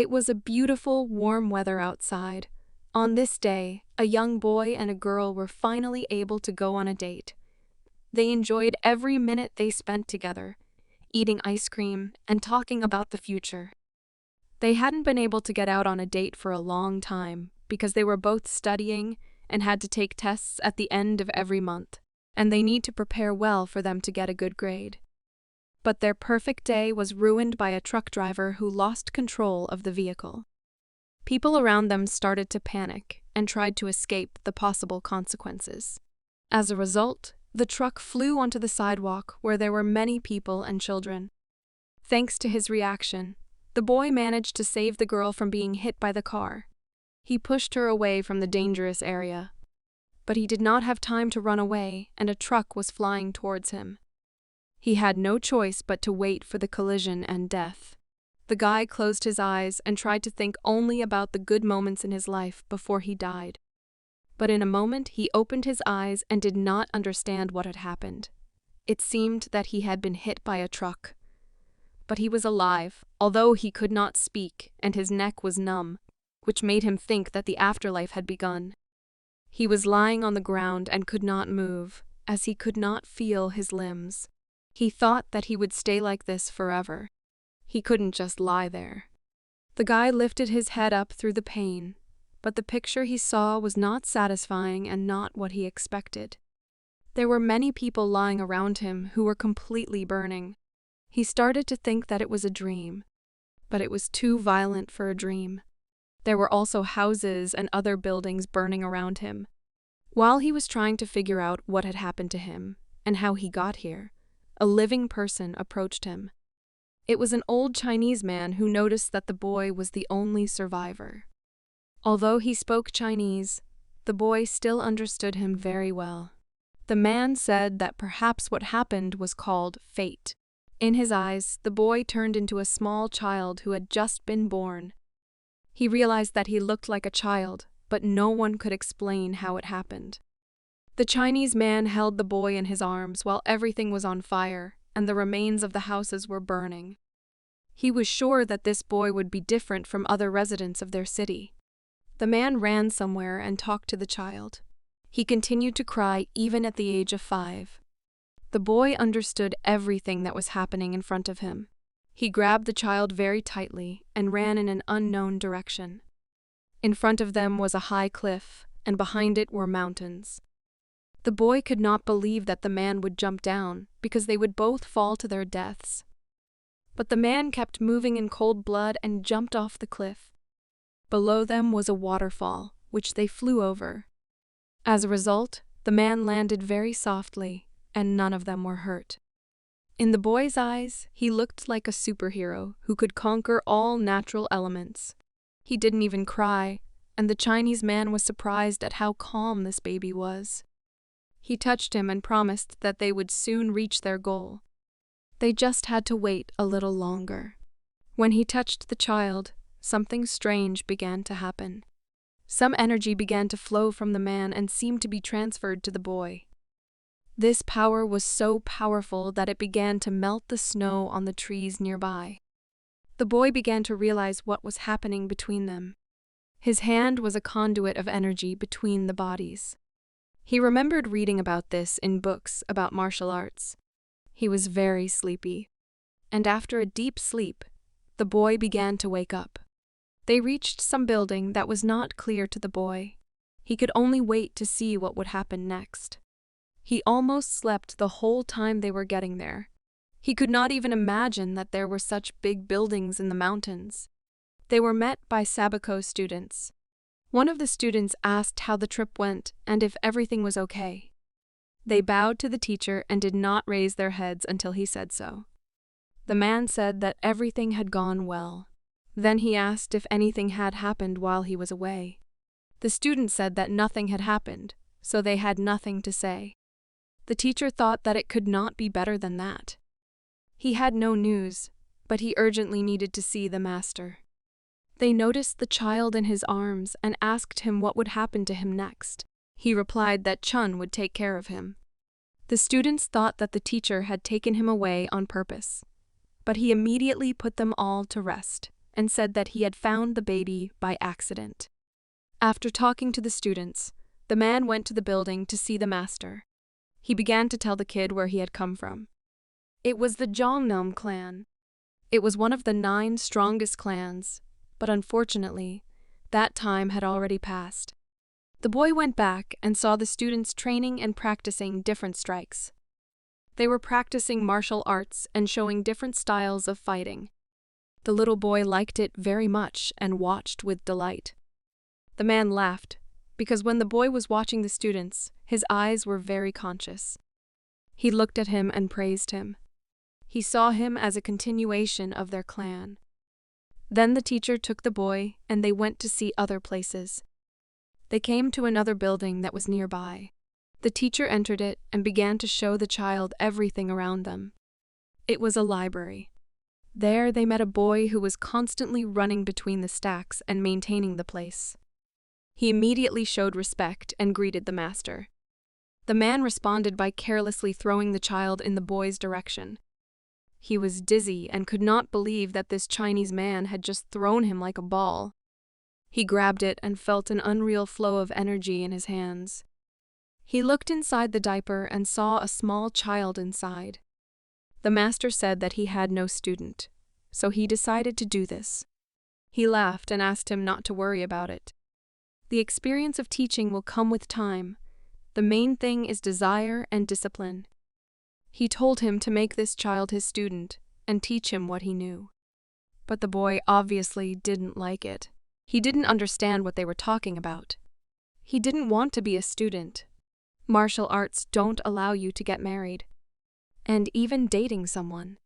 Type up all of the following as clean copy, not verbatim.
It was a beautiful, warm weather outside. On this day, a young boy and a girl were finally able to go on a date. They enjoyed every minute they spent together, eating ice cream and talking about the future. They hadn't been able to get out on a date for a long time because they were both studying and had to take tests at the end of every month, and they need to prepare well for them to get a good grade. But their perfect day was ruined by a truck driver who lost control of the vehicle. People around them started to panic and tried to escape the possible consequences. As a result, the truck flew onto the sidewalk where there were many people and children. Thanks to his reaction, the boy managed to save the girl from being hit by the car. He pushed her away from the dangerous area. But he did not have time to run away, and a truck was flying towards him. He had no choice but to wait for the collision and death. The guy closed his eyes and tried to think only about the good moments in his life before he died. But in a moment he opened his eyes and did not understand what had happened. It seemed that he had been hit by a truck. But he was alive, although he could not speak and his neck was numb, which made him think that the afterlife had begun. He was lying on the ground and could not move, as he could not feel his limbs. He thought that he would stay like this forever. He couldn't just lie there. The guy lifted his head up through the pain, but the picture he saw was not satisfying and not what he expected. There were many people lying around him who were completely burning. He started to think that it was a dream, but it was too violent for a dream. There were also houses and other buildings burning around him. While he was trying to figure out what had happened to him and how he got here, a living person approached him. It was an old Chinese man who noticed that the boy was the only survivor. Although he spoke Chinese, the boy still understood him very well. The man said that perhaps what happened was called fate. In his eyes, the boy turned into a small child who had just been born. He realized that he looked like a child, but no one could explain how it happened. The Chinese man held the boy in his arms while everything was on fire and the remains of the houses were burning. He was sure that this boy would be different from other residents of their city. The man ran somewhere and talked to the child. He continued to cry even at the age of 5. The boy understood everything that was happening in front of him. He grabbed the child very tightly and ran in an unknown direction. In front of them was a high cliff, and behind it were mountains. The boy could not believe that the man would jump down, because they would both fall to their deaths. But the man kept moving in cold blood and jumped off the cliff. Below them was a waterfall, which they flew over. As a result, the man landed very softly, and none of them were hurt. In the boy's eyes, he looked like a superhero who could conquer all natural elements. He didn't even cry, and the Chinese man was surprised at how calm this baby was. He touched him and promised that they would soon reach their goal. They just had to wait a little longer. When he touched the child, something strange began to happen. Some energy began to flow from the man and seemed to be transferred to the boy. This power was so powerful that it began to melt the snow on the trees nearby. The boy began to realize what was happening between them. His hand was a conduit of energy between the bodies. He remembered reading about this in books about martial arts. He was very sleepy, and after a deep sleep, the boy began to wake up. They reached some building that was not clear to the boy. He could only wait to see what would happen next. He almost slept the whole time they were getting there. He could not even imagine that there were such big buildings in the mountains. They were met by Sabako students. One of the students asked how the trip went and if everything was okay. They bowed to the teacher and did not raise their heads until he said so. The man said that everything had gone well. Then he asked if anything had happened while he was away. The student said that nothing had happened, so they had nothing to say. The teacher thought that it could not be better than that. He had no news, but he urgently needed to see the master. They noticed the child in his arms and asked him what would happen to him next. He replied that Chun would take care of him. The students thought that the teacher had taken him away on purpose, but he immediately put them all to rest. and said that he had found the baby by accident. After talking to the students, the man went to the building to see the master. He began to tell the kid where he had come from. It was the Jongnam clan. It was one of the 9 strongest clans, but unfortunately, that time had already passed. The boy went back and saw the students training and practicing different strikes. They were practicing martial arts and showing different styles of fighting. The little boy liked it very much and watched with delight. The man laughed, because when the boy was watching the students, his eyes were very conscious. He looked at him and praised him. He saw him as a continuation of their clan. Then the teacher took the boy and they went to see other places. They came to another building that was nearby. The teacher entered it and began to show the child everything around them. It was a library. There they met a boy who was constantly running between the stacks and maintaining the place. He immediately showed respect and greeted the master. The man responded by carelessly throwing the child in the boy's direction. He was dizzy and could not believe that this Chinese man had just thrown him like a ball. He grabbed it and felt an unreal flow of energy in his hands. He looked inside the diaper and saw a small child inside. The master said that he had no student, so he decided to do this. He laughed and asked him not to worry about it. The experience of teaching will come with time. The main thing is desire and discipline. He told him to make this child his student and teach him what he knew. But the boy obviously didn't like it. He didn't understand what they were talking about. He didn't want to be a student. Martial arts don't allow you to get married. And even dating someone.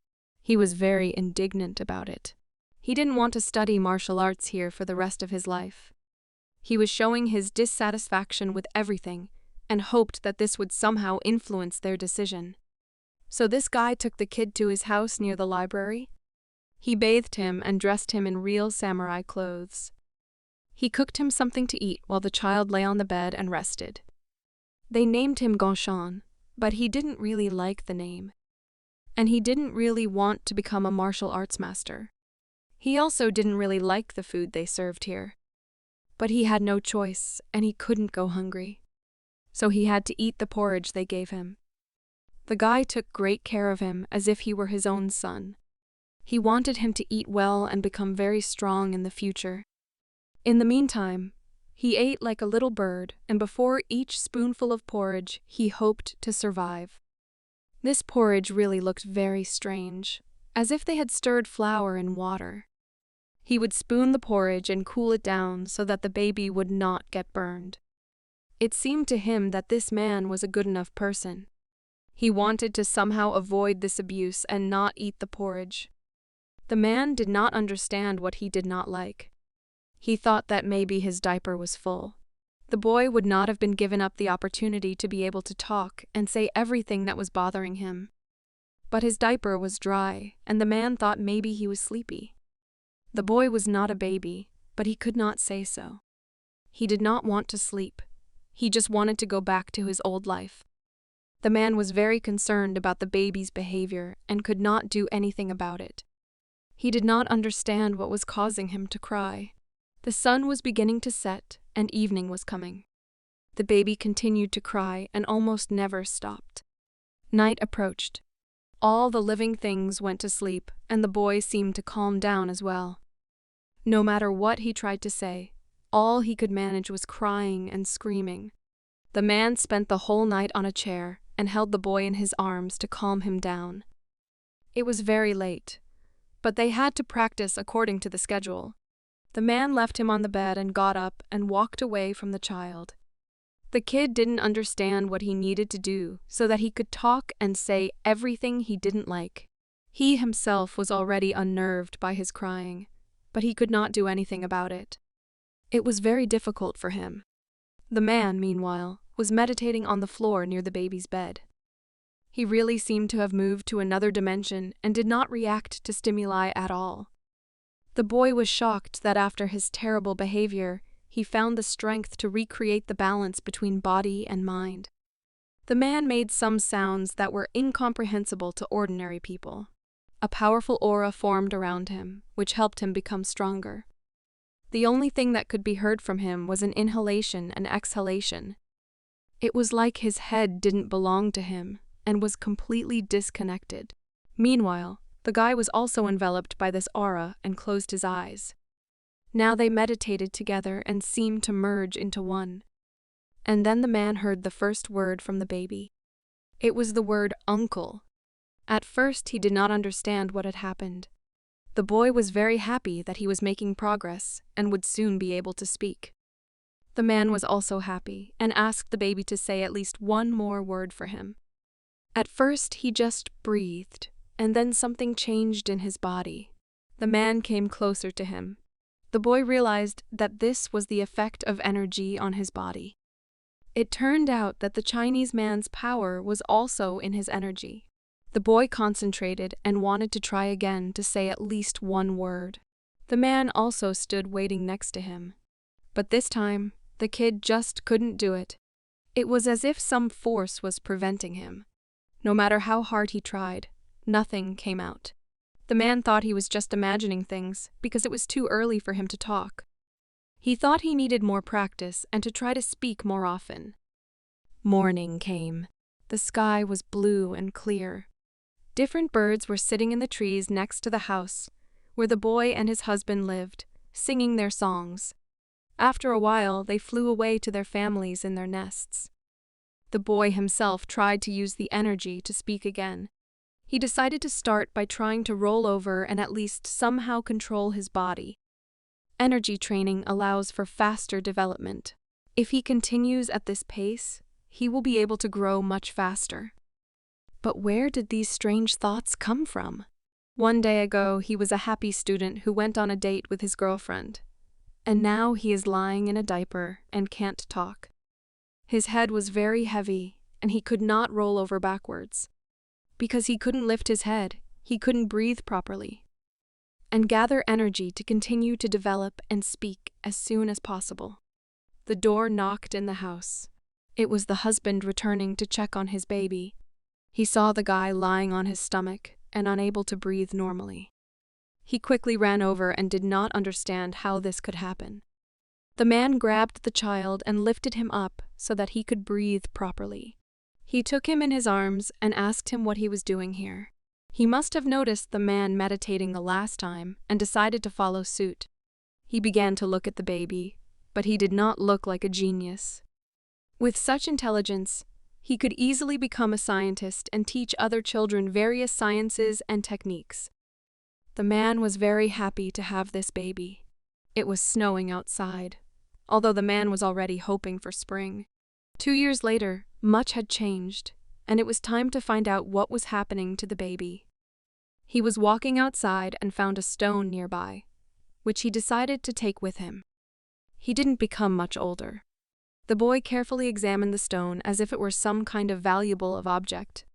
He was very indignant about it. He didn't want to study martial arts here for the rest of his life. He was showing his dissatisfaction with everything and hoped that this would somehow influence their decision. So this guy took the kid to his house near the library. He bathed him and dressed him in real samurai clothes. He cooked him something to eat while the child lay on the bed and rested. They named him Gonshan, but he didn't really like the name. And he didn't really want to become a martial arts master. He also didn't really like the food they served here. But he had no choice, and he couldn't go hungry. So he had to eat the porridge they gave him. The guy took great care of him as if he were his own son. He wanted him to eat well and become very strong in the future. In the meantime, he ate like a little bird, and before each spoonful of porridge, he hoped to survive. This porridge really looked very strange, as if they had stirred flour in water. He would spoon the porridge and cool it down so that the baby would not get burned. It seemed to him that this man was a good enough person. He wanted to somehow avoid this abuse and not eat the porridge. The man did not understand what he did not like. He thought that maybe his diaper was full. The boy would not have been given up the opportunity to be able to talk and say everything that was bothering him. But his diaper was dry, and the man thought maybe he was sleepy. The boy was not a baby, but he could not say so. He did not want to sleep. He just wanted to go back to his old life. The man was very concerned about the baby's behavior and could not do anything about it. He did not understand what was causing him to cry. The sun was beginning to set, and evening was coming. The baby continued to cry and almost never stopped. Night approached. All the living things went to sleep, and the boy seemed to calm down as well. No matter what he tried to say, all he could manage was crying and screaming. The man spent the whole night on a chair and held the boy in his arms to calm him down. It was very late, but they had to practice according to the schedule. The man left him on the bed and got up and walked away from the child. The kid didn't understand what he needed to do so that he could talk and say everything he didn't like. He himself was already unnerved by his crying, but he could not do anything about it. It was very difficult for him. The man, meanwhile, was meditating on the floor near the baby's bed. He really seemed to have moved to another dimension and did not react to stimuli at all. The boy was shocked that after his terrible behavior, he found the strength to recreate the balance between body and mind. The man made some sounds that were incomprehensible to ordinary people. A powerful aura formed around him, which helped him become stronger. The only thing that could be heard from him was an inhalation and exhalation. It was like his head didn't belong to him and was completely disconnected. Meanwhile, the guy was also enveloped by this aura and closed his eyes. Now they meditated together and seemed to merge into one. And then the man heard the first word from the baby. It was the word uncle. At first he did not understand what had happened. The boy was very happy that he was making progress and would soon be able to speak. The man was also happy and asked the baby to say at least one more word for him. At first he just breathed, and then something changed in his body. The man came closer to him. The boy realized that this was the effect of energy on his body. It turned out that the Chinese man's power was also in his energy. The boy concentrated and wanted to try again to say at least one word. The man also stood waiting next to him. But this time, the kid just couldn't do it. It was as if some force was preventing him. No matter how hard he tried, nothing came out. The man thought he was just imagining things because it was too early for him to talk. He thought he needed more practice and to try to speak more often. Morning came. The sky was blue and clear. Different birds were sitting in the trees next to the house, where the boy and his husband lived, singing their songs. After a while, they flew away to their families in their nests. The boy himself tried to use the energy to speak again. He decided to start by trying to roll over and at least somehow control his body. Energy training allows for faster development. If he continues at this pace, he will be able to grow much faster. But where did these strange thoughts come from? One day ago, he was a happy student who went on a date with his girlfriend. And now he is lying in a diaper and can't talk. His head was very heavy, and he could not roll over backwards. Because he couldn't lift his head, he couldn't breathe properly. And gather energy to continue to develop and speak as soon as possible. The door knocked in the house. It was the husband returning to check on his baby. He saw the guy lying on his stomach and unable to breathe normally. He quickly ran over and did not understand how this could happen. The man grabbed the child and lifted him up so that he could breathe properly. He took him in his arms and asked him what he was doing here. He must have noticed the man meditating the last time and decided to follow suit. He began to look at the baby, but he did not look like a genius. With such intelligence, he could easily become a scientist and teach other children various sciences and techniques. The man was very happy to have this baby. It was snowing outside, although the man was already hoping for spring. 2 years later, much had changed, and it was time to find out what was happening to the baby. He was walking outside and found a stone nearby, which he decided to take with him. He didn't become much older. The boy carefully examined the stone as if it were some kind of valuable object.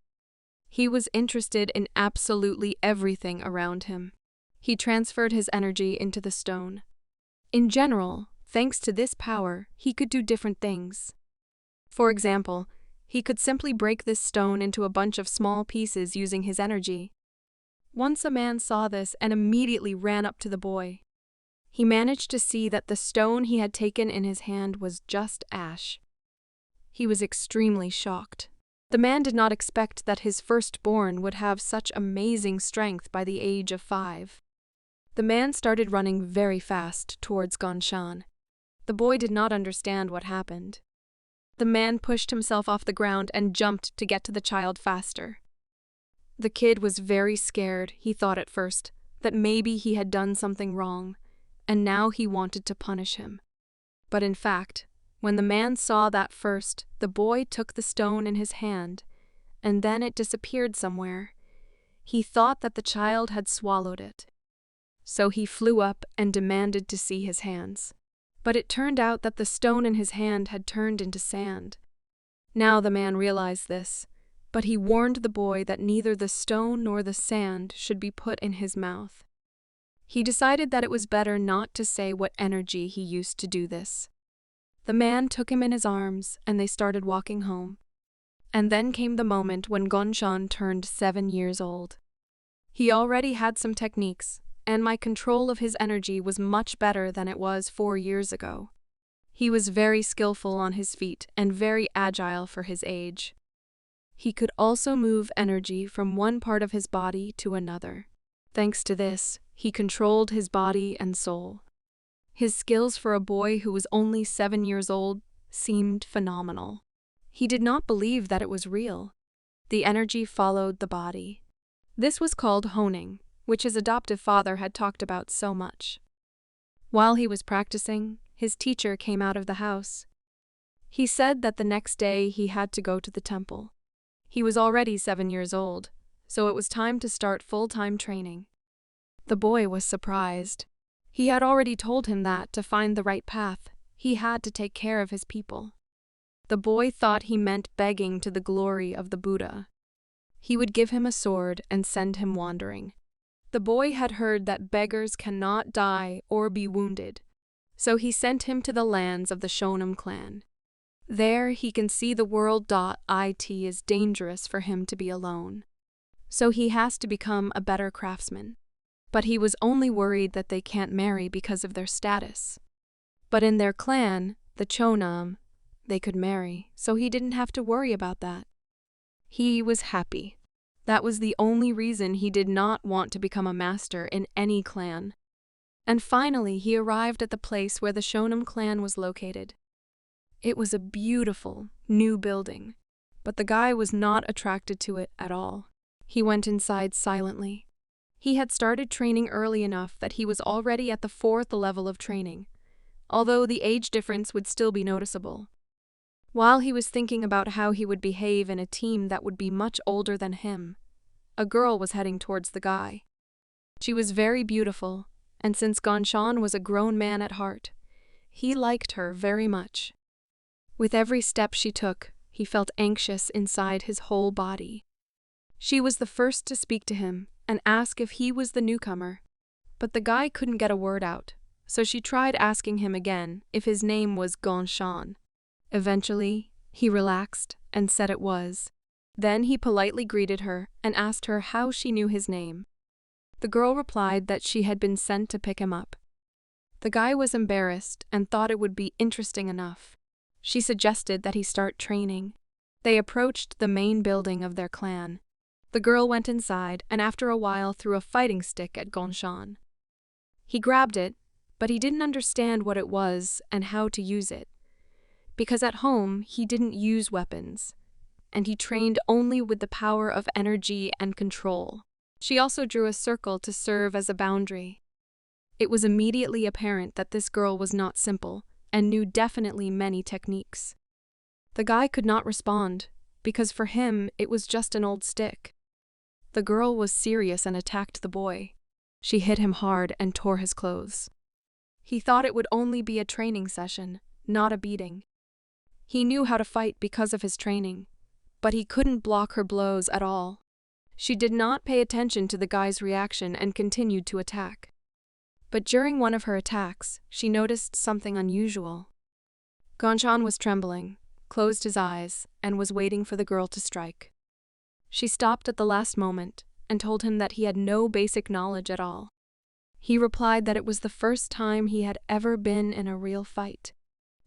He was interested in absolutely everything around him. He transferred his energy into the stone. In general, thanks to this power, he could do different things. For example, he could simply break this stone into a bunch of small pieces using his energy. Once a man saw this and immediately ran up to the boy. He managed to see that the stone he had taken in his hand was just ash. He was extremely shocked. The man did not expect that his firstborn would have such amazing strength by the age of 5. The man started running very fast towards Gonshan. The boy did not understand what happened. The man pushed himself off the ground and jumped to get to the child faster. The kid was very scared, he thought at first, that maybe he had done something wrong, and now he wanted to punish him. But in fact, when the man saw that first, the boy took the stone in his hand, and then it disappeared somewhere. He thought that the child had swallowed it. So he flew up and demanded to see his hands. But it turned out that the stone in his hand had turned into sand. Now the man realized this, but he warned the boy that neither the stone nor the sand should be put in his mouth. He decided that it was better not to say what energy he used to do this. The man took him in his arms, and they started walking home. And then came the moment when Gonshan turned 7 years old. He already had some techniques, and my control of his energy was much better than it was 4 years ago. He was very skillful on his feet and very agile for his age. He could also move energy from one part of his body to another. Thanks to this, he controlled his body and soul. His skills for a boy who was only 7 years old seemed phenomenal. He did not believe that it was real. The energy followed the body. This was called honing, which his adoptive father had talked about so much. While he was practicing, his teacher came out of the house. He said that the next day he had to go to the temple. He was already 7 years old, so it was time to start full-time training. The boy was surprised. He had already told him that, to find the right path, he had to take care of his people. The boy thought he meant begging to the glory of the Buddha. He would give him a sword and send him wandering. The boy had heard that beggars cannot die or be wounded, so he sent him to the lands of the Shonen clan. There he can see the world. It is dangerous for him to be alone, so he has to become a better craftsman. But he was only worried that they can't marry because of their status. But in their clan, the Chonam, they could marry, so he didn't have to worry about that. He was happy. That was the only reason he did not want to become a master in any clan. And finally he arrived at the place where the Shonen clan was located. It was a beautiful, new building, but the guy was not attracted to it at all. He went inside silently. He had started training early enough that he was already at the 4th level of training, although the age difference would still be noticeable. While he was thinking about how he would behave in a team that would be much older than him, a girl was heading towards the guy. She was very beautiful, and since Gonshan was a grown man at heart, he liked her very much. With every step she took, he felt anxious inside his whole body. She was the first to speak to him and ask if he was the newcomer, but the guy couldn't get a word out, so she tried asking him again if his name was Gonshan. Eventually, he relaxed and said it was. Then he politely greeted her and asked her how she knew his name. The girl replied that she had been sent to pick him up. The guy was embarrassed and thought it would be interesting enough. She suggested that he start training. They approached the main building of their clan. The girl went inside and after a while threw a fighting stick at Gonshan. He grabbed it, but he didn't understand what it was and how to use it, because at home he didn't use weapons, and he trained only with the power of energy and control. She also drew a circle to serve as a boundary. It was immediately apparent that this girl was not simple and knew definitely many techniques. The guy could not respond, because for him it was just an old stick. The girl was serious and attacked the boy. She hit him hard and tore his clothes. He thought it would only be a training session, not a beating. He knew how to fight because of his training, but he couldn't block her blows at all. She did not pay attention to the guy's reaction and continued to attack. But during one of her attacks, she noticed something unusual. Gonshan was trembling, closed his eyes, and was waiting for the girl to strike. She stopped at the last moment and told him that he had no basic knowledge at all. He replied that it was the first time he had ever been in a real fight,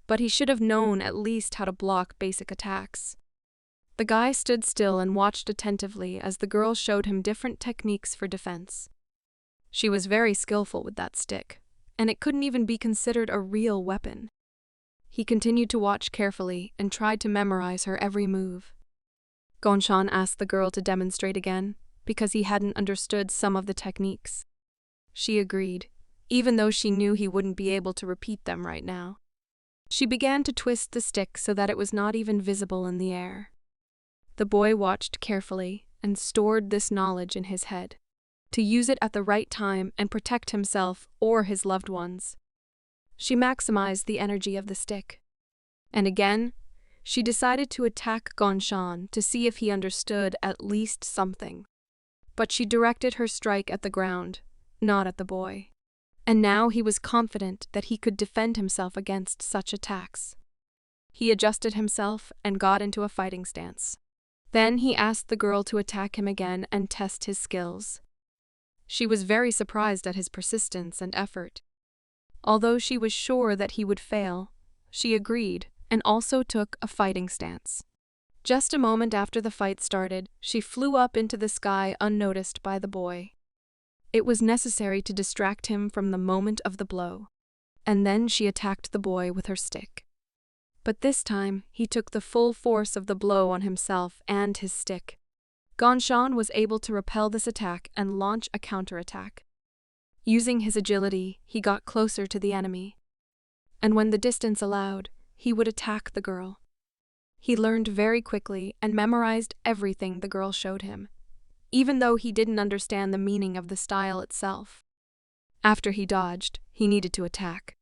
but he should have known at least how to block basic attacks. The guy stood still and watched attentively as the girl showed him different techniques for defense. She was very skillful with that stick, and it couldn't even be considered a real weapon. He continued to watch carefully and tried to memorize her every move. Gonshan asked the girl to demonstrate again, because he hadn't understood some of the techniques. She agreed, even though she knew he wouldn't be able to repeat them right now. She began to twist the stick so that it was not even visible in the air. The boy watched carefully and stored this knowledge in his head, to use it at the right time and protect himself or his loved ones. She maximized the energy of the stick. And again, she decided to attack Gonshan to see if he understood at least something. But she directed her strike at the ground, not at the boy. And now he was confident that he could defend himself against such attacks. He adjusted himself and got into a fighting stance. Then he asked the girl to attack him again and test his skills. She was very surprised at his persistence and effort. Although she was sure that he would fail, she agreed and also took a fighting stance. Just a moment after the fight started, she flew up into the sky unnoticed by the boy. It was necessary to distract him from the moment of the blow, and then she attacked the boy with her stick. But this time, he took the full force of the blow on himself and his stick. Gongxian was able to repel this attack and launch a counterattack. Using his agility, he got closer to the enemy. And when the distance allowed, he would attack the girl. He learned very quickly and memorized everything the girl showed him, even though he didn't understand the meaning of the style itself. After he dodged, he needed to attack.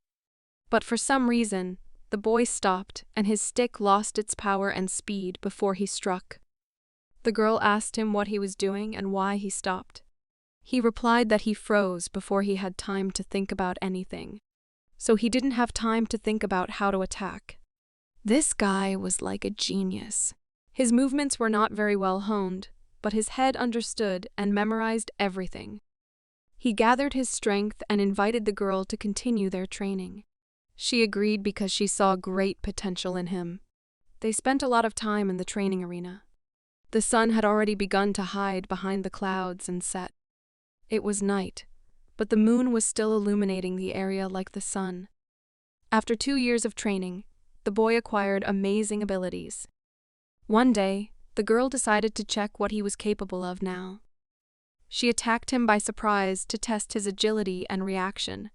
But for some reason, the boy stopped and his stick lost its power and speed before he struck. The girl asked him what he was doing and why he stopped. He replied that he froze before he had time to think about anything, so he didn't have time to think about how to attack. This guy was like a genius. His movements were not very well honed, but his head understood and memorized everything. He gathered his strength and invited the girl to continue their training. She agreed because she saw great potential in him. They spent a lot of time in the training arena. The sun had already begun to hide behind the clouds and set. It was night, but the moon was still illuminating the area like the sun. After 2 years of training, the boy acquired amazing abilities. One day, the girl decided to check what he was capable of now. She attacked him by surprise to test his agility and reaction.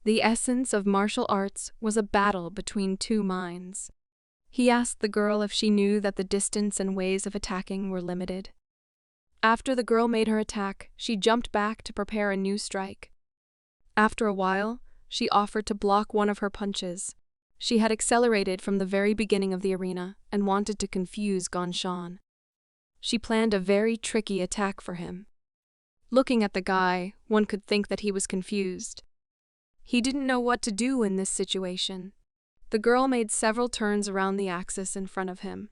The essence of martial arts was a battle between two minds. He asked the girl if she knew that the distance and ways of attacking were limited. After the girl made her attack, she jumped back to prepare a new strike. After a while, she offered to block one of her punches. She had accelerated from the very beginning of the arena and wanted to confuse Gongxian. She planned a very tricky attack for him. Looking at the guy, one could think that he was confused. He didn't know what to do in this situation. The girl made several turns around the axis in front of him,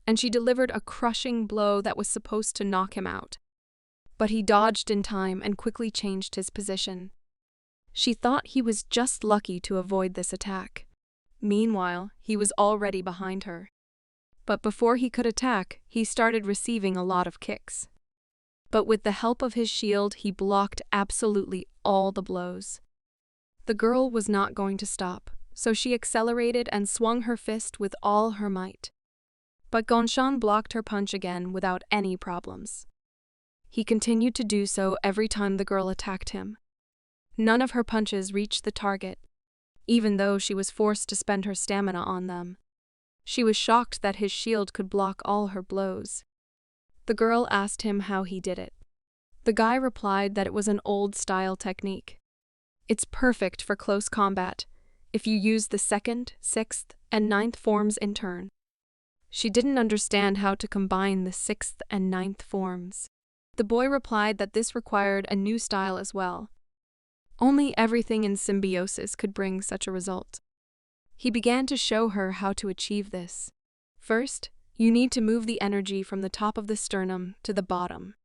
and she delivered a crushing blow that was supposed to knock him out. But he dodged in time and quickly changed his position. She thought he was just lucky to avoid this attack. Meanwhile, he was already behind her. But before he could attack, he started receiving a lot of kicks. But with the help of his shield, he blocked absolutely all the blows. The girl was not going to stop, so she accelerated and swung her fist with all her might. But Gongxian blocked her punch again without any problems. He continued to do so every time the girl attacked him. None of her punches reached the target, even though she was forced to spend her stamina on them. She was shocked that his shield could block all her blows. The girl asked him how he did it. The guy replied that it was an old-style technique. It's perfect for close combat, if you use the 2nd, 6th, and 9th forms in turn. She didn't understand how to combine the 6th and 9th forms. The boy replied that this required a new style as well. Only everything in symbiosis could bring such a result. He began to show her how to achieve this. First, you need to move the energy from the top of the sternum to the bottom.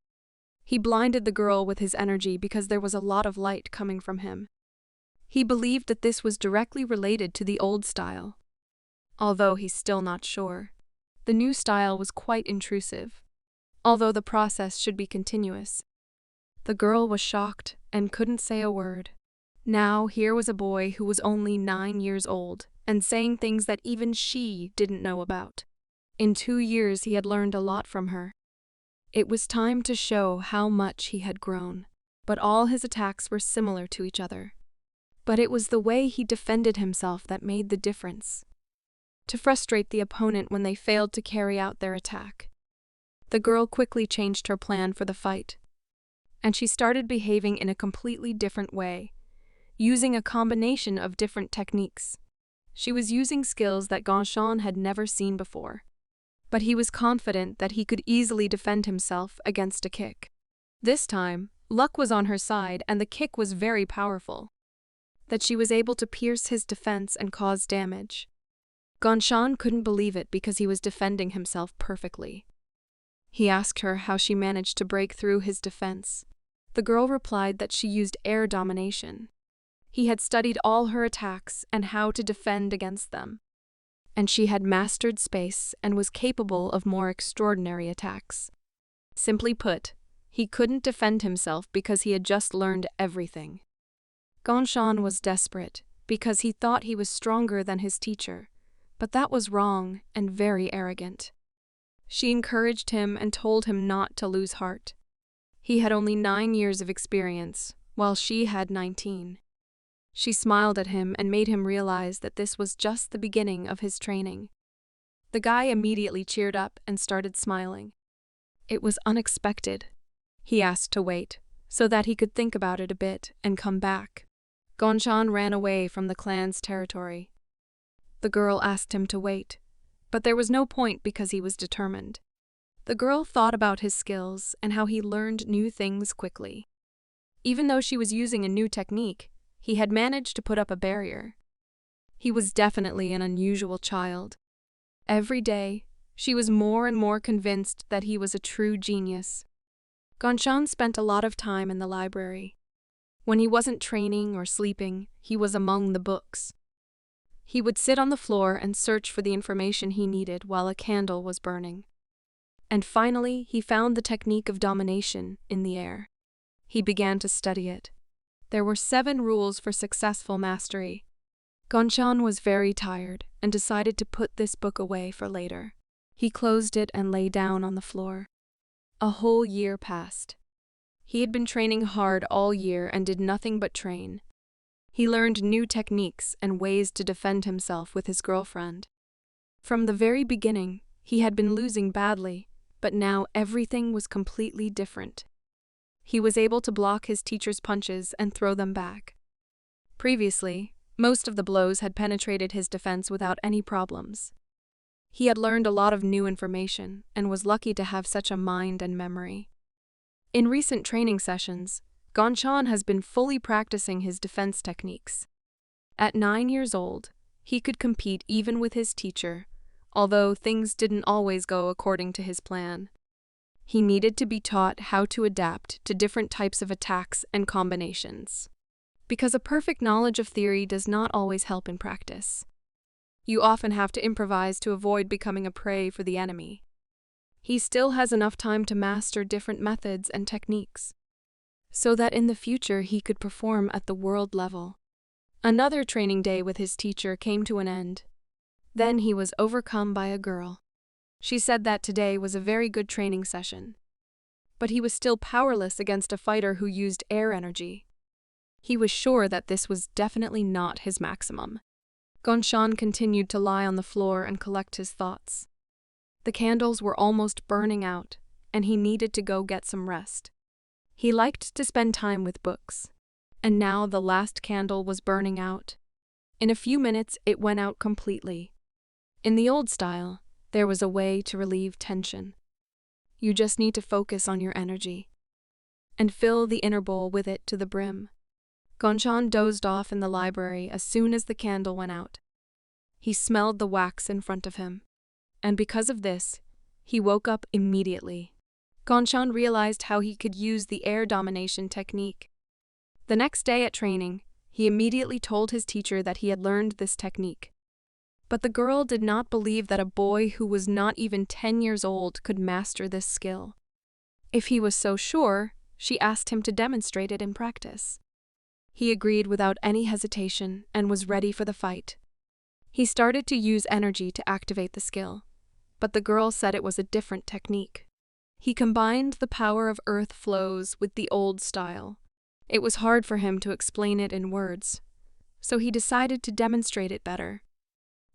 He blinded the girl with his energy because there was a lot of light coming from him. He believed that this was directly related to the old style. Although he's still not sure. The new style was quite intrusive, although the process should be continuous. The girl was shocked and couldn't say a word. Now here was a boy who was only 9 years old and saying things that even she didn't know about. In 2 years he had learned a lot from her. It was time to show how much he had grown, but all his attacks were similar to each other. But it was the way he defended himself that made the difference. To frustrate the opponent when they failed to carry out their attack. The girl quickly changed her plan for the fight, and she started behaving in a completely different way, using a combination of different techniques. She was using skills that Gongxian had never seen before, but he was confident that he could easily defend himself against a kick. This time, luck was on her side and the kick was very powerful, that she was able to pierce his defense and cause damage. Gongxian couldn't believe it because he was defending himself perfectly. He asked her how she managed to break through his defense. The girl replied that she used air domination. He had studied all her attacks and how to defend against them. And she had mastered space and was capable of more extraordinary attacks. Simply put, he couldn't defend himself because he had just learned everything. Gongxan was desperate because he thought he was stronger than his teacher, but that was wrong and very arrogant. She encouraged him and told him not to lose heart. He had only 9 years of experience, while she had 19. She smiled at him and made him realize that this was just the beginning of his training. The guy immediately cheered up and started smiling. It was unexpected. He asked to wait, so that he could think about it a bit and come back. Gongxan ran away from the clan's territory. The girl asked him to wait, but there was no point because he was determined. The girl thought about his skills and how he learned new things quickly. Even though she was using a new technique, he had managed to put up a barrier. He was definitely an unusual child. Every day, she was more and more convinced that he was a true genius. Gongxan spent a lot of time in the library. When he wasn't training or sleeping, he was among the books. He would sit on the floor and search for the information he needed while a candle was burning. And finally, he found the technique of domination in the air. He began to study it. There were 7 rules for successful mastery. Gongxan was very tired and decided to put this book away for later. He closed it and lay down on the floor. A whole year passed. He had been training hard all year and did nothing but train. He learned new techniques and ways to defend himself with his girlfriend. From the very beginning, he had been losing badly, but now everything was completely different. He was able to block his teacher's punches and throw them back. Previously, most of the blows had penetrated his defense without any problems. He had learned a lot of new information and was lucky to have such a mind and memory. In recent training sessions, Gongxan has been fully practicing his defense techniques. At 9 years old, he could compete even with his teacher, although things didn't always go according to his plan. He needed to be taught how to adapt to different types of attacks and combinations. Because a perfect knowledge of theory does not always help in practice. You often have to improvise to avoid becoming a prey for the enemy. He still has enough time to master different methods and techniques, so that in the future he could perform at the world level. Another training day with his teacher came to an end. Then he was overcome by a girl. She said that today was a very good training session. But he was still powerless against a fighter who used air energy. He was sure that this was definitely not his maximum. Gongxan continued to lie on the floor and collect his thoughts. The candles were almost burning out, and he needed to go get some rest. He liked to spend time with books, and now the last candle was burning out. In a few minutes, it went out completely. In the old style, there was a way to relieve tension. You just need to focus on your energy and fill the inner bowl with it to the brim. Gongxan dozed off in the library as soon as the candle went out. He smelled the wax in front of him, and because of this, he woke up immediately. Gongxan realized how he could use the air domination technique. The next day at training, he immediately told his teacher that he had learned this technique. But the girl did not believe that a boy who was not even 10 years old could master this skill. If he was so sure, she asked him to demonstrate it in practice. He agreed without any hesitation and was ready for the fight. He started to use energy to activate the skill, but the girl said it was a different technique. He combined the power of earth flows with the old style. It was hard for him to explain it in words, so he decided to demonstrate it better.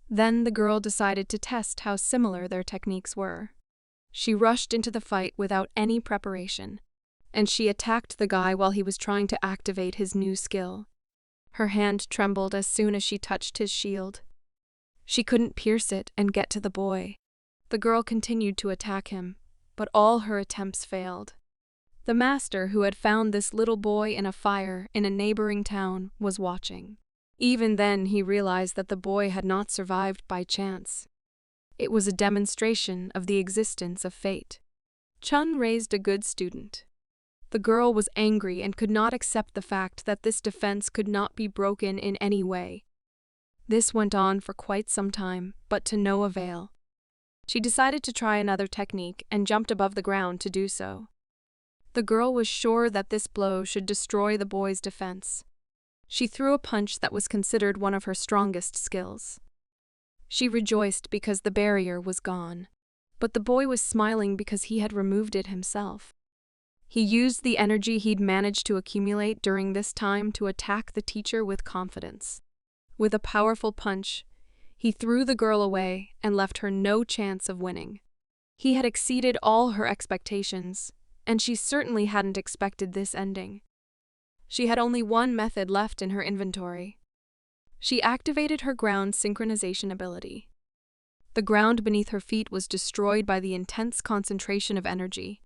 Then the girl decided to test how similar their techniques were. She rushed into the fight without any preparation, and she attacked the guy while he was trying to activate his new skill. Her hand trembled as soon as she touched his shield. She couldn't pierce it and get to the boy. The girl continued to attack him, but all her attempts failed. The master, who had found this little boy in a fire in a neighboring town, was watching. Even then, he realized that the boy had not survived by chance. It was a demonstration of the existence of fate. Chun raised a good student. The girl was angry and could not accept the fact that this defense could not be broken in any way. This went on for quite some time, but to no avail. She decided to try another technique and jumped above the ground to do so. The girl was sure that this blow should destroy the boy's defense. She threw a punch that was considered one of her strongest skills. She rejoiced because the barrier was gone, but the boy was smiling because he had removed it himself. He used the energy he'd managed to accumulate during this time to attack the teacher with confidence. With a powerful punch, he threw the girl away and left her no chance of winning. He had exceeded all her expectations, and she certainly hadn't expected this ending. She had only one method left in her inventory. She activated her ground synchronization ability. The ground beneath her feet was destroyed by the intense concentration of energy.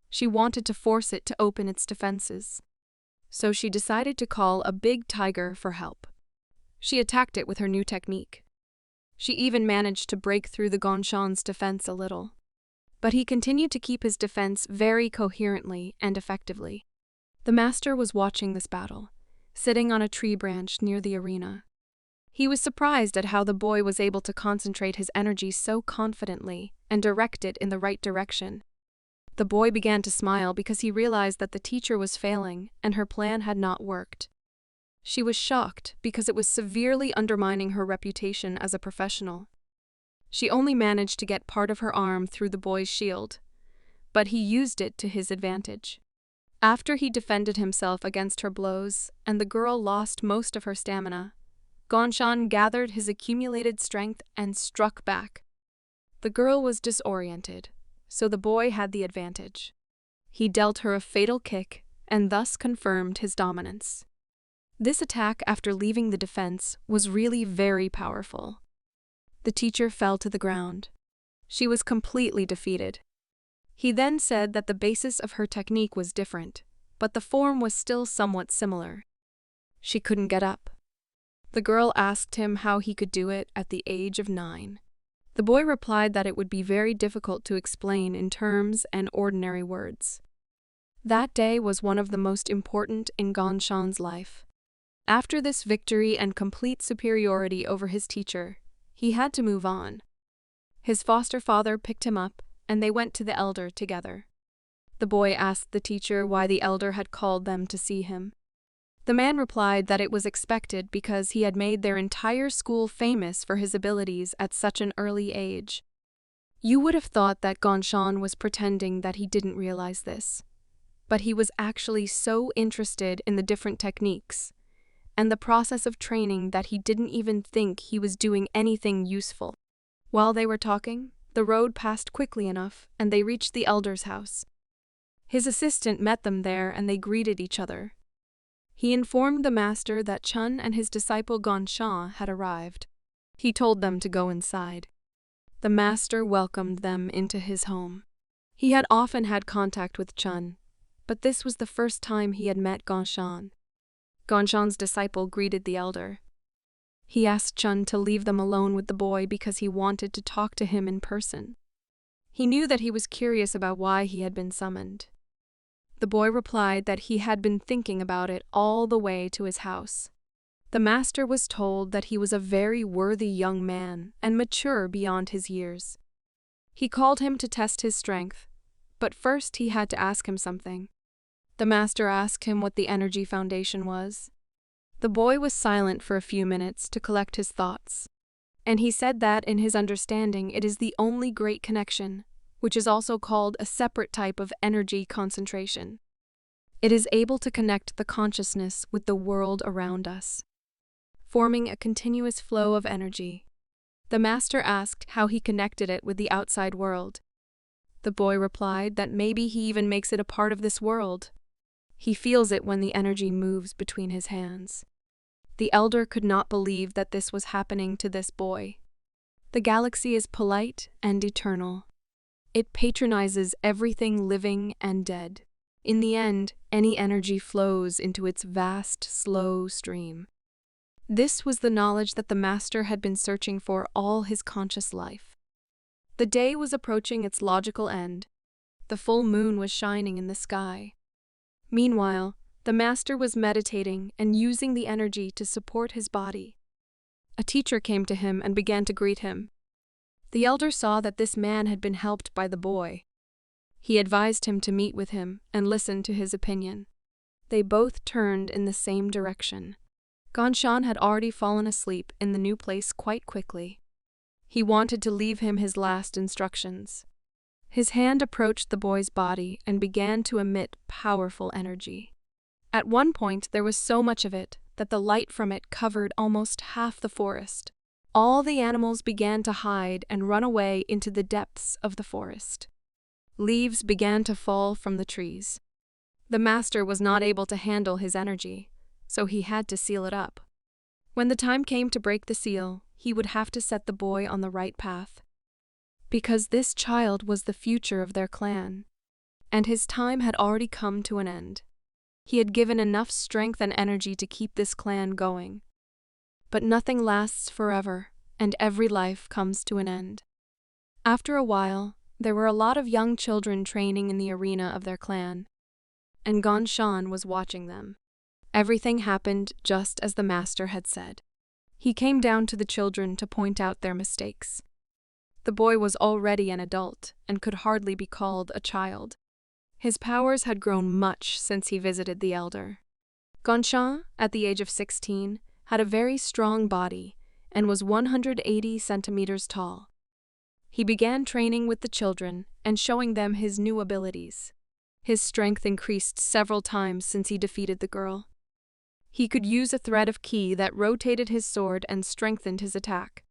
She wanted to force it to open its defenses. So she decided to call a big tiger for help. She attacked it with her new technique. She even managed to break through the Gonshan's defense a little. But he continued to keep his defense very coherently and effectively. The master was watching this battle, sitting on a tree branch near the arena. He was surprised at how the boy was able to concentrate his energy so confidently and direct it in the right direction. The boy began to smile because he realized that the teacher was failing and her plan had not worked. She was shocked because it was severely undermining her reputation as a professional. She only managed to get part of her arm through the boy's shield, but he used it to his advantage. After he defended himself against her blows and the girl lost most of her stamina, Gonshan gathered his accumulated strength and struck back. The girl was disoriented, so the boy had the advantage. He dealt her a fatal kick and thus confirmed his dominance. This attack after leaving the defense was really very powerful. The teacher fell to the ground. She was completely defeated. He then said that the basis of her technique was different, but the form was still somewhat similar. She couldn't get up. The girl asked him how he could do it at the age of 9. The boy replied that it would be very difficult to explain in terms and ordinary words. That day was one of the most important in Gonshan's life. After this victory and complete superiority over his teacher, he had to move on. His foster father picked him up, and they went to the elder together. The boy asked the teacher why the elder had called them to see him. The man replied that it was expected because he had made their entire school famous for his abilities at such an early age. You would have thought that Gonshan was pretending that he didn't realize this, but he was actually so interested in the different techniques and the process of training that he didn't even think he was doing anything useful. While they were talking, the road passed quickly enough and they reached the elder's house. His assistant met them there and they greeted each other. He informed the master that Chun and his disciple Gonshan had arrived. He told them to go inside. The master welcomed them into his home. He had often had contact with Chun, but this was the first time he had met Gonshan. Gonshan's disciple greeted the elder. He asked Chun to leave them alone with the boy because he wanted to talk to him in person. He knew that he was curious about why he had been summoned. The boy replied that he had been thinking about it all the way to his house. The master was told that he was a very worthy young man and mature beyond his years. He called him to test his strength, but first he had to ask him something. The master asked him what the energy foundation was. The boy was silent for a few minutes to collect his thoughts, and he said that in his understanding it is the only great connection, which is also called a separate type of energy concentration. It is able to connect the consciousness with the world around us, forming a continuous flow of energy. The master asked how he connected it with the outside world. The boy replied that maybe he even makes it a part of this world. He feels it when the energy moves between his hands. The elder could not believe that this was happening to this boy. The galaxy is polite and eternal. It patronizes everything living and dead. In the end, any energy flows into its vast, slow stream. This was the knowledge that the master had been searching for all his conscious life. The day was approaching its logical end. The full moon was shining in the sky. Meanwhile, the master was meditating and using the energy to support his body. A teacher came to him and began to greet him. The elder saw that this man had been helped by the boy. He advised him to meet with him and listen to his opinion. They both turned in the same direction. Gongxan had already fallen asleep in the new place quite quickly. He wanted to leave him his last instructions. His hand approached the boy's body and began to emit powerful energy. At one point, there was so much of it that the light from it covered almost half the forest. All the animals began to hide and run away into the depths of the forest. Leaves began to fall from the trees. The master was not able to handle his energy, so he had to seal it up. When the time came to break the seal, he would have to set the boy on the right path. Because this child was the future of their clan, and his time had already come to an end. He had given enough strength and energy to keep this clan going. But nothing lasts forever, and every life comes to an end. After a while, there were a lot of young children training in the arena of their clan, and Gongxan was watching them. Everything happened just as the master had said. He came down to the children to point out their mistakes. The boy was already an adult and could hardly be called a child. His powers had grown much since he visited the elder. Gongxan, at the age of 16, had a very strong body and was 180 centimeters tall. He began training with the children and showing them his new abilities. His strength increased several times since he defeated the girl. He could use a thread of ki that rotated his sword and strengthened his attack.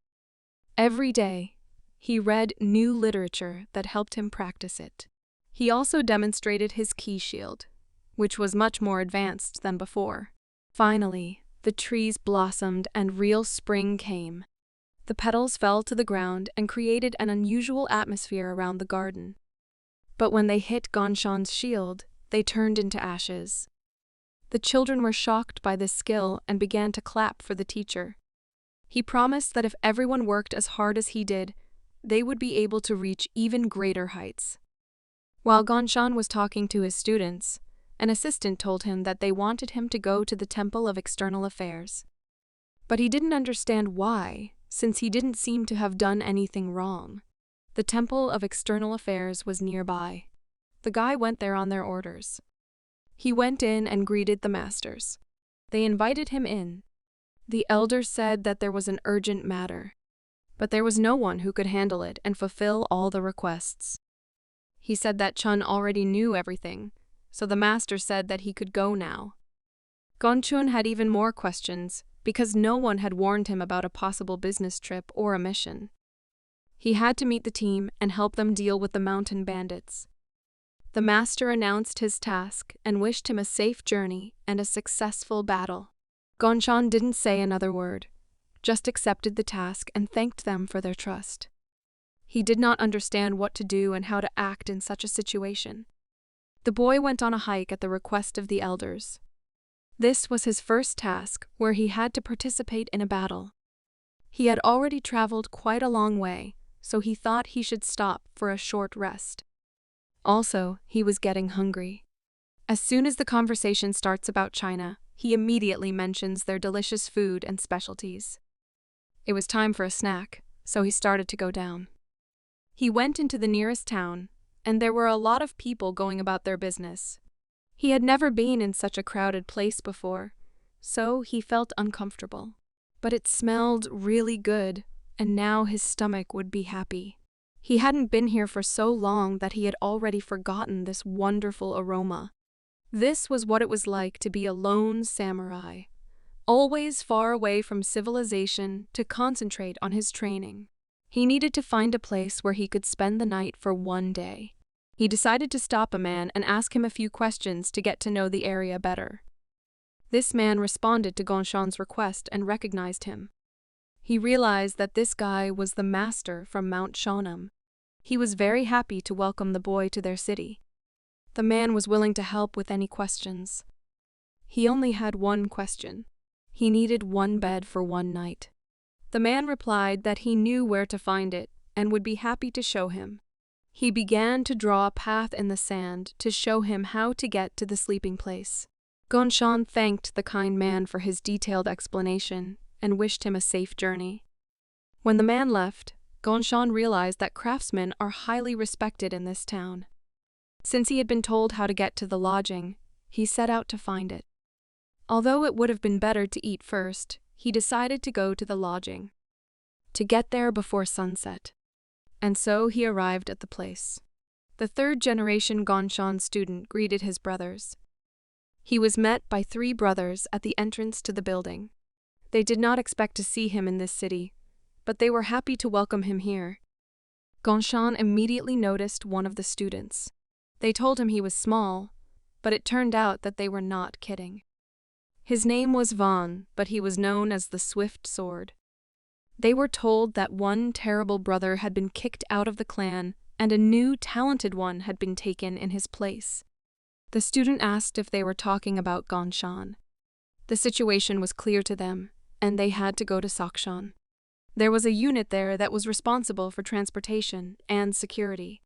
Every day, he read new literature that helped him practice it. He also demonstrated his ki shield, which was much more advanced than before. Finally, the trees blossomed and real spring came. The petals fell to the ground and created an unusual atmosphere around the garden. But when they hit Gongxan's shield, they turned into ashes. The children were shocked by this skill and began to clap for the teacher. He promised that if everyone worked as hard as he did, they would be able to reach even greater heights. While Gongxan was talking to his students, an assistant told him that they wanted him to go to the Temple of External Affairs. But he didn't understand why, since he didn't seem to have done anything wrong. The Temple of External Affairs was nearby. The guy went there on their orders. He went in and greeted the masters. They invited him in. The elder said that there was an urgent matter, but there was no one who could handle it and fulfill all the requests. He said that Chun already knew everything, so the master said that he could go now. Gongchun had even more questions, because no one had warned him about a possible business trip or a mission. He had to meet the team and help them deal with the mountain bandits. The master announced his task and wished him a safe journey and a successful battle. Gongxan didn't say another word, just accepted the task and thanked them for their trust. He did not understand what to do and how to act in such a situation. The boy went on a hike at the request of the elders. This was his first task where he had to participate in a battle. He had already traveled quite a long way, so he thought he should stop for a short rest. Also, he was getting hungry. As soon as the conversation starts about China, he immediately mentions their delicious food and specialties. It was time for a snack, so he started to go down. He went into the nearest town, and there were a lot of people going about their business. He had never been in such a crowded place before, so he felt uncomfortable. But it smelled really good, and now his stomach would be happy. He hadn't been here for so long that he had already forgotten this wonderful aroma. This was what it was like to be a lone samurai, always far away from civilization to concentrate on his training. He needed to find a place where he could spend the night for one day. He decided to stop a man and ask him a few questions to get to know the area better. This man responded to Gongxan's request and recognized him. He realized that this guy was the master from Mount Shonan. He was very happy to welcome the boy to their city. The man was willing to help with any questions. He only had one question. He needed one bed for one night. The man replied that he knew where to find it and would be happy to show him. He began to draw a path in the sand to show him how to get to the sleeping place. Gonshan thanked the kind man for his detailed explanation and wished him a safe journey. When the man left, Gonshan realized that craftsmen are highly respected in this town. Since he had been told how to get to the lodging, he set out to find it. Although it would have been better to eat first, he decided to go to the lodging, to get there before sunset. And so he arrived at the place. The third-generation Gonshan student greeted his brothers. He was met by 3 brothers at the entrance to the building. They did not expect to see him in this city, but they were happy to welcome him here. Gonshan immediately noticed one of the students. They told him he was small, but it turned out that they were not kidding. His name was Vaughn, but he was known as the Swift Sword. They were told that one terrible brother had been kicked out of the clan and a new talented one had been taken in his place. The student asked if they were talking about Gonshan. The situation was clear to them, and they had to go to Sakshan. There was a unit there that was responsible for transportation and security.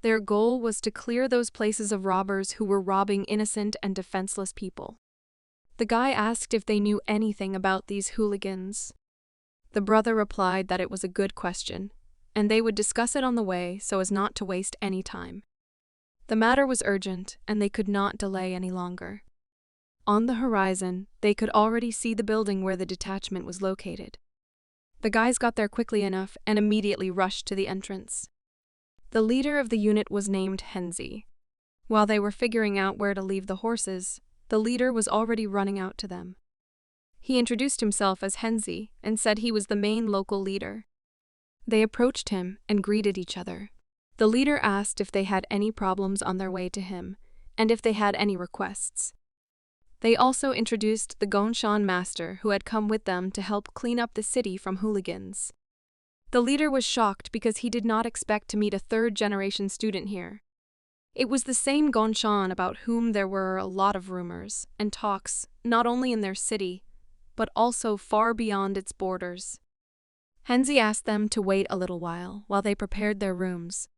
Their goal was to clear those places of robbers who were robbing innocent and defenseless people. The guy asked if they knew anything about these hooligans. The brother replied that it was a good question, and they would discuss it on the way so as not to waste any time. The matter was urgent, and they could not delay any longer. On the horizon, they could already see the building where the detachment was located. The guys got there quickly enough and immediately rushed to the entrance. The leader of the unit was named Henzi. While they were figuring out where to leave the horses, the leader was already running out to them. He introduced himself as Henzi and said he was the main local leader. They approached him and greeted each other. The leader asked if they had any problems on their way to him, and if they had any requests. They also introduced the Gonshan master who had come with them to help clean up the city from hooligans. The leader was shocked because he did not expect to meet a third-generation student here. It was the same Gonshan about whom there were a lot of rumors and talks, not only in their city, but also far beyond its borders. Henzi asked them to wait a little while they prepared their rooms.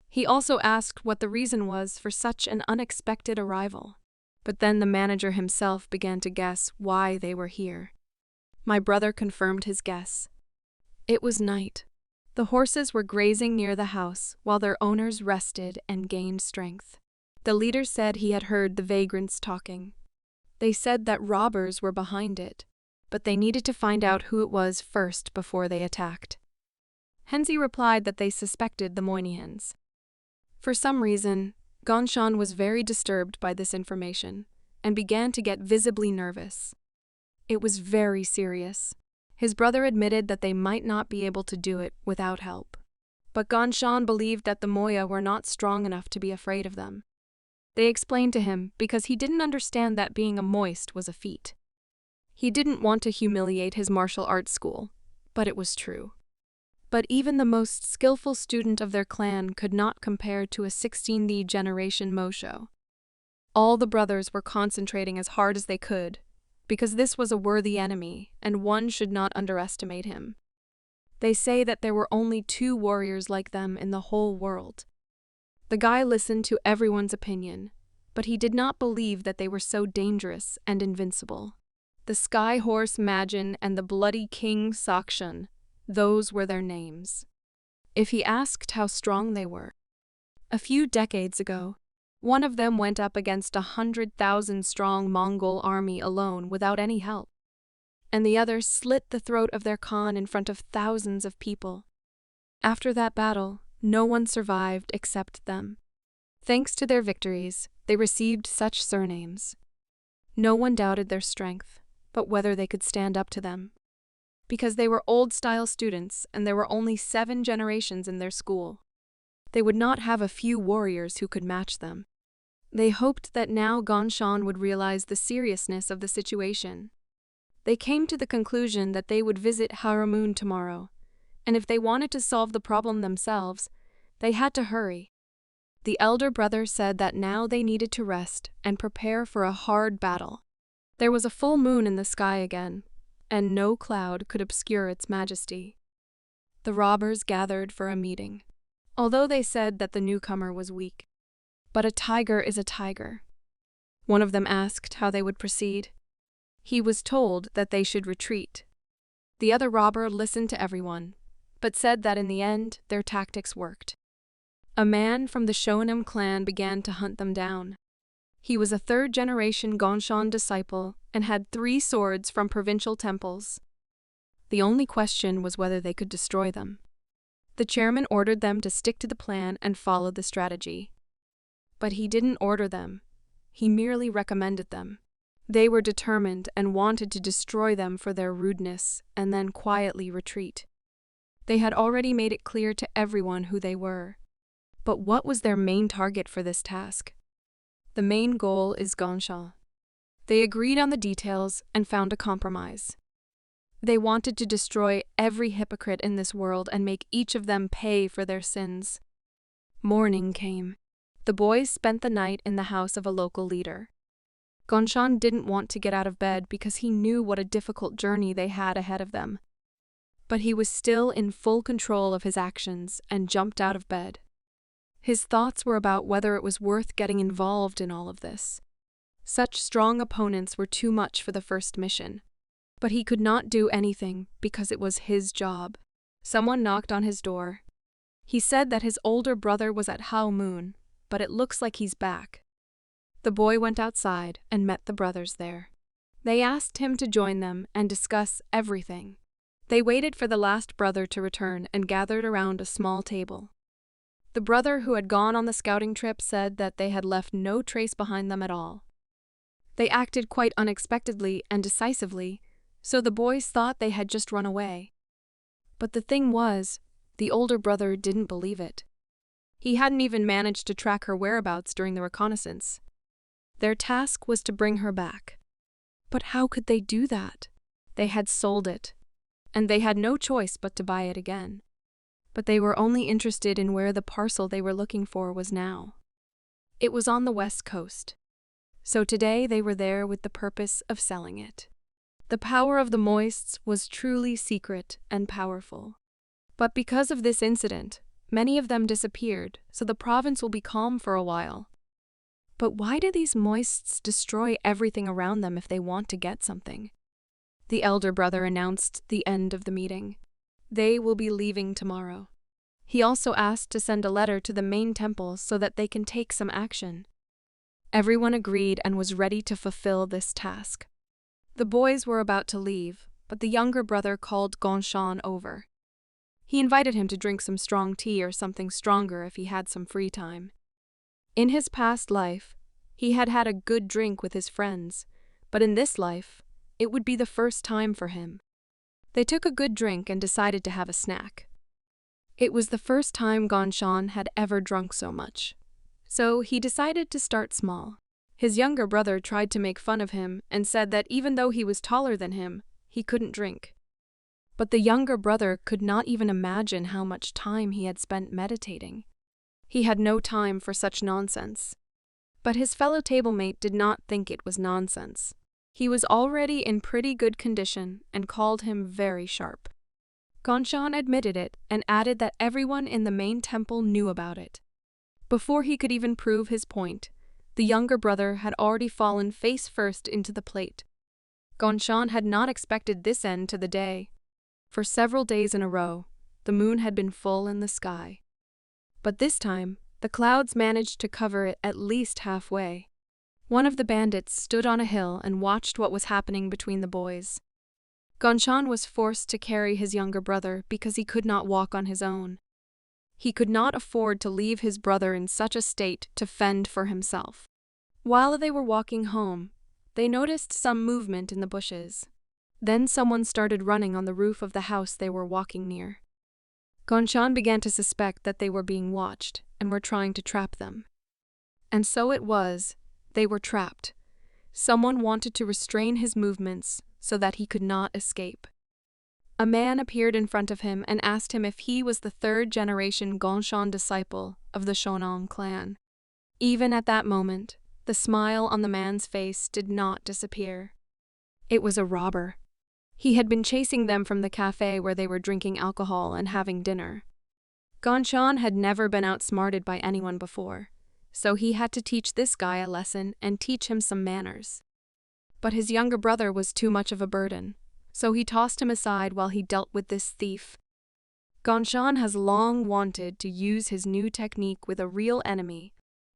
He also asked what the reason was for such an unexpected arrival. But then the manager himself began to guess why they were here. My brother confirmed his guess. It was night. The horses were grazing near the house while their owners rested and gained strength. The leader said he had heard the vagrants talking. They said that robbers were behind it, but they needed to find out who it was first before they attacked. Henzi replied that they suspected the Moynihans. For some reason, Gonshan was very disturbed by this information and began to get visibly nervous. It was very serious. His brother admitted that they might not be able to do it without help. But Gonshan believed that the Moya were not strong enough to be afraid of them. They explained to him because he didn't understand that being a moist was a feat. He didn't want to humiliate his martial arts school, but it was true. But even the most skillful student of their clan could not compare to a 16th generation Mosho. All the brothers were concentrating as hard as they could, because this was a worthy enemy, and one should not underestimate him. They say that there were only 2 warriors like them in the whole world. The guy listened to everyone's opinion, but he did not believe that they were so dangerous and invincible. The Sky Horse Majin and the Bloody King Sakshan, those were their names. If he asked how strong they were. A few decades ago, one of them went up against 100,000-strong Mongol army alone without any help, and the other slit the throat of their Khan in front of thousands of people. After that battle, no one survived except them. Thanks to their victories, they received such surnames. No one doubted their strength, but whether they could stand up to them. Because they were old-style students and there were only 7 generations in their school. They would not have a few warriors who could match them. They hoped that now Gonshan would realize the seriousness of the situation. They came to the conclusion that they would visit Haramun tomorrow, and if they wanted to solve the problem themselves, they had to hurry. The elder brother said that now they needed to rest and prepare for a hard battle. There was a full moon in the sky again, and no cloud could obscure its majesty. The robbers gathered for a meeting. although they said that the newcomer was weak. But a tiger is a tiger. One of them asked how they would proceed. He was told that they should retreat. The other robber listened to everyone, but said that in the end their tactics worked. A man from the Shonen clan began to hunt them down. He was a third-generation Gonshan disciple and had 3 swords from provincial temples. The only question was whether they could destroy them. The chairman ordered them to stick to the plan and follow the strategy. But he didn't order them. He merely recommended them. They were determined and wanted to destroy them for their rudeness and then quietly retreat. They had already made it clear to everyone who they were. But what was their main target for this task? The main goal is Gonsha. They agreed on the details and found a compromise. They wanted to destroy every hypocrite in this world and make each of them pay for their sins. Morning came. The boys spent the night in the house of a local leader. Gonshan didn't want to get out of bed because he knew what a difficult journey they had ahead of them. But he was still in full control of his actions and jumped out of bed. His thoughts were about whether it was worth getting involved in all of this. Such strong opponents were too much for the first mission. But he could not do anything because it was his job. Someone knocked on his door. He said that his older brother was at Hao Moon, but it looks like he's back. The boy went outside and met the brothers there. They asked him to join them and discuss everything. They waited for the last brother to return and gathered around a small table. The brother who had gone on the scouting trip said that they had left no trace behind them at all. They acted quite unexpectedly and decisively, so the boys thought they had just run away. But the thing was, the older brother didn't believe it. He hadn't even managed to track her whereabouts during the reconnaissance. Their task was to bring her back. But how could they do that? They had sold it, and they had no choice but to buy it again. But they were only interested in where the parcel they were looking for was now. It was on the west coast. So today they were there with the purpose of selling it. The power of the Moists was truly secret and powerful. But because of this incident, many of them disappeared, so the province will be calm for a while. But why do these Moists destroy everything around them if they want to get something? The elder brother announced the end of the meeting. They will be leaving tomorrow. He also asked to send a letter to the main temple so that they can take some action. Everyone agreed and was ready to fulfill this task. The boys were about to leave, but the younger brother called Gonshan over. He invited him to drink some strong tea or something stronger if he had some free time. In his past life, he had had a good drink with his friends, but in this life, it would be the first time for him. They took a good drink and decided to have a snack. It was the first time Gonshan had ever drunk so much, so he decided to start small. His younger brother tried to make fun of him and said that even though he was taller than him, he couldn't drink. But the younger brother could not even imagine how much time he had spent meditating. He had no time for such nonsense. But his fellow tablemate did not think it was nonsense. He was already in pretty good condition and called him very sharp. Gonshan admitted it and added that everyone in the main temple knew about it. Before he could even prove his point, the younger brother had already fallen face first into the plate. Gonshan had not expected this end to the day. For several days in a row, the moon had been full in the sky. But this time, the clouds managed to cover it at least halfway. One of the bandits stood on a hill and watched what was happening between the boys. Gonshan was forced to carry his younger brother because he could not walk on his own. He could not afford to leave his brother in such a state to fend for himself. While they were walking home, they noticed some movement in the bushes. Then someone started running on the roof of the house they were walking near. Gonshan began to suspect that they were being watched and were trying to trap them. And so it was, they were trapped. Someone wanted to restrain his movements so that he could not escape. A man appeared in front of him and asked him if he was the third-generation Gonshan disciple of the Shonan clan. Even at that moment, the smile on the man's face did not disappear. It was a robber. He had been chasing them from the cafe where they were drinking alcohol and having dinner. Gongchan had never been outsmarted by anyone before, so he had to teach this guy a lesson and teach him some manners. But his younger brother was too much of a burden, so he tossed him aside while he dealt with this thief. Gongchan has long wanted to use his new technique with a real enemy,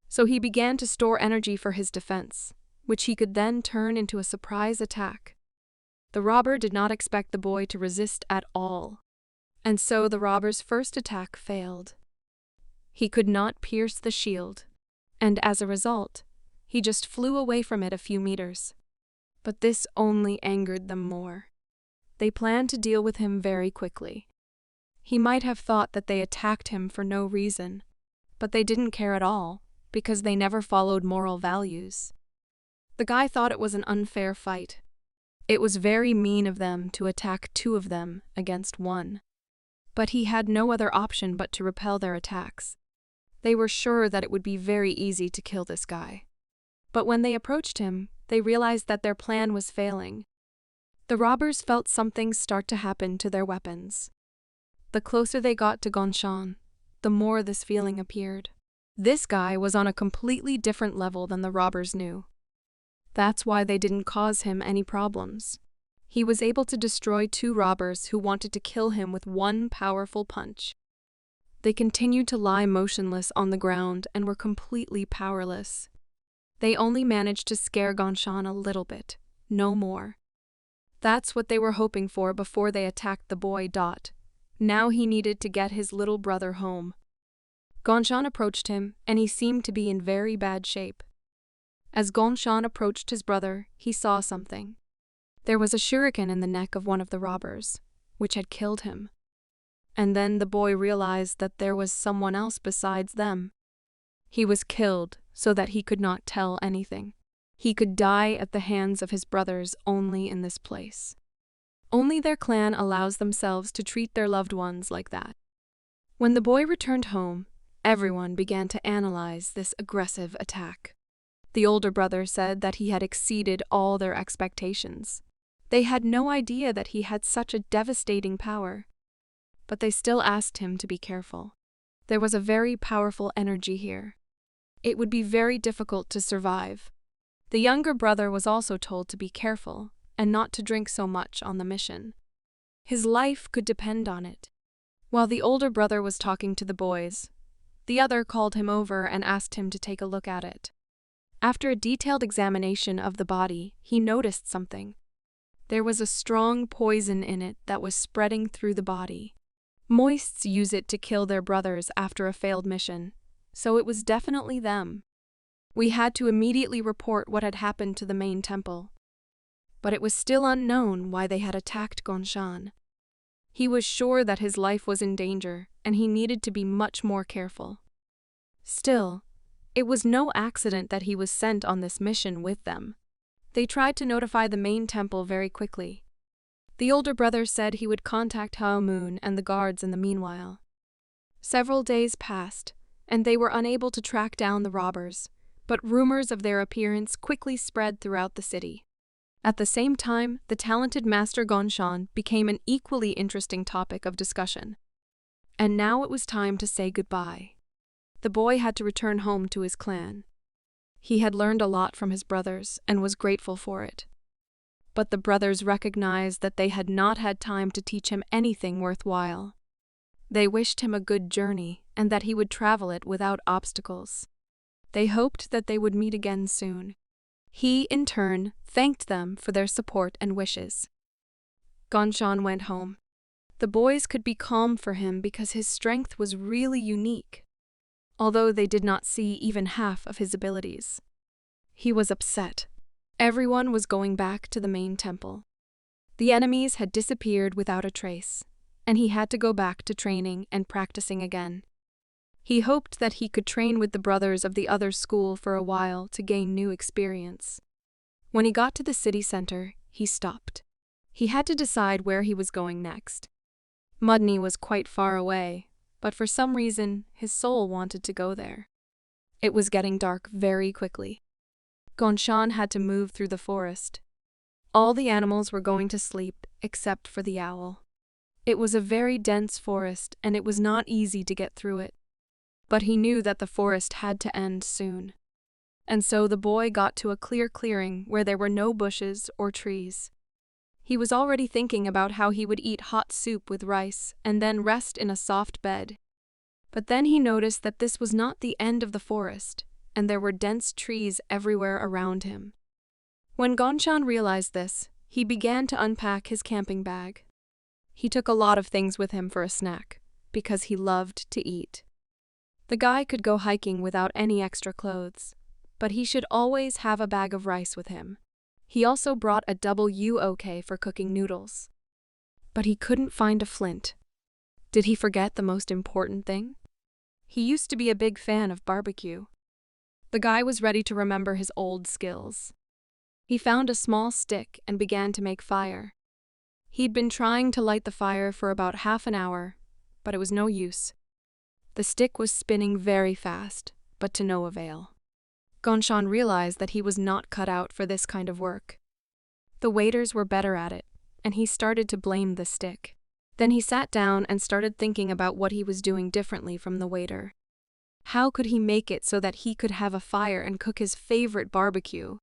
so he began to store energy for his defense, which he could then turn into a surprise attack. The robber did not expect the boy to resist at all, and so the robber's first attack failed. He could not pierce the shield, and as a result, he just flew away from it a few meters. But this only angered them more. They planned to deal with him very quickly. He might have thought that they attacked him for no reason, but they didn't care at all, because they never followed moral values. The guy thought it was an unfair fight. It was very mean of them to attack two of them against one. But he had no other option but to repel their attacks. They were sure that it would be very easy to kill this guy. But when they approached him, they realized that their plan was failing. The robbers felt something start to happen to their weapons. The closer they got to Gongchan, the more this feeling appeared. This guy was on a completely different level than the robbers knew. That's why they didn't cause him any problems. He was able to destroy two robbers who wanted to kill him with one powerful punch. They continued to lie motionless on the ground and were completely powerless. They only managed to scare Gongchan a little bit, no more. That's what they were hoping for before they attacked the boy. Now he needed to get his little brother home. Gongchan approached him, and he seemed to be in very bad shape. As Gongchan approached his brother, he saw something. There was a shuriken in the neck of one of the robbers, which had killed him. And then the boy realized that there was someone else besides them. He was killed so that he could not tell anything. He could die at the hands of his brothers only in this place. Only their clan allows themselves to treat their loved ones like that. When the boy returned home, everyone began to analyze this aggressive attack. The older brother said that he had exceeded all their expectations. They had no idea that he had such a devastating power. But they still asked him to be careful. There was a very powerful energy here. It would be very difficult to survive. The younger brother was also told to be careful and not to drink so much on the mission. His life could depend on it. While the older brother was talking to the boys, the other called him over and asked him to take a look at it. After a detailed examination of the body, he noticed something. There was a strong poison in it that was spreading through the body. Moists use it to kill their brothers after a failed mission, so it was definitely them. We had to immediately report what had happened to the main temple. But it was still unknown why they had attacked Gongchan. He was sure that his life was in danger, and he needed to be much more careful. Still, it was no accident that he was sent on this mission with them. They tried to notify the main temple very quickly. The older brother said he would contact Hao Moon and the guards in the meanwhile. Several days passed, and they were unable to track down the robbers, but rumors of their appearance quickly spread throughout the city. At the same time, the talented Master Gongchan became an equally interesting topic of discussion. And now it was time to say goodbye. The boy had to return home to his clan. He had learned a lot from his brothers and was grateful for it. But the brothers recognized that they had not had time to teach him anything worthwhile. They wished him a good journey and that he would travel it without obstacles. They hoped that they would meet again soon. He, in turn, thanked them for their support and wishes. Gongchan went home. The boys could be calm for him because his strength was really unique, although they did not see even half of his abilities. He was upset. Everyone was going back to the main temple. The enemies had disappeared without a trace, and he had to go back to training and practicing again. He hoped that he could train with the brothers of the other school for a while to gain new experience. When he got to the city center, he stopped. He had to decide where he was going next. Mudney was quite far away, but for some reason, his soul wanted to go there. It was getting dark very quickly. Gongchan had to move through the forest. All the animals were going to sleep except for the owl. It was a very dense forest, and it was not easy to get through it. But he knew that the forest had to end soon. And so the boy got to a clear clearing where there were no bushes or trees. He was already thinking about how he would eat hot soup with rice and then rest in a soft bed. But then he noticed that this was not the end of the forest, and there were dense trees everywhere around him. When Gonshan realized this, he began to unpack his camping bag. He took a lot of things with him for a snack, because he loved to eat. The guy could go hiking without any extra clothes, but he should always have a bag of rice with him. He also brought a double wok for cooking noodles. But he couldn't find a flint. Did he forget the most important thing? He used to be a big fan of barbecue. The guy was ready to remember his old skills. He found a small stick and began to make fire. He'd been trying to light the fire for about half an hour, but it was no use. The stick was spinning very fast, but to no avail. Gonshan realized that he was not cut out for this kind of work. The waiters were better at it, and he started to blame the stick. Then he sat down and started thinking about what he was doing differently from the waiter. How could he make it so that he could have a fire and cook his favorite barbecue?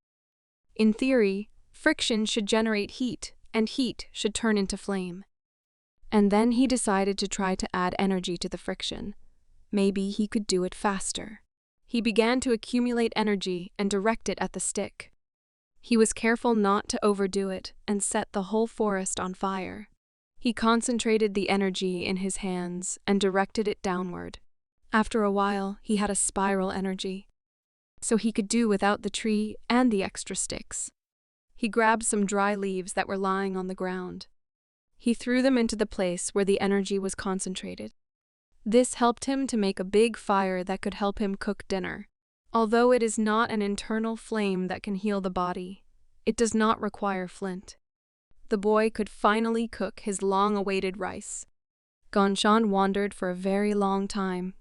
In theory, friction should generate heat, and heat should turn into flame. And then he decided to try to add energy to the friction. Maybe he could do it faster. He began to accumulate energy and direct it at the stick. He was careful not to overdo it and set the whole forest on fire. He concentrated the energy in his hands and directed it downward. After a while, he had a spiral energy, so he could do without the tree and the extra sticks. He grabbed some dry leaves that were lying on the ground. He threw them into the place where the energy was concentrated. This helped him to make a big fire that could help him cook dinner. Although it is not an internal flame that can heal the body, it does not require flint. The boy could finally cook his long-awaited rice. Gonshan wandered for a very long time.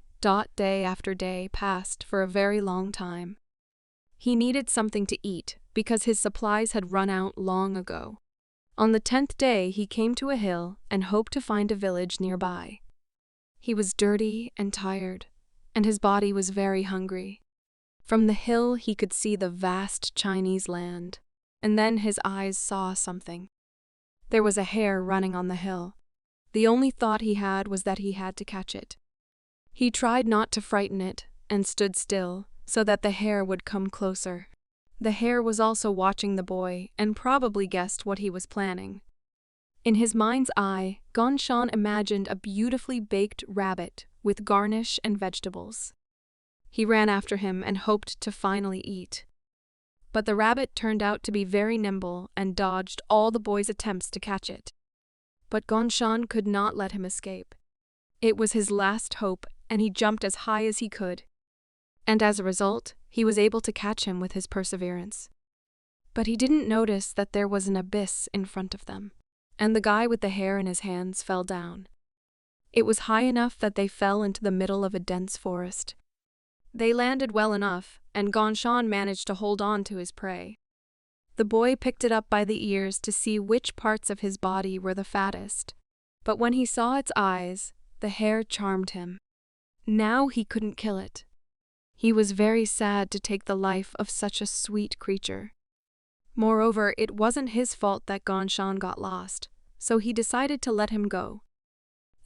Day after day passed for a very long time. He needed something to eat because his supplies had run out long ago. On the 10th day, he came to a hill and hoped to find a village nearby. He was dirty and tired, and his body was very hungry. From the hill, he could see the vast Chinese land, and then his eyes saw something. There was a hare running on the hill. The only thought he had was that he had to catch it. He tried not to frighten it and stood still so that the hare would come closer. The hare was also watching the boy and probably guessed what he was planning. In his mind's eye, Gonshan imagined a beautifully baked rabbit with garnish and vegetables. He ran after him and hoped to finally eat. But the rabbit turned out to be very nimble and dodged all the boy's attempts to catch it. But Gonshan could not let him escape. It was his last hope, and he jumped as high as he could. And as a result, he was able to catch him with his perseverance. But he didn't notice that there was an abyss in front of them, and the guy with the hare in his hands fell down. It was high enough that they fell into the middle of a dense forest. They landed well enough, and Gonshan managed to hold on to his prey. The boy picked it up by the ears to see which parts of his body were the fattest. But when he saw its eyes, the hare charmed him. Now he couldn't kill it. He was very sad to take the life of such a sweet creature. Moreover, it wasn't his fault that Gonshan got lost, so he decided to let him go.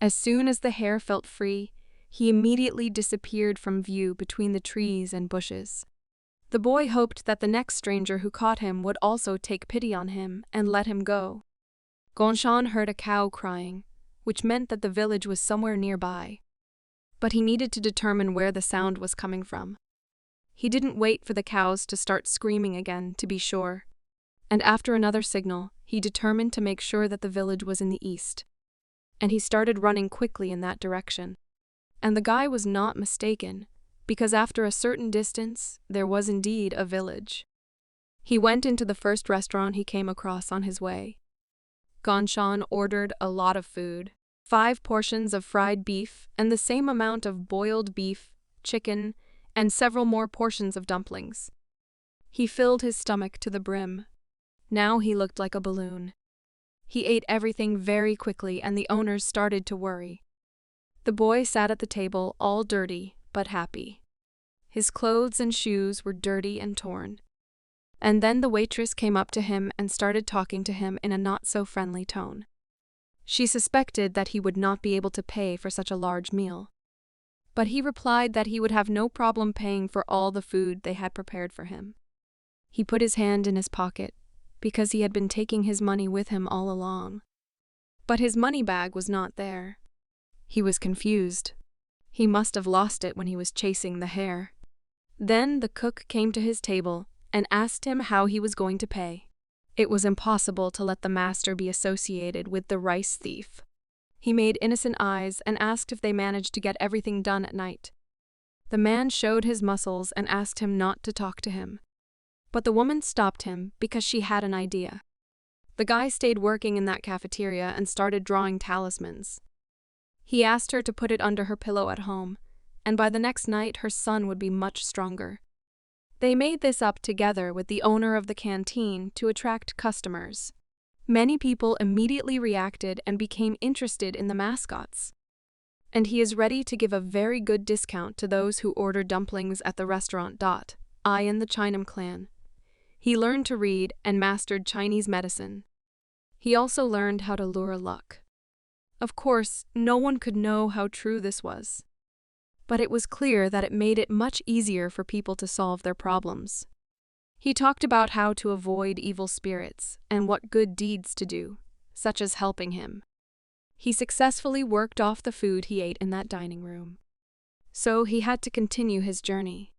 As soon as the hare felt free, he immediately disappeared from view between the trees and bushes. The boy hoped that the next stranger who caught him would also take pity on him and let him go. Gonshan heard a cow crying, which meant that the village was somewhere nearby. But he needed to determine where the sound was coming from. He didn't wait for the cows to start screaming again to be sure. And after another signal, he determined to make sure that the village was in the east. And he started running quickly in that direction. And the guy was not mistaken, because after a certain distance, there was indeed a village. He went into the first restaurant he came across on his way. Gonshan ordered a lot of food, 5 portions of fried beef and the same amount of boiled beef, chicken, and several more portions of dumplings. He filled his stomach to the brim. Now he looked like a balloon. He ate everything very quickly and the owners started to worry. The boy sat at the table, all dirty, but happy. His clothes and shoes were dirty and torn. And then the waitress came up to him and started talking to him in a not-so-friendly tone. She suspected that he would not be able to pay for such a large meal. But he replied that he would have no problem paying for all the food they had prepared for him. He put his hand in his pocket, because he had been taking his money with him all along. But his money bag was not there. He was confused. He must have lost it when he was chasing the hare. Then the cook came to his table and asked him how he was going to pay. It was impossible to let the master be associated with the rice thief. He made innocent eyes and asked if they managed to get everything done at night. The man showed his muscles and asked him not to talk to him. But the woman stopped him because she had an idea. The guy stayed working in that cafeteria and started drawing talismans. He asked her to put it under her pillow at home, and by the next night her son would be much stronger. They made this up together with the owner of the canteen to attract customers. Many people immediately reacted and became interested in the mascots. And he is ready to give a very good discount to those who order dumplings at the restaurant. I and the Chinam clan. He learned to read and mastered Chinese medicine. He also learned how to lure luck. Of course, no one could know how true this was. But it was clear that it made it much easier for people to solve their problems. He talked about how to avoid evil spirits and what good deeds to do, such as helping him. He successfully worked off the food he ate in that dining room. So he had to continue his journey.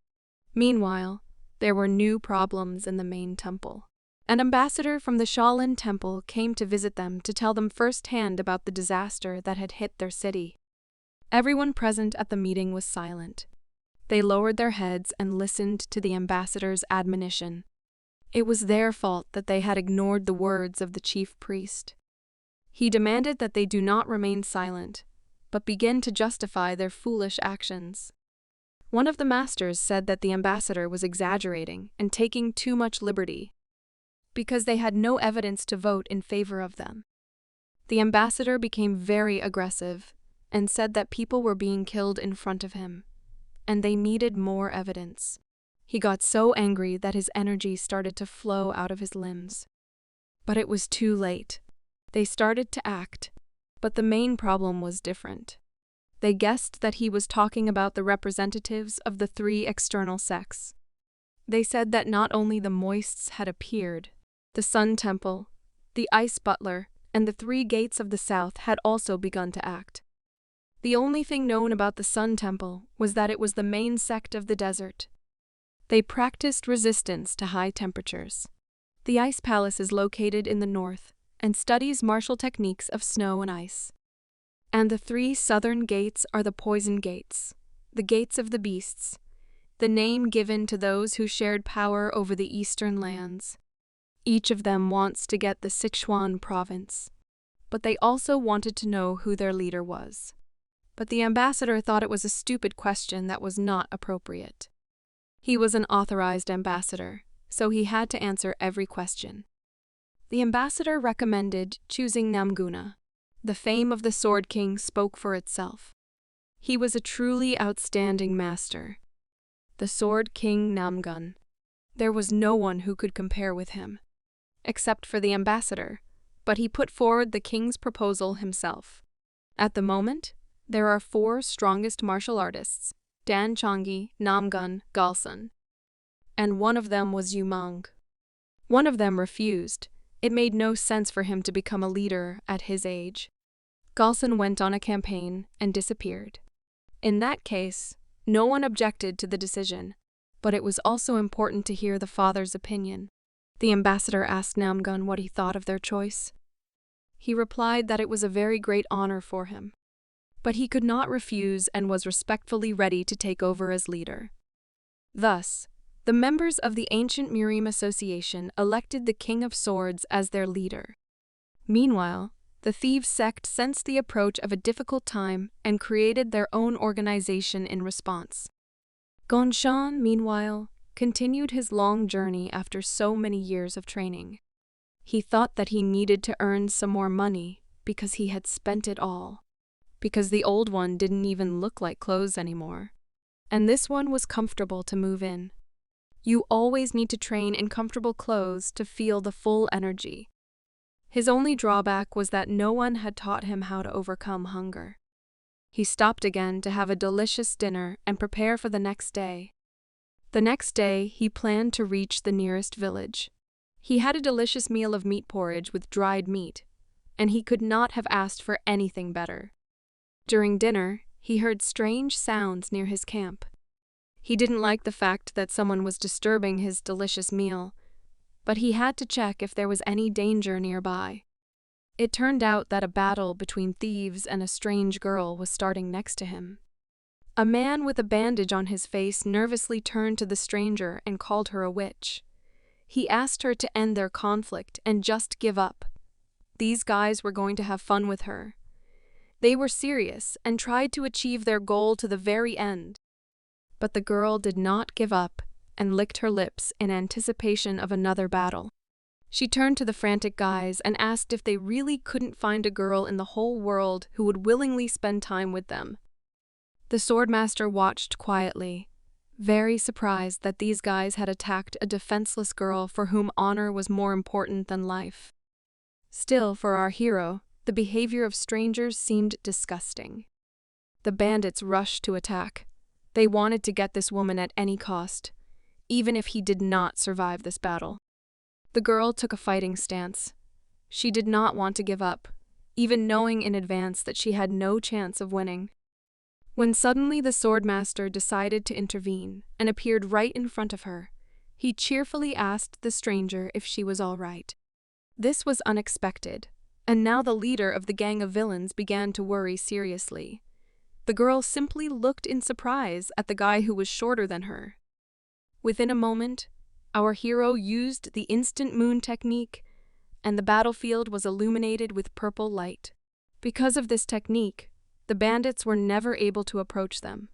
Meanwhile, there were new problems in the main temple. An ambassador from the Shaolin Temple came to visit them to tell them firsthand about the disaster that had hit their city. Everyone present at the meeting was silent. They lowered their heads and listened to the ambassador's admonition. It was their fault that they had ignored the words of the chief priest. He demanded that they do not remain silent, but begin to justify their foolish actions. One of the masters said that the ambassador was exaggerating and taking too much liberty, because they had no evidence to vote in favor of them. The ambassador became very aggressive and said that people were being killed in front of him, and they needed more evidence. He got so angry that his energy started to flow out of his limbs. But it was too late. They started to act, but the main problem was different. They guessed that he was talking about the representatives of the three external sects. They said that not only the moists had appeared, the Sun Temple, the Ice Butler, and the three gates of the south had also begun to act. The only thing known about the Sun Temple was that it was the main sect of the desert. They practiced resistance to high temperatures. The Ice Palace is located in the north and studies martial techniques of snow and ice. And the three southern gates are the Poison Gates, the Gates of the Beasts, the name given to those who shared power over the eastern lands. Each of them wants to get the Sichuan province, but they also wanted to know who their leader was. But the ambassador thought it was a stupid question that was not appropriate. He was an authorized ambassador, so he had to answer every question. The ambassador recommended choosing Namguna. The fame of the Sword King spoke for itself. He was a truly outstanding master. The Sword King Namgun. There was no one who could compare with him, except for the ambassador, but he put forward the king's proposal himself. At the moment, there are 4 strongest martial artists, Dan Chongi, Namgun, Galsun. And one of them was Umang. One of them refused. It made no sense for him to become a leader at his age. Galsun went on a campaign and disappeared. In that case, no one objected to the decision, but it was also important to hear the father's opinion. The ambassador asked Namgun what he thought of their choice. He replied that it was a very great honor for him, but he could not refuse and was respectfully ready to take over as leader. Thus, the members of the ancient Murim Association elected the King of Swords as their leader. Meanwhile, the thieves' sect sensed the approach of a difficult time and created their own organization in response. Gonshan, meanwhile, continued his long journey after so many years of training. He thought that he needed to earn some more money because he had spent it all. Because the old one didn't even look like clothes anymore. And this one was comfortable to move in. You always need to train in comfortable clothes to feel the full energy. His only drawback was that no one had taught him how to overcome hunger. He stopped again to have a delicious dinner and prepare for the next day. The next day, he planned to reach the nearest village. He had a delicious meal of meat porridge with dried meat, and he could not have asked for anything better. During dinner, he heard strange sounds near his camp. He didn't like the fact that someone was disturbing his delicious meal, but he had to check if there was any danger nearby. It turned out that a battle between thieves and a strange girl was starting next to him. A man with a bandage on his face nervously turned to the stranger and called her a witch. He asked her to end their conflict and just give up. These guys were going to have fun with her. They were serious and tried to achieve their goal to the very end. But the girl did not give up and licked her lips in anticipation of another battle. She turned to the frantic guys and asked if they really couldn't find a girl in the whole world who would willingly spend time with them. The swordmaster watched quietly, very surprised that these guys had attacked a defenseless girl for whom honor was more important than life. Still, for our hero, the behavior of strangers seemed disgusting. The bandits rushed to attack. They wanted to get this woman at any cost, even if he did not survive this battle. The girl took a fighting stance. She did not want to give up, even knowing in advance that she had no chance of winning. When suddenly the swordmaster decided to intervene and appeared right in front of her, he cheerfully asked the stranger if she was all right. This was unexpected, and now the leader of the gang of villains began to worry seriously. The girl simply looked in surprise at the guy who was shorter than her. Within a moment, our hero used the instant moon technique, and the battlefield was illuminated with purple light. Because of this technique, the bandits were never able to approach them.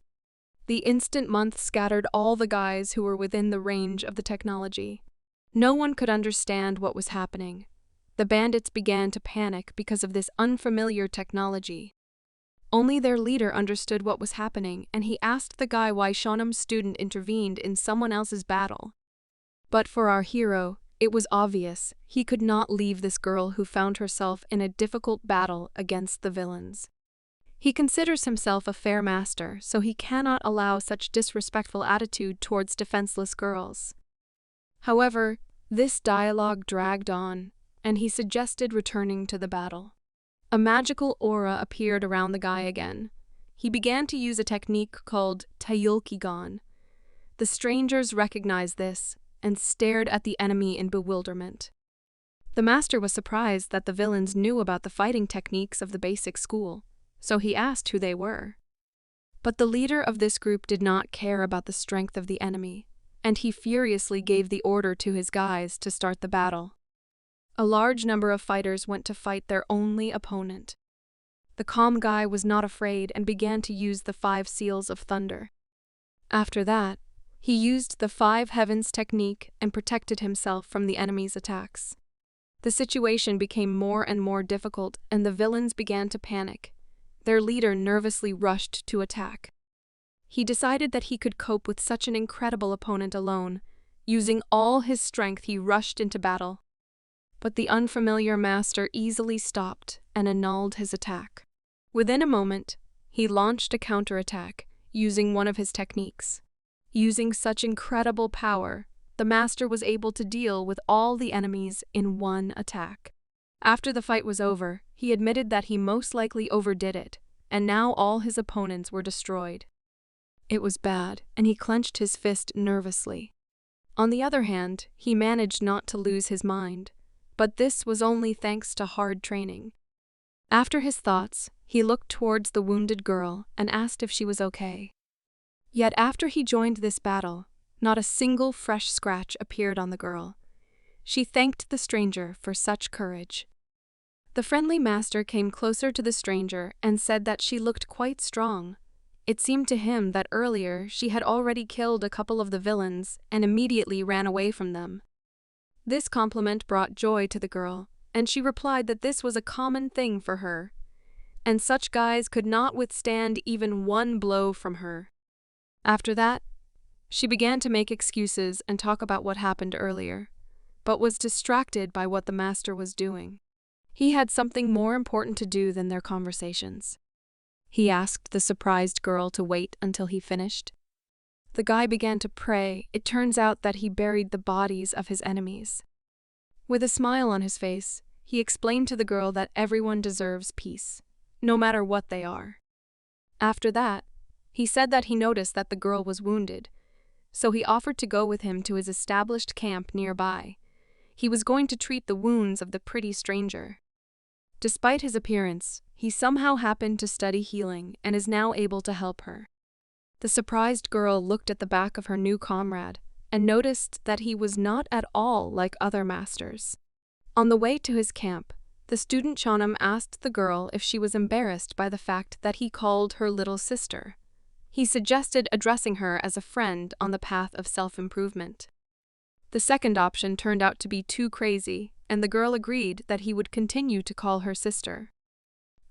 The instant month scattered all the guys who were within the range of the technology. No one could understand what was happening. The bandits began to panic because of this unfamiliar technology. Only their leader understood what was happening, and he asked the guy why Shonam's student intervened in someone else's battle. But for our hero, it was obvious he could not leave this girl who found herself in a difficult battle against the villains. He considers himself a fair master, so he cannot allow such disrespectful attitude towards defenseless girls. However, this dialogue dragged on, and he suggested returning to the battle. A magical aura appeared around the guy again. He began to use a technique called Tayulkigan. The strangers recognized this and stared at the enemy in bewilderment. The master was surprised that the villains knew about the fighting techniques of the basic school, so he asked who they were. But the leader of this group did not care about the strength of the enemy, and he furiously gave the order to his guys to start the battle. A large number of fighters went to fight their only opponent. The calm guy was not afraid and began to use the 5 seals of thunder. After that, he used the 5 heavens technique and protected himself from the enemy's attacks. The situation became more and more difficult, and the villains began to panic. Their leader nervously rushed to attack. He decided that he could cope with such an incredible opponent alone. Using all his strength, he rushed into battle. But the unfamiliar master easily stopped and annulled his attack. Within a moment, he launched a counterattack using one of his techniques. Using such incredible power, the master was able to deal with all the enemies in one attack. After the fight was over, he admitted that he most likely overdid it, and now all his opponents were destroyed. It was bad, and he clenched his fist nervously. On the other hand, he managed not to lose his mind, but this was only thanks to hard training. After his thoughts, he looked towards the wounded girl and asked if she was okay. Yet after he joined this battle, not a single fresh scratch appeared on the girl. She thanked the stranger for such courage. The friendly master came closer to the stranger and said that she looked quite strong. It seemed to him that earlier she had already killed a couple of the villains and immediately ran away from them. This compliment brought joy to the girl, and she replied that this was a common thing for her, and such guys could not withstand even one blow from her. After that, she began to make excuses and talk about what happened earlier, but was distracted by what the master was doing. He had something more important to do than their conversations. He asked the surprised girl to wait until he finished. The guy began to pray. It turns out that he buried the bodies of his enemies. With a smile on his face, he explained to the girl that everyone deserves peace, no matter what they are. After that, he said that he noticed that the girl was wounded, so he offered to go with him to his established camp nearby. He was going to treat the wounds of the pretty stranger. Despite his appearance, he somehow happened to study healing and is now able to help her. The surprised girl looked at the back of her new comrade and noticed that he was not at all like other masters. On the way to his camp, the student Chonam asked the girl if she was embarrassed by the fact that he called her little sister. He suggested addressing her as a friend on the path of self-improvement. The second option turned out to be too crazy, and the girl agreed that he would continue to call her sister.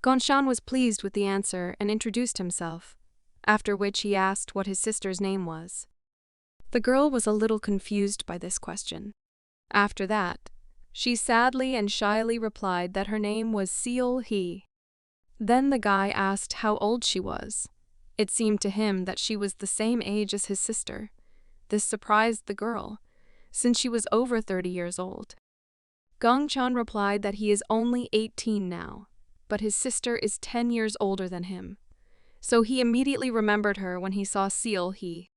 Gonshan was pleased with the answer and introduced himself, after which he asked what his sister's name was. The girl was a little confused by this question. After that, she sadly and shyly replied that her name was Seol Hee. Then the guy asked how old she was. It seemed to him that she was the same age as his sister. This surprised the girl, since she was over 30 years old. Gongchan replied that he is only 18 now, but his sister is 10 years older than him, so he immediately remembered her when he saw Seol Hee.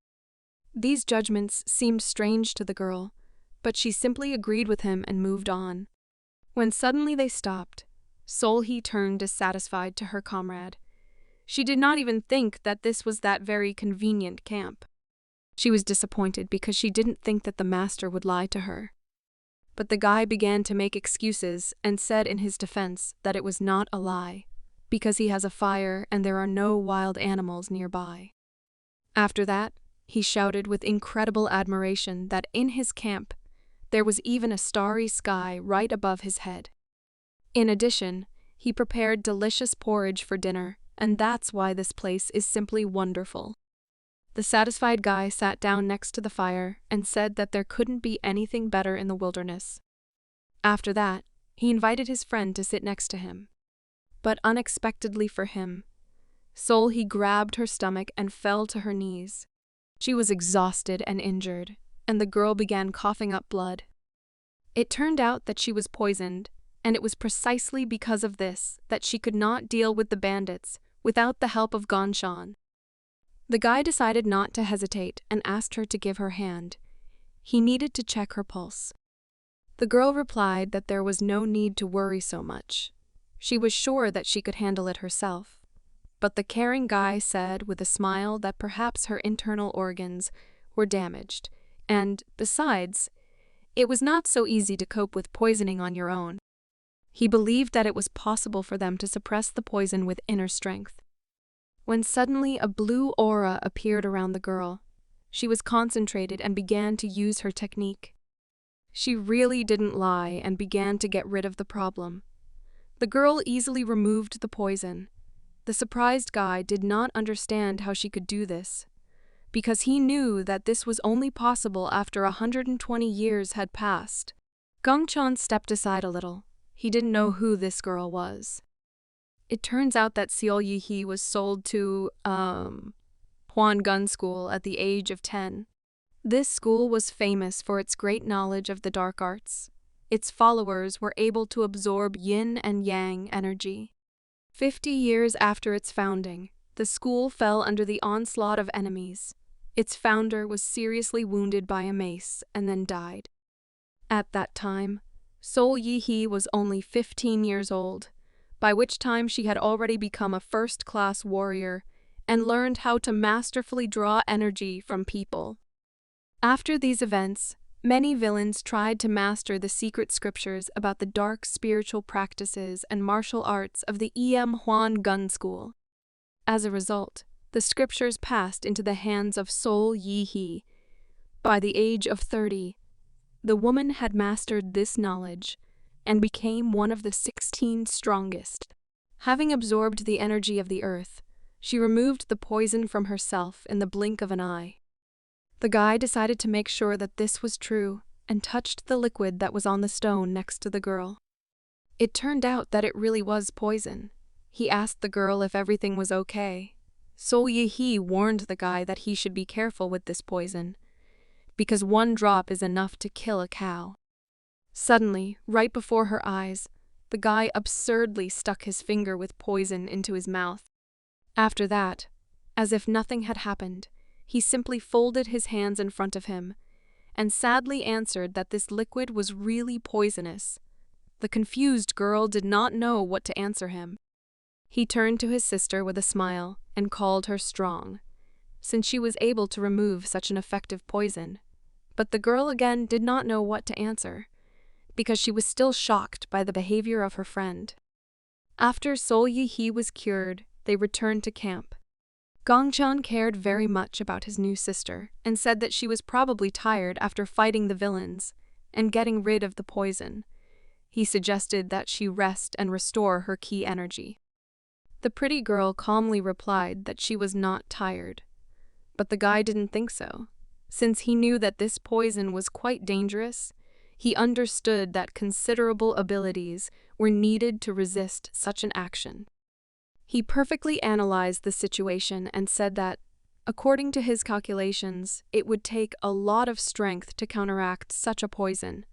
These judgments seemed strange to the girl, but she simply agreed with him and moved on. When suddenly they stopped, Seol Hee turned dissatisfied to her comrade. She did not even think that this was that very convenient camp. She was disappointed because she didn't think that the master would lie to her. But the guy began to make excuses and said in his defense that it was not a lie, because he has a fire and there are no wild animals nearby. After that, he shouted with incredible admiration that in his camp, there was even a starry sky right above his head. In addition, he prepared delicious porridge for dinner, and that's why this place is simply wonderful. The satisfied guy sat down next to the fire and said that there couldn't be anything better in the wilderness. After that, he invited his friend to sit next to him. But unexpectedly for him, Seol Hee grabbed her stomach and fell to her knees. She was exhausted and injured, and the girl began coughing up blood. It turned out that she was poisoned, and it was precisely because of this that she could not deal with the bandits without the help of Gonshan. The guy decided not to hesitate and asked her to give her hand. He needed to check her pulse. The girl replied that there was no need to worry so much. She was sure that she could handle it herself. But the caring guy said with a smile that perhaps her internal organs were damaged, and, besides, it was not so easy to cope with poisoning on your own. He believed that it was possible for them to suppress the poison with inner strength. When suddenly a blue aura appeared around the girl, she was concentrated and began to use her technique. She really didn't lie and began to get rid of the problem. The girl easily removed the poison. The surprised guy did not understand how she could do this, because he knew that this was only possible after 120 years had passed. Gongchan stepped aside a little. He didn't know who this girl was. It turns out that Seol Yi was sold to, Hwan Gun School at the age of 10. This school was famous for its great knowledge of the dark arts. Its followers were able to absorb yin and yang energy. 50 years after its founding, the school fell under the onslaught of enemies. Its founder was seriously wounded by a mace and then died. At that time, Seol Yi was only 15 years old, by which time she had already become a first-class warrior and learned how to masterfully draw energy from people. After these events, many villains tried to master the secret scriptures about the dark spiritual practices and martial arts of the Hwan Gun School. As a result, the scriptures passed into the hands of Seol Yi. By the age of 30, The woman had mastered this knowledge and became one of the 16 strongest. Having absorbed the energy of the earth, she removed the poison from herself in the blink of an eye. The guy decided to make sure that this was true and touched the liquid that was on the stone next to the girl. It turned out that it really was poison. He asked the girl if everything was okay. So Yi warned the guy that he should be careful with this poison, because one drop is enough to kill a cow. Suddenly, right before her eyes, the guy absurdly stuck his finger with poison into his mouth. After that, as if nothing had happened, he simply folded his hands in front of him and sadly answered that this liquid was really poisonous. The confused girl did not know what to answer him. He turned to his sister with a smile and called her strong, since she was able to remove such an effective poison. But the girl again did not know what to answer, because she was still shocked by the behavior of her friend. After Sol Yi was cured, they returned to camp. Gongchan cared very much about his new sister and said that she was probably tired after fighting the villains and getting rid of the poison. He suggested that she rest and restore her ki energy. The pretty girl calmly replied that she was not tired, but the guy didn't think so. Since he knew that this poison was quite dangerous, he understood that considerable abilities were needed to resist such an action. He perfectly analyzed the situation and said that, according to his calculations, it would take a lot of strength to counteract such a poison.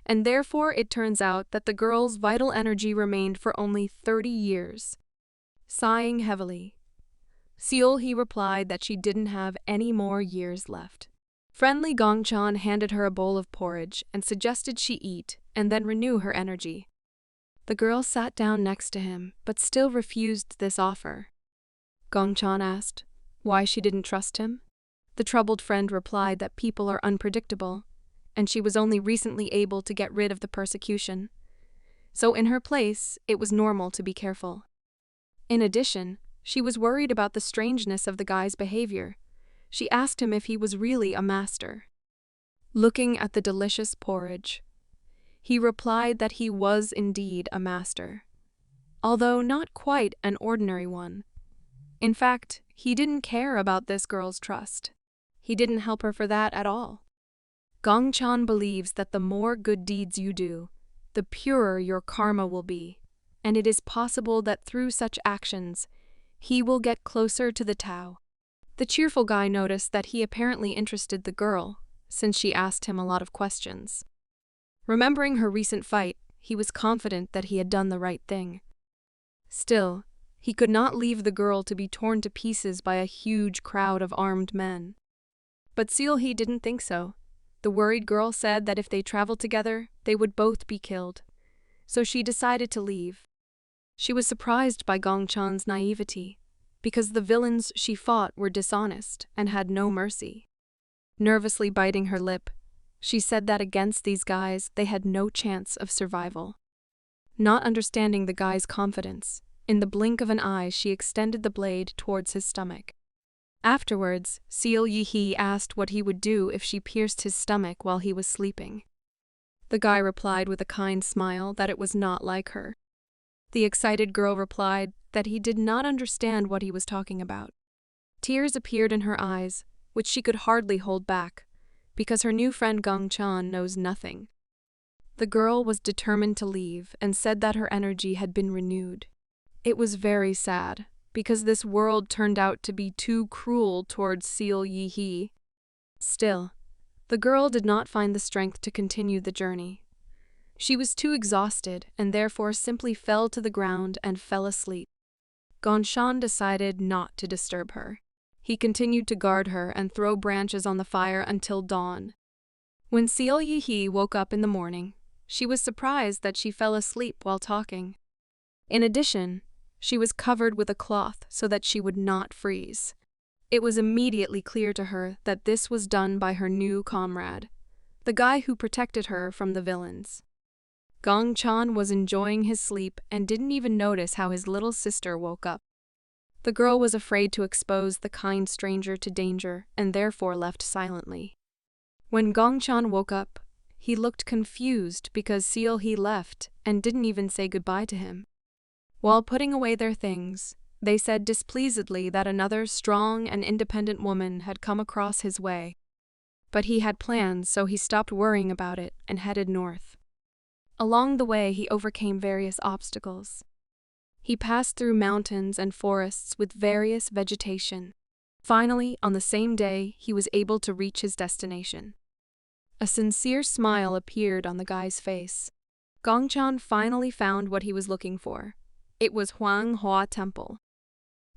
And therefore it turns out that the girl's vital energy remained for only 30 years. Sighing heavily, he replied that she didn't have any more years left. Friendly Gongchan handed her a bowl of porridge and suggested she eat and then renew her energy. The girl sat down next to him, but still refused this offer. Gongchan asked why she didn't trust him. The troubled friend replied that people are unpredictable, and she was only recently able to get rid of the persecution. So in her place, it was normal to be careful. In addition, she was worried about the strangeness of the guy's behavior. She asked him if he was really a master. Looking at the delicious porridge, he replied that he was indeed a master, although not quite an ordinary one. In fact, he didn't care about this girl's trust. He didn't help her for that at all. Gongchan believes that the more good deeds you do, the purer your karma will be, and it is possible that through such actions, he will get closer to the Tao. The cheerful guy noticed that he apparently interested the girl, since she asked him a lot of questions. Remembering her recent fight, he was confident that he had done the right thing. Still, he could not leave the girl to be torn to pieces by a huge crowd of armed men. But He didn't think so. The worried girl said that if they traveled together, they would both be killed. So she decided to leave. She was surprised by Gongchan's naivety, because the villains she fought were dishonest and had no mercy. Nervously biting her lip, she said that against these guys they had no chance of survival. Not understanding the guy's confidence, in the blink of an eye she extended the blade towards his stomach. Afterwards, Yi asked what he would do if she pierced his stomach while he was sleeping. The guy replied with a kind smile that it was not like her. The excited girl replied that he did not understand what he was talking about. Tears appeared in her eyes, which she could hardly hold back, because her new friend Gongchan knows nothing. The girl was determined to leave and said that her energy had been renewed. It was very sad, because this world turned out to be too cruel towards Yi. Still, the girl did not find the strength to continue the journey. She was too exhausted and therefore simply fell to the ground and fell asleep. Gongchan decided not to disturb her. He continued to guard her and throw branches on the fire until dawn. When Yi woke up in the morning, she was surprised that she fell asleep while talking. In addition, she was covered with a cloth so that she would not freeze. It was immediately clear to her that this was done by her new comrade, the guy who protected her from the villains. Gongchan was enjoying his sleep and didn't even notice how his little sister woke up. The girl was afraid to expose the kind stranger to danger and therefore left silently. When Gongchan woke up, He looked confused because Seal he left and didn't even say goodbye to him. While putting away their things, they said displeasedly that another strong and independent woman had come across his way. But he had plans, so he stopped worrying about it and headed north. Along the way, he overcame various obstacles. He passed through mountains and forests with various vegetation. Finally, on the same day, he was able to reach his destination. A sincere smile appeared on the guy's face. Gongchan finally found what he was looking for. It was Huang Hua Temple.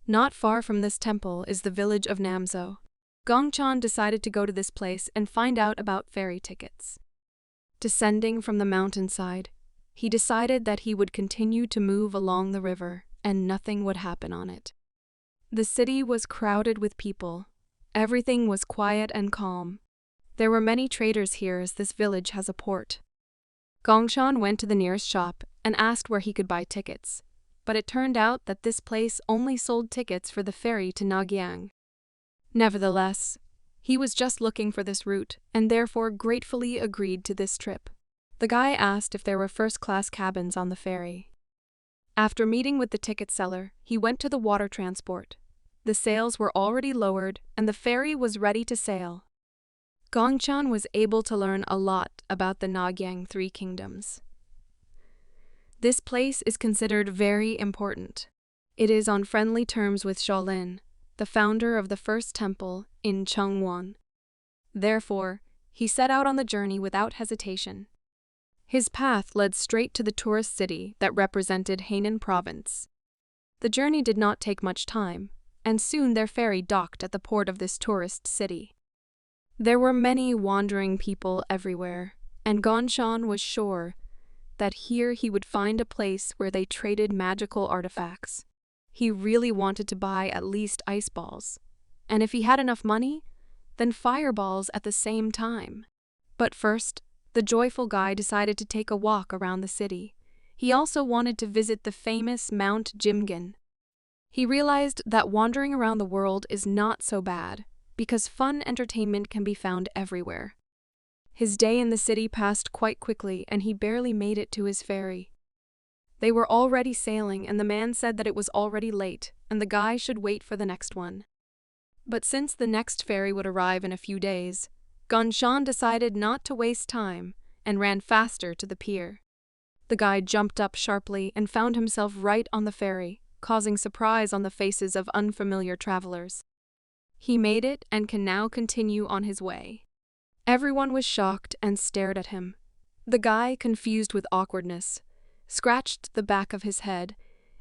Not far from this temple is the village of Namzo. Gongchan decided to go to this place and find out about ferry tickets. Descending from the mountainside, he decided that he would continue to move along the river and nothing would happen on it. The city was crowded with people. Everything was quiet and calm. There were many traders here as this village has a port. Gongshan went to the nearest shop and asked where he could buy tickets, but it turned out that this place only sold tickets for the ferry to Nagyang. Nevertheless, he was just looking for this route and therefore gratefully agreed to this trip. The guy asked if there were first-class cabins on the ferry. After meeting with the ticket seller, he went to the water transport. The sails were already lowered and the ferry was ready to sail. Gongchan was able to learn a lot about the Nagyang Three Kingdoms. This place is considered very important. It is on friendly terms with Shaolin, the founder of the first temple in Chengwon. Therefore, he set out on the journey without hesitation. His path led straight to the tourist city that represented Hainan province. The journey did not take much time, and soon their ferry docked at the port of this tourist city. There were many wandering people everywhere, and Gongchan was sure that here he would find a place where they traded magical artifacts. He really wanted to buy at least ice balls, and if he had enough money, then fireballs at the same time. But first, the joyful guy decided to take a walk around the city. He also wanted to visit the famous Mount Jimgin. He realized that wandering around the world is not so bad, because fun entertainment can be found everywhere. His day in the city passed quite quickly and he barely made it to his ferry. They were already sailing and the man said that it was already late and the guy should wait for the next one. But since the next ferry would arrive in a few days, Gongchan decided not to waste time and ran faster to the pier. The guy jumped up sharply and found himself right on the ferry, causing surprise on the faces of unfamiliar travelers. He made it and can now continue on his way. Everyone was shocked and stared at him. The guy, confused with awkwardness, scratched the back of his head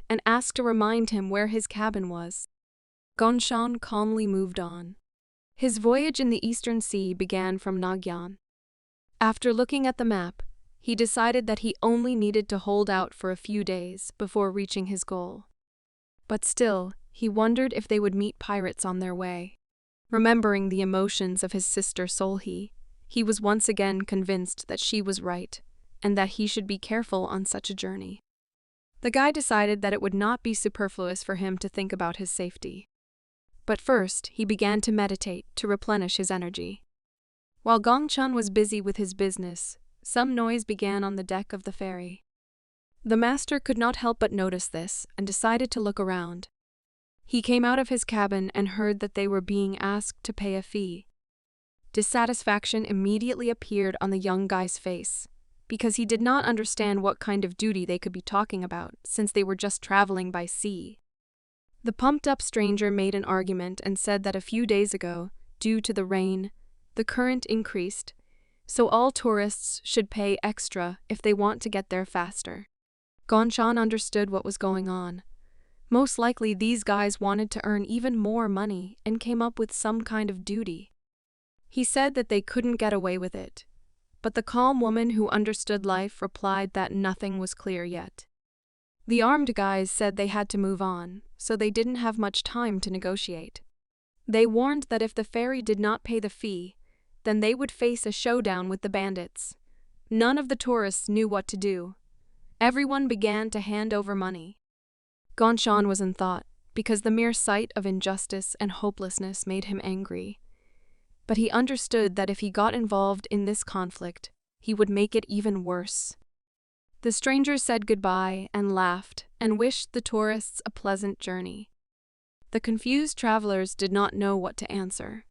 and asked to remind him where his cabin was. Gongchan calmly moved on. His voyage in the Eastern Sea began from Nagyan. After looking at the map, he decided that he only needed to hold out for a few days before reaching his goal. But still, he wondered if they would meet pirates on their way. Remembering the emotions of his sister Solhi, he was once again convinced that she was right, and that he should be careful on such a journey. The guy decided that it would not be superfluous for him to think about his safety. But first, he began to meditate to replenish his energy. While Gongchan was busy with his business, some noise began on the deck of the ferry. The master could not help but notice this and decided to look around. He came out of his cabin and heard that they were being asked to pay a fee. Dissatisfaction immediately appeared on the young guy's face, because he did not understand what kind of duty they could be talking about, since they were just traveling by sea. The pumped-up stranger made an argument and said that a few days ago, due to the rain, the current increased, so all tourists should pay extra if they want to get there faster. Gongchan understood what was going on. Most likely these guys wanted to earn even more money and came up with some kind of duty. He said that they couldn't get away with it, but the calm woman who understood life replied that nothing was clear yet. The armed guys said they had to move on, so they didn't have much time to negotiate. They warned that if the ferry did not pay the fee, then they would face a showdown with the bandits. None of the tourists knew what to do. Everyone began to hand over money. Gongchan was in thought, because the mere sight of injustice and hopelessness made him angry. But he understood that if he got involved in this conflict, he would make it even worse. The strangers said goodbye and laughed and wished the tourists a pleasant journey. The confused travelers did not know what to answer.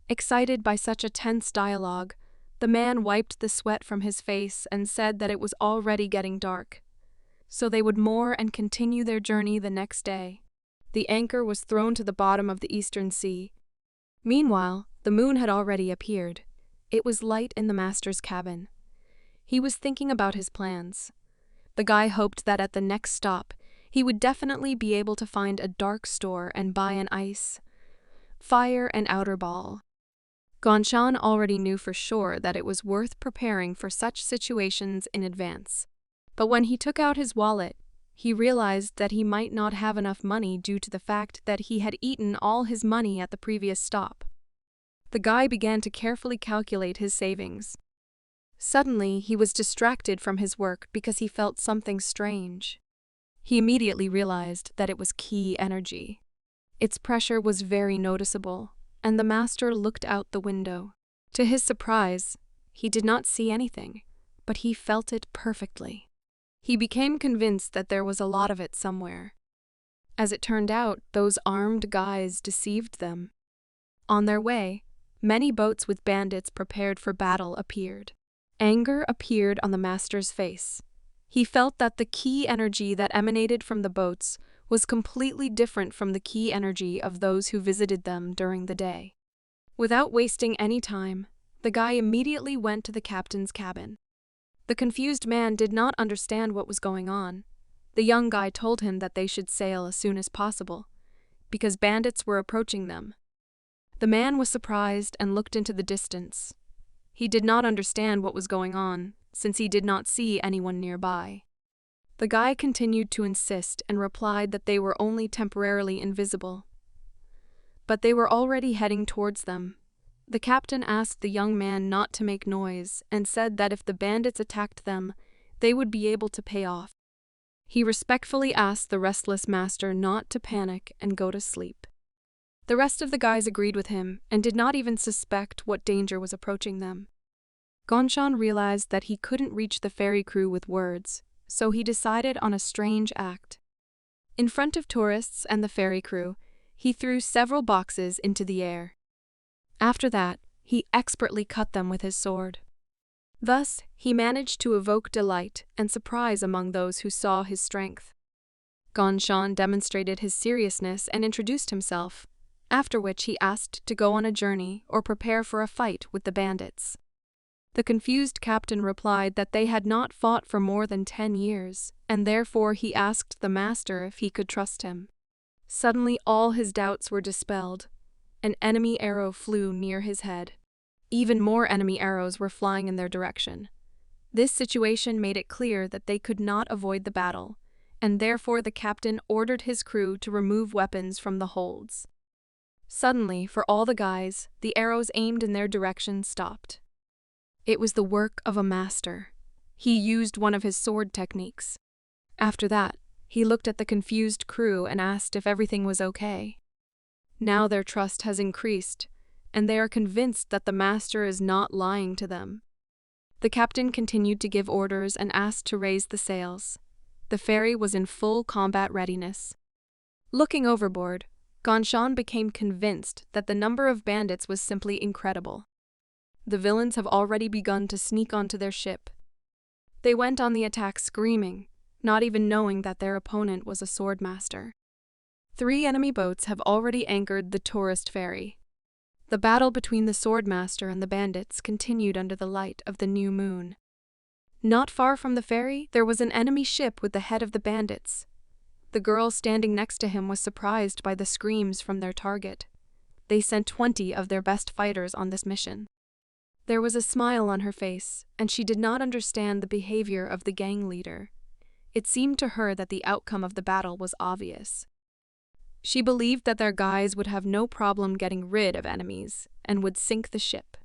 Excited by such a tense dialogue, the man wiped the sweat from his face and said that it was already getting dark, so they would moor and continue their journey the next day. The anchor was thrown to the bottom of the eastern sea. Meanwhile, the moon had already appeared. It was light in the master's cabin. He was thinking about his plans. The guy hoped that at the next stop, he would definitely be able to find a dark store and buy an ice, fire, and outer ball. Gonshan already knew for sure that it was worth preparing for such situations in advance. But when he took out his wallet, he realized that he might not have enough money due to the fact that he had eaten all his money at the previous stop. The guy began to carefully calculate his savings. Suddenly, he was distracted from his work because he felt something strange. He immediately realized that it was ki energy. Its pressure was very noticeable, and the master looked out the window. To his surprise, he did not see anything, but he felt it perfectly. He became convinced that there was a lot of it somewhere. As it turned out, those armed guys deceived them. On their way, many boats with bandits prepared for battle appeared. Anger appeared on the master's face. He felt that the ki energy that emanated from the boats was completely different from the ki energy of those who visited them during the day. Without wasting any time, the guy immediately went to the captain's cabin. The confused man did not understand what was going on. The young guy told him that they should sail as soon as possible, because bandits were approaching them. The man was surprised and looked into the distance. He did not understand what was going on, since he did not see anyone nearby. The guy continued to insist and replied that they were only temporarily invisible. But they were already heading towards them. The captain asked the young man not to make noise and said that if the bandits attacked them, they would be able to pay off. He respectfully asked the restless master not to panic and go to sleep. The rest of the guys agreed with him and did not even suspect what danger was approaching them. Gonshan realized that he couldn't reach the ferry crew with words, so he decided on a strange act. In front of tourists and the ferry crew, he threw several boxes into the air. After that, he expertly cut them with his sword. Thus, he managed to evoke delight and surprise among those who saw his strength. Gonshan demonstrated his seriousness and introduced himself, after which he asked to go on a journey or prepare for a fight with the bandits. The confused captain replied that they had not fought for more than 10 years, and therefore he asked the master if he could trust him. Suddenly all his doubts were dispelled. An enemy arrow flew near his head. Even more enemy arrows were flying in their direction. This situation made it clear that they could not avoid the battle, and therefore the captain ordered his crew to remove weapons from the holds. Suddenly, for all the guys, the arrows aimed in their direction stopped. It was the work of a master. He used one of his sword techniques. After that, he looked at the confused crew and asked if everything was okay. Now their trust has increased, and they are convinced that the master is not lying to them. The captain continued to give orders and asked to raise the sails. The ferry was in full combat readiness. Looking overboard, Gonshan became convinced that the number of bandits was simply incredible. The villains have already begun to sneak onto their ship. They went on the attack screaming, not even knowing that their opponent was a swordmaster. 3 enemy boats have already anchored the tourist ferry. The battle between the swordmaster and the bandits continued under the light of the new moon. Not far from the ferry, there was an enemy ship with the head of the bandits. The girl standing next to him was surprised by the screams from their target. They sent 20 of their best fighters on this mission. There was a smile on her face, and she did not understand the behavior of the gang leader. It seemed to her that the outcome of the battle was obvious. She believed that their guys would have no problem getting rid of enemies and would sink the ship.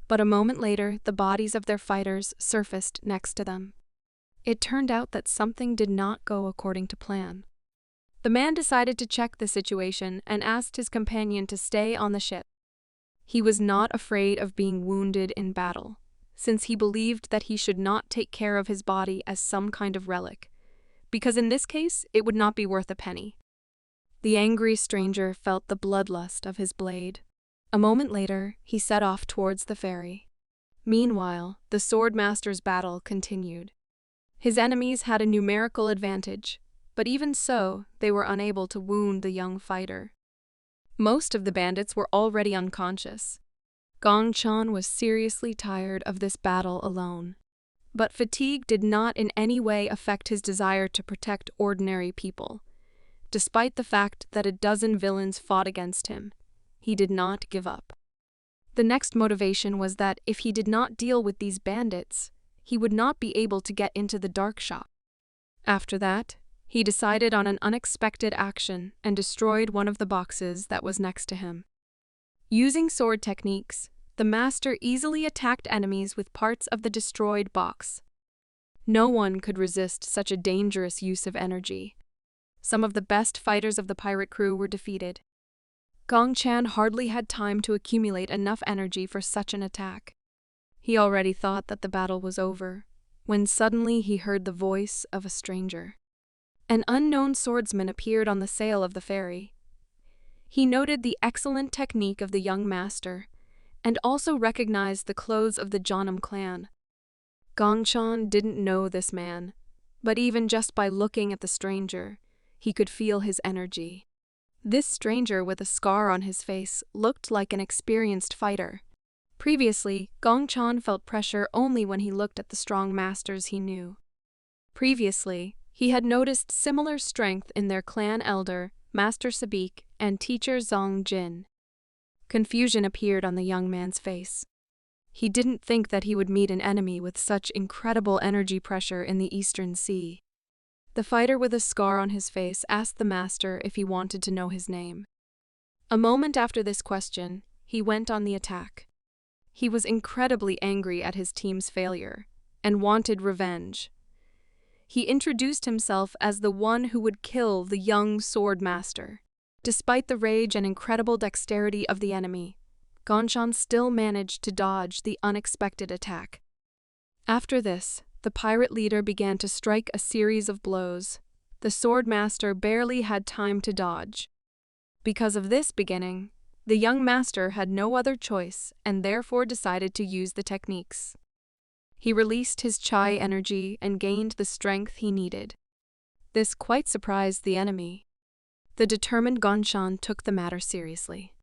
But a moment later, the bodies of their fighters surfaced next to them. It turned out that something did not go according to plan. The man decided to check the situation and asked his companion to stay on the ship. He was not afraid of being wounded in battle, since he believed that he should not take care of his body as some kind of relic, because in this case it would not be worth a penny. The angry stranger felt the bloodlust of his blade. A moment later, he set off towards the ferry. Meanwhile, the swordmaster's battle continued. His enemies had a numerical advantage, but even so, they were unable to wound the young fighter. Most of the bandits were already unconscious. Gong Chan was seriously tired of this battle alone. But fatigue did not in any way affect his desire to protect ordinary people. Despite the fact that a dozen villains fought against him, he did not give up. The next motivation was that if he did not deal with these bandits, he would not be able to get into the dark shop. After that, he decided on an unexpected action and destroyed one of the boxes that was next to him. Using sword techniques, the master easily attacked enemies with parts of the destroyed box. No one could resist such a dangerous use of energy. Some of the best fighters of the pirate crew were defeated. Gong Chan hardly had time to accumulate enough energy for such an attack. He already thought that the battle was over, when suddenly he heard the voice of a stranger. An unknown swordsman appeared on the sail of the ferry. He noted the excellent technique of the young master, and also recognized the clothes of the Jeonnam clan. Gong Chan didn't know this man, but even just by looking at the stranger, he could feel his energy. This stranger with a scar on his face looked like an experienced fighter. Previously, Gong Chan felt pressure only when he looked at the strong masters he knew. Previously, he had noticed similar strength in their clan elder, Master Sabik, and teacher Zhang Jin. Confusion appeared on the young man's face. He didn't think that he would meet an enemy with such incredible energy pressure in the Eastern Sea. The fighter with a scar on his face asked the master if he wanted to know his name. A moment after this question, he went on the attack. He was incredibly angry at his team's failure, and wanted revenge. He introduced himself as the one who would kill the young sword master. Despite the rage and incredible dexterity of the enemy, Gong Chan still managed to dodge the unexpected attack. After this, the pirate leader began to strike a series of blows. The sword master barely had time to dodge. Because of this beginning, the young master had no other choice and therefore decided to use the techniques. He released his Chai energy and gained the strength he needed. This quite surprised the enemy. The determined Gong Chan took the matter seriously.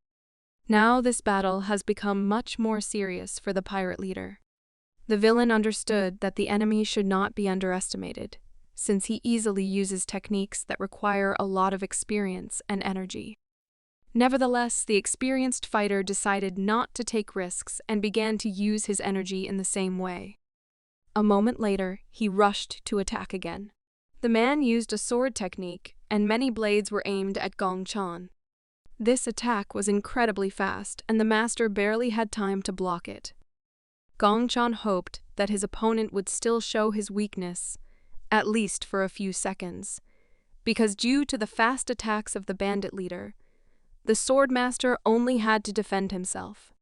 Now this battle has become much more serious for the pirate leader. The villain understood that the enemy should not be underestimated, since he easily uses techniques that require a lot of experience and energy. Nevertheless, the experienced fighter decided not to take risks and began to use his energy in the same way. A moment later, he rushed to attack again. The man used a sword technique, and many blades were aimed at Gong Chan. This attack was incredibly fast, and the master barely had time to block it. Gong Chan hoped that his opponent would still show his weakness, at least for a few seconds, because due to the fast attacks of the bandit leader, the swordmaster only had to defend himself.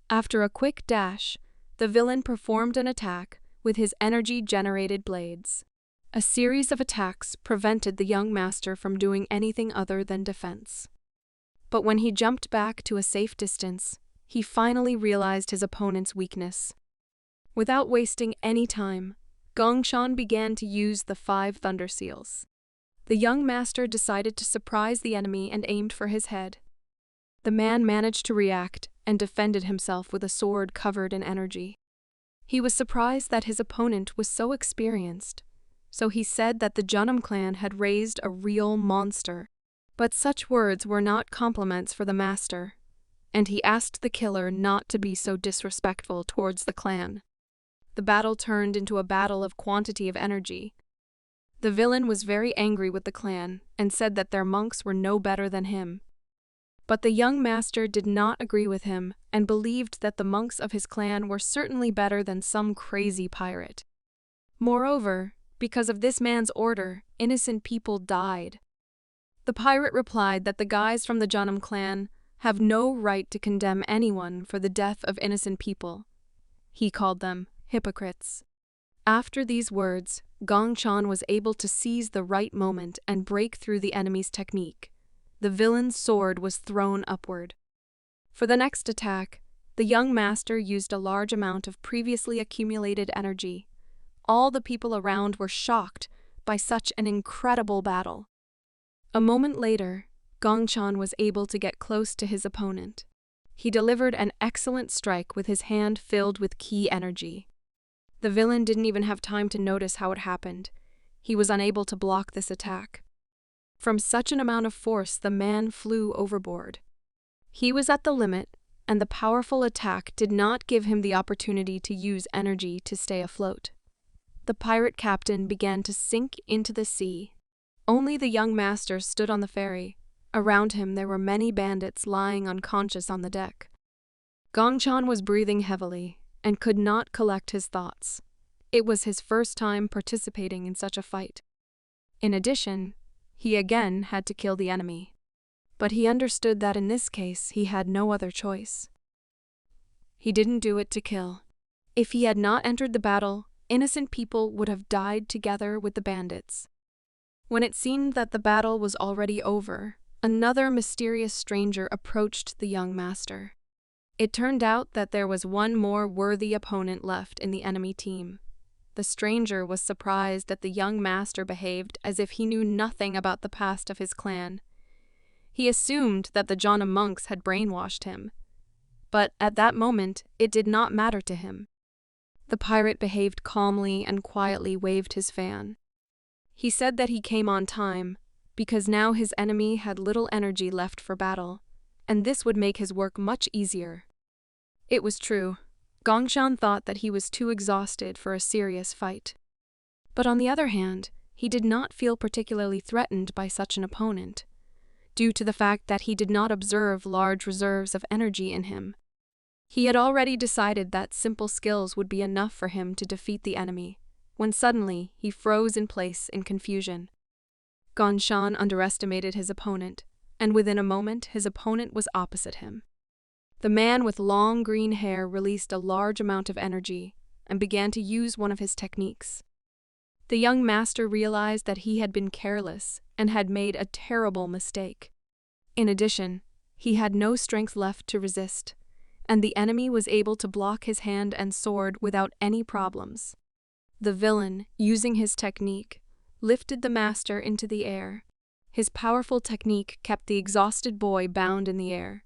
After a quick dash, the villain performed an attack with his energy-generated blades. A series of attacks prevented the young master from doing anything other than defense. But when he jumped back to a safe distance, he finally realized his opponent's weakness. Without wasting any time, Gong Chan began to use the 5 thunder seals. The young master decided to surprise the enemy and aimed for his head. The man managed to react and defended himself with a sword covered in energy. He was surprised that his opponent was so experienced, so he said that the Jeonnam clan had raised a real monster. But such words were not compliments for the master, and he asked the killer not to be so disrespectful towards the clan. The battle turned into a battle of quantity of energy. The villain was very angry with the clan and said that their monks were no better than him. But the young master did not agree with him and believed that the monks of his clan were certainly better than some crazy pirate. Moreover, because of this man's order, innocent people died. The pirate replied that the guys from the Jeonnam clan have no right to condemn anyone for the death of innocent people. He called them Hypocrites. After these words, Gong Chan was able to seize the right moment and break through the enemy's technique. The villain's sword was thrown upward. For the next attack, the young master used a large amount of previously accumulated energy. All the people around were shocked by such an incredible battle. A moment later, Gong Chan was able to get close to his opponent. He delivered an excellent strike with his hand filled with ki energy. The villain didn't even have time to notice how it happened. He was unable to block this attack. From such an amount of force, the man flew overboard. He was at the limit, and the powerful attack did not give him the opportunity to use energy to stay afloat. The pirate captain began to sink into the sea. Only the young master stood on the ferry. Around him there were many bandits lying unconscious on the deck. Gong Chan was breathing heavily and could not collect his thoughts. It was his first time participating in such a fight. In addition, he again had to kill the enemy. But he understood that in this case he had no other choice. He didn't do it to kill. If he had not entered the battle, innocent people would have died together with the bandits. When it seemed that the battle was already over, another mysterious stranger approached the young master. It turned out that there was one more worthy opponent left in the enemy team. The stranger was surprised that the young master behaved as if he knew nothing about the past of his clan. He assumed that the Jana monks had brainwashed him. But at that moment, it did not matter to him. The pirate behaved calmly and quietly waved his fan. He said that he came on time, because now his enemy had little energy left for battle, and this would make his work much easier. It was true. Gong Chan thought that he was too exhausted for a serious fight. But on the other hand, he did not feel particularly threatened by such an opponent, due to the fact that he did not observe large reserves of energy in him. He had already decided that simple skills would be enough for him to defeat the enemy, when suddenly he froze in place in confusion. Gong Chan underestimated his opponent, and within a moment his opponent was opposite him. The man with long green hair released a large amount of energy and began to use one of his techniques. The young master realized that he had been careless and had made a terrible mistake. In addition, he had no strength left to resist, and the enemy was able to block his hand and sword without any problems. The villain, using his technique, lifted the master into the air. His powerful technique kept the exhausted boy bound in the air.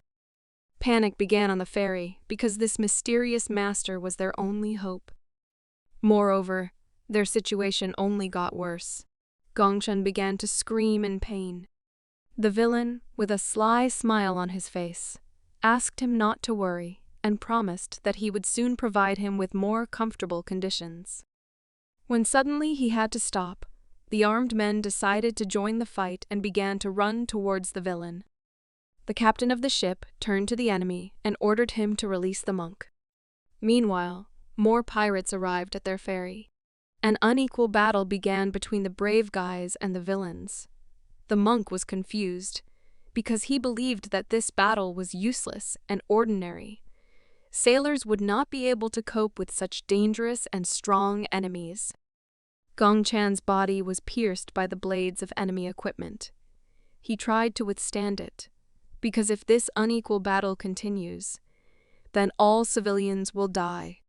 Panic began on the ferry because this mysterious master was their only hope. Moreover, their situation only got worse. Gong Chan began to scream in pain. The villain, with a sly smile on his face, asked him not to worry and promised that he would soon provide him with more comfortable conditions. When suddenly he had to stop, the armed men decided to join the fight and began to run towards the villain. The captain of the ship turned to the enemy and ordered him to release the monk. Meanwhile, more pirates arrived at their ferry. An unequal battle began between the brave guys and the villains. The monk was confused, because he believed that this battle was useless and ordinary. Sailors would not be able to cope with such dangerous and strong enemies. Gong Chan's body was pierced by the blades of enemy equipment. He tried to withstand it, because if this unequal battle continues, then all civilians will die.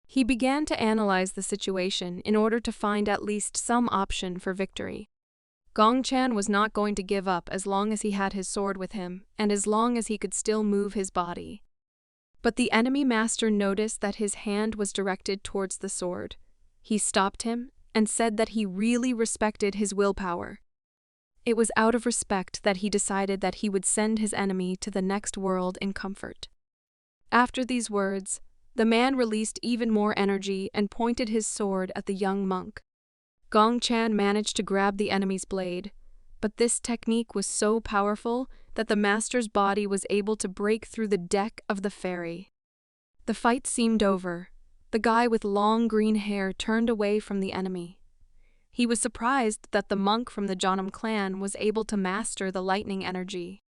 He began to analyze the situation in order to find at least some option for victory. Gong Chan was not going to give up as long as he had his sword with him and as long as he could still move his body. But the enemy master noticed that his hand was directed towards the sword. He stopped him and said that he really respected his willpower. It was out of respect that he decided that he would send his enemy to the next world in comfort. After these words, the man released even more energy and pointed his sword at the young monk. Gong Chan managed to grab the enemy's blade, but this technique was so powerful that the master's body was able to break through the deck of the ferry. The fight seemed over. The guy with long green hair turned away from the enemy. He was surprised that the monk from the Janam clan was able to master the lightning energy.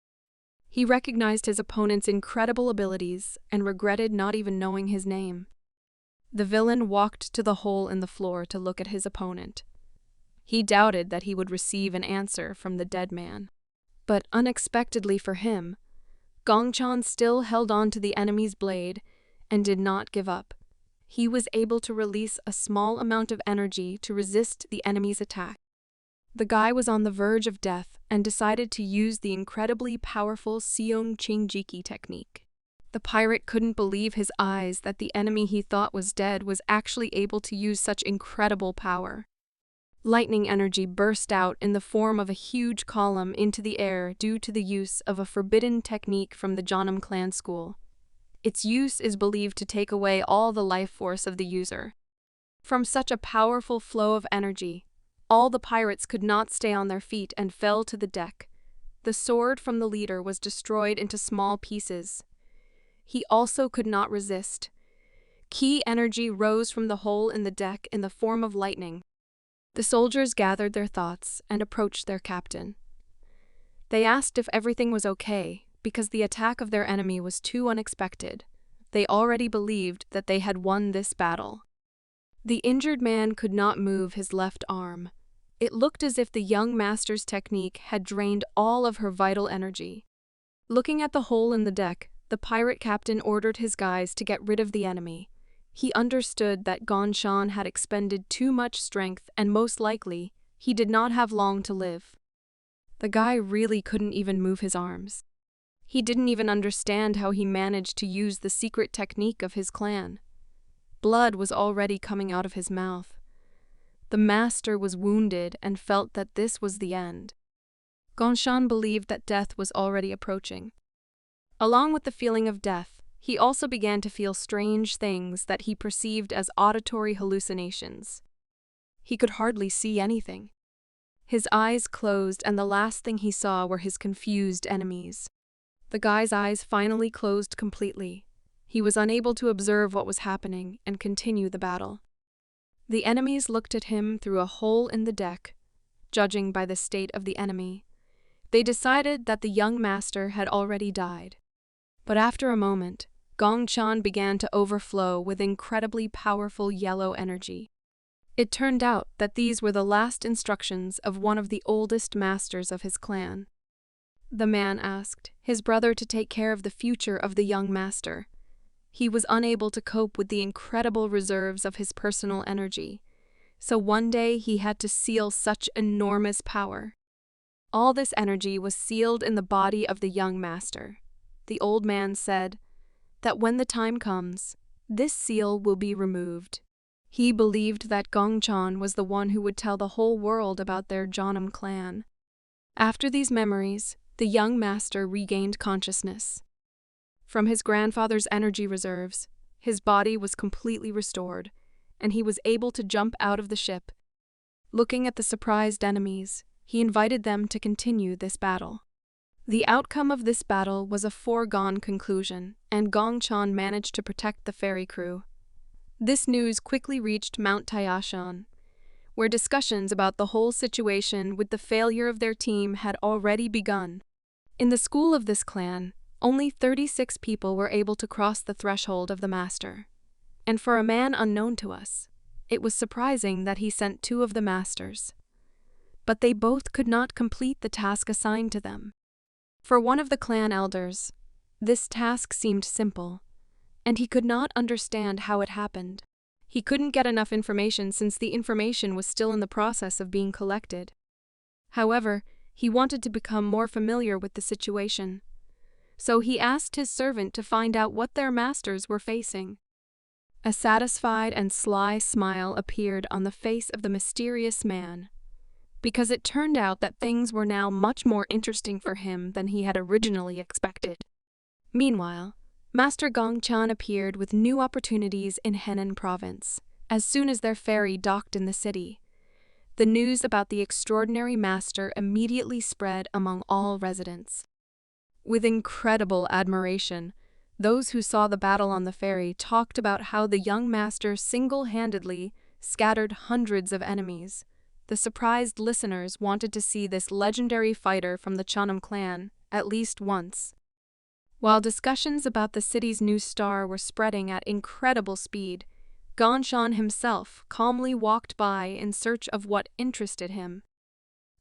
He recognized his opponent's incredible abilities and regretted not even knowing his name. The villain walked to the hole in the floor to look at his opponent. He doubted that he would receive an answer from the dead man. But unexpectedly for him, Gongchan still held on to the enemy's blade and did not give up. He was able to release a small amount of energy to resist the enemy's attack. The guy was on the verge of death and decided to use the incredibly powerful Seong Chingjiki technique. The pirate couldn't believe his eyes that the enemy he thought was dead was actually able to use such incredible power. Lightning energy burst out in the form of a huge column into the air due to the use of a forbidden technique from the Jeonnam clan school. Its use is believed to take away all the life force of the user. From such a powerful flow of energy, all the pirates could not stay on their feet and fell to the deck. The sword from the leader was destroyed into small pieces. He also could not resist. Ki energy rose from the hole in the deck in the form of lightning. The soldiers gathered their thoughts and approached their captain. They asked if everything was okay, because the attack of their enemy was too unexpected. They already believed that they had won this battle. The injured man could not move his left arm. It looked as if the young master's technique had drained all of her vital energy. Looking at the hole in the deck, the pirate captain ordered his guys to get rid of the enemy. He understood that Gongchan had expended too much strength and most likely, he did not have long to live. The guy really couldn't even move his arms. He didn't even understand how he managed to use the secret technique of his clan. Blood was already coming out of his mouth. The master was wounded and felt that this was the end. Gongchan believed that death was already approaching. Along with the feeling of death, he also began to feel strange things that he perceived as auditory hallucinations. He could hardly see anything. His eyes closed and the last thing he saw were his confused enemies. The guy's eyes finally closed completely. He was unable to observe what was happening and continue the battle. The enemies looked at him through a hole in the deck. Judging by the state of the enemy, they decided that the young master had already died. But after a moment, Gongchan began to overflow with incredibly powerful yellow energy. It turned out that these were the last instructions of one of the oldest masters of his clan. The man asked his brother to take care of the future of the young master. He was unable to cope with the incredible reserves of his personal energy, so one day he had to seal such enormous power. All this energy was sealed in the body of the young master. The old man said that when the time comes, this seal will be removed. He believed that Gongchan was the one who would tell the whole world about their Jeonnam clan. After these memories, the young master regained consciousness. From his grandfather's energy reserves, his body was completely restored, and he was able to jump out of the ship. Looking at the surprised enemies, he invited them to continue this battle. The outcome of this battle was a foregone conclusion, and Gongchan managed to protect the ferry crew. This news quickly reached Mount Taiyashan, where discussions about the whole situation with the failure of their team had already begun. In the school of this clan, only 36 people were able to cross the threshold of the master. And for a man unknown to us, it was surprising that he sent 2 of the masters. But they both could not complete the task assigned to them. For one of the clan elders, this task seemed simple, and he could not understand how it happened. He couldn't get enough information since the information was still in the process of being collected. However, he wanted to become more familiar with the situation. So he asked his servant to find out what their masters were facing. A satisfied and sly smile appeared on the face of the mysterious man, because it turned out that things were now much more interesting for him than he had originally expected. Meanwhile, Master Gongchan appeared with new opportunities in Henan province. As soon as their ferry docked in the city, the news about the extraordinary master immediately spread among all residents. With incredible admiration, those who saw the battle on the ferry talked about how the young master single-handedly scattered hundreds of enemies. The surprised listeners wanted to see this legendary fighter from the Jeonnam clan at least once. While discussions about the city's new star were spreading at incredible speed, Ganshan himself calmly walked by in search of what interested him.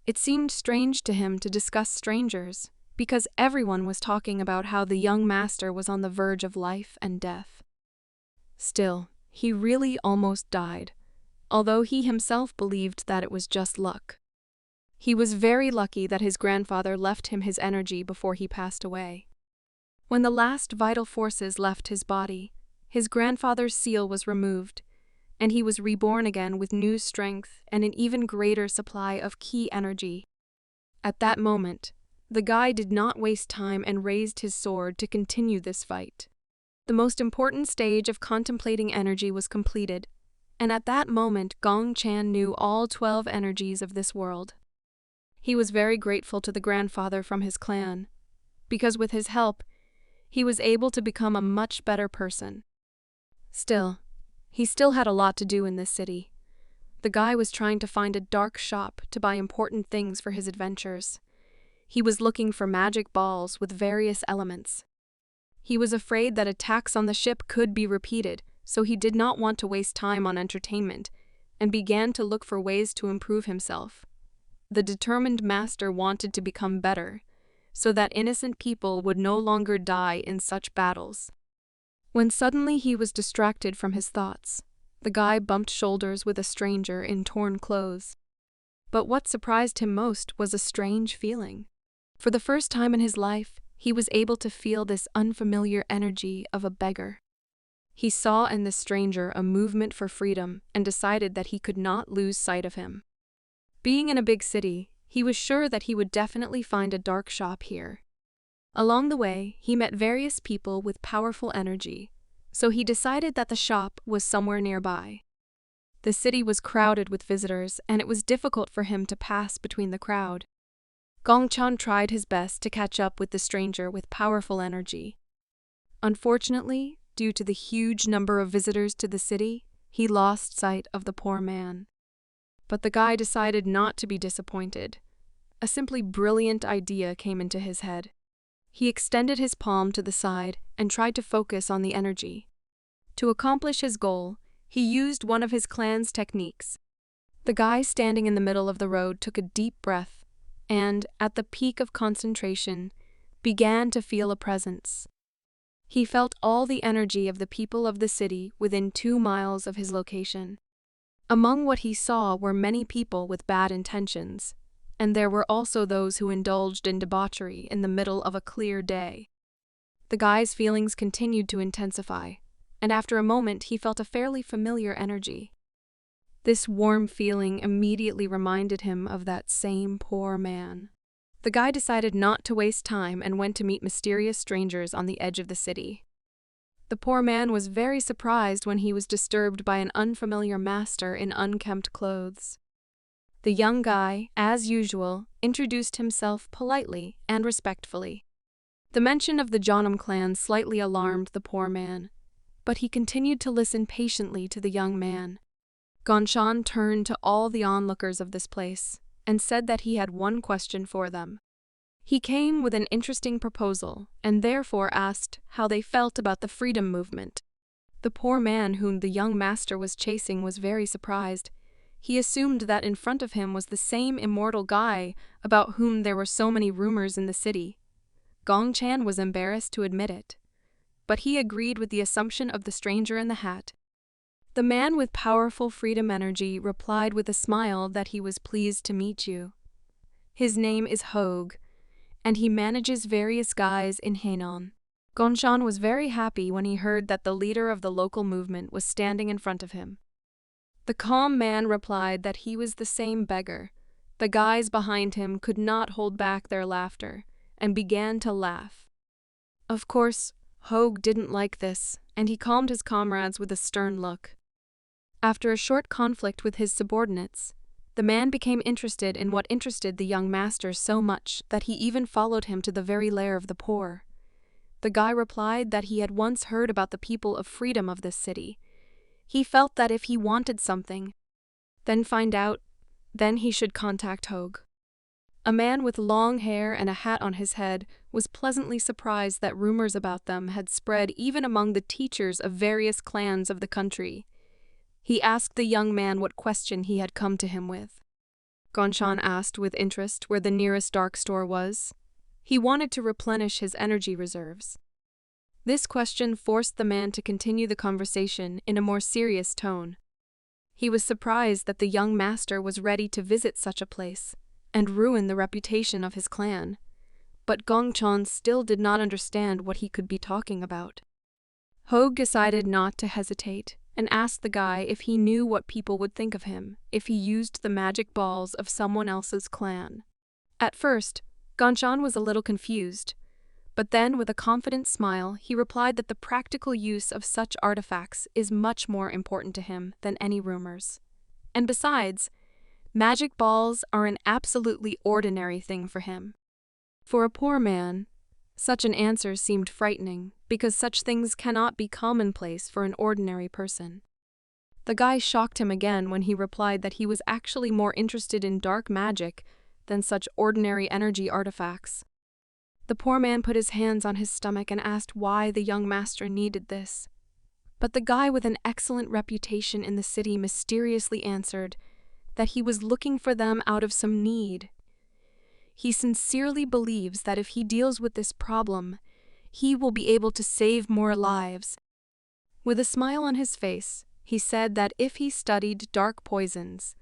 It seemed strange to him to discuss strangers, because everyone was talking about how the young master was on the verge of life and death. Still, he really almost died, although he himself believed that it was just luck. He was very lucky that his grandfather left him his energy before he passed away. When the last vital forces left his body, his grandfather's seal was removed, and he was reborn again with new strength and an even greater supply of ki energy. At that moment, the guy did not waste time and raised his sword to continue this fight. The most important stage of contemplating energy was completed, and at that moment Gong Chan knew all 12 energies of this world. He was very grateful to the grandfather from his clan, because with his help, he was able to become a much better person. Still, he still had a lot to do in this city. The guy was trying to find a dark shop to buy important things for his adventures. He was looking for magic balls with various elements. He was afraid that attacks on the ship could be repeated, so he did not want to waste time on entertainment, and began to look for ways to improve himself. The determined master wanted to become better, so that innocent people would no longer die in such battles. When suddenly he was distracted from his thoughts, the guy bumped shoulders with a stranger in torn clothes. But what surprised him most was a strange feeling. For the first time in his life, he was able to feel this unfamiliar energy of a beggar. He saw in this stranger a movement for freedom and decided that he could not lose sight of him. Being in a big city, he was sure that he would definitely find a dark shop here. Along the way, he met various people with powerful energy, so he decided that the shop was somewhere nearby. The city was crowded with visitors, and it was difficult for him to pass between the crowd. Gongchan tried his best to catch up with the stranger with powerful energy. Unfortunately, due to the huge number of visitors to the city, he lost sight of the poor man. But the guy decided not to be disappointed. A simply brilliant idea came into his head. He extended his palm to the side and tried to focus on the energy. To accomplish his goal, he used one of his clan's techniques. The guy standing in the middle of the road took a deep breath and, at the peak of concentration, began to feel a presence. He felt all the energy of the people of the city within 2 miles of his location. Among what he saw were many people with bad intentions, and there were also those who indulged in debauchery in the middle of a clear day. The guy's feelings continued to intensify, and after a moment he felt a fairly familiar energy. This warm feeling immediately reminded him of that same poor man. The guy decided not to waste time and went to meet mysterious strangers on the edge of the city. The poor man was very surprised when he was disturbed by an unfamiliar master in unkempt clothes. The young guy, as usual, introduced himself politely and respectfully. The mention of the Janam clan slightly alarmed the poor man, but he continued to listen patiently to the young man. Gongchan turned to all the onlookers of this place and said that he had one question for them. He came with an interesting proposal and therefore asked how they felt about the freedom movement. The poor man whom the young master was chasing was very surprised. He assumed that in front of him was the same immortal guy about whom there were so many rumors in the city. Gongchan was embarrassed to admit it, but he agreed with the assumption of the stranger in the hat. The man with powerful freedom energy replied with a smile that he was pleased to meet you. His name is Hogue, and he manages various guys in Hainan. Gongchan was very happy when he heard that the leader of the local movement was standing in front of him. The calm man replied that he was the same beggar. The guys behind him could not hold back their laughter and began to laugh. Of course, Hogue didn't like this, and he calmed his comrades with a stern look. After a short conflict with his subordinates, the man became interested in what interested the young master so much that he even followed him to the very lair of the poor. The guy replied that he had once heard about the people of freedom of this city. He felt that if he wanted something, then he should contact Hogue. A man with long hair and a hat on his head was pleasantly surprised that rumors about them had spread even among the teachers of various clans of the country. He asked the young man what question he had come to him with. Gongchan asked with interest where the nearest dark store was. He wanted to replenish his energy reserves. This question forced the man to continue the conversation in a more serious tone. He was surprised that the young master was ready to visit such a place and ruin the reputation of his clan. But Gongchan still did not understand what he could be talking about. Hogue decided not to hesitate and asked the guy if he knew what people would think of him if he used the magic balls of someone else's clan. At first, Gongchan was a little confused, but then with a confident smile he replied that the practical use of such artifacts is much more important to him than any rumors. And besides, magic balls are an absolutely ordinary thing for him. For a poor man, such an answer seemed frightening because such things cannot be commonplace for an ordinary person. The guy shocked him again when he replied that he was actually more interested in dark magic than such ordinary energy artifacts. The poor man put his hands on his stomach and asked why the young master needed this. But the guy with an excellent reputation in the city mysteriously answered that he was looking for them out of some need. He sincerely believes that if he deals with this problem, he will be able to save more lives. With a smile on his face, he said that if he studied dark poisons,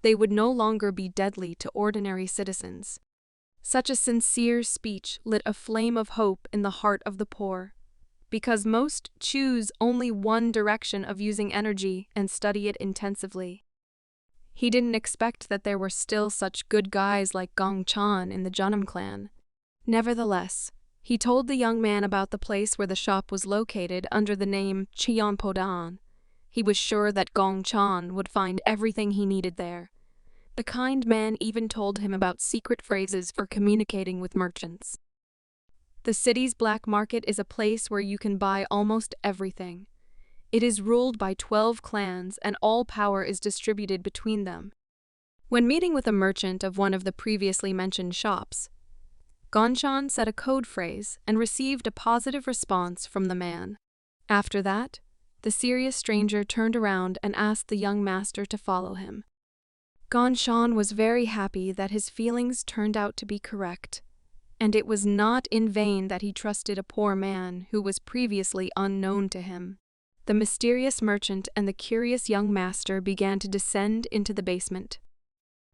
they would no longer be deadly to ordinary citizens. Such a sincere speech lit a flame of hope in the heart of the poor, because most choose only one direction of using energy and study it intensively. He didn't expect that there were still such good guys like Gongchan in the Junam clan. Nevertheless, he told the young man about the place where the shop was located under the name Cheonpodan. He was sure that Gongchan would find everything he needed there. The kind man even told him about secret phrases for communicating with merchants. The city's black market is a place where you can buy almost everything. It is ruled by 12 clans and all power is distributed between them. When meeting with a merchant of one of the previously mentioned shops, Gongchan said a code phrase and received a positive response from the man. After that, the serious stranger turned around and asked the young master to follow him. Gongchan was very happy that his feelings turned out to be correct, and it was not in vain that he trusted a poor man who was previously unknown to him. The mysterious merchant and the curious young master began to descend into the basement.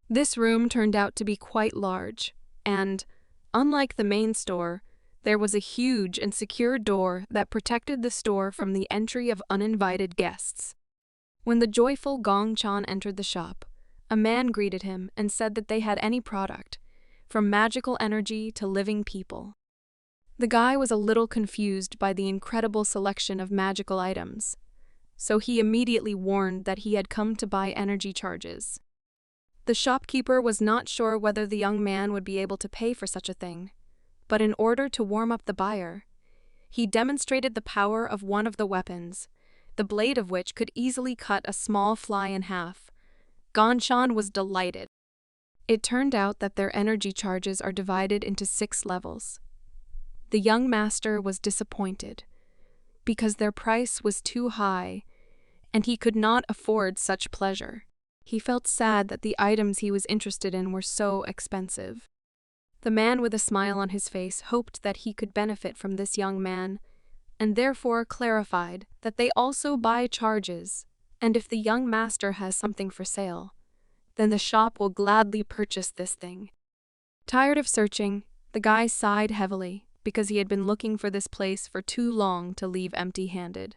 This room turned out to be quite large, and, unlike the main store, there was a huge and secure door that protected the store from the entry of uninvited guests. When the joyful Gongchan entered the shop, a man greeted him and said that they had any product, from magical energy to living people. The guy was a little confused by the incredible selection of magical items, so he immediately warned that he had come to buy energy charges. The shopkeeper was not sure whether the young man would be able to pay for such a thing, but in order to warm up the buyer, he demonstrated the power of one of the weapons, the blade of which could easily cut a small fly in half. Gongchan was delighted. It turned out that their energy charges are divided into 6 levels. The young master was disappointed, because their price was too high, and he could not afford such pleasure. He felt sad that the items he was interested in were so expensive. The man with a smile on his face hoped that he could benefit from this young man, and therefore clarified that they also buy charges, and if the young master has something for sale, then the shop will gladly purchase this thing. Tired of searching, the guy sighed heavily because he had been looking for this place for too long to leave empty-handed.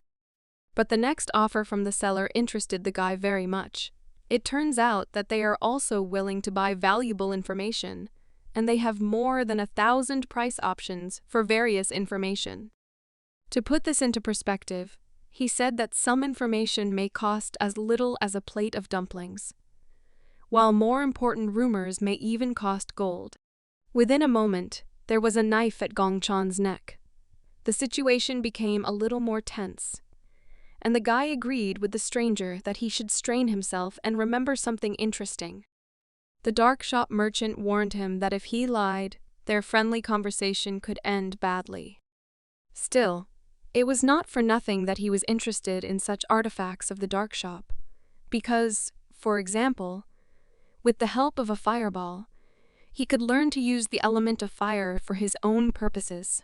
But the next offer from the seller interested the guy very much. It turns out that they are also willing to buy valuable information, and they have more than 1,000 price options for various information. To put this into perspective, he said that some information may cost as little as a plate of dumplings, while more important rumors may even cost gold. Within a moment, there was a knife at Gongchan's neck. The situation became a little more tense, and the guy agreed with the stranger that he should strain himself and remember something interesting. The dark shop merchant warned him that if he lied, their friendly conversation could end badly. Still, it was not for nothing that he was interested in such artifacts of the dark shop. Because, for example, with the help of a fireball, he could learn to use the element of fire for his own purposes.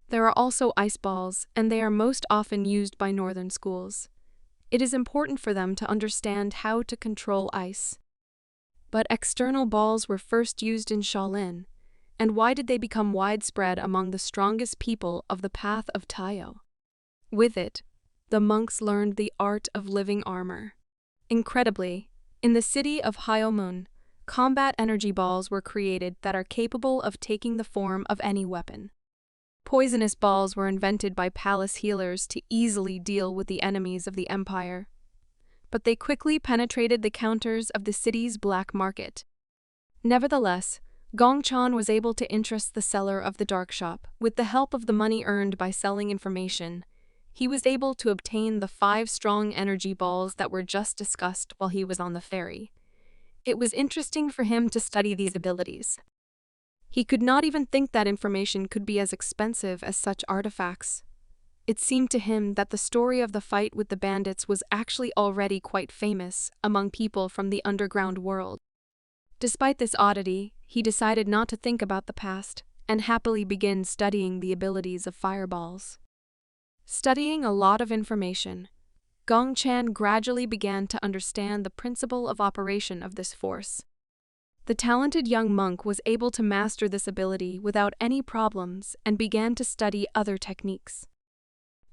There are also ice balls, and they are most often used by northern schools. It is important for them to understand how to control ice. But external balls were first used in Shaolin, and why did they become widespread among the strongest people of the path of Taio? With it, the monks learned the art of living armor. Incredibly, in the city of Hyomun, combat energy balls were created that are capable of taking the form of any weapon. Poisonous balls were invented by palace healers to easily deal with the enemies of the empire. But they quickly penetrated the counters of the city's black market. Nevertheless, Gongchan was able to interest the seller of the dark shop. With the help of the money earned by selling information, he was able to obtain the 5 strong energy balls that were just discussed while he was on the ferry. It was interesting for him to study these abilities. He could not even think that information could be as expensive as such artifacts. It seemed to him that the story of the fight with the bandits was actually already quite famous among people from the underground world. Despite this oddity, he decided not to think about the past and happily began studying the abilities of fireballs. Studying a lot of information, Gongchan gradually began to understand the principle of operation of this force. The talented young monk was able to master this ability without any problems and began to study other techniques.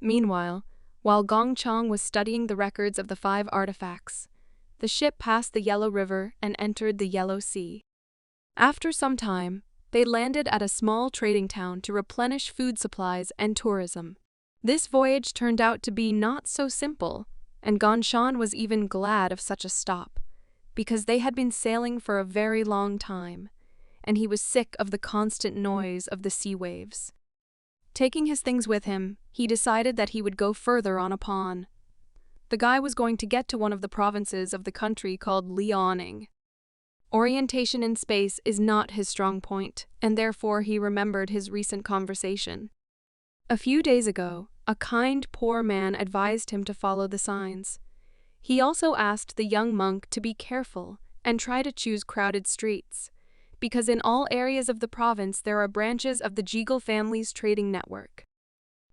Meanwhile, while Gongchan was studying the records of the 5 artifacts, the ship passed the Yellow River and entered the Yellow Sea. After some time, they landed at a small trading town to replenish food supplies and tourism. This voyage turned out to be not so simple, and Gongchan was even glad of such a stop, because they had been sailing for a very long time, and he was sick of the constant noise of the sea waves. Taking his things with him, he decided that he would go further on a pawn. The guy was going to get to one of the provinces of the country called Liaoning. Orientation in space is not his strong point, and therefore he remembered his recent conversation. A few days ago, a kind poor man advised him to follow the signs. He also asked the young monk to be careful and try to choose crowded streets, because in all areas of the province there are branches of the Jeagle family's trading network.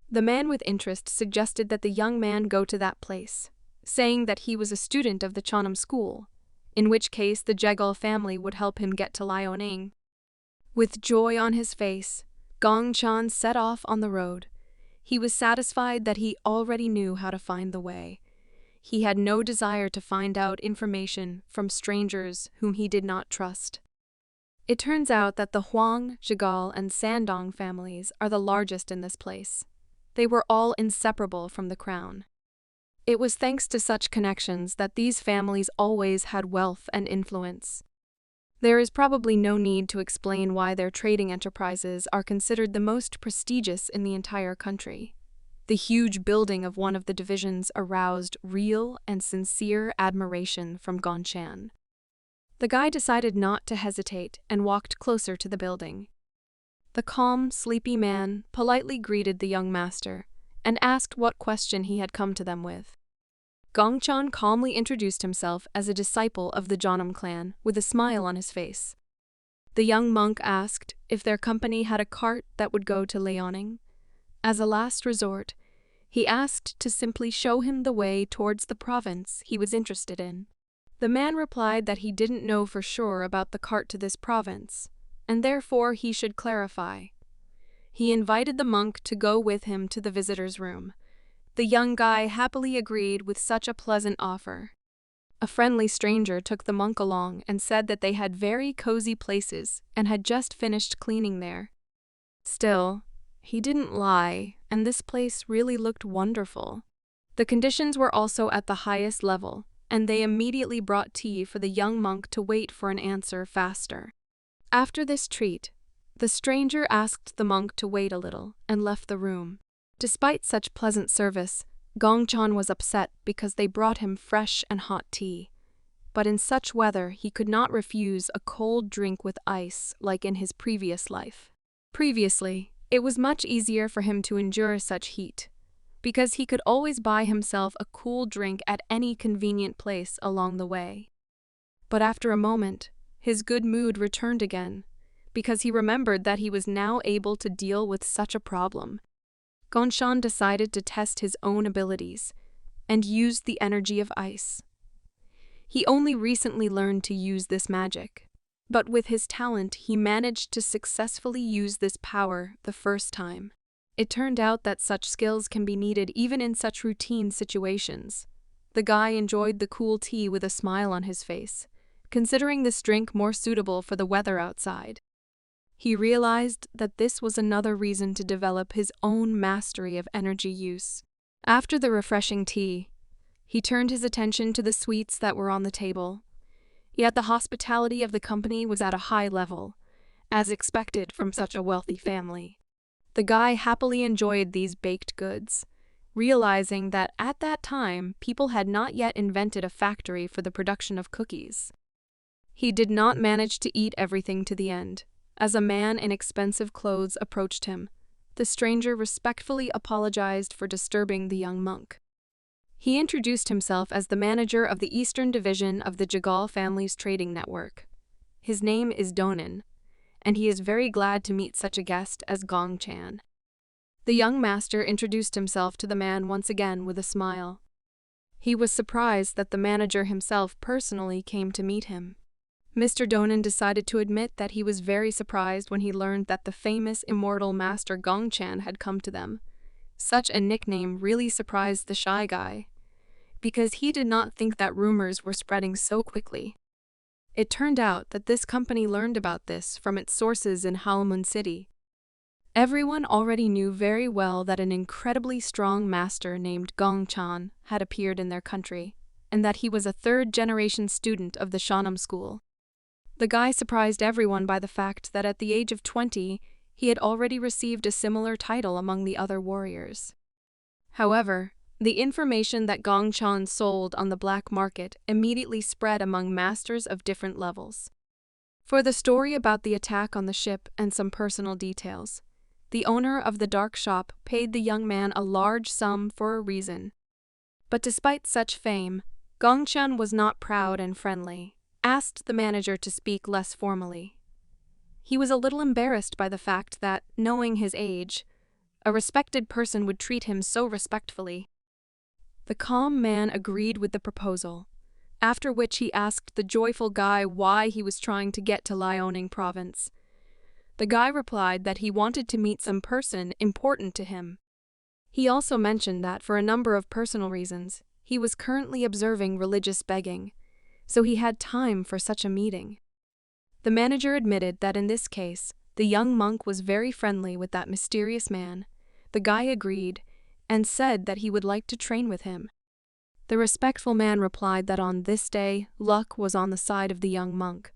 The man with interest suggested that the young man go to that place, saying that he was a student of the Cheonan school, in which case the Jeagle family would help him get to Liaoning. With joy on his face, Gongchan set off on the road. He was satisfied that he already knew how to find the way. He had no desire to find out information from strangers whom he did not trust. It turns out that the Huang, Jeagle, and Sandong families are the largest in this place. They were all inseparable from the crown. It was thanks to such connections that these families always had wealth and influence. There is probably no need to explain why their trading enterprises are considered the most prestigious in the entire country. The huge building of one of the divisions aroused real and sincere admiration from Gongchan. The guy decided not to hesitate and walked closer to the building. The calm, sleepy man politely greeted the young master and asked what question he had come to them with. Gongchan calmly introduced himself as a disciple of the Jeonnam clan with a smile on his face. The young monk asked if their company had a cart that would go to Liaoning. As a last resort, he asked to simply show him the way towards the province he was interested in. The man replied that he didn't know for sure about the cart to this province, and therefore he should clarify. He invited the monk to go with him to the visitor's room. The young guy happily agreed with such a pleasant offer. A friendly stranger took the monk along and said that they had very cozy places and had just finished cleaning there. Still, he didn't lie, and this place really looked wonderful. The conditions were also at the highest level, and they immediately brought tea for the young monk to wait for an answer faster. After this treat, the stranger asked the monk to wait a little and left the room. Despite such pleasant service, Gongchan was upset because they brought him fresh and hot tea. But in such weather, he could not refuse a cold drink with ice like in his previous life. Previously, it was much easier for him to endure such heat. because he could always buy himself a cool drink at any convenient place along the way. But after a moment, his good mood returned again, because he remembered that he was now able to deal with such a problem. Gongshan decided to test his own abilities and used the energy of ice. He only recently learned to use this magic, but with his talent he managed to successfully use this power the first time. It turned out that such skills can be needed even in such routine situations. The guy enjoyed the cool tea with a smile on his face, considering this drink more suitable for the weather outside. He realized that this was another reason to develop his own mastery of energy use. After the refreshing tea, he turned his attention to the sweets that were on the table. Yet the hospitality of the company was at a high level, as expected from such a wealthy family. The guy happily enjoyed these baked goods, realizing that at that time people had not yet invented a factory for the production of cookies. He did not manage to eat everything to the end. As a man in expensive clothes approached him, the stranger respectfully apologized for disturbing the young monk. He introduced himself as the manager of the Eastern Division of the Jagal family's trading network. His name is Donin, and he is very glad to meet such a guest as Gong Chan. The young master introduced himself to the man once again with a smile. He was surprised that the manager himself personally came to meet him. Mr. Donin decided to admit that he was very surprised when he learned that the famous immortal master Gong Chan had come to them. Such a nickname really surprised the shy guy, because he did not think that rumors were spreading so quickly. It turned out that this company learned about this from its sources in Halmun City. Everyone already knew very well that an incredibly strong master named Gong Chan had appeared in their country, and that he was a third-generation student of the Shanam school. The guy surprised everyone by the fact that at the age of 20, he had already received a similar title among the other warriors. However, the information that Gong Chan sold on the black market immediately spread among masters of different levels. For the story about the attack on the ship and some personal details, the owner of the dark shop paid the young man a large sum for a reason. But despite such fame, Gong Chan was not proud and friendly, asked the manager to speak less formally. He was a little embarrassed by the fact that, knowing his age, a respected person would treat him so respectfully. The calm man agreed with the proposal, after which he asked the joyful guy why he was trying to get to Liaoning province. The guy replied that he wanted to meet some person important to him. He also mentioned that for a number of personal reasons, he was currently observing religious begging, so he had time for such a meeting. The manager admitted that in this case, the young monk was very friendly with that mysterious man. The guy agreed and said that he would like to train with him. The respectful man replied that on this day, luck was on the side of the young monk,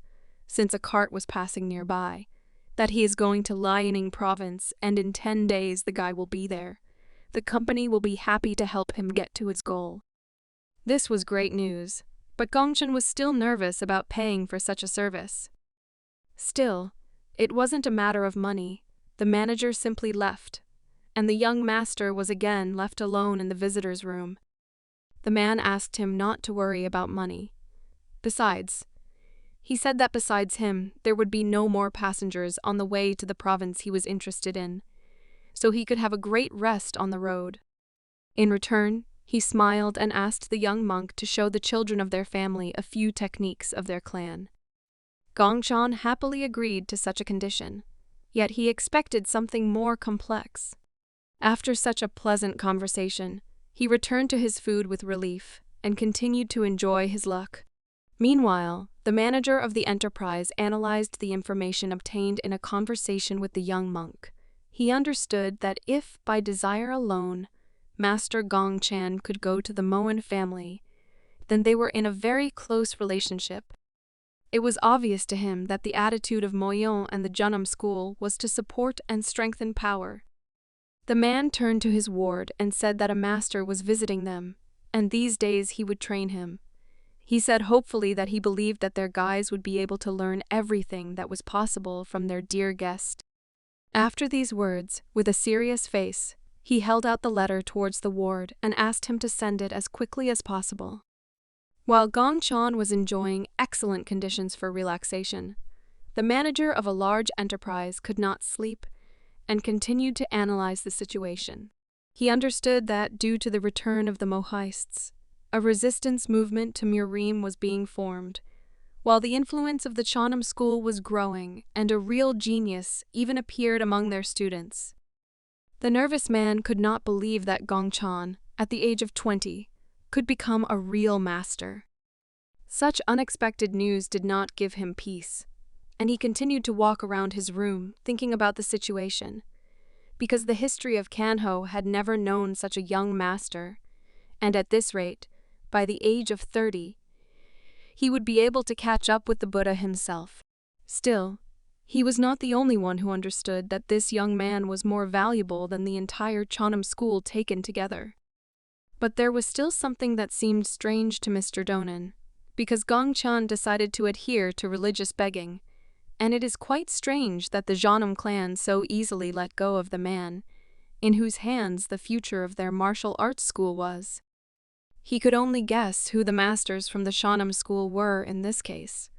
since a cart was passing nearby, that he is going to Liaoning province and in 10 days the guy will be there. The company will be happy to help him get to his goal. This was great news, but Gongchen was still nervous about paying for such a service. Still, it wasn't a matter of money. The manager simply left, and the young master was again left alone in the visitor's room. The man asked him not to worry about money. Besides, he said that besides him, there would be no more passengers on the way to the province he was interested in, so he could have a great rest on the road. In return, he smiled and asked the young monk to show the children of their family a few techniques of their clan. Gongchan happily agreed to such a condition, yet he expected something more complex. After such a pleasant conversation, he returned to his food with relief and continued to enjoy his luck. Meanwhile, the manager of the enterprise analyzed the information obtained in a conversation with the young monk. He understood that if, by desire alone, Master Gong Chan could go to the Moen family, then they were in a very close relationship. It was obvious to him that the attitude of Moyon and the Junam school was to support and strengthen power. The man turned to his ward and said that a master was visiting them, and these days he would train him. He said hopefully that he believed that their guys would be able to learn everything that was possible from their dear guest. After these words, with a serious face, He held out the letter towards the ward and asked him to send it as quickly as possible. While Gong Chan was enjoying excellent conditions for relaxation, the manager of a large enterprise could not sleep and continued to analyze the situation. He understood that, due to the return of the Mohists, a resistance movement to Murim was being formed, while the influence of the Cheonan school was growing and a real genius even appeared among their students. The nervous man could not believe that Gong Chan, at the age of 20, could become a real master. Such unexpected news did not give him peace, and he continued to walk around his room thinking about the situation, because the history of Canho had never known such a young master, and at this rate, by the age of 30, he would be able to catch up with the Buddha himself. Still, he was not the only one who understood that this young man was more valuable than the entire Cheonan school taken together. But there was still something that seemed strange to Mr. Donan, because Gong Chan decided to adhere to religious begging, and it is quite strange that the Jeonnam clan so easily let go of the man, in whose hands the future of their martial arts school was. He could only guess who the masters from the Cheonan school were in this case,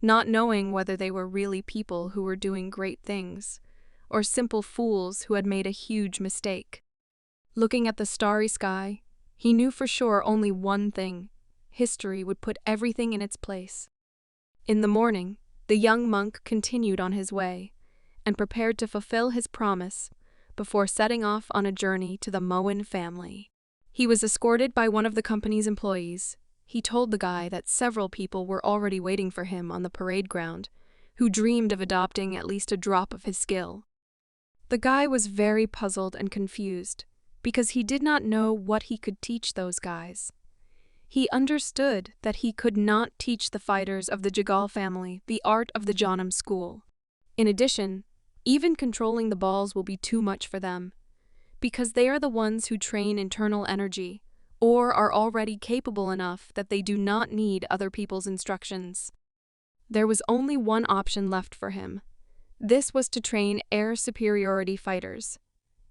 not knowing whether they were really people who were doing great things, or simple fools who had made a huge mistake. Looking at the starry sky, he knew for sure only one thing: history would put everything in its place. In the morning, the young monk continued on his way, and prepared to fulfill his promise before setting off on a journey to the Moen family. He was escorted by one of the company's employees. He told the guy that several people were already waiting for him on the parade ground, who dreamed of adopting at least a drop of his skill. The guy was very puzzled and confused, because he did not know what he could teach those guys. He understood that he could not teach the fighters of the Jagal family the art of the Jeonnam school. In addition, even controlling the balls will be too much for them, because they are the ones who train internal energy, or are already capable enough that they do not need other people's instructions. There was only one option left for him. This was to train air superiority fighters.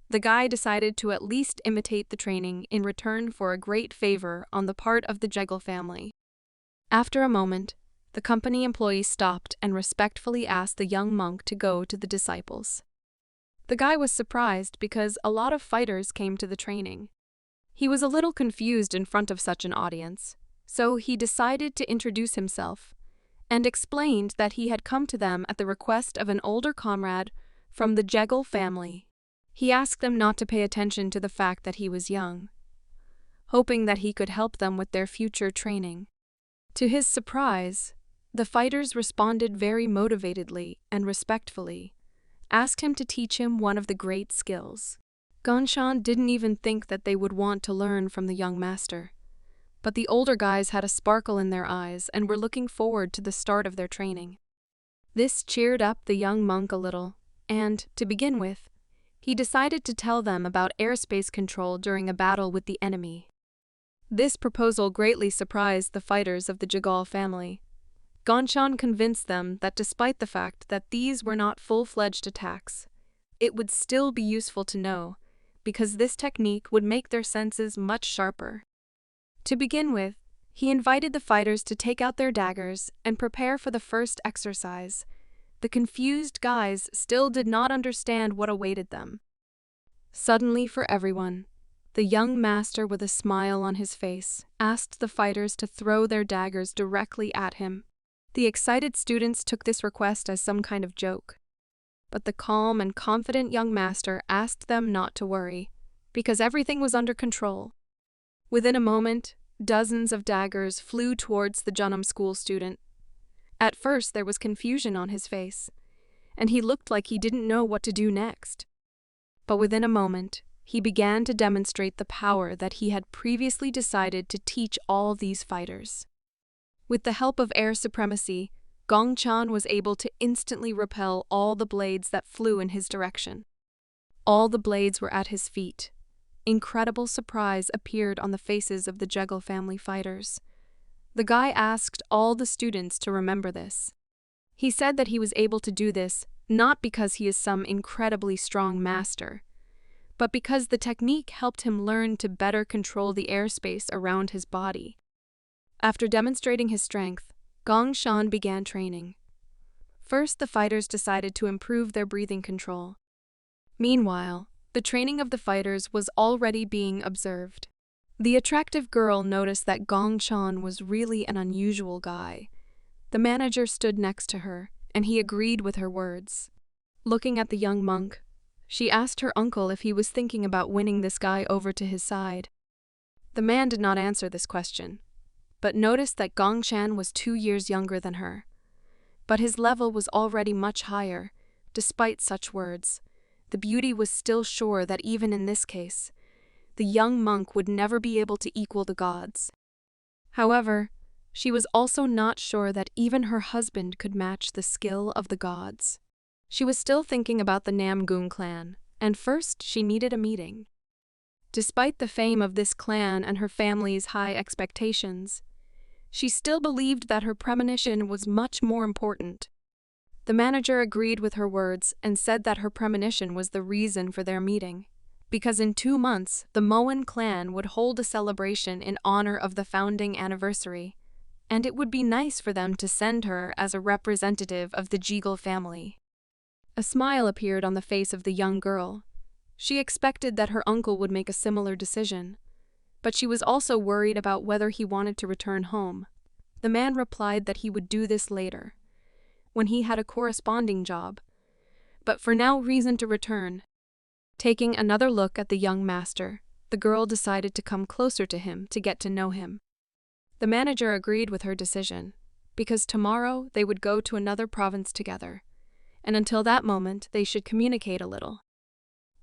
The guy decided to at least imitate the training in return for a great favor on the part of the Jegal family. After a moment, the company employee stopped and respectfully asked the young monk to go to the disciples. The guy was surprised because a lot of fighters came to the training. He was a little confused in front of such an audience, so he decided to introduce himself and explained that he had come to them at the request of an older comrade from the Jegal family. He asked them not to pay attention to the fact that he was young, hoping that he could help them with their future training. To his surprise, the fighters responded very motivatedly and respectfully, asked him to teach him one of the great skills. Gong Chan didn't even think that they would want to learn from the young master, but the older guys had a sparkle in their eyes and were looking forward to the start of their training. This cheered up the young monk a little, and, to begin with, he decided to tell them about airspace control during a battle with the enemy. This proposal greatly surprised the fighters of the Jagal family. Gong Chan convinced them that despite the fact that these were not full-fledged attacks, it would still be useful to know, because this technique would make their senses much sharper. To begin with, he invited the fighters to take out their daggers and prepare for the first exercise. The confused guys still did not understand what awaited them. Suddenly, for everyone, the young master, with a smile on his face, asked the fighters to throw their daggers directly at him. The excited students took this request as some kind of joke, but the calm and confident young master asked them not to worry, because everything was under control. Within a moment, dozens of daggers flew towards the Jeonnam school student. At first, there was confusion on his face, and he looked like he didn't know what to do next. But within a moment, he began to demonstrate the power that he had previously decided to teach all these fighters. With the help of air supremacy, Gong Chan was able to instantly repel all the blades that flew in his direction. All the blades were at his feet. Incredible surprise appeared on the faces of the Jegal family fighters. The guy asked all the students to remember this. He said that he was able to do this not because he is some incredibly strong master, but because the technique helped him learn to better control the airspace around his body. After demonstrating his strength, Gong Shan began training. First, the fighters decided to improve their breathing control. Meanwhile, the training of the fighters was already being observed. The attractive girl noticed that Gong Shan was really an unusual guy. The manager stood next to her, and he agreed with her words. Looking at the young monk, she asked her uncle if he was thinking about winning this guy over to his side. The man did not answer this question, but noticed that Gong Shan was 2 years younger than her. But his level was already much higher. Despite such words, the beauty was still sure that even in this case, the young monk would never be able to equal the gods. However, she was also not sure that even her husband could match the skill of the gods. She was still thinking about the Namgung clan, and first she needed a meeting. Despite the fame of this clan and her family's high expectations, she still believed that her premonition was much more important. The manager agreed with her words and said that her premonition was the reason for their meeting, because in 2 months the Moen clan would hold a celebration in honor of the founding anniversary, and it would be nice for them to send her as a representative of the Jeagle family. A smile appeared on the face of the young girl. She expected that her uncle would make a similar decision, but she was also worried about whether he wanted to return home. The man replied that he would do this later, when he had a corresponding job, but for now reason to return. Taking another look at the young master, the girl decided to come closer to him to get to know him. The manager agreed with her decision, because tomorrow they would go to another province together, and until that moment they should communicate a little.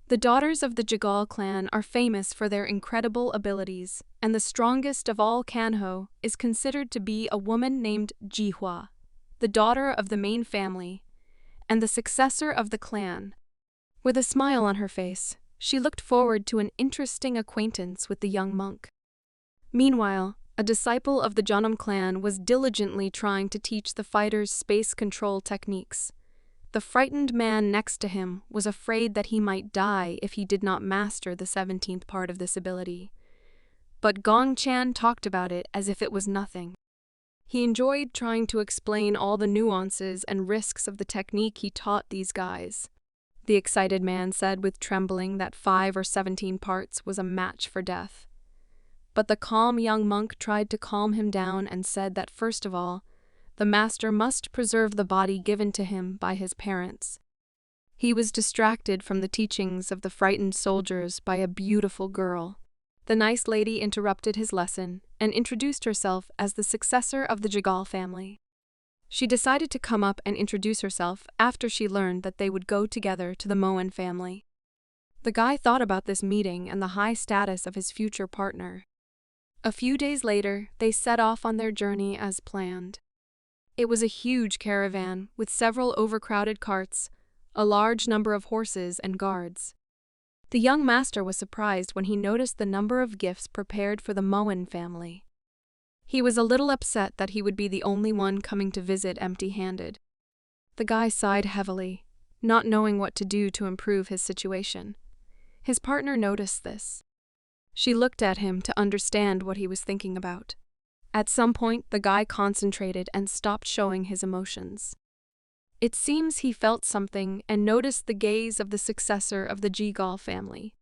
The daughters of the Jeagle clan are famous for their incredible abilities, and the strongest of all Kanho is considered to be a woman named Jihua, the daughter of the main family, and the successor of the clan. With a smile on her face, she looked forward to an interesting acquaintance with the young monk. Meanwhile, a disciple of the Jeonnam clan was diligently trying to teach the fighters space control techniques. The frightened man next to him was afraid that he might die if he did not master the 17th part of this ability. But Gong Chan talked about it as if it was nothing. He enjoyed trying to explain all the nuances and risks of the technique he taught these guys. The excited man said with trembling that 5 or 17 parts was a match for death. But the calm young monk tried to calm him down and said that first of all, the master must preserve the body given to him by his parents. He was distracted from the teachings of the frightened soldiers by a beautiful girl. The nice lady interrupted his lesson and introduced herself as the successor of the Jeagle family. She decided to come up and introduce herself after she learned that they would go together to the Moen family. The guy thought about this meeting and the high status of his future partner. A few days later, they set off on their journey as planned. It was a huge caravan with several overcrowded carts, a large number of horses and guards. The young master was surprised when he noticed the number of gifts prepared for the Moen family. He was a little upset that he would be the only one coming to visit empty-handed. The guy sighed heavily, not knowing what to do to improve his situation. His partner noticed this. She looked at him to understand what he was thinking about. At some point, the guy concentrated and stopped showing his emotions. It seems he felt something and noticed the gaze of the successor of the Jeagle family.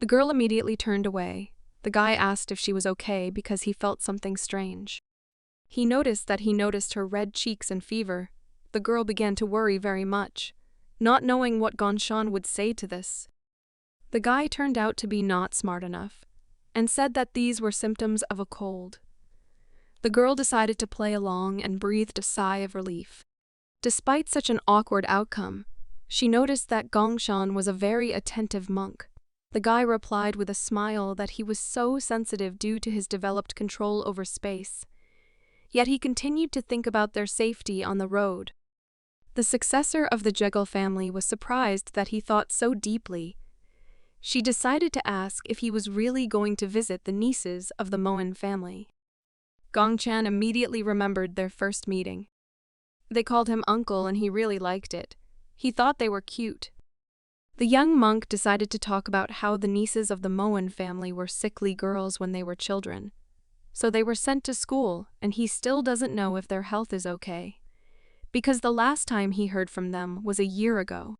The girl immediately turned away. The guy asked if she was okay because he felt something strange. He noticed that he noticed her red cheeks and fever. The girl began to worry very much, not knowing what Gonshan would say to this. The guy turned out to be not smart enough, and said that these were symptoms of a cold. The girl decided to play along and breathed a sigh of relief. Despite such an awkward outcome, she noticed that Gongshan was a very attentive monk. The guy replied with a smile that he was so sensitive due to his developed control over space. Yet he continued to think about their safety on the road. The successor of the Jeagle family was surprised that he thought so deeply. She decided to ask if he was really going to visit the nieces of the Moen family. Gongchan immediately remembered their first meeting. They called him uncle and he really liked it. He thought they were cute. The young monk decided to talk about how the nieces of the Moen family were sickly girls when they were children. So they were sent to school, and he still doesn't know if their health is okay. Because the last time he heard from them was a year ago.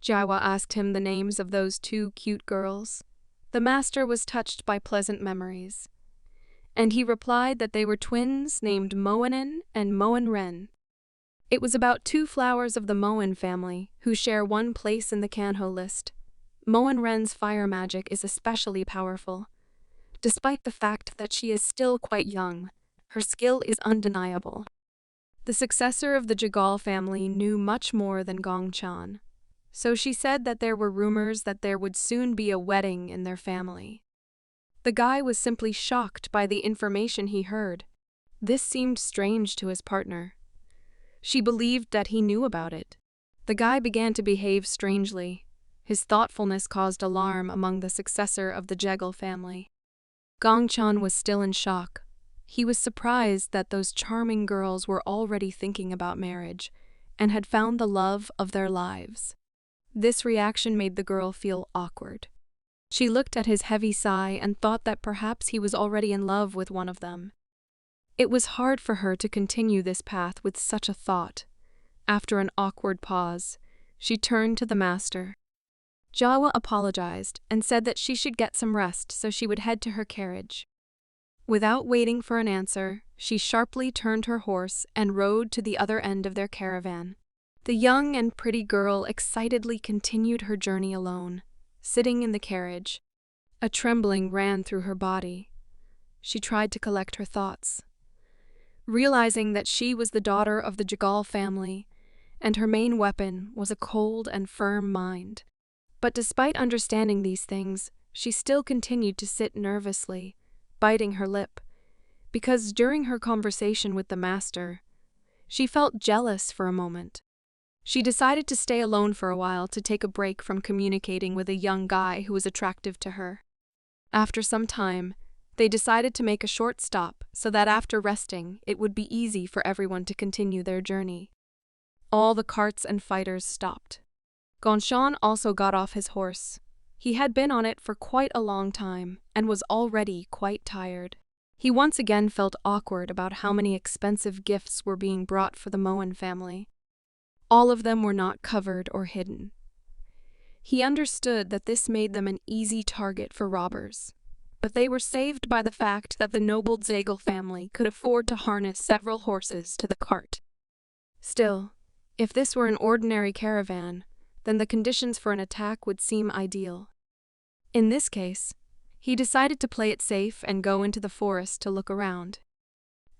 Jawa asked him the names of those two cute girls. The master was touched by pleasant memories. And he replied that they were twins named Moenen and Moenren. It was about two flowers of the Moen family who share one place in the Kanho list. Moenren's fire magic is especially powerful. Despite the fact that she is still quite young, her skill is undeniable. The successor of the Jagal family knew much more than Gongchan. So she said that there were rumors that there would soon be a wedding in their family. The guy was simply shocked by the information he heard. This seemed strange to his partner. She believed that he knew about it. The guy began to behave strangely. His thoughtfulness caused alarm among the successor of the Jegal family. Gongchan was still in shock. He was surprised that those charming girls were already thinking about marriage and had found the love of their lives. This reaction made the girl feel awkward. She looked at his heavy sigh and thought that perhaps he was already in love with one of them. It was hard for her to continue this path with such a thought. After an awkward pause, she turned to the master. Jawa apologized and said that she should get some rest so she would head to her carriage. Without waiting for an answer, she sharply turned her horse and rode to the other end of their caravan. The young and pretty girl excitedly continued her journey alone, sitting in the carriage. A trembling ran through her body. She tried to collect her thoughts. Realizing that she was the daughter of the Jagal family, and her main weapon was a cold and firm mind. But despite understanding these things, she still continued to sit nervously, biting her lip, because during her conversation with the master, she felt jealous for a moment. She decided to stay alone for a while to take a break from communicating with a young guy who was attractive to her. After some time, they decided to make a short stop so that after resting, it would be easy for everyone to continue their journey. All the carts and fighters stopped. Gongchan also got off his horse. He had been on it for quite a long time and was already quite tired. He once again felt awkward about how many expensive gifts were being brought for the Moen family. All of them were not covered or hidden. He understood that this made them an easy target for robbers, but they were saved by the fact that the noble Zagal family could afford to harness several horses to the cart. Still, if this were an ordinary caravan, then the conditions for an attack would seem ideal. In this case, he decided to play it safe and go into the forest to look around.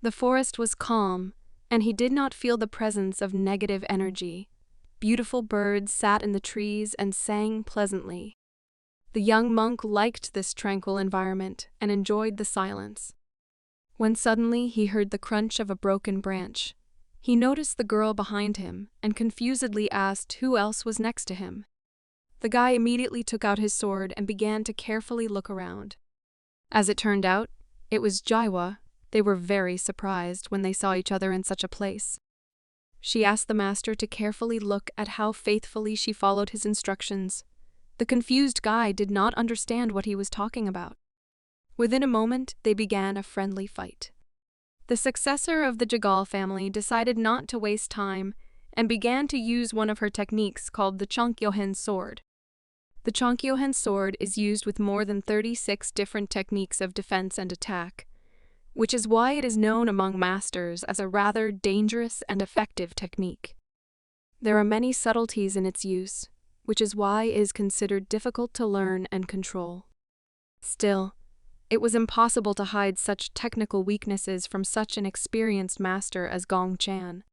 The forest was calm, and he did not feel the presence of negative energy. Beautiful birds sat in the trees and sang pleasantly. The young monk liked this tranquil environment and enjoyed the silence. When suddenly he heard the crunch of a broken branch, he noticed the girl behind him and confusedly asked who else was next to him. The guy immediately took out his sword and began to carefully look around. As it turned out, it was Jaiwa. They were very surprised when they saw each other in such a place. She asked the master to carefully look at how faithfully she followed his instructions. The confused guy did not understand what he was talking about. Within a moment, they began a friendly fight. The successor of the Jagal family decided not to waste time and began to use one of her techniques called the Chonkyohen sword. The Chonkyohen sword is used with more than 36 different techniques of defense and attack, which is why it is known among masters as a rather dangerous and effective technique. There are many subtleties in its use, which is why it is considered difficult to learn and control. Still, it was impossible to hide such technical weaknesses from such an experienced master as Gong Chan.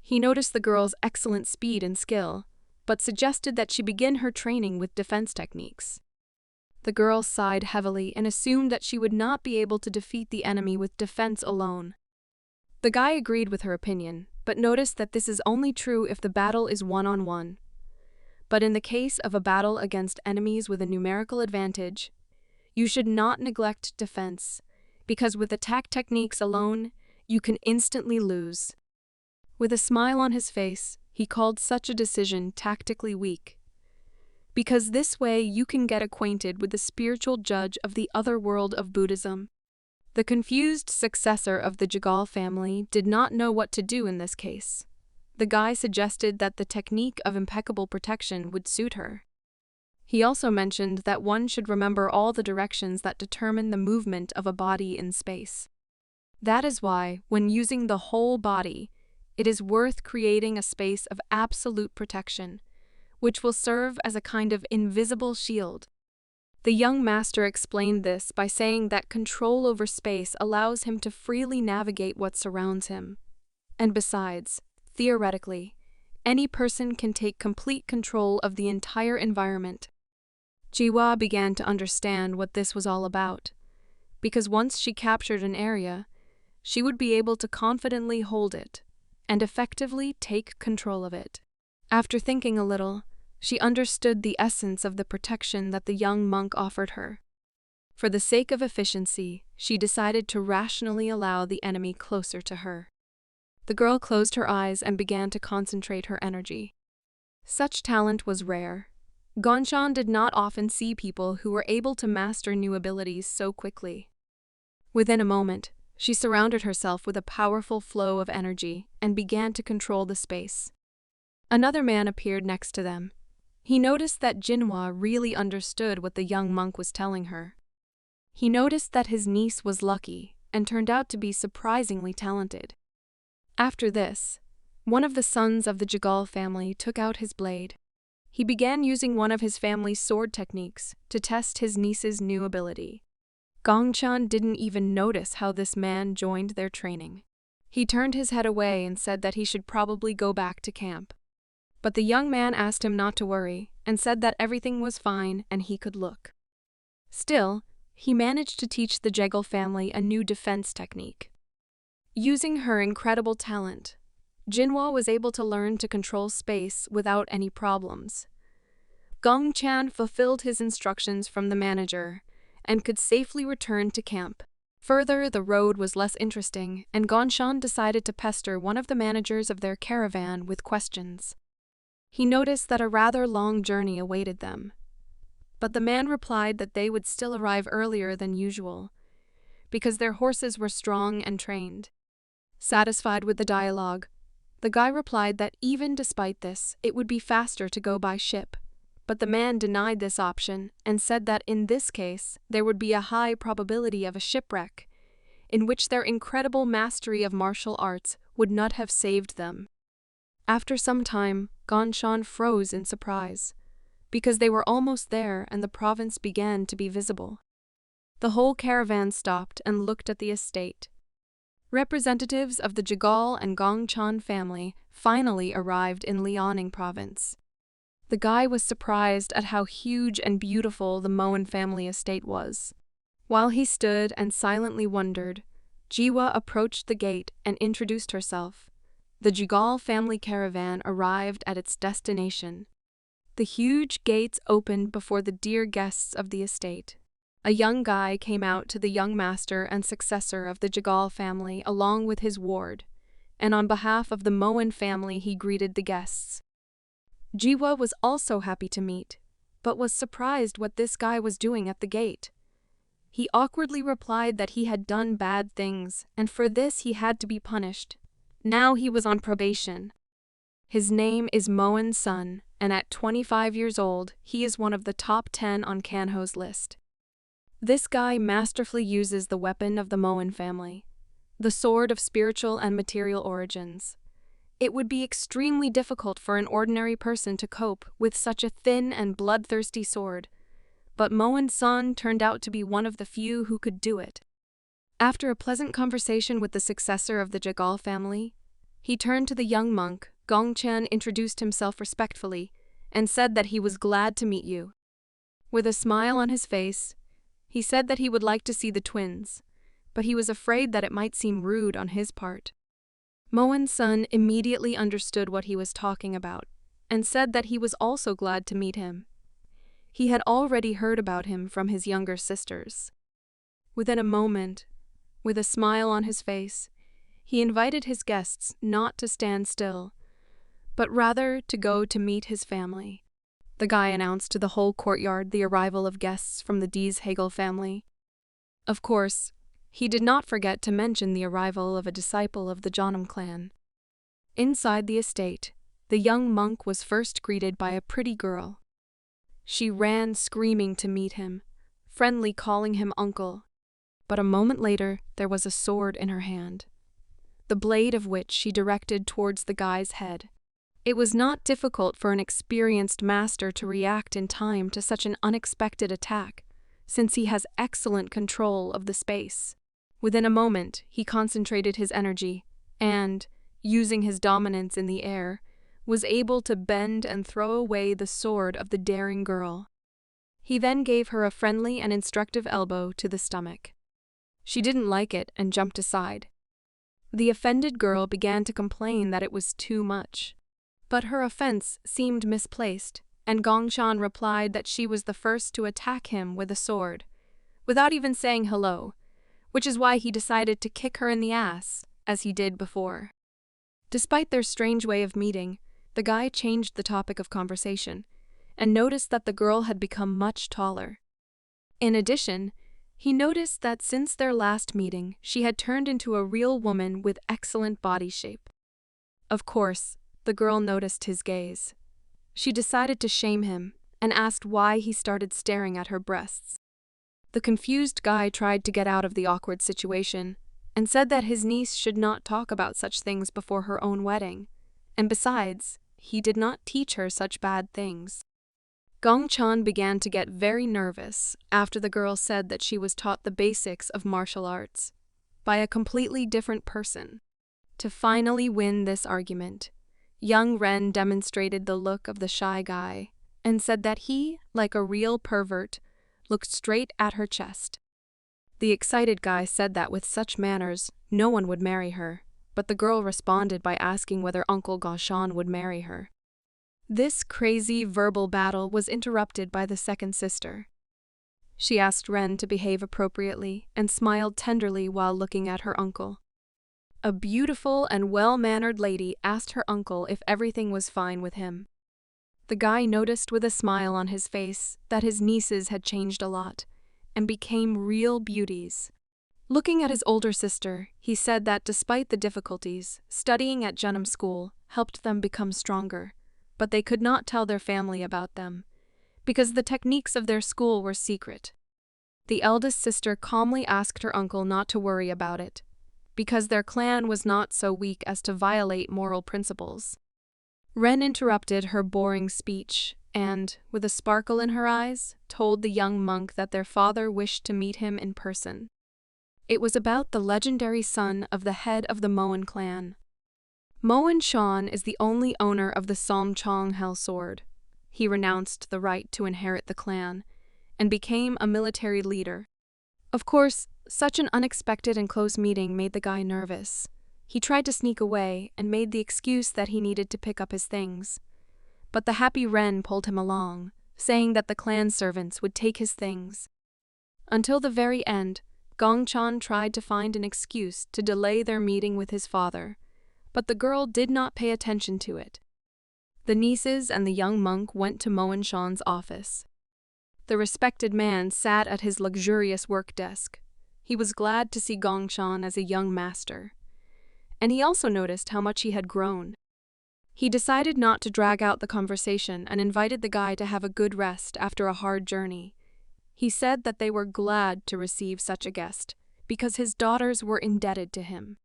He noticed the girl's excellent speed and skill, but suggested that she begin her training with defense techniques. The girl sighed heavily and assumed that she would not be able to defeat the enemy with defense alone. The guy agreed with her opinion, but noticed that this is only true if the battle is one-on-one. But in the case of a battle against enemies with a numerical advantage, you should not neglect defense, because with attack techniques alone, you can instantly lose. With a smile on his face, he called such a decision tactically weak. because this way you can get acquainted with the spiritual judge of the other world of Buddhism. The confused successor of the Jagal family did not know what to do in this case. The guy suggested that the technique of impeccable protection would suit her. He also mentioned that one should remember all the directions that determine the movement of a body in space. That is why, when using the whole body, it is worth creating a space of absolute protection, which will serve as a kind of invisible shield. The young master explained this by saying that control over space allows him to freely navigate what surrounds him. And besides, theoretically, any person can take complete control of the entire environment. Jiwa began to understand what this was all about, because once she captured an area, she would be able to confidently hold it and effectively take control of it. After thinking a little, she understood the essence of the protection that the young monk offered her. For the sake of efficiency, she decided to rationally allow the enemy closer to her. The girl closed her eyes and began to concentrate her energy. Such talent was rare. Gongchan did not often see people who were able to master new abilities so quickly. Within a moment, she surrounded herself with a powerful flow of energy and began to control the space. Another man appeared next to them. He noticed that Jinhua really understood what the young monk was telling her. He noticed that his niece was lucky and turned out to be surprisingly talented. After this, one of the sons of the Jagal family took out his blade. He began using one of his family's sword techniques to test his niece's new ability. Gongchan didn't even notice how this man joined their training. He turned his head away and said that he should probably go back to camp. But the young man asked him not to worry and said that everything was fine and he could look. Still, he managed to teach the Jagal family a new defense technique. Using her incredible talent, Jinhua was able to learn to control space without any problems. Gongchan fulfilled his instructions from the manager and could safely return to camp. Further, the road was less interesting, and Gongchan decided to pester one of the managers of their caravan with questions. He noticed that a rather long journey awaited them, but the man replied that they would still arrive earlier than usual, because their horses were strong and trained. Satisfied with the dialogue, the guy replied that even despite this, it would be faster to go by ship, but the man denied this option and said that in this case, there would be a high probability of a shipwreck, in which their incredible mastery of martial arts would not have saved them. After some time, Gongchan froze in surprise, because they were almost there and the province began to be visible. The whole caravan stopped and looked at the estate. Representatives of the Jagal and Gongchan family finally arrived in Liaoning province. The guy was surprised at how huge and beautiful the Moen family estate was. While he stood and silently wondered, Jiwa approached the gate and introduced herself. The Jagal family caravan arrived at its destination. The huge gates opened before the dear guests of the estate. A young guy came out to the young master and successor of the Jagal family along with his ward, and on behalf of the Moen family he greeted the guests. Jiwa was also happy to meet, but was surprised what this guy was doing at the gate. He awkwardly replied that he had done bad things, and for this he had to be punished. Now he was on probation. His name is Moen's son, and at 25 years old, he is one of the top 10 on Kanho's list. This guy masterfully uses the weapon of the Moen family, the sword of spiritual and material origins. It would be extremely difficult for an ordinary person to cope with such a thin and bloodthirsty sword, but Moen's son turned out to be one of the few who could do it. After a pleasant conversation with the successor of the Jagal family, he turned to the young monk. Gongchan introduced himself respectfully and said that he was glad to meet you. With a smile on his face, he said that he would like to see the twins, but he was afraid that it might seem rude on his part. Moen's son immediately understood what he was talking about and said that he was also glad to meet him. He had already heard about him from his younger sisters. Within a moment, with a smile on his face, he invited his guests not to stand still, but rather to go to meet his family. the guy announced to the whole courtyard the arrival of guests from the These family. Of course, he did not forget to mention the arrival of a disciple of the Jeonnam clan. Inside the estate, the young monk was first greeted by a pretty girl. She ran screaming to meet him, friendly calling him uncle. But a moment later, there was a sword in her hand, the blade of which she directed towards the guy's head. It was not difficult for an experienced master to react in time to such an unexpected attack, since he has excellent control of the space. Within a moment, he concentrated his energy and, using his dominance in the air, was able to bend and throw away the sword of the daring girl. He then gave her a friendly and instructive elbow to the stomach. She didn't like it and jumped aside. The offended girl began to complain that it was too much. But her offense seemed misplaced, and Gongshan replied that she was the first to attack him with a sword, without even saying hello, which is why he decided to kick her in the ass, as he did before. Despite their strange way of meeting, the guy changed the topic of conversation, and noticed that the girl had become much taller. In addition, he noticed that since their last meeting, she had turned into a real woman with excellent body shape. Of course, the girl noticed his gaze. She decided to shame him and asked why he started staring at her breasts. The confused guy tried to get out of the awkward situation and said that his niece should not talk about such things before her own wedding, and besides, he did not teach her such bad things. Gong Chan began to get very nervous after the girl said that she was taught the basics of martial arts by a completely different person. To finally win this argument, young Ren demonstrated the look of the shy guy and said that he, like a real pervert, looked straight at her chest. The excited guy said that with such manners, no one would marry her, but the girl responded by asking whether Uncle Gongshan would marry her. This crazy verbal battle was interrupted by the second sister. She asked Ren to behave appropriately and smiled tenderly while looking at her uncle. A beautiful and well-mannered lady asked her uncle if everything was fine with him. The guy noticed with a smile on his face that his nieces had changed a lot and became real beauties. Looking at his older sister, he said that despite the difficulties, studying at Jeonnam school helped them become stronger, but they could not tell their family about them, because the techniques of their school were secret. The eldest sister calmly asked her uncle not to worry about it, because their clan was not so weak as to violate moral principles. Ren interrupted her boring speech and, with a sparkle in her eyes, told the young monk that their father wished to meet him in person. It was about the legendary son of the head of the Moen clan. Moen Shan is the only owner of the Som Chong Hell sword. He renounced the right to inherit the clan and became a military leader. Of course, such an unexpected and close meeting made the guy nervous. He tried to sneak away and made the excuse that he needed to pick up his things. But the happy Ren pulled him along, saying that the clan servants would take his things. Until the very end, Gong Chan tried to find an excuse to delay their meeting with his father, but the girl did not pay attention to it. The nieces and the young monk went to Moen Shan's office. The respected man sat at his luxurious work desk. He was glad to see Gong Chan as a young master, and he also noticed how much he had grown. He decided not to drag out the conversation and invited the guy to have a good rest after a hard journey. He said that they were glad to receive such a guest, because his daughters were indebted to him.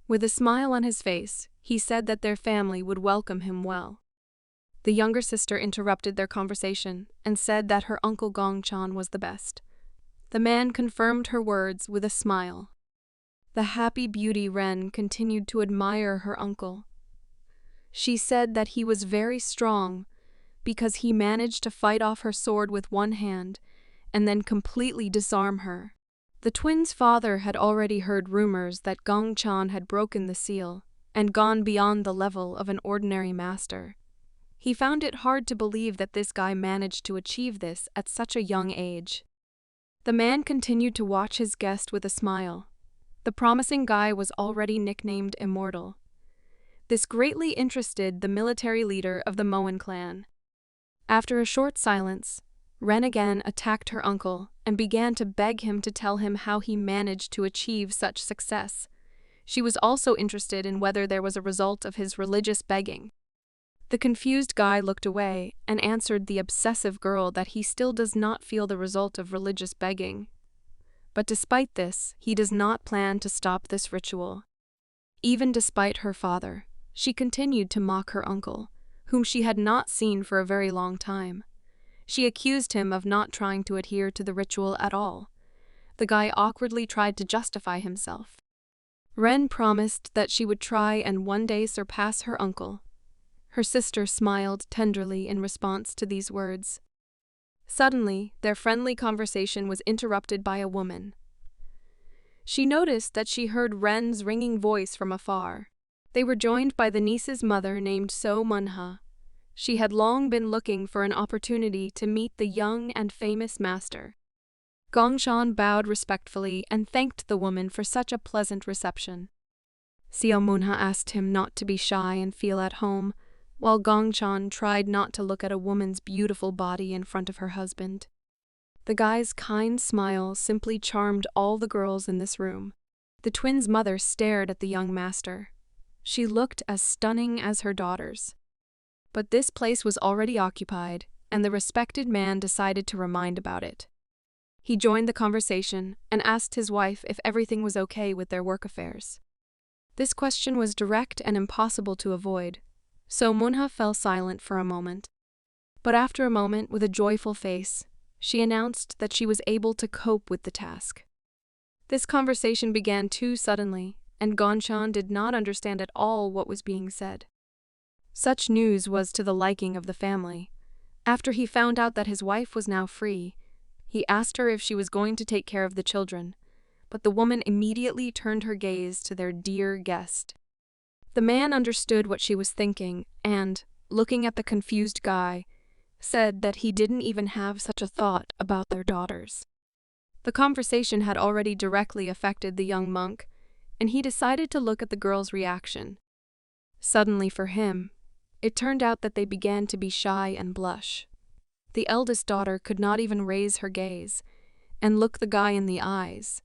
With a smile on his face, he said that their family would welcome him well. The younger sister interrupted their conversation and said that her uncle Gong Chan was the best. The man confirmed her words with a smile. The happy beauty Ren continued to admire her uncle. She said that he was very strong because he managed to fight off her sword with one hand and then completely disarm her. The twins' father had already heard rumors that Gong Chan had broken the seal and gone beyond the level of an ordinary master. He found it hard to believe that this guy managed to achieve this at such a young age. The man continued to watch his guest with a smile. The promising guy was already nicknamed Immortal. This greatly interested the military leader of the Moen clan. After a short silence, Ren again attacked her uncle and began to beg him to tell him how he managed to achieve such success. She was also interested in whether there was a result of his religious begging. The confused guy looked away and answered the obsessive girl that he still does not feel the result of religious begging. But despite this, he does not plan to stop this ritual. Even despite her father, she continued to mock her uncle, whom she had not seen for a very long time. She accused him of not trying to adhere to the ritual at all. The guy awkwardly tried to justify himself. Ren promised that she would try and one day surpass her uncle. Her sister smiled tenderly in response to these words. Suddenly, their friendly conversation was interrupted by a woman. She noticed that she heard Ren's ringing voice from afar. They were joined by the niece's mother named So Manhwa. She had long been looking for an opportunity to meet the young and famous master. Gongshan bowed respectfully and thanked the woman for such a pleasant reception. Xiao Munha asked him not to be shy and feel at home, while Gongshan tried not to look at a woman's beautiful body in front of her husband. The guy's kind smile simply charmed all the girls in this room. The twins' mother stared at the young master. She looked as stunning as her daughters. But this place was already occupied, and the respected man decided to remind about it. He joined the conversation and asked his wife if everything was okay with their work affairs. This question was direct and impossible to avoid, so Munha fell silent for a moment. But after a moment, with a joyful face, she announced that she was able to cope with the task. This conversation began too suddenly, and Gongshan did not understand at all what was being said. Such news was to the liking of the family. After he found out that his wife was now free, he asked her if she was going to take care of the children, but the woman immediately turned her gaze to their dear guest. The man understood what she was thinking and, looking at the confused guy, said that he didn't even have such a thought about their daughters. The conversation had already directly affected the young monk, and he decided to look at the girl's reaction. Suddenly for him, it turned out that they began to be shy and blush. The eldest daughter could not even raise her gaze and look the guy in the eyes.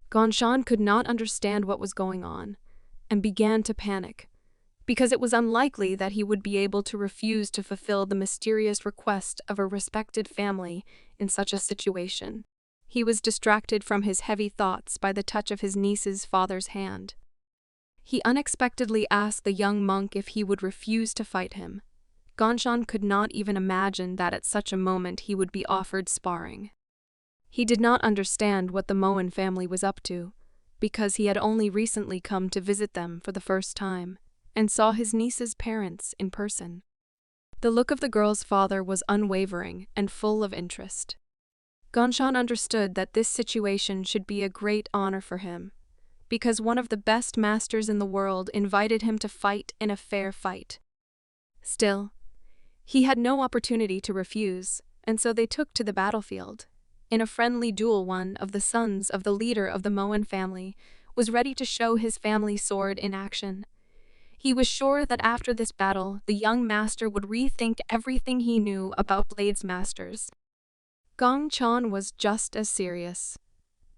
Gongshan could not understand what was going on and began to panic, because it was unlikely that he would be able to refuse to fulfill the mysterious request of a respected family in such a situation. He was distracted from his heavy thoughts by the touch of his niece's father's hand. He unexpectedly asked the young monk if he would refuse to fight him. Gongshan could not even imagine that at such a moment he would be offered sparring. He did not understand what the Moen family was up to, because he had only recently come to visit them for the first time, and saw his niece's parents in person. The look of the girl's father was unwavering and full of interest. Gongshan understood that this situation should be a great honor for him, because one of the best masters in the world invited him to fight in a fair fight. Still, he had no opportunity to refuse, and so they took to the battlefield. In a friendly duel, one of the sons of the leader of the Moen family was ready to show his family sword in action. He was sure that after this battle, the young master would rethink everything he knew about Blades Masters. Gongshan was just as serious.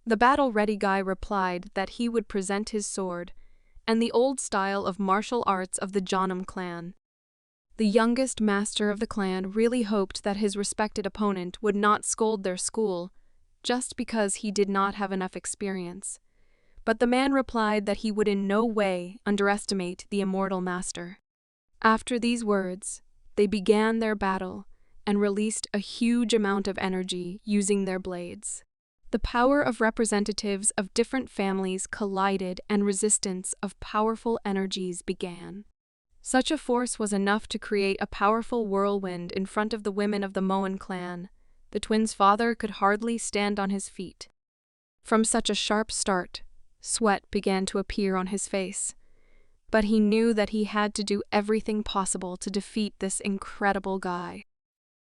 The battle-ready guy replied that he would present his sword and the old style of martial arts of the Janam clan. The youngest master of the clan really hoped that his respected opponent would not scold their school just because he did not have enough experience. But the man replied that he would in no way underestimate the immortal master. After these words, they began their battle and released a huge amount of energy using their blades. The power of representatives of different families collided and resistance of powerful energies began. Such a force was enough to create a powerful whirlwind in front of the women of the Moen clan. The twins' father could hardly stand on his feet. From such a sharp start, sweat began to appear on his face. But he knew that he had to do everything possible to defeat this incredible guy.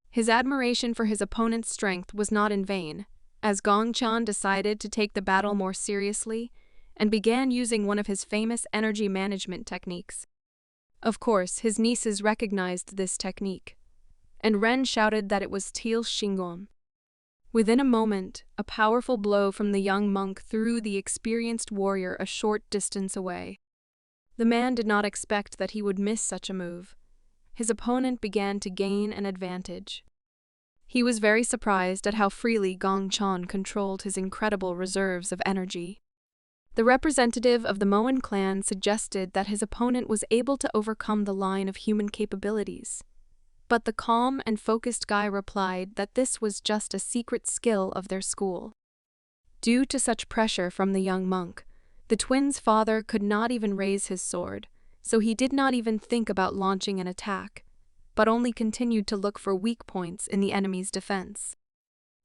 His admiration for his opponent's strength was not in vain, as Gongshan decided to take the battle more seriously and began using one of his famous energy management techniques. Of course, his nieces recognized this technique, and Ren shouted that it was Teal Shingon. Within a moment, a powerful blow from the young monk threw the experienced warrior a short distance away. The man did not expect that he would miss such a move. His opponent began to gain an advantage. He was very surprised at how freely Gong Chan controlled his incredible reserves of energy. The representative of the Moen clan suggested that his opponent was able to overcome the line of human capabilities. But the calm and focused guy replied that this was just a secret skill of their school. Due to such pressure from the young monk, the twins' father could not even raise his sword, so he did not even think about launching an attack, but only continued to look for weak points in the enemy's defense.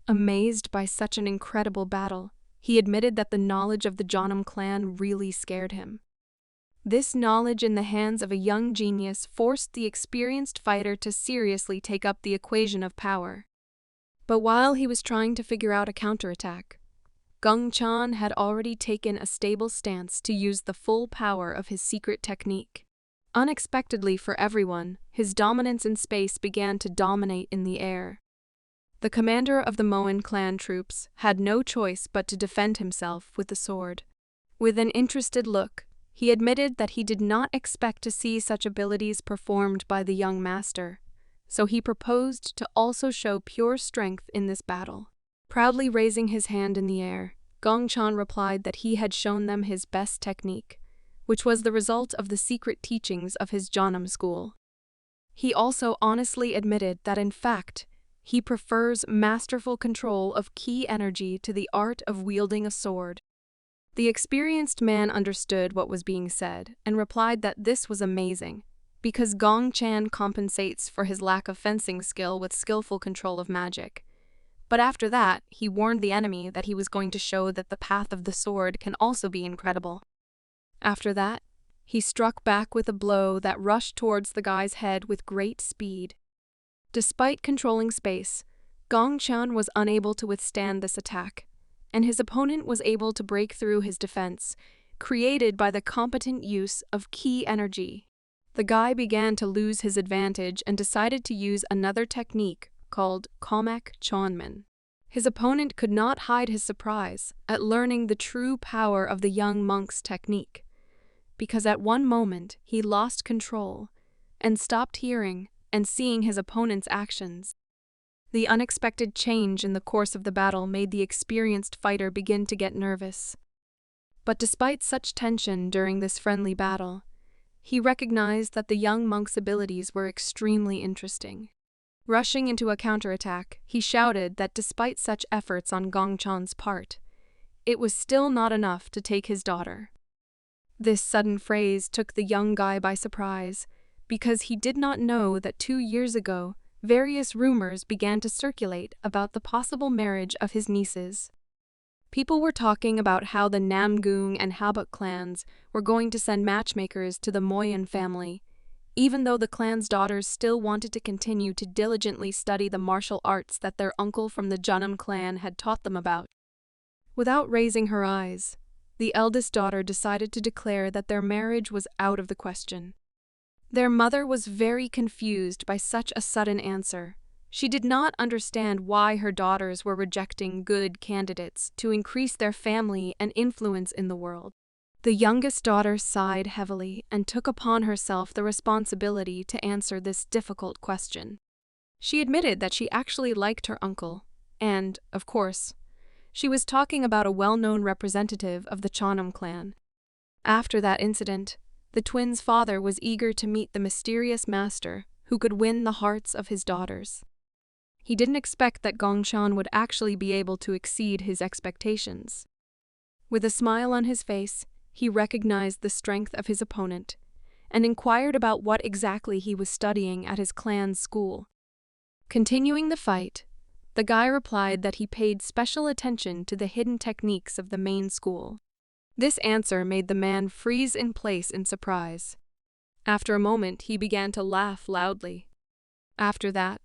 Amazed by such an incredible battle, he admitted that the knowledge of the Jeonnam clan really scared him. This knowledge in the hands of a young genius forced the experienced fighter to seriously take up the equation of power. But while he was trying to figure out a counterattack, Gong Chan had already taken a stable stance to use the full power of his secret technique. Unexpectedly for everyone, his dominance in space began to dominate in the air. The commander of the Moen clan troops had no choice but to defend himself with the sword. With an interested look, he admitted that he did not expect to see such abilities performed by the young master, so he proposed to also show pure strength in this battle. Proudly raising his hand in the air, Gong Chan replied that he had shown them his best technique, which was the result of the secret teachings of his Jeonnam school. He also honestly admitted that in fact, he prefers masterful control of ki energy to the art of wielding a sword. The experienced man understood what was being said and replied that this was amazing, because Gong Chan compensates for his lack of fencing skill with skillful control of magic. But after that, he warned the enemy that he was going to show that the path of the sword can also be incredible. After that, he struck back with a blow that rushed towards the guy's head with great speed. Despite controlling space, Gong Chan was unable to withstand this attack, and his opponent was able to break through his defense, created by the competent use of ki energy. The guy began to lose his advantage and decided to use another technique called Komak Chonman. His opponent could not hide his surprise at learning the true power of the young monk's technique, because at one moment he lost control and stopped hearing and seeing his opponent's actions. The unexpected change in the course of the battle made the experienced fighter begin to get nervous. But despite such tension during this friendly battle, he recognized that the young monk's abilities were extremely interesting. Rushing into a counterattack, he shouted that despite such efforts on Gong Chan's part, it was still not enough to take his daughter. This sudden phrase took the young guy by surprise, because he did not know that 2 years ago, various rumors began to circulate about the possible marriage of his nieces. People were talking about how the Namgung and Habuk clans were going to send matchmakers to the Moyen family, even though the clan's daughters still wanted to continue to diligently study the martial arts that their uncle from the Jeonnam clan had taught them about. Without raising her eyes, the eldest daughter decided to declare that their marriage was out of the question. Their mother was very confused by such a sudden answer. She did not understand why her daughters were rejecting good candidates to increase their family and influence in the world. The youngest daughter sighed heavily and took upon herself the responsibility to answer this difficult question. She admitted that she actually liked her uncle, and, of course, she was talking about a well-known representative of the Jeonnam clan. After that incident, the twins' father was eager to meet the mysterious master who could win the hearts of his daughters. He didn't expect that Gong Chan would actually be able to exceed his expectations. With a smile on his face, he recognized the strength of his opponent and inquired about what exactly he was studying at his clan's school. Continuing the fight, the guy replied that he paid special attention to the hidden techniques of the main school. This answer made the man freeze in place in surprise. After a moment, he began to laugh loudly. After that,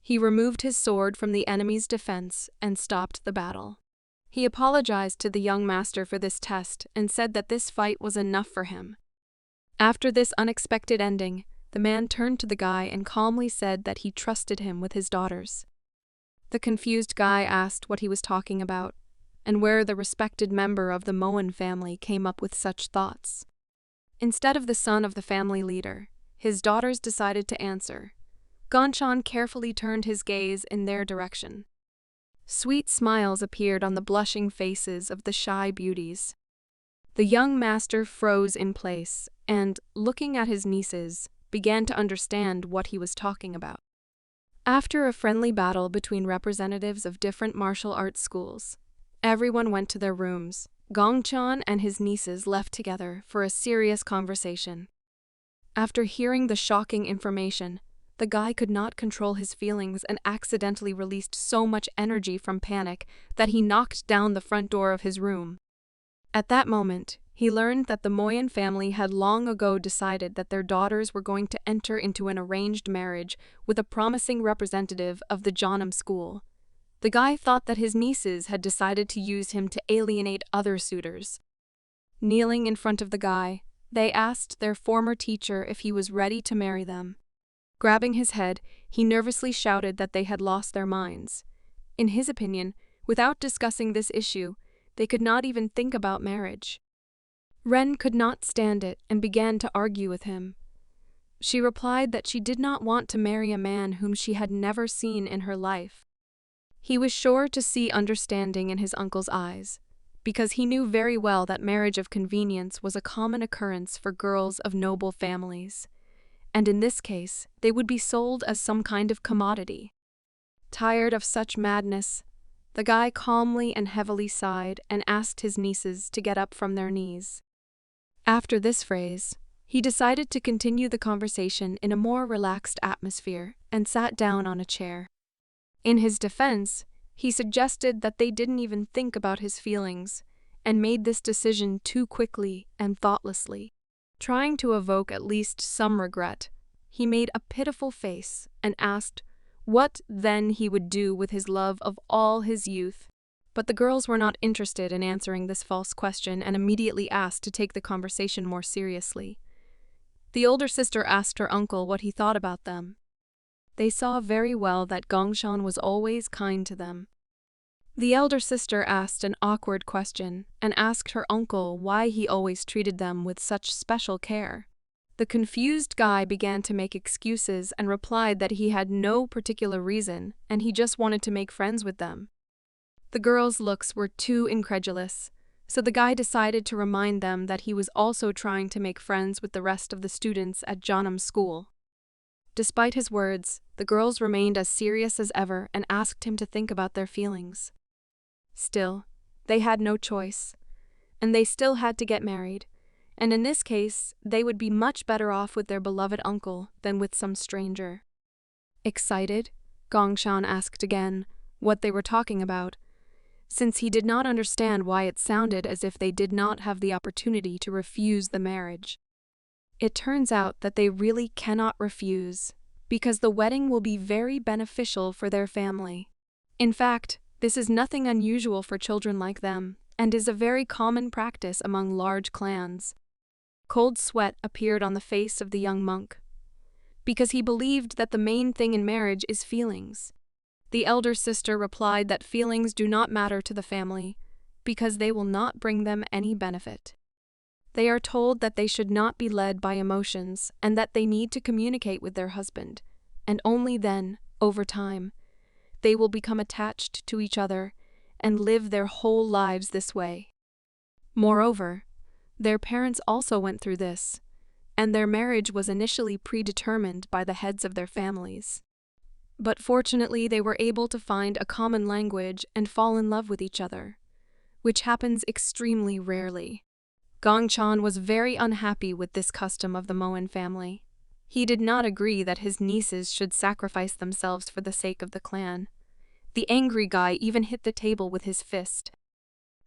he removed his sword from the enemy's defense and stopped the battle. He apologized to the young master for this test and said that this fight was enough for him. After this unexpected ending, The man turned to the guy and calmly said that he trusted him with his daughters. The confused guy asked what he was talking about, and where the respected member of the Moen family came up with such thoughts. Instead of the son of the family leader, his daughters decided to answer. Gongchan carefully turned his gaze in their direction. Sweet smiles appeared on the blushing faces of the shy beauties. The young master froze in place and, looking at his nieces, began to understand what he was talking about. After a friendly battle between representatives of different martial arts schools, everyone went to their rooms. Gongchan and his nieces left together for a serious conversation. After hearing the shocking information, the guy could not control his feelings and accidentally released so much energy from panic that he knocked down the front door of his room. At that moment, he learned that the Moyen family had long ago decided that their daughters were going to enter into an arranged marriage with a promising representative of the Jeonnam school. The guy thought that his nieces had decided to use him to alienate other suitors. Kneeling in front of the guy, they asked their former teacher if he was ready to marry them. Grabbing his head, he nervously shouted that they had lost their minds. In his opinion, without discussing this issue, they could not even think about marriage. Ren could not stand it and began to argue with him. She replied that she did not want to marry a man whom she had never seen in her life. He was sure to see understanding in his uncle's eyes, because he knew very well that marriage of convenience was a common occurrence for girls of noble families, and in this case, they would be sold as some kind of commodity. Tired of such madness, the guy calmly and heavily sighed and asked his nieces to get up from their knees. After this phrase, he decided to continue the conversation in a more relaxed atmosphere and sat down on a chair. In his defense, he suggested that they didn't even think about his feelings and made this decision too quickly and thoughtlessly. Trying to evoke at least some regret, he made a pitiful face and asked what then he would do with his love of all his youth. But the girls were not interested in answering this false question and immediately asked to take the conversation more seriously. The older sister asked her uncle what he thought about them. They saw very well that Gongchan was always kind to them. The elder sister asked an awkward question and asked her uncle why he always treated them with such special care. The confused guy began to make excuses and replied that he had no particular reason and he just wanted to make friends with them. The girls' looks were too incredulous, so the guy decided to remind them that he was also trying to make friends with the rest of the students at Jeonnam school. Despite his words, the girls remained as serious as ever and asked him to think about their feelings. Still, they had no choice, and they still had to get married, and in this case, they would be much better off with their beloved uncle than with some stranger. Excited, Gongchan asked again what they were talking about, since he did not understand why it sounded as if they did not have the opportunity to refuse the marriage. It turns out that they really cannot refuse, because the wedding will be very beneficial for their family. In fact, this is nothing unusual for children like them, and is a very common practice among large clans. Cold sweat appeared on the face of the young monk, because he believed that the main thing in marriage is feelings. The elder sister replied that feelings do not matter to the family, because they will not bring them any benefit. They are told that they should not be led by emotions and that they need to communicate with their husband, and only then, over time, they will become attached to each other and live their whole lives this way. Moreover, their parents also went through this, and their marriage was initially predetermined by the heads of their families. But fortunately, they were able to find a common language and fall in love with each other, which happens extremely rarely. Gongchan was very unhappy with this custom of the Moen family. He did not agree that his nieces should sacrifice themselves for the sake of the clan. The angry guy even hit the table with his fist.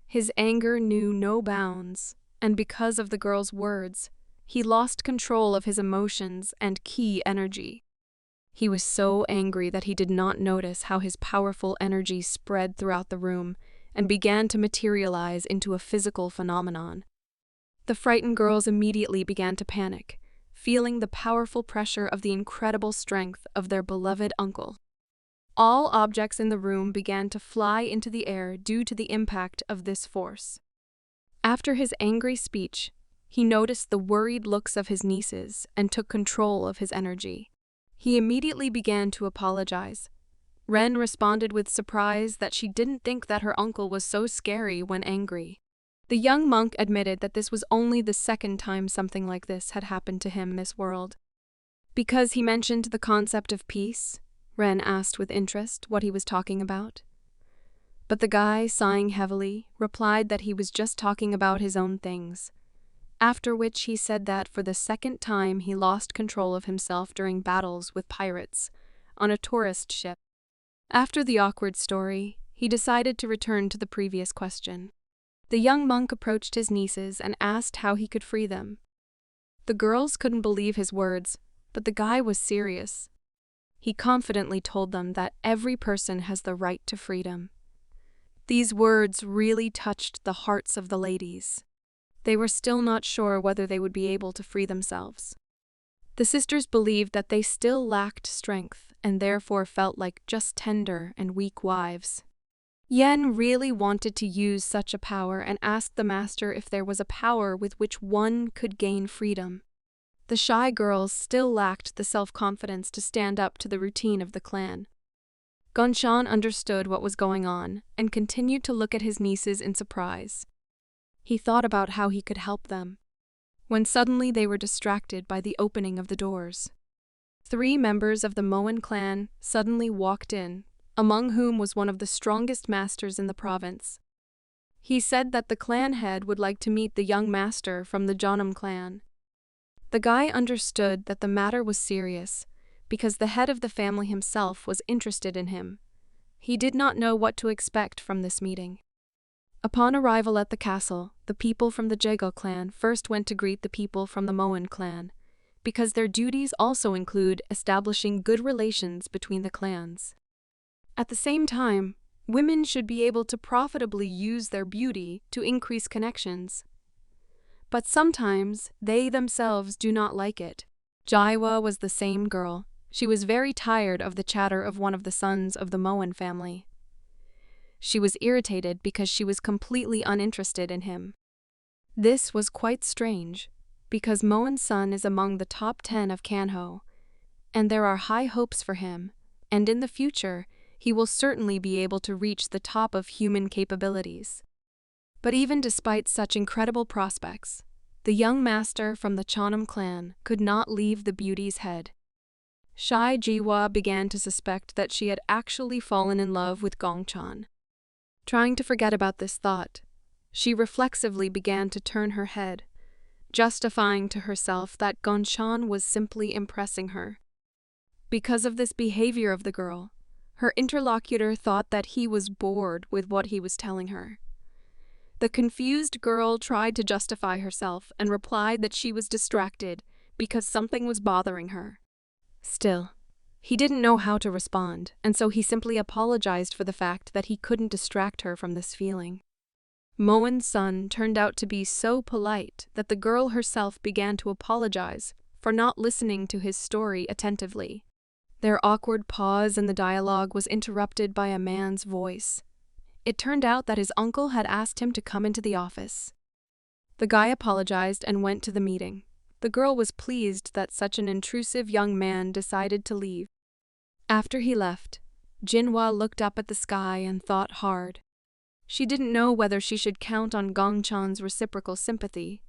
His anger knew no bounds, and because of the girl's words, he lost control of his emotions and key energy. He was so angry that he did not notice how his powerful energy spread throughout the room and began to materialize into a physical phenomenon. The frightened girls immediately began to panic, feeling the powerful pressure of the incredible strength of their beloved uncle. All objects in the room began to fly into the air due to the impact of this force. After his angry speech, he noticed the worried looks of his nieces and took control of his energy. He immediately began to apologize. Ren responded with surprise that she didn't think that her uncle was so scary when angry. The young monk admitted that this was only the second time something like this had happened to him in this world. Because he mentioned the concept of peace, Ren asked with interest what he was talking about. But the guy, sighing heavily, replied that he was just talking about his own things. After which he said that for the second time he lost control of himself during battles with pirates on a tourist ship. After the awkward story, he decided to return to the previous question. The young monk approached his nieces and asked how he could free them. The girls couldn't believe his words, but the guy was serious. He confidently told them that every person has the right to freedom. These words really touched the hearts of the ladies. They were still not sure whether they would be able to free themselves. The sisters believed that they still lacked strength and therefore felt like just tender and weak wives. Yen really wanted to use such a power and asked the master if there was a power with which one could gain freedom. The shy girls still lacked the self-confidence to stand up to the routine of the clan. Gongchan understood what was going on and continued to look at his nieces in surprise. He thought about how he could help them, when suddenly they were distracted by the opening of the doors. 3 members of the Moen clan suddenly walked in, among whom was one of the strongest masters in the province. He said that the clan head would like to meet the young master from the Jeonnam clan. The guy understood that the matter was serious, because the head of the family himself was interested in him. He did not know what to expect from this meeting. Upon arrival at the castle, the people from the Jago clan first went to greet the people from the Moen clan, because their duties also include establishing good relations between the clans. At the same time, women should be able to profitably use their beauty to increase connections. But sometimes they themselves do not like it. Jaiwa was the same girl. She was very tired of the chatter of one of the sons of the Moen family. She was irritated because she was completely uninterested in him. This was quite strange, because Moen's son is among the top 10 of Kanho, and there are high hopes for him, and in the future, he will certainly be able to reach the top of human capabilities. But even despite such incredible prospects, the young master from the Jeonnam clan could not leave the beauty's head. Shy Jiwa began to suspect that she had actually fallen in love with Gongchan. Trying to forget about this thought, she reflexively began to turn her head, justifying to herself that Gongchan was simply impressing her. Because of this behavior of the girl, her interlocutor thought that he was bored with what he was telling her. The confused girl tried to justify herself and replied that she was distracted because something was bothering her. Still, he didn't know how to respond, and so he simply apologized for the fact that he couldn't distract her from this feeling. Moen's son turned out to be so polite that the girl herself began to apologize for not listening to his story attentively. Their awkward pause in the dialogue was interrupted by a man's voice. It turned out that his uncle had asked him to come into the office. The guy apologized and went to the meeting. The girl was pleased that such an intrusive young man decided to leave. After he left, Jinhua looked up at the sky and thought hard. She didn't know whether she should count on Gongchan's reciprocal sympathy.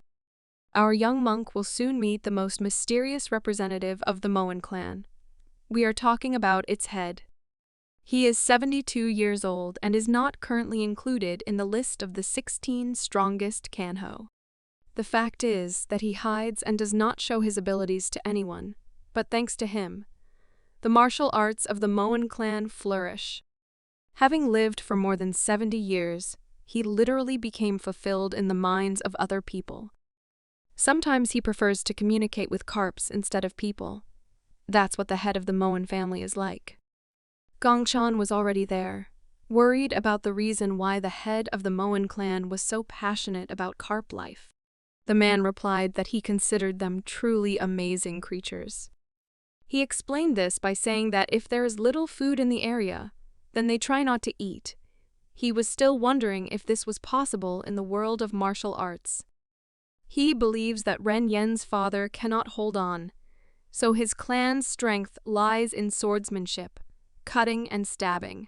Our young monk will soon meet the most mysterious representative of the Moen clan. We are talking about its head. He is 72 years old and is not currently included in the list of the 16 strongest Kanho. The fact is that he hides and does not show his abilities to anyone, but thanks to him, the martial arts of the Moen clan flourish. Having lived for more than 70 years, he literally became fulfilled in the minds of other people. Sometimes he prefers to communicate with carps instead of people. That's what the head of the Moen family is like. Gongchan was already there, worried about the reason why the head of the Moen clan was so passionate about carp life. The man replied that he considered them truly amazing creatures. He explained this by saying that if there is little food in the area, then they try not to eat. He was still wondering if this was possible in the world of martial arts. He believes that Ren Yen's father cannot hold on, so his clan's strength lies in swordsmanship, cutting and stabbing.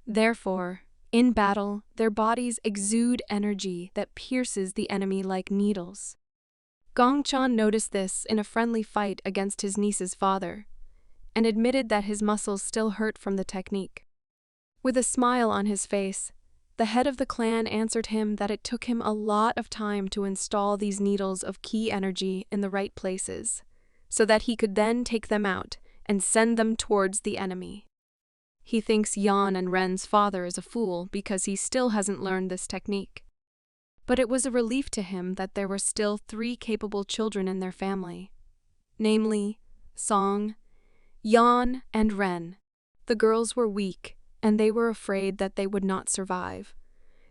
Therefore, in battle, their bodies exude energy that pierces the enemy like needles. Gong Chan noticed this in a friendly fight against his niece's father, and admitted that his muscles still hurt from the technique. With a smile on his face, the head of the clan answered him that it took him a lot of time to install these needles of key energy in the right places, so that he could then take them out and send them towards the enemy. He thinks Yan and Ren's father is a fool because he still hasn't learned this technique. But it was a relief to him that there were still 3 capable children in their family, namely, Song, Yan, and Ren. The girls were weak, and they were afraid that they would not survive.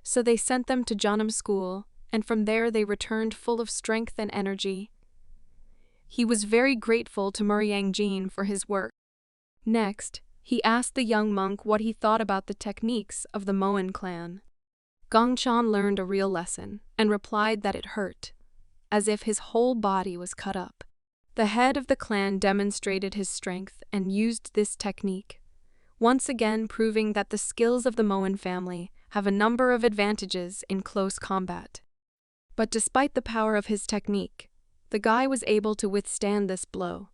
So they sent them to Jeonnam school, and from there they returned full of strength and energy. He was very grateful to Muriang Jin for his work. Next, he asked the young monk what he thought about the techniques of the Moen clan. Gong Chan learned a real lesson, and replied that it hurt, as if his whole body was cut up. The head of the clan demonstrated his strength and used this technique, once again proving that the skills of the Moen family have a number of advantages in close combat. But despite the power of his technique, the guy was able to withstand this blow.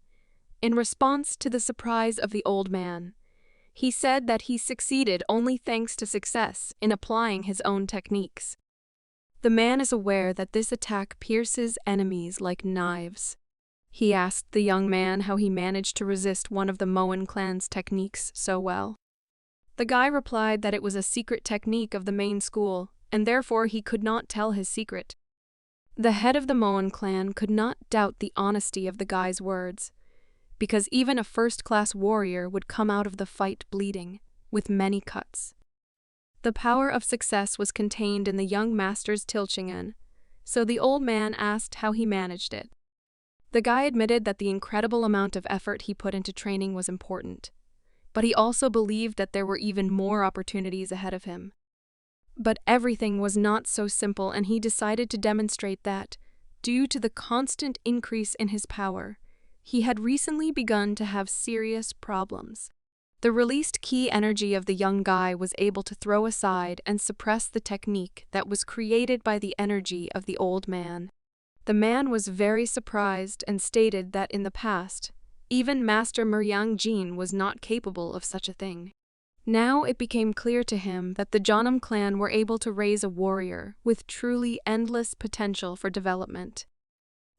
In response to the surprise of the old man, he said that he succeeded only thanks to success in applying his own techniques. The man is aware that this attack pierces enemies like knives. He asked the young man how he managed to resist one of the Moen clan's techniques so well. The guy replied that it was a secret technique of the main school, and therefore he could not tell his secret. The head of the Moen clan could not doubt the honesty of the guy's words, because even a first-class warrior would come out of the fight bleeding, with many cuts. The power of success was contained in the young master's Tilchingen, so the old man asked how he managed it. The guy admitted that the incredible amount of effort he put into training was important, but he also believed that there were even more opportunities ahead of him. But everything was not so simple, and he decided to demonstrate that, due to the constant increase in his power, he had recently begun to have serious problems. The released key energy of the young guy was able to throw aside and suppress the technique that was created by the energy of the old man. The man was very surprised and stated that in the past, even Master Muriang Jin was not capable of such a thing. Now it became clear to him that the Jeonnam clan were able to raise a warrior with truly endless potential for development.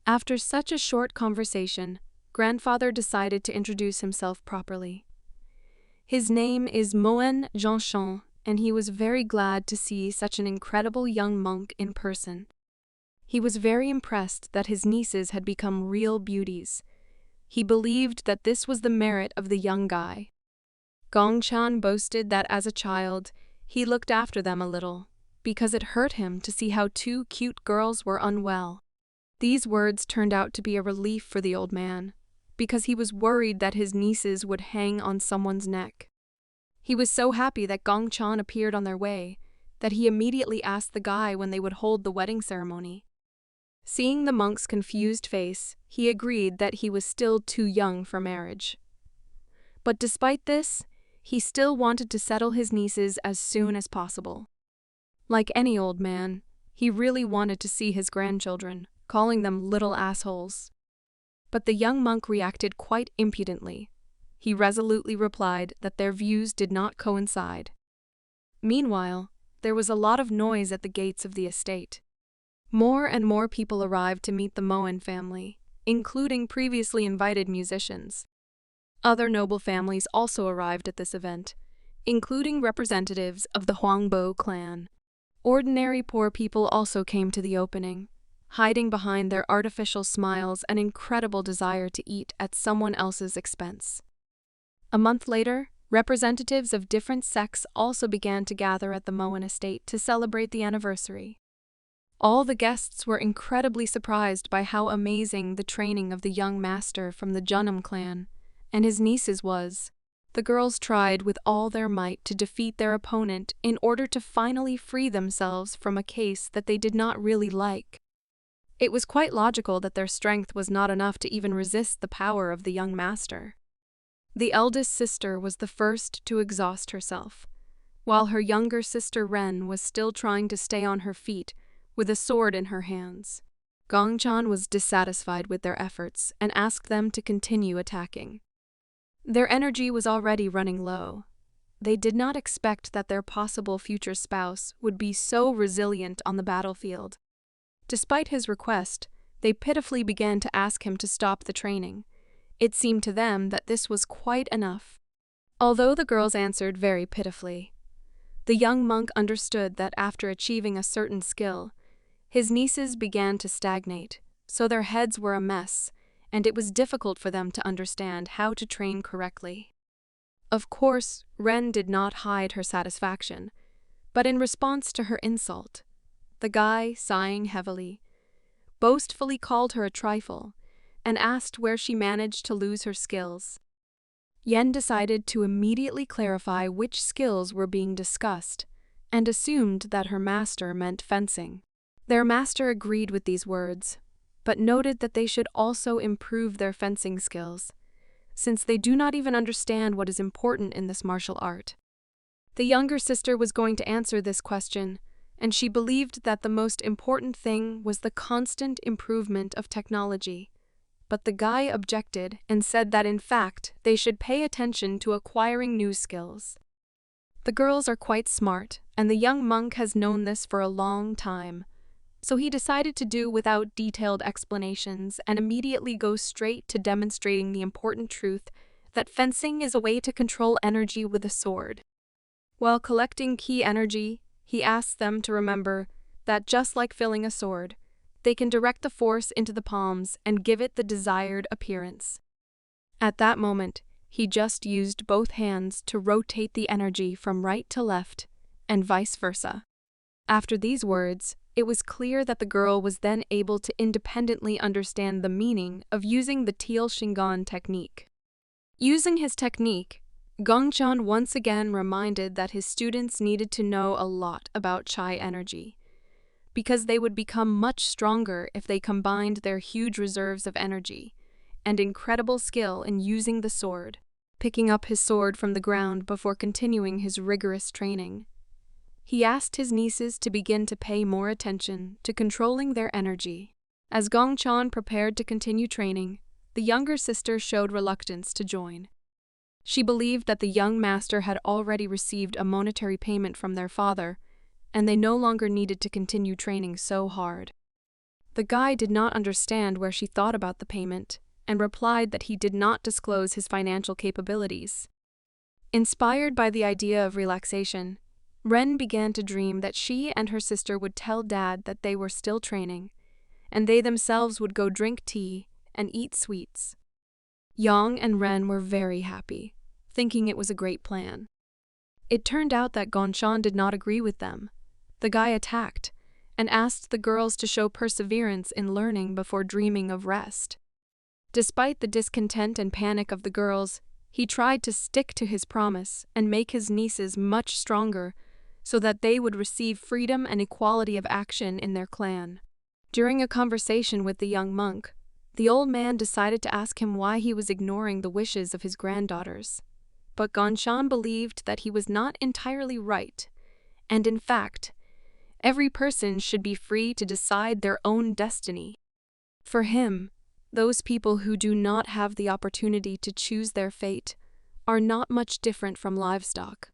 After such a short conversation, grandfather decided to introduce himself properly. His name is Moen Jeanshan, and he was very glad to see such an incredible young monk in person. He was very impressed that his nieces had become real beauties. He believed that this was the merit of the young guy. Gong Chan boasted that as a child, he looked after them a little, because it hurt him to see how 2 cute girls were unwell. These words turned out to be a relief for the old man, because he was worried that his nieces would hang on someone's neck. He was so happy that Gong Chan appeared on their way, that he immediately asked the guy when they would hold the wedding ceremony. Seeing the monk's confused face, he agreed that he was still too young for marriage. But despite this, he still wanted to settle his nieces as soon as possible. Like any old man, he really wanted to see his grandchildren, calling them little assholes. But the young monk reacted quite impudently. He resolutely replied that their views did not coincide. Meanwhile, there was a lot of noise at the gates of the estate. More and more people arrived to meet the Moen family, including previously invited musicians. Other noble families also arrived at this event, including representatives of the Huangbo clan. Ordinary poor people also came to the opening, hiding behind their artificial smiles and incredible desire to eat at someone else's expense. A month later, representatives of different sects also began to gather at the Moen estate to celebrate the anniversary. All the guests were incredibly surprised by how amazing the training of the young master from the Junam clan and his nieces was. The girls tried with all their might to defeat their opponent in order to finally free themselves from a case that they did not really like. It was quite logical that their strength was not enough to even resist the power of the young master. The eldest sister was the first to exhaust herself, while her younger sister Ren was still trying to stay on her feet with a sword in her hands. Gongchan was dissatisfied with their efforts and asked them to continue attacking. Their energy was already running low. They did not expect that their possible future spouse would be so resilient on the battlefield. Despite his request, they pitifully began to ask him to stop the training. It seemed to them that this was quite enough. Although the girls answered very pitifully, the young monk understood that after achieving a certain skill, his nieces began to stagnate, so their heads were a mess, and it was difficult for them to understand how to train correctly. Of course, Ren did not hide her satisfaction, but in response to her insult, the guy, sighing heavily, boastfully called her a trifle and asked where she managed to lose her skills. Yen decided to immediately clarify which skills were being discussed and assumed that her master meant fencing. Their master agreed with these words, but noted that they should also improve their fencing skills, since they do not even understand what is important in this martial art. The younger sister was going to answer this question, and she believed that the most important thing was the constant improvement of technology. But the guy objected and said that in fact they should pay attention to acquiring new skills. The girls are quite smart, and the young monk has known this for a long time, so he decided to do without detailed explanations and immediately go straight to demonstrating the important truth that fencing is a way to control energy with a sword. While collecting key energy, he asked them to remember that just like filling a sword, they can direct the force into the palms and give it the desired appearance. At that moment, he just used both hands to rotate the energy from right to left, and vice versa. After these words, it was clear that the girl was then able to independently understand the meaning of using the Teal Shingon technique. Using his technique, Gongchan once again reminded that his students needed to know a lot about Chai energy, because they would become much stronger if they combined their huge reserves of energy and incredible skill in using the sword, picking up his sword from the ground before continuing his rigorous training. He asked his nieces to begin to pay more attention to controlling their energy. As Gongchan prepared to continue training, the younger sister showed reluctance to join. She believed that the young master had already received a monetary payment from their father, and they no longer needed to continue training so hard. The guy did not understand where she thought about the payment, and replied that he did not disclose his financial capabilities. Inspired by the idea of relaxation, Ren began to dream that she and her sister would tell Dad that they were still training, and they themselves would go drink tea and eat sweets. Yang and Ren were very happy, thinking it was a great plan. It turned out that Gongchan did not agree with them. The guy attacked and asked the girls to show perseverance in learning before dreaming of rest. Despite the discontent and panic of the girls, he tried to stick to his promise and make his nieces much stronger so that they would receive freedom and equality of action in their clan. During a conversation with the young monk, the old man decided to ask him why he was ignoring the wishes of his granddaughters. But Gongchan believed that he was not entirely right, and in fact, every person should be free to decide their own destiny. For him, those people who do not have the opportunity to choose their fate are not much different from livestock.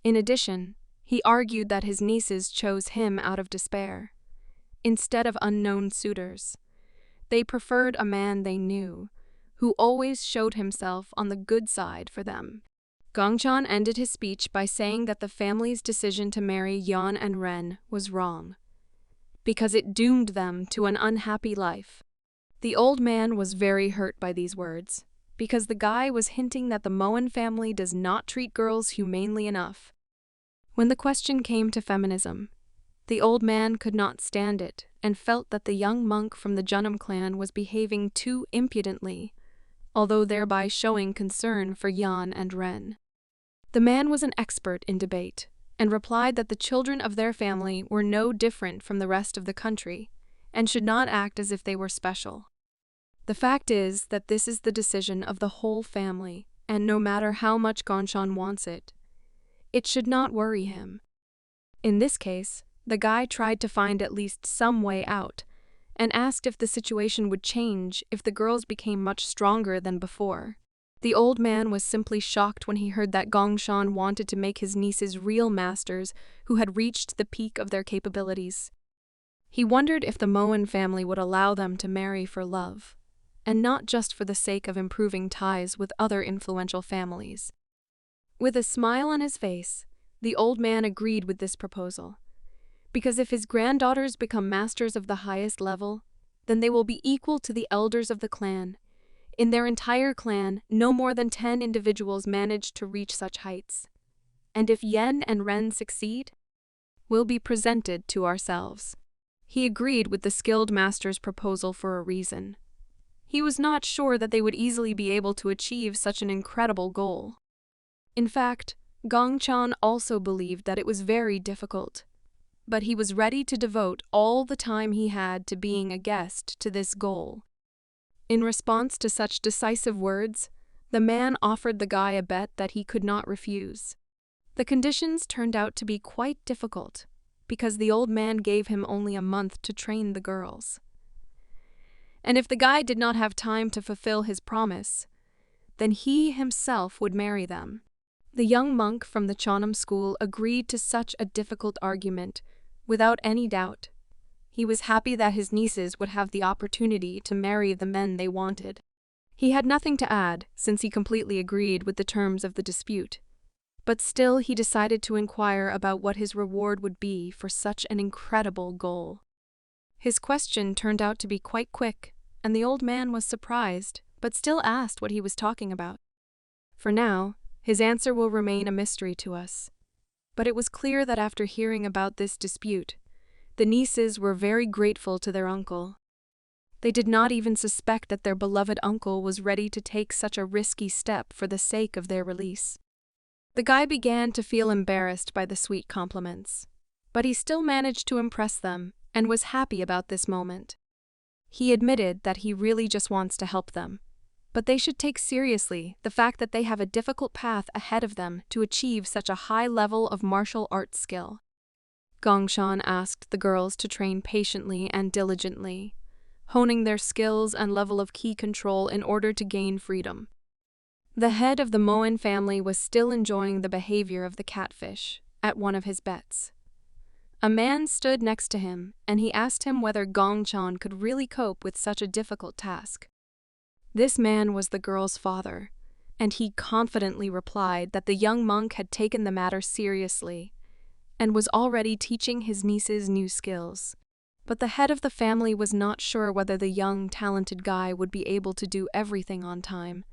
In addition, he argued that his nieces chose him out of despair, instead of unknown suitors. They preferred a man they knew, who always showed himself on the good side for them. Gongchan ended his speech by saying that the family's decision to marry Yan and Ren was wrong, because it doomed them to an unhappy life. The old man was very hurt by these words, because the guy was hinting that the Moen family does not treat girls humanely enough. When the question came to feminism, the old man could not stand it and felt that the young monk from the Junam clan was behaving too impudently, although thereby showing concern for Yan and Ren. The man was an expert in debate, and replied that the children of their family were no different from the rest of the country, and should not act as if they were special. The fact is that this is the decision of the whole family, and no matter how much Gongchan wants it, it should not worry him. In this case, the guy tried to find at least some way out, and asked if the situation would change if the girls became much stronger than before. The old man was simply shocked when he heard that Gongshan wanted to make his nieces real masters who had reached the peak of their capabilities. He wondered if the Moen family would allow them to marry for love, and not just for the sake of improving ties with other influential families. With a smile on his face, the old man agreed with this proposal, because if his granddaughters become masters of the highest level, then they will be equal to the elders of the clan. In their entire clan, no more than 10 individuals managed to reach such heights. And if Yen and Ren succeed, we'll be presented to ourselves. He agreed with the skilled master's proposal for a reason. He was not sure that they would easily be able to achieve such an incredible goal. In fact, Gongchan also believed that it was very difficult, but he was ready to devote all the time he had to being a guest to this goal. In response to such decisive words, the man offered the guy a bet that he could not refuse. The conditions turned out to be quite difficult, because the old man gave him only a month to train the girls. And if the guy did not have time to fulfill his promise, then he himself would marry them. The young monk from the Chonam school agreed to such a difficult argument without any doubt. He was happy that his nieces would have the opportunity to marry the men they wanted. He had nothing to add, since he completely agreed with the terms of the dispute. But still he decided to inquire about what his reward would be for such an incredible goal. His question turned out to be quite quick, and the old man was surprised, but still asked what he was talking about. For now, his answer will remain a mystery to us. But it was clear that after hearing about this dispute, the nieces were very grateful to their uncle. They did not even suspect that their beloved uncle was ready to take such a risky step for the sake of their release. The guy began to feel embarrassed by the sweet compliments, but he still managed to impress them and was happy about this moment. He admitted that he really just wants to help them, but they should take seriously the fact that they have a difficult path ahead of them to achieve such a high level of martial arts skill. Gongshan asked the girls to train patiently and diligently, honing their skills and level of ki control in order to gain freedom. The head of the Moen family was still enjoying the behavior of the catfish at one of his bets. A man stood next to him, and he asked him whether Gongchan could really cope with such a difficult task. This man was the girl's father, and he confidently replied that the young monk had taken the matter seriously and was already teaching his nieces new skills. But the head of the family was not sure whether the young, talented guy would be able to do everything on time,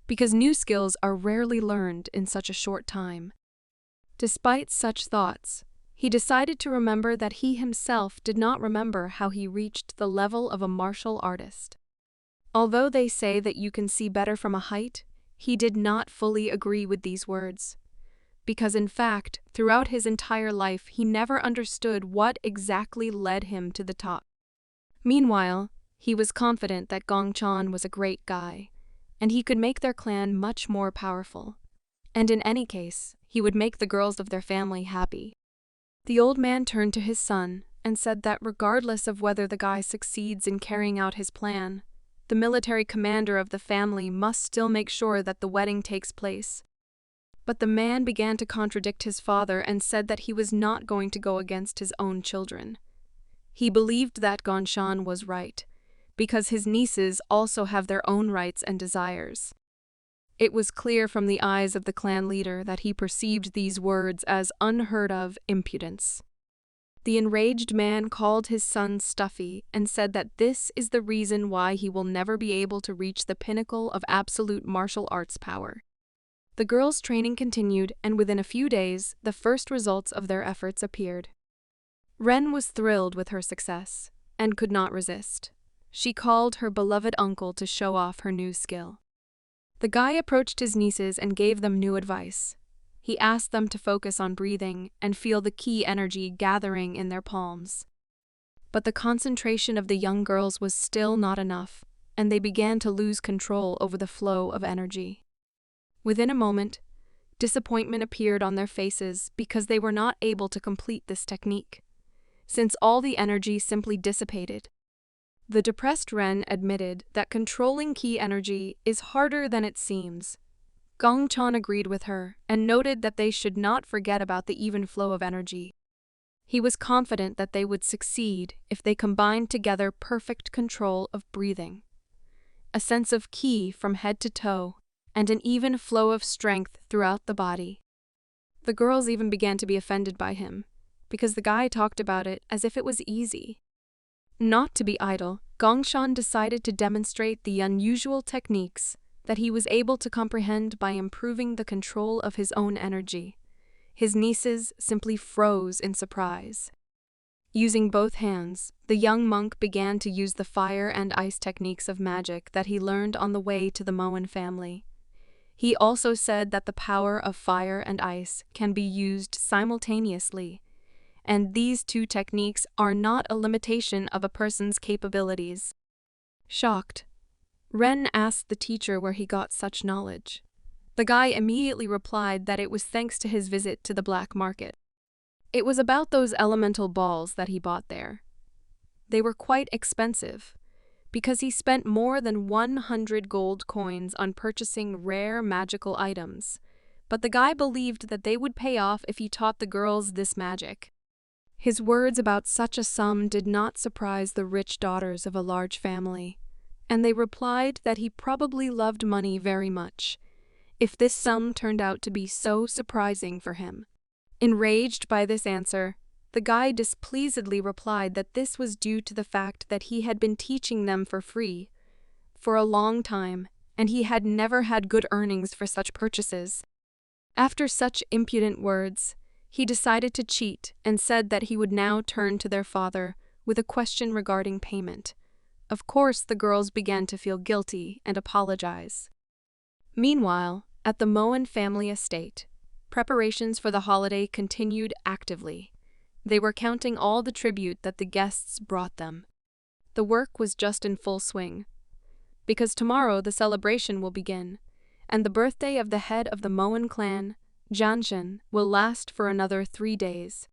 because new skills are rarely learned in such a short time. Despite such thoughts, he decided to remember that he himself did not remember how he reached the level of a martial artist. Although they say that you can see better from a height, he did not fully agree with these words, because in fact, throughout his entire life he never understood what exactly led him to the top. Meanwhile, he was confident that Gongchan was a great guy, and he could make their clan much more powerful. And in any case, he would make the girls of their family happy. The old man turned to his son and said that regardless of whether the guy succeeds in carrying out his plan, the military commander of the family must still make sure that the wedding takes place. But the man began to contradict his father and said that he was not going to go against his own children. He believed that Gongchan was right, because his nieces also have their own rights and desires. It was clear from the eyes of the clan leader that he perceived these words as unheard of impudence. The enraged man called his son Stuffy and said that this is the reason why he will never be able to reach the pinnacle of absolute martial arts power. The girls' training continued, and within a few days, the first results of their efforts appeared. Ren was thrilled with her success, and could not resist. She called her beloved uncle to show off her new skill. The guy approached his nieces and gave them new advice. He asked them to focus on breathing and feel the ki energy gathering in their palms. But the concentration of the young girls was still not enough, and they began to lose control over the flow of energy. Within a moment, disappointment appeared on their faces because they were not able to complete this technique, since all the energy simply dissipated. The depressed Ren admitted that controlling ki energy is harder than it seems. Gongchan agreed with her and noted that they should not forget about the even flow of energy. He was confident that they would succeed if they combined together perfect control of breathing, a sense of ki from head to toe, and an even flow of strength throughout the body. The girls even began to be offended by him, because the guy talked about it as if it was easy. Not to be idle, Gongshan decided to demonstrate the unusual techniques that he was able to comprehend by improving the control of his own energy. His nieces simply froze in surprise. Using both hands, the young monk began to use the fire and ice techniques of magic that he learned on the way to the Moen family. He also said that the power of fire and ice can be used simultaneously, and these two techniques are not a limitation of a person's capabilities. Shocked, Ren asked the teacher where he got such knowledge. The guy immediately replied that it was thanks to his visit to the black market. It was about those elemental balls that he bought there. They were quite expensive, because he spent more than 100 gold coins on purchasing rare magical items, but the guy believed that they would pay off if he taught the girls this magic. His words about such a sum did not surprise the rich daughters of a large family, and they replied that he probably loved money very much, if this sum turned out to be so surprising for him. Enraged by this answer, the guy displeasedly replied that this was due to the fact that he had been teaching them for free for a long time, and he had never had good earnings for such purchases. After such impudent words, he decided to cheat and said that he would now turn to their father with a question regarding payment. Of course, the girls began to feel guilty and apologize. Meanwhile, at the Moen family estate, preparations for the holiday continued actively. They were counting all the tribute that the guests brought them. The work was just in full swing, because tomorrow the celebration will begin, and the birthday of the head of the Moen clan, Janshin, will last for another 3 days.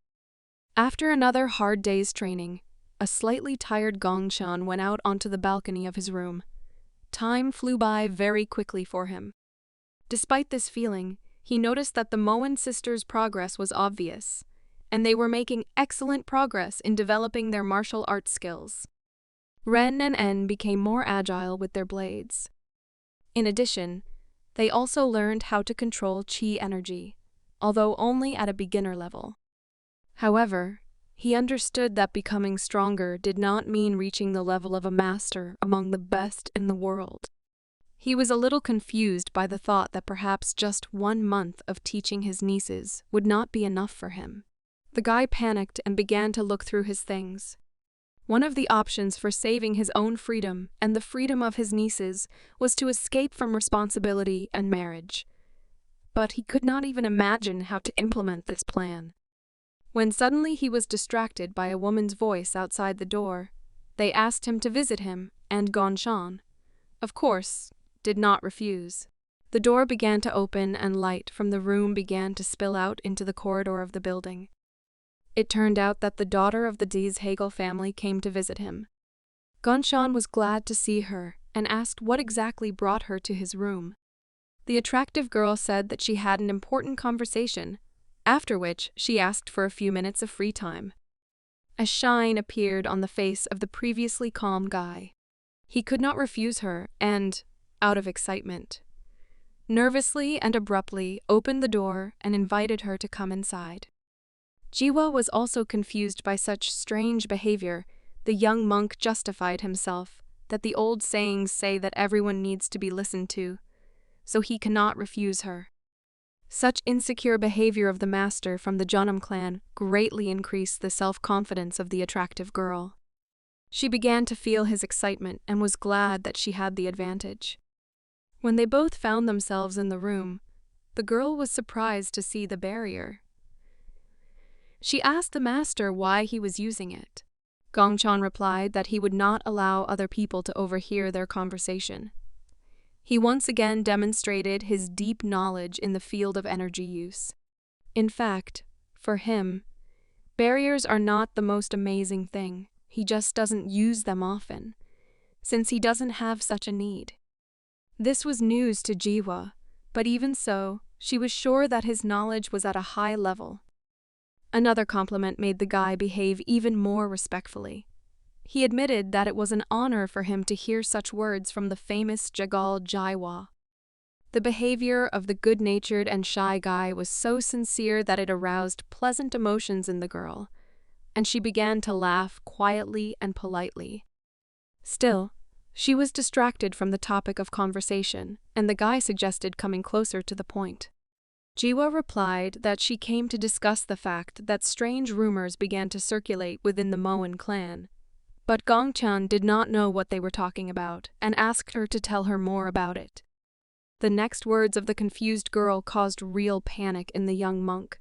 After another hard day's training, a slightly tired Gongshan went out onto the balcony of his room. Time flew by very quickly for him. Despite this feeling, he noticed that the Moen sisters' progress was obvious, and they were making excellent progress in developing their martial arts skills. Ren and En became more agile with their blades. In addition, they also learned how to control chi energy, although only at a beginner level. However, he understood that becoming stronger did not mean reaching the level of a master among the best in the world. He was a little confused by the thought that perhaps just 1 month of teaching his nieces would not be enough for him. The guy panicked and began to look through his things. One of the options for saving his own freedom and the freedom of his nieces was to escape from responsibility and marriage. But he could not even imagine how to implement this plan. When suddenly he was distracted by a woman's voice outside the door, they asked him to visit him, and Gongshan, of course, did not refuse. The door began to open and light from the room began to spill out into the corridor of the building. It turned out that the daughter of the These family came to visit him. Gongshan was glad to see her and asked what exactly brought her to his room. The attractive girl said that she had an important conversation, after which she asked for a few minutes of free time. A shine appeared on the face of the previously calm guy. He could not refuse her and, out of excitement, nervously and abruptly opened the door and invited her to come inside. Jiwa was also confused by such strange behavior. The young monk justified himself that the old sayings say that everyone needs to be listened to, so he cannot refuse her. Such insecure behavior of the master from the Jeonnam clan greatly increased the self-confidence of the attractive girl. She began to feel his excitement and was glad that she had the advantage. When they both found themselves in the room, the girl was surprised to see the barrier. She asked the master why he was using it. Gongchan replied that he would not allow other people to overhear their conversation. He once again demonstrated his deep knowledge in the field of energy use. In fact, for him, barriers are not the most amazing thing. He just doesn't use them often, since he doesn't have such a need. This was news to Jiwa, but even so, she was sure that his knowledge was at a high level. Another compliment made the guy behave even more respectfully. He admitted that it was an honor for him to hear such words from the famous Jagal Jaiwa. The behavior of the good-natured and shy guy was so sincere that it aroused pleasant emotions in the girl, and she began to laugh quietly and politely. Still, she was distracted from the topic of conversation, and the guy suggested coming closer to the point. Jiwa replied that she came to discuss the fact that strange rumors began to circulate within the Moen clan. But Gongchan did not know what they were talking about and asked her to tell her more about it. The next words of the confused girl caused real panic in the young monk.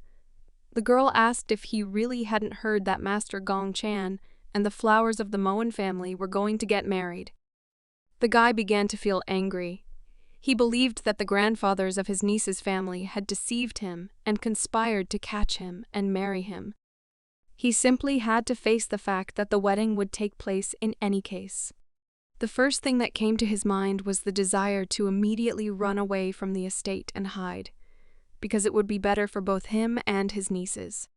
The girl asked if he really hadn't heard that Master Gongchan and the flowers of the Moen family were going to get married. The guy began to feel angry. He believed that the grandfathers of his niece's family had deceived him and conspired to catch him and marry him. He simply had to face the fact that the wedding would take place in any case. The first thing that came to his mind was the desire to immediately run away from the estate and hide, because it would be better for both him and his nieces.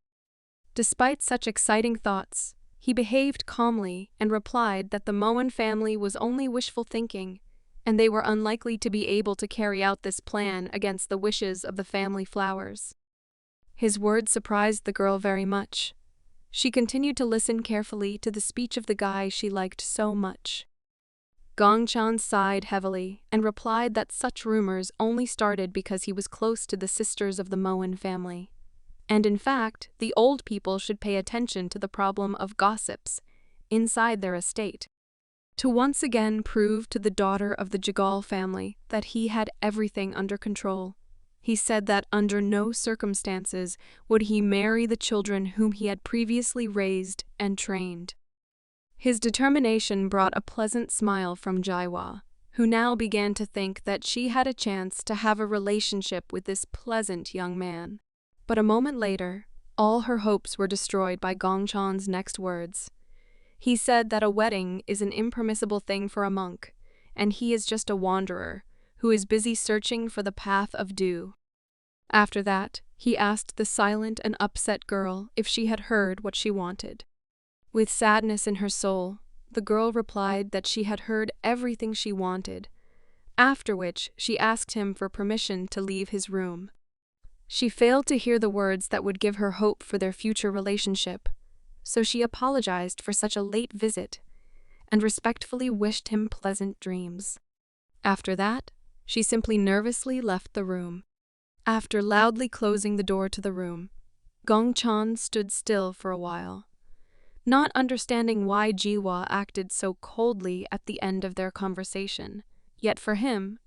Despite such exciting thoughts, he behaved calmly and replied that the Moen family was only wishful thinking, and they were unlikely to be able to carry out this plan against the wishes of the family flowers. His words surprised the girl very much. She continued to listen carefully to the speech of the guy she liked so much. Gongchan sighed heavily and replied that such rumors only started because he was close to the sisters of the Moen family. And in fact, the old people should pay attention to the problem of gossips inside their estate. To once again prove to the daughter of the Jagal family that he had everything under control, he said that under no circumstances would he marry the children whom he had previously raised and trained. His determination brought a pleasant smile from Jaiwa, who now began to think that she had a chance to have a relationship with this pleasant young man. But a moment later, all her hopes were destroyed by Gongchan's next words. He said that a wedding is an impermissible thing for a monk, and he is just a wanderer who is busy searching for the path of dew. After that, he asked the silent and upset girl if she had heard what she wanted. With sadness in her soul, the girl replied that she had heard everything she wanted, after which she asked him for permission to leave his room. She failed to hear the words that would give her hope for their future relationship, so she apologized for such a late visit and respectfully wished him pleasant dreams. After that, she simply nervously left the room. After loudly closing the door to the room, Gongchan stood still for a while, not understanding why Jiwa acted so coldly at the end of their conversation. Yet for him,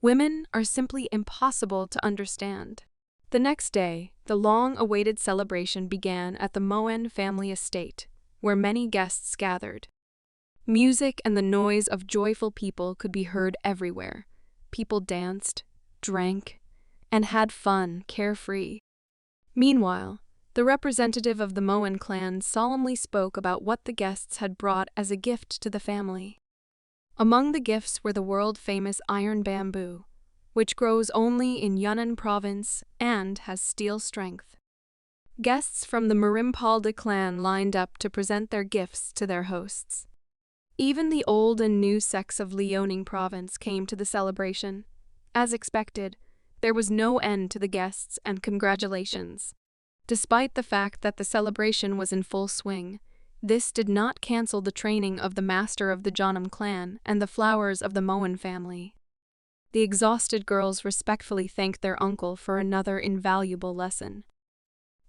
women are simply impossible to understand. The next day, the long-awaited celebration began at the Moen family estate, where many guests gathered. Music and the noise of joyful people could be heard everywhere. People danced, drank, and had fun, carefree. Meanwhile, the representative of the Moen clan solemnly spoke about what the guests had brought as a gift to the family. Among the gifts were the world-famous iron bamboo, which grows only in Yunnan province and has steel strength. Guests from the Marimpalda clan lined up to present their gifts to their hosts. Even the old and new sects of Liaoning province came to the celebration. As expected, there was no end to the guests and congratulations. Despite the fact that the celebration was in full swing, this did not cancel the training of the master of the Janam clan and the flowers of the Moen family. The exhausted girls respectfully thanked their uncle for another invaluable lesson.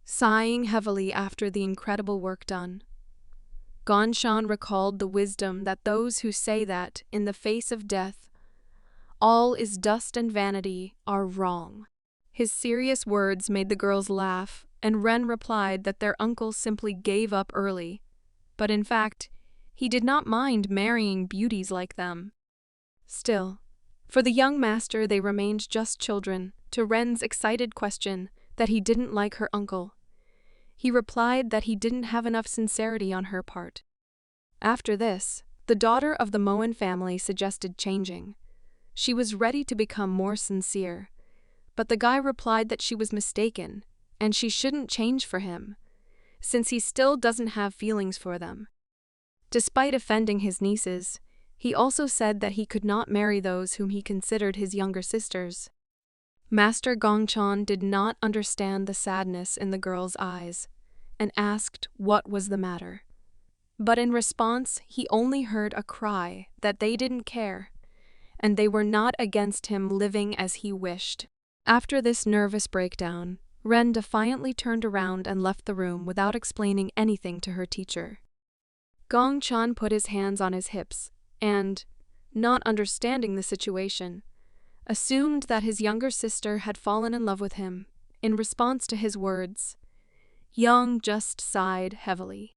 Sighing heavily after the incredible work done, Gongchan recalled the wisdom that those who say that, in the face of death, all is dust and vanity, are wrong. His serious words made the girls laugh, and Ren replied that their uncle simply gave up early. But in fact, he did not mind marrying beauties like them. Still, for the young master they remained just children. To Ren's excited question that he didn't like her uncle, he replied that he didn't have enough sincerity on her part. After this, the daughter of the Moen family suggested changing. She was ready to become more sincere, but the guy replied that she was mistaken, and she shouldn't change for him, since he still doesn't have feelings for them. Despite offending his nieces, he also said that he could not marry those whom he considered his younger sisters. Master Gongchan did not understand the sadness in the girl's eyes, and asked what was the matter. But in response, he only heard a cry that they didn't care, and they were not against him living as he wished. After this nervous breakdown, Ren defiantly turned around and left the room without explaining anything to her teacher. Gongchan put his hands on his hips and, not understanding the situation, assumed that his younger sister had fallen in love with him. In response to his words, Young just sighed heavily.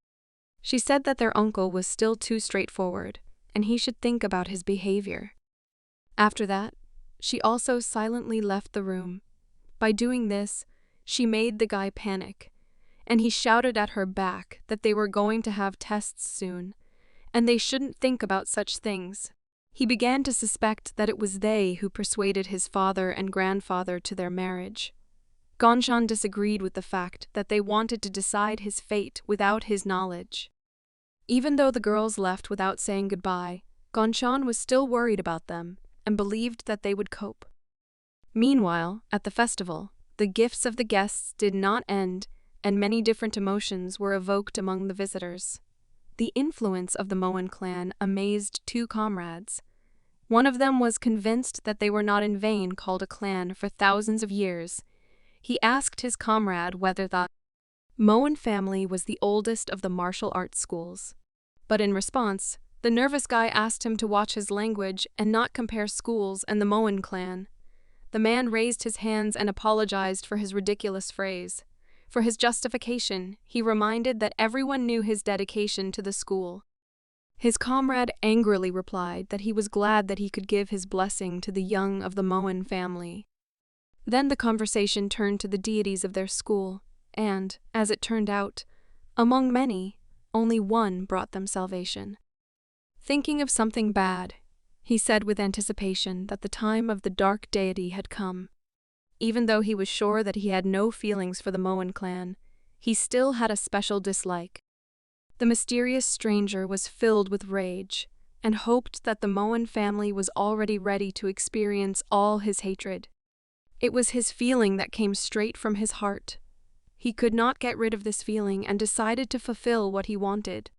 She said that their uncle was still too straightforward, and he should think about his behavior. After that, she also silently left the room. By doing this, she made the guy panic, and he shouted at her back that they were going to have tests soon, and they shouldn't think about such things. He began to suspect that it was they who persuaded his father and grandfather to their marriage. Gongchan disagreed with the fact that they wanted to decide his fate without his knowledge. Even though the girls left without saying goodbye, Gongchan was still worried about them and believed that they would cope. Meanwhile, at the festival, the gifts of the guests did not end, and many different emotions were evoked among the visitors. The influence of the Moen clan amazed two comrades. One of them was convinced that they were not in vain called a clan for thousands of years. He asked his comrade whether the Moen family was the oldest of the martial arts schools. But in response, the nervous guy asked him to watch his language and not compare schools and the Moen clan. The man raised his hands and apologized for his ridiculous phrase. For his justification, he reminded that everyone knew his dedication to the school. His comrade angrily replied that he was glad that he could give his blessing to the young of the Moen family. Then the conversation turned to the deities of their school, and, as it turned out, among many, only one brought them salvation. Thinking of something bad, he said with anticipation that the time of the dark deity had come. Even though he was sure that he had no feelings for the Moen clan, he still had a special dislike. The mysterious stranger was filled with rage, and hoped that the Moen family was already ready to experience all his hatred. It was his feeling that came straight from his heart. He could not get rid of this feeling and decided to fulfill what he wanted.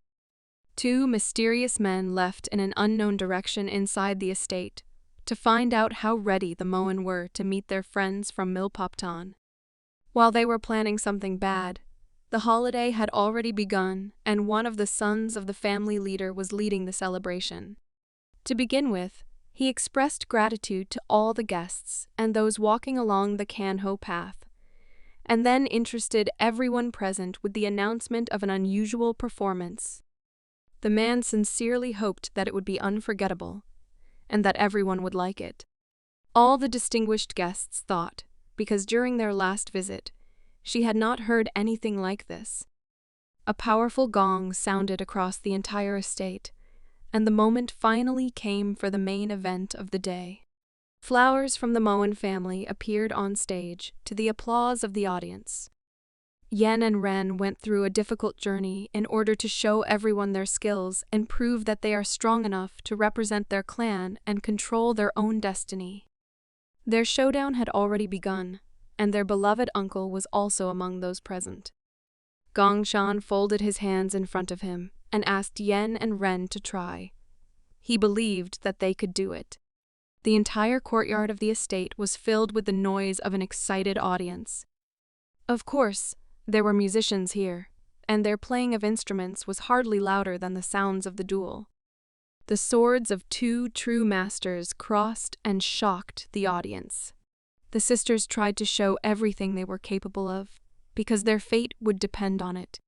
Two mysterious men left in an unknown direction inside the estate, to find out how ready the Moen were to meet their friends from Milpoptan. While they were planning something bad, the holiday had already begun, and one of the sons of the family leader was leading the celebration. To begin with, he expressed gratitude to all the guests and those walking along the Kanho path, and then interested everyone present with the announcement of an unusual performance. The man sincerely hoped that it would be unforgettable, and that everyone would like it. All the distinguished guests thought, because during their last visit, she had not heard anything like this. A powerful gong sounded across the entire estate, and the moment finally came for the main event of the day. Flowers from the Moen family appeared on stage, to the applause of the audience. Yen and Ren went through a difficult journey in order to show everyone their skills and prove that they are strong enough to represent their clan and control their own destiny. Their showdown had already begun, and their beloved uncle was also among those present. Gongchan folded his hands in front of him and asked Yen and Ren to try. He believed that they could do it. The entire courtyard of the estate was filled with the noise of an excited audience. Of course, there were musicians here, and their playing of instruments was hardly louder than the sounds of the duel. The swords of two true masters crossed and shocked the audience. The sisters tried to show everything they were capable of, because their fate would depend on it.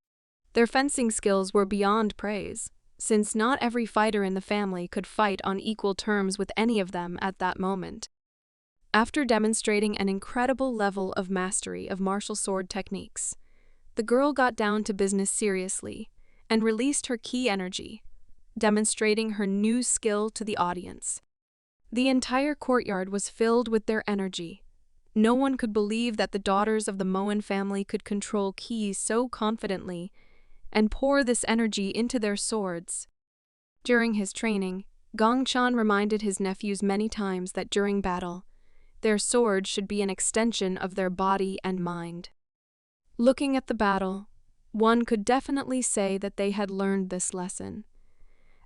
Their fencing skills were beyond praise, since not every fighter in the family could fight on equal terms with any of them at that moment. After demonstrating an incredible level of mastery of martial sword techniques, the girl got down to business seriously and released her ki energy, demonstrating her new skill to the audience. The entire courtyard was filled with their energy. No one could believe that the daughters of the Moen family could control ki so confidently and pour this energy into their swords. During his training, Gongchan reminded his nephews many times that during battle, their swords should be an extension of their body and mind. Looking at the battle, one could definitely say that they had learned this lesson,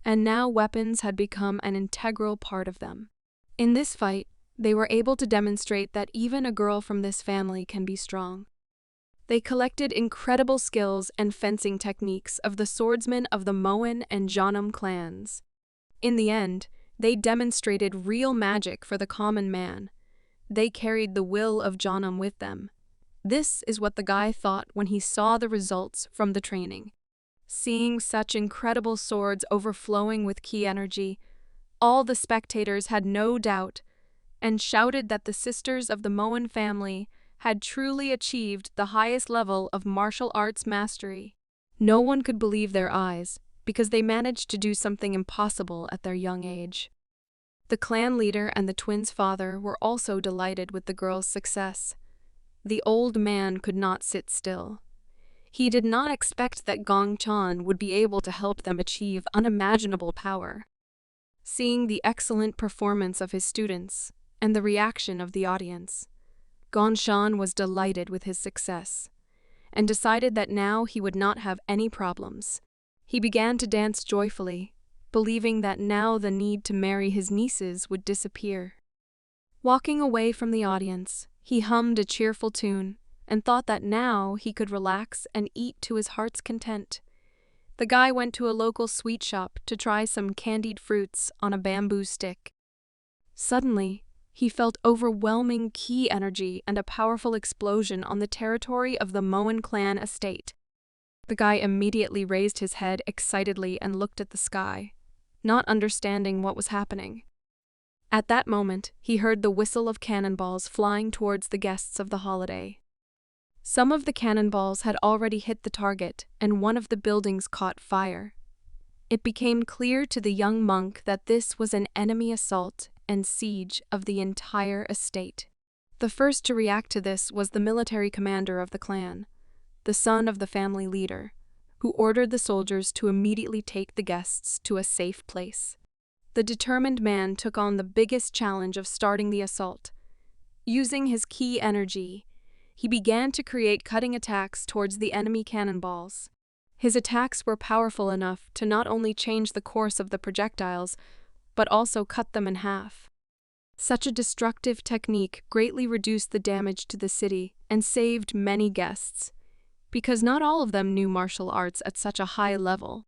and now weapons had become an integral part of them. In this fight, they were able to demonstrate that even a girl from this family can be strong. They collected incredible skills and fencing techniques of the swordsmen of the Moen and Jeonnam clans. In the end, they demonstrated real magic for the common man. They carried the will of Jeonnam with them. This is what the guy thought when he saw the results from the training. Seeing such incredible swords overflowing with ki energy, all the spectators had no doubt and shouted that the sisters of the Moen family had truly achieved the highest level of martial arts mastery. No one could believe their eyes, because they managed to do something impossible at their young age. The clan leader and the twins' father were also delighted with the girls' success. The old man could not sit still. He did not expect that Gongchan would be able to help them achieve unimaginable power. Seeing the excellent performance of his students and the reaction of the audience, Gongchan was delighted with his success and decided that now he would not have any problems. He began to dance joyfully, believing that now the need to marry his nieces would disappear. Walking away from the audience, he hummed a cheerful tune and thought that now he could relax and eat to his heart's content. The guy went to a local sweet shop to try some candied fruits on a bamboo stick. Suddenly, he felt overwhelming ki energy and a powerful explosion on the territory of the Moen clan estate. The guy immediately raised his head excitedly and looked at the sky, not understanding what was happening. At that moment, he heard the whistle of cannonballs flying towards the guests of the holiday. Some of the cannonballs had already hit the target, and one of the buildings caught fire. It became clear to the young monk that this was an enemy assault and siege of the entire estate. The first to react to this was the military commander of the clan, the son of the family leader, who ordered the soldiers to immediately take the guests to a safe place. The determined man took on the biggest challenge of starting the assault. Using his ki energy, he began to create cutting attacks towards the enemy cannonballs. His attacks were powerful enough to not only change the course of the projectiles, but also cut them in half. Such a destructive technique greatly reduced the damage to the city and saved many guests, because not all of them knew martial arts at such a high level.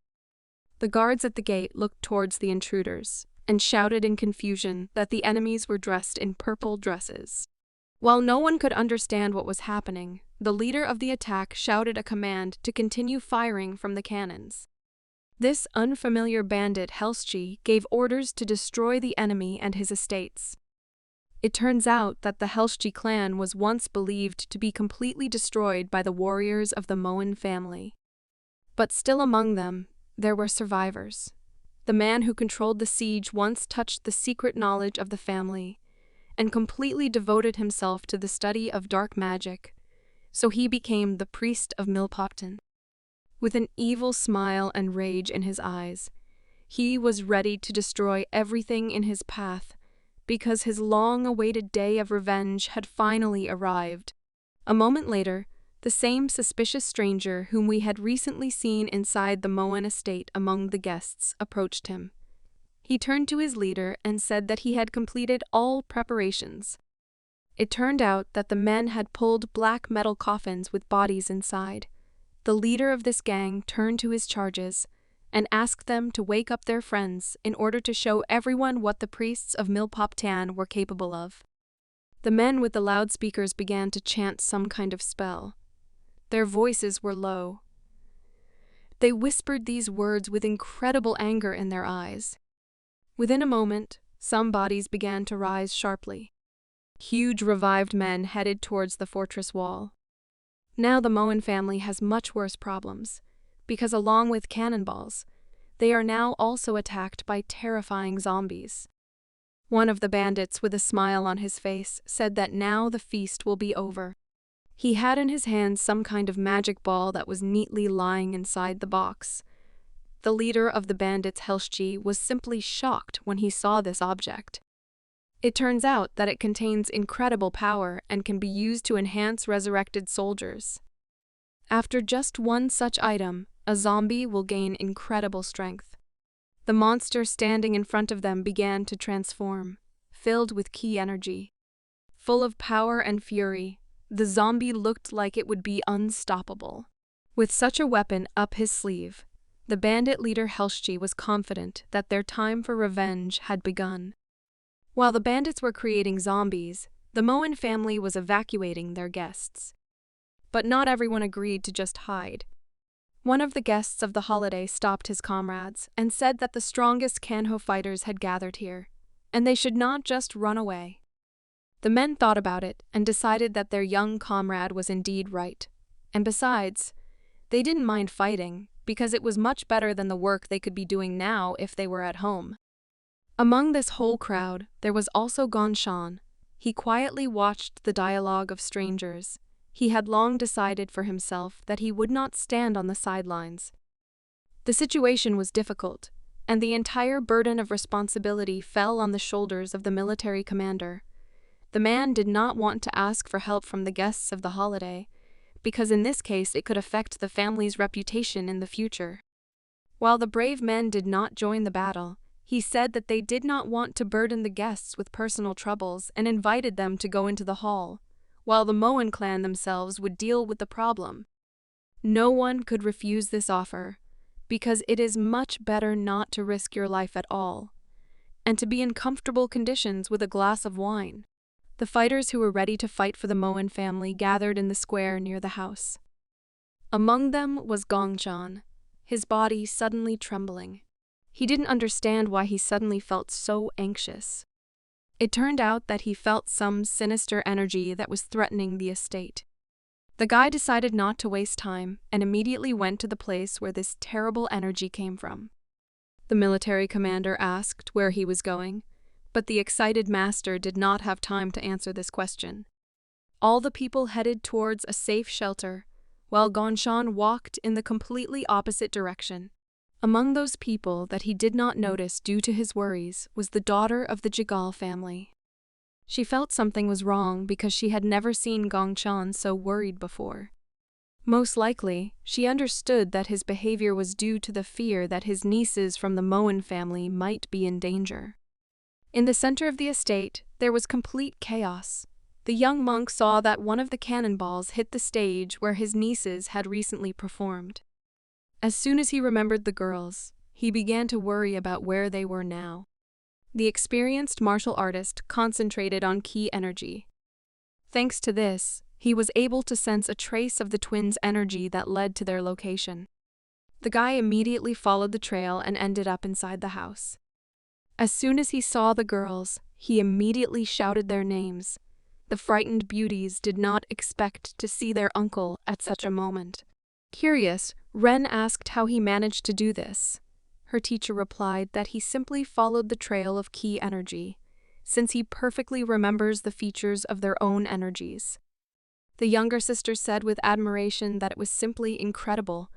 The guards at the gate looked towards the intruders and shouted in confusion that the enemies were dressed in purple dresses. While no one could understand what was happening, the leader of the attack shouted a command to continue firing from the cannons. This unfamiliar bandit Helschie gave orders to destroy the enemy and his estates. It turns out that the Helschie clan was once believed to be completely destroyed by the warriors of the Moen family. But still among them, there were survivors. The man who controlled the siege once touched the secret knowledge of the family and completely devoted himself to the study of dark magic, so he became the priest of Milpopton. With an evil smile and rage in his eyes, he was ready to destroy everything in his path because his long-awaited day of revenge had finally arrived. A moment later, the same suspicious stranger whom we had recently seen inside the Moen estate among the guests approached him. He turned to his leader and said that he had completed all preparations. It turned out that the men had pulled black metal coffins with bodies inside. The leader of this gang turned to his charges and asked them to wake up their friends in order to show everyone what the priests of Milpoptan were capable of. The men with the loudspeakers began to chant some kind of spell. Their voices were low. They whispered these words with incredible anger in their eyes. Within a moment, some bodies began to rise sharply. Huge revived men headed towards the fortress wall. Now the Moen family has much worse problems, because along with cannonballs, they are now also attacked by terrifying zombies. One of the bandits, with a smile on his face, said that now the feast will be over. He had in his hands some kind of magic ball that was neatly lying inside the box. The leader of the bandits, Helshji, was simply shocked when he saw this object. It turns out that it contains incredible power and can be used to enhance resurrected soldiers. After just one such item, a zombie will gain incredible strength. The monster standing in front of them began to transform, filled with ki energy. Full of power and fury, the zombie looked like it would be unstoppable. With such a weapon up his sleeve, the bandit leader Helshji was confident that their time for revenge had begun. While the bandits were creating zombies, the Moen family was evacuating their guests. But not everyone agreed to just hide. One of the guests of the holiday stopped his comrades and said that the strongest Kanho fighters had gathered here, and they should not just run away. The men thought about it and decided that their young comrade was indeed right. And besides, they didn't mind fighting, because it was much better than the work they could be doing now if they were at home. Among this whole crowd, there was also Gonshan. He quietly watched the dialogue of strangers. He had long decided for himself that he would not stand on the sidelines. The situation was difficult, and the entire burden of responsibility fell on the shoulders of the military commander. The man did not want to ask for help from the guests of the holiday, because in this case it could affect the family's reputation in the future. While the brave men did not join the battle, he said that they did not want to burden the guests with personal troubles and invited them to go into the hall, while the Moen clan themselves would deal with the problem. No one could refuse this offer, because it is much better not to risk your life at all, and to be in comfortable conditions with a glass of wine. The fighters who were ready to fight for the Moen family gathered in the square near the house. Among them was Gongshan, his body suddenly trembling. He didn't understand why he suddenly felt so anxious. It turned out that he felt some sinister energy that was threatening the estate. The guy decided not to waste time and immediately went to the place where this terrible energy came from. The military commander asked where he was going, but the excited master did not have time to answer this question. All the people headed towards a safe shelter, while Gonshan walked in the completely opposite direction. Among those people that he did not notice due to his worries was the daughter of the Jigal family. She felt something was wrong because she had never seen Gongshan so worried before. Most likely, she understood that his behavior was due to the fear that his nieces from the Moen family might be in danger. In the center of the estate, there was complete chaos. The young monk saw that one of the cannonballs hit the stage where his nieces had recently performed. As soon as he remembered the girls, he began to worry about where they were now. The experienced martial artist concentrated on ki energy. Thanks to this, he was able to sense a trace of the twins' energy that led to their location. The guy immediately followed the trail and ended up inside the house. As soon as he saw the girls, he immediately shouted their names. The frightened beauties did not expect to see their uncle at such a moment. Curious, Ren asked how he managed to do this. Her teacher replied that he simply followed the trail of ki energy, since he perfectly remembers the features of their own energies. The younger sister said with admiration that it was simply incredible,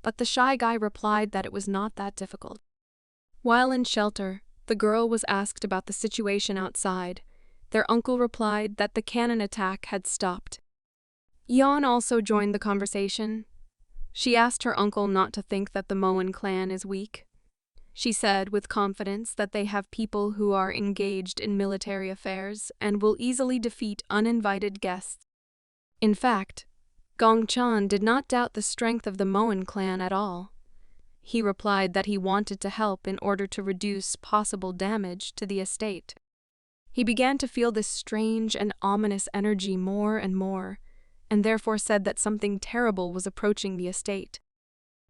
but the shy guy replied that it was not that difficult. While in shelter, the girl was asked about the situation outside. Their uncle replied that the cannon attack had stopped. Yeon also joined the conversation. She asked her uncle not to think that the Moen clan is weak. She said with confidence that they have people who are engaged in military affairs and will easily defeat uninvited guests. In fact, Gongchan did not doubt the strength of the Moen clan at all. He replied that he wanted to help in order to reduce possible damage to the estate. He began to feel this strange and ominous energy more and more, and therefore said that something terrible was approaching the estate.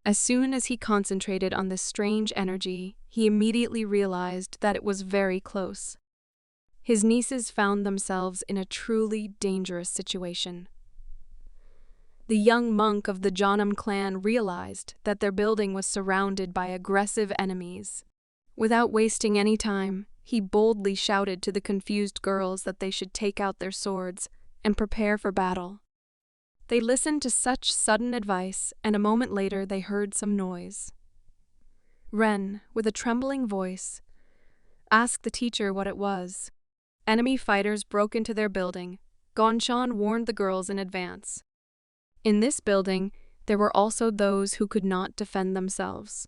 As soon as he concentrated on this strange energy, he immediately realized that it was very close. His nieces found themselves in a truly dangerous situation. The young monk of the Janam clan realized that their building was surrounded by aggressive enemies. Without wasting any time, he boldly shouted to the confused girls that they should take out their swords and prepare for battle. They listened to such sudden advice, and a moment later they heard some noise. Ren, with a trembling voice, asked the teacher what it was. Enemy fighters broke into their building. Gongchan warned the girls in advance. In this building, there were also those who could not defend themselves.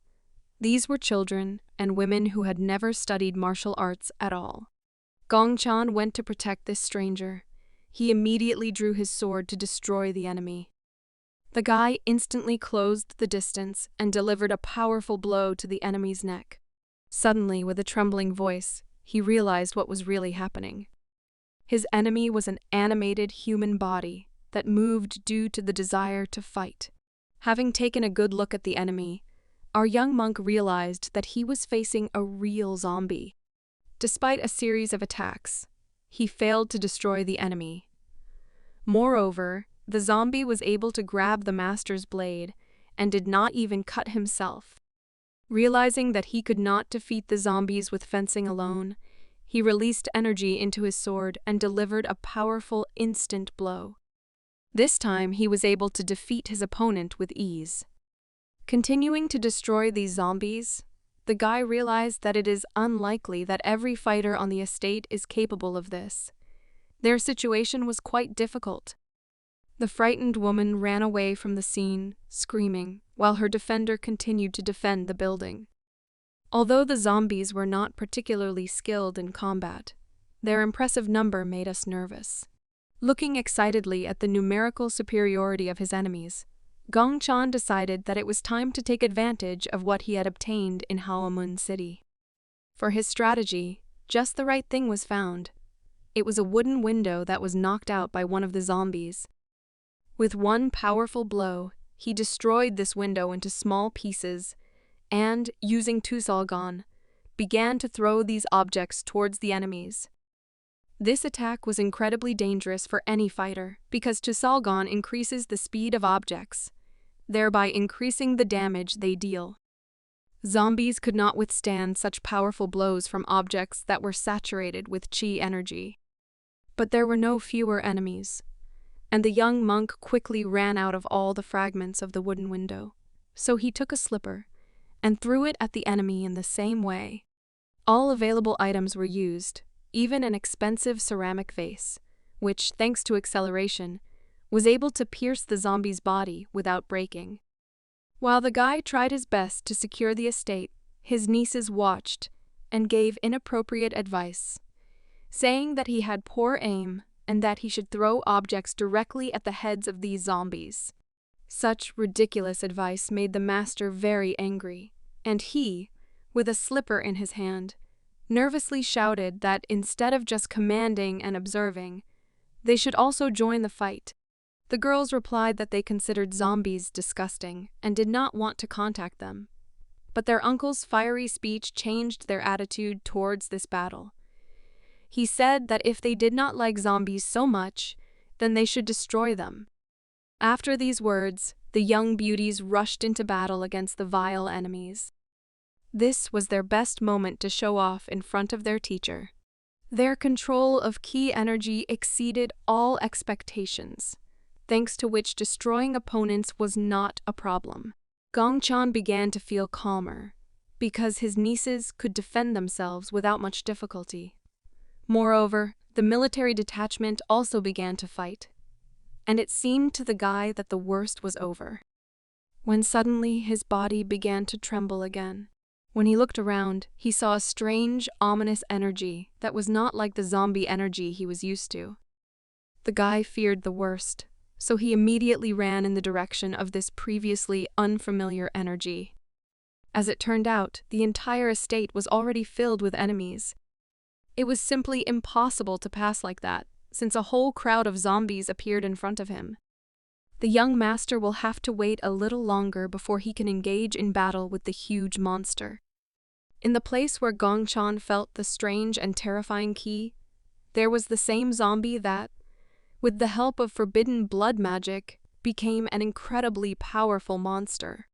These were children and women who had never studied martial arts at all. Gongchan went to protect this stranger. He immediately drew his sword to destroy the enemy. The guy instantly closed the distance and delivered a powerful blow to the enemy's neck. Suddenly, with a trembling voice, he realized what was really happening. His enemy was an animated human body that moved due to the desire to fight. Having taken a good look at the enemy, our young monk realized that he was facing a real zombie. Despite a series of attacks, he failed to destroy the enemy. Moreover, the zombie was able to grab the master's blade and did not even cut himself. Realizing that he could not defeat the zombies with fencing alone, he released energy into his sword and delivered a powerful instant blow. This time, he was able to defeat his opponent with ease. Continuing to destroy these zombies, the guy realized that it is unlikely that every fighter on the estate is capable of this. Their situation was quite difficult. The frightened woman ran away from the scene, screaming, while her defender continued to defend the building. Although the zombies were not particularly skilled in combat, their impressive number made us nervous. Looking excitedly at the numerical superiority of his enemies, Gongchan decided that it was time to take advantage of what he had obtained in Haomun City. For his strategy, just the right thing was found. It was a wooden window that was knocked out by one of the zombies. With one powerful blow, he destroyed this window into small pieces and, using Tusalgon, began to throw these objects towards the enemies. This attack was incredibly dangerous for any fighter because Tusalgon increases the speed of objects, thereby increasing the damage they deal. Zombies could not withstand such powerful blows from objects that were saturated with chi energy. But there were no fewer enemies, and the young monk quickly ran out of all the fragments of the wooden window. So he took a slipper and threw it at the enemy in the same way. All available items were used, even an expensive ceramic vase, which, thanks to acceleration, was able to pierce the zombie's body without breaking. While the guy tried his best to secure the estate, his nieces watched and gave inappropriate advice, saying that he had poor aim and that he should throw objects directly at the heads of these zombies. Such ridiculous advice made the master very angry, and he, with a slipper in his hand, nervously shouted that instead of just commanding and observing, they should also join the fight. The girls replied that they considered zombies disgusting and did not want to contact them. But their uncle's fiery speech changed their attitude towards this battle. He said that if they did not like zombies so much, then they should destroy them. After these words, the young beauties rushed into battle against the vile enemies. This was their best moment to show off in front of their teacher. Their control of ki energy exceeded all expectations, thanks to which destroying opponents was not a problem. Gongchan began to feel calmer, because his nieces could defend themselves without much difficulty. Moreover, the military detachment also began to fight, and it seemed to the guy that the worst was over, when suddenly his body began to tremble again. When he looked around, he saw a strange, ominous energy that was not like the zombie energy he was used to. The guy feared the worst, so he immediately ran in the direction of this previously unfamiliar energy. As it turned out, the entire estate was already filled with enemies. It was simply impossible to pass like that, since a whole crowd of zombies appeared in front of him. The young master will have to wait a little longer before he can engage in battle with the huge monster. In the place where Gongchan felt the strange and terrifying ki, there was the same zombie that, with the help of forbidden blood magic, became an incredibly powerful monster.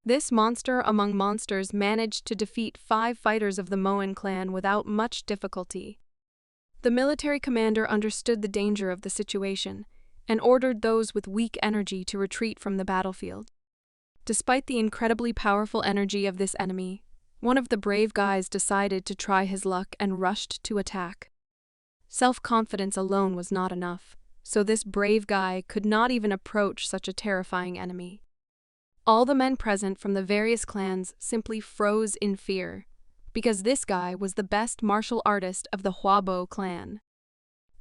This monster among monsters managed to defeat 5 fighters of the Moen clan without much difficulty. The military commander understood the danger of the situation and ordered those with weak energy to retreat from the battlefield. Despite the incredibly powerful energy of this enemy, one of the brave guys decided to try his luck and rushed to attack. Self-confidence alone was not enough, so this brave guy could not even approach such a terrifying enemy. All the men present from the various clans simply froze in fear, because this guy was the best martial artist of the Huabo clan.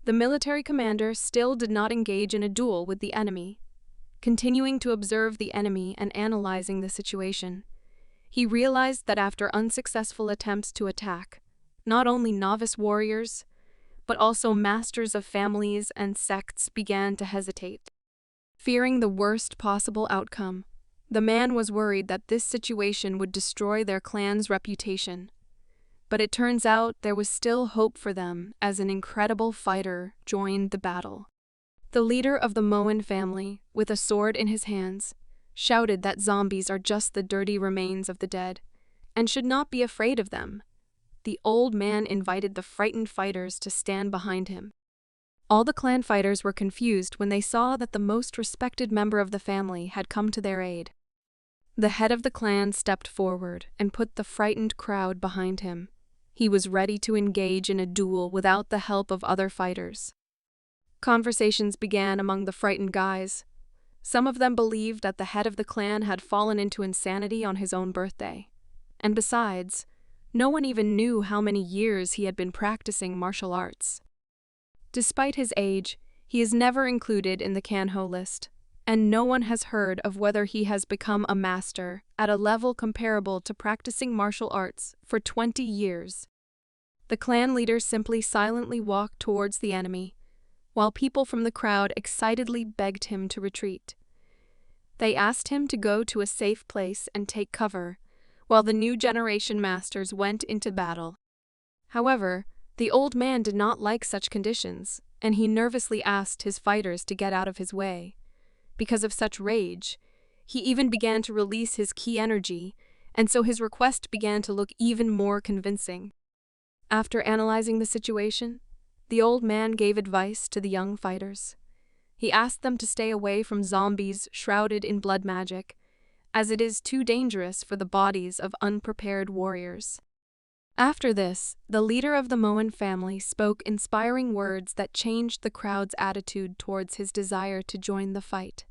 The military commander still did not engage in a duel with the enemy. Continuing to observe the enemy and analyzing the situation, he realized that after unsuccessful attempts to attack, not only novice warriors, but also masters of families and sects began to hesitate. Fearing the worst possible outcome, the man was worried that this situation would destroy their clan's reputation. But it turns out there was still hope for them as an incredible fighter joined the battle. The leader of the Moen family, with a sword in his hands, shouted that zombies are just the dirty remains of the dead, and should not be afraid of them. The old man invited the frightened fighters to stand behind him. All the clan fighters were confused when they saw that the most respected member of the family had come to their aid. The head of the clan stepped forward and put the frightened crowd behind him. He was ready to engage in a duel without the help of other fighters. Conversations began among the frightened guys. Some of them believed that the head of the clan had fallen into insanity on his own birthday. And besides, no one even knew how many years he had been practicing martial arts. Despite his age, he is never included in the Kanho list, and no one has heard of whether he has become a master at a level comparable to practicing martial arts for 20 years. The clan leader simply silently walked towards the enemy, while people from the crowd excitedly begged him to retreat. They asked him to go to a safe place and take cover, while the new generation masters went into battle. However, the old man did not like such conditions, and he nervously asked his fighters to get out of his way. Because of such rage, he even began to release his ki energy, and so his request began to look even more convincing. After analyzing the situation, the old man gave advice to the young fighters. He asked them to stay away from zombies shrouded in blood magic, as it is too dangerous for the bodies of unprepared warriors. After this, the leader of the Moen family spoke inspiring words that changed the crowd's attitude towards his desire to join the fight.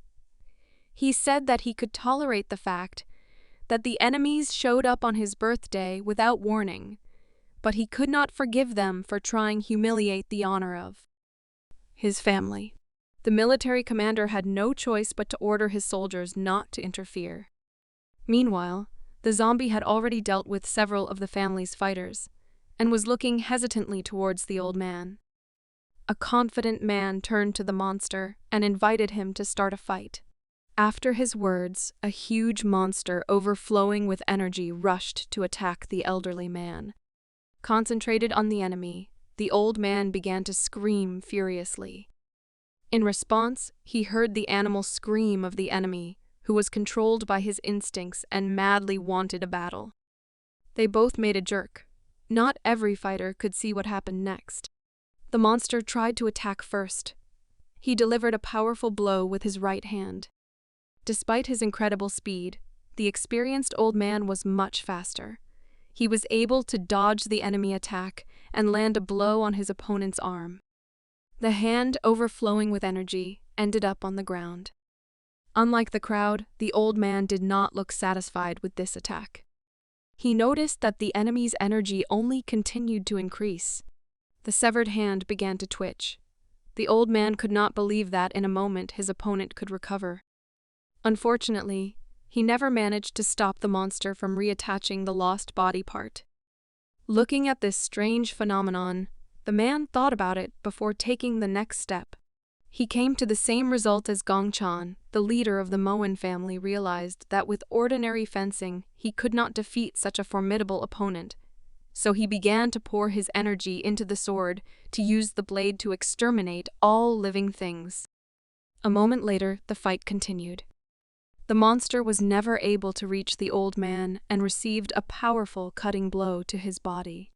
He said that he could tolerate the fact that the enemies showed up on his birthday without warning, but he could not forgive them for trying to humiliate the honor of his family. The military commander had no choice but to order his soldiers not to interfere. Meanwhile, the zombie had already dealt with several of the family's fighters, and was looking hesitantly towards the old man. A confident man turned to the monster and invited him to start a fight. After his words, a huge monster overflowing with energy rushed to attack the elderly man. Concentrated on the enemy, the old man began to scream furiously. In response, he heard the animal scream of the enemy, who was controlled by his instincts and madly wanted a battle. They both made a jerk. Not every fighter could see what happened next. The monster tried to attack first. He delivered a powerful blow with his right hand. Despite his incredible speed, the experienced old man was much faster. He was able to dodge the enemy attack and land a blow on his opponent's arm. The hand, overflowing with energy, ended up on the ground. Unlike the crowd, the old man did not look satisfied with this attack. He noticed that the enemy's energy only continued to increase. The severed hand began to twitch. The old man could not believe that in a moment his opponent could recover. Unfortunately, he never managed to stop the monster from reattaching the lost body part. Looking at this strange phenomenon, the man thought about it before taking the next step. He came to the same result as Gongchan, the leader of the Moen family, realized that with ordinary fencing he could not defeat such a formidable opponent, so he began to pour his energy into the sword to use the blade to exterminate all living things. A moment later, the fight continued. The monster was never able to reach the old man and received a powerful cutting blow to his body.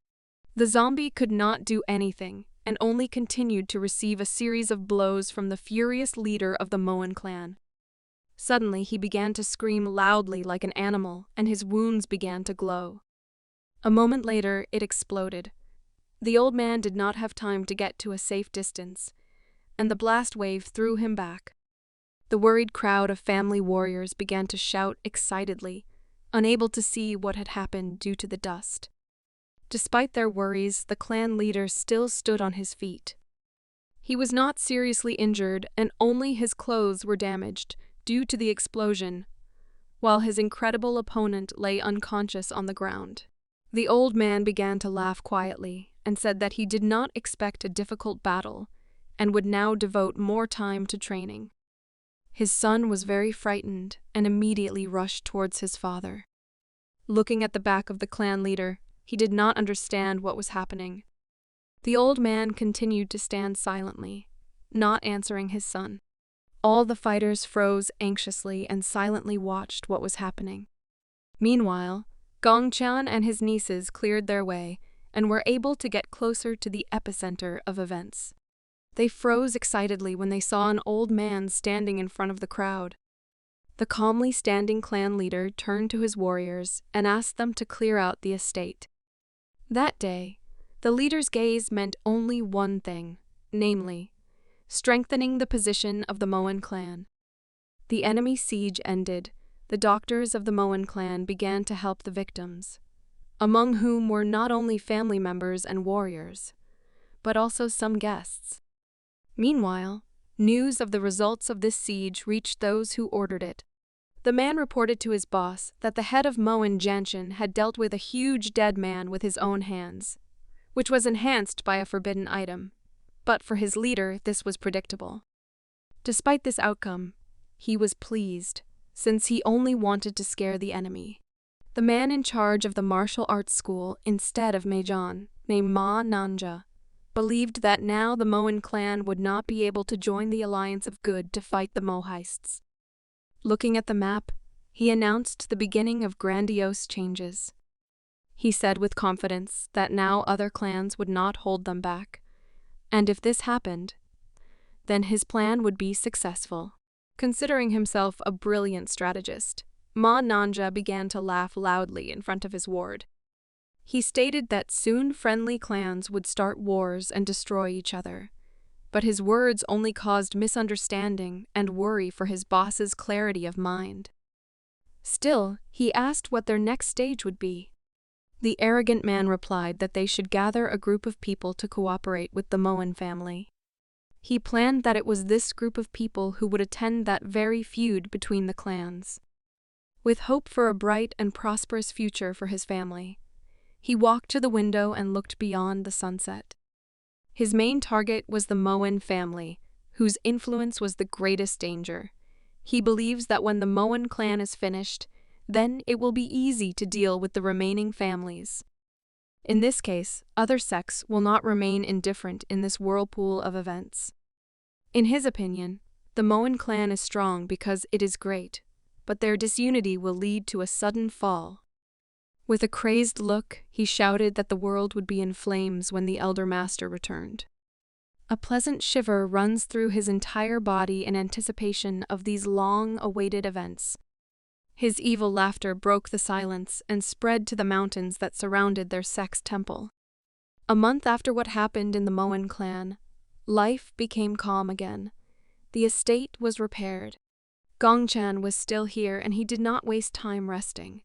The zombie could not do anything and only continued to receive a series of blows from the furious leader of the Moen clan. Suddenly, he began to scream loudly like an animal, and his wounds began to glow. A moment later, it exploded. The old man did not have time to get to a safe distance, and the blast wave threw him back. The worried crowd of family warriors began to shout excitedly, unable to see what had happened due to the dust. Despite their worries, the clan leader still stood on his feet. He was not seriously injured, and only his clothes were damaged due to the explosion, while his incredible opponent lay unconscious on the ground. The old man began to laugh quietly and said that he did not expect a difficult battle and would now devote more time to training. His son was very frightened and immediately rushed towards his father. Looking at the back of the clan leader, he did not understand what was happening. The old man continued to stand silently, not answering his son. All the fighters froze anxiously and silently watched what was happening. Meanwhile, Gongchan and his nieces cleared their way and were able to get closer to the epicenter of events. They froze excitedly when they saw an old man standing in front of the crowd. The calmly standing clan leader turned to his warriors and asked them to clear out the estate. That day, the leader's gaze meant only one thing, namely, strengthening the position of the Moen clan. The enemy siege ended. The doctors of the Moen clan began to help the victims, among whom were not only family members and warriors, but also some guests. Meanwhile, news of the results of this siege reached those who ordered it. The man reported to his boss that the head of Moen Janshin had dealt with a huge dead man with his own hands, which was enhanced by a forbidden item. But for his leader, this was predictable. Despite this outcome, he was pleased, since he only wanted to scare the enemy. The man in charge of the martial arts school instead of Meijan, named Ma Nanja, believed that now the Moen clan would not be able to join the Alliance of Good to fight the Moheists. Looking at the map, he announced the beginning of grandiose changes. He said with confidence that now other clans would not hold them back, and if this happened, then his plan would be successful. Considering himself a brilliant strategist, Ma Nanja began to laugh loudly in front of his ward. He stated that soon friendly clans would start wars and destroy each other, but his words only caused misunderstanding and worry for his boss's clarity of mind. Still, he asked what their next stage would be. The arrogant man replied that they should gather a group of people to cooperate with the Moen family. He planned that it was this group of people who would attend that very feud between the clans. With hope for a bright and prosperous future for his family, he walked to the window and looked beyond the sunset. His main target was the Moen family, whose influence was the greatest danger. He believes that when the Moen clan is finished, then it will be easy to deal with the remaining families. In this case, other sects will not remain indifferent in this whirlpool of events. In his opinion, the Moen clan is strong because it is great, but their disunity will lead to a sudden fall. With a crazed look, he shouted that the world would be in flames when the Elder Master returned. A pleasant shiver runs through his entire body in anticipation of these long-awaited events. His evil laughter broke the silence and spread to the mountains that surrounded their sect's temple. A month after what happened in the Moen clan, life became calm again. The estate was repaired. Gongchan was still here, and he did not waste time resting.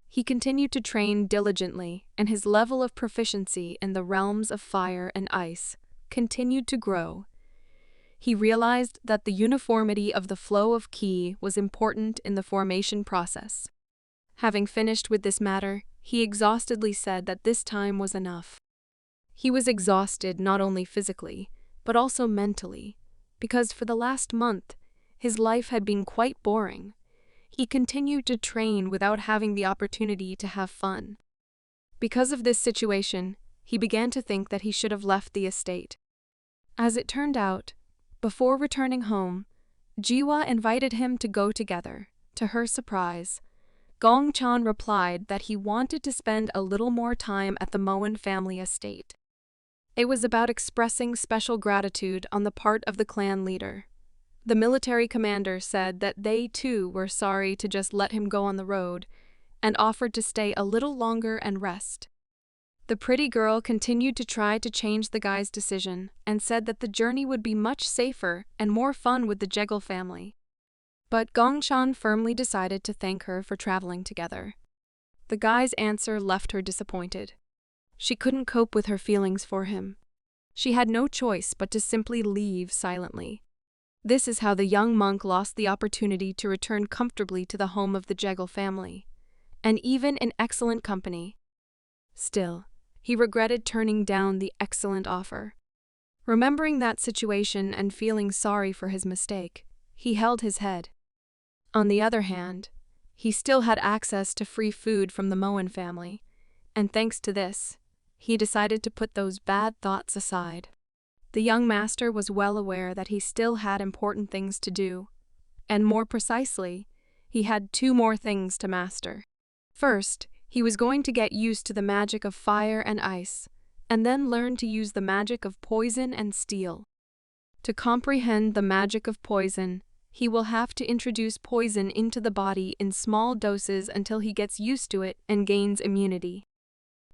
He continued to train diligently, and his level of proficiency in the realms of fire and ice continued to grow. He realized that the uniformity of the flow of qi was important in the formation process. Having finished with this matter, he exhaustedly said that this time was enough. He was exhausted not only physically, but also mentally, because for the last month, his life had been quite boring. He continued to train without having the opportunity to have fun. Because of this situation, he began to think that he should have left the estate. As it turned out, before returning home, Jiwa invited him to go together. To her surprise, Gongchan replied that he wanted to spend a little more time at the Moen family estate. It was about expressing special gratitude on the part of the clan leader. The military commander said that they too were sorry to just let him go on the road and offered to stay a little longer and rest. The pretty girl continued to try to change the guy's decision and said that the journey would be much safer and more fun with the Jegal family. But Gongchan firmly decided to thank her for traveling together. The guy's answer left her disappointed. She couldn't cope with her feelings for him. She had no choice but to simply leave silently. This is how the young monk lost the opportunity to return comfortably to the home of the Jegal family, and even in excellent company. Still, he regretted turning down the excellent offer. Remembering that situation and feeling sorry for his mistake, he held his head. On the other hand, he still had access to free food from the Moen family, and thanks to this, he decided to put those bad thoughts aside. The young master was well aware that he still had important things to do, and more precisely, he had 2 more things to master. First, he was going to get used to the magic of fire and ice, and then learn to use the magic of poison and steel. To comprehend the magic of poison, he will have to introduce poison into the body in small doses until he gets used to it and gains immunity.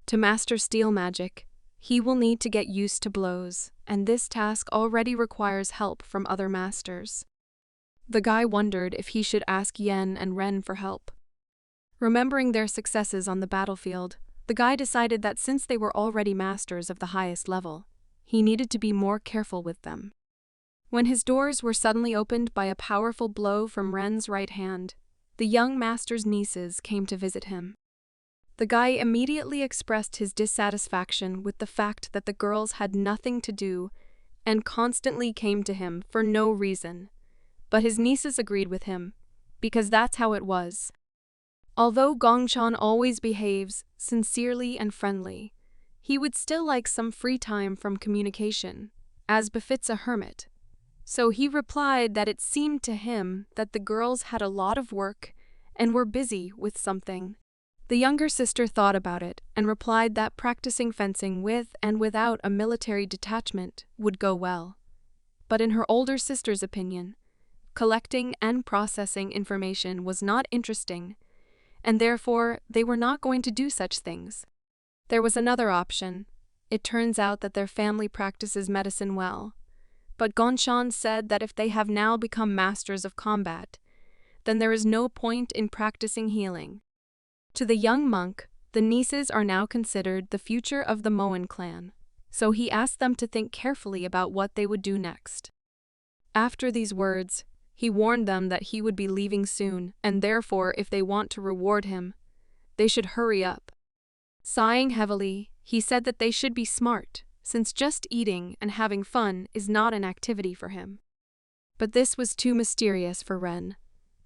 To master steel magic, he will need to get used to blows, and this task already requires help from other masters. The guy wondered if he should ask Yen and Ren for help. Remembering their successes on the battlefield, the guy decided that since they were already masters of the highest level, he needed to be more careful with them. When his doors were suddenly opened by a powerful blow from Ren's right hand, the young master's nieces came to visit him. The guy immediately expressed his dissatisfaction with the fact that the girls had nothing to do and constantly came to him for no reason, but his nieces agreed with him, because that's how it was. Although Gongchan always behaves sincerely and friendly, he would still like some free time from communication, as befits a hermit. So he replied that it seemed to him that the girls had a lot of work and were busy with something. The younger sister thought about it and replied that practicing fencing with and without a military detachment would go well. But in her older sister's opinion, collecting and processing information was not interesting, and therefore they were not going to do such things. There was another option. It turns out that their family practices medicine well, but Gongchan said that if they have now become masters of combat, then there is no point in practicing healing. To the young monk, the nieces are now considered the future of the Moen clan, so he asked them to think carefully about what they would do next. After these words, he warned them that he would be leaving soon, and therefore if they want to reward him, they should hurry up. Sighing heavily, he said that they should be smart, since just eating and having fun is not an activity for him. But this was too mysterious for Ren,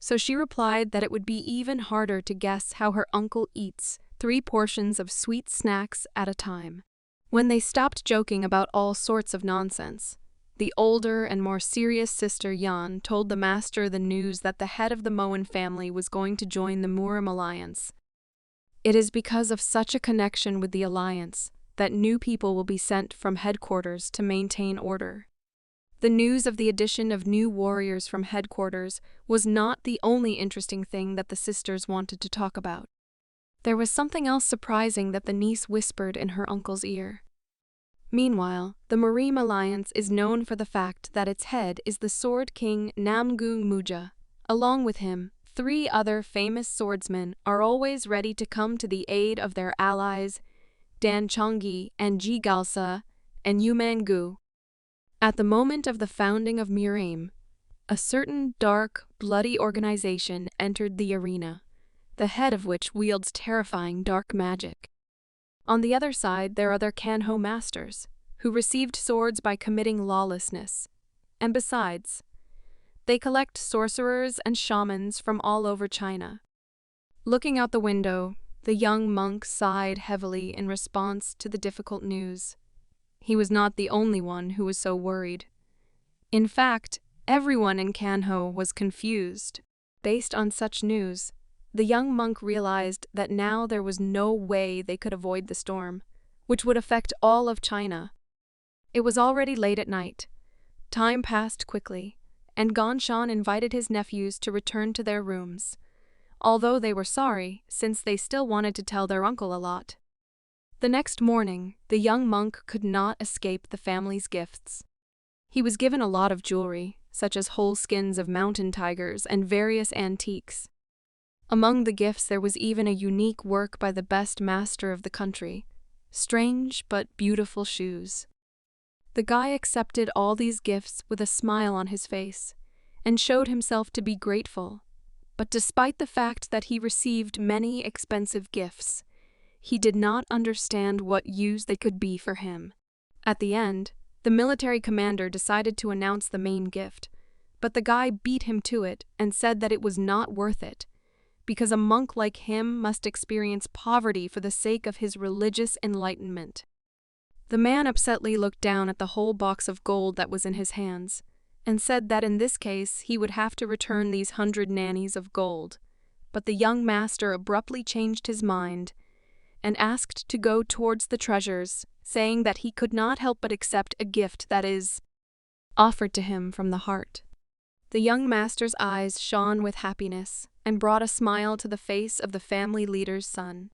so she replied that it would be even harder to guess how her uncle eats 3 portions of sweet snacks at a time. When they stopped joking about all sorts of nonsense, the older and more serious sister Yan told the master the news that the head of the Moen family was going to join the Murim alliance. It is because of such a connection with the alliance that new people will be sent from headquarters to maintain order. The news of the addition of new warriors from headquarters was not the only interesting thing that the sisters wanted to talk about. There was something else surprising that the niece whispered in her uncle's ear. Meanwhile, the Murim alliance is known for the fact that its head is the Sword King Namgung Muja. Along with him, 3 other famous swordsmen are always ready to come to the aid of their allies, Dan Chongyi and Ji Galsa and Yumangu. At the moment of the founding of Miriam, a certain dark, bloody organization entered the arena, the head of which wields terrifying dark magic. On the other side, there are their Kanho masters, who received swords by committing lawlessness. And besides, they collect sorcerers and shamans from all over China. Looking out the window, the young monk sighed heavily in response to the difficult news. He was not the only one who was so worried. In fact, everyone in Kanho was confused. Based on such news, the young monk realized that now there was no way they could avoid the storm, which would affect all of China. It was already late at night. Time passed quickly, and Gongxan invited his nephews to return to their rooms, although they were sorry since they still wanted to tell their uncle a lot. The next morning, the young monk could not escape the family's gifts. He was given a lot of jewelry, such as whole skins of mountain tigers and various antiques. Among the gifts there was even a unique work by the best master of the country, strange but beautiful shoes. The guy accepted all these gifts with a smile on his face, and showed himself to be grateful. But despite the fact that he received many expensive gifts, he did not understand what use they could be for him. At the end, the military commander decided to announce the main gift, but the guy beat him to it and said that it was not worth it, because a monk like him must experience poverty for the sake of his religious enlightenment. The man upsetly looked down at the whole box of gold that was in his hands, and said that in this case he would have to return these 100 nannies of gold. But the young master abruptly changed his mind and asked to go towards the treasures, saying that he could not help but accept a gift that is offered to him from the heart. The young master's eyes shone with happiness and brought a smile to the face of the family leader's son.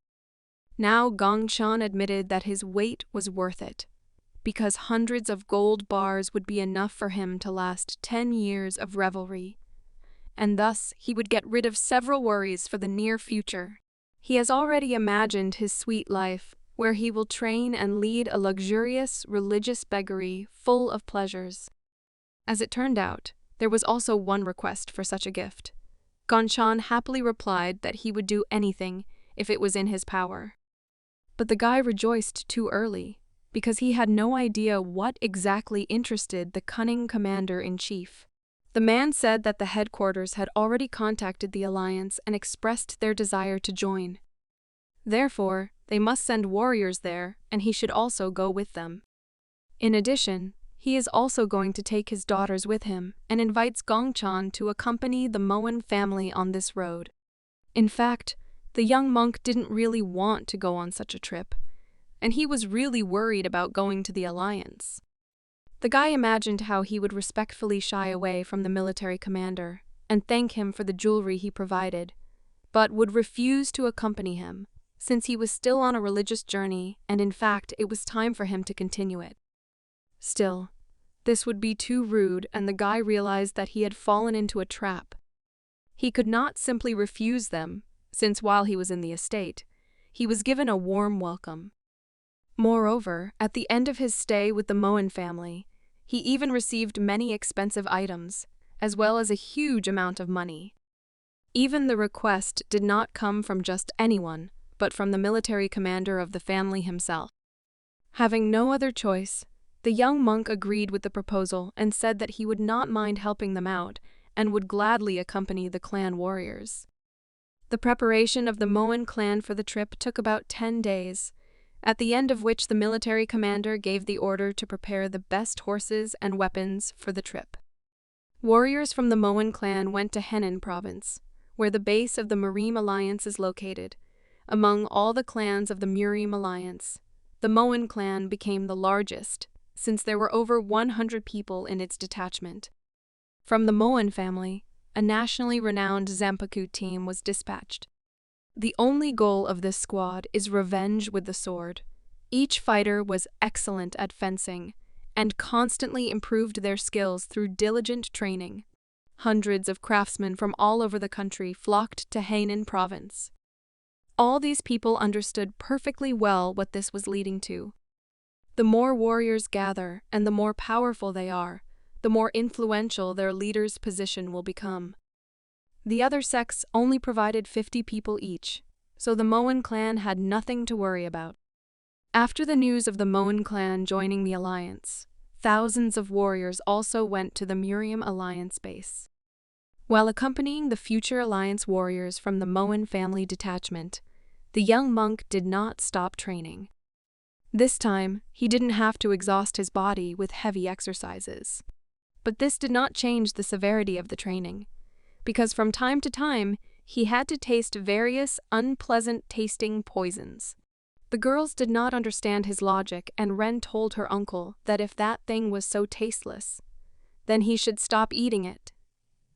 Now Gongxan admitted that his wait was worth it, because hundreds of gold bars would be enough for him to last 10 years of revelry, and thus he would get rid of several worries for the near future. He has already imagined his sweet life, where he will train and lead a luxurious religious beggary full of pleasures. As it turned out, there was also one request for such a gift. Gongxan happily replied that he would do anything if it was in his power. But the guy rejoiced too early, because he had no idea what exactly interested the cunning commander-in-chief. The man said that the headquarters had already contacted the alliance and expressed their desire to join. Therefore, they must send warriors there, and he should also go with them. In addition, he is also going to take his daughters with him and invites Gongxan to accompany the Moen family on this road. In fact, the young monk didn't really want to go on such a trip, and he was really worried about going to the alliance. The guy imagined how he would respectfully shy away from the military commander and thank him for the jewelry he provided, but would refuse to accompany him, since he was still on a religious journey and in fact it was time for him to continue it. Still, this would be too rude, and the guy realized that he had fallen into a trap. He could not simply refuse them, since while he was in the estate, he was given a warm welcome. Moreover, at the end of his stay with the Moen family, he even received many expensive items, as well as a huge amount of money. Even the request did not come from just anyone, but from the military commander of the family himself. Having no other choice, the young monk agreed with the proposal and said that he would not mind helping them out and would gladly accompany the clan warriors. The preparation of the Moen clan for the trip took about 10 days, at the end of which the military commander gave the order to prepare the best horses and weapons for the trip. Warriors from the Moen clan went to Henan province, where the base of the Miriam Alliance is located. Among all the clans of the Miriam Alliance, the Moen clan became the largest, since there were over 100 people in its detachment. From the Moen family, a nationally renowned Zanpaku team was dispatched. The only goal of this squad is revenge with the sword. Each fighter was excellent at fencing and constantly improved their skills through diligent training. Hundreds of craftsmen from all over the country flocked to Henan province. All these people understood perfectly well what this was leading to. The more warriors gather and the more powerful they are, the more influential their leader's position will become. The other sects only provided 50 people each, so the Moan clan had nothing to worry about. After the news of the Moan clan joining the alliance, thousands of warriors also went to the Miriam Alliance base. While accompanying the future alliance warriors from the Moan family detachment, the young monk did not stop training. This time, he didn't have to exhaust his body with heavy exercises. But this did not change the severity of the training, because from time to time, he had to taste various unpleasant-tasting poisons. The girls did not understand his logic, and Ren told her uncle that if that thing was so tasteless, then he should stop eating it.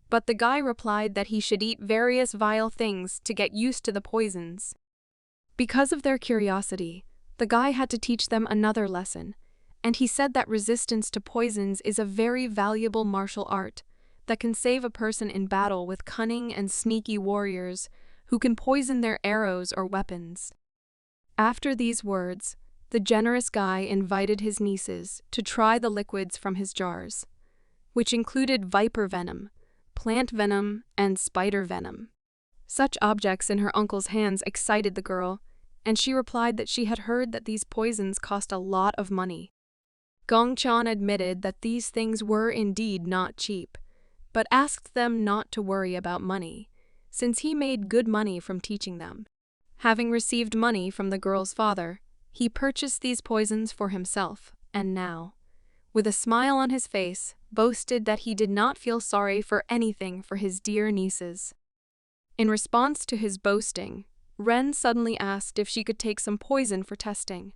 But the guy replied that he should eat various vile things to get used to the poisons. Because of their curiosity, the guy had to teach them another lesson, and he said that resistance to poisons is a very valuable martial art that can save a person in battle with cunning and sneaky warriors who can poison their arrows or weapons. After these words, the generous guy invited his nieces to try the liquids from his jars, which included viper venom, plant venom, and spider venom. Such objects in her uncle's hands excited the girl, and she replied that she had heard that these poisons cost a lot of money. Gongchan admitted that these things were indeed not cheap, but asked them not to worry about money, since he made good money from teaching them. Having received money from the girl's father, he purchased these poisons for himself, and now, with a smile on his face, boasted that he did not feel sorry for anything for his dear nieces. In response to his boasting, Ren suddenly asked if she could take some poison for testing.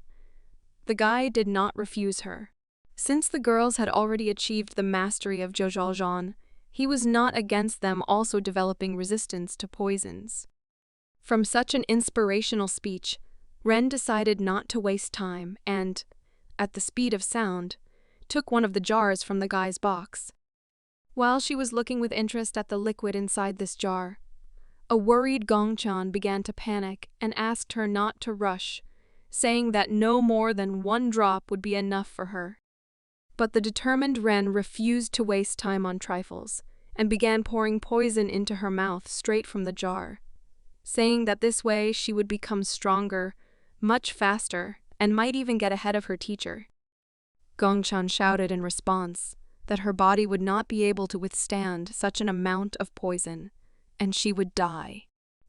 The guy did not refuse her. Since the girls had already achieved the mastery of Zhozhalzhan, he was not against them also developing resistance to poisons. From such an inspirational speech, Ren decided not to waste time and, at the speed of sound, took one of the jars from the guy's box. While she was looking with interest at the liquid inside this jar, a worried Gongchan began to panic and asked her not to rush, saying that no more than 1 drop would be enough for her. But the determined Ren refused to waste time on trifles and began pouring poison into her mouth straight from the jar, saying that this way she would become stronger, much faster, and might even get ahead of her teacher. Gongchan shouted in response that her body would not be able to withstand such an amount of poison, and she would die.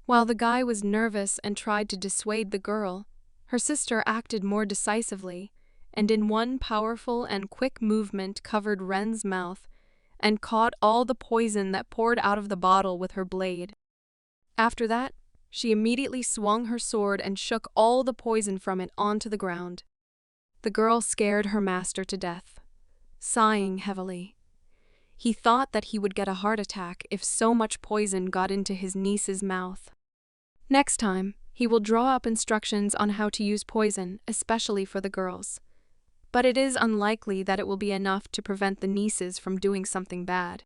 While the guy was nervous and tried to dissuade the girl, her sister acted more decisively, and in one powerful and quick movement covered Ren's mouth and caught all the poison that poured out of the bottle with her blade. After that, she immediately swung her sword and shook all the poison from it onto the ground. The girl scared her master to death, sighing heavily. He thought that he would get a heart attack if so much poison got into his niece's mouth. Next time, he will draw up instructions on how to use poison, especially for the girls. But it is unlikely that it will be enough to prevent the nieces from doing something bad.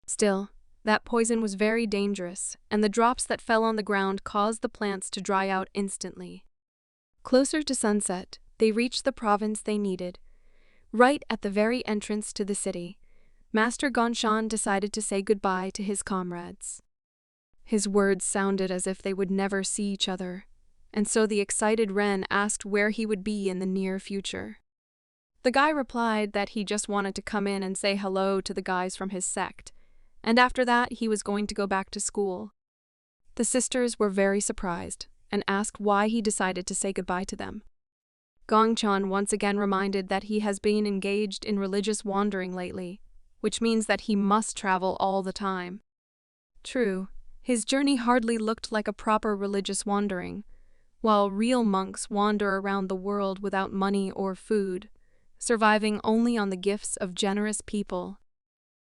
Still, that poison was very dangerous, and the drops that fell on the ground caused the plants to dry out instantly. Closer to sunset, they reached the province they needed. Right at the very entrance to the city, Master Gongchan decided to say goodbye to his comrades. His words sounded as if they would never see each other, and so the excited Ren asked where he would be in the near future. The guy replied that he just wanted to come in and say hello to the guys from his sect, and after that he was going to go back to school. The sisters were very surprised and asked why he decided to say goodbye to them. Gongchan once again reminded that he has been engaged in religious wandering lately, which means that he must travel all the time. True, his journey hardly looked like a proper religious wandering, while real monks wander around the world without money or food, surviving only on the gifts of generous people.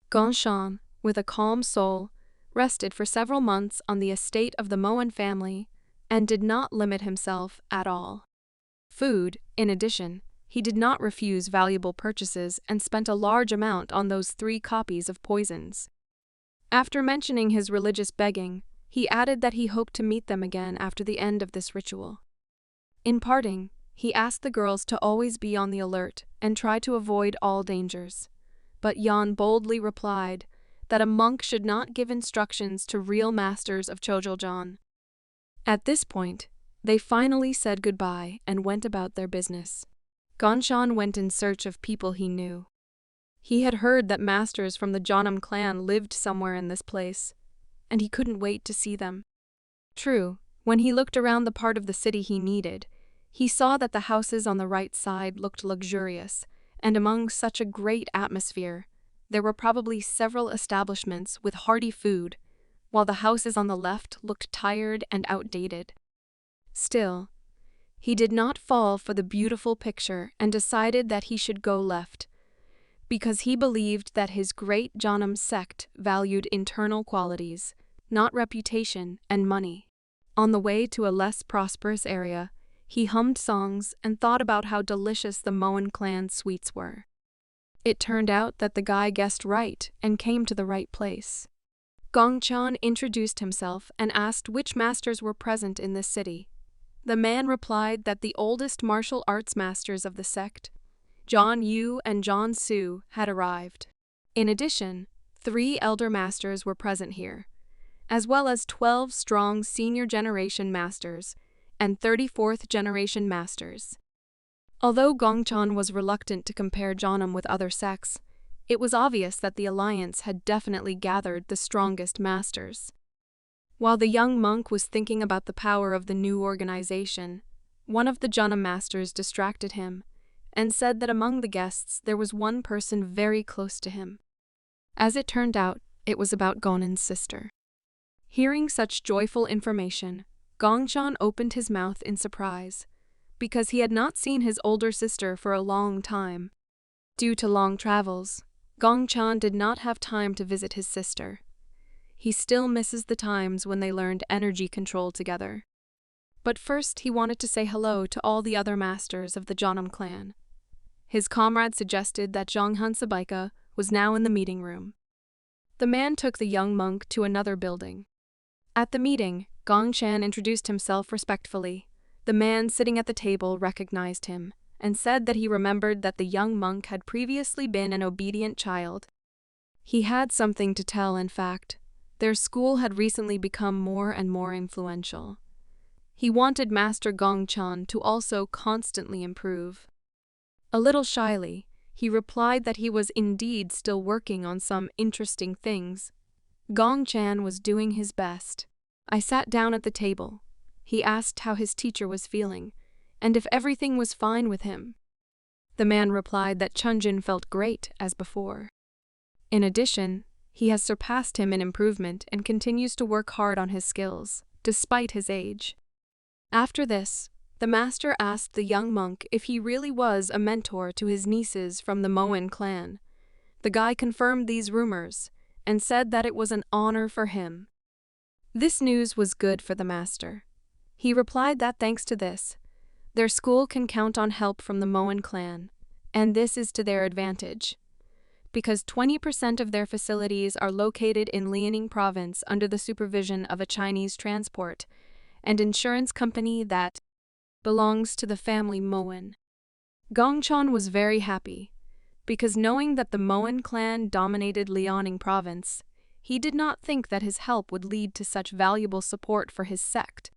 Gongchan, with a calm soul, rested for several months on the estate of the Moan family and did not limit himself at all. Food, in addition, he did not refuse valuable purchases and spent a large amount on those 3 copies of poisons. After mentioning his religious begging, he added that he hoped to meet them again after the end of this ritual. In parting, He asked the girls to always be on the alert and try to avoid all dangers. But Yan boldly replied that a monk should not give instructions to real masters of Chojojan. At this point, they finally said goodbye and went about their business. Gongchan went in search of people he knew. He had heard that masters from the Jeonnam clan lived somewhere in this place, and he couldn't wait to see them. True, when he looked around the part of the city he needed, he saw that the houses on the right side looked luxurious, and among such a great atmosphere, there were probably several establishments with hearty food, while the houses on the left looked tired and outdated. Still, he did not fall for the beautiful picture and decided that he should go left, because he believed that his great Jeonnam sect valued internal qualities, not reputation and money. On the way to a less prosperous area, he hummed songs and thought about how delicious the Moen clan sweets were. It turned out that the guy guessed right and came to the right place. Gongchan introduced himself and asked which masters were present in this city. The man replied that the oldest martial arts masters of the sect, John Yu and John Su, had arrived. In addition, 3 elder masters were present here, as well as 12 strong senior generation masters and 34th generation masters. Although Gongchan was reluctant to compare Jeonnam with other sects, it was obvious that the alliance had definitely gathered the strongest masters. While the young monk was thinking about the power of the new organization, one of the Jeonnam masters distracted him and said that among the guests there was one person very close to him. As it turned out, it was about Gonen's sister. Hearing such joyful information, Gongchan opened his mouth in surprise, because he had not seen his older sister for a long time. Due to long travels, Gongchan did not have time to visit his sister. He still misses the times when they learned energy control together. But first he wanted to say hello to all the other masters of the Jeonnam clan. His comrade suggested that Zhonghan Sabaika was now in the meeting room. The man took the young monk to another building. At the meeting, Gongchan introduced himself respectfully. The man sitting at the table recognized him and said that he remembered that the young monk had previously been an obedient child. He had something to tell, in fact. Their school had recently become more and more influential. He wanted Master Gongchan to also constantly improve. A little shyly, he replied that he was indeed still working on some interesting things. Gongchan was doing his best. I sat down at the table. He asked how his teacher was feeling, and if everything was fine with him. The man replied that Chunjin felt great as before. In addition, he has surpassed him in improvement and continues to work hard on his skills, despite his age. After this, the master asked the young monk if he really was a mentor to his nieces from the Moen clan. The guy confirmed these rumors and said that it was an honor for him. This news was good for the master. He replied that thanks to this, their school can count on help from the Moen clan, and this is to their advantage, because 20% of their facilities are located in Liaoning province under the supervision of a Chinese transport and insurance company that belongs to the family Moen. Gongchan was very happy, because knowing that the Moen clan dominated Liaoning province, he did not think that his help would lead to such valuable support for his sect.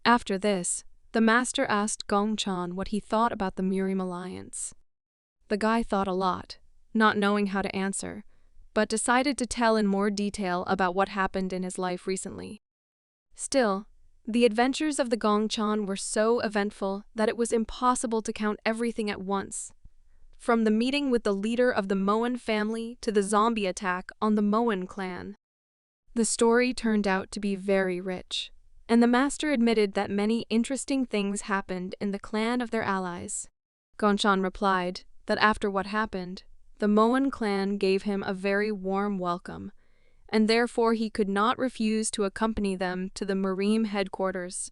After this, the master asked Gongchan what he thought about the Murim alliance. The guy thought a lot, not knowing how to answer, but decided to tell in more detail about what happened in his life recently. Still, the adventures of the Gongchan were so eventful that it was impossible to count everything at once. From the meeting with the leader of the Moen family to the zombie attack on the Moen clan. The story turned out to be very rich, and the master admitted that many interesting things happened in the clan of their allies. Gongchan replied that after what happened, the Moen clan gave him a very warm welcome, and therefore he could not refuse to accompany them to the Murim headquarters.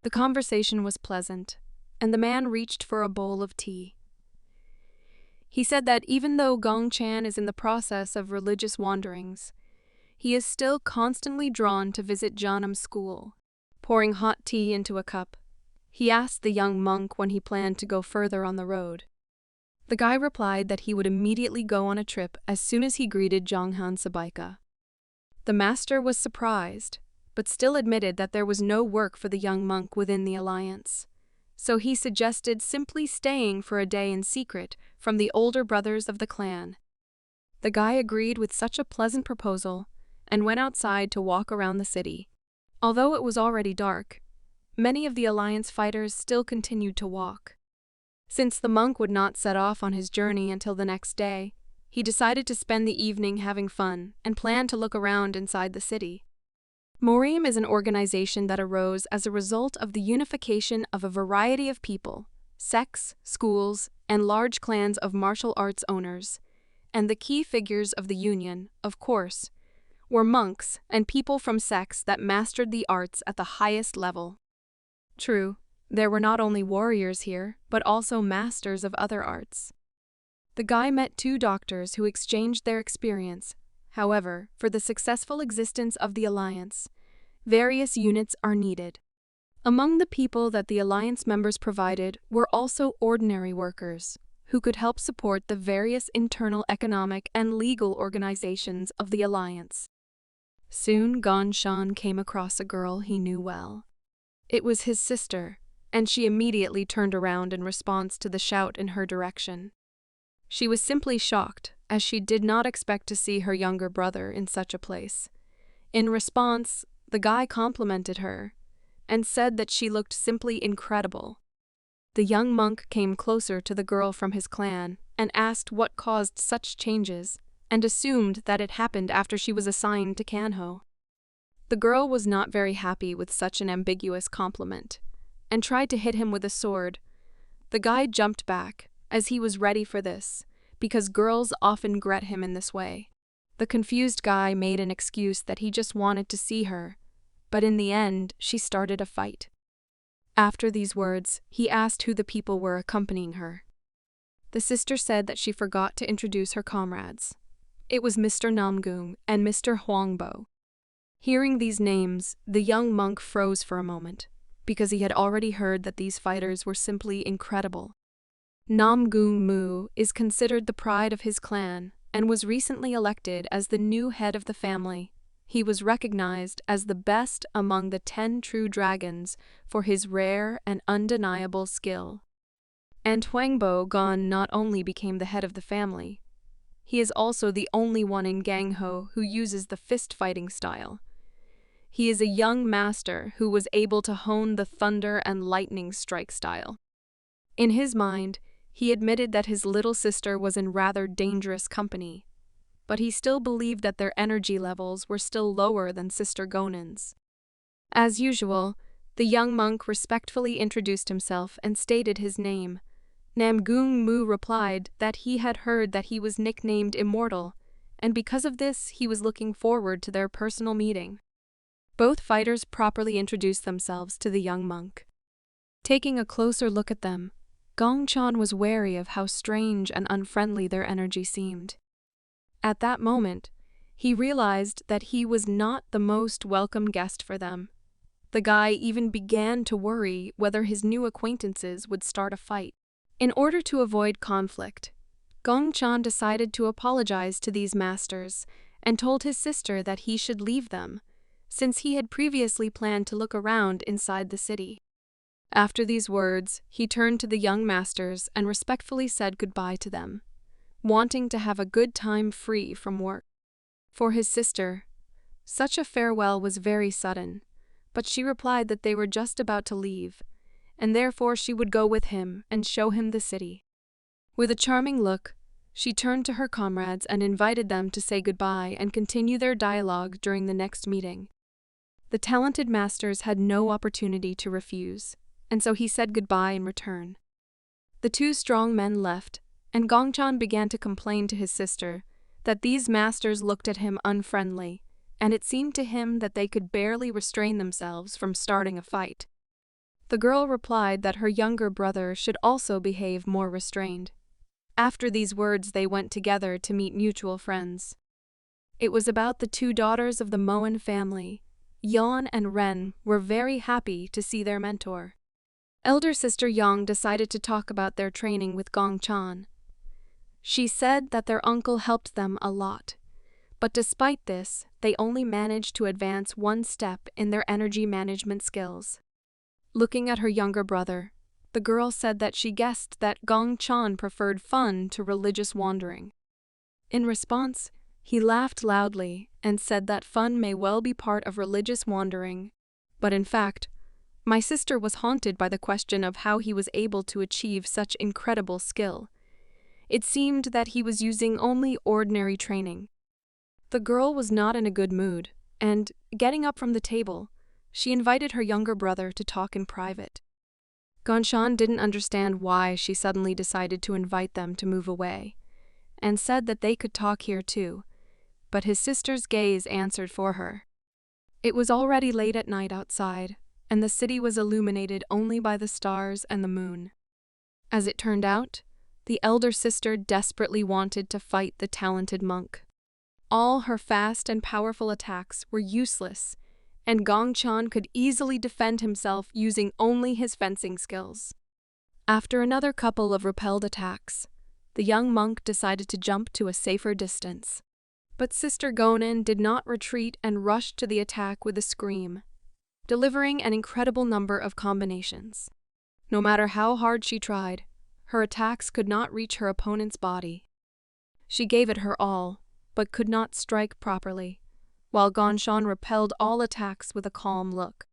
The conversation was pleasant, and the man reached for a bowl of tea. He said that even though Gongchan is in the process of religious wanderings, he is still constantly drawn to visit Jeonnam school. Pouring hot tea into a cup, He asked the young monk when he planned to go further on the road. The guy replied that he would immediately go on a trip as soon as he greeted Jonghan Sabaika. The master was surprised, but still admitted that there was no work for the young monk within the alliance. So he suggested simply staying for a day in secret from the older brothers of the clan. The guy agreed with such a pleasant proposal and went outside to walk around the city. Although it was already dark, many of the alliance fighters still continued to walk. Since the monk would not set off on his journey until the next day, he decided to spend the evening having fun and planned to look around inside the city. Morim is an organization that arose as a result of the unification of a variety of people, sects, schools, and large clans of martial arts owners, and the key figures of the union, of course, were monks and people from sects that mastered the arts at the highest level. True, there were not only warriors here, but also masters of other arts. The guy met two doctors who exchanged their experience. However, for the successful existence of the alliance, various units are needed. Among the people that the alliance members provided were also ordinary workers, who could help support the various internal economic and legal organizations of the alliance. Soon Gongchan came across a girl he knew well. It was his sister, and she immediately turned around in response to the shout in her direction. She was simply shocked, as she did not expect to see her younger brother in such a place. In response, the guy complimented her and said that she looked simply incredible. The young monk came closer to the girl from his clan and asked what caused such changes, and assumed that it happened after she was assigned to Kanho. The girl was not very happy with such an ambiguous compliment, and tried to hit him with a sword. The guy jumped back, as he was ready for this, because girls often gret him in this way. The confused guy made an excuse that he just wanted to see her, but in the end, she started a fight. After these words, he asked who the people were accompanying her. The sister said that she forgot to introduce her comrades. It was Mr. Namgung and Mr. Huangbo. Hearing these names, the young monk froze for a moment, because he had already heard that these fighters were simply incredible. Namgung Mu is considered the pride of his clan and was recently elected as the new head of the family. He was recognized as the best among the 10 true dragons for his rare and undeniable skill. And Huangbo Gon not only became the head of the family, he is also the only one in Gangho who uses the fist-fighting style. He is a young master who was able to hone the thunder and lightning strike style. In his mind, he admitted that his little sister was in rather dangerous company, but he still believed that their energy levels were still lower than Sister Gonin's. As usual, the young monk respectfully introduced himself and stated his name. Namgung Mu replied that he had heard that he was nicknamed Immortal, and because of this he was looking forward to their personal meeting. Both fighters properly introduced themselves to the young monk. Taking a closer look at them, Gongchan was wary of how strange and unfriendly their energy seemed. At that moment, he realized that he was not the most welcome guest for them. The guy even began to worry whether his new acquaintances would start a fight. In order to avoid conflict, Gongchan decided to apologize to these masters and told his sister that he should leave them, since he had previously planned to look around inside the city. After these words, he turned to the young masters and respectfully said goodbye to them, wanting to have a good time free from work. For his sister, such a farewell was very sudden, but she replied that they were just about to leave, and therefore she would go with him and show him the city. With a charming look, she turned to her comrades and invited them to say goodbye and continue their dialogue during the next meeting. The talented masters had no opportunity to refuse, and so he said goodbye in return. The two strong men left, and Gongchan began to complain to his sister that these masters looked at him unfriendly, and it seemed to him that they could barely restrain themselves from starting a fight. The girl replied that her younger brother should also behave more restrained. After these words, they went together to meet mutual friends. It was about the two daughters of the Moen family. Yon and Ren were very happy to see their mentor. Elder sister Yang decided to talk about their training with Gong Chan. She said that their uncle helped them a lot, but despite this, they only managed to advance one step in their energy management skills. Looking at her younger brother, the girl said that she guessed that Gong Chan preferred fun to religious wandering. In response, he laughed loudly and said that fun may well be part of religious wandering, but in fact, my sister was haunted by the question of how he was able to achieve such incredible skill. It seemed that he was using only ordinary training. The girl was not in a good mood, and, getting up from the table, she invited her younger brother to talk in private. Gongchan didn't understand why she suddenly decided to invite them to move away, and said that they could talk here too, but his sister's gaze answered for her. It was already late at night outside, and the city was illuminated only by the stars and the moon. As it turned out, the elder sister desperately wanted to fight the talented monk. All her fast and powerful attacks were useless, and Gongchan could easily defend himself using only his fencing skills. After another couple of repelled attacks, the young monk decided to jump to a safer distance. But Sister Gonin did not retreat and rushed to the attack with a scream, delivering an incredible number of combinations. No matter how hard she tried, her attacks could not reach her opponent's body. She gave it her all, but could not strike properly, while Gongchan repelled all attacks with a calm look.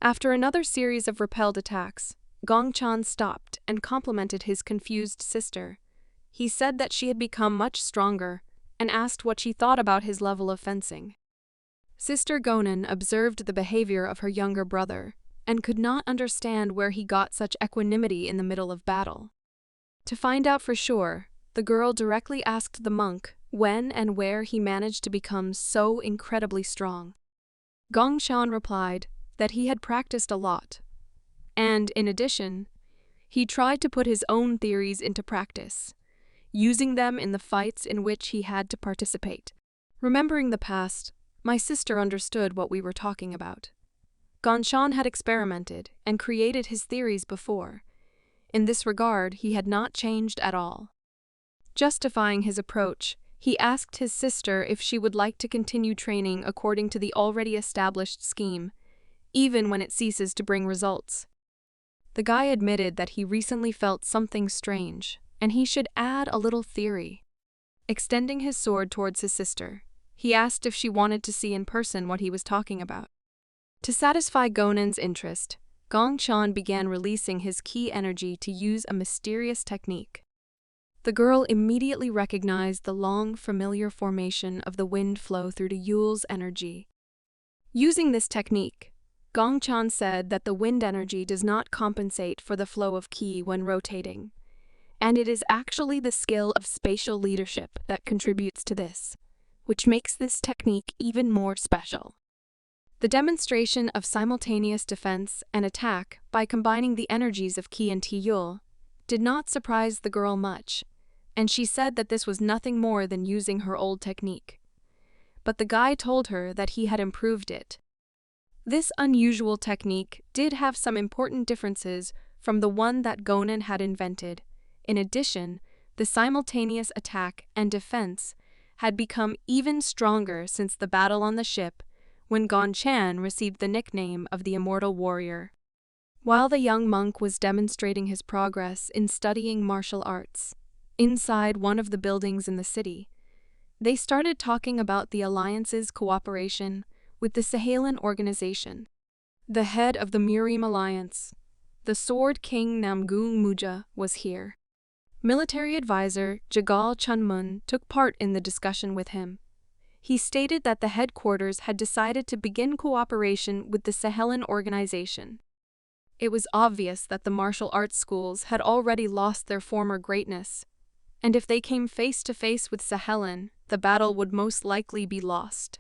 After another series of repelled attacks, Gongchan stopped and complimented his confused sister. He said that she had become much stronger and asked what she thought about his level of fencing. Sister Gonin observed the behavior of her younger brother and could not understand where he got such equanimity in the middle of battle. To find out for sure, the girl directly asked the monk when and where he managed to become so incredibly strong. Gongchan replied that he had practiced a lot, and, in addition, he tried to put his own theories into practice, using them in the fights in which he had to participate. Remembering the past, my sister understood what we were talking about. Gongchan had experimented and created his theories before. In this regard, he had not changed at all. Justifying his approach, he asked his sister if she would like to continue training according to the already established scheme, even when it ceases to bring results. The guy admitted that he recently felt something strange, and he should add a little theory. Extending his sword towards his sister, he asked if she wanted to see in person what he was talking about. To satisfy Gonin's interest, Gongchan began releasing his ki energy to use a mysterious technique. The girl immediately recognized the long, familiar formation of the wind flow through to Yule's energy. Using this technique, Gongchan said that the wind energy does not compensate for the flow of ki when rotating, and it is actually the skill of spatial leadership that contributes to this, which makes this technique even more special. The demonstration of simultaneous defense and attack by combining the energies of Ki and Tiyul did not surprise the girl much, and she said that this was nothing more than using her old technique. But the guy told her that he had improved it. This unusual technique did have some important differences from the one that Gonin had invented. In addition, the simultaneous attack and defense had become even stronger since the battle on the ship, when Gongchan received the nickname of the Immortal Warrior. While the young monk was demonstrating his progress in studying martial arts, inside one of the buildings in the city, they started talking about the Alliance's cooperation with the Sahalan organization. The head of the Murim Alliance, the Sword King Namgung Muja, was here. Military advisor Jagal Chunmun took part in the discussion with him. He stated that the headquarters had decided to begin cooperation with the Sahalan organization. It was obvious that the martial arts schools had already lost their former greatness, and if they came face to face with Sahalan, the battle would most likely be lost.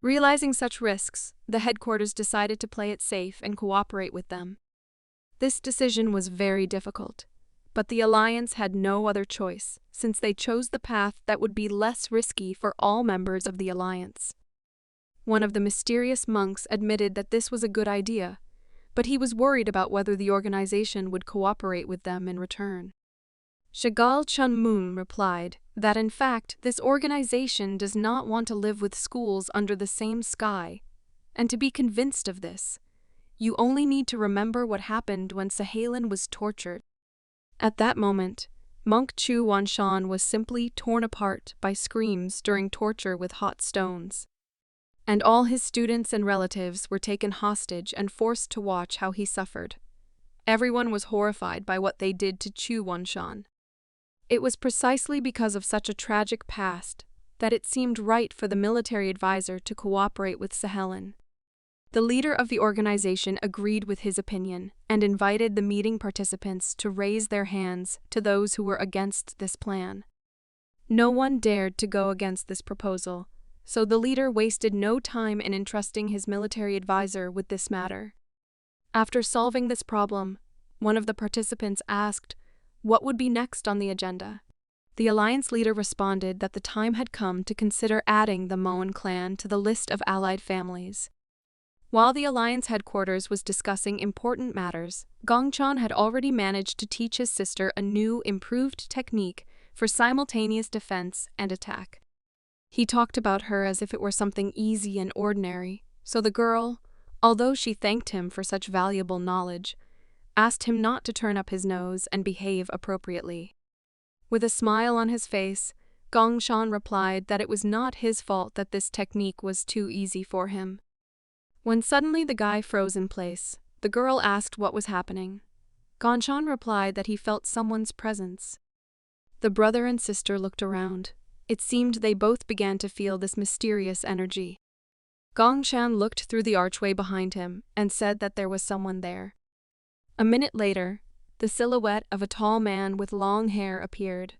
Realizing such risks, the headquarters decided to play it safe and cooperate with them. This decision was very difficult, but the Alliance had no other choice, since they chose the path that would be less risky for all members of the Alliance. One of the mysterious monks admitted that this was a good idea, but he was worried about whether the organization would cooperate with them in return. Shagal Chunmoon replied that in fact this organization does not want to live with schools under the same sky, and to be convinced of this, you only need to remember what happened when Sahalan was tortured. At that moment, monk Chu Wanshan was simply torn apart by screams during torture with hot stones. And all his students and relatives were taken hostage and forced to watch how he suffered. Everyone was horrified by what they did to Chu Wanshan. It was precisely because of such a tragic past that it seemed right for the military advisor to cooperate with Sahalan. The leader of the organization agreed with his opinion and invited the meeting participants to raise their hands to those who were against this plan. No one dared to go against this proposal, so the leader wasted no time in entrusting his military advisor with this matter. After solving this problem, one of the participants asked what would be next on the agenda. The alliance leader responded that the time had come to consider adding the Moan clan to the list of allied families. While the alliance headquarters was discussing important matters, Gongchan had already managed to teach his sister a new, improved technique for simultaneous defense and attack. He talked about her as if it were something easy and ordinary, so the girl, although she thanked him for such valuable knowledge, asked him not to turn up his nose and behave appropriately. With a smile on his face, Gongchan replied that it was not his fault that this technique was too easy for him. When suddenly the guy froze in place, the girl asked what was happening. Gongchan replied that he felt someone's presence. The brother and sister looked around. It seemed they both began to feel this mysterious energy. Gongchan looked through the archway behind him and said that there was someone there. A minute later, the silhouette of a tall man with long hair appeared.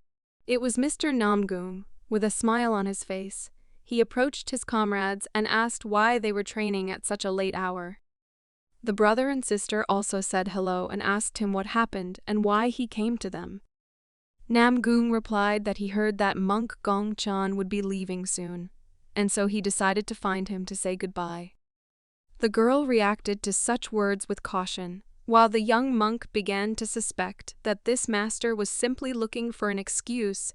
It was Mr. Namgung, with a smile on his face. He approached his comrades and asked why they were training at such a late hour. The brother and sister also said hello and asked him what happened and why he came to them. Namgung replied that he heard that monk Gongchan would be leaving soon, and so he decided to find him to say goodbye. The girl reacted to such words with caution, while the young monk began to suspect that this master was simply looking for an excuse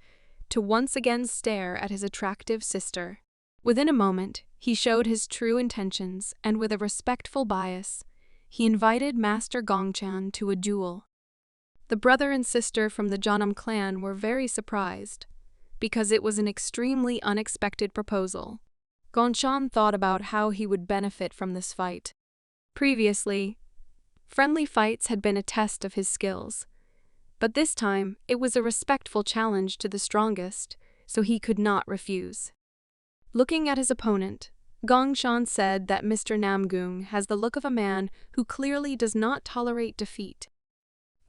to once again stare at his attractive sister. Within a moment, he showed his true intentions, and with a respectful bias, he invited Master Gongchan to a duel. The brother and sister from the Janam clan were very surprised, because it was an extremely unexpected proposal. Gongchan thought about how he would benefit from this fight. Previously, friendly fights had been a test of his skills, but this time it was a respectful challenge to the strongest, so he could not refuse. Looking at his opponent, Gongchan said that Mr. Namgung has the look of a man who clearly does not tolerate defeat.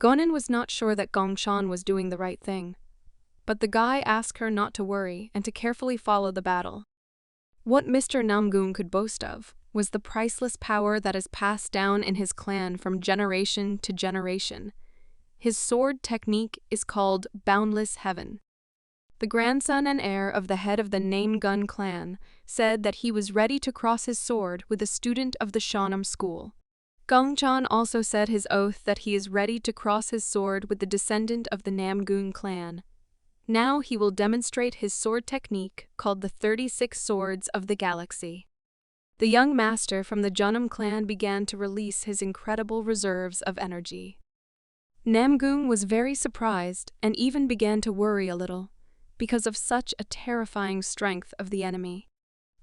Gonin was not sure that Gongchan was doing the right thing, but the guy asked her not to worry and to carefully follow the battle. What Mr. Namgung could boast of was the priceless power that is passed down in his clan from generation to generation. His sword technique is called Boundless Heaven. The grandson and heir of the head of the Namegun clan said that he was ready to cross his sword with a student of the Shanam school. Gongchan also said his oath that he is ready to cross his sword with the descendant of the Namgung clan. Now he will demonstrate his sword technique called the 36 Swords of the Galaxy. The young master from the Janam clan began to release his incredible reserves of energy. Namgung was very surprised and even began to worry a little, because of such a terrifying strength of the enemy.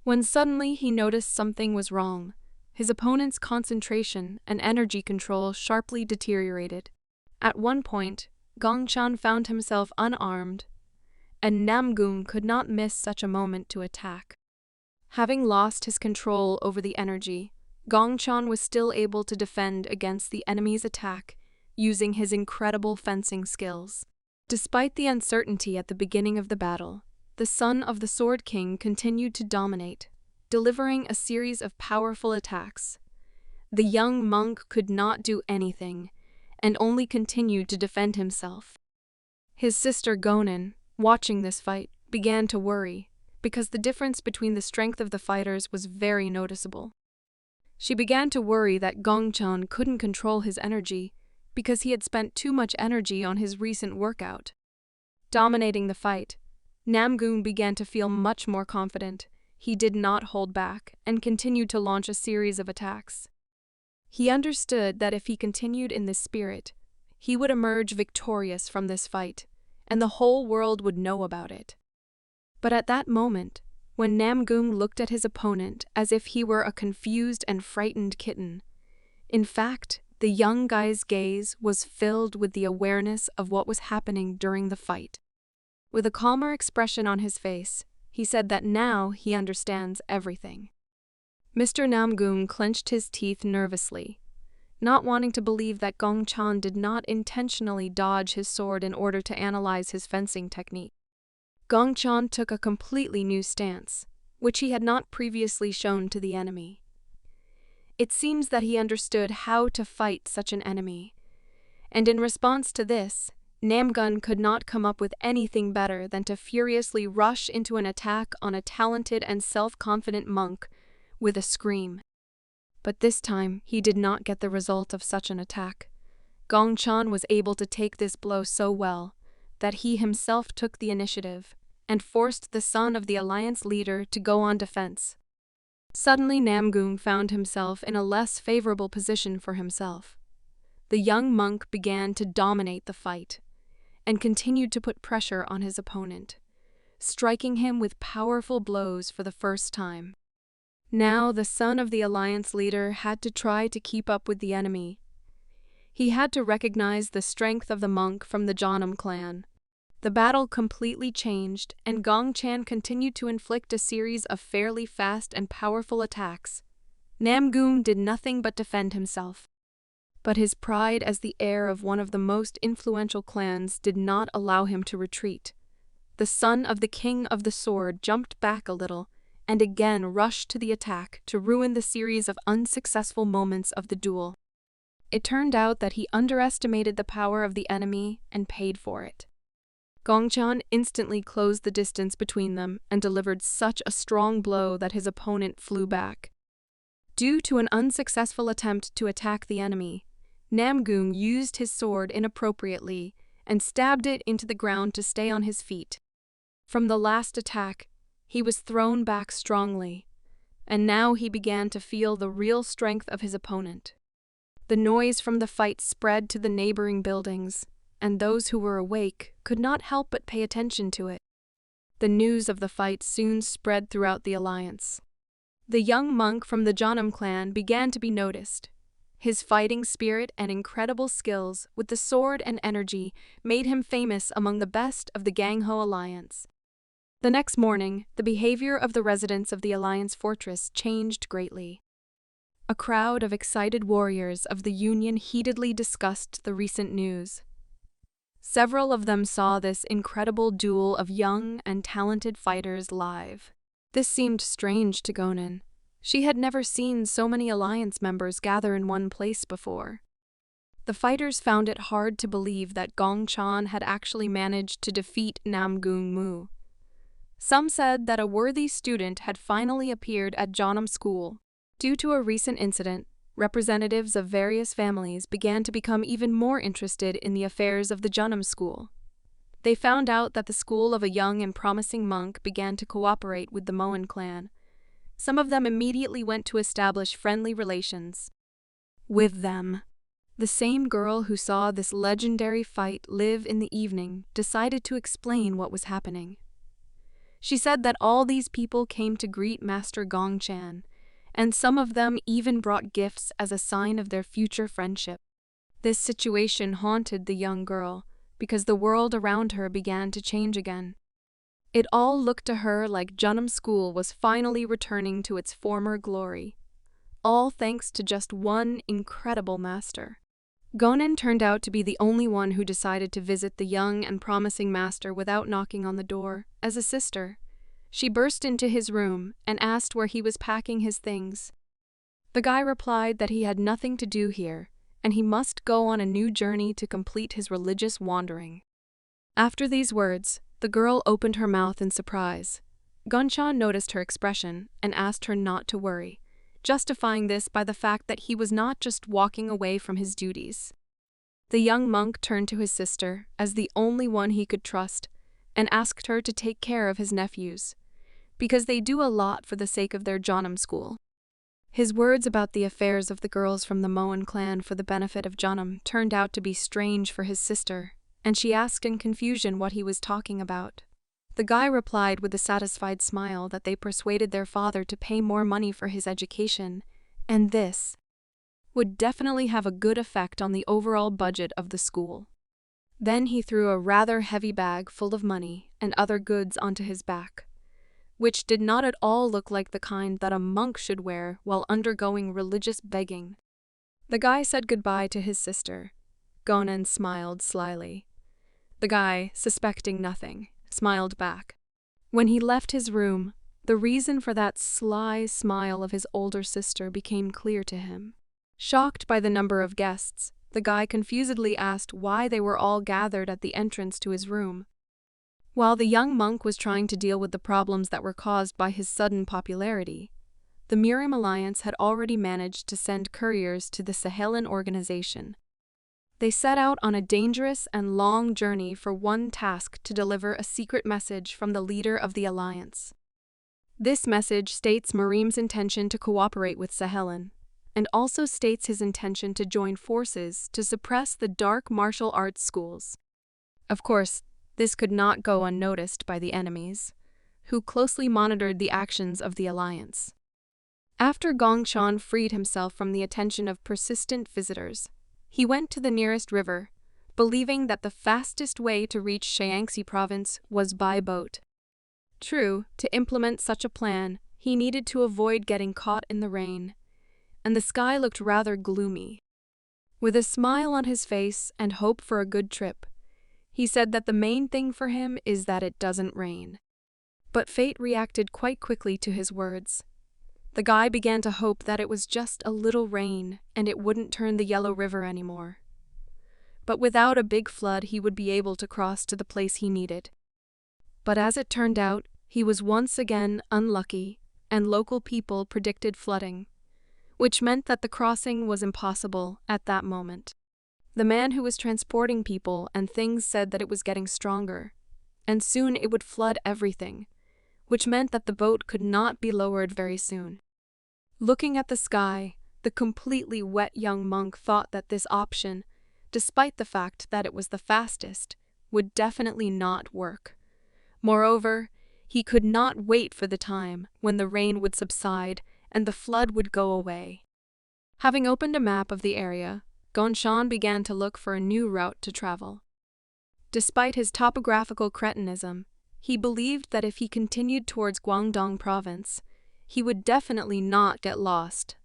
When suddenly he noticed something was wrong, his opponent's concentration and energy control sharply deteriorated. At one point, Gongchan found himself unarmed, and Namgung could not miss such a moment to attack. Having lost his control over the energy, Gongchan was still able to defend against the enemy's attack using his incredible fencing skills. Despite the uncertainty at the beginning of the battle, the son of the Sword King continued to dominate, delivering a series of powerful attacks. The young monk could not do anything, and only continued to defend himself. His sister Gonin, watching this fight, began to worry, because the difference between the strength of the fighters was very noticeable. She began to worry that Gongchan couldn't control his energy because he had spent too much energy on his recent workout. Dominating the fight, Namgoong began to feel much more confident. He did not hold back and continued to launch a series of attacks. He understood that if he continued in this spirit, he would emerge victorious from this fight, and the whole world would know about it. But at that moment, when Namgoong looked at his opponent as if he were a confused and frightened kitten, in fact, the young guy's gaze was filled with the awareness of what was happening during the fight. With a calmer expression on his face, he said that now he understands everything. Mr. Namgoong clenched his teeth nervously, not wanting to believe that Gongchan did not intentionally dodge his sword in order to analyze his fencing technique. Gongchan took a completely new stance, which he had not previously shown to the enemy. It seems that he understood how to fight such an enemy, and in response to this, Namgoong could not come up with anything better than to furiously rush into an attack on a talented and self-confident monk with a scream. But this time, he did not get the result of such an attack. Gongchan was able to take this blow so well that he himself took the initiative and forced the son of the alliance leader to go on defense. Suddenly, Namgoong found himself in a less favorable position for himself. The young monk began to dominate the fight and continued to put pressure on his opponent, striking him with powerful blows for the first time. Now, the son of the alliance leader had to try to keep up with the enemy. He had to recognize the strength of the monk from the Jeonnam clan. The battle completely changed, and Gongchan continued to inflict a series of fairly fast and powerful attacks. Namgoong did nothing but defend himself. But his pride as the heir of one of the most influential clans did not allow him to retreat. The son of the king of the sword jumped back a little and again rushed to the attack to ruin the series of unsuccessful moments of the duel. It turned out that he underestimated the power of the enemy and paid for it. Gongchan instantly closed the distance between them and delivered such a strong blow that his opponent flew back. Due to an unsuccessful attempt to attack the enemy, Namgoong used his sword inappropriately and stabbed it into the ground to stay on his feet. From the last attack, he was thrown back strongly, and now he began to feel the real strength of his opponent. The noise from the fight spread to the neighboring buildings, and those who were awake could not help but pay attention to it. The news of the fight soon spread throughout the alliance. The young monk from the Jeonnam clan began to be noticed. His fighting spirit and incredible skills with the sword and energy made him famous among the best of the Gangho alliance. The next morning, the behavior of the residents of the alliance fortress changed greatly. A crowd of excited warriors of the Union heatedly discussed the recent news. Several of them saw this incredible duel of young and talented fighters live. This seemed strange to Gonin. She had never seen so many alliance members gather in one place before. The fighters found it hard to believe that Gongchan had actually managed to defeat Namgoong Mu. Some said that a worthy student had finally appeared at Jeonnam School. Due to a recent incident, representatives of various families began to become even more interested in the affairs of the Jeonnam School. They found out that the school of a young and promising monk began to cooperate with the Moen clan. Some of them immediately went to establish friendly relations with them. The same girl who saw this legendary fight live in the evening decided to explain what was happening. She said that all these people came to greet Master Gongchan, and some of them even brought gifts as a sign of their future friendship. This situation haunted the young girl because the world around her began to change again. It all looked to her like Jeonnam School was finally returning to its former glory, all thanks to just one incredible master. Gonin turned out to be the only one who decided to visit the young and promising master without knocking on the door. As a sister, she burst into his room and asked where he was packing his things. The guy replied that he had nothing to do here, and he must go on a new journey to complete his religious wandering. After these words, the girl opened her mouth in surprise. Gongchan noticed her expression and asked her not to worry. justifying this by the fact that he was not just walking away from his duties. The young monk turned to his sister, as the only one he could trust, and asked her to take care of his nephews, because they do a lot for the sake of their Janam school. His words about the affairs of the girls from the Moan clan for the benefit of Janam turned out to be strange for his sister, and she asked in confusion what he was talking about. The guy replied with a satisfied smile that they persuaded their father to pay more money for his education, and this would definitely have a good effect on the overall budget of the school. Then he threw a rather heavy bag full of money and other goods onto his back, which did not at all look like the kind that a monk should wear while undergoing religious begging. The guy said goodbye to his sister. Gonen smiled slyly. The guy, suspecting nothing, smiled back. When he left his room, the reason for that sly smile of his older sister became clear to him. Shocked by the number of guests, the guy confusedly asked why they were all gathered at the entrance to his room. While the young monk was trying to deal with the problems that were caused by his sudden popularity, the Miriam Alliance had already managed to send couriers to the Sahelan organization. They set out on a dangerous and long journey for one task: to deliver a secret message from the leader of the alliance. This message states Miriam's intention to cooperate with Sahelan, and also states his intention to join forces to suppress the dark martial arts schools. Of course, this could not go unnoticed by the enemies, who closely monitored the actions of the alliance. After Gongshan freed himself from the attention of persistent visitors, he went to the nearest river, believing that the fastest way to reach Shaanxi province was by boat. True, to implement such a plan, he needed to avoid getting caught in the rain, and the sky looked rather gloomy. With a smile on his face and hope for a good trip, he said that the main thing for him is that it doesn't rain. But fate reacted quite quickly to his words. The guy began to hope that it was just a little rain and it wouldn't turn the Yellow River anymore. But without a big flood, he would be able to cross to the place he needed. But as it turned out, he was once again unlucky, and local people predicted flooding, which meant that the crossing was impossible at that moment. The man who was transporting people and things said that it was getting stronger, and soon it would flood everything, which meant that the boat could not be lowered very soon. Looking at the sky, the completely wet young monk thought that this option, despite the fact that it was the fastest, would definitely not work. Moreover, he could not wait for the time when the rain would subside and the flood would go away. Having opened a map of the area, Gongshan began to look for a new route to travel. Despite his topographical cretinism, he believed that if he continued towards Guangdong province, he would definitely not get lost.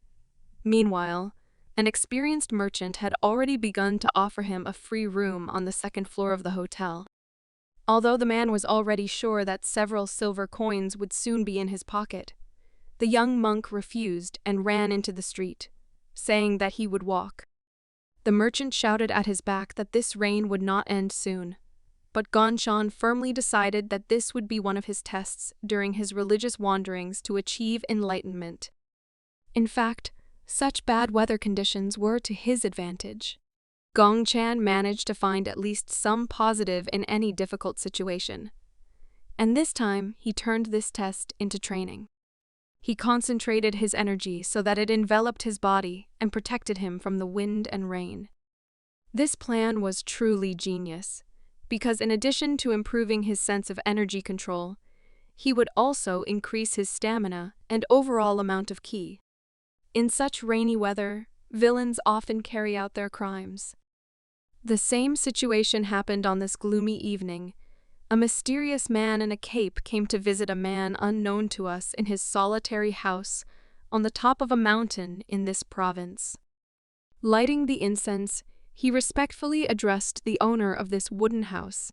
Meanwhile, an experienced merchant had already begun to offer him a free room on the second floor of the hotel. Although the man was already sure that several silver coins would soon be in his pocket, the young monk refused and ran into the street, saying that he would walk. The merchant shouted at his back that this rain would not end soon, but Gongshan firmly decided that this would be one of his tests during his religious wanderings to achieve enlightenment. In fact, such bad weather conditions were to his advantage. Gongshan managed to find at least some positive in any difficult situation, and this time he turned this test into training. He concentrated his energy so that it enveloped his body and protected him from the wind and rain. This plan was truly genius, because in addition to improving his sense of energy control, he would also increase his stamina and overall amount of ki. In such rainy weather, villains often carry out their crimes. The same situation happened on this gloomy evening. A mysterious man in a cape came to visit a man unknown to us in his solitary house on the top of a mountain in this province. Lighting the incense, he respectfully addressed the owner of this wooden house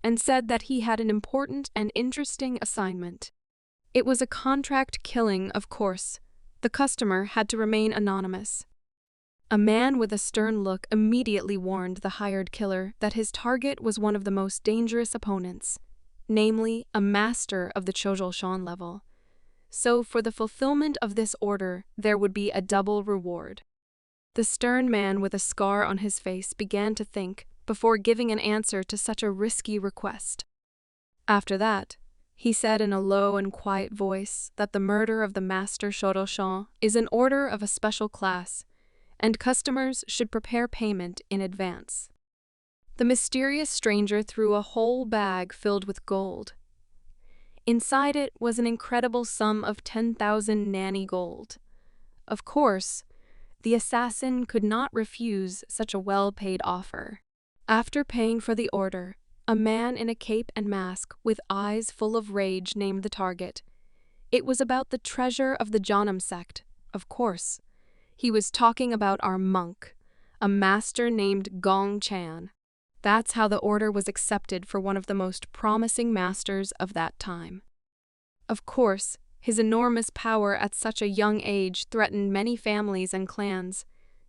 and said that he had an important and interesting assignment. It was a contract killing, of course. The customer had to remain anonymous. A man with a stern look immediately warned the hired killer that his target was one of the most dangerous opponents, namely a master of the Chozhulshan level, so for the fulfillment of this order there would be a double reward. The stern man with a scar on his face began to think before giving an answer to such a risky request. After that, he said in a low and quiet voice that the murder of the master Shoroshan is an order of a special class, and customers should prepare payment in advance. The mysterious stranger threw a whole bag filled with gold. Inside it was an incredible sum of 10,000 nanny gold. Of course, the assassin could not refuse such a well-paid offer. After paying for the order, a man in a cape and mask with eyes full of rage named the target. It was about the treasure of the Janam sect, of course. He was talking about our monk, a master named Gong Chan. That's how the order was accepted for one of the most promising masters of that time. Of course, his enormous power at such a young age threatened many families and clans,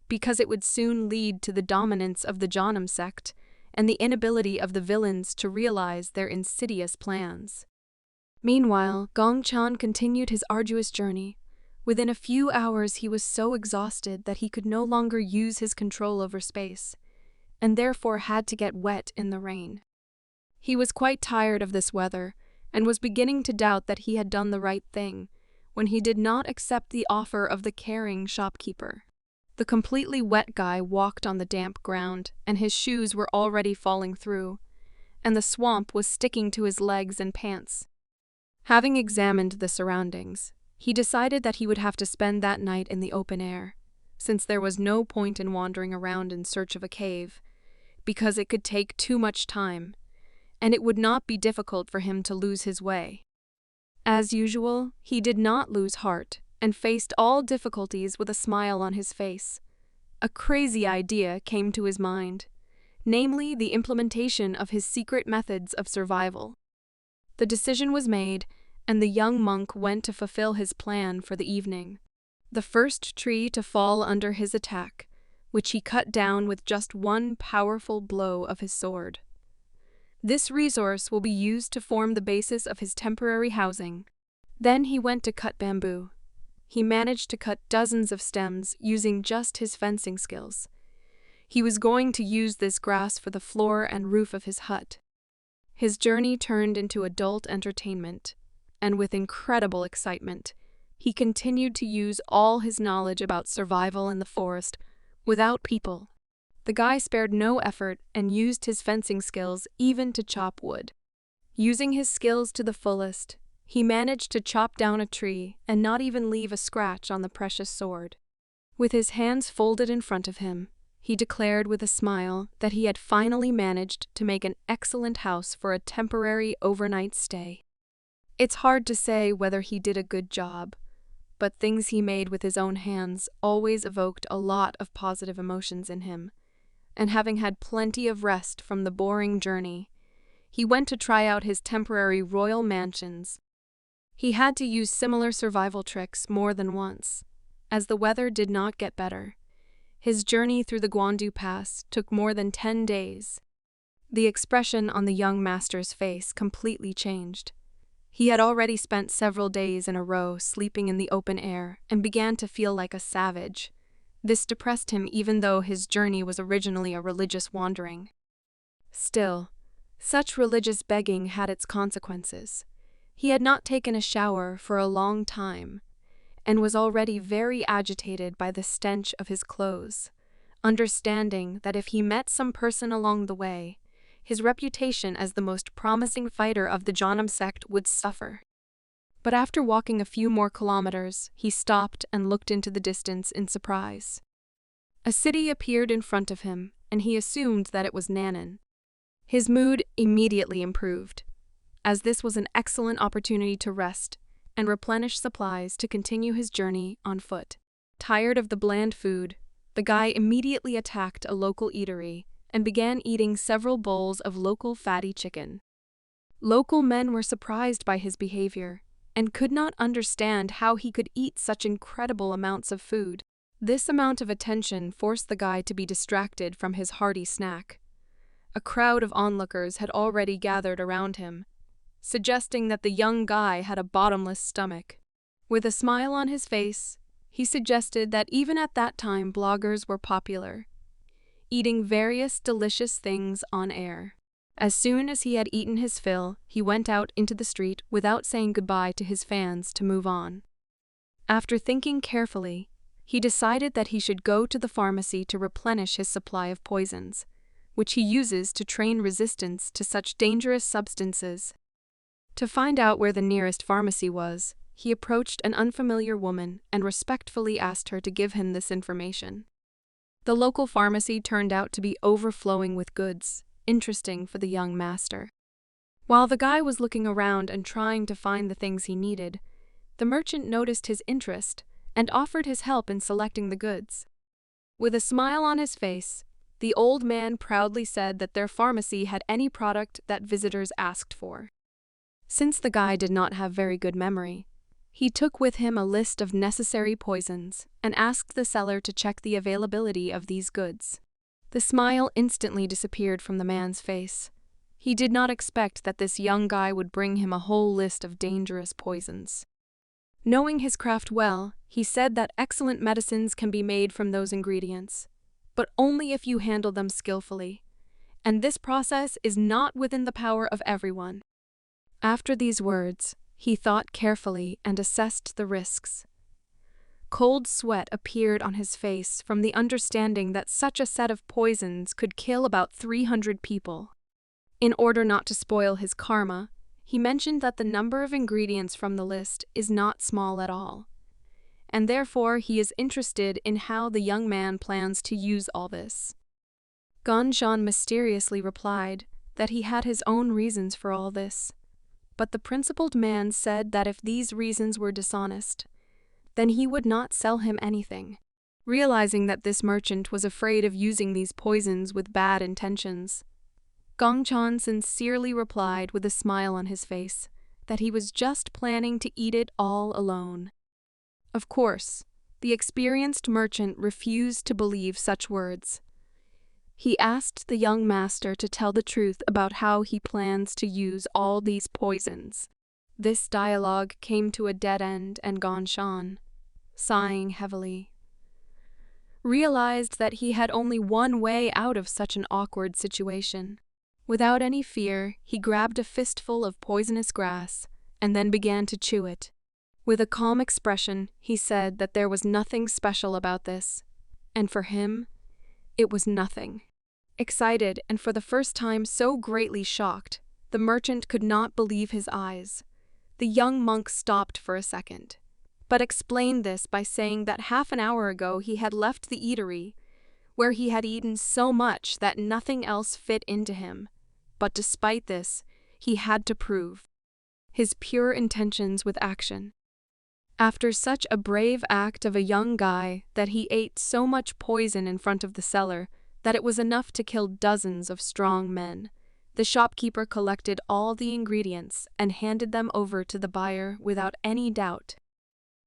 because it would soon lead to the dominance of the Janam sect and the inability of the villains to realize their insidious plans. Meanwhile, Gong Chan continued his arduous journey. Within a few hours he was so exhausted that he could no longer use his control over space, and therefore had to get wet in the rain. He was quite tired of this weather, and was beginning to doubt that he had done the right thing, when he did not accept the offer of the caring shopkeeper. The completely wet guy walked on the damp ground, and his shoes were already falling through, and the swamp was sticking to his legs and pants. Having examined the surroundings, he decided that he would have to spend that night in the open air, since there was no point in wandering around in search of a cave, because it could take too much time, and it would not be difficult for him to lose his way. As usual, he did not lose heart, and faced all difficulties with a smile on his face. A crazy idea came to his mind, namely the implementation of his secret methods of survival. The decision was made, and the young monk went to fulfill his plan for the evening. The first tree to fall under his attack, which he cut down with just one powerful blow of his sword. This resource will be used to form the basis of his temporary housing. Then he went to cut bamboo. He managed to cut dozens of stems using just his fencing skills. He was going to use this grass for the floor and roof of his hut. His journey turned into adult entertainment, and with incredible excitement, he continued to use all his knowledge about survival in the forest without people. The guy spared no effort and used his fencing skills even to chop wood. Using his skills to the fullest, he managed to chop down a tree and not even leave a scratch on the precious sword. With his hands folded in front of him, he declared with a smile that he had finally managed to make an excellent house for a temporary overnight stay. It's hard to say whether he did a good job, but things he made with his own hands always evoked a lot of positive emotions in him. And having had plenty of rest from the boring journey, he went to try out his temporary royal mansions. He had to use similar survival tricks more than once, as the weather did not get better. His journey through the Guandu Pass took more than 10 days. The expression on the young master's face completely changed. He had already spent several days in a row sleeping in the open air and began to feel like a savage. This depressed him even though his journey was originally a religious wandering. Still, such religious begging had its consequences. He had not taken a shower for a long time, and was already very agitated by the stench of his clothes, understanding that if he met some person along the way, his reputation as the most promising fighter of the Janam sect would suffer. But after walking a few more kilometers, he stopped and looked into the distance in surprise. A city appeared in front of him, and he assumed that it was Nanan. His mood immediately improved, as this was an excellent opportunity to rest and replenish supplies to continue his journey on foot. Tired of the bland food, the guy immediately attacked a local eatery and began eating several bowls of local fatty chicken. Local men were surprised by his behavior and could not understand how he could eat such incredible amounts of food. This amount of attention forced the guy to be distracted from his hearty snack. A crowd of onlookers had already gathered around him, suggesting that the young guy had a bottomless stomach. With a smile on his face, he suggested that even at that time bloggers were popular, eating various delicious things on air. As soon as he had eaten his fill, he went out into the street without saying goodbye to his fans to move on. After thinking carefully, he decided that he should go to the pharmacy to replenish his supply of poisons, which he uses to train resistance to such dangerous substances. To find out where the nearest pharmacy was, he approached an unfamiliar woman and respectfully asked her to give him this information. The local pharmacy turned out to be overflowing with goods, interesting for the young master. While the guy was looking around and trying to find the things he needed, the merchant noticed his interest and offered his help in selecting the goods. With a smile on his face, the old man proudly said that their pharmacy had any product that visitors asked for. Since the guy did not have very good memory, he took with him a list of necessary poisons and asked the seller to check the availability of these goods. The smile instantly disappeared from the man's face. He did not expect that this young guy would bring him a whole list of dangerous poisons. Knowing his craft well, he said that excellent medicines can be made from those ingredients, but only if you handle them skillfully, and this process is not within the power of everyone. After these words, he thought carefully and assessed the risks. Cold sweat appeared on his face from the understanding that such a set of poisons could kill about 300 people. In order not to spoil his karma, he mentioned that the number of ingredients from the list is not small at all, and therefore he is interested in how the young man plans to use all this. Ganshan mysteriously replied that he had his own reasons for all this, but the principled man said that if these reasons were dishonest, then he would not sell him anything. Realizing that this merchant was afraid of using these poisons with bad intentions, Gongchan sincerely replied with a smile on his face that he was just planning to eat it all alone. Of course, the experienced merchant refused to believe such words. He asked the young master to tell the truth about how he plans to use all these poisons. This dialogue came to a dead end, and Gongchan, sighing heavily, realized that he had only one way out of such an awkward situation. Without any fear, he grabbed a fistful of poisonous grass and then began to chew it. With a calm expression, he said that there was nothing special about this, and for him, it was nothing. Excited and for the first time so greatly shocked, the merchant could not believe his eyes. The young monk stopped for a second, but explained this by saying that half an hour ago he had left the eatery, where he had eaten so much that nothing else fit into him. But despite this, he had to prove his pure intentions with action. After such a brave act of a young guy that he ate so much poison in front of the seller that it was enough to kill dozens of strong men, the shopkeeper collected all the ingredients and handed them over to the buyer without any doubt,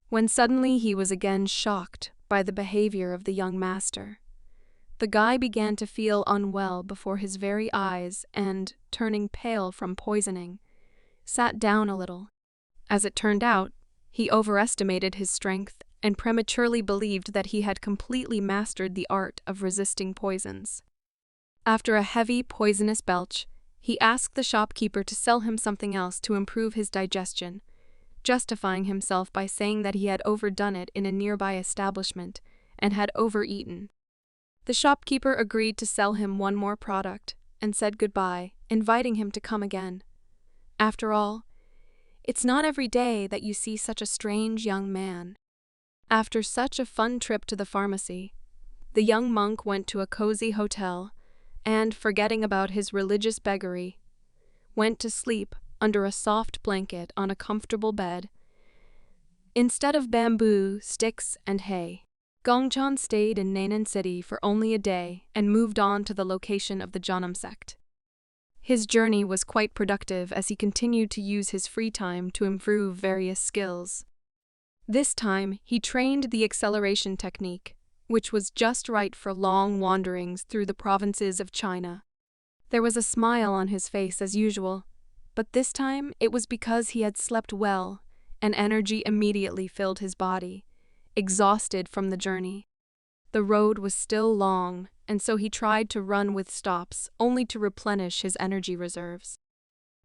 when suddenly he was again shocked by the behavior of the young master. The guy began to feel unwell before his very eyes and, turning pale from poisoning, sat down a little. As it turned out, he overestimated his strength and prematurely believed that he had completely mastered the art of resisting poisons. After a heavy, poisonous belch, he asked the shopkeeper to sell him something else to improve his digestion, justifying himself by saying that he had overdone it in a nearby establishment and had overeaten. The shopkeeper agreed to sell him one more product and said goodbye, inviting him to come again. After all, it's not every day that you see such a strange young man. After such a fun trip to the pharmacy, the young monk went to a cozy hotel and, forgetting about his religious beggary, went to sleep under a soft blanket on a comfortable bed, instead of bamboo, sticks, and hay. Gongchan stayed in Nainan City for only a day and moved on to the location of the Janam sect. His journey was quite productive as he continued to use his free time to improve various skills. This time, he trained the acceleration technique, which was just right for long wanderings through the provinces of China. There was a smile on his face as usual, but this time it was because he had slept well and energy immediately filled his body, exhausted from the journey. The road was still long, and so he tried to run with stops, only to replenish his energy reserves.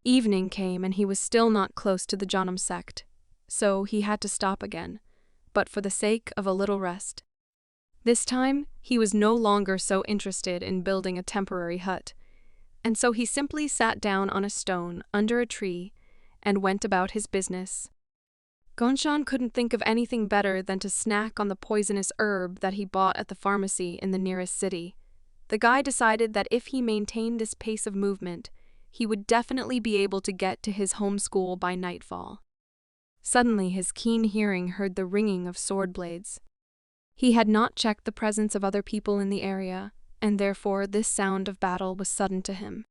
Evening came and he was still not close to the Janam sect, so he had to stop again, but for the sake of a little rest. This time, he was no longer so interested in building a temporary hut, and so he simply sat down on a stone under a tree and went about his business. Gongchan couldn't think of anything better than to snack on the poisonous herb that he bought at the pharmacy in the nearest city. The guy decided that if he maintained this pace of movement, he would definitely be able to get to his home school by nightfall. Suddenly, his keen hearing heard the ringing of sword blades. He had not checked the presence of other people in the area, and therefore this sound of battle was sudden to him.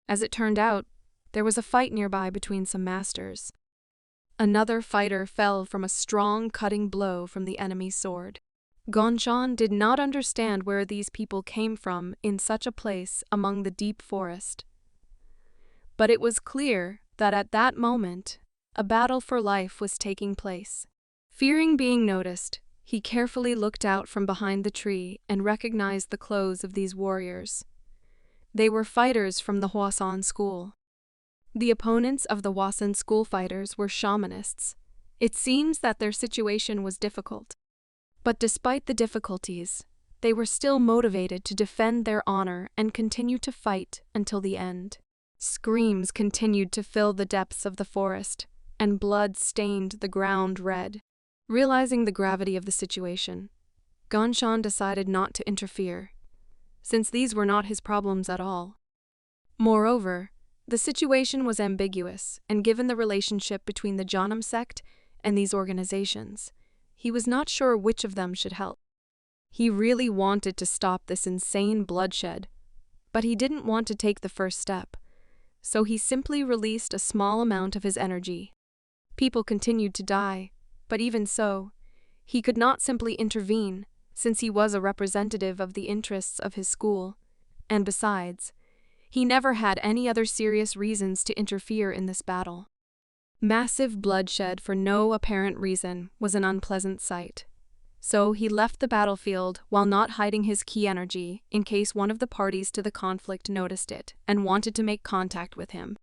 As it turned out, there was a fight nearby between some masters. Another fighter fell from a strong cutting blow from the enemy's sword. Gongchan did not understand where these people came from in such a place among the deep forest. But it was clear that at that moment, a battle for life was taking place. Fearing being noticed, he carefully looked out from behind the tree and recognized the clothes of these warriors. They were fighters from the Hwasan school. The opponents of the Hwasan school fighters were shamanists. It seems that their situation was difficult. But despite the difficulties, they were still motivated to defend their honor and continue to fight until the end. Screams continued to fill the depths of the forest, and blood stained the ground red. Realizing the gravity of the situation, Gongchan decided not to interfere, since these were not his problems at all. Moreover, the situation was ambiguous, and given the relationship between the Janam sect and these organizations, he was not sure which of them should help. He really wanted to stop this insane bloodshed, but he didn't want to take the first step, so he simply released a small amount of his energy. People continued to die, but even so, he could not simply intervene, since he was a representative of the interests of his school, and besides, he never had any other serious reasons to interfere in this battle. Massive bloodshed for no apparent reason was an unpleasant sight. So he left the battlefield while not hiding his ki energy in case one of the parties to the conflict noticed it and wanted to make contact with him.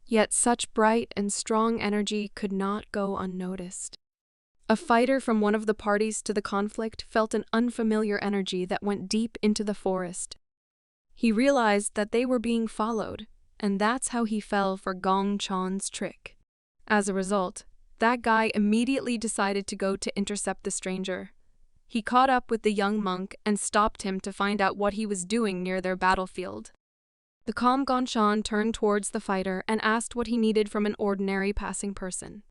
Yet such bright and strong energy could not go unnoticed. A fighter from one of the parties to the conflict felt an unfamiliar energy that went deep into the forest. He realized that they were being followed, and that's how he fell for Gongchan's trick. As a result, that guy immediately decided to go to intercept the stranger. He caught up with the young monk and stopped him to find out what he was doing near their battlefield. The calm Gongchan turned towards the fighter and asked what he needed from an ordinary passing person.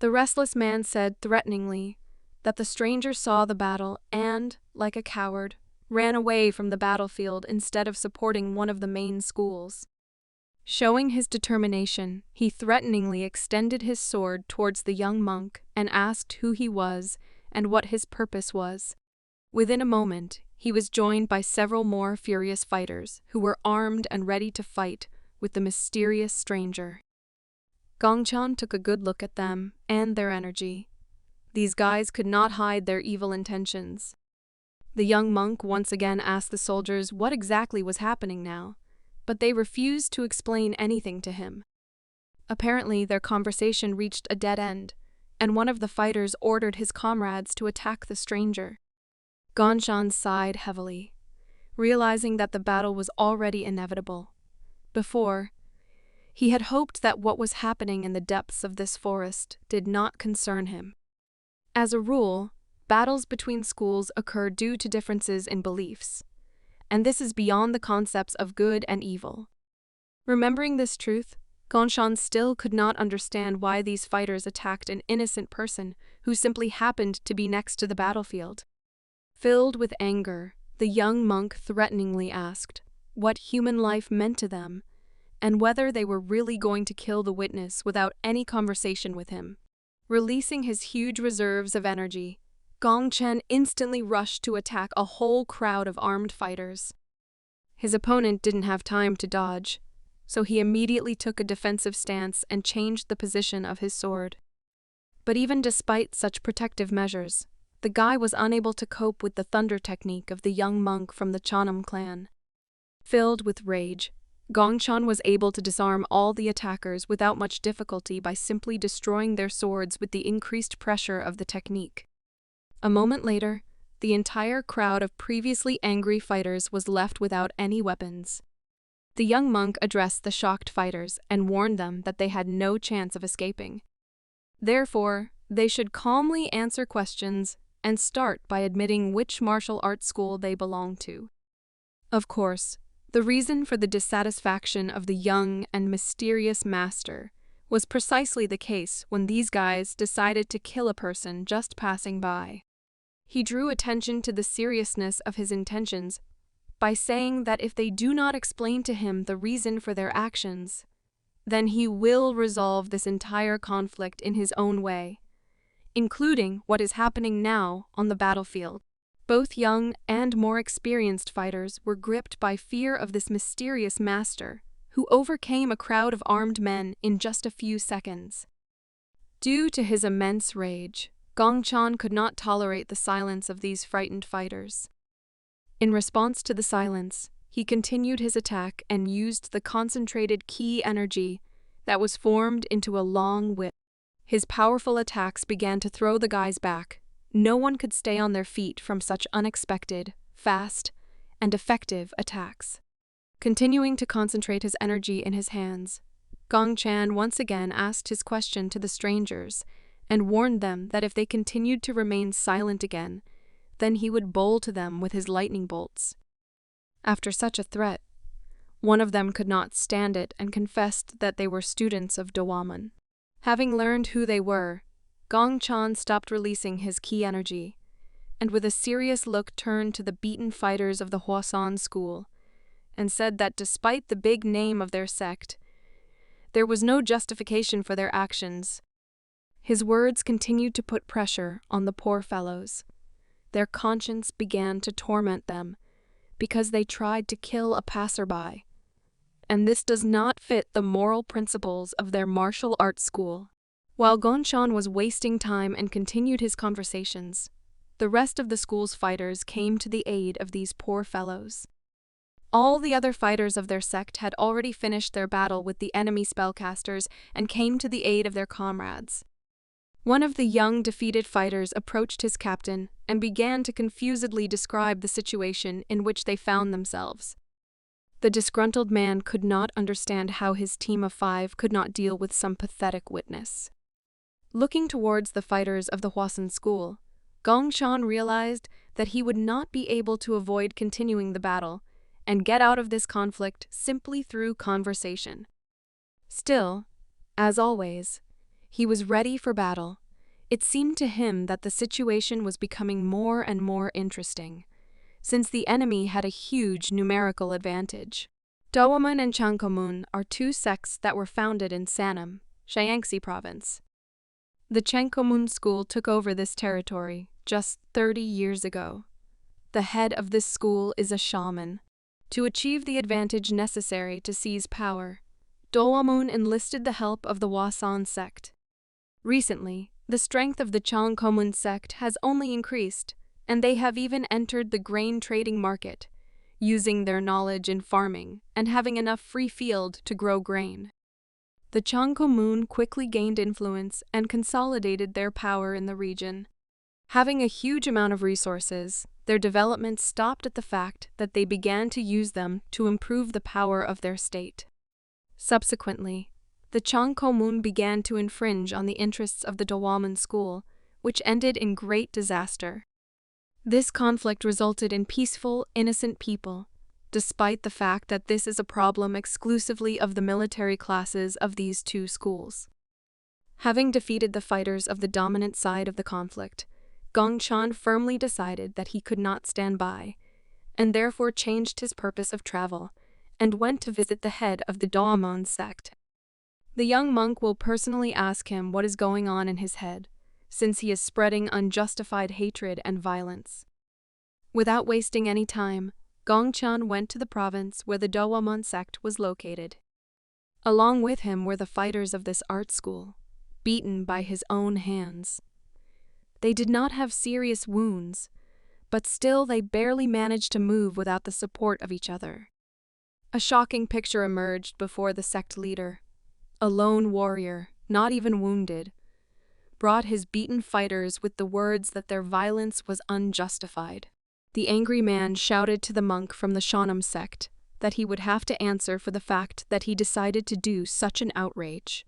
The restless man said threateningly that the stranger saw the battle and, like a coward, ran away from the battlefield instead of supporting one of the main schools. Showing his determination, he threateningly extended his sword towards the young monk and asked who he was and what his purpose was. Within a moment, he was joined by several more furious fighters who were armed and ready to fight with the mysterious stranger. Gongchan took a good look at them and their energy. These guys could not hide their evil intentions. The young monk once again asked the soldiers what exactly was happening now, but they refused to explain anything to him. Apparently, their conversation reached a dead end, and one of the fighters ordered his comrades to attack the stranger. Gongchan sighed heavily, realizing that the battle was already inevitable. Before, he had hoped that what was happening in the depths of this forest did not concern him. As a rule, battles between schools occur due to differences in beliefs, and this is beyond the concepts of good and evil. Remembering this truth, Gongchan still could not understand why these fighters attacked an innocent person who simply happened to be next to the battlefield. Filled with anger, the young monk threateningly asked what human life meant to them and whether they were really going to kill the witness without any conversation with him. Releasing his huge reserves of energy, Gongchan instantly rushed to attack a whole crowd of armed fighters. His opponent didn't have time to dodge, so he immediately took a defensive stance and changed the position of his sword. But even despite such protective measures, the guy was unable to cope with the thunder technique of the young monk from the Chanam clan. Filled with rage, Gongchan was able to disarm all the attackers without much difficulty by simply destroying their swords with the increased pressure of the technique. A moment later, the entire crowd of previously angry fighters was left without any weapons. The young monk addressed the shocked fighters and warned them that they had no chance of escaping. Therefore, they should calmly answer questions and start by admitting which martial arts school they belong to. Of course, the reason for the dissatisfaction of the young and mysterious master was precisely the case when these guys decided to kill a person just passing by. He drew attention to the seriousness of his intentions by saying that if they do not explain to him the reason for their actions, then he will resolve this entire conflict in his own way, including what is happening now on the battlefield. Both young and more experienced fighters were gripped by fear of this mysterious master, who overcame a crowd of armed men in just a few seconds. Due to his immense rage, Gongchan could not tolerate the silence of these frightened fighters. In response to the silence, he continued his attack and used the concentrated ki energy that was formed into a long whip. His powerful attacks began to throw the guys back. No one could stay on their feet from such unexpected, fast, and effective attacks. Continuing to concentrate his energy in his hands, Gongchan once again asked his question to the strangers and warned them that if they continued to remain silent again, then he would bowl to them with his lightning bolts. After such a threat, one of them could not stand it and confessed that they were students of Dawaman. Having learned who they were, Gongchan stopped releasing his ki energy, and with a serious look turned to the beaten fighters of the Hwasan school, and said that despite the big name of their sect, there was no justification for their actions. His words continued to put pressure on the poor fellows. Their conscience began to torment them, because they tried to kill a passerby, and this does not fit the moral principles of their martial arts school. While Gongchan was wasting time and continued his conversations, the rest of the school's fighters came to the aid of these poor fellows. All the other fighters of their sect had already finished their battle with the enemy spellcasters and came to the aid of their comrades. One of the young defeated fighters approached his captain and began to confusedly describe the situation in which they found themselves. The disgruntled man could not understand how his team of 5 could not deal with some pathetic witness. Looking towards the fighters of the Hwasan school, Gongchan realized that he would not be able to avoid continuing the battle and get out of this conflict simply through conversation. Still, as always, he was ready for battle. It seemed to him that the situation was becoming more and more interesting, since the enemy had a huge numerical advantage. Dawaman and Changkomun are 2 sects that were founded in Sanam, Shaanxi province. The Changkomun school took over this territory just 30 years ago. The head of this school is a shaman. To achieve the advantage necessary to seize power, Dawamun enlisted the help of the Hwasan sect. Recently, the strength of the Changkomun sect has only increased, and they have even entered the grain trading market, using their knowledge in farming and having enough free field to grow grain. The Changkomun quickly gained influence and consolidated their power in the region. Having a huge amount of resources, their development stopped at the fact that they began to use them to improve the power of their state. Subsequently, the Changkomun began to infringe on the interests of the Dawaman school, which ended in great disaster. This conflict resulted in peaceful, innocent people, despite the fact that this is a problem exclusively of the military classes of these 2 schools. Having defeated the fighters of the dominant side of the conflict, Gongchan firmly decided that he could not stand by, and therefore changed his purpose of travel, and went to visit the head of the Dawaman sect. The young monk will personally ask him what is going on in his head, since he is spreading unjustified hatred and violence. Without wasting any time, Gongchan went to the province where the Dawaman sect was located. Along with him were the fighters of this art school. beaten by his own hands. They did not have serious wounds, but still they barely managed to move without the support of each other. A shocking picture emerged before the sect leader. A lone warrior, not even wounded, brought his beaten fighters with the words that their violence was unjustified. The angry man shouted to the monk from the Shawnam sect that he would have to answer for the fact that he decided to do such an outrage.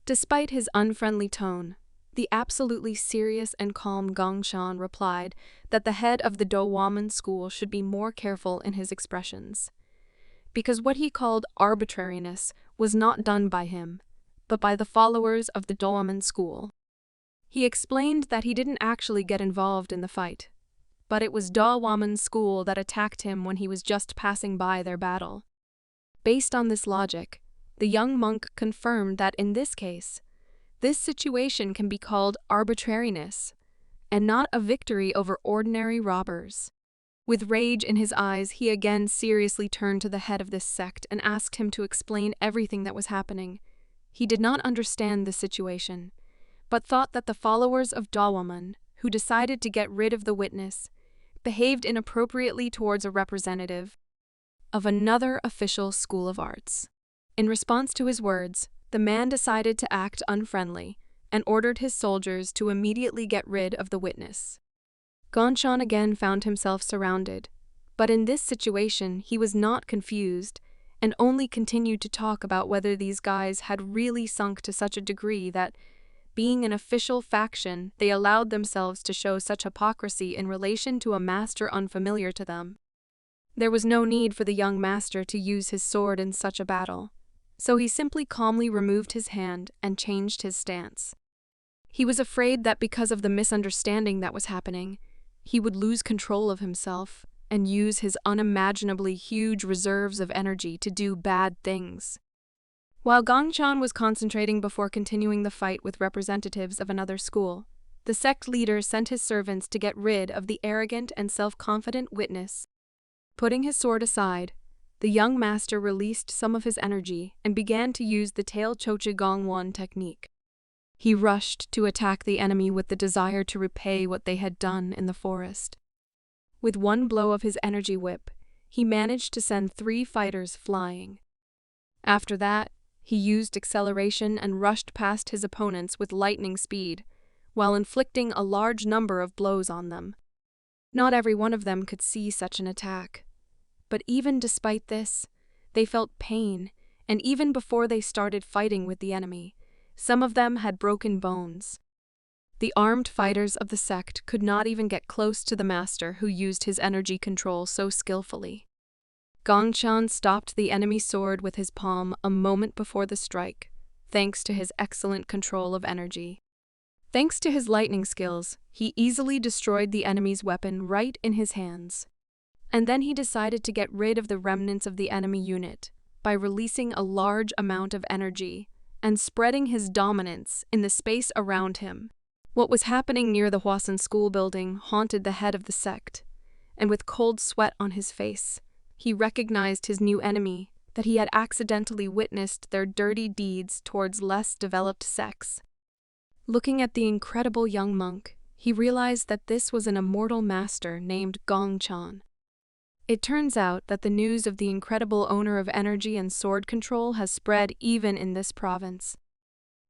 Despite his unfriendly tone, the absolutely serious and calm Gongshan replied that the head of the Dowaman school should be more careful in his expressions, because what he called arbitrariness was not done by him, but by the followers of the Dowaman school. He explained that he didn't actually get involved in the fight, but it was Dowaman school that attacked him when he was just passing by their battle. Based on this logic, the young monk confirmed that in this case, this situation can be called arbitrariness, and not a victory over ordinary robbers. With rage in his eyes, he again seriously turned to the head of this sect and asked him to explain everything that was happening. He did not understand the situation, but thought that the followers of Dawaman, who decided to get rid of the witness, behaved inappropriately towards a representative of another official school of arts. In response to his words, the man decided to act unfriendly and ordered his soldiers to immediately get rid of the witness. Gongshan again found himself surrounded, but in this situation he was not confused and only continued to talk about whether these guys had really sunk to such a degree that, being an official faction, they allowed themselves to show such hypocrisy in relation to a master unfamiliar to them. There was no need for the young master to use his sword in such a battle, so he simply calmly removed his hand and changed his stance. He was afraid that because of the misunderstanding that was happening, he would lose control of himself and use his unimaginably huge reserves of energy to do bad things. While Gongshan was concentrating before continuing the fight with representatives of another school, the sect leader sent his servants to get rid of the arrogant and self-confident witness. Putting his sword aside, the young master released some of his energy and began to use the Tail Chochi Gongwon technique. He rushed to attack the enemy with the desire to repay what they had done in the forest. With one blow of his energy whip, he managed to send 3 fighters flying. After that, he used acceleration and rushed past his opponents with lightning speed, while inflicting a large number of blows on them. Not every one of them could see such an attack, but even despite this, they felt pain, and even before they started fighting with the enemy, some of them had broken bones. The armed fighters of the sect could not even get close to the master who used his energy control so skillfully. Gongshan stopped the enemy sword with his palm a moment before the strike, thanks to his excellent control of energy. Thanks to his lightning skills, he easily destroyed the enemy's weapon right in his hands. And then he decided to get rid of the remnants of the enemy unit by releasing a large amount of energy and spreading his dominance in the space around him. What was happening near the Hwasan school building haunted the head of the sect, and with cold sweat on his face, he recognized his new enemy, that he had accidentally witnessed their dirty deeds towards less developed sects. Looking at the incredible young monk, he realized that this was an immortal master named Gongshan. It turns out that the news of the incredible owner of energy and sword control has spread even in this province.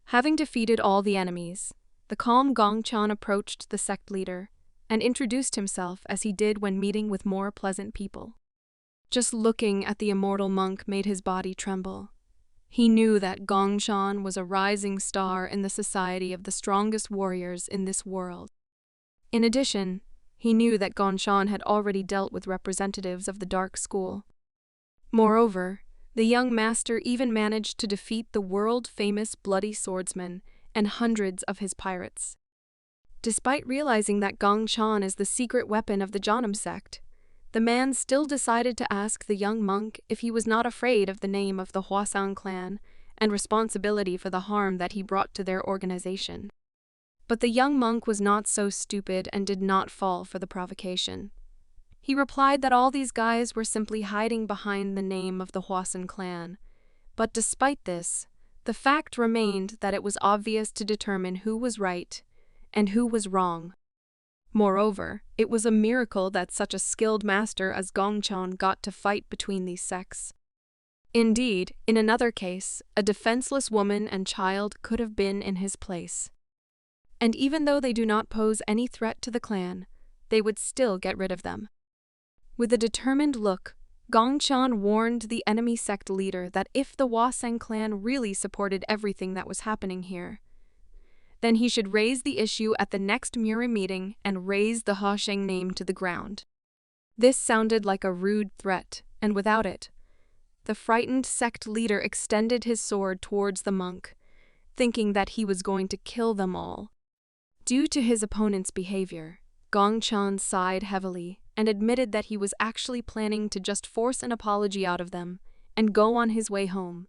Having defeated all the enemies, the calm Gongshan approached the sect leader and introduced himself as he did when meeting with more pleasant people. Just looking at the immortal monk made his body tremble. He knew that Gongshan was a rising star in the society of the strongest warriors in this world. In addition, he knew that Gongshan had already dealt with representatives of the Dark School. Moreover, the young master even managed to defeat the world-famous bloody swordsman and hundreds of his pirates. Despite realizing that Gongshan is the secret weapon of the Janam sect, the man still decided to ask the young monk if he was not afraid of the name of the Hwasan clan and responsibility for the harm that he brought to their organization. But the young monk was not so stupid and did not fall for the provocation. He replied that all these guys were simply hiding behind the name of the Hwasan clan, but despite this, The fact remained that it was obvious to determine who was right and who was wrong. Moreover, it was a miracle that such a skilled master as Gongchan got to fight between these sects. Indeed, in another case, a defenseless woman and child could have been in his place. And even though they do not pose any threat to the clan, they would still get rid of them. With a determined look, Gongchan warned the enemy sect leader that if the Hwaseng clan really supported everything that was happening here, then he should raise the issue at the next Muri meeting and raise the Hwaseng name to the ground. This sounded like a rude threat, and without it, the frightened sect leader extended his sword towards the monk, thinking that he was going to kill them all. Due to his opponent's behavior, Gongchan sighed heavily and admitted that he was actually planning to just force an apology out of them and go on his way home.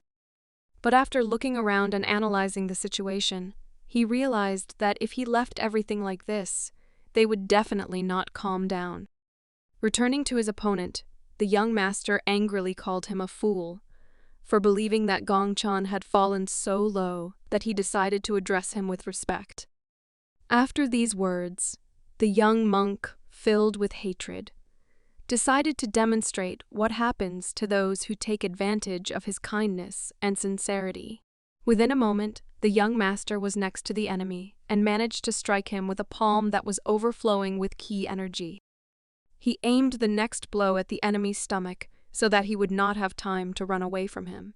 But after looking around and analyzing the situation, he realized that if he left everything like this, they would definitely not calm down. Returning to his opponent, the young master angrily called him a fool for believing that Gongchan had fallen so low that he decided to address him with respect. After these words, the young monk, filled with hatred, decided to demonstrate what happens to those who take advantage of his kindness and sincerity. Within a moment, the young master was next to the enemy and managed to strike him with a palm that was overflowing with ki energy. He aimed the next blow at the enemy's stomach so that he would not have time to run away from him.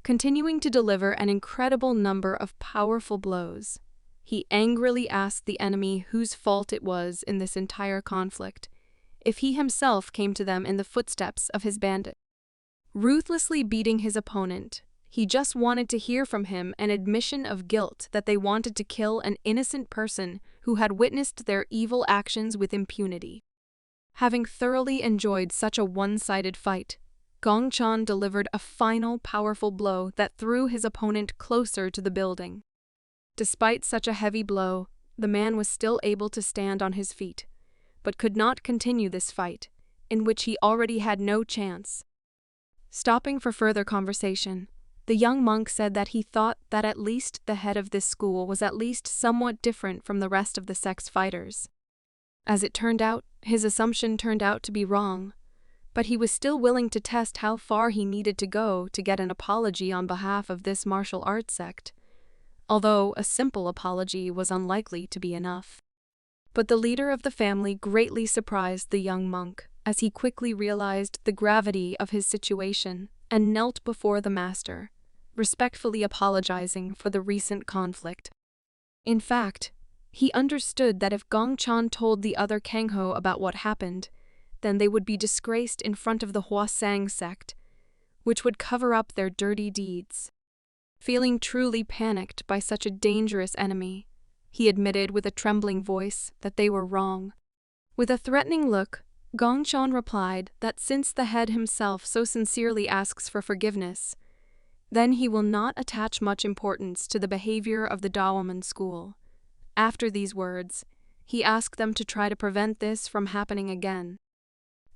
Continuing to deliver an incredible number of powerful blows, he angrily asked the enemy whose fault it was in this entire conflict, if he himself came to them in the footsteps of his bandit. Ruthlessly beating his opponent, he just wanted to hear from him an admission of guilt that they wanted to kill an innocent person who had witnessed their evil actions with impunity. Having thoroughly enjoyed such a one-sided fight, Gongchan delivered a final powerful blow that threw his opponent closer to the building. Despite such a heavy blow, the man was still able to stand on his feet, but could not continue this fight, in which he already had no chance. Stopping for further conversation, the young monk said that he thought that at least the head of this school was at least somewhat different from the rest of the sect's fighters. As it turned out, his assumption turned out to be wrong, but he was still willing to test how far he needed to go to get an apology on behalf of this martial arts sect, although a simple apology was unlikely to be enough. But the leader of the family greatly surprised the young monk, as he quickly realized the gravity of his situation and knelt before the master, respectfully apologizing for the recent conflict. In fact, he understood that if Gongchan told the other Kangho about what happened, then they would be disgraced in front of the Hwaseng sect, which would cover up their dirty deeds. Feeling truly panicked by such a dangerous enemy, he admitted with a trembling voice that they were wrong. With a threatening look, Gongchan replied that since the head himself so sincerely asks for forgiveness, then he will not attach much importance to the behavior of the Dawoman school. After these words, he asked them to try to prevent this from happening again.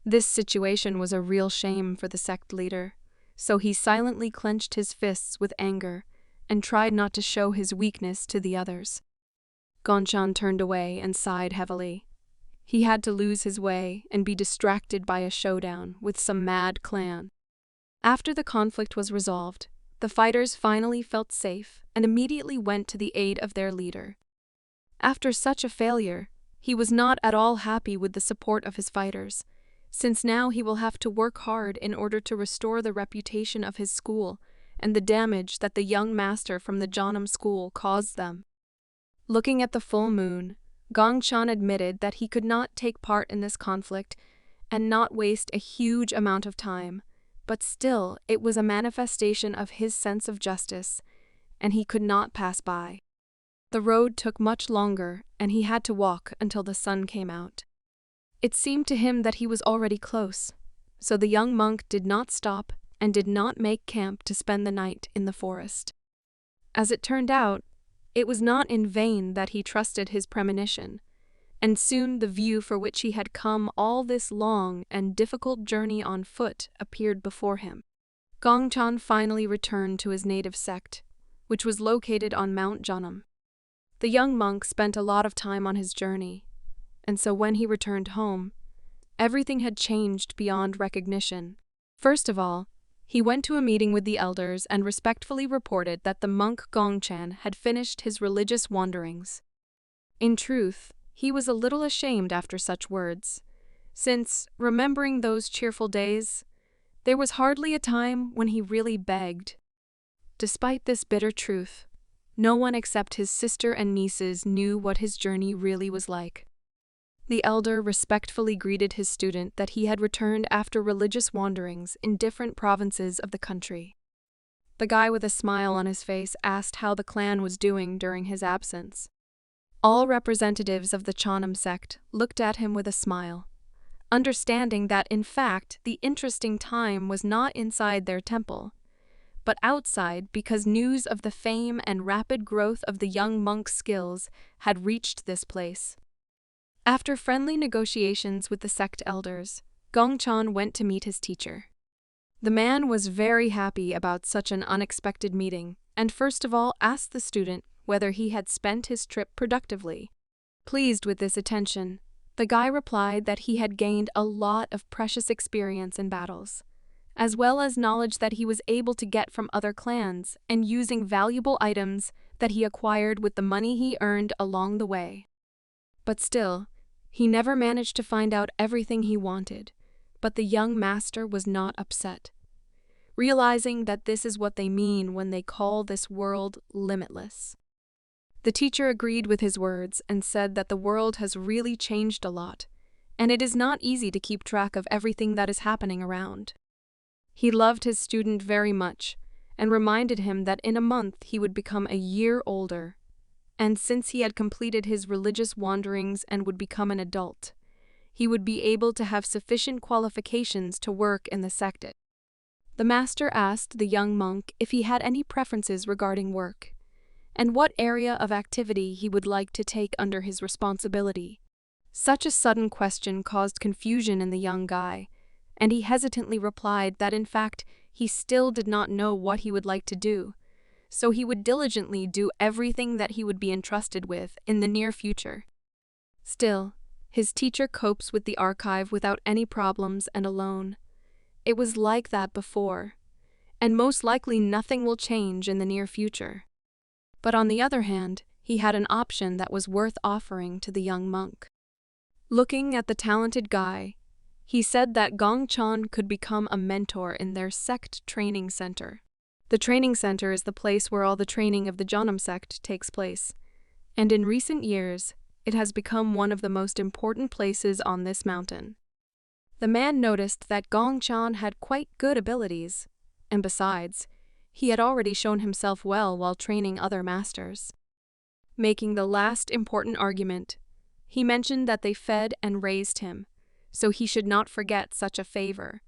This situation was a real shame for the sect leader, so he silently clenched his fists with anger and tried not to show his weakness to the others. Gongchan turned away and sighed heavily. He had to lose his way and be distracted by a showdown with some mad clan. After the conflict was resolved, the fighters finally felt safe and immediately went to the aid of their leader. After such a failure, he was not at all happy with the support of his fighters, since now he will have to work hard in order to restore the reputation of his school and the damage that the young master from the Janam school caused them. Looking at the full moon, Gongchan admitted that he could not take part in this conflict and not waste a huge amount of time, but still it was a manifestation of his sense of justice, and he could not pass by. The road took much longer, and he had to walk until the sun came out. It seemed to him that he was already close, so the young monk did not stop and did not make camp to spend the night in the forest. As it turned out, it was not in vain that he trusted his premonition, and soon the view for which he had come all this long and difficult journey on foot appeared before him. Gongchan finally returned to his native sect, which was located on Mount Junam. The young monk spent a lot of time on his journey, and so when he returned home, everything had changed beyond recognition. First of all, he went to a meeting with the elders and respectfully reported that the monk Gongchen had finished his religious wanderings. In truth, he was a little ashamed after such words, since, remembering those cheerful days, there was hardly a time when he really begged. Despite this bitter truth, no one except his sister and nieces knew what his journey really was like. The elder respectfully greeted his student that he had returned after religious wanderings in different provinces of the country. The guy with a smile on his face asked how the clan was doing during his absence. All representatives of the Chanam sect looked at him with a smile, understanding that in fact the interesting time was not inside their temple, but outside because news of the fame and rapid growth of the young monk's skills had reached this place. After friendly negotiations with the sect elders, Gongchen went to meet his teacher. The man was very happy about such an unexpected meeting and first of all asked the student whether he had spent his trip productively. Pleased with this attention, the guy replied that he had gained a lot of precious experience in battles, as well as knowledge that he was able to get from other clans and using valuable items that he acquired with the money he earned along the way. But still, he never managed to find out everything he wanted, but the young master was not upset, realizing that this is what they mean when they call this world limitless. The teacher agreed with his words and said that the world has really changed a lot, and it is not easy to keep track of everything that is happening around. He loved his student very much and reminded him that in a month he would become a year older, and since he had completed his religious wanderings and would become an adult, he would be able to have sufficient qualifications to work in the sect. The master asked the young monk if he had any preferences regarding work, and what area of activity he would like to take under his responsibility. Such a sudden question caused confusion in the young guy, and he hesitantly replied that in fact he still did not know what he would like to do, so he would diligently do everything that he would be entrusted with in the near future. Still, his teacher copes with the archive without any problems and alone. It was like that before, and most likely nothing will change in the near future. But on the other hand, he had an option that was worth offering to the young monk. Looking at the talented guy, he said that Gongchen could become a mentor in their sect training center. The training center is the place where all the training of the Janam sect takes place, and in recent years, it has become one of the most important places on this mountain. The man noticed that Gongchen had quite good abilities, and besides, he had already shown himself well while training other masters. Making the last important argument, he mentioned that they fed and raised him, so he should not forget such a favor,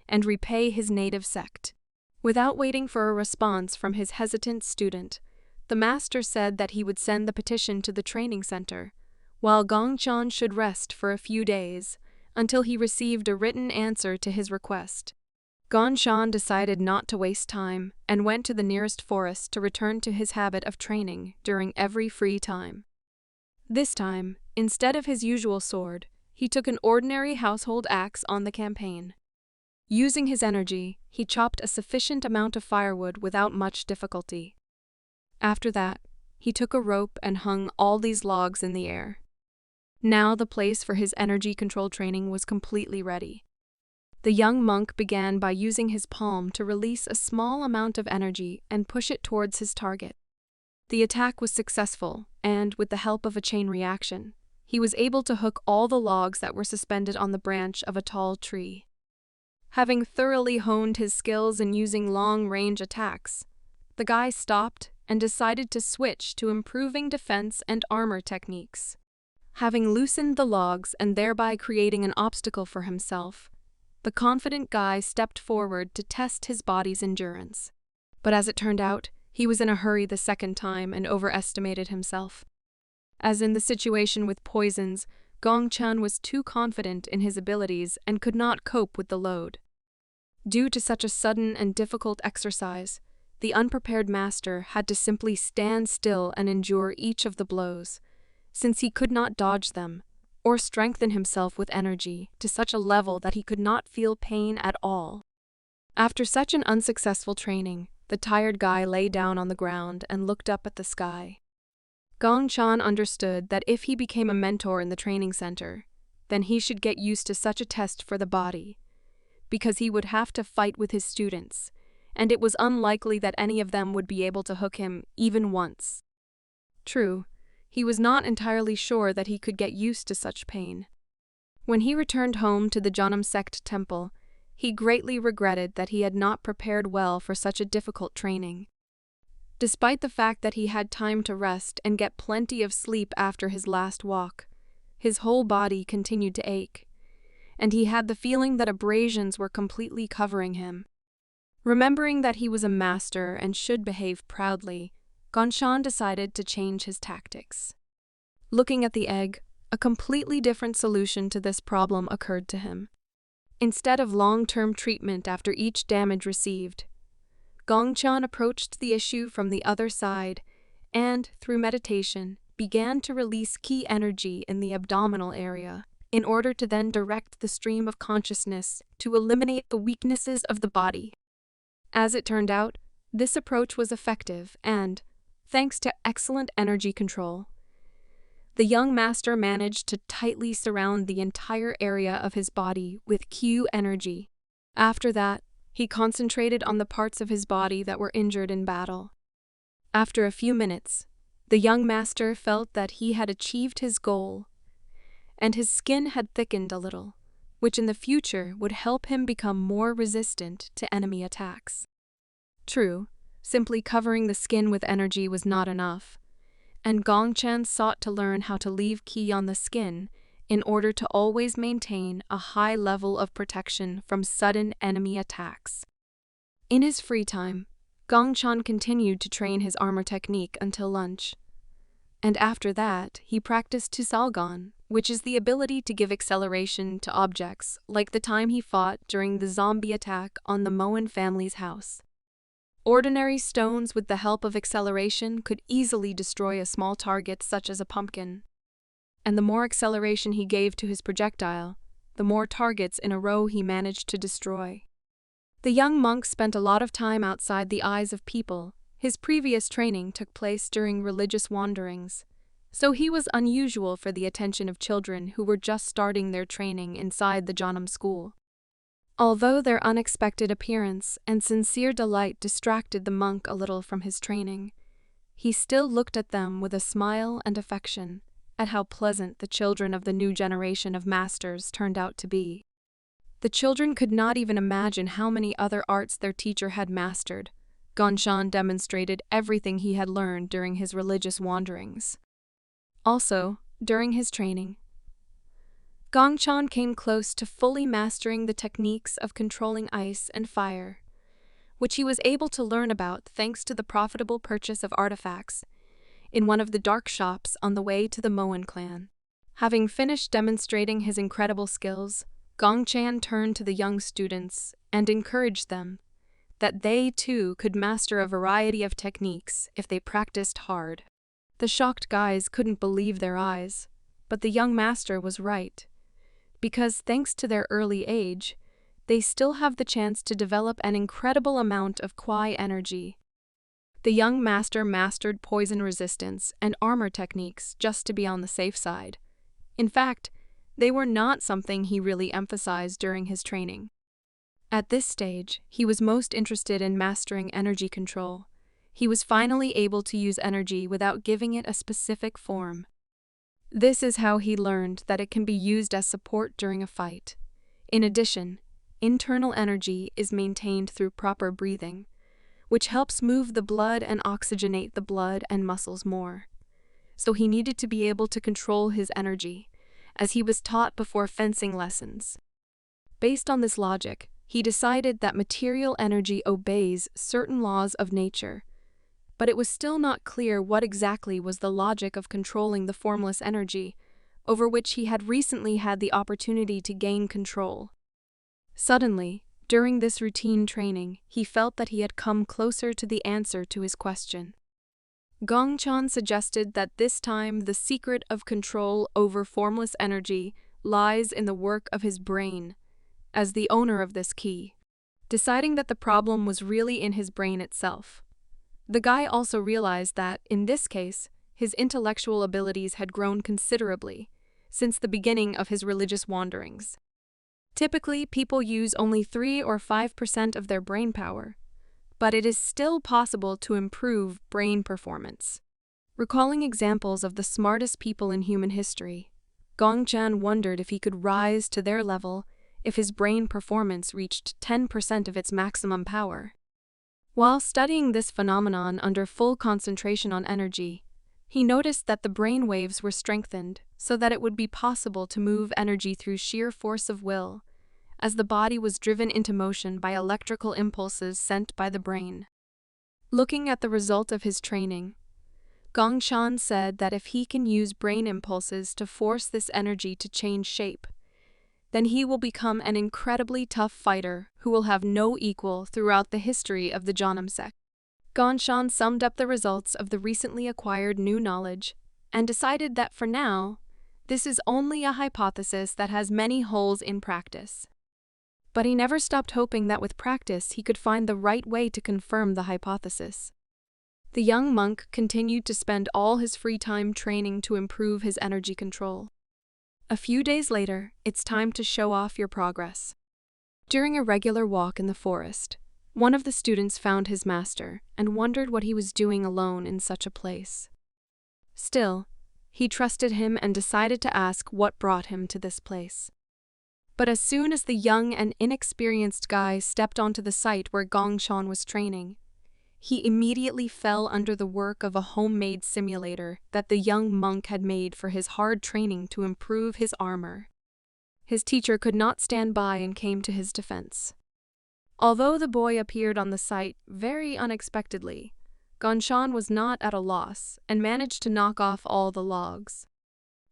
and repay his native sect. Without waiting for a response from his hesitant student, the master said that he would send the petition to the training center, while Gongchen should rest for a few days until he received a written answer to his request. Gongchen decided not to waste time and went to the nearest forest to return to his habit of training during every free time. This time, instead of his usual sword, he took an ordinary household axe on the campaign. Using his energy, he chopped a sufficient amount of firewood without much difficulty. After that, he took a rope and hung all these logs in the air. Now the place for his energy control training was completely ready. The young monk began by using his palm to release a small amount of energy and push it towards his target. The attack was successful, and with the help of a chain reaction, he was able to hook all the logs that were suspended on the branch of a tall tree. Having thoroughly honed his skills in using long-range attacks, the guy stopped and decided to switch to improving defense and armor techniques. Having loosened the logs and thereby creating an obstacle for himself, the confident guy stepped forward to test his body's endurance. But as it turned out, he was in a hurry the second time and overestimated himself. As in the situation with poisons, Gongchen was too confident in his abilities and could not cope with the load. Due to such a sudden and difficult exercise, the unprepared master had to simply stand still and endure each of the blows, since he could not dodge them or strengthen himself with energy to such a level that he could not feel pain at all. After such an unsuccessful training, the tired guy lay down on the ground and looked up at the sky. Gong Chan understood that if he became a mentor in the training center, then he should get used to such a test for the body, because he would have to fight with his students, and it was unlikely that any of them would be able to hook him even once. True, he was not entirely sure that he could get used to such pain. When he returned home to the Janam sect temple, he greatly regretted that he had not prepared well for such a difficult training. Despite the fact that he had time to rest and get plenty of sleep after his last walk, his whole body continued to ache, and he had the feeling that abrasions were completely covering him. Remembering that he was a master and should behave proudly, Gongchan decided to change his tactics. Looking at the egg, a completely different solution to this problem occurred to him. Instead of long-term treatment after each damage received, Gongchan approached the issue from the other side and, through meditation, began to release ki energy in the abdominal area in order to then direct the stream of consciousness to eliminate the weaknesses of the body. As it turned out, this approach was effective and, thanks to excellent energy control, the young master managed to tightly surround the entire area of his body with Q energy. After that, he concentrated on the parts of his body that were injured in battle. After a few minutes, the young master felt that he had achieved his goal, and his skin had thickened a little, which in the future would help him become more resistant to enemy attacks. True, simply covering the skin with energy was not enough, and Gongchan sought to learn how to leave ki on the skin in order to always maintain a high level of protection from sudden enemy attacks. In his free time, Gongchan continued to train his armor technique until lunch, and after that he practiced Tusalgon, which is the ability to give acceleration to objects, like the time he fought during the zombie attack on the Moen family's house. Ordinary stones with the help of acceleration could easily destroy a small target such as a pumpkin. And the more acceleration he gave to his projectile, the more targets in a row he managed to destroy. The young monk spent a lot of time outside the eyes of people. His previous training took place during religious wanderings, so he was unusual for the attention of children who were just starting their training inside the Janam school. Although their unexpected appearance and sincere delight distracted the monk a little from his training, he still looked at them with a smile and affection at how pleasant the children of the new generation of masters turned out to be. The children could not even imagine how many other arts their teacher had mastered. Gongchan demonstrated everything he had learned during his religious wanderings. Also, during his training, Gongchan came close to fully mastering the techniques of controlling ice and fire, which he was able to learn about thanks to the profitable purchase of artifacts in one of the dark shops on the way to the Moen clan. Having finished demonstrating his incredible skills, Gongchan turned to the young students and encouraged them that they too could master a variety of techniques if they practiced hard. The shocked guys couldn't believe their eyes, but the young master was right, because thanks to their early age, they still have the chance to develop an incredible amount of Kwai energy. The young master mastered poison resistance and armor techniques just to be on the safe side. In fact, they were not something he really emphasized during his training. At this stage, he was most interested in mastering energy control. He was finally able to use energy without giving it a specific form. This is how he learned that it can be used as support during a fight. In addition, internal energy is maintained through proper breathing, which helps move the blood and oxygenate the blood and muscles more. So he needed to be able to control his energy, as he was taught before fencing lessons. Based on this logic, he decided that material energy obeys certain laws of nature, but it was still not clear what exactly was the logic of controlling the formless energy, over which he had recently had the opportunity to gain control. Suddenly, During this routine training, he felt that he had come closer to the answer to his question. Gongchan suggested that this time the secret of control over formless energy lies in the work of his brain, as the owner of this key, deciding that the problem was really in his brain itself. The guy also realized that, in this case, his intellectual abilities had grown considerably since the beginning of his religious wanderings. Typically, people use only 3 or 5% of their brain power, but it is still possible to improve brain performance. Recalling examples of the smartest people in human history, Gongchan wondered if he could rise to their level if his brain performance reached 10% of its maximum power. While studying this phenomenon under full concentration on energy, he noticed that the brain waves were strengthened so that it would be possible to move energy through sheer force of will, as the body was driven into motion by electrical impulses sent by the brain. Looking at the result of his training, Gongchan said that if he can use brain impulses to force this energy to change shape, then he will become an incredibly tough fighter who will have no equal throughout the history of the Janam sect. Gongchan summed up the results of the recently acquired new knowledge and decided that for now, this is only a hypothesis that has many holes in practice. But he never stopped hoping that with practice he could find the right way to confirm the hypothesis. The young monk continued to spend all his free time training to improve his energy control. A few days later, it's time to show off your progress. During a regular walk in the forest, one of the students found his master and wondered what he was doing alone in such a place. Still, he trusted him and decided to ask what brought him to this place. But as soon as the young and inexperienced guy stepped onto the site where Gongchan was training, he immediately fell under the work of a homemade simulator that the young monk had made for his hard training to improve his armor. His teacher could not stand by and came to his defense. Although the boy appeared on the site very unexpectedly, Gongchan was not at a loss and managed to knock off all the logs.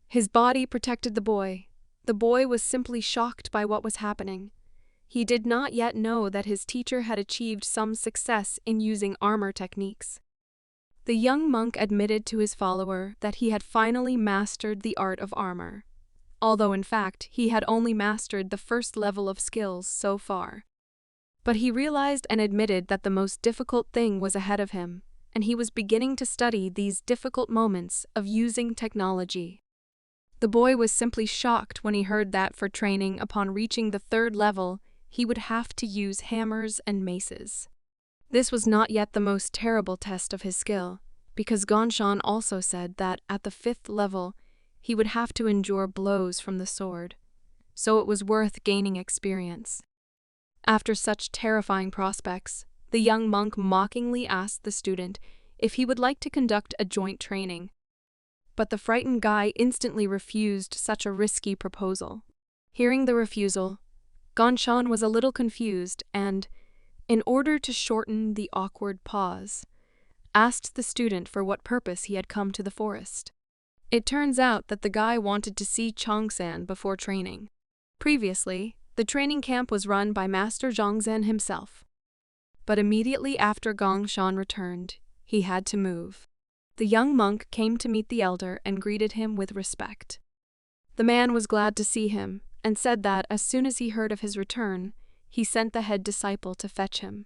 His body protected the boy. The boy was simply shocked by what was happening. He did not yet know that his teacher had achieved some success in using armor techniques. The young monk admitted to his follower that he had finally mastered the art of armor, although in fact he had only mastered the first level of skills so far. But he realized and admitted that the most difficult thing was ahead of him, and he was beginning to study these difficult moments of using technology. The boy was simply shocked when he heard that for training upon reaching the 3rd level, he would have to use hammers and maces. This was not yet the most terrible test of his skill, because Gongchan also said that at the 5th level, he would have to endure blows from the sword, so it was worth gaining experience. After such terrifying prospects, the young monk mockingly asked the student if he would like to conduct a joint training. But the frightened guy instantly refused such a risky proposal. Hearing the refusal, Gongchan was a little confused and, in order to shorten the awkward pause, asked the student for what purpose he had come to the forest. It turns out that the guy wanted to see Chongsan before training. Previously, the training camp was run by Master Zhongzhen himself. But immediately after Gongchan returned, he had to move. The young monk came to meet the elder and greeted him with respect. The man was glad to see him and said that as soon as he heard of his return, he sent the head disciple to fetch him.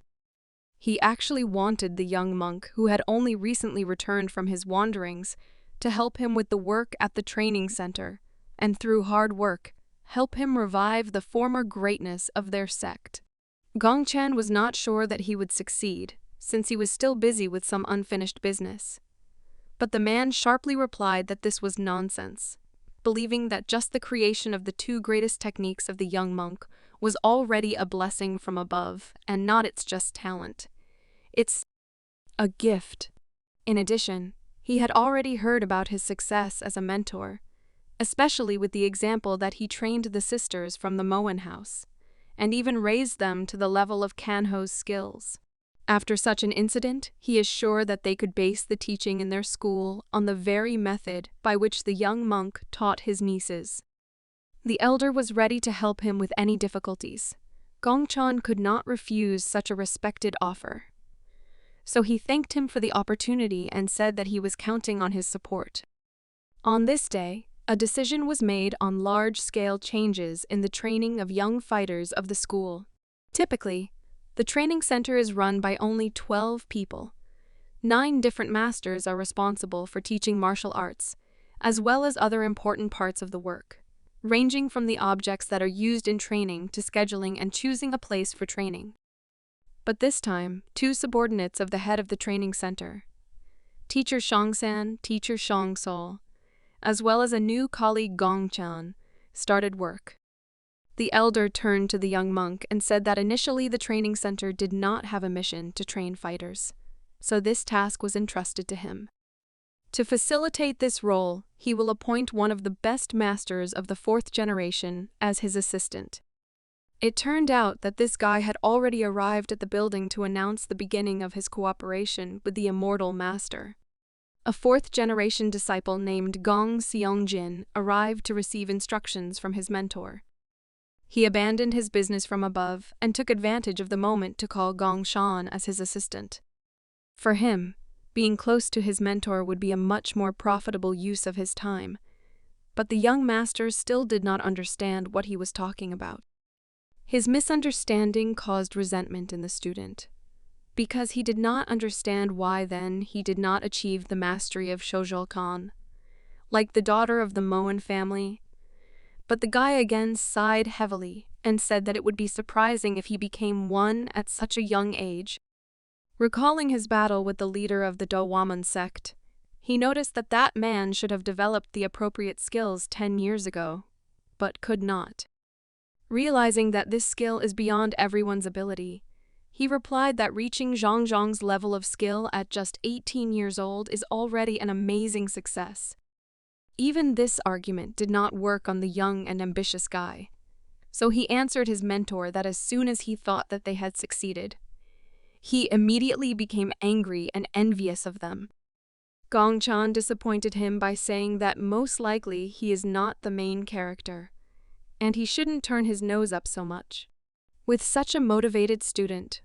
He actually wanted the young monk, who had only recently returned from his wanderings, to help him with the work at the training center, and through hard work, help him revive the former greatness of their sect. Gongchan was not sure that he would succeed, since he was still busy with some unfinished business. But the man sharply replied that this was nonsense, believing that just the creation of the 2 greatest techniques of the young monk was already a blessing from above and not its just talent. It's a gift. In addition, he had already heard about his success as a mentor, especially with the example that he trained the sisters from the Moen house, and even raised them to the level of Kanho's skills. After such an incident, he is sure that they could base the teaching in their school on the very method by which the young monk taught his nieces. The elder was ready to help him with any difficulties. Gongchan could not refuse such a respected offer. So he thanked him for the opportunity and said that he was counting on his support. On this day, a decision was made on large-scale changes in the training of young fighters of the school. Typically, the training center is run by only 12 people. 9 different masters are responsible for teaching martial arts, as well as other important parts of the work, ranging from the objects that are used in training to scheduling and choosing a place for training. But this time, 2 subordinates of the head of the training center, Teacher Shangsan, Teacher Shangsol, as well as a new colleague Gongchan, started work. The elder turned to the young monk and said that initially the training center did not have a mission to train fighters, so this task was entrusted to him. To facilitate this role, he will appoint one of the best masters of the 4th generation as his assistant. It turned out that this guy had already arrived at the building to announce the beginning of his cooperation with the immortal master. A 4th generation disciple named Gong Seongjin arrived to receive instructions from his mentor. He abandoned his business from above and took advantage of the moment to call Gong Shan as his assistant. For him, being close to his mentor would be a much more profitable use of his time, but the young master still did not understand what he was talking about. His misunderstanding caused resentment in the student, because he did not understand why then he did not achieve the mastery of Shojol Khan, like the daughter of the Moen family. But the guy again sighed heavily and said that it would be surprising if he became one at such a young age. Recalling his battle with the leader of the Dowaman sect, he noticed that that man should have developed the appropriate skills 10 years ago, but could not. Realizing that this skill is beyond everyone's ability, he replied that reaching Zhang Zhang's level of skill at just 18 years old is already an amazing success. Even this argument did not work on the young and ambitious guy, so he answered his mentor that as soon as he thought that they had succeeded, he immediately became angry and envious of them. Gongchan disappointed him by saying that most likely he is not the main character, and he shouldn't turn his nose up so much. With such a motivated student,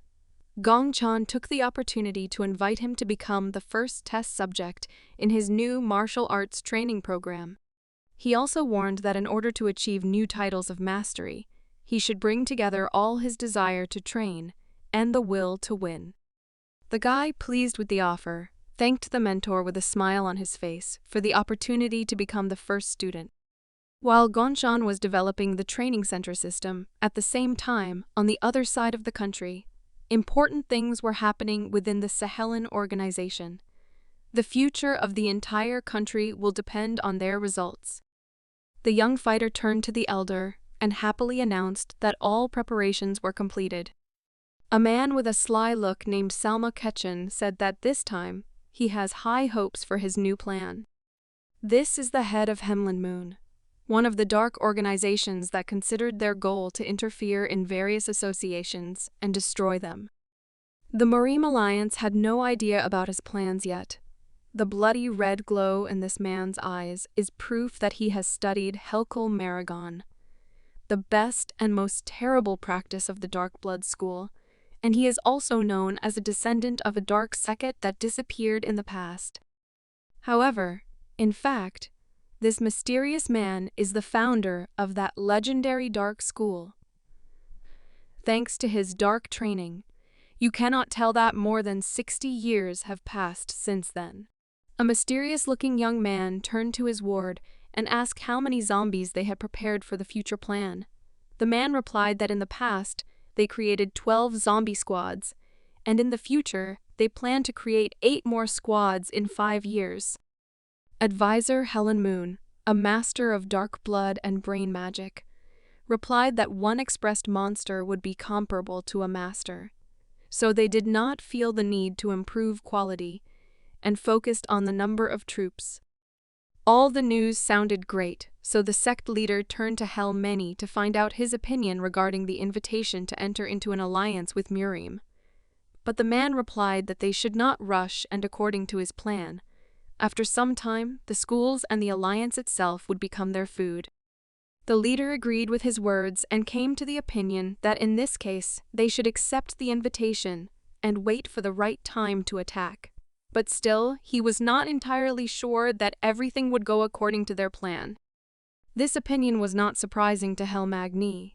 Gongchan took the opportunity to invite him to become the first test subject in his new martial arts training program. He also warned that in order to achieve new titles of mastery, he should bring together all his desire to train and the will to win. The guy, pleased with the offer, thanked the mentor with a smile on his face for the opportunity to become the first student. While Gongchan was developing the training center system, at the same time, on the other side of the country, important things were happening within the Sahelan organization. The future of the entire country will depend on their results. The young fighter turned to the elder and happily announced that all preparations were completed. A man with a sly look named Salma Ketchen said that this time, he has high hopes for his new plan. This is the head of Hemlin Moon, one of the dark organizations that considered their goal to interfere in various associations and destroy them. The Marim Alliance had no idea about his plans yet. The bloody red glow in this man's eyes is proof that he has studied Helkul Maragon, the best and most terrible practice of the Dark Blood School, and he is also known as a descendant of a dark sect that disappeared in the past. However, in fact, this mysterious man is the founder of that legendary dark school. Thanks to his dark training, you cannot tell that more than 60 years have passed since then. A mysterious-looking young man turned to his ward and asked how many zombies they had prepared for the future plan. The man replied that in the past, they created 12 zombie squads, and in the future, they plan to create 8 more squads in 5 years. Advisor Helen Moon, a master of dark blood and brain magic, replied that one expressed monster would be comparable to a master, so they did not feel the need to improve quality and focused on the number of troops. All the news sounded great, so the sect leader turned to Hel Meni to find out his opinion regarding the invitation to enter into an alliance with Murim. But the man replied that they should not rush, and according to his plan, after some time, the schools and the alliance itself would become their food. The leader agreed with his words and came to the opinion that in this case they should accept the invitation and wait for the right time to attack. But still, he was not entirely sure that everything would go according to their plan. This opinion was not surprising to Helmagny,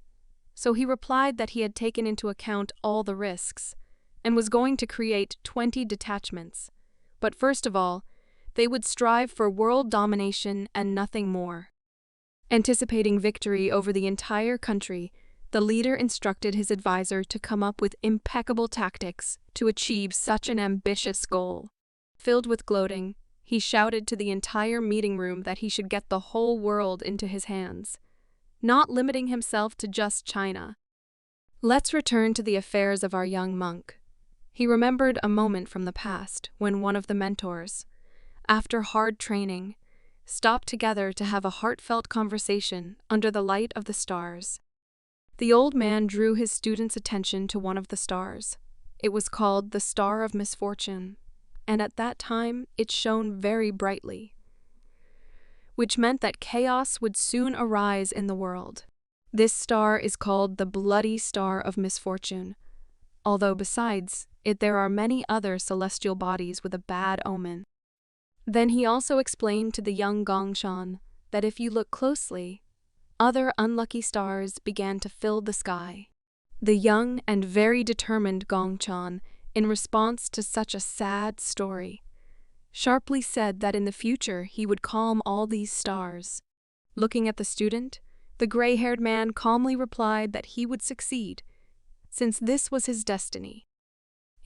so he replied that he had taken into account all the risks and was going to create 20 detachments. But first of all, they would strive for world domination and nothing more. Anticipating victory over the entire country, the leader instructed his advisor to come up with impeccable tactics to achieve such an ambitious goal. Filled with gloating, he shouted to the entire meeting room that he should get the whole world into his hands, not limiting himself to just China. Let's return to the affairs of our young monk. He remembered a moment from the past when one of the mentors, after hard training, stopped together to have a heartfelt conversation under the light of the stars. The old man drew his student's attention to one of the stars. It was called the Star of Misfortune, and at that time it shone very brightly, which meant that chaos would soon arise in the world. This star is called the Bloody Star of Misfortune, although besides it there are many other celestial bodies with a bad omen. Then he also explained to the young Gongshan that if you look closely, other unlucky stars began to fill the sky. The young and very determined Gongshan, in response to such a sad story, sharply said that in the future he would calm all these stars. Looking at the student, the gray-haired man calmly replied that he would succeed, since this was his destiny.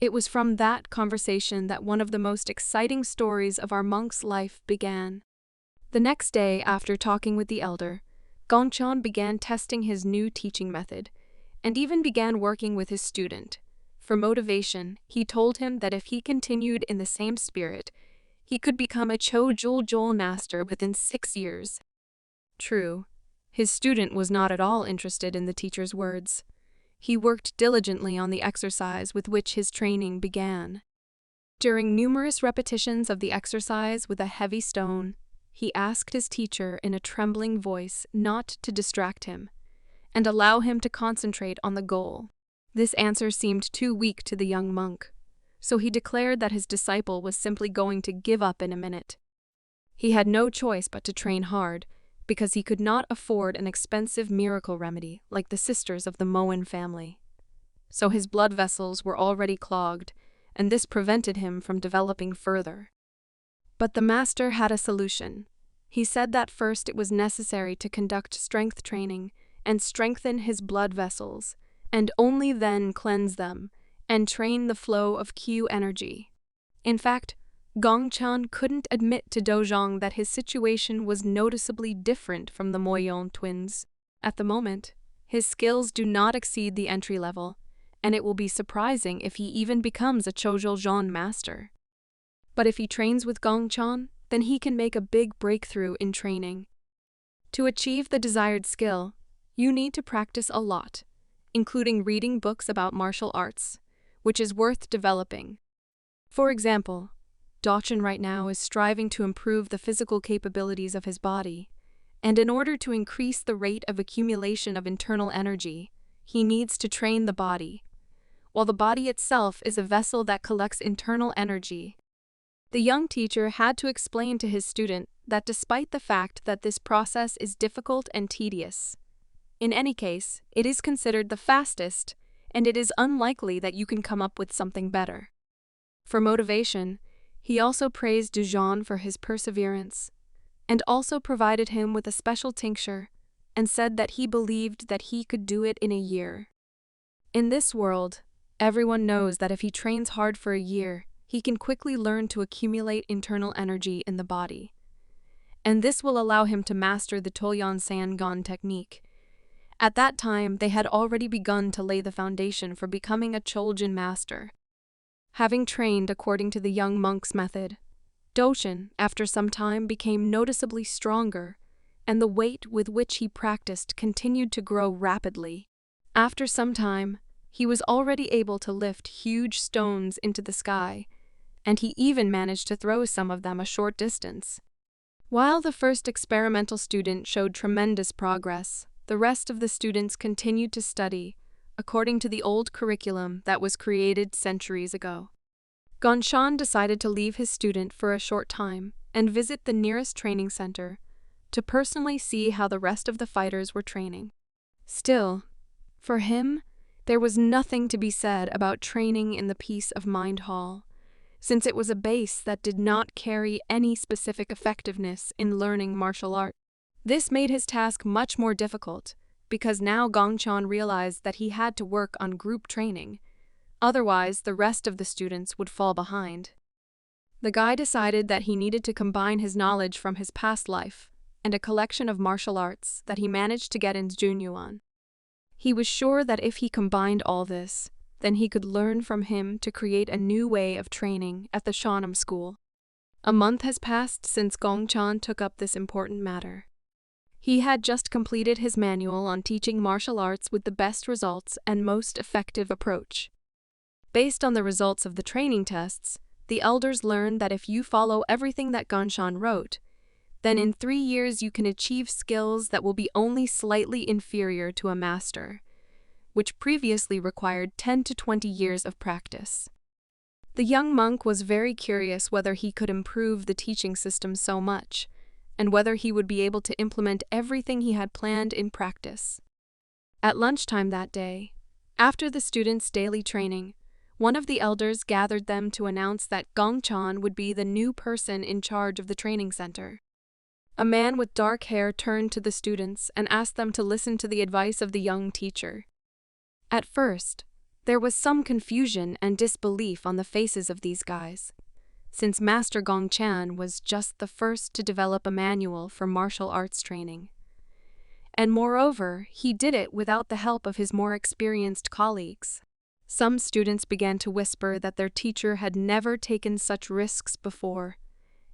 It was from that conversation that one of the most exciting stories of our monk's life began. The next day, after talking with the elder, Gongshan began testing his new teaching method, and even began working with his student. For motivation, he told him that if he continued in the same spirit, he could become a Chojul master within 6 years. True, his student was not at all interested in the teacher's words. He worked diligently on the exercise with which his training began. During numerous repetitions of the exercise with a heavy stone, he asked his teacher in a trembling voice not to distract him and allow him to concentrate on the goal. This answer seemed too weak to the young monk, so he declared that his disciple was simply going to give up in a minute. He had no choice but to train hard, because he could not afford an expensive miracle remedy like the sisters of the Moen family. So his blood vessels were already clogged, and this prevented him from developing further. But the master had a solution. He said that first it was necessary to conduct strength training and strengthen his blood vessels, and only then cleanse them and train the flow of Q energy. In fact, Gongshan couldn't admit to Dojong that his situation was noticeably different from the Moyon twins. At the moment, his skills do not exceed the entry level, and it will be surprising if he even becomes a Chojuljeon master. But if he trains with Gongshan, then he can make a big breakthrough in training. To achieve the desired skill, you need to practice a lot, including reading books about martial arts, which is worth developing. For example, Dochin right now is striving to improve the physical capabilities of his body, and in order to increase the rate of accumulation of internal energy, he needs to train the body, while the body itself is a vessel that collects internal energy. The young teacher had to explain to his student that despite the fact that this process is difficult and tedious, in any case, it is considered the fastest, and it is unlikely that you can come up with something better. For motivation, he also praised Dujan for his perseverance, and also provided him with a special tincture, and said that he believed that he could do it in a year. In this world, everyone knows that if he trains hard for a year, he can quickly learn to accumulate internal energy in the body. And this will allow him to master the Toyon Sangon technique. At that time, they had already begun to lay the foundation for becoming a Choljin master. Having trained according to the young monk's method, Dochin, after some time, became noticeably stronger, and the weight with which he practiced continued to grow rapidly. After some time, he was already able to lift huge stones into the sky, and he even managed to throw some of them a short distance. While the first experimental student showed tremendous progress, the rest of the students continued to study, according to the old curriculum that was created centuries ago. Gongchan decided to leave his student for a short time and visit the nearest training center to personally see how the rest of the fighters were training. Still, for him, there was nothing to be said about training in the Peace of Mind Hall, since it was a base that did not carry any specific effectiveness in learning martial art. This made his task much more difficult, because now Gongchan realized that he had to work on group training. Otherwise, the rest of the students would fall behind. The guy decided that he needed to combine his knowledge from his past life and a collection of martial arts that he managed to get in Junyuan. He was sure that if he combined all this, then he could learn from him to create a new way of training at the Shahnam school. A month has passed since Gongchan took up this important matter. He had just completed his manual on teaching martial arts with the best results and most effective approach. Based on the results of the training tests, the elders learned that if you follow everything that Gongchan wrote, then in 3 years you can achieve skills that will be only slightly inferior to a master, which previously required 10 to 20 years of practice. The young monk was very curious whether he could improve the teaching system so much, and whether he would be able to implement everything he had planned in practice. At lunchtime that day, after the students' daily training, one of the elders gathered them to announce that Gongchan would be the new person in charge of the training center. A man with dark hair turned to the students and asked them to listen to the advice of the young teacher. At first, there was some confusion and disbelief on the faces of these guys, since Master Gongchan was just the first to develop a manual for martial arts training. And moreover, he did it without the help of his more experienced colleagues. Some students began to whisper that their teacher had never taken such risks before,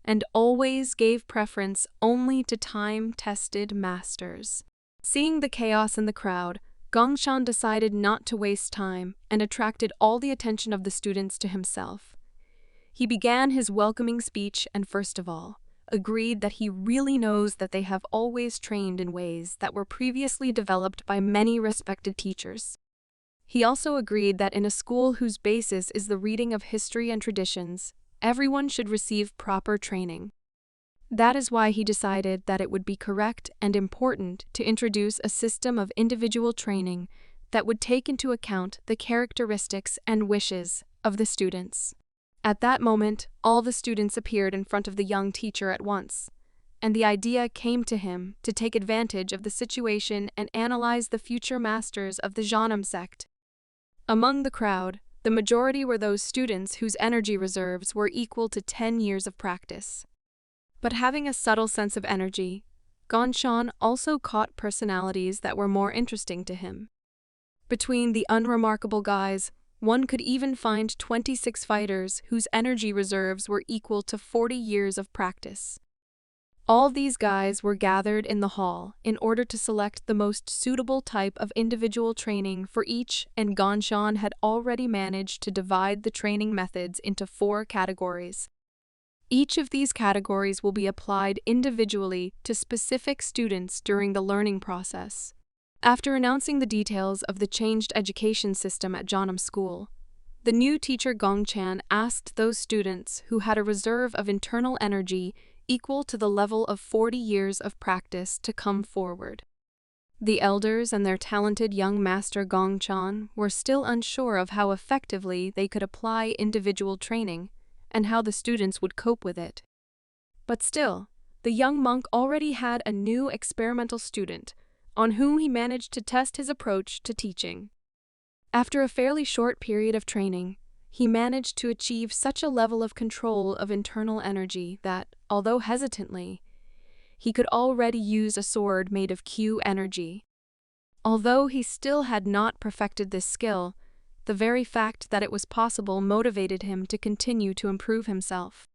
and always gave preference only to time-tested masters. Seeing the chaos in the crowd, Gongchan decided not to waste time and attracted all the attention of the students to himself. He began his welcoming speech and first of all, agreed that he really knows that they have always trained in ways that were previously developed by many respected teachers. He also agreed that in a school whose basis is the reading of history and traditions, everyone should receive proper training. That is why he decided that it would be correct and important to introduce a system of individual training that would take into account the characteristics and wishes of the students. At that moment, all the students appeared in front of the young teacher at once, and the idea came to him to take advantage of the situation and analyze the future masters of the Shahnam sect. Among the crowd, the majority were those students whose energy reserves were equal to 10 years of practice. But having a subtle sense of energy, Gongchan also caught personalities that were more interesting to him. Between the unremarkable guys, one could even find 26 fighters whose energy reserves were equal to 40 years of practice. All these guys were gathered in the hall in order to select the most suitable type of individual training for each, and Gongchan had already managed to divide the training methods into 4 categories. Each of these categories will be applied individually to specific students during the learning process. After announcing the details of the changed education system at Shahnam School, the new teacher Gongchan asked those students who had a reserve of internal energy equal to the level of 40 years of practice to come forward. The elders and their talented young master Gongchan were still unsure of how effectively they could apply individual training and how the students would cope with it. But still, the young monk already had a new experimental student on whom he managed to test his approach to teaching. After a fairly short period of training, he managed to achieve such a level of control of internal energy that, although hesitantly, he could already use a sword made of Q energy. Although he still had not perfected this skill, the very fact that it was possible motivated him to continue to improve himself.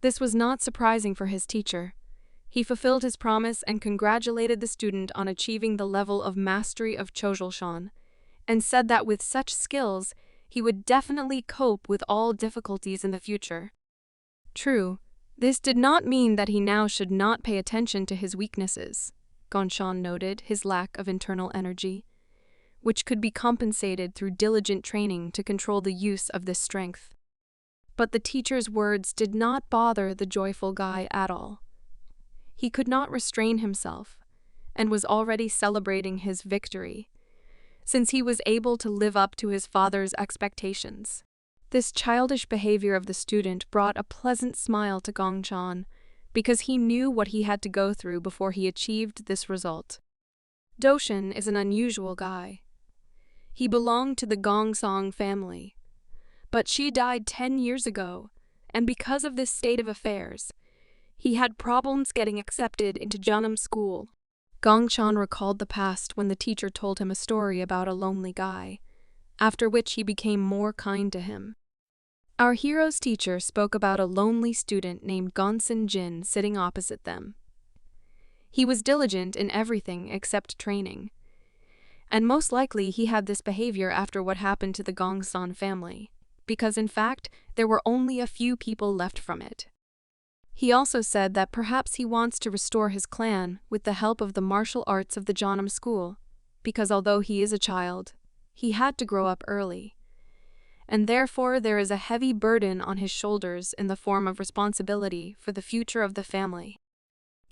This was not surprising for his teacher. He fulfilled his promise and congratulated the student on achieving the level of mastery of Chosulshan, and said that with such skills, he would definitely cope with all difficulties in the future. True, This did not mean that he now should not pay attention to his weaknesses. Gongshan noted his lack of internal energy, which could be compensated through diligent training to control the use of this strength. But the teacher's words did not bother the joyful guy at all. He could not restrain himself, and was already celebrating his victory, since he was able to live up to his father's expectations. This childish behavior of the student brought a pleasant smile to Gongshan, because he knew what he had to go through before he achieved this result. Doshin is an unusual guy. He belonged to the Gongsong family, but she died 10 years ago, and because of this state of affairs, he had problems getting accepted into Jeonnam school. Gongshan recalled the past when the teacher told him a story about a lonely guy, after which he became more kind to him. Our hero's teacher spoke about a lonely student named Gonsin Jin sitting opposite them. He was diligent in everything except training, and most likely he had this behavior after what happened to the Gongsan family, because in fact there were only a few people left from it. He also said that perhaps he wants to restore his clan with the help of the martial arts of the Jeonnam school, because although he is a child, he had to grow up early, and therefore there is a heavy burden on his shoulders in the form of responsibility for the future of the family.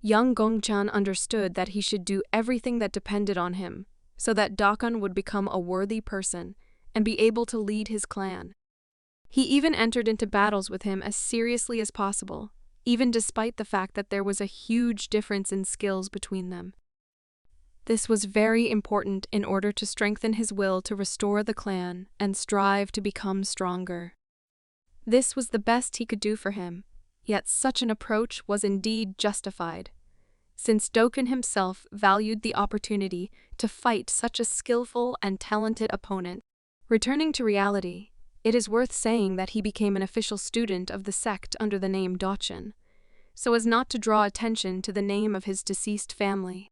Young Gongchan understood that he should do everything that depended on him, so that Dokkan would become a worthy person and be able to lead his clan. He even entered into battles with him as seriously as possible, even despite the fact that there was a huge difference in skills between them. This was very important in order to strengthen his will to restore the clan and strive to become stronger. This was the best he could do for him, yet such an approach was indeed justified, since Dokkan himself valued the opportunity to fight such a skillful and talented opponent. Returning to reality, it is worth saying that he became an official student of the sect under the name Dochin, so as not to draw attention to the name of his deceased family.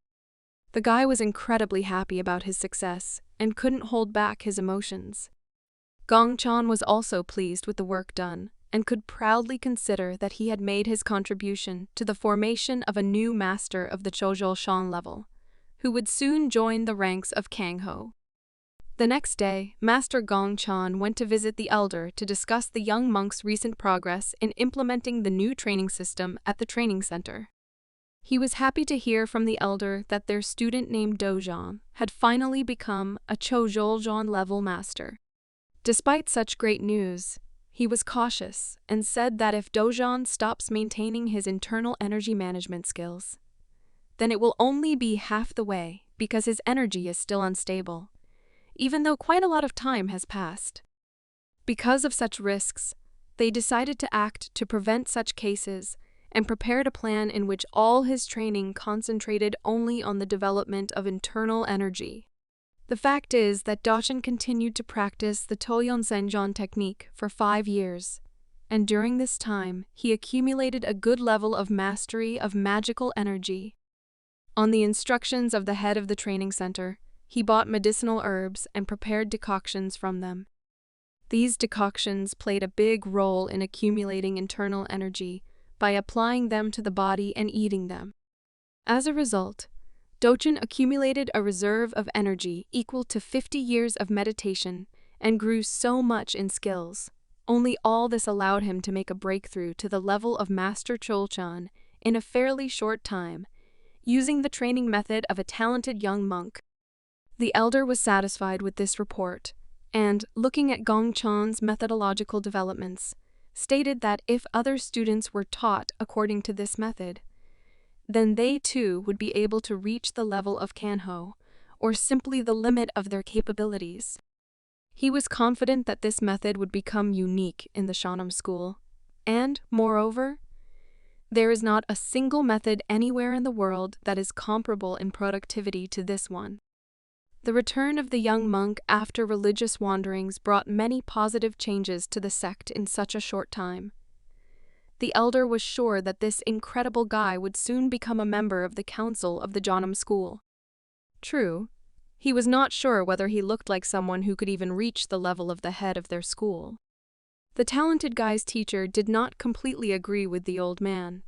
The guy was incredibly happy about his success and couldn't hold back his emotions. Gongchan was also pleased with the work done and could proudly consider that he had made his contribution to the formation of a new master of the Chozhou Shan level, who would soon join the ranks of Kangho. The next day, Master Gongchan went to visit the elder to discuss the young monk's recent progress in implementing the new training system at the training center. He was happy to hear from the elder that their student named Dojan had finally become a Chozhou level master. Despite such great news, he was cautious and said that if Dojan stops maintaining his internal energy management skills, then it will only be half the way because his energy is still unstable, even though quite a lot of time has passed. Because of such risks, they decided to act to prevent such cases and prepared a plan in which all his training concentrated only on the development of internal energy. The fact is that Dochin continued to practice the Toyon Senjon technique for 5 years, and during this time he accumulated a good level of mastery of magical energy. On the instructions of the head of the training center, he bought medicinal herbs and prepared decoctions from them. These decoctions played a big role in accumulating internal energy by applying them to the body and eating them. As a result, Dochin accumulated a reserve of energy equal to 50 years of meditation and grew so much in skills. Only all this allowed him to make a breakthrough to the level of Master Cholchan in a fairly short time, using the training method of a talented young monk. The elder was satisfied with this report, and, looking at Gongchan's methodological developments, stated that if other students were taught according to this method, then they too would be able to reach the level of Kanho, or simply the limit of their capabilities. He was confident that this method would become unique in the Jeonnam school, and, moreover, there is not a single method anywhere in the world that is comparable in productivity to this one. The return of the young monk after religious wanderings brought many positive changes to the sect in such a short time. The elder was sure that this incredible guy would soon become a member of the council of the Jeonnam school. True, he was not sure whether he looked like someone who could even reach the level of the head of their school. The talented guy's teacher did not completely agree with the old man,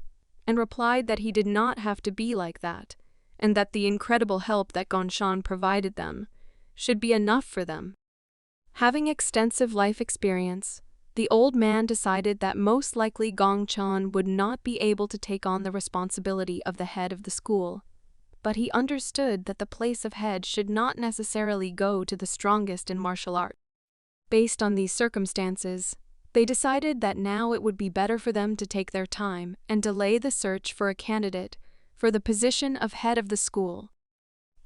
and replied that he did not have to be like that, and that the incredible help that Gongshan provided them should be enough for them. Having extensive life experience, the old man decided that most likely Gongshan would not be able to take on the responsibility of the head of the school, but he understood that the place of head should not necessarily go to the strongest in martial art. Based on these circumstances, they decided that now it would be better for them to take their time and delay the search for a candidate for the position of head of the school.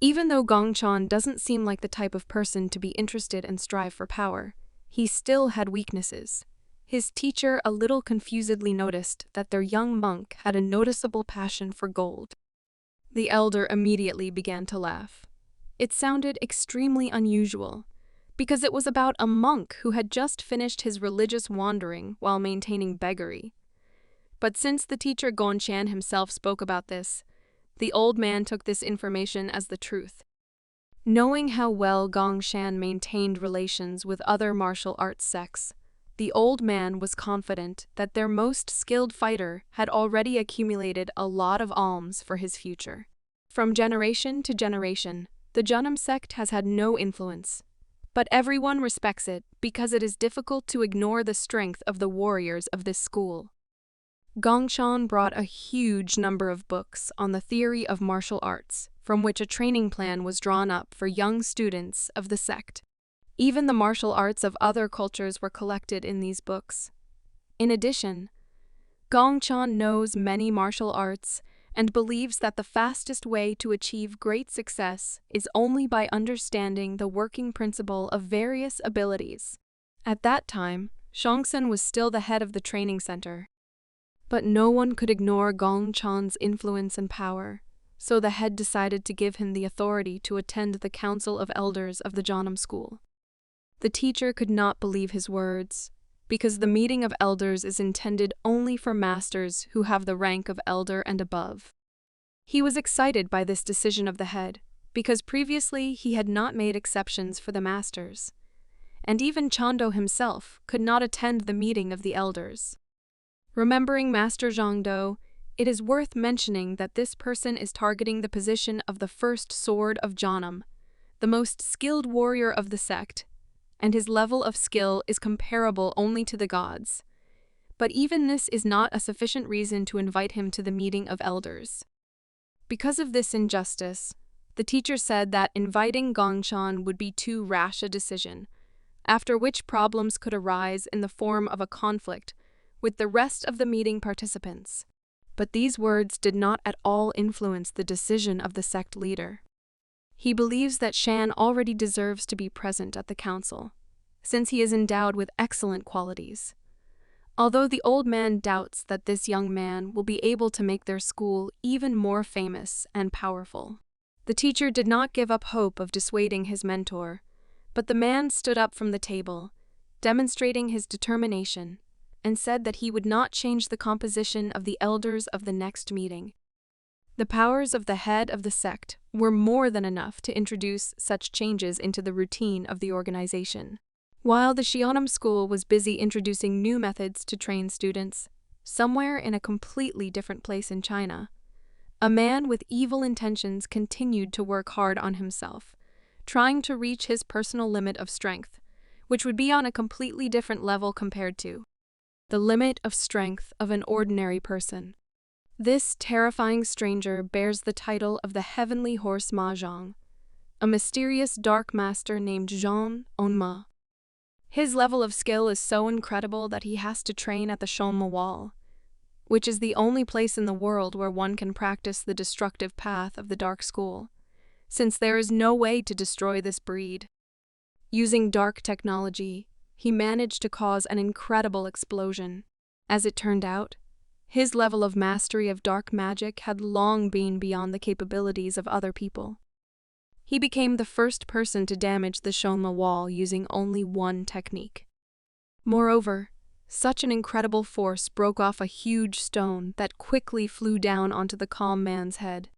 Even though Gongshan doesn't seem like the type of person to be interested and strive for power, he still had weaknesses. His teacher a little confusedly noticed that their young monk had a noticeable passion for gold. The elder immediately began to laugh. It sounded extremely unusual, because it was about a monk who had just finished his religious wandering while maintaining beggary. But since the teacher Gongshan himself spoke about this, the old man took this information as the truth. Knowing how well Gongshan maintained relations with other martial arts sects, the old man was confident that their most skilled fighter had already accumulated a lot of alms for his future. From generation to generation, the Junam sect has had no influence, but everyone respects it because it is difficult to ignore the strength of the warriors of this school. Gongshan brought a huge number of books on the theory of martial arts, from which a training plan was drawn up for young students of the sect. Even the martial arts of other cultures were collected in these books. In addition, Gongshan knows many martial arts and believes that the fastest way to achieve great success is only by understanding the working principle of various abilities. At that time, Shongsen was still the head of the training center. But no one could ignore Gongshan's influence and power, so the head decided to give him the authority to attend the council of elders of the Janam school. The teacher could not believe his words, because the meeting of elders is intended only for masters who have the rank of elder and above. He was excited by this decision of the head, because previously he had not made exceptions for the masters, and even Chando himself could not attend the meeting of the elders. Remembering Master Zhangdo, it is worth mentioning that this person is targeting the position of the first sword of Janam, the most skilled warrior of the sect, and his level of skill is comparable only to the gods. But even this is not a sufficient reason to invite him to the meeting of elders. Because of this injustice, the teacher said that inviting Gongshan would be too rash a decision, after which problems could arise in the form of a conflict with the rest of the meeting participants. But these words did not at all influence the decision of the sect leader. He believes that Shan already deserves to be present at the council, since he is endowed with excellent qualities. Although the old man doubts that this young man will be able to make their school even more famous and powerful. The teacher did not give up hope of dissuading his mentor, but the man stood up from the table, demonstrating his determination, and said that he would not change the composition of the elders of the next meeting. The powers of the head of the sect were more than enough to introduce such changes into the routine of the organization. While the Shionam school was busy introducing new methods to train students, somewhere in a completely different place in China, a man with evil intentions continued to work hard on himself, trying to reach his personal limit of strength, which would be on a completely different level compared to the limit of strength of an ordinary person. This terrifying stranger bears the title of the Heavenly Horse Mahjong, a mysterious dark master named Zhang Onma. His level of skill is so incredible that he has to train at the Shonma Wall, which is the only place in the world where one can practice the destructive path of the Dark School, since there is no way to destroy this breed. Using dark technology, he managed to cause an incredible explosion. As it turned out, his level of mastery of dark magic had long been beyond the capabilities of other people. He became the first person to damage the Shonma Wall using only one technique. Moreover, such an incredible force broke off a huge stone that quickly flew down onto the calm man's head.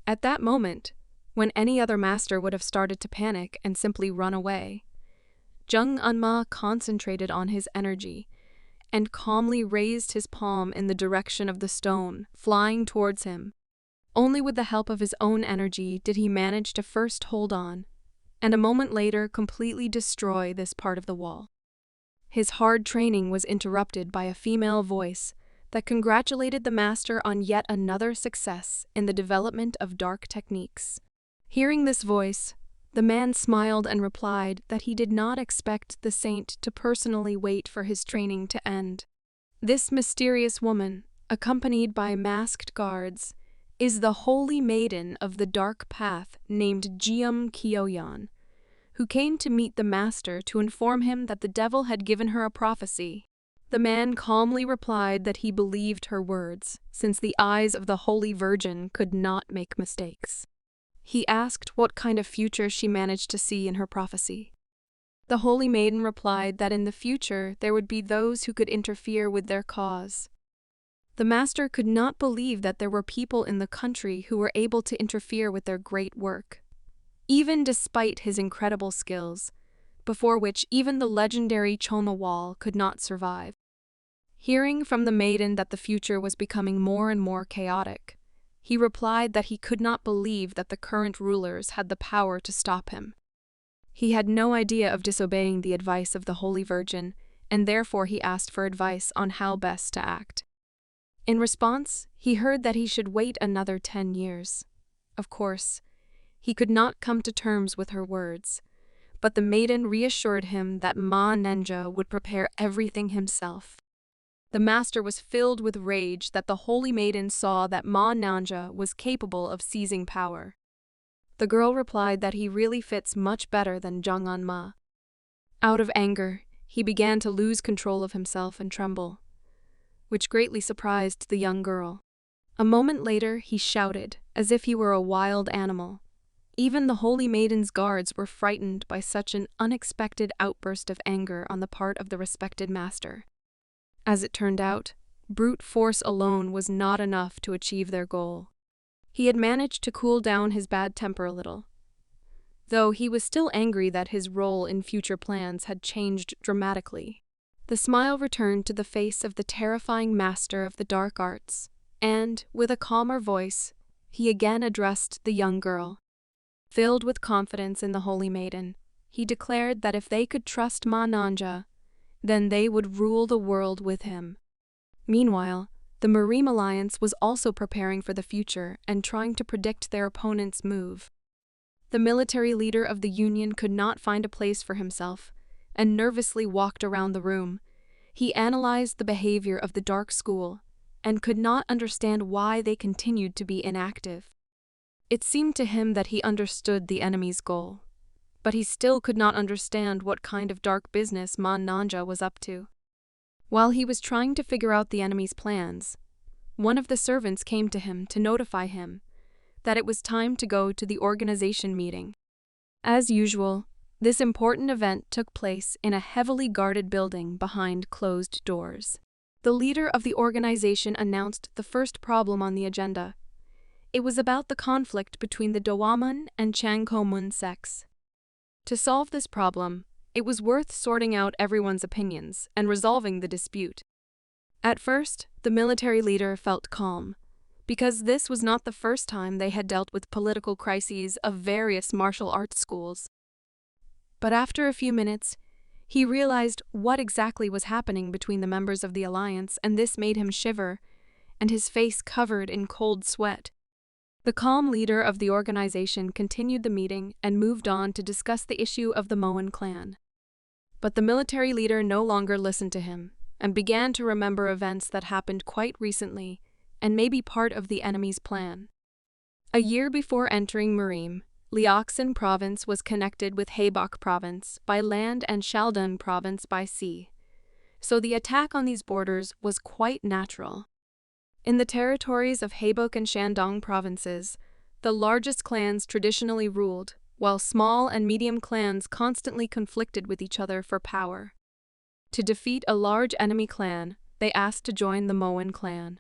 At that moment, when any other master would have started to panic and simply run away, Jung Unma concentrated on his energy and calmly raised his palm in the direction of the stone, flying towards him. Only with the help of his own energy did he manage to first hold on, and a moment later completely destroy this part of the wall. His hard training was interrupted by a female voice that congratulated the master on yet another success in the development of dark techniques. Hearing this voice, the man smiled and replied that he did not expect the saint to personally wait for his training to end. This mysterious woman, accompanied by masked guards, is the holy maiden of the dark path named Jeom Kyoyan, who came to meet the master to inform him that the devil had given her a prophecy. The man calmly replied that he believed her words, since the eyes of the Holy Virgin could not make mistakes. He asked what kind of future she managed to see in her prophecy. The Holy Maiden replied that in the future there would be those who could interfere with their cause. The master could not believe that there were people in the country who were able to interfere with their great work, even despite his incredible skills, before which even the legendary Choma Wall could not survive. Hearing from the maiden that the future was becoming more and more chaotic, he replied that he could not believe that the current rulers had the power to stop him. He had no idea of disobeying the advice of the Holy Virgin, and therefore he asked for advice on how best to act. In response, he heard that he should wait another 10 years. Of course, he could not come to terms with her words, but the maiden reassured him that Ma Nenja would prepare everything himself. The master was filled with rage that the holy maiden saw that Ma Nenja was capable of seizing power. The girl replied that he really fits much better than Jung Un-ma. Out of anger, he began to lose control of himself and tremble, which greatly surprised the young girl. A moment later, he shouted, as if he were a wild animal. Even the holy maiden's guards were frightened by such an unexpected outburst of anger on the part of the respected master. As it turned out, brute force alone was not enough to achieve their goal. He had managed to cool down his bad temper a little, though he was still angry that his role in future plans had changed dramatically. The smile returned to the face of the terrifying master of the dark arts, and, with a calmer voice, he again addressed the young girl. Filled with confidence in the holy maiden, he declared that if they could trust Ma Nanja, then they would rule the world with him. Meanwhile, the Marim Alliance was also preparing for the future and trying to predict their opponent's move. The military leader of the Union could not find a place for himself, and nervously walked around the room. He analyzed the behavior of the Dark School, and could not understand why they continued to be inactive. It seemed to him that he understood the enemy's goal, but he still could not understand what kind of dark business Ma Nanja was up to. While he was trying to figure out the enemy's plans, one of the servants came to him to notify him that it was time to go to the organization meeting. As usual, this important event took place in a heavily guarded building behind closed doors. The leader of the organization announced the first problem on the agenda. It was about the conflict between the Dawamun and Changkomun sects. To solve this problem, it was worth sorting out everyone's opinions and resolving the dispute. At first, the military leader felt calm, because this was not the first time they had dealt with political crises of various martial arts schools. But after a few minutes, he realized what exactly was happening between the members of the alliance, and this made him shiver, and his face covered in cold sweat. The calm leader of the organization continued the meeting and moved on to discuss the issue of the Moan clan. But the military leader no longer listened to him, and began to remember events that happened quite recently and may be part of the enemy's plan. A year before entering Marim, Liaoxin province was connected with Habok province by land and Shaldan province by sea, so the attack on these borders was quite natural. In the territories of Habok and Shandong provinces, the largest clans traditionally ruled, while small and medium clans constantly conflicted with each other for power. To defeat a large enemy clan, they asked to join the Moan clan.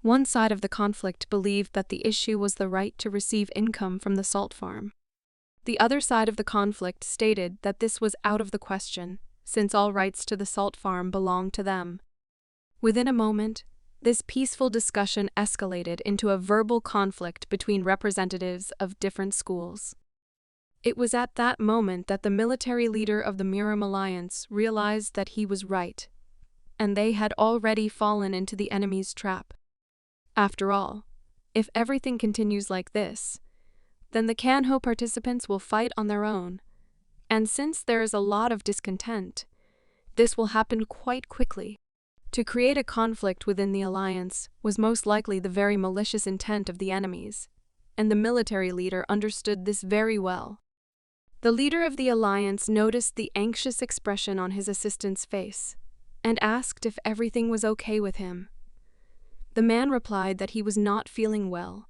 One side of the conflict believed that the issue was the right to receive income from the salt farm. The other side of the conflict stated that this was out of the question, since all rights to the salt farm belonged to them. Within a moment, this peaceful discussion escalated into a verbal conflict between representatives of different schools. It was at that moment that the military leader of the Miram Alliance realized that he was right, and they had already fallen into the enemy's trap. After all, if everything continues like this, then the Kanho participants will fight on their own, and since there is a lot of discontent, this will happen quite quickly. To create a conflict within the alliance was most likely the very malicious intent of the enemies, and the military leader understood this very well. The leader of the alliance noticed the anxious expression on his assistant's face, and asked if everything was okay with him. The man replied that he was not feeling well,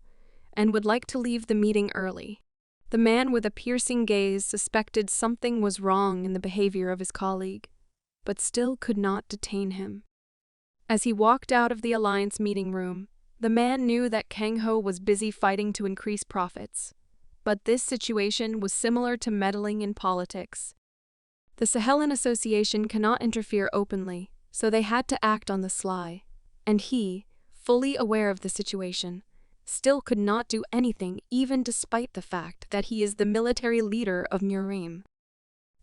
and would like to leave the meeting early. The man with a piercing gaze suspected something was wrong in the behavior of his colleague, but still could not detain him. As he walked out of the alliance meeting room, the man knew that Kang Ho was busy fighting to increase profits. But this situation was similar to meddling in politics. The Sahelan Association cannot interfere openly, so they had to act on the sly, and he, fully aware of the situation, still could not do anything even despite the fact that he is the military leader of Miram.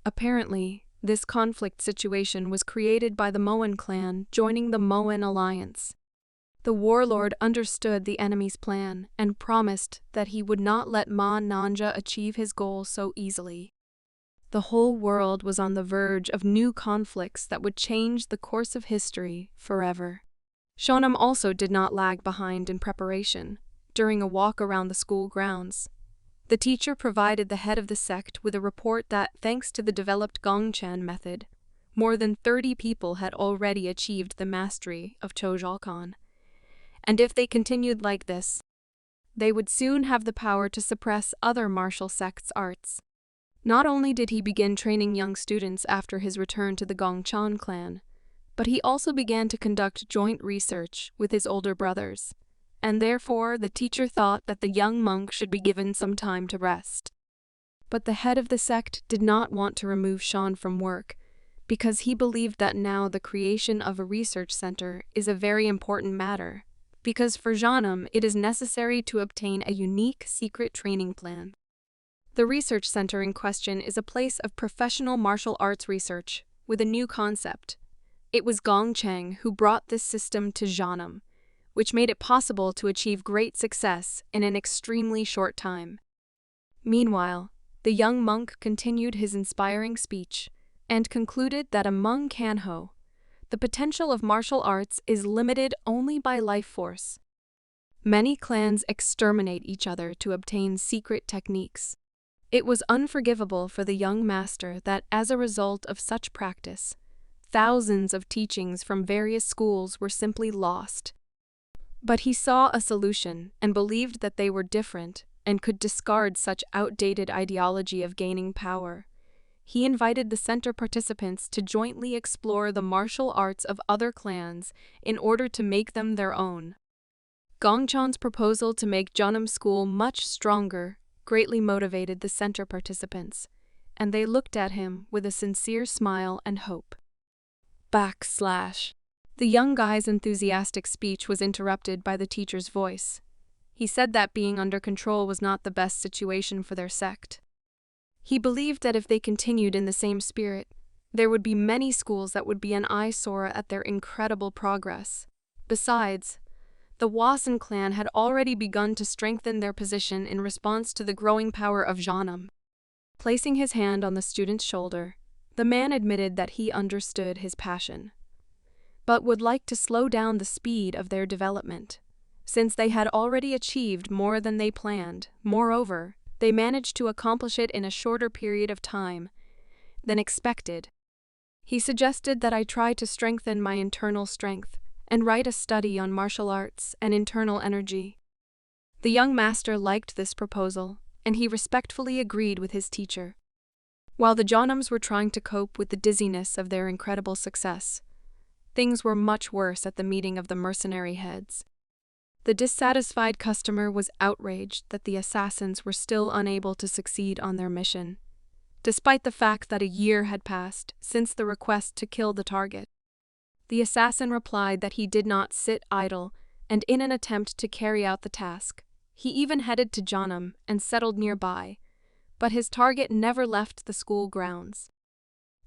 Apparently, this conflict situation was created by the Moan clan joining the Moan alliance. The warlord understood the enemy's plan and promised that he would not let Ma Nanja achieve his goal so easily. The whole world was on the verge of new conflicts that would change the course of history forever. Shonam also did not lag behind in preparation. During a walk around the school grounds, the teacher provided the head of the sect with a report that, thanks to the developed Gongchen method, more than 30 people had already achieved the mastery of Chojalkan. And if they continued like this, they would soon have the power to suppress other martial sects' arts. Not only did he begin training young students after his return to the Gongchan clan, but he also began to conduct joint research with his older brothers, and therefore the teacher thought that the young monk should be given some time to rest. But the head of the sect did not want to remove Shan from work, because he believed that now the creation of a research center is a very important matter, because for Janam it is necessary to obtain a unique secret training plan. The research center in question is a place of professional martial arts research with a new concept. It was Gong Cheng who brought this system to Janam, which made it possible to achieve great success in an extremely short time. Meanwhile, the young monk continued his inspiring speech and concluded that among Kanho, the potential of martial arts is limited only by life force. Many clans exterminate each other to obtain secret techniques. It was unforgivable for the young master that, as a result of such practice, thousands of teachings from various schools were simply lost. But he saw a solution and believed that they were different and could discard such outdated ideology of gaining power. He invited the center participants to jointly explore the martial arts of other clans in order to make them their own. Gongchan's proposal to make Janam School much stronger greatly motivated the center participants, and they looked at him with a sincere smile and hope. The young guy's enthusiastic speech was interrupted by the teacher's voice. He said that being under control was not the best situation for their sect. He believed that if they continued in the same spirit, there would be many schools that would be an eyesore at their incredible progress. Besides, the Wasan clan had already begun to strengthen their position in response to the growing power of Janam. Placing his hand on the student's shoulder, the man admitted that he understood his passion, but would like to slow down the speed of their development, since they had already achieved more than they planned. Moreover, they managed to accomplish it in a shorter period of time than expected. He suggested that I try to strengthen my internal strength and write a study on martial arts and internal energy. The young master liked this proposal, and he respectfully agreed with his teacher. While the Janams were trying to cope with the dizziness of their incredible success, things were much worse at the meeting of the mercenary heads. The dissatisfied customer was outraged that the assassins were still unable to succeed on their mission, despite the fact that a year had passed since the request to kill the target. The assassin replied that he did not sit idle, and in an attempt to carry out the task, he even headed to Jeonnam and settled nearby, but his target never left the school grounds.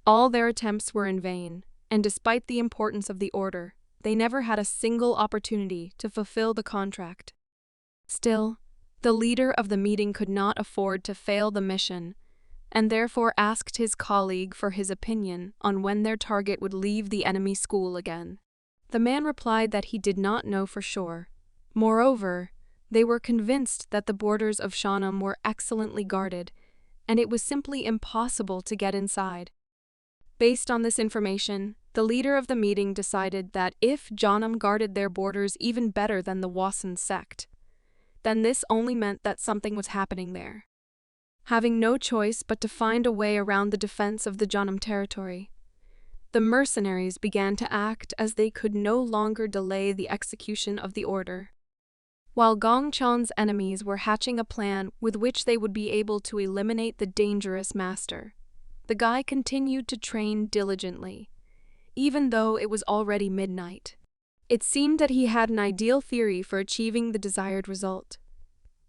All their attempts were in vain, and despite the importance of the order, they never had a single opportunity to fulfill the contract. Still, the leader of the meeting could not afford to fail the mission, and therefore asked his colleague for his opinion on when their target would leave the enemy school again. The man replied that he did not know for sure. Moreover, they were convinced that the borders of Jeonnam were excellently guarded, and it was simply impossible to get inside. Based on this information, the leader of the meeting decided that if Jeonnam guarded their borders even better than the Wasan sect, then this only meant that something was happening there. Having no choice but to find a way around the defense of the Jeonnam territory, the mercenaries began to act as they could no longer delay the execution of the order. While Gong Chan's enemies were hatching a plan with which they would be able to eliminate the dangerous master, the guy continued to train diligently, even though it was already midnight. It seemed that he had an ideal theory for achieving the desired result.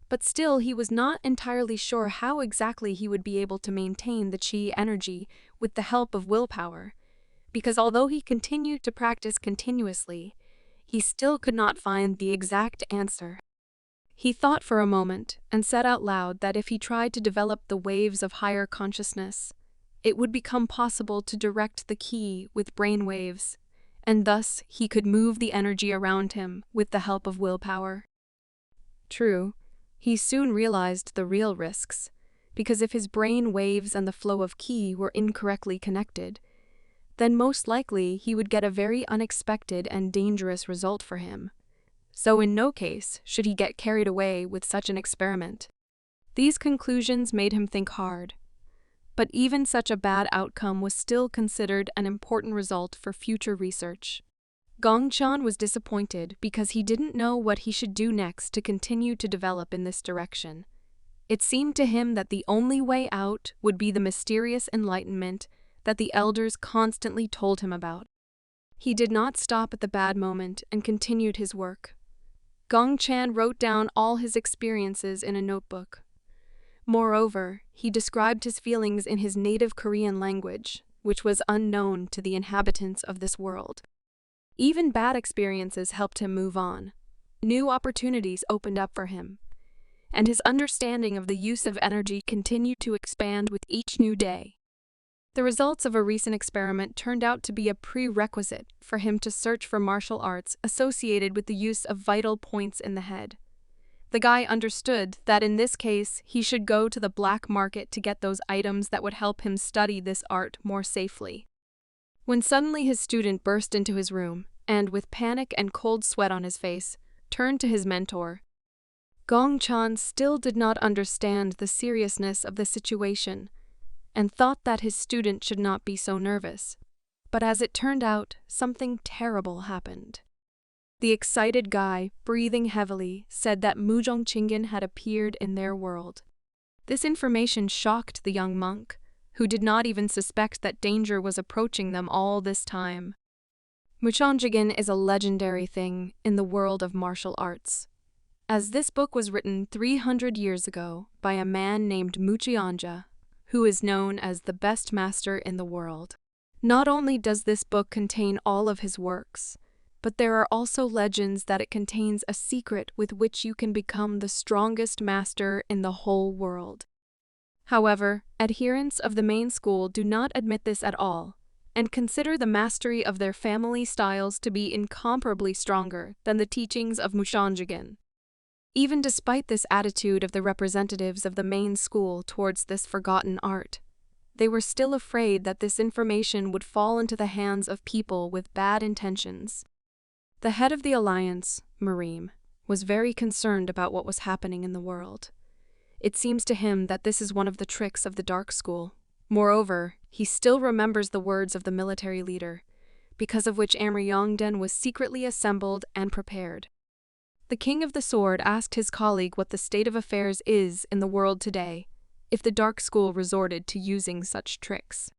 But still, he was not entirely sure how exactly he would be able to maintain the chi energy with the help of willpower, because although he continued to practice continuously, he still could not find the exact answer. He thought for a moment and said out loud that if he tried to develop the waves of higher consciousness, it would become possible to direct the ki with brain waves, and thus he could move the energy around him with the help of willpower. True, he soon realized the real risks, because if his brain waves and the flow of ki were incorrectly connected, then most likely he would get a very unexpected and dangerous result for him. So in no case should he get carried away with such an experiment. These conclusions made him think hard. But even such a bad outcome was still considered an important result for future research. Gong Chan was disappointed because he didn't know what he should do next to continue to develop in this direction. It seemed to him that the only way out would be the mysterious enlightenment that the elders constantly told him about. He did not stop at the bad moment and continued his work. Gong Chan wrote down all his experiences in a notebook. Moreover, he described his feelings in his native Korean language, which was unknown to the inhabitants of this world. Even bad experiences helped him move on. New opportunities opened up for him, and his understanding of the use of energy continued to expand with each new day. The results of a recent experiment turned out to be a prerequisite for him to search for martial arts associated with the use of vital points in the head. The guy understood that in this case he should go to the black market to get those items that would help him study this art more safely. When suddenly his student burst into his room, and with panic and cold sweat on his face, turned to his mentor. Gong Chan still did not understand the seriousness of the situation, and thought that his student should not be so nervous. But as it turned out, something terrible happened. The excited guy, breathing heavily, said that Mujong Chingen had appeared in their world. This information shocked the young monk, who did not even suspect that danger was approaching them all this time. Muchongjigin is a legendary thing in the world of martial arts. As this book was written 300 years ago by a man named Muchionja, who is known as the best master in the world. Not only does this book contain all of his works, but there are also legends that it contains a secret with which you can become the strongest master in the whole world. However, adherents of the main school do not admit this at all, and consider the mastery of their family styles to be incomparably stronger than the teachings of Mushongjigin. Even despite this attitude of the representatives of the main school towards this forgotten art, they were still afraid that this information would fall into the hands of people with bad intentions. The head of the alliance, Mareem, was very concerned about what was happening in the world. It seems to him that this is one of the tricks of the dark school. Moreover, he still remembers the words of the military leader, because of which Amryongden was secretly assembled and prepared. The King of the Sword asked his colleague what the state of affairs is in the world today, if the dark school resorted to using such tricks.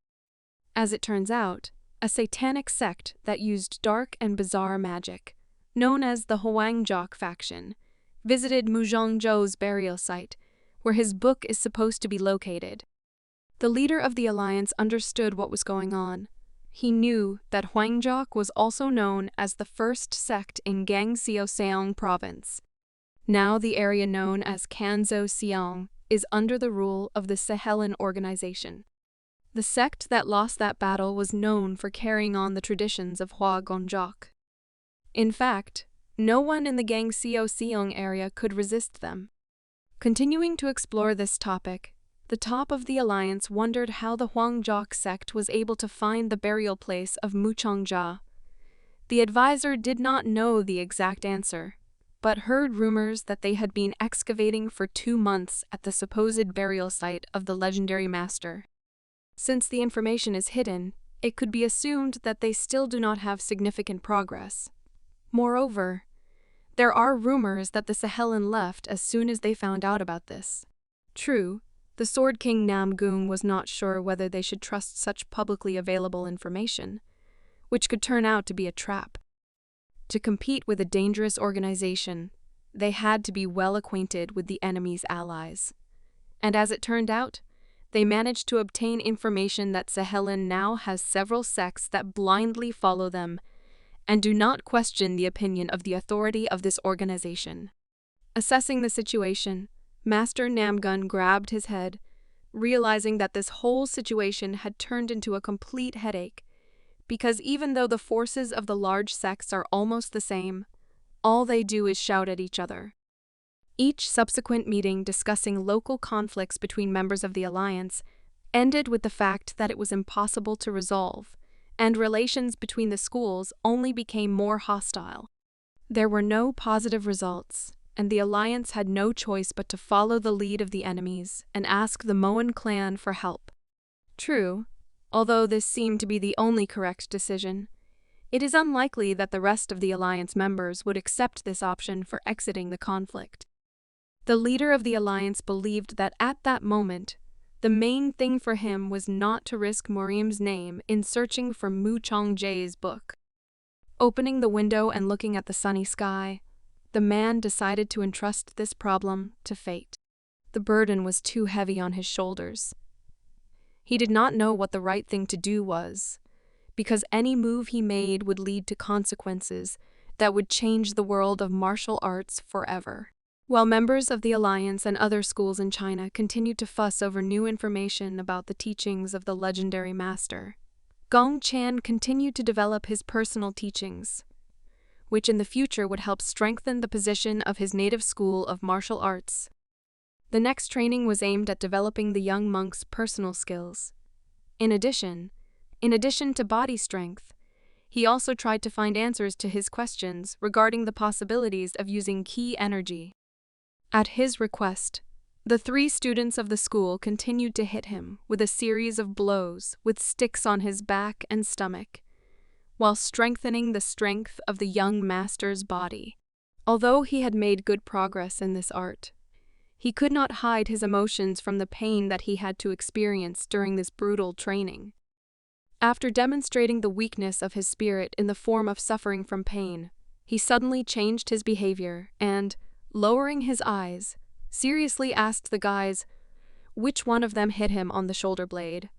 As it turns out, a satanic sect that used dark and bizarre magic, known as the Huangjok faction, visited Mu Zhongzhou's burial site, where his book is supposed to be located. The leader of the alliance understood what was going on. He knew that Huangjok was also known as the first sect in Gangxio-Seong province. Now the area known as Kanzo-Seong is under the rule of the Sahelin organization. The sect that lost that battle was known for carrying on the traditions of Hua Gongjok. In fact, no one in the Gangxio-Seong area could resist them. Continuing to explore this topic, the top of the alliance wondered how the Huangjok sect was able to find the burial place of Mu Chongjia. The advisor did not know the exact answer, but heard rumors that they had been excavating for 2 months at the supposed burial site of the legendary master. Since the information is hidden, it could be assumed that they still do not have significant progress. Moreover, there are rumors that the Sahelin left as soon as they found out about this. True, the Sword King Namgung was not sure whether they should trust such publicly available information, which could turn out to be a trap. To compete with a dangerous organization, they had to be well acquainted with the enemy's allies. And as it turned out, they managed to obtain information that Sahelin now has several sects that blindly follow them and do not question the opinion of the authority of this organization. Assessing the situation, Master Namgun grabbed his head, realizing that this whole situation had turned into a complete headache, because even though the forces of the large sects are almost the same, all they do is shout at each other. Each subsequent meeting discussing local conflicts between members of the alliance ended with the fact that it was impossible to resolve, and relations between the schools only became more hostile. There were no positive results, and the alliance had no choice but to follow the lead of the enemies and ask the Moan clan for help. True, although this seemed to be the only correct decision, it is unlikely that the rest of the alliance members would accept this option for exiting the conflict. The leader of the alliance believed that at that moment, the main thing for him was not to risk Moriam's name in searching for Mu Chongjae's book. Opening the window and looking at the sunny sky, the man decided to entrust this problem to fate. The burden was too heavy on his shoulders. He did not know what the right thing to do was, because any move he made would lead to consequences that would change the world of martial arts forever. While members of the Alliance and other schools in China continued to fuss over new information about the teachings of the legendary master, Gong Chan continued to develop his personal teachings, which in the future would help strengthen the position of his native school of martial arts. The next training was aimed at developing the young monk's personal skills. In addition to body strength, he also tried to find answers to his questions regarding the possibilities of using ki energy. At his request, the 3 students of the school continued to hit him with a series of blows with sticks on his back and stomach, while strengthening the strength of the young master's body. Although he had made good progress in this art, he could not hide his emotions from the pain that he had to experience during this brutal training. After demonstrating the weakness of his spirit in the form of suffering from pain, he suddenly changed his behavior and, lowering his eyes, seriously asked the guys which one of them hit him on the shoulder blade,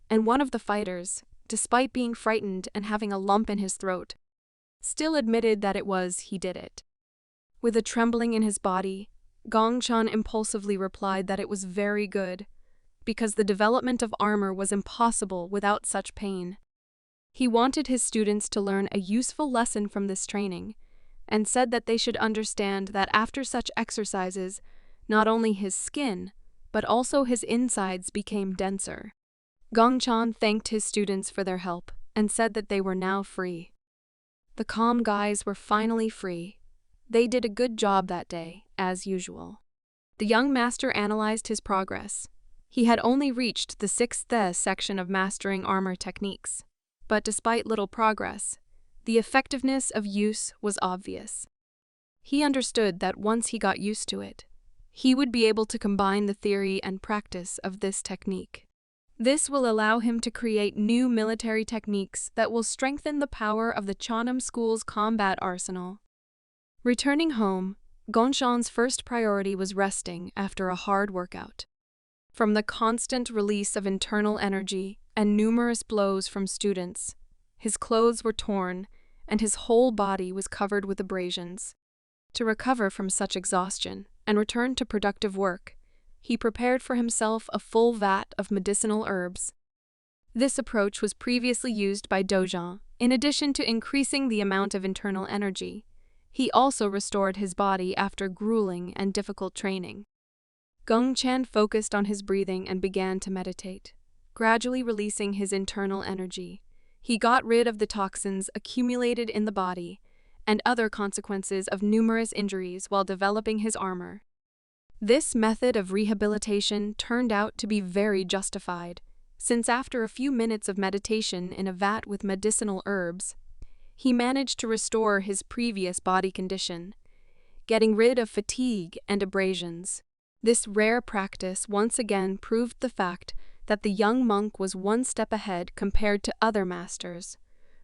and one of the fighters, despite being frightened and having a lump in his throat, still admitted that it was he did it. With a trembling in his body, Gong Chan impulsively replied that it was very good, because the development of armor was impossible without such pain. He wanted his students to learn a useful lesson from this training, and said that they should understand that after such exercises, not only his skin, but also his insides became denser. Gong Chan thanked his students for their help and said that they were now free. The calm guys were finally free. They did a good job that day, as usual. The young master analyzed his progress. He had only reached the 6th section of mastering armor techniques, but despite little progress, the effectiveness of use was obvious. He understood that once he got used to it, he would be able to combine the theory and practice of this technique. This will allow him to create new military techniques that will strengthen the power of the Cheonam School's combat arsenal. Returning home, Gongchan's first priority was resting after a hard workout. From the constant release of internal energy and numerous blows from students, his clothes were torn and his whole body was covered with abrasions. To recover from such exhaustion and return to productive work, he prepared for himself a full vat of medicinal herbs. This approach was previously used by Dojang. In addition to increasing the amount of internal energy, he also restored his body after grueling and difficult training. Gongchan focused on his breathing and began to meditate, gradually releasing his internal energy. He got rid of the toxins accumulated in the body and other consequences of numerous injuries while developing his armor. This method of rehabilitation turned out to be very justified, since after a few minutes of meditation in a vat with medicinal herbs, he managed to restore his previous body condition, getting rid of fatigue and abrasions. This rare practice once again proved the fact that the young monk was one step ahead compared to other masters,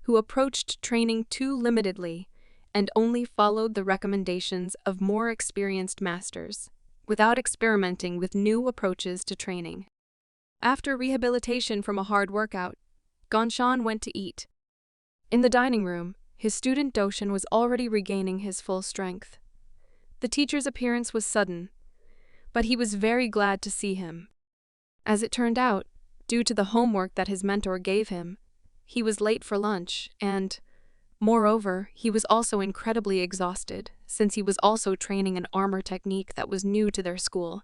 who approached training too limitedly and only followed the recommendations of more experienced masters, without experimenting with new approaches to training. After rehabilitation from a hard workout, Gongchan went to eat. In the dining room, his student Doshan was already regaining his full strength. The teacher's appearance was sudden, but he was very glad to see him. As it turned out, due to the homework that his mentor gave him, he was late for lunch and, moreover, he was also incredibly exhausted, since he was also training an armor technique that was new to their school.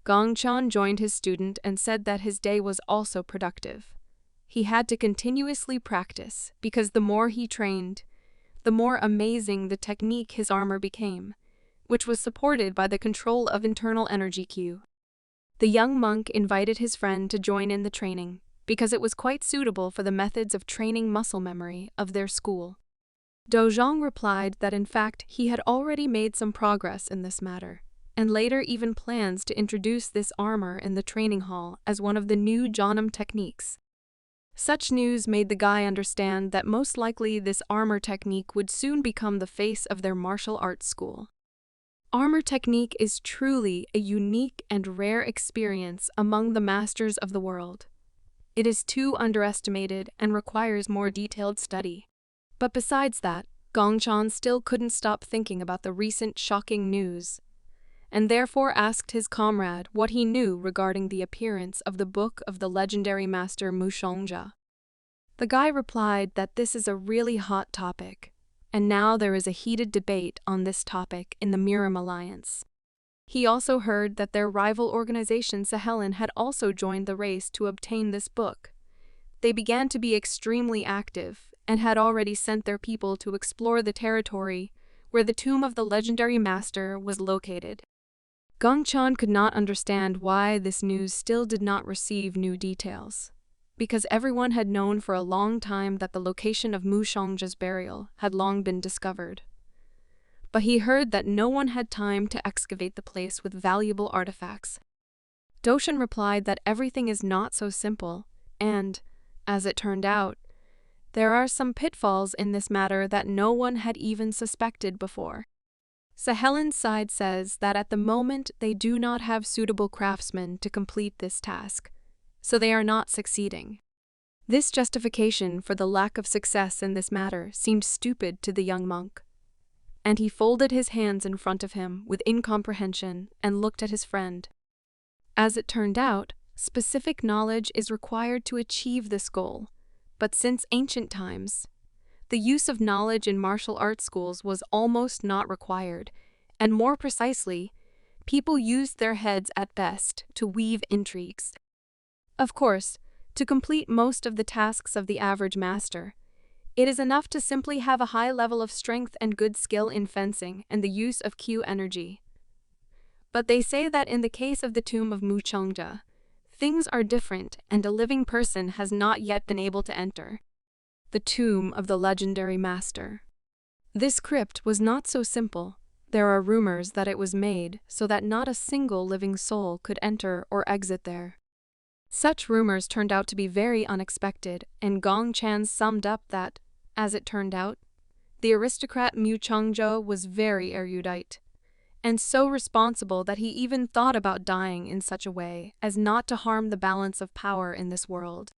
Gongchan joined his student and said that his day was also productive. He had to continuously practice, because the more he trained, the more amazing the technique his armor became, which was supported by the control of internal energy Q. The young monk invited his friend to join in the training, because it was quite suitable for the methods of training muscle memory of their school. Dojang replied that in fact he had already made some progress in this matter, and later even plans to introduce this armor in the training hall as one of the new Cheonam techniques. Such news made the guy understand that most likely this armor technique would soon become the face of their martial arts school. Armor technique is truly a unique and rare experience among the masters of the world. It is too underestimated and requires more detailed study. But besides that, Gongchan still couldn't stop thinking about the recent shocking news, and therefore asked his comrade what he knew regarding the appearance of the book of the legendary master Mushongja. The guy replied that this is a really hot topic, and now there is a heated debate on this topic in the Miram Alliance. He also heard that their rival organization Sahelin had also joined the race to obtain this book. They began to be extremely active and had already sent their people to explore the territory where the tomb of the legendary master was located. Gongchan could not understand why this news still did not receive new details, because everyone had known for a long time that the location of Mushongja's burial had long been discovered. But he heard that no one had time to excavate the place with valuable artifacts. Doshan replied that everything is not so simple, and, as it turned out, there are some pitfalls in this matter that no one had even suspected before. Sahelin's side says that at the moment they do not have suitable craftsmen to complete this task, so they are not succeeding. This justification for the lack of success in this matter seemed stupid to the young monk, and he folded his hands in front of him with incomprehension and looked at his friend. As it turned out, specific knowledge is required to achieve this goal, but since ancient times, the use of knowledge in martial arts schools was almost not required, and more precisely, people used their heads at best to weave intrigues. Of course, to complete most of the tasks of the average master, it is enough to simply have a high level of strength and good skill in fencing and the use of Q energy. But they say that in the case of the tomb of Muchongja, things are different and a living person has not yet been able to enter. The tomb of the legendary master. This crypt was not so simple, There are rumors that it was made so that not a single living soul could enter or exit there. Such rumors turned out to be very unexpected, and Gong Chan summed up that, as it turned out, the aristocrat Mu Changzhou was very erudite, and so responsible that he even thought about dying in such a way as not to harm the balance of power in this world.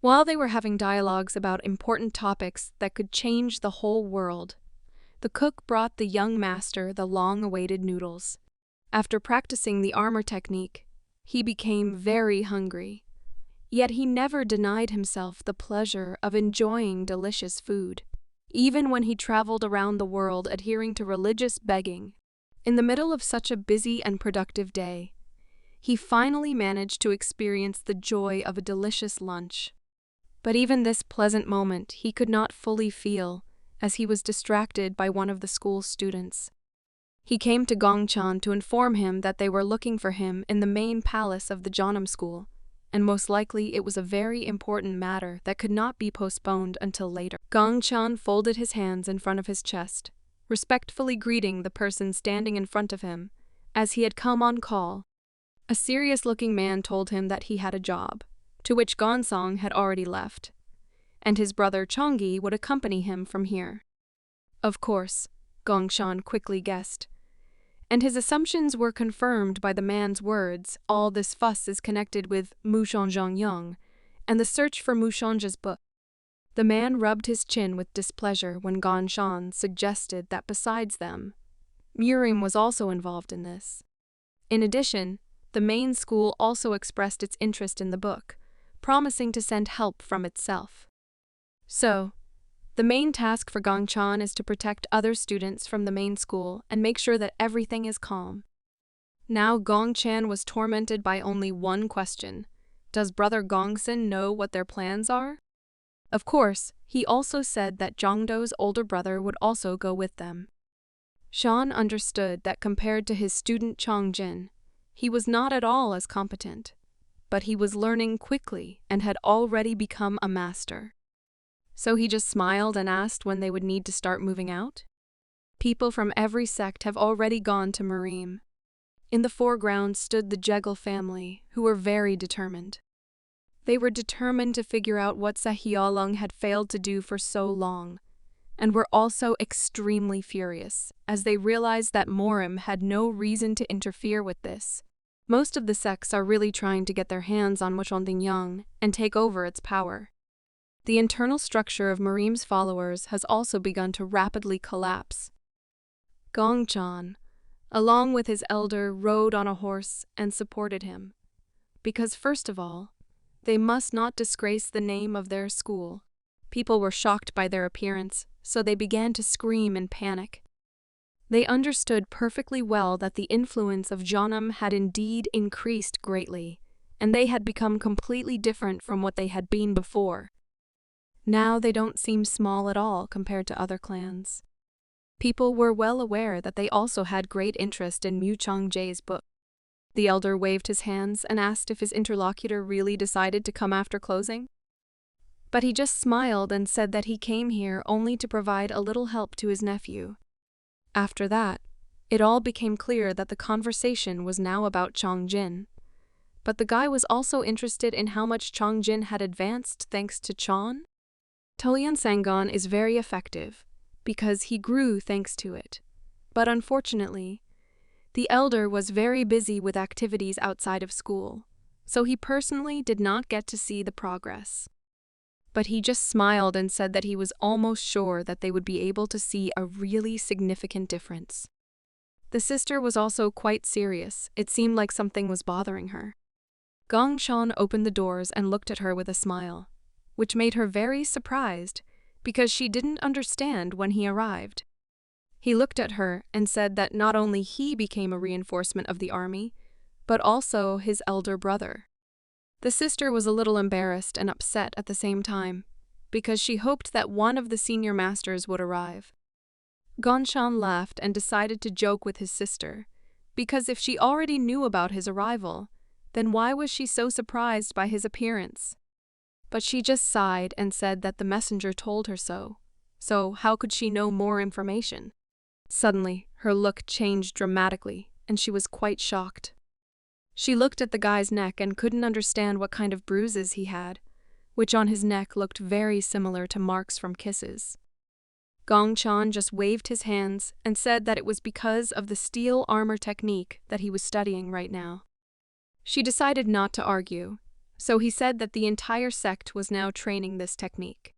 While they were having dialogues about important topics that could change the whole world, the cook brought the young master the long-awaited noodles. After practicing the armor technique, he became very hungry. Yet he never denied himself the pleasure of enjoying delicious food, even when he traveled around the world adhering to religious begging. In the middle of such a busy and productive day, he finally managed to experience the joy of a delicious lunch. But even this pleasant moment he could not fully feel, as he was distracted by one of the school students. He came to Gongchan to inform him that they were looking for him in the main palace of the Jeonnam school, and most likely it was a very important matter that could not be postponed until later. Gongchan folded his hands in front of his chest, respectfully greeting the person standing in front of him, as he had come on call. A serious-looking man told him that he had a job, to which Gonsong had already left, and his brother Chongyi would accompany him from here. Of course, Gongshan quickly guessed, and his assumptions were confirmed by the man's words. All this fuss is connected with Mu Shangzhang and the search for Mu Shangzha's book. The man rubbed his chin with displeasure when Gongshan suggested that besides them, Murim was also involved in this. In addition, the main school also expressed its interest in the book, promising to send help from itself. So, the main task for Gongchan is to protect other students from the main school and make sure that everything is calm. Now Gongchan was tormented by only one question. Does brother Gongsun know what their plans are? Of course, he also said that Zhangdo's older brother would also go with them. Shan understood that compared to his student Chongjin, he was not at all as competent, but he was learning quickly and had already become a master. So he just smiled and asked when they would need to start moving out. People from every sect have already gone to Murim. In the foreground stood the Jegal family, who were very determined. They were determined to figure out what Sahyalung had failed to do for so long, and were also extremely furious, as they realized that Murim had no reason to interfere with this. Most of the sects are really trying to get their hands on Mushondingyang and take over its power. The internal structure of Murim's followers has also begun to rapidly collapse. Gongchan, along with his elder, rode on a horse and supported him, because first of all, they must not disgrace the name of their school. People were shocked by their appearance, so they began to scream in panic. They understood perfectly well that the influence of Jeonnam had indeed increased greatly, and they had become completely different from what they had been before. Now they don't seem small at all compared to other clans. People were well aware that they also had great interest in Mu Changjae's book. The elder waved his hands and asked if his interlocutor really decided to come after closing. But he just smiled and said that he came here only to provide a little help to his nephew. After that, it all became clear that the conversation was now about Chongjin. But the guy was also interested in how much Chongjin had advanced thanks to Chon. Tolian Sangon is very effective, because he grew thanks to it. But unfortunately, the elder was very busy with activities outside of school, so he personally did not get to see the progress. But he just smiled and said that he was almost sure that they would be able to see a really significant difference. The sister was also quite serious. It seemed like something was bothering her. Gongshan opened the doors and looked at her with a smile, which made her very surprised because she didn't understand when he arrived. He looked at her and said that not only he became a reinforcement of the army, but also his elder brother. The sister was a little embarrassed and upset at the same time, because she hoped that one of the senior masters would arrive. Gonshan laughed and decided to joke with his sister, because if she already knew about his arrival, then why was she so surprised by his appearance? But she just sighed and said that the messenger told her so how could she know more information? Suddenly, her look changed dramatically, and she was quite shocked. She looked at the guy's neck and couldn't understand what kind of bruises he had, which on his neck looked very similar to marks from kisses. Gongchan just waved his hands and said that it was because of the steel armor technique that he was studying right now. She decided not to argue, so he said that the entire sect was now training this technique.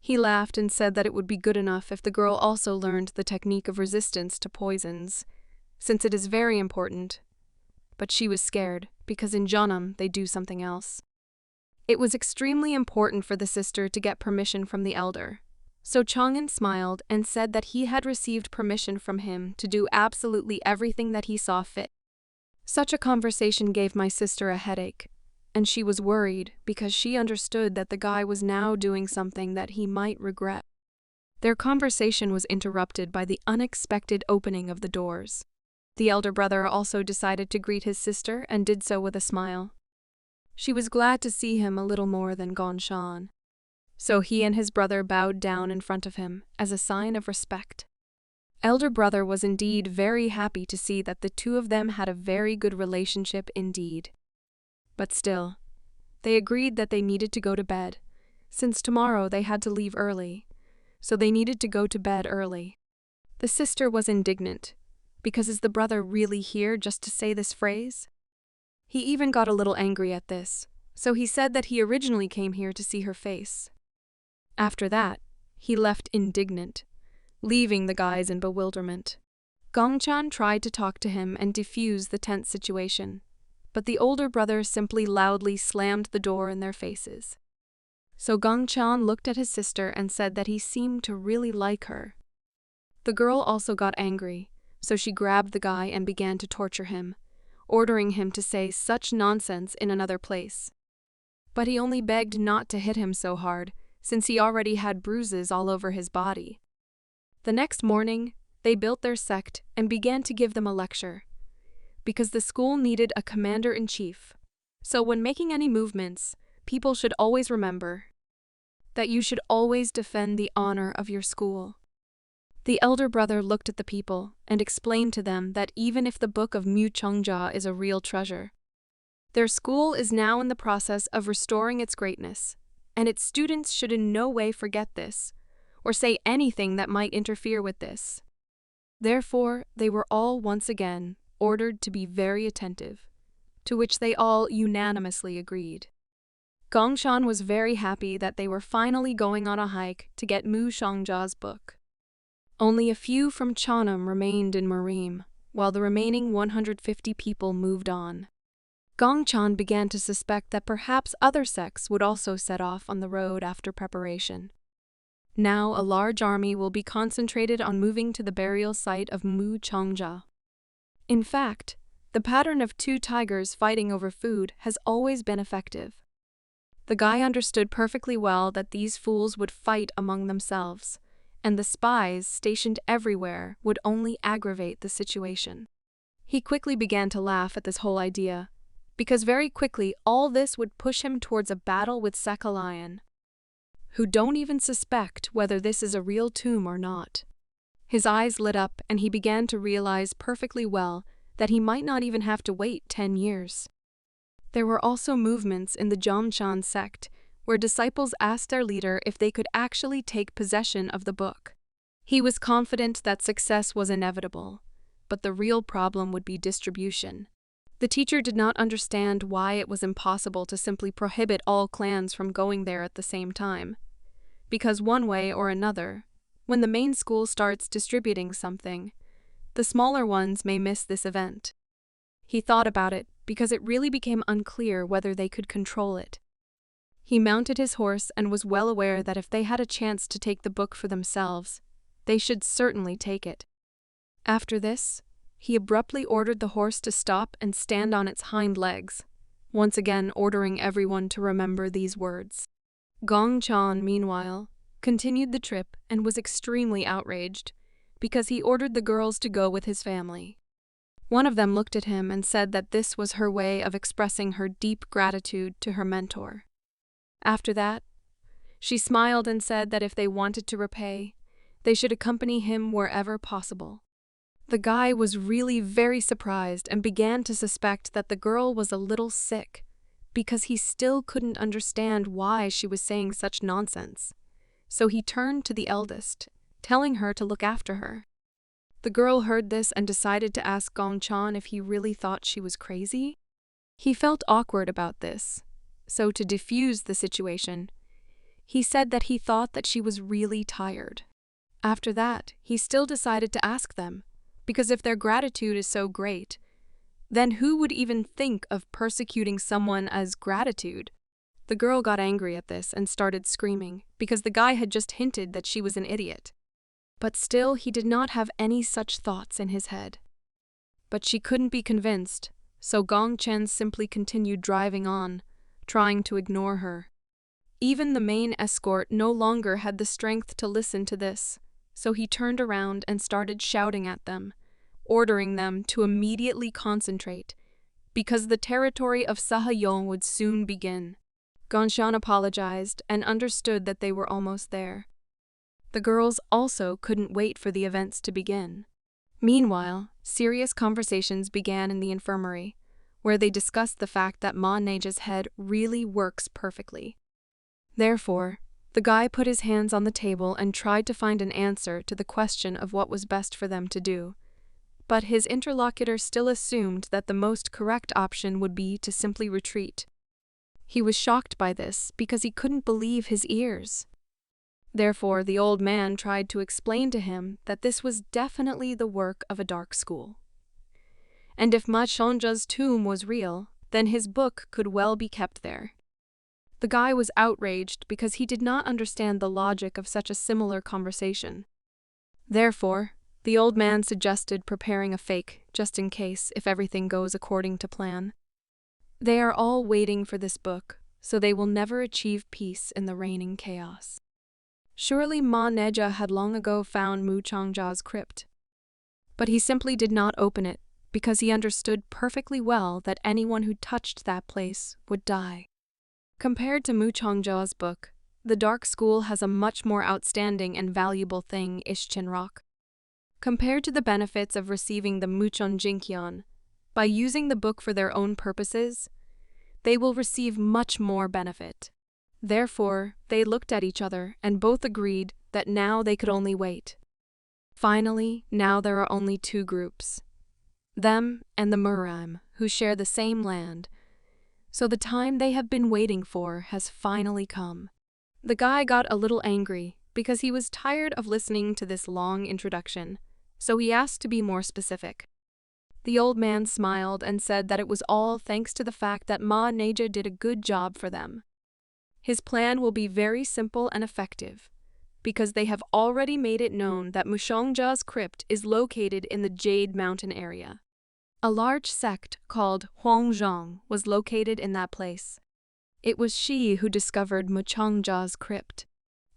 He laughed and said that it would be good enough if the girl also learned the technique of resistance to poisons, since it is very important. But she was scared, because in Jeonnam they do something else. It was extremely important for the sister to get permission from the elder, so Chang'an smiled and said that he had received permission from him to do absolutely everything that he saw fit. Such a conversation gave my sister a headache, and she was worried because she understood that the guy was now doing something that he might regret. Their conversation was interrupted by the unexpected opening of the doors. The elder brother also decided to greet his sister and did so with a smile. She was glad to see him a little more than Gongchan, so he and his brother bowed down in front of him as a sign of respect. Elder brother was indeed very happy to see that the two of them had a very good relationship indeed. But still, they agreed that they needed to go to bed, since tomorrow they had to leave early, so they needed to go to bed early. The sister was indignant, because is the brother really here just to say this phrase? He even got a little angry at this, so he said that he originally came here to see her face. After that, he left indignant, leaving the guys in bewilderment. Gongchan tried to talk to him and defuse the tense situation, but the older brother simply loudly slammed the door in their faces. So Gongchan looked at his sister and said that he seemed to really like her. The girl also got angry, so she grabbed the guy and began to torture him, ordering him to say such nonsense in another place. But he only begged not to hit him so hard, since he already had bruises all over his body. The next morning, they built their sect and began to give them a lecture, because the school needed a commander-in-chief. So when making any movements, people should always remember that you should always defend the honor of your school. The elder brother looked at the people and explained to them that even if the book of Mu Chongjia is a real treasure, their school is now in the process of restoring its greatness, and its students should in no way forget this, or say anything that might interfere with this. Therefore, they were all once again ordered to be very attentive, to which they all unanimously agreed. Gongchan was very happy that they were finally going on a hike to get Mu Shangjia's book. Only a few from Jeonnam remained in Marim, while the remaining 150 people moved on. Gongchan began to suspect that perhaps other sects would also set off on the road after preparation. Now a large army will be concentrated on moving to the burial site of Mu Chongjia. In fact, the pattern of two tigers fighting over food has always been effective. The guy understood perfectly well that these fools would fight among themselves, and the spies stationed everywhere would only aggravate the situation. He quickly began to laugh at this whole idea, because very quickly all this would push him towards a battle with Sakalion, who don't even suspect whether this is a real tomb or not. His eyes lit up and he began to realize perfectly well that he might not even have to wait 10 years. There were also movements in the Jomchan sect where disciples asked their leader if they could actually take possession of the book. He was confident that success was inevitable, but the real problem would be distribution. The teacher did not understand why it was impossible to simply prohibit all clans from going there at the same time, because one way or another, when the main school starts distributing something, the smaller ones may miss this event. He thought about it because it really became unclear whether they could control it. He mounted his horse and was well aware that if they had a chance to take the book for themselves, they should certainly take it. After this, he abruptly ordered the horse to stop and stand on its hind legs, once again ordering everyone to remember these words. Gongchan, meanwhile, continued the trip and was extremely outraged, because he ordered the girls to go with his family. One of them looked at him and said that this was her way of expressing her deep gratitude to her mentor. After that, she smiled and said that if they wanted to repay, They should accompany him wherever possible. The guy was really very surprised and began to suspect that the girl was a little sick, because he still couldn't understand why she was saying such nonsense. So he turned to the eldest, telling her to look after her. The girl heard this and decided to ask Gongchan if he really thought she was crazy. He felt awkward about this, so to defuse the situation, he said that he thought that she was really tired. After that, he still decided to ask them, because if their gratitude is so great, then who would even think of persecuting someone as gratitude? The girl got angry at this and started screaming, because the guy had just hinted that she was an idiot. But still, he did not have any such thoughts in his head. But she couldn't be convinced, so Gongchen simply continued driving on, trying to ignore her. Even the main escort no longer had the strength to listen to this, so he turned around and started shouting at them, ordering them to immediately concentrate, because the territory of Sahayong would soon begin. Gongchan apologized and understood that they were almost there. The girls also couldn't wait for the events to begin. Meanwhile, serious conversations began in the infirmary, where they discussed the fact that Ma Neja's head really works perfectly. Therefore, the guy put his hands on the table and tried to find an answer to the question of what was best for them to do. But his interlocutor still assumed that the most correct option would be to simply retreat. He was shocked by this because he couldn't believe his ears. Therefore, the old man tried to explain to him that this was definitely the work of a dark school. And if Ma Changja's tomb was real, then his book could well be kept there. The guy was outraged because he did not understand the logic of such a similar conversation. Therefore, the old man suggested preparing a fake, just in case if everything goes according to plan. They are all waiting for this book, so they will never achieve peace in the reigning chaos. Surely Ma Neja had long ago found Mu Changja's crypt. But he simply did not open it, because he understood perfectly well that anyone who touched that place would die. Compared to Mu Changja's book, the Dark School has a much more outstanding and valuable thing, Rock. Compared to the benefits of receiving the Muchon Jinkyan, by using the book for their own purposes, they will receive much more benefit. Therefore, they looked at each other and both agreed that now they could only wait. Finally, now there are only two groups. Them and the Muram, who share the same land. So the time they have been waiting for has finally come. The guy got a little angry because he was tired of listening to this long introduction, so he asked to be more specific. The old man smiled and said that it was all thanks to the fact that Ma Neja did a good job for them. His plan will be very simple and effective, because they have already made it known that Mushongja's crypt is located in the Jade Mountain area. A large sect called Huangzhong was located in that place. It was she who discovered Muchangja's crypt.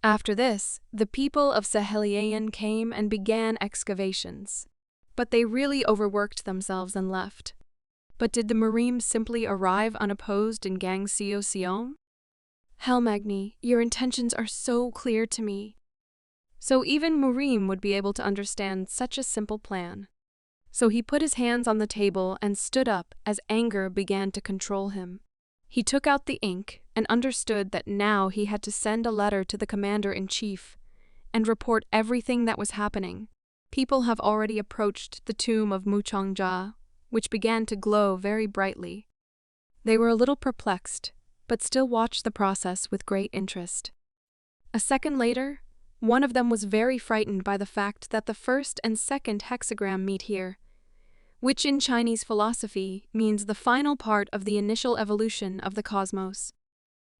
After this, the people of Sahelian came and began excavations. But they really overworked themselves and left. But did the Marim simply arrive unopposed in Gangseo Seong? Helmagni, your intentions are so clear to me. So even Marim would be able to understand such a simple plan. So he put his hands on the table and stood up as anger began to control him. He took out the ink and understood that now he had to send a letter to the commander-in-chief and report everything that was happening. People have already approached the tomb of Muchangja, which began to glow very brightly. They were a little perplexed, but still watched the process with great interest. A second later, one of them was very frightened by the fact that the first and second hexagram meet here, which in Chinese philosophy means the final part of the initial evolution of the cosmos.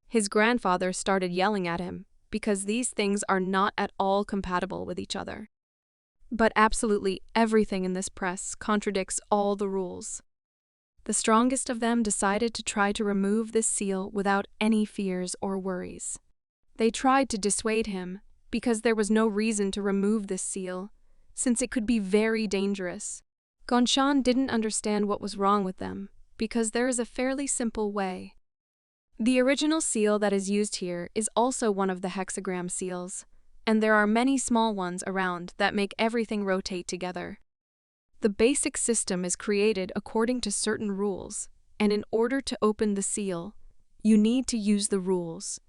His grandfather started yelling at him because these things are not at all compatible with each other. But absolutely everything in this press contradicts all the rules. The strongest of them decided to try to remove this seal without any fears or worries. They tried to dissuade him because there was no reason to remove this seal, since it could be very dangerous. Gongchan didn't understand what was wrong with them, because there is a fairly simple way. The original seal that is used here is also one of the hexagram seals, and there are many small ones around that make everything rotate together. The basic system is created according to certain rules, and in order to open the seal, you need to use the rules.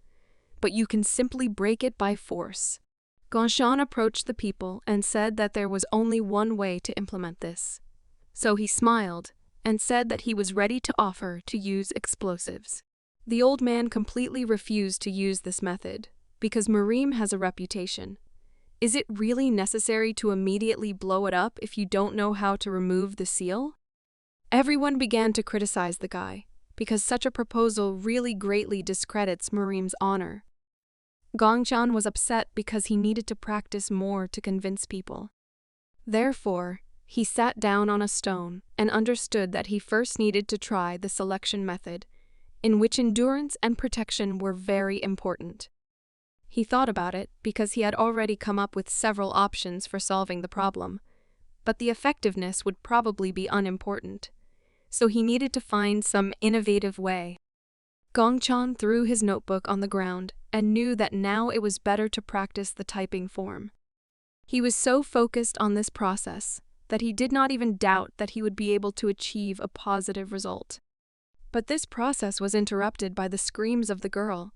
But you can simply break it by force. Gongxian approached the people and said that there was only one way to implement this. So he smiled and said that he was ready to offer to use explosives. The old man completely refused to use this method, because Merim has a reputation. Is it really necessary to immediately blow it up if you don't know how to remove the seal? Everyone began to criticize the guy, because such a proposal really greatly discredits Merim's honor. Gongxian was upset because he needed to practice more to convince people. Therefore, he sat down on a stone and understood that he first needed to try the selection method, in which endurance and protection were very important. He thought about it because he had already come up with several options for solving the problem, but the effectiveness would probably be unimportant, so he needed to find some innovative way. Gongxian threw his notebook on the ground and knew that now it was better to practice the typing form. He was so focused on this process that he did not even doubt that he would be able to achieve a positive result. But this process was interrupted by the screams of the girl,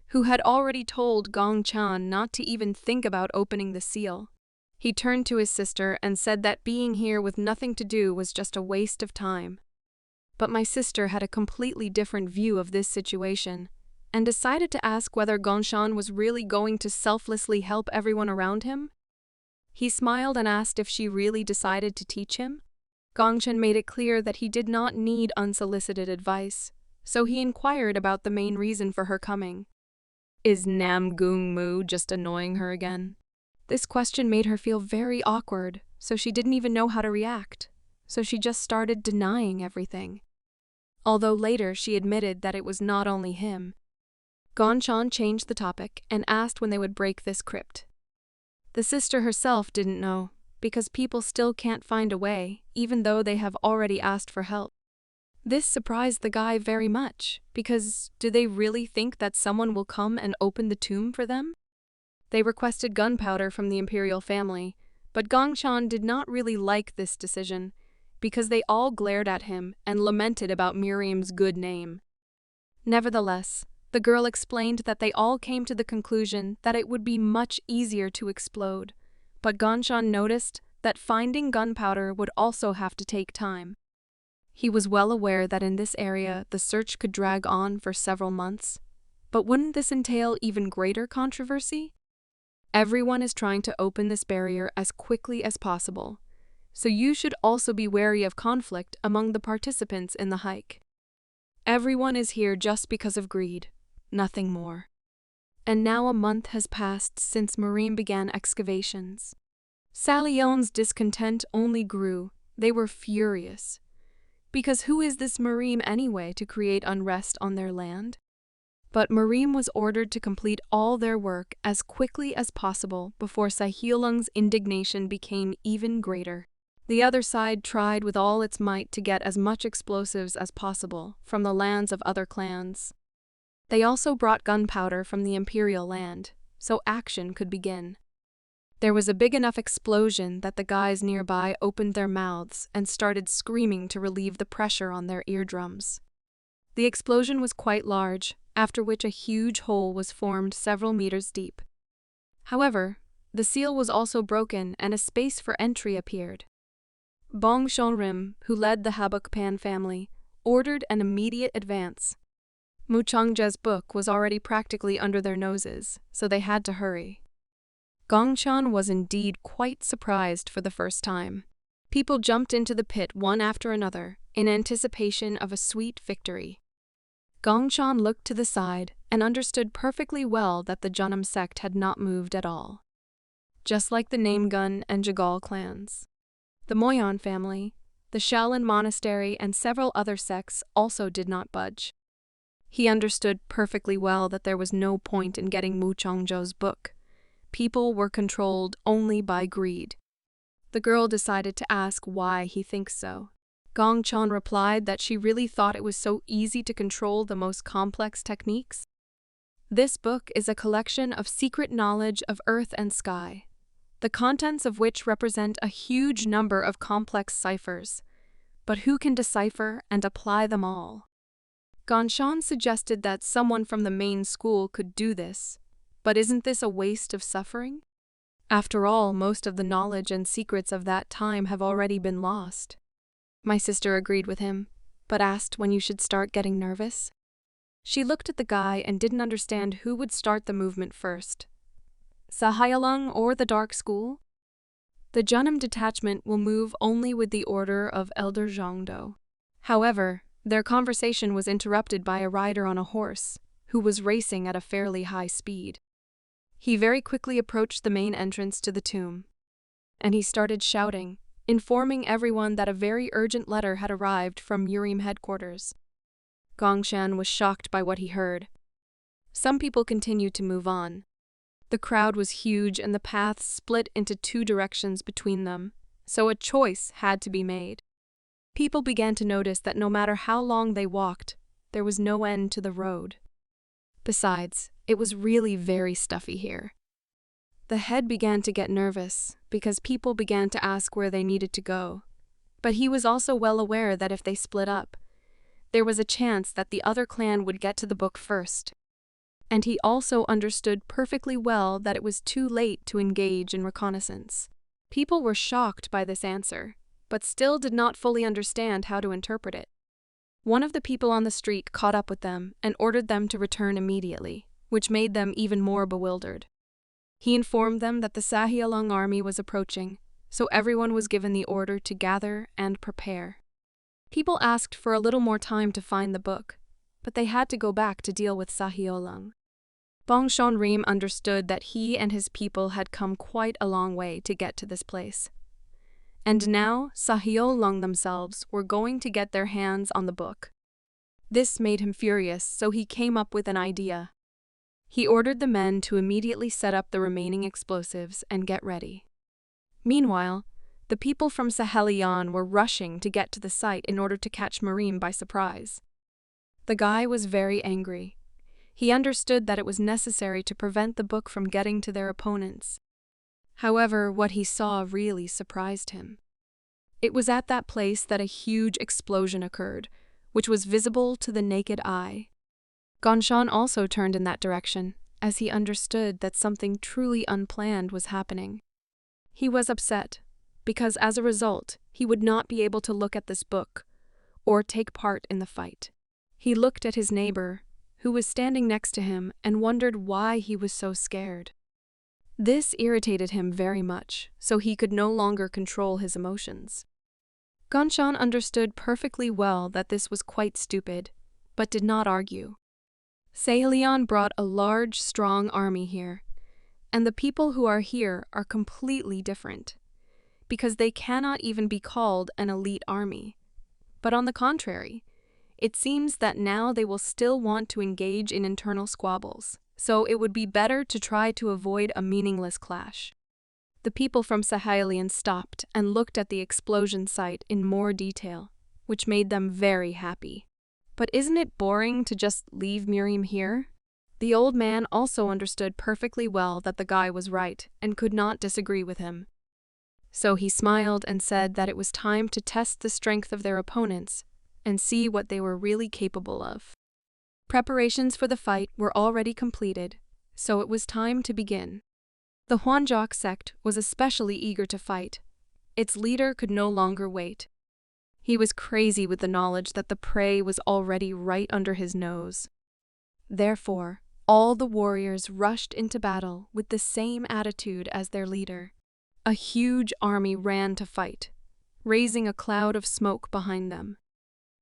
who had already told Gongxian not to even think about opening the seal. He turned to his sister and said that being here with nothing to do was just a waste of time. But my sister had a completely different view of this situation, and decided to ask whether Gongxian was really going to selflessly help everyone around him. He smiled and asked if she really decided to teach him. Gongxian made it clear that he did not need unsolicited advice, so he inquired about the main reason for her coming. Is Nam Gung Mu just annoying her again? This question made her feel very awkward, so she didn't even know how to react, so she just started denying everything. Although later she admitted that it was not only him. Gongxian changed the topic and asked when they would break this crypt. The sister herself didn't know, because people still can't find a way, even though they have already asked for help. This surprised the guy very much, because do they really think that someone will come and open the tomb for them? They requested gunpowder from the imperial family, but Gongxian did not really like this decision, because they all glared at him and lamented about Miriam's good name. Nevertheless, the girl explained that they all came to the conclusion that it would be much easier to explode, but Gongxian noticed that finding gunpowder would also have to take time. He was well aware that in this area the search could drag on for several months, but wouldn't this entail even greater controversy? Everyone is trying to open this barrier as quickly as possible, so you should also be wary of conflict among the participants in the hike. Everyone is here just because of greed, nothing more. And now a month has passed since Merim began excavations. Salion's discontent only grew. They were furious. Because who is this Merim anyway to create unrest on their land? But Merim was ordered to complete all their work as quickly as possible before Sahyulung's indignation became even greater. The other side tried with all its might to get as much explosives as possible from the lands of other clans. They also brought gunpowder from the imperial land, so action could begin. There was a big enough explosion that the guys nearby opened their mouths and started screaming to relieve the pressure on their eardrums. The explosion was quite large, after which a huge hole was formed several meters deep. However, the seal was also broken and a space for entry appeared. Bong Shonrim, who led the Habukpan family, ordered an immediate advance. Mu Changje's book was already practically under their noses, so they had to hurry. Gongxian was indeed quite surprised for the first time. People jumped into the pit one after another, in anticipation of a sweet victory. Gongxian looked to the side and understood perfectly well that the Junam sect had not moved at all. Just like the Namegun and Jagal clans. The Moyan family, the Shaolin monastery and several other sects also did not budge. He understood perfectly well that there was no point in getting Mu Changzhou's book. People were controlled only by greed. The girl decided to ask why he thinks so. Gongxian replied that she really thought it was so easy to control the most complex techniques. This book is a collection of secret knowledge of earth and sky, the contents of which represent a huge number of complex ciphers. But who can decipher and apply them all? Ganshan suggested that someone from the main school could do this, but isn't this a waste of suffering? After all, most of the knowledge and secrets of that time have already been lost. My sister agreed with him, but asked when you should start getting nervous. She looked at the guy and didn't understand who would start the movement first. Sahayalung or the Dark School? The Junam detachment will move only with the order of Elder Zhongdo. However, their conversation was interrupted by a rider on a horse, who was racing at a fairly high speed. He very quickly approached the main entrance to the tomb, and he started shouting, informing everyone that a very urgent letter had arrived from Urim headquarters. Gongshan was shocked by what he heard. Some people continued to move on. The crowd was huge and the paths split into two directions between them, so a choice had to be made. People began to notice that no matter how long they walked, there was no end to the road. Besides, it was really very stuffy here. The head began to get nervous because people began to ask where they needed to go. But he was also well aware that if they split up, there was a chance that the other clan would get to the book first. And he also understood perfectly well that it was too late to engage in reconnaissance. People were shocked by this answer, but still did not fully understand how to interpret it. One of the people on the street caught up with them and ordered them to return immediately, which made them even more bewildered. He informed them that the Sahialung army was approaching, so everyone was given the order to gather and prepare. People asked for a little more time to find the book, but they had to go back to deal with Sahiolung. Bongshan Rim understood that he and his people had come quite a long way to get to this place. And now Sahiolung themselves were going to get their hands on the book. This made him furious, so he came up with an idea. He ordered the men to immediately set up the remaining explosives and get ready. Meanwhile, the people from Sahelion were rushing to get to the site in order to catch Marim by surprise. The guy was very angry. He understood that it was necessary to prevent the book from getting to their opponents. However, what he saw really surprised him. It was at that place that a huge explosion occurred, which was visible to the naked eye. Ganshan also turned in that direction, as he understood that something truly unplanned was happening. He was upset, because as a result, he would not be able to look at this book, or take part in the fight. He looked at his neighbor, who was standing next to him, and wondered why he was so scared. This irritated him very much, so he could no longer control his emotions. Ganshan understood perfectly well that this was quite stupid, but did not argue. Sahelion brought a large, strong army here, and the people who are here are completely different, because they cannot even be called an elite army. But on the contrary, it seems that now they will still want to engage in internal squabbles, so it would be better to try to avoid a meaningless clash. The people from Sahelion stopped and looked at the explosion site in more detail, which made them very happy. But isn't it boring to just leave Miriam here? The old man also understood perfectly well that the guy was right and could not disagree with him. So he smiled and said that it was time to test the strength of their opponents and see what they were really capable of. Preparations for the fight were already completed, so it was time to begin. The Huanjok sect was especially eager to fight. Its leader could no longer wait. He was crazy with the knowledge that the prey was already right under his nose. Therefore, all the warriors rushed into battle with the same attitude as their leader. A huge army ran to fight, raising a cloud of smoke behind them.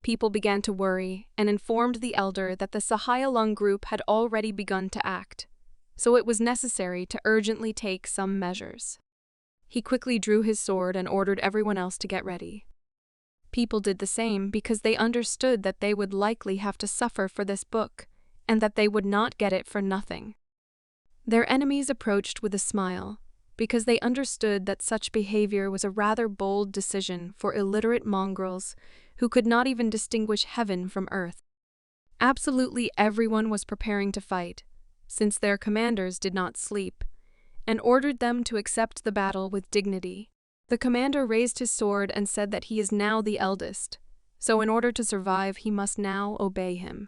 People began to worry and informed the elder that the Sahayalung group had already begun to act, so it was necessary to urgently take some measures. He quickly drew his sword and ordered everyone else to get ready. People did the same because they understood that they would likely have to suffer for this book, and that they would not get it for nothing. Their enemies approached with a smile, because they understood that such behavior was a rather bold decision for illiterate mongrels who could not even distinguish heaven from earth. Absolutely everyone was preparing to fight, since their commanders did not sleep, and ordered them to accept the battle with dignity. The commander raised his sword and said that he is now the eldest, so in order to survive he must now obey him.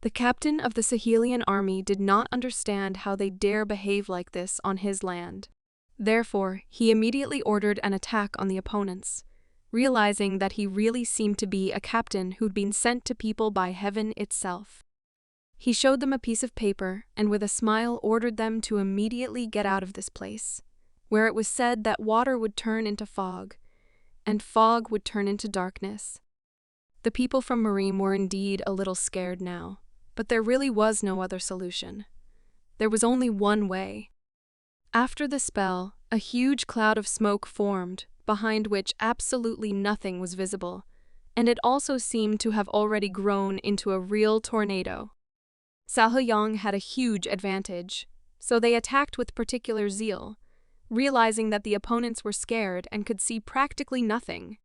The captain of the Sahelian army did not understand how they dare behave like this on his land. Therefore, he immediately ordered an attack on the opponents, realizing that he really seemed to be a captain who'd been sent to people by heaven itself. He showed them a piece of paper and with a smile ordered them to immediately get out of this place, where it was said that water would turn into fog, and fog would turn into darkness. The people from Merim were indeed a little scared now, but there really was no other solution. There was only one way. After the spell, a huge cloud of smoke formed, behind which absolutely nothing was visible, and it also seemed to have already grown into a real tornado. Sahelyong had a huge advantage, so they attacked with particular zeal, realizing that the opponents were scared and could see practically nothing.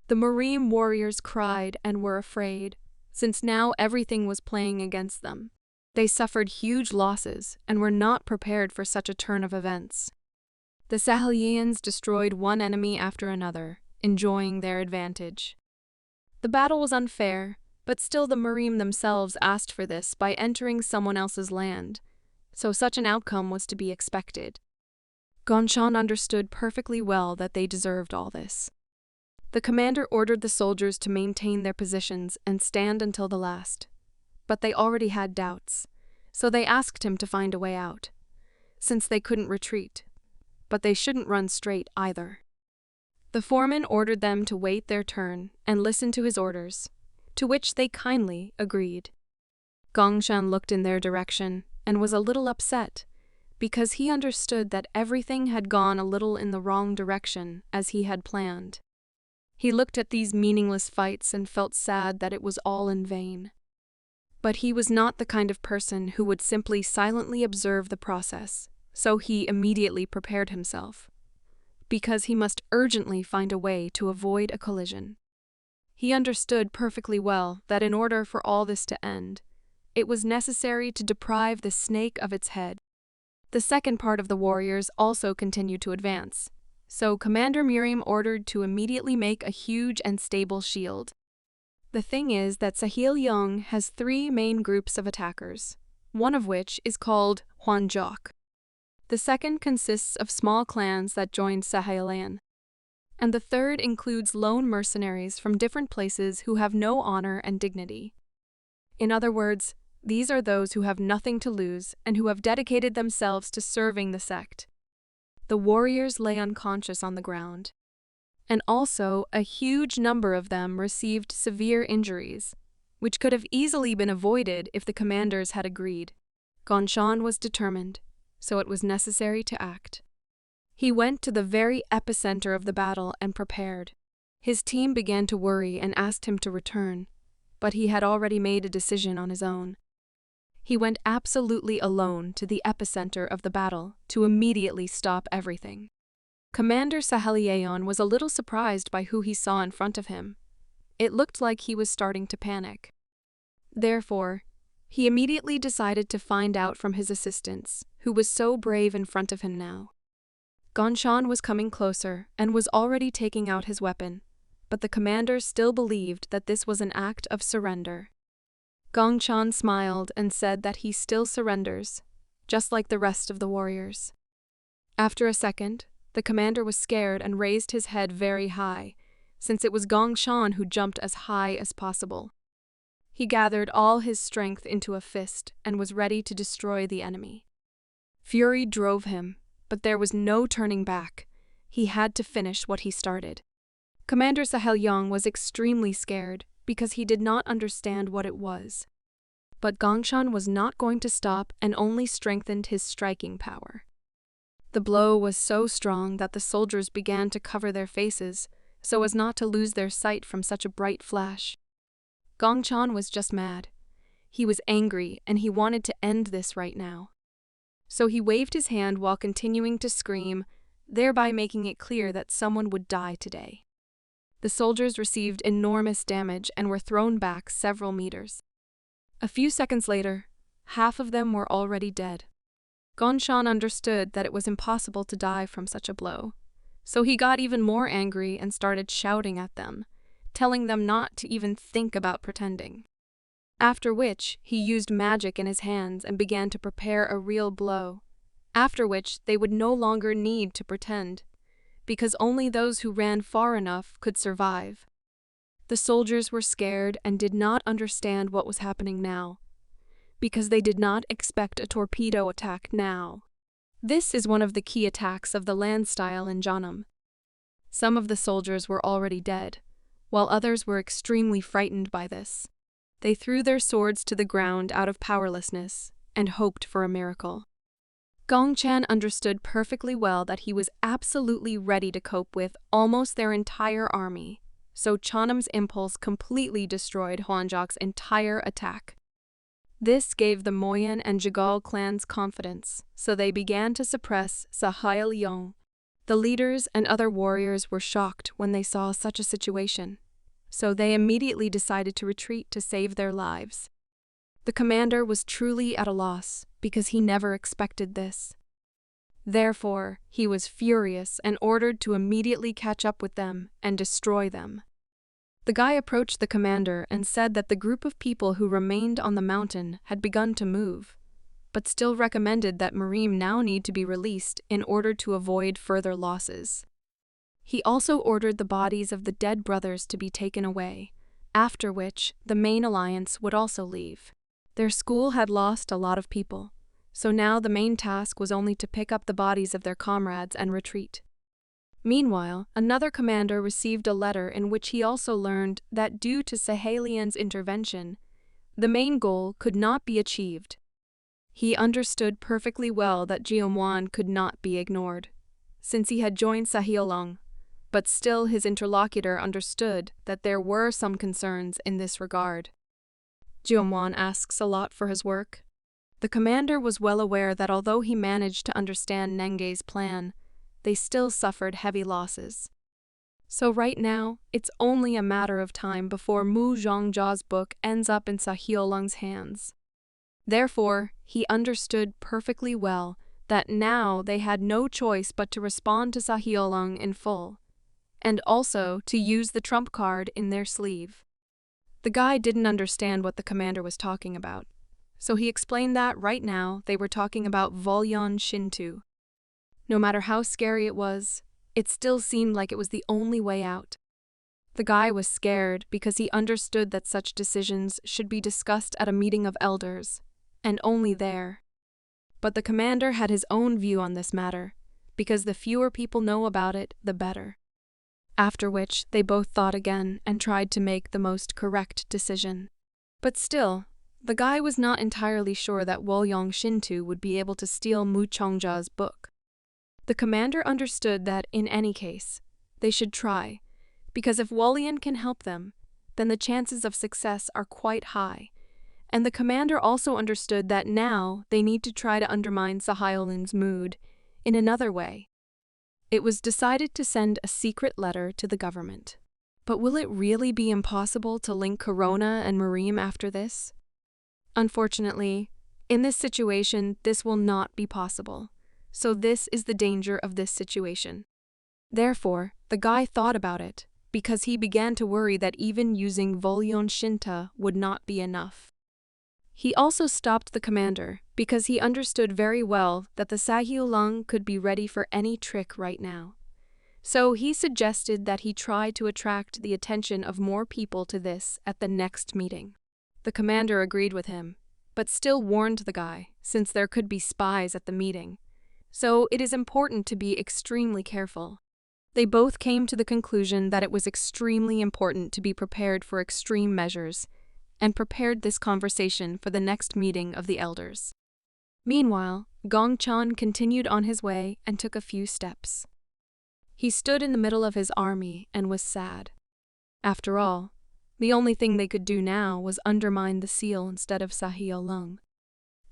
The Merim warriors cried and were afraid, since now everything was playing against them. They suffered huge losses and were not prepared for such a turn of events. The Sahelians destroyed one enemy after another, enjoying their advantage. The battle was unfair, but still the Merim themselves asked for this by entering someone else's land, so such an outcome was to be expected. Gongchan understood perfectly well that they deserved all this. The commander ordered the soldiers to maintain their positions and stand until the last, but they already had doubts, so they asked him to find a way out, since they couldn't retreat, but they shouldn't run straight either. The foreman ordered them to wait their turn and listen to his orders, to which they kindly agreed. Gongchan looked in their direction and was a little upset, because he understood that everything had gone a little in the wrong direction as he had planned. He looked at these meaningless fights and felt sad that it was all in vain. But he was not the kind of person who would simply silently observe the process, so he immediately prepared himself, because he must urgently find a way to avoid a collision. He understood perfectly well that in order for all this to end, it was necessary to deprive the snake of its head. The second part of the warriors also continued to advance, so Commander Merim ordered to immediately make a huge and stable shield. The thing is that Sahelyong has 3 main groups of attackers, one of which is called Hwanjok. The second consists of small clans that joined Sahelian, and the third includes lone mercenaries from different places who have no honor and dignity. In other words, these are those who have nothing to lose and who have dedicated themselves to serving the sect. The warriors lay unconscious on the ground, and also a huge number of them received severe injuries, which could have easily been avoided if the commanders had agreed. Gongchan was determined, so it was necessary to act. He went to the very epicenter of the battle and prepared. His team began to worry and asked him to return, but he had already made a decision on his own. He went absolutely alone to the epicenter of the battle to immediately stop everything. Commander Sahelion was a little surprised by who he saw in front of him. It looked like he was starting to panic. Therefore, he immediately decided to find out from his assistants, who was so brave in front of him now. Gongchan was coming closer and was already taking out his weapon, but the commander still believed that this was an act of surrender. Gongchan smiled and said that he still surrenders, just like the rest of the warriors. After a second, the commander was scared and raised his head very high, since it was Gongchan who jumped as high as possible. He gathered all his strength into a fist and was ready to destroy the enemy. Fury drove him, but there was no turning back. He had to finish what he started. Commander Sahelyong was extremely scared because he did not understand what it was. But Gongchan was not going to stop and only strengthened his striking power. The blow was so strong that the soldiers began to cover their faces so as not to lose their sight from such a bright flash. Gongchan was just mad. He was angry and he wanted to end this right now. So he waved his hand while continuing to scream, thereby making it clear that someone would die today. The soldiers received enormous damage and were thrown back several meters. A few seconds later, half of them were already dead. Gongshan understood that it was impossible to die from such a blow, so he got even more angry and started shouting at them, telling them not to even think about pretending. After which, he used magic in his hands and began to prepare a real blow, after which they would no longer need to pretend, because only those who ran far enough could survive. The soldiers were scared and did not understand what was happening now, because they did not expect a torpedo attack now. This is one of the key attacks of the land style in Jeonnam. Some of the soldiers were already dead, while others were extremely frightened by this. They threw their swords to the ground out of powerlessness and hoped for a miracle. Gongchan understood perfectly well that he was absolutely ready to cope with almost their entire army, so Jeonnam's impulse completely destroyed Hwanjok's entire attack. This gave the Moyen and Jagal clans confidence, so they began to suppress Sahai Leong. The leaders and other warriors were shocked when they saw such a situation, so they immediately decided to retreat to save their lives. The commander was truly at a loss because he never expected this. Therefore, he was furious and ordered to immediately catch up with them and destroy them. The guy approached the commander and said that the group of people who remained on the mountain had begun to move, but still recommended that Marim now need to be released in order to avoid further losses. He also ordered the bodies of the dead brothers to be taken away, after which the main alliance would also leave. Their school had lost a lot of people, so now the main task was only to pick up the bodies of their comrades and retreat. Meanwhile, another commander received a letter in which he also learned that due to Sahalian's intervention, the main goal could not be achieved. He understood perfectly well that Jiumwan could not be ignored, since he had joined Sahiolong, but still his interlocutor understood that there were some concerns in this regard. Jiumwan asks a lot for his work. The commander was well aware that although he managed to understand Nenge's plan, they still suffered heavy losses. So right now, it's only a matter of time before Mu Zhongjia's book ends up in Sahiolong's hands. Therefore, he understood perfectly well that now they had no choice but to respond to Sahiolong in full, and also to use the trump card in their sleeve. The guy didn't understand what the commander was talking about, so he explained that right now they were talking about Volyon Shintu. No matter how scary it was, it still seemed like it was the only way out. The guy was scared because he understood that such decisions should be discussed at a meeting of elders, and only there. But the commander had his own view on this matter, because the fewer people know about it, the better. After which, they both thought again and tried to make the most correct decision. But still, the guy was not entirely sure that Wolyong Shintu would be able to steal Mu Chongjia's book. The commander understood that, in any case, they should try, because if Wollian can help them, then the chances of success are quite high, and the commander also understood that now they need to try to undermine Sahiolin's mood in another way. It was decided to send a secret letter to the government. But will it really be impossible to link Corona and Marim after this? Unfortunately, in this situation, this will not be possible. So this is the danger of this situation. Therefore, the guy thought about it, because he began to worry that even using Volyon Shinta would not be enough. He also stopped the commander, because he understood very well that the Sahiolong could be ready for any trick right now. So he suggested that he try to attract the attention of more people to this at the next meeting. The commander agreed with him, but still warned the guy, since there could be spies at the meeting. So it is important to be extremely careful. They both came to the conclusion that it was extremely important to be prepared for extreme measures, and prepared this conversation for the next meeting of the elders. Meanwhile, Gongchan continued on his way and took a few steps. He stood in the middle of his army and was sad. After all, the only thing they could do now was undermine the seal instead of Sahiolong.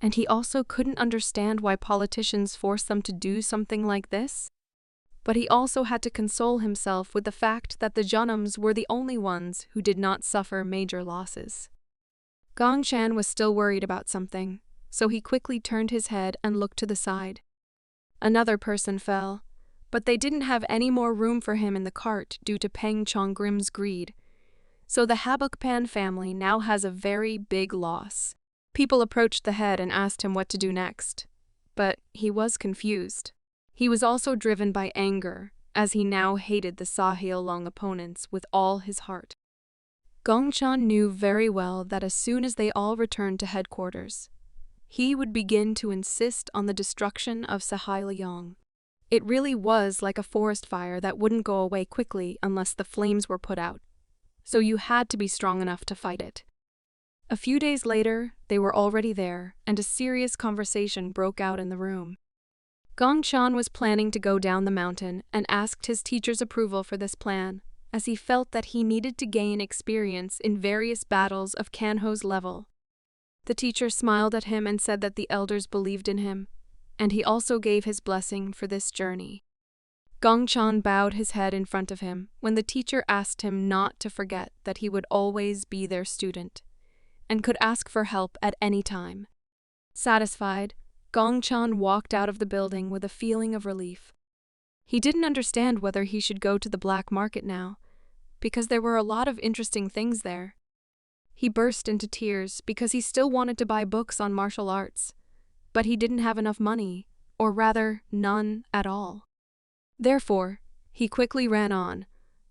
And he also couldn't understand why politicians forced them to do something like this. But he also had to console himself with the fact that the Jeonnams were the only ones who did not suffer major losses. Gongshan was still worried about something, so he quickly turned his head and looked to the side. Another person fell, but they didn't have any more room for him in the cart due to Peng Chonggrim's greed. So the Habukpan family now has a very big loss. People approached the head and asked him what to do next, but he was confused. He was also driven by anger, as he now hated the Saheolong opponents with all his heart. Gongchan knew very well that as soon as they all returned to headquarters, he would begin to insist on the destruction of Saheolong. It really was like a forest fire that wouldn't go away quickly unless the flames were put out, so you had to be strong enough to fight it. A few days later, they were already there, and a serious conversation broke out in the room. Gongchan was planning to go down the mountain and asked his teacher's approval for this plan, as he felt that he needed to gain experience in various battles of Kanho's level. The teacher smiled at him and said that the elders believed in him, and he also gave his blessing for this journey. Gongchan bowed his head in front of him when the teacher asked him not to forget that he would always be their student, and could ask for help at any time. Satisfied, Gongchan walked out of the building with a feeling of relief. He didn't understand whether he should go to the black market now, because there were a lot of interesting things there. He burst into tears because he still wanted to buy books on martial arts, but he didn't have enough money, or rather, none at all. Therefore, he quickly ran on,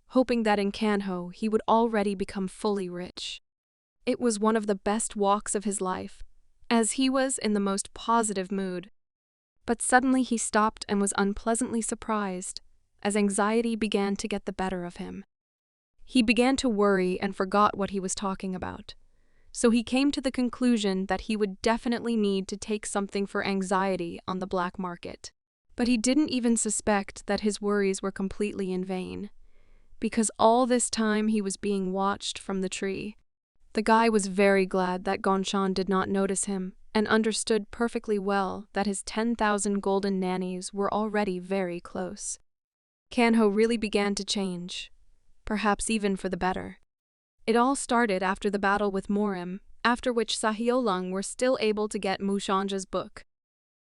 hoping that in Kanho he would already become fully rich. It was one of the best walks of his life, as he was in the most positive mood. But suddenly he stopped and was unpleasantly surprised, as anxiety began to get the better of him. He began to worry and forgot what he was talking about, so he came to the conclusion that he would definitely need to take something for anxiety on the black market. But he didn't even suspect that his worries were completely in vain, because all this time he was being watched from the tree. The guy was very glad that Gongchan did not notice him and understood perfectly well that his 10,000 golden nannies were already very close. Kanho really began to change, perhaps even for the better. It all started after the battle with Morim, after which Saheolong were still able to get Mushanja's book.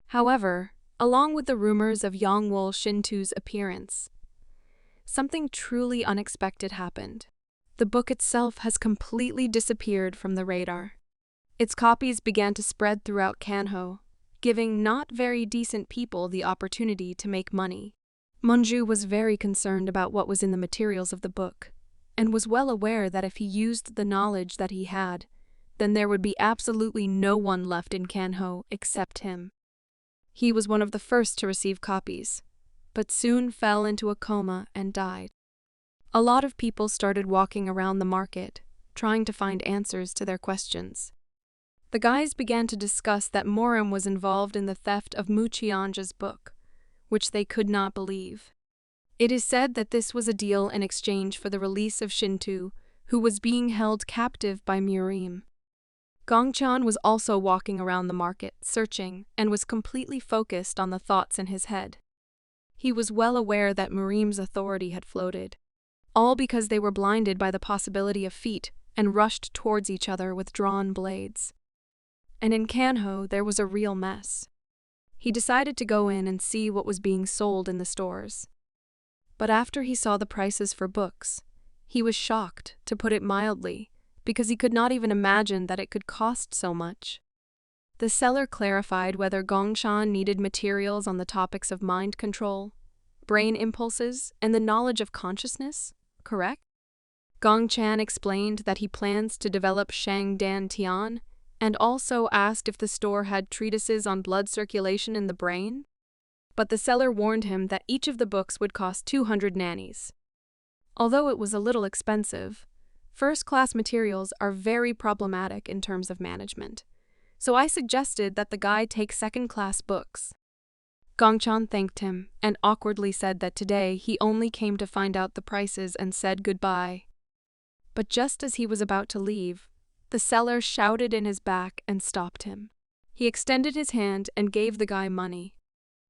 However, along with the rumors of Yongwol Shintu's appearance, something truly unexpected happened. The book itself has completely disappeared from the radar. Its copies began to spread throughout Kanho, giving not very decent people the opportunity to make money. Munju was very concerned about what was in the materials of the book, and was well aware that if he used the knowledge that he had, then there would be absolutely no one left in Kanho except him. He was one of the first to receive copies, but soon fell into a coma and died. A lot of people started walking around the market, trying to find answers to their questions. The guys began to discuss that Morim was involved in the theft of Muchianja's book, which they could not believe. It is said that this was a deal in exchange for the release of Shintu, who was being held captive by Murim. Gongchan was also walking around the market, searching, and was completely focused on the thoughts in his head. He was well aware that Murim's authority had floated, all because they were blinded by the possibility of feet and rushed towards each other with drawn blades. And in Kanho there was a real mess. He decided to go in and see what was being sold in the stores. But after he saw the prices for books, he was shocked, to put it mildly, because he could not even imagine that it could cost so much. The seller clarified whether Gongchan needed materials on the topics of mind control, brain impulses, and the knowledge of consciousness, correct? Gongchan explained that he plans to develop Shang Dan Tian, and also asked if the store had treatises on blood circulation in the brain. But the seller warned him that each of the books would cost 200 nannies. Although it was a little expensive, first-class materials are very problematic in terms of management, so I suggested that the guy take second-class books. Gongchan thanked him and awkwardly said that today he only came to find out the prices and said goodbye. But just as he was about to leave, the seller shouted in his back and stopped him. He extended his hand and gave the guy money.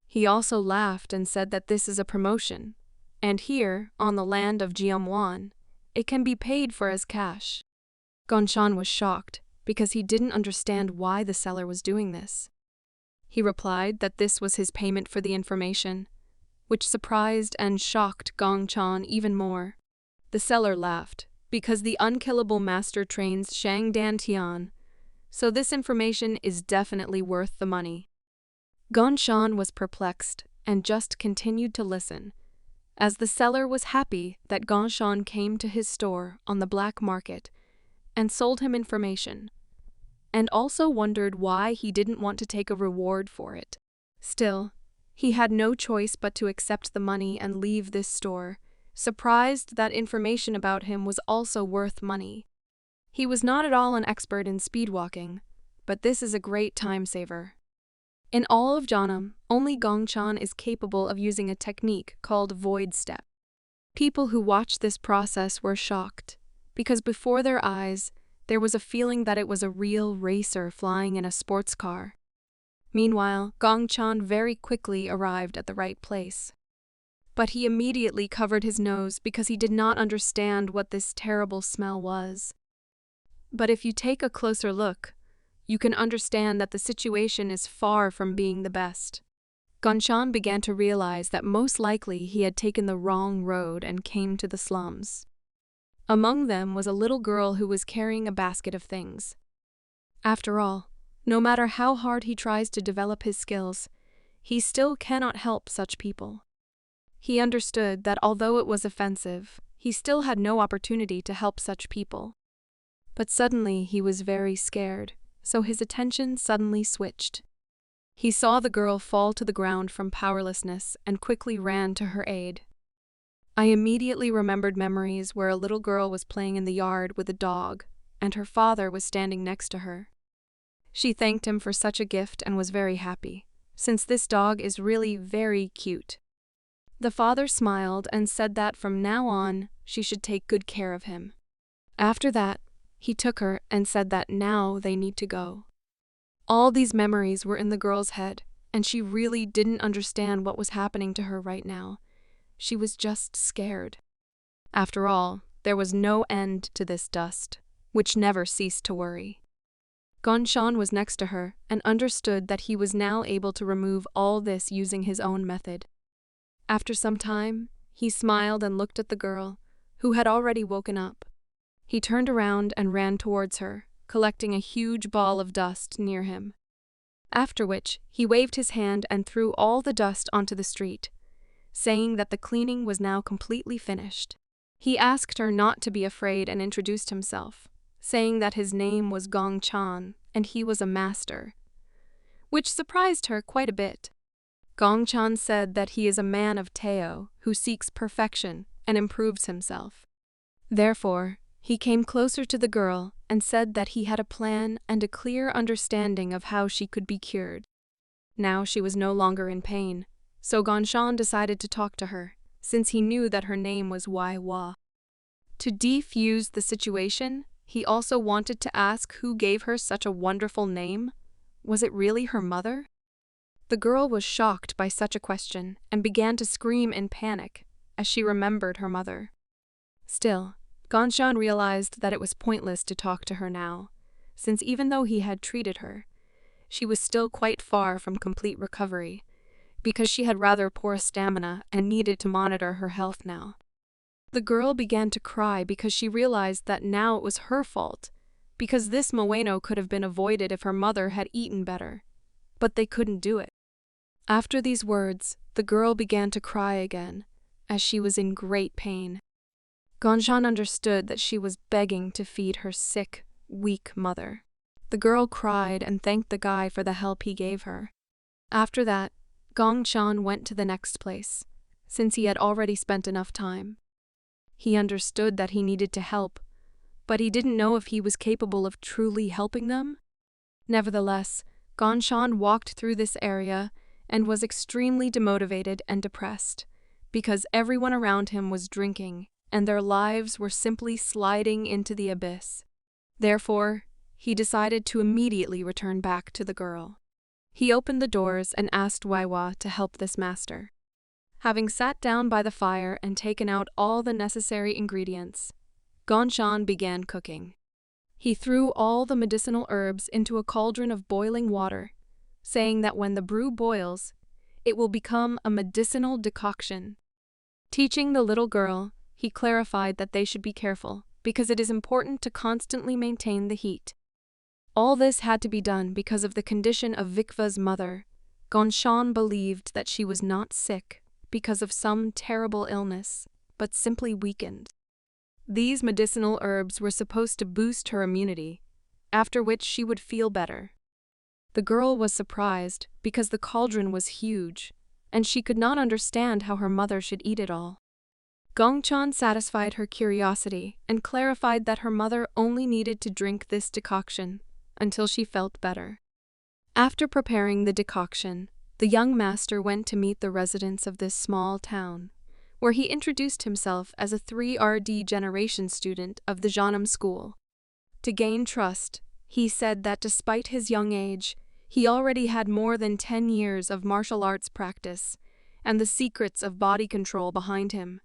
He also laughed and said that this is a promotion, and here, on the land of Jiamwan, it can be paid for as cash. Gongchan was shocked, because he didn't understand why the seller was doing this. He replied that this was his payment for the information, which surprised and shocked Gong Chan even more. The seller laughed, because the unkillable master trains Shang Dan Tian, so this information is definitely worth the money. Gong Chan was perplexed and just continued to listen, as the seller was happy that Gong Chan came to his store on the black market and sold him information, and also wondered why he didn't want to take a reward for it. Still, he had no choice but to accept the money and leave this store, surprised that information about him was also worth money. He was not at all an expert in speedwalking, but this is a great time saver. In all of Janam, only Gong Chan is capable of using a technique called void step. People who watched this process were shocked, because before their eyes, there was a feeling that it was a real racer flying in a sports car. Meanwhile, Gong Chan very quickly arrived at the right place. But he immediately covered his nose because he did not understand what this terrible smell was. But if you take a closer look, you can understand that the situation is far from being the best. Gong Chan began to realize that most likely he had taken the wrong road and came to the slums. Among them was a little girl who was carrying a basket of things. After all, no matter how hard he tries to develop his skills, he still cannot help such people. He understood that although it was offensive, he still had no opportunity to help such people. But suddenly he was very scared, so his attention suddenly switched. He saw the girl fall to the ground from powerlessness and quickly ran to her aid. I immediately remembered memories where a little girl was playing in the yard with a dog, and her father was standing next to her. She thanked him for such a gift and was very happy, since this dog is really very cute. The father smiled and said that from now on, she should take good care of him. After that, he took her and said that now they need to go. All these memories were in the girl's head, and she really didn't understand what was happening to her right now. She was just scared. After all, there was no end to this dust, which never ceased to worry. Gong Chan was next to her and understood that he was now able to remove all this using his own method. After some time, he smiled and looked at the girl, who had already woken up. He turned around and ran towards her, collecting a huge ball of dust near him. After which, he waved his hand and threw all the dust onto the street, saying that the cleaning was now completely finished. He asked her not to be afraid and introduced himself, saying that his name was Gong Chan and he was a master, which surprised her quite a bit. Gong Chan said that he is a man of Tao who seeks perfection and improves himself. Therefore, he came closer to the girl and said that he had a plan and a clear understanding of how she could be cured. Now she was no longer in pain, so Gong Chan decided to talk to her, since he knew that her name was Wai Hua. To defuse the situation, he also wanted to ask who gave her such a wonderful name. Was it really her mother? The girl was shocked by such a question and began to scream in panic as she remembered her mother. Still, Gong Chan realized that it was pointless to talk to her now, since even though he had treated her, she was still quite far from complete recovery, because she had rather poor stamina and needed to monitor her health now. The girl began to cry because she realized that now it was her fault, because this Moeno could have been avoided if her mother had eaten better, but they couldn't do it. After these words, the girl began to cry again, as she was in great pain. Gong Chan understood that she was begging to feed her sick, weak mother. The girl cried and thanked the guy for the help he gave her. After that, Gong Chan went to the next place, since he had already spent enough time. He understood that he needed to help, but he didn't know if he was capable of truly helping them. Nevertheless, Gong Chan walked through this area and was extremely demotivated and depressed, because everyone around him was drinking and their lives were simply sliding into the abyss. Therefore, he decided to immediately return back to the girl. He opened the doors and asked Wai Hua to help this master. Having sat down by the fire and taken out all the necessary ingredients, Gong Chan began cooking. He threw all the medicinal herbs into a cauldron of boiling water, saying that when the brew boils, it will become a medicinal decoction. Teaching the little girl, he clarified that they should be careful, because it is important to constantly maintain the heat. All this had to be done because of the condition of Vikva's mother. Gongchan believed that she was not sick because of some terrible illness, but simply weakened. These medicinal herbs were supposed to boost her immunity, after which she would feel better. The girl was surprised because the cauldron was huge, and she could not understand how her mother should eat it all. Gongchan satisfied her curiosity and clarified that her mother only needed to drink this decoction until she felt better. After preparing the decoction, the young master went to meet the residents of this small town, where he introduced himself as a 3rd generation student of the Janam school. To gain trust, he said that despite his young age, he already had more than 10 years of martial arts practice and the secrets of body control behind him.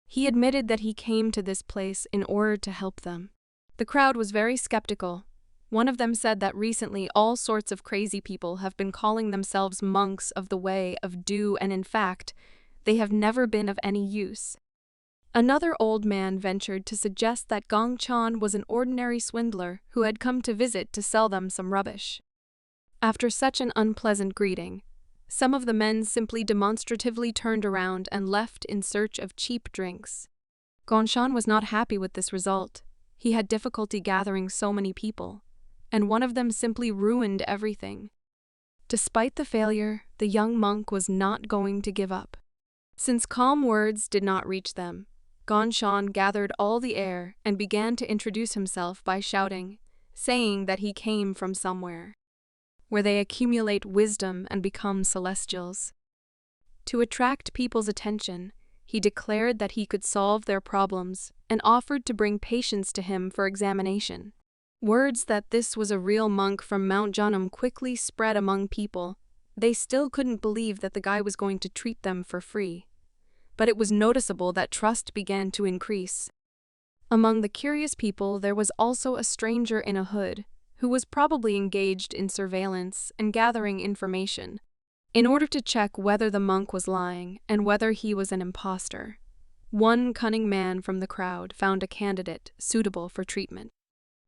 He admitted that he came to this place in order to help them. The crowd was very skeptical. One of them said that recently all sorts of crazy people have been calling themselves monks of the way of Do, and in fact, they have never been of any use. Another old man ventured to suggest that Gongchan was an ordinary swindler who had come to visit to sell them some rubbish. After such an unpleasant greeting, some of the men simply demonstratively turned around and left in search of cheap drinks. Gongchan was not happy with this result. He had difficulty gathering so many people, and one of them simply ruined everything. Despite the failure, the young monk was not going to give up. Since calm words did not reach them, Gongchan gathered all the air and began to introduce himself by shouting, saying that he came from somewhere where they accumulate wisdom and become celestials. To attract people's attention, he declared that he could solve their problems and offered to bring patients to him for examination. Words that this was a real monk from Mount Janam quickly spread among people. They still couldn't believe that the guy was going to treat them for free. But it was noticeable that trust began to increase. Among the curious people, there was also a stranger in a hood, who was probably engaged in surveillance and gathering information, in order to check whether the monk was lying and whether he was an imposter. One cunning man from the crowd found a candidate suitable for treatment.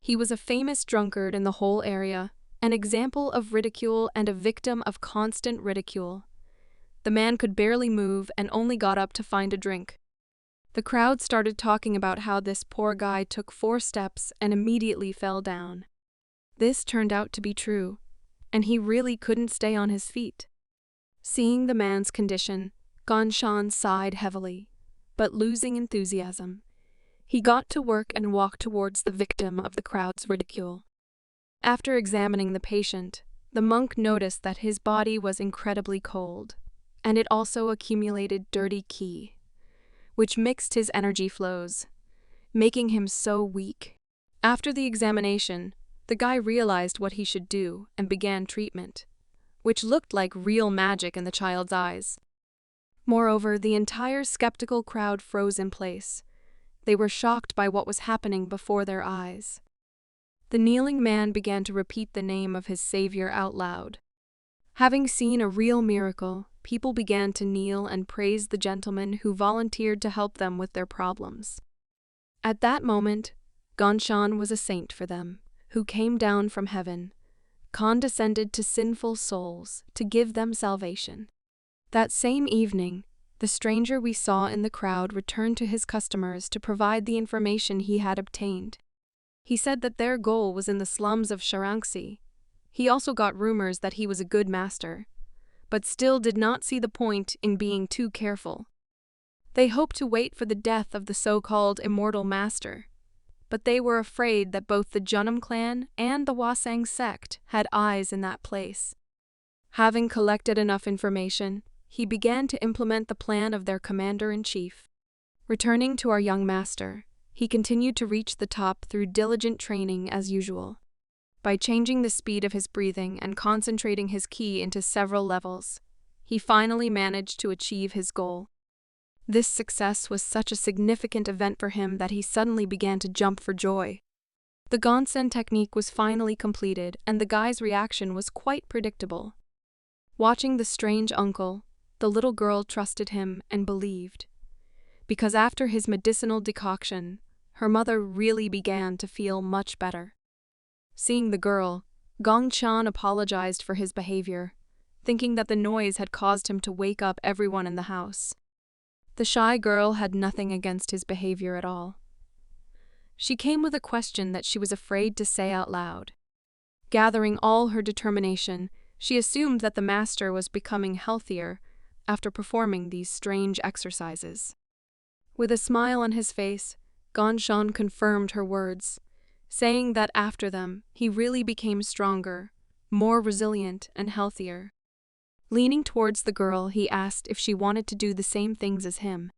He was a famous drunkard in the whole area, an example of ridicule and a victim of constant ridicule. The man could barely move and only got up to find a drink. The crowd started talking about how this poor guy took 4 steps and immediately fell down. This turned out to be true, and he really couldn't stay on his feet. Seeing the man's condition, Gongchan sighed heavily, but losing enthusiasm, he got to work and walked towards the victim of the crowd's ridicule. After examining the patient, the monk noticed that his body was incredibly cold, and it also accumulated dirty qi, which mixed his energy flows, making him so weak. After the examination, the guy realized what he should do and began treatment, which looked like real magic in the child's eyes. Moreover, the entire skeptical crowd froze in place. They were shocked by what was happening before their eyes. The kneeling man began to repeat the name of his savior out loud. Having seen a real miracle, people began to kneel and praise the gentleman who volunteered to help them with their problems. At that moment, Gongchan was a saint for them, who came down from heaven, condescended to sinful souls to give them salvation. That same evening, the stranger we saw in the crowd returned to his customers to provide the information he had obtained. He said that their goal was in the slums of Sharanxi. He also got rumors that he was a good master, but still did not see the point in being too careful. They hoped to wait for the death of the so-called immortal master, but they were afraid that both the Junam clan and the Wasang sect had eyes in that place. Having collected enough information, he began to implement the plan of their commander-in-chief. Returning to our young master, he continued to reach the top through diligent training as usual. By changing the speed of his breathing and concentrating his ki into several levels, he finally managed to achieve his goal. This success was such a significant event for him that he suddenly began to jump for joy. The Gonsen technique was finally completed, and the guy's reaction was quite predictable. Watching the strange uncle, the little girl trusted him and believed. Because after his medicinal decoction, her mother really began to feel much better. Seeing the girl, Gong Chan apologized for his behavior, thinking that the noise had caused him to wake up everyone in the house. The shy girl had nothing against his behavior at all. She came with a question that she was afraid to say out loud. Gathering all her determination, she assumed that the master was becoming healthier after performing these strange exercises. With a smile on his face, Gongchan confirmed her words, saying that after them, he really became stronger, more resilient, and healthier. Leaning towards the girl, he asked if she wanted to do the same things as him.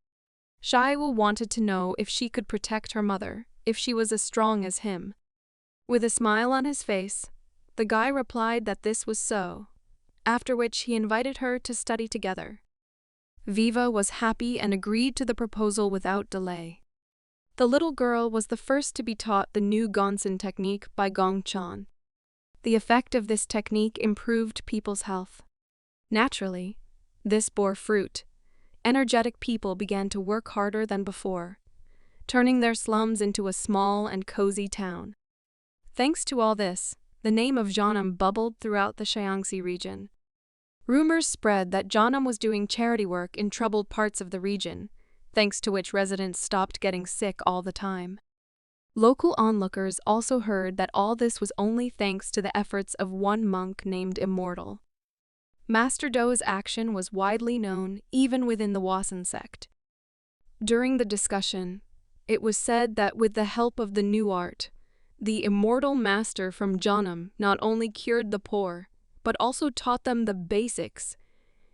Shiwa wanted to know if she could protect her mother, if she was as strong as him. With a smile on his face, the guy replied that this was so, after which he invited her to study together. Viva was happy and agreed to the proposal without delay. The little girl was the first to be taught the new Gonsen technique by Gong Chan. The effect of this technique improved people's health. Naturally, this bore fruit. Energetic people began to work harder than before, turning their slums into a small and cozy town. Thanks to all this, the name of Jeonnam bubbled throughout the Shaanxi region. Rumors spread that Jeonnam was doing charity work in troubled parts of the region, thanks to which residents stopped getting sick all the time. Local onlookers also heard that all this was only thanks to the efforts of one monk named Immortal. Master Do's action was widely known even within the Wasan sect. During the discussion, it was said that with the help of the new art, the immortal master from Jeonnam not only cured the poor, but also taught them the basics,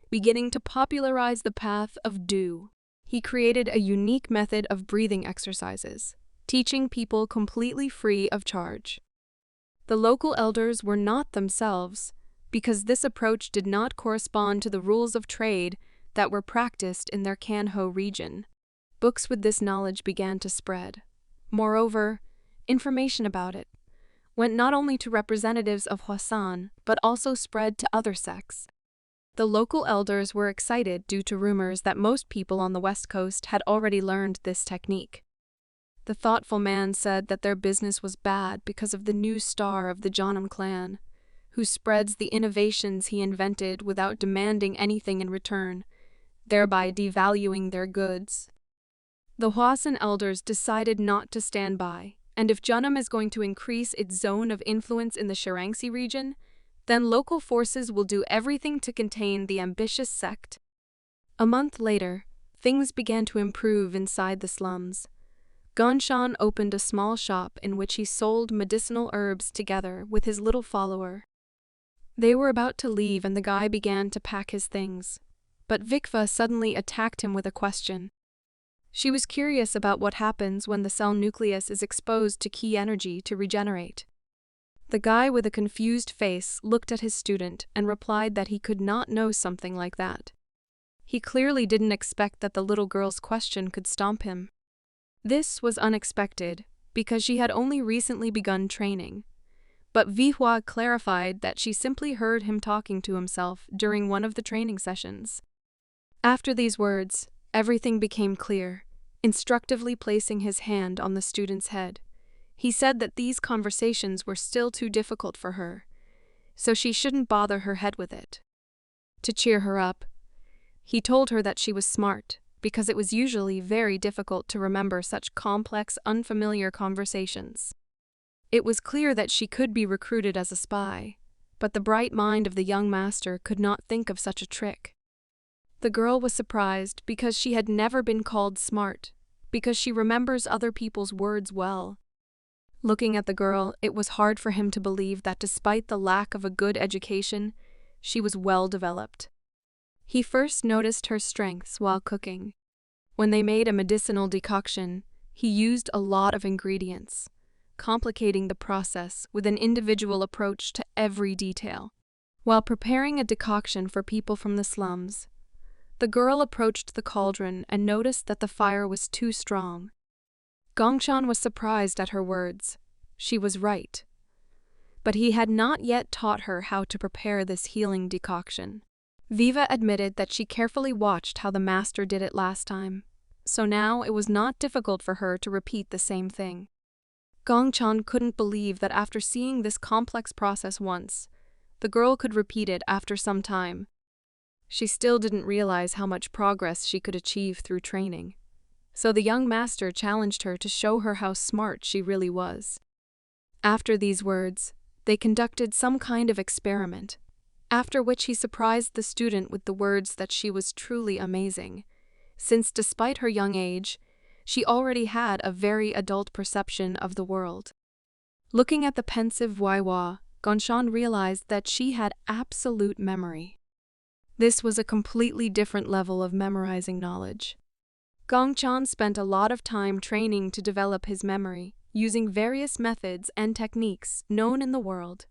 beginning to popularize the path of Do. He created a unique method of breathing exercises, teaching people completely free of charge. The local elders were not themselves, because this approach did not correspond to the rules of trade that were practiced in their Kanho region. Books with this knowledge began to spread. Moreover, information about it went not only to representatives of Hwasan, but also spread to other sects. The local elders were excited due to rumors that most people on the West Coast had already learned this technique. The thoughtful man said that their business was bad because of the new star of the Jeonnam clan, who spreads the innovations he invented without demanding anything in return, thereby devaluing their goods. The Hwasan elders decided not to stand by, and if Jeonnam is going to increase its zone of influence in the Shaanxi region, then local forces will do everything to contain the ambitious sect. A month later, things began to improve inside the slums. Gongchan opened a small shop in which he sold medicinal herbs together with his little follower. They were about to leave and the guy began to pack his things, but Vikva suddenly attacked him with a question. She was curious about what happens when the cell nucleus is exposed to key energy to regenerate. The guy with a confused face looked at his student and replied that he could not know something like that. He clearly didn't expect that the little girl's question could stomp him. This was unexpected, because she had only recently begun training. But Vihua clarified that she simply heard him talking to himself during one of the training sessions. After these words, everything became clear, instructively placing his hand on the student's head. He said that these conversations were still too difficult for her, so she shouldn't bother her head with it. To cheer her up, he told her that she was smart, because it was usually very difficult to remember such complex, unfamiliar conversations. It was clear that she could be recruited as a spy, but the bright mind of the young master could not think of such a trick. The girl was surprised because she had never been called smart, because she remembers other people's words well. Looking at the girl, it was hard for him to believe that despite the lack of a good education, she was well developed. He first noticed her strengths while cooking. When they made a medicinal decoction, he used a lot of ingredients, complicating the process with an individual approach to every detail. While preparing a decoction for people from the slums, the girl approached the cauldron and noticed that the fire was too strong. Gongchan was surprised at her words. She was right. But he had not yet taught her how to prepare this healing decoction. Viva admitted that she carefully watched how the master did it last time, so now it was not difficult for her to repeat the same thing. Gongchan couldn't believe that after seeing this complex process once, the girl could repeat it after some time. She still didn't realize how much progress she could achieve through training. So the young master challenged her to show her how smart she really was. After these words, they conducted some kind of experiment, after which he surprised the student with the words that she was truly amazing, since despite her young age, she already had a very adult perception of the world. Looking at the pensive Waiwa, Gongchan realized that she had absolute memory. This was a completely different level of memorizing knowledge. Gongchan spent a lot of time training to develop his memory, using various methods and techniques known in the world,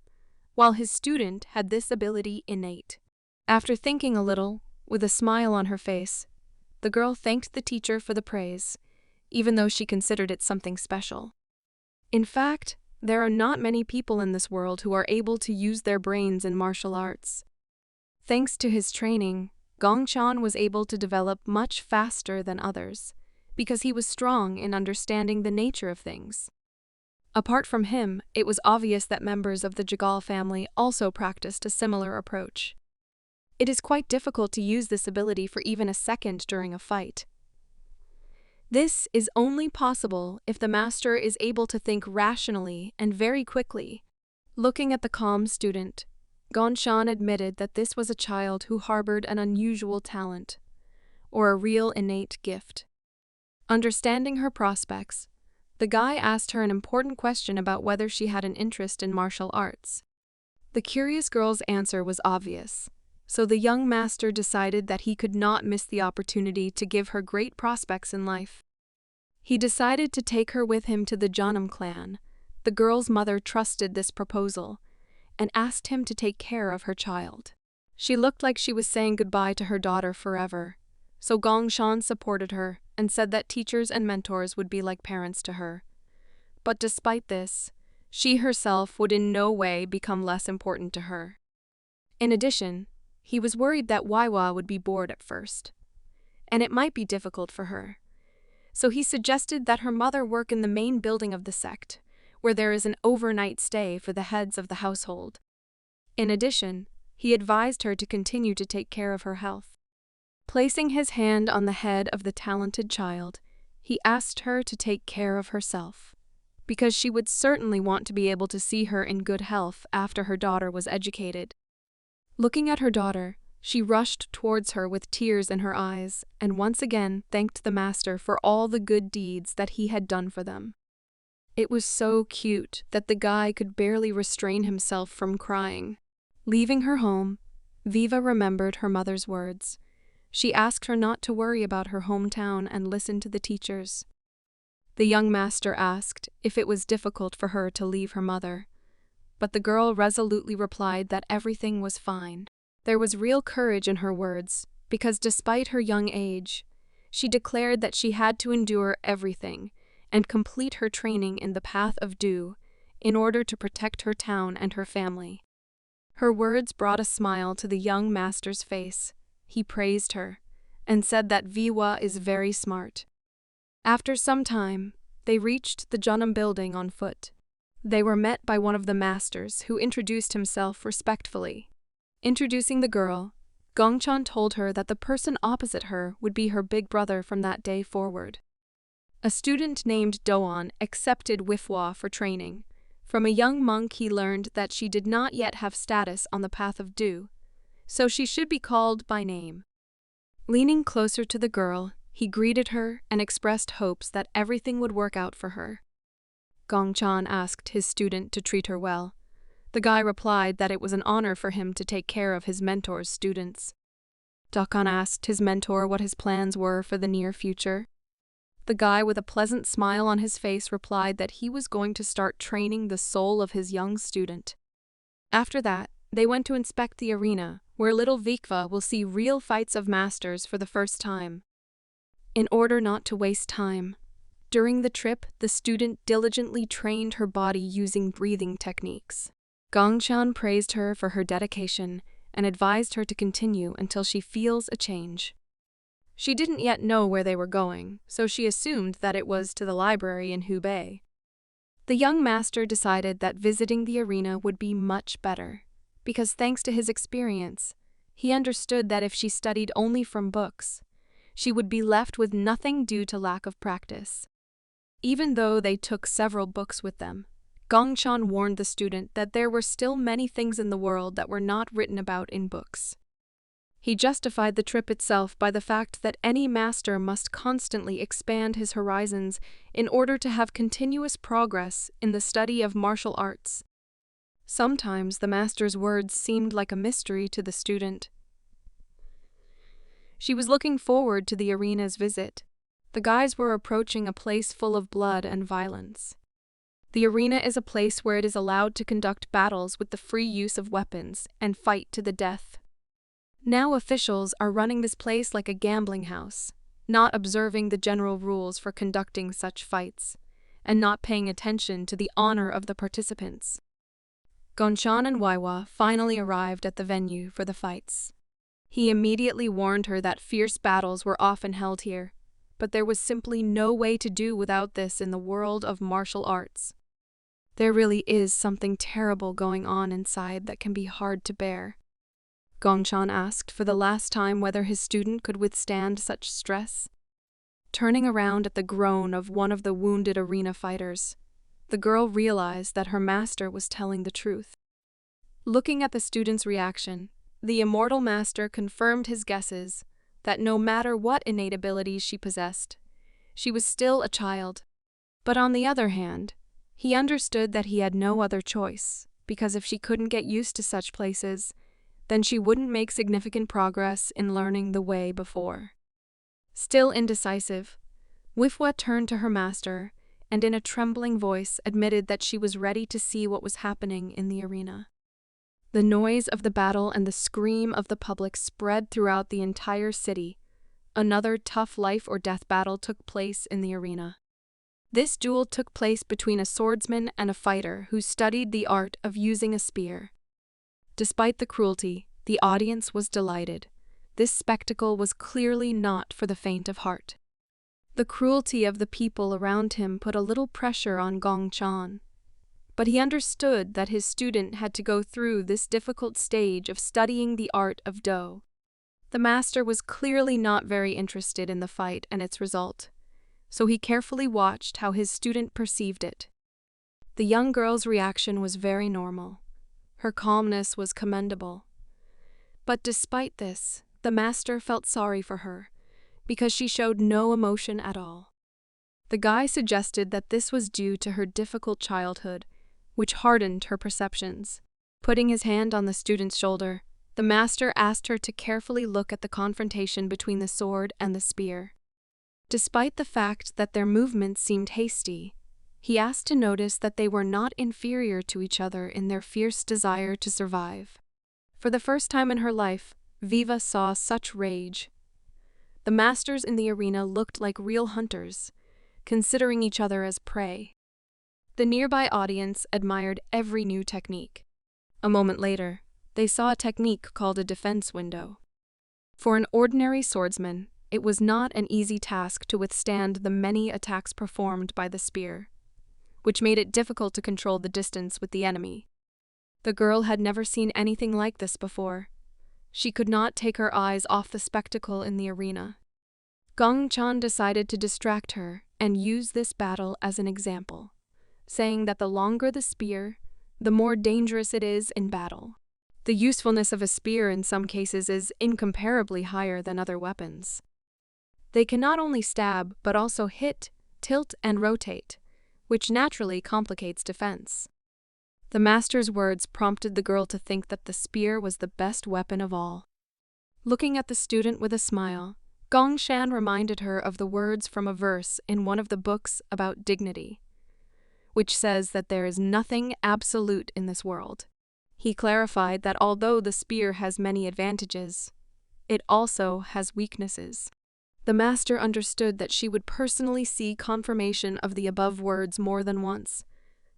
while his student had this ability innate. After thinking a little, with a smile on her face, the girl thanked the teacher for the praise, even though she considered it something special. In fact, there are not many people in this world who are able to use their brains in martial arts. Thanks to his training, Gongchan was able to develop much faster than others, because he was strong in understanding the nature of things. Apart from him, it was obvious that members of the Jagal family also practiced a similar approach. It is quite difficult to use this ability for even a second during a fight. This is only possible if the master is able to think rationally and very quickly. Looking at the calm student, Gongchan admitted that this was a child who harbored an unusual talent, or a real innate gift. Understanding her prospects, the guy asked her an important question about whether she had an interest in martial arts. The curious girl's answer was obvious, so the young master decided that he could not miss the opportunity to give her great prospects in life. He decided to take her with him to the Janam clan. The girl's mother trusted this proposal and asked him to take care of her child. She looked like she was saying goodbye to her daughter forever, so Gongchan supported her and said that teachers and mentors would be like parents to her. But despite this, she herself would in no way become less important to her. In addition, he was worried that Waiwa would be bored at first, and it might be difficult for her. So he suggested that her mother work in the main building of the sect, where there is an overnight stay for the heads of the household. In addition, he advised her to continue to take care of her health. Placing his hand on the head of the talented child, he asked her to take care of herself, because she would certainly want to be able to see her in good health after her daughter was educated. Looking at her daughter, she rushed towards her with tears in her eyes and once again thanked the master for all the good deeds that he had done for them. It was so cute that the guy could barely restrain himself from crying. Leaving her home, Viva remembered her mother's words. She asked her not to worry about her hometown and listen to the teachers. The young master asked if it was difficult for her to leave her mother, but the girl resolutely replied that everything was fine. There was real courage in her words, because despite her young age, she declared that she had to endure everything and complete her training in the path of Du in order to protect her town and her family. Her words brought a smile to the young master's face. He praised her and said that Viwa is very smart. After some time, they reached the Janam building on foot. They were met by one of the masters, who introduced himself respectfully. Introducing the girl, Gongchan told her that the person opposite her would be her big brother from that day forward. A student named Doan accepted Wifwa for training. From a young monk he learned that she did not yet have status on the path of Du, so she should be called by name. Leaning closer to the girl, he greeted her and expressed hopes that everything would work out for her. Gongchan asked his student to treat her well. The guy replied that it was an honor for him to take care of his mentor's students. Dokan asked his mentor what his plans were for the near future. The guy with a pleasant smile on his face replied that he was going to start training the soul of his young student. After that, they went to inspect the arena, where little Vikva will see real fights of masters for the first time. In order not to waste time, During the trip, the student diligently trained her body using breathing techniques. Gongshan praised her for her dedication and advised her to continue until she feels a change. She didn't yet know where they were going, so she assumed that it was to the library in Hubei. The young master decided that visiting the arena would be much better, because thanks to his experience, he understood that if she studied only from books, she would be left with nothing due to lack of practice. Even though they took several books with them, Gongshan warned the student that there were still many things in the world that were not written about in books. He justified the trip itself by the fact that any master must constantly expand his horizons in order to have continuous progress in the study of martial arts. Sometimes the master's words seemed like a mystery to the student. She was looking forward to the arena's visit. The guys were approaching a place full of blood and violence. The arena is a place where it is allowed to conduct battles with the free use of weapons and fight to the death. Now officials are running this place like a gambling house, not observing the general rules for conducting such fights, and not paying attention to the honor of the participants. Gongshan and Waiwa finally arrived at the venue for the fights. He immediately warned her that fierce battles were often held here, but there was simply no way to do without this in the world of martial arts. There really is something terrible going on inside that can be hard to bear. Gongshan asked for the last time whether his student could withstand such stress. Turning around at the groan of one of the wounded arena fighters, the girl realized that her master was telling the truth. Looking at the student's reaction, the immortal master confirmed his guesses that no matter what innate abilities she possessed, she was still a child. But on the other hand, he understood that he had no other choice, because if she couldn't get used to such places, then she wouldn't make significant progress in learning the way before. Still indecisive, Wifwa turned to her master and in a trembling voice admitted that she was ready to see what was happening in the arena. The noise of the battle and the scream of the public spread throughout the entire city. Another tough life-or-death battle took place in the arena. This duel took place between a swordsman and a fighter who studied the art of using a spear. Despite the cruelty, the audience was delighted. This spectacle was clearly not for the faint of heart. The cruelty of the people around him put a little pressure on Gongshan, but he understood that his student had to go through this difficult stage of studying the art of Do. The master was clearly not very interested in the fight and its result, so he carefully watched how his student perceived it. The young girl's reaction was very normal. Her calmness was commendable. But despite this, the master felt sorry for her, because she showed no emotion at all. The guy suggested that this was due to her difficult childhood, which hardened her perceptions. Putting his hand on the student's shoulder, the master asked her to carefully look at the confrontation between the sword and the spear. Despite the fact that their movements seemed hasty, he asked to notice that they were not inferior to each other in their fierce desire to survive. For the first time in her life, Viva saw such rage. The masters in the arena looked like real hunters, considering each other as prey. The nearby audience admired every new technique. A moment later, they saw a technique called a defense window. For an ordinary swordsman, it was not an easy task to withstand the many attacks performed by the spear, which made it difficult to control the distance with the enemy. The girl had never seen anything like this before. She could not take her eyes off the spectacle in the arena. Gongshan decided to distract her and use this battle as an example, saying that the longer the spear, the more dangerous it is in battle. The usefulness of a spear in some cases is incomparably higher than other weapons. They can not only stab but also hit, tilt, and rotate, which naturally complicates defense. The master's words prompted the girl to think that the spear was the best weapon of all. Looking at the student with a smile, Gongshan reminded her of the words from a verse in one of the books about dignity, which says that there is nothing absolute in this world. He clarified that although the spear has many advantages, it also has weaknesses. The master understood that she would personally see confirmation of the above words more than once,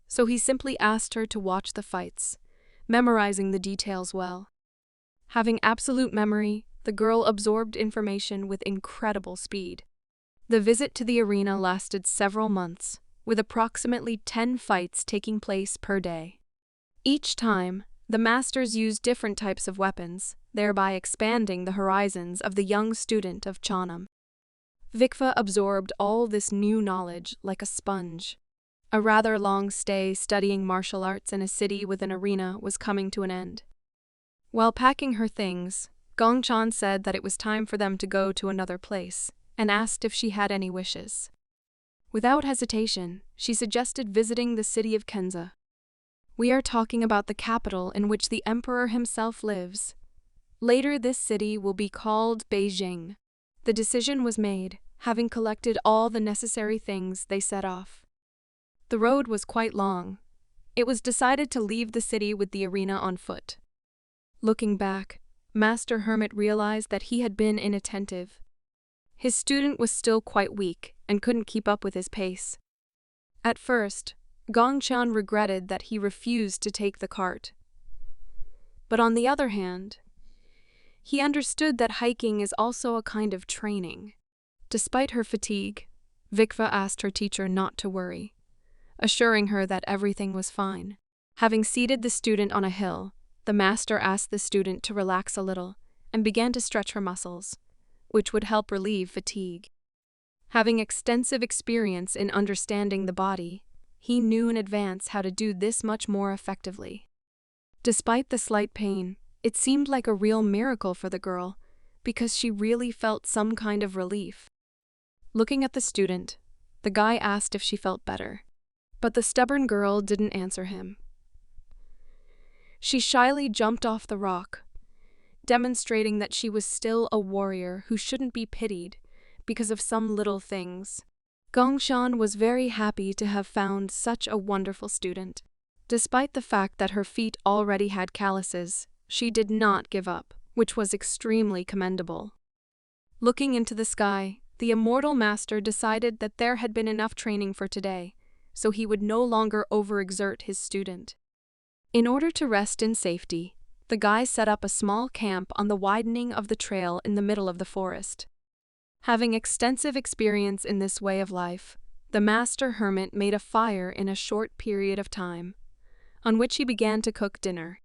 so he simply asked her to watch the fights, memorizing the details well. Having absolute memory, the girl absorbed information with incredible speed. The visit to the arena lasted several months, with approximately 10 fights taking place per day. Each time, the masters used different types of weapons, thereby expanding the horizons of the young student of Chanam. Vikva absorbed all this new knowledge like a sponge. A rather long stay studying martial arts in a city with an arena was coming to an end. While packing her things, Gongchan said that it was time for them to go to another place, and asked if she had any wishes. Without hesitation, she suggested visiting the city of Kenza. We are talking about the capital in which the emperor himself lives. Later, this city will be called Beijing. The decision was made, having collected all the necessary things, they set off. The road was quite long. It was decided to leave the city with the arena on foot. Looking back, Master Hermit realized that he had been inattentive. His student was still quite weak and couldn't keep up with his pace. At first, Gongchan regretted that he refused to take the cart. But on the other hand, he understood that hiking is also a kind of training. Despite her fatigue, Vikva asked her teacher not to worry, assuring her that everything was fine. Having seated the student on a hill, the master asked the student to relax a little and began to stretch her muscles, which would help relieve fatigue. Having extensive experience in understanding the body, he knew in advance how to do this much more effectively. Despite the slight pain, it seemed like a real miracle for the girl, because she really felt some kind of relief. Looking at the student, the guy asked if she felt better, but the stubborn girl didn't answer him. She shyly jumped off the rock, demonstrating that she was still a warrior who shouldn't be pitied because of some little things. Gongshan was very happy to have found such a wonderful student. Despite the fact that her feet already had calluses, she did not give up, which was extremely commendable. Looking into the sky, the immortal master decided that there had been enough training for today, so he would no longer overexert his student. In order to rest in safety, the guy set up a small camp on the widening of the trail in the middle of the forest. Having extensive experience in this way of life, the master hermit made a fire in a short period of time, on which he began to cook dinner.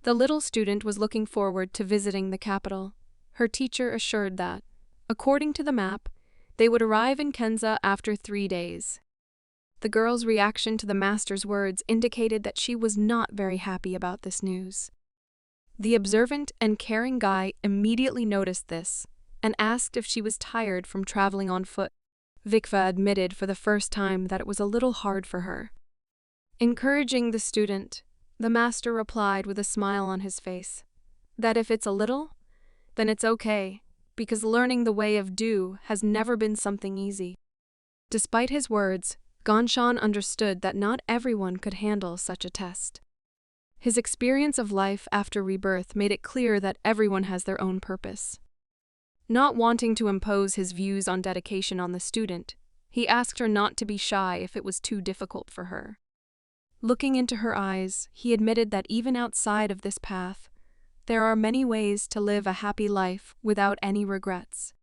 The little student was looking forward to visiting the capital. Her teacher assured that, according to the map, they would arrive in Kenza after 3 days. The girl's reaction to the master's words indicated that she was not very happy about this news. The observant and caring guy immediately noticed this and asked if she was tired from traveling on foot. Vikva admitted for the first time that it was a little hard for her. Encouraging the student, the master replied with a smile on his face, that if it's a little, then it's okay, because learning the way of do has never been something easy. Despite his words, Gongchan understood that not everyone could handle such a test. His experience of life after rebirth made it clear that everyone has their own purpose. Not wanting to impose his views on dedication on the student, he asked her not to be shy if it was too difficult for her. Looking into her eyes, he admitted that even outside of this path, there are many ways to live a happy life without any regrets.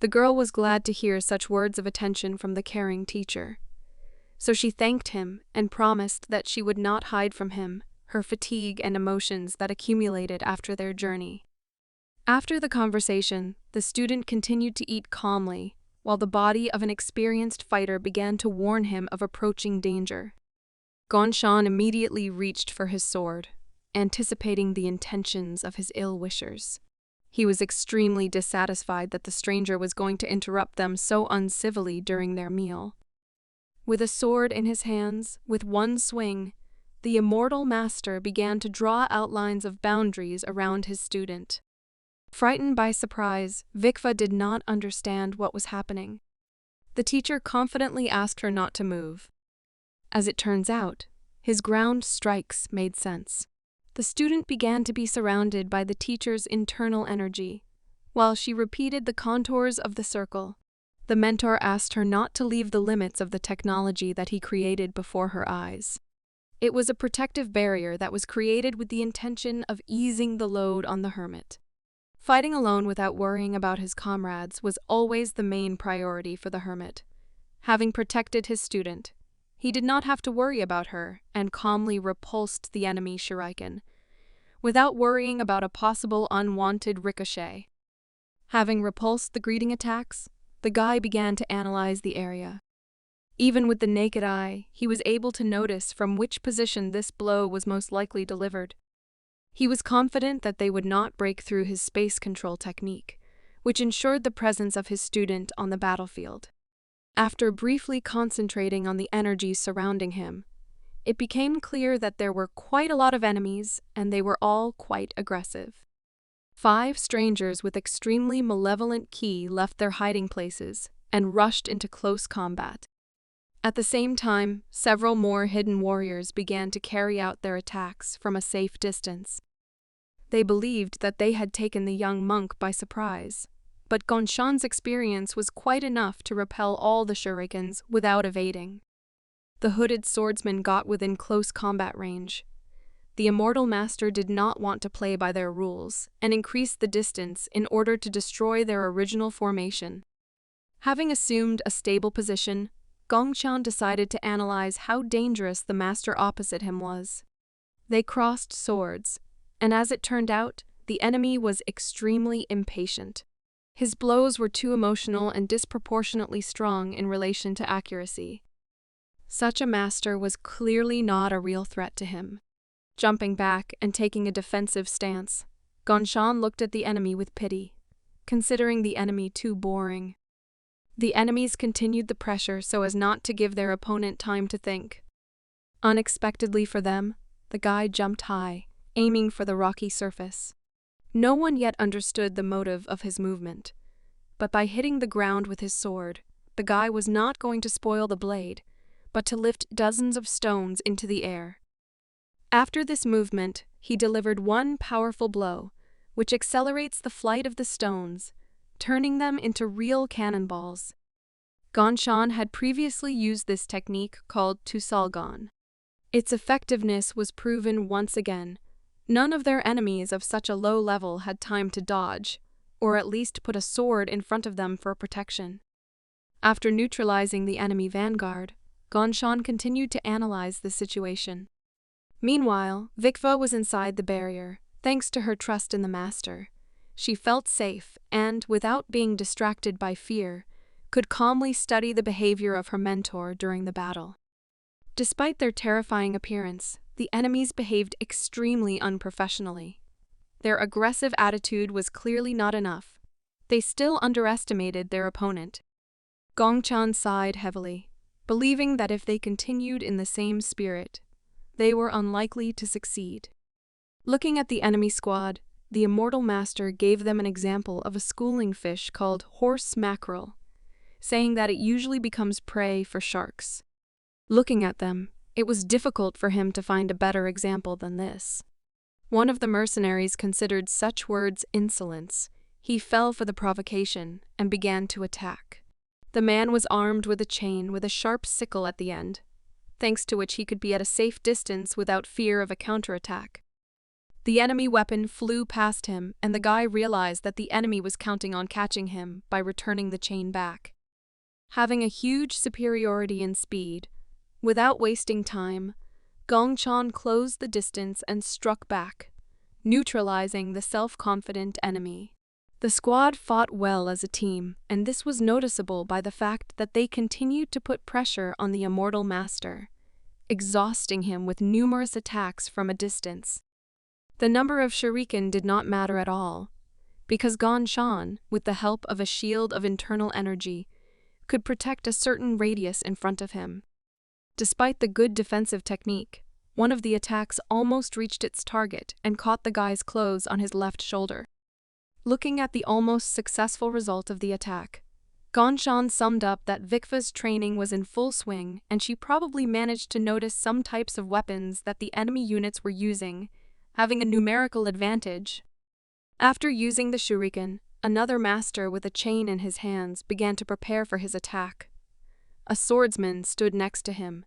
The girl was glad to hear such words of attention from the caring teacher. So she thanked him and promised that she would not hide from him her fatigue and emotions that accumulated after their journey. After the conversation, the student continued to eat calmly, while the body of an experienced fighter began to warn him of approaching danger. Gongchan immediately reached for his sword, anticipating the intentions of his ill-wishers. He was extremely dissatisfied that the stranger was going to interrupt them so uncivilly during their meal. With a sword in his hands, with one swing, the immortal master began to draw outlines of boundaries around his student. Frightened by surprise, Vikva did not understand what was happening. The teacher confidently asked her not to move. As it turns out, his ground strikes made sense. The student began to be surrounded by the teacher's internal energy, while she repeated the contours of the circle. The mentor asked her not to leave the limits of the technology that he created before her eyes. It was a protective barrier that was created with the intention of easing the load on the hermit. Fighting alone without worrying about his comrades was always the main priority for the hermit. Having protected his student, he did not have to worry about her and calmly repulsed the enemy shuriken, without worrying about a possible unwanted ricochet. Having repulsed the greeting attacks, the guy began to analyze the area. Even with the naked eye, he was able to notice from which position this blow was most likely delivered. He was confident that they would not break through his space control technique, which ensured the presence of his student on the battlefield. After briefly concentrating on the energies surrounding him, it became clear that there were quite a lot of enemies, and they were all quite aggressive. 5 strangers with extremely malevolent ki left their hiding places and rushed into close combat. At the same time, several more hidden warriors began to carry out their attacks from a safe distance. They believed that they had taken the young monk by surprise, but Gonshan's experience was quite enough to repel all the shurikens without evading. The hooded swordsman got within close combat range. The immortal master did not want to play by their rules and increased the distance in order to destroy their original formation. Having assumed a stable position, Gongshan decided to analyze how dangerous the master opposite him was. They crossed swords, and as it turned out, the enemy was extremely impatient. His blows were too emotional and disproportionately strong in relation to accuracy. Such a master was clearly not a real threat to him. Jumping back and taking a defensive stance, Gongshan looked at the enemy with pity, considering the enemy too boring. The enemies continued the pressure so as not to give their opponent time to think. Unexpectedly for them, the guy jumped high, aiming for the rocky surface. No one yet understood the motive of his movement, but by hitting the ground with his sword, the guy was not going to spoil the blade, but to lift dozens of stones into the air. After this movement, he delivered one powerful blow, which accelerates the flight of the stones, turning them into real cannonballs. Gongshan had previously used this technique called Tusalgon. Its effectiveness was proven once again. None of their enemies of such a low level had time to dodge, or at least put a sword in front of them for protection. After neutralizing the enemy vanguard, Gongshan continued to analyze the situation. Meanwhile, Vikva was inside the barrier, thanks to her trust in the master. She felt safe and, without being distracted by fear, could calmly study the behavior of her mentor during the battle. Despite their terrifying appearance, the enemies behaved extremely unprofessionally. Their aggressive attitude was clearly not enough. They still underestimated their opponent. Gongshan sighed heavily, believing that if they continued in the same spirit, they were unlikely to succeed. Looking at the enemy squad, the immortal master gave them an example of a schooling fish called horse mackerel, saying that it usually becomes prey for sharks. Looking at them, it was difficult for him to find a better example than this. One of the mercenaries considered such words insolence. He fell for the provocation and began to attack. The man was armed with a chain with a sharp sickle at the end, thanks to which he could be at a safe distance without fear of a counterattack. The enemy weapon flew past him, and the guy realized that the enemy was counting on catching him by returning the chain back. Having a huge superiority in speed, without wasting time, Gongshan closed the distance and struck back, neutralizing the self-confident enemy. The squad fought well as a team, and this was noticeable by the fact that they continued to put pressure on the immortal master, exhausting him with numerous attacks from a distance. The number of shuriken did not matter at all, because Gongshan, with the help of a shield of internal energy, could protect a certain radius in front of him. Despite the good defensive technique, one of the attacks almost reached its target and caught the guy's clothes on his left shoulder. Looking at the almost successful result of the attack, Gongshan summed up that Vikva's training was in full swing, and she probably managed to notice some types of weapons that the enemy units were using, having a numerical advantage. After using the shuriken, another master with a chain in his hands began to prepare for his attack. A swordsman stood next to him,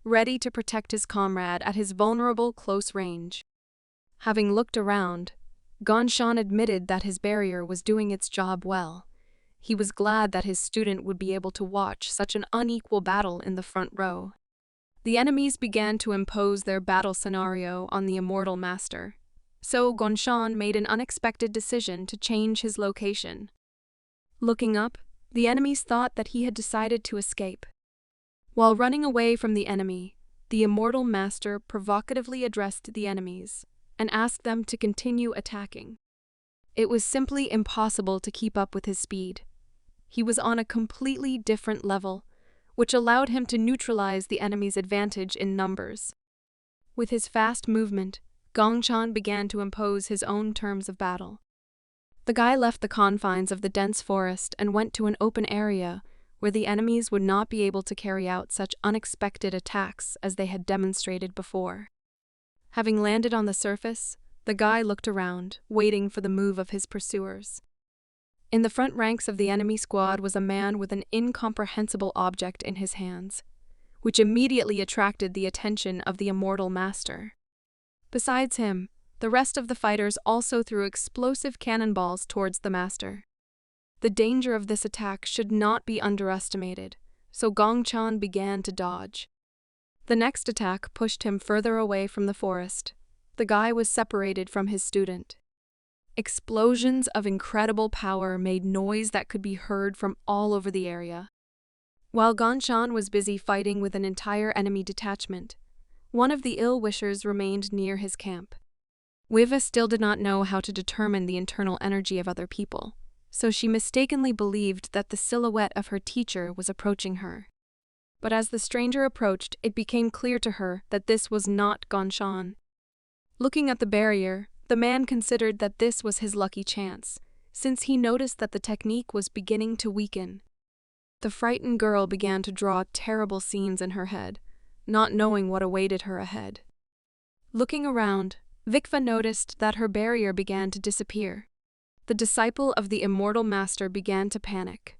ready to protect his comrade at his vulnerable close range. Having looked around, Gongchan admitted that his barrier was doing its job well. He was glad that his student would be able to watch such an unequal battle in the front row. The enemies began to impose their battle scenario on the immortal master, so Gongchan made an unexpected decision to change his location. Looking up, the enemies thought that he had decided to escape. While running away from the enemy, the immortal master provocatively addressed the enemies and asked them to continue attacking. It was simply impossible to keep up with his speed. He was on a completely different level, which allowed him to neutralize the enemy's advantage in numbers. With his fast movement, Gongchan began to impose his own terms of battle. The guy left the confines of the dense forest and went to an open area where the enemies would not be able to carry out such unexpected attacks as they had demonstrated before. Having landed on the surface, the guy looked around, waiting for the move of his pursuers. In the front ranks of the enemy squad was a man with an incomprehensible object in his hands, which immediately attracted the attention of the immortal master. Besides him, the rest of the fighters also threw explosive cannonballs towards the master. The danger of this attack should not be underestimated, so Gongchan began to dodge. The next attack pushed him further away from the forest. The guy was separated from his student. Explosions of incredible power made noise that could be heard from all over the area. While Gongchan was busy fighting with an entire enemy detachment, one of the ill-wishers remained near his camp. Wiva still did not know how to determine the internal energy of other people, so she mistakenly believed that the silhouette of her teacher was approaching her. But as the stranger approached, it became clear to her that this was not Gongchan. Looking at the barrier, the man considered that this was his lucky chance, since he noticed that the technique was beginning to weaken. The frightened girl began to draw terrible scenes in her head, not knowing what awaited her ahead. Looking around, Vikva noticed that her barrier began to disappear. The disciple of the immortal master began to panic.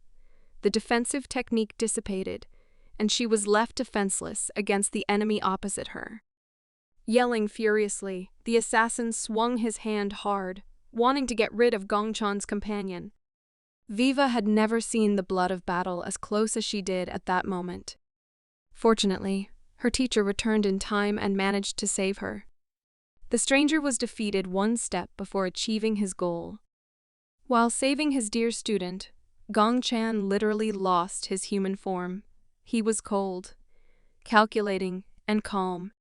The defensive technique dissipated, and she was left defenseless against the enemy opposite her. Yelling furiously, the assassin swung his hand hard, wanting to get rid of Gongchan's companion. Viva had never seen the blood of battle as close as she did at that moment. Fortunately, her teacher returned in time and managed to save her. The stranger was defeated one step before achieving his goal. While saving his dear student, Gongchan literally lost his human form. He was cold, calculating, and calm.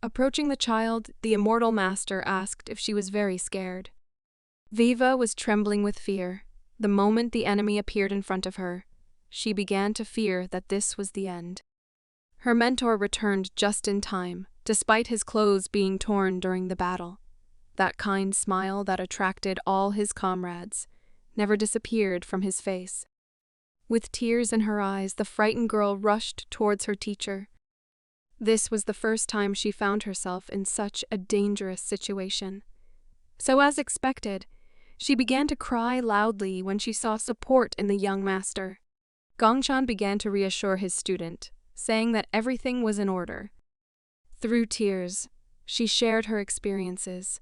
Approaching the child, the immortal master asked if she was very scared. Viva was trembling with fear. The moment the enemy appeared in front of her, she began to fear that this was the end. Her mentor returned just in time, despite his clothes being torn during the battle. That kind smile that attracted all his comrades never disappeared from his face. With tears in her eyes, the frightened girl rushed towards her teacher. This was the first time she found herself in such a dangerous situation. So as expected, she began to cry loudly when she saw support in the young master. Gongchan began to reassure his student, saying that everything was in order. Through tears, she shared her experiences,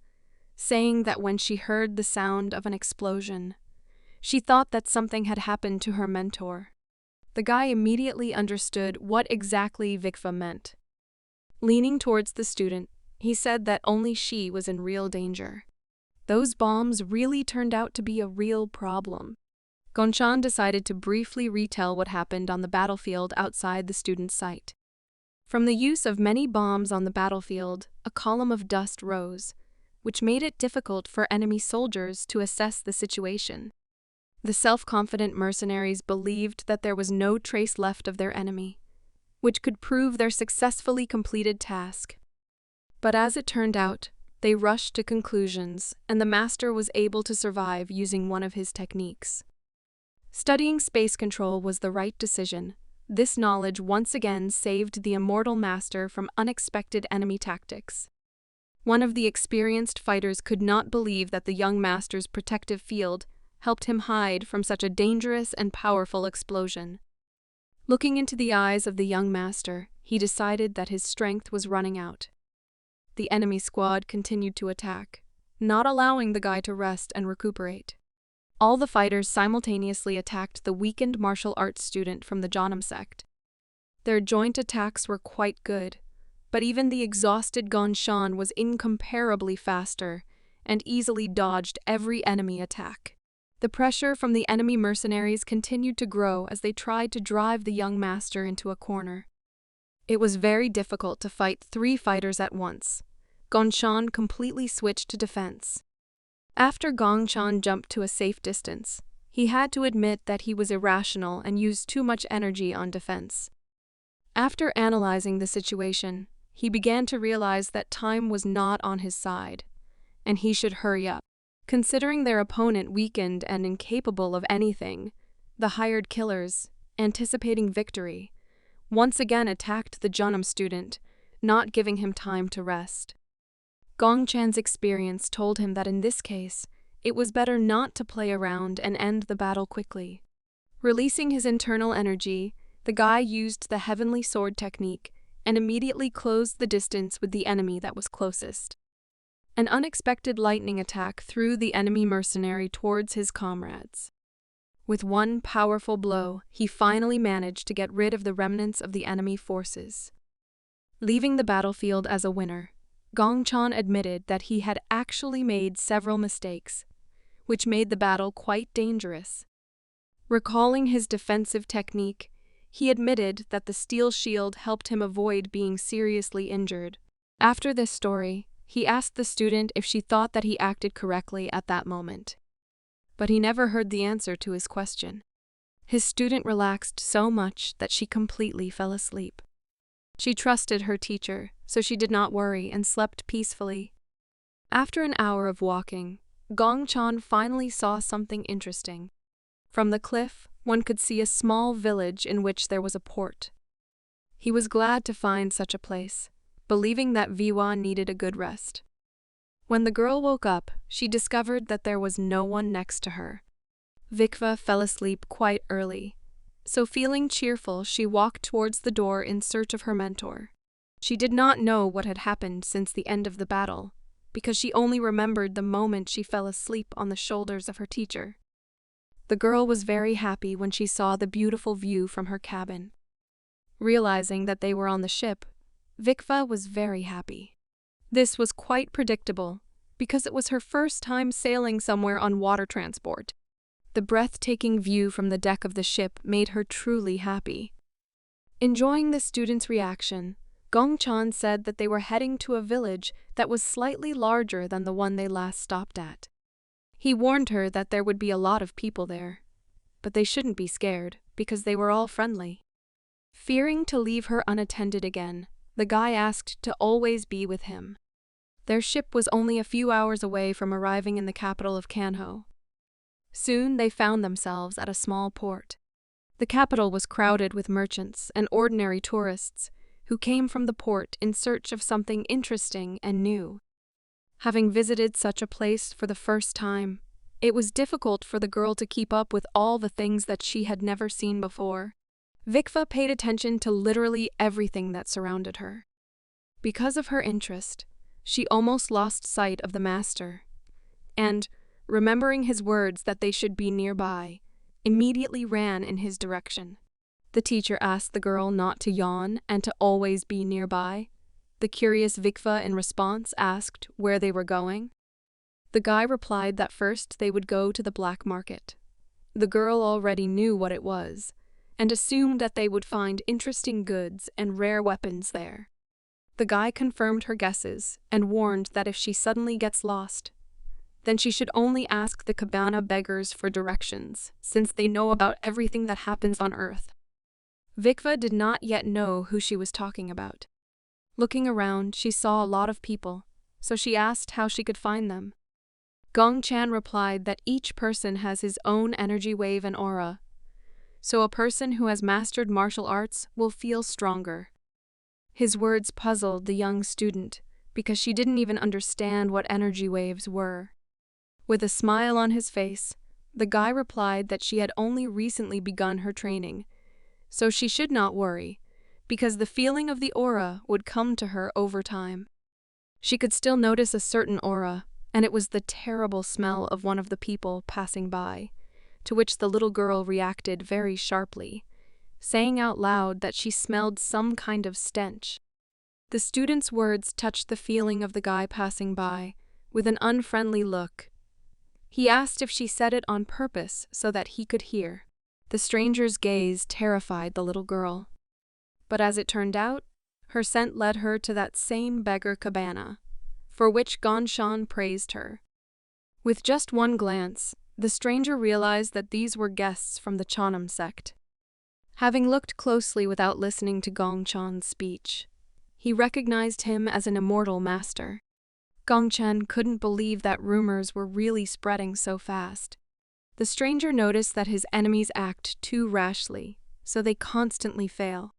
saying that when she heard the sound of an explosion, she thought that something had happened to her mentor. The guy immediately understood what exactly Vikva meant. Leaning towards the student, he said that only she was in real danger. Those bombs really turned out to be a real problem. Gongchan decided to briefly retell what happened on the battlefield outside the student's site. From the use of many bombs on the battlefield, a column of dust rose, which made it difficult for enemy soldiers to assess the situation. The self-confident mercenaries believed that there was no trace left of their enemy, which could prove their successfully completed task. But as it turned out, they rushed to conclusions, and the master was able to survive using one of his techniques. Studying space control was the right decision. This knowledge once again saved the immortal master from unexpected enemy tactics. One of the experienced fighters could not believe that the young master's protective field helped him hide from such a dangerous and powerful explosion. Looking into the eyes of the young master, he decided that his strength was running out. The enemy squad continued to attack, not allowing the guy to rest and recuperate. All the fighters simultaneously attacked the weakened martial arts student from the Janam sect. Their joint attacks were quite good, but even the exhausted Gongchan was incomparably faster and easily dodged every enemy attack. The pressure from the enemy mercenaries continued to grow as they tried to drive the young master into a corner. It was very difficult to fight 3 fighters at once. Gongchan completely switched to defense. After Gongchan jumped to a safe distance, he had to admit that he was irrational and used too much energy on defense. After analyzing the situation, he began to realize that time was not on his side, and he should hurry up. Considering their opponent weakened and incapable of anything, the hired killers, anticipating victory, once again attacked the Janam student, not giving him time to rest. Gongchan's experience told him that in this case, it was better not to play around and end the battle quickly. Releasing his internal energy, the guy used the heavenly sword technique and immediately closed the distance with the enemy that was closest. An unexpected lightning attack threw the enemy mercenary towards his comrades. With one powerful blow, he finally managed to get rid of the remnants of the enemy forces. Leaving the battlefield as a winner, Gongchan admitted that he had actually made several mistakes, which made the battle quite dangerous. Recalling his defensive technique, he admitted that the steel shield helped him avoid being seriously injured. After this story, he asked the student if she thought that he acted correctly at that moment. But he never heard the answer to his question. His student relaxed so much that she completely fell asleep. She trusted her teacher, so she did not worry and slept peacefully. After an hour of walking, Gongchan finally saw something interesting. From the cliff, one could see a small village in which there was a port. He was glad to find such a place, believing that Viwa needed a good rest. When the girl woke up, she discovered that there was no one next to her. Vikva fell asleep quite early, so feeling cheerful, she walked towards the door in search of her mentor. She did not know what had happened since the end of the battle, because she only remembered the moment she fell asleep on the shoulders of her teacher. The girl was very happy when she saw the beautiful view from her cabin. Realizing that they were on the ship, Vikva was very happy. This was quite predictable, because it was her first time sailing somewhere on water transport. The breathtaking view from the deck of the ship made her truly happy. Enjoying the student's reaction, Gongchan said that they were heading to a village that was slightly larger than the one they last stopped at. He warned her that there would be a lot of people there, but they shouldn't be scared because they were all friendly. Fearing to leave her unattended again, the guy asked to always be with him. Their ship was only a few hours away from arriving in the capital of Kanho. Soon they found themselves at a small port. The capital was crowded with merchants and ordinary tourists who came from the port in search of something interesting and new. Having visited such a place for the first time, it was difficult for the girl to keep up with all the things that she had never seen before. Vikva paid attention to literally everything that surrounded her. Because of her interest, she almost lost sight of the master, and, remembering his words that they should be nearby, immediately ran in his direction. The teacher asked the girl not to yawn and to always be nearby. The curious Vikva in response asked where they were going. The guy replied that first they would go to the black market. The girl already knew what it was, and assumed that they would find interesting goods and rare weapons there. The guy confirmed her guesses and warned that if she suddenly gets lost, then she should only ask the cabana beggars for directions, since they know about everything that happens on Earth. Vikva did not yet know who she was talking about. Looking around, she saw a lot of people, so she asked how she could find them. Gongchan replied that each person has his own energy wave and aura, so a person who has mastered martial arts will feel stronger. His words puzzled the young student because she didn't even understand what energy waves were. With a smile on his face, The guy replied that she had only recently begun her training, so she should not worry, because the feeling of the aura would come to her over time. She could still notice a certain aura, and it was the terrible smell of one of the people passing by, to which the little girl reacted very sharply, saying out loud that she smelled some kind of stench. The student's words touched the feeling of the guy passing by, with an unfriendly look. He asked if she said it on purpose so that he could hear. The stranger's gaze terrified the little girl. But as it turned out, her scent led her to that same beggar cabana, for which Gongchan praised her. With just one glance, the stranger realized that these were guests from the Chanam sect. Having looked closely without listening to Gongchan's speech, he recognized him as an immortal master. Gongchan couldn't believe that rumors were really spreading so fast. The stranger noticed that his enemies act too rashly, so they constantly fail.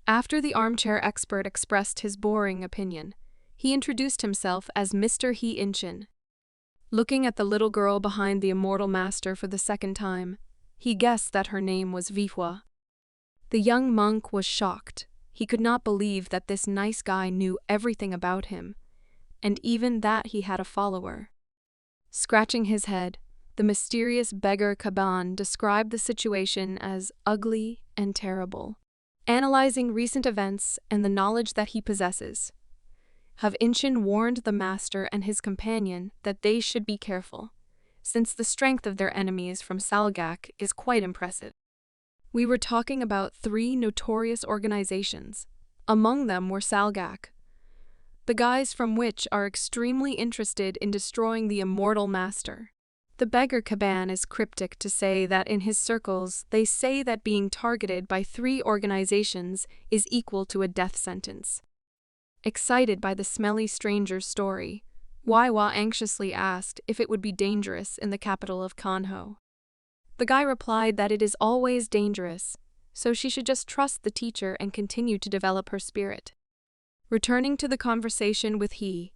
After the armchair expert expressed his boring opinion, he introduced himself as Mr. He Inchin. Looking at the little girl behind the immortal master for the second time, he guessed that her name was Vihua. The young monk was shocked. He could not believe that this nice guy knew everything about him, and even that he had a follower. Scratching his head, the mysterious beggar Kaban described the situation as ugly and terrible. Analyzing recent events and the knowledge that he possesses, Inchin warned the master and his companion that they should be careful, since the strength of their enemies from Salgak is quite impressive. We were talking about 3 notorious organizations. Among them were Salgak, the guys from which are extremely interested in destroying the immortal master. The beggar Kaban is cryptic to say that in his circles they say that being targeted by 3 organizations is equal to a death sentence. Excited by the smelly stranger's story, Waiwa anxiously asked if it would be dangerous in the capital of Kanho. The guy replied that it is always dangerous, so she should just trust the teacher and continue to develop her spirit. Returning to the conversation with he,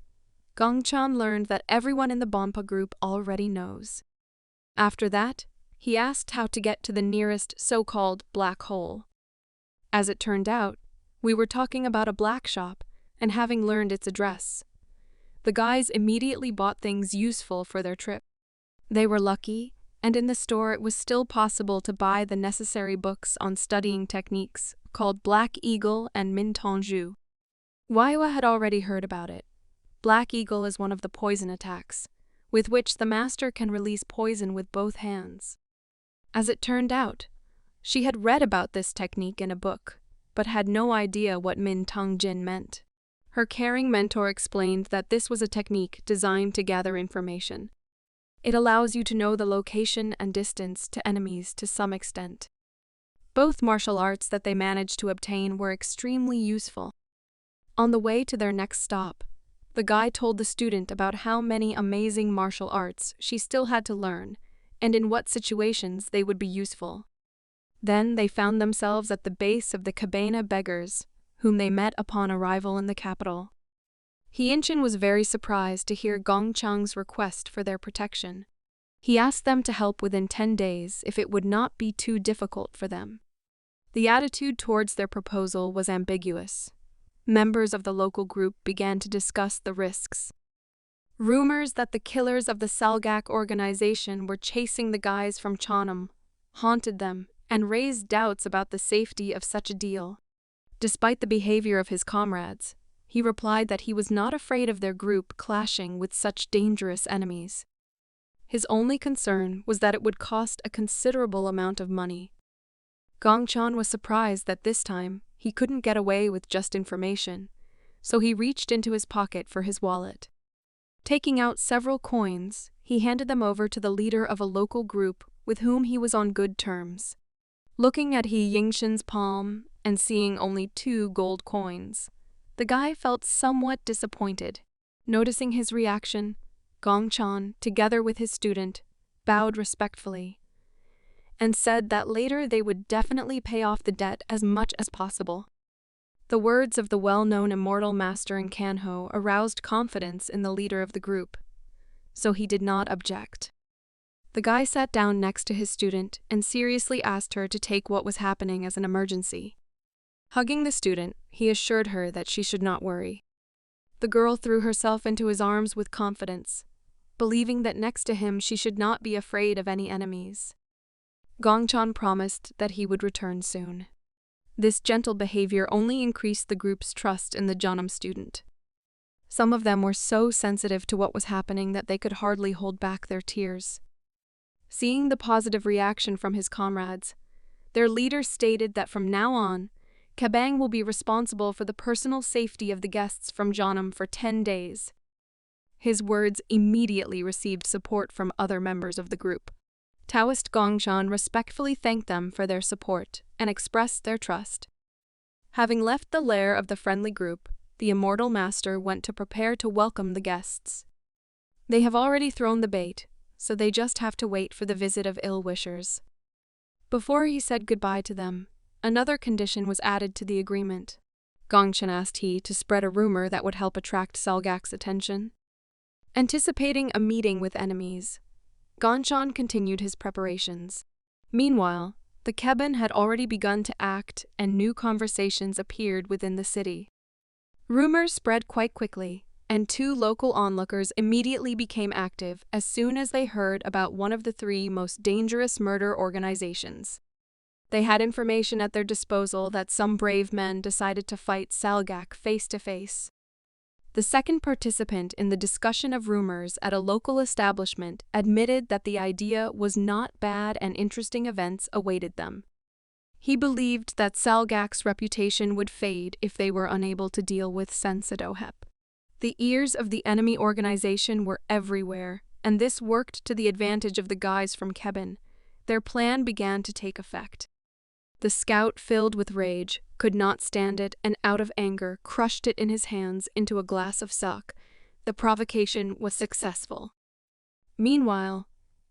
Gongchan learned that everyone in the Bonpa group already knows. After that, he asked how to get to the nearest so-called black hole. As it turned out, we were talking about a black shop, and having learned its address, the guys immediately bought things useful for their trip. They were lucky, and in the store it was still possible to buy the necessary books on studying techniques called Black Eagle and Min Tongju. Waiwa had already heard about it. Black Eagle is one of the poison attacks, with which the master can release poison with both hands. As it turned out, she had read about this technique in a book, but had no idea what Min Tongjin meant. Her caring mentor explained that this was a technique designed to gather information. It allows you to know the location and distance to enemies to some extent. Both martial arts that they managed to obtain were extremely useful. On the way to their next stop, the guy told the student about how many amazing martial arts she still had to learn, and in what situations they would be useful. Then they found themselves at the base of the Cabana beggars, whom they met upon arrival in the capital. Inchin was very surprised to hear Gongchang's request for their protection. He asked them to help within 10 days if it would not be too difficult for them. The attitude towards their proposal was ambiguous. Members of the local group began to discuss the risks. Rumors that the killers of the Salgak organization were chasing the guys from Chanam haunted them and raised doubts about the safety of such a deal. Despite the behavior of his comrades, he replied that he was not afraid of their group clashing with such dangerous enemies. His only concern was that it would cost a considerable amount of money. Gongchan was surprised that this time he couldn't get away with just information, so he reached into his pocket for his wallet. Taking out several coins, he handed them over to the leader of a local group with whom he was on good terms. Looking at He Yingshin's palm and seeing only 2 gold coins, the guy felt somewhat disappointed. Noticing his reaction, Gongchan, together with his student, bowed respectfully and said that later they would definitely pay off the debt as much as possible. The words of the well-known immortal master in Kanho aroused confidence in the leader of the group, so he did not object. The guy sat down next to his student and seriously asked her to take what was happening as an emergency. Hugging the student, he assured her that she should not worry. The girl threw herself into his arms with confidence, believing that next to him she should not be afraid of any enemies. Gongchan promised that he would return soon. This gentle behavior only increased the group's trust in the Jeonnam student. Some of them were so sensitive to what was happening that they could hardly hold back their tears. Seeing the positive reaction from his comrades, their leader stated that from now on, Kabang will be responsible for the personal safety of the guests from Jeonnam for 10 days. His words immediately received support from other members of the group. Taoist Gongchan respectfully thanked them for their support and expressed their trust. Having left the lair of the friendly group, the immortal master went to prepare to welcome the guests. They have already thrown the bait, so they just have to wait for the visit of ill-wishers. Before he said goodbye to them, another condition was added to the agreement. Gongchan asked he to spread a rumor that would help attract Salgak's attention. Anticipating a meeting with enemies, Gongchan continued his preparations. Meanwhile, the Keben had already begun to act and new conversations appeared within the city. Rumors spread quite quickly, and 2 local onlookers immediately became active as soon as they heard about one of the 3 most dangerous murder organizations. They had information at their disposal that some brave men decided to fight Salgak face to face. The second participant in the discussion of rumors at a local establishment admitted that the idea was not bad and interesting events awaited them. He believed that Salgak's reputation would fade if they were unable to deal with Sensadohep. The ears of the enemy organization were everywhere, and this worked to the advantage of the guys from Keben. Their plan began to take effect. The scout, filled with rage, could not stand it and out of anger crushed it in his hands into a glass of sak. The provocation was successful. Meanwhile,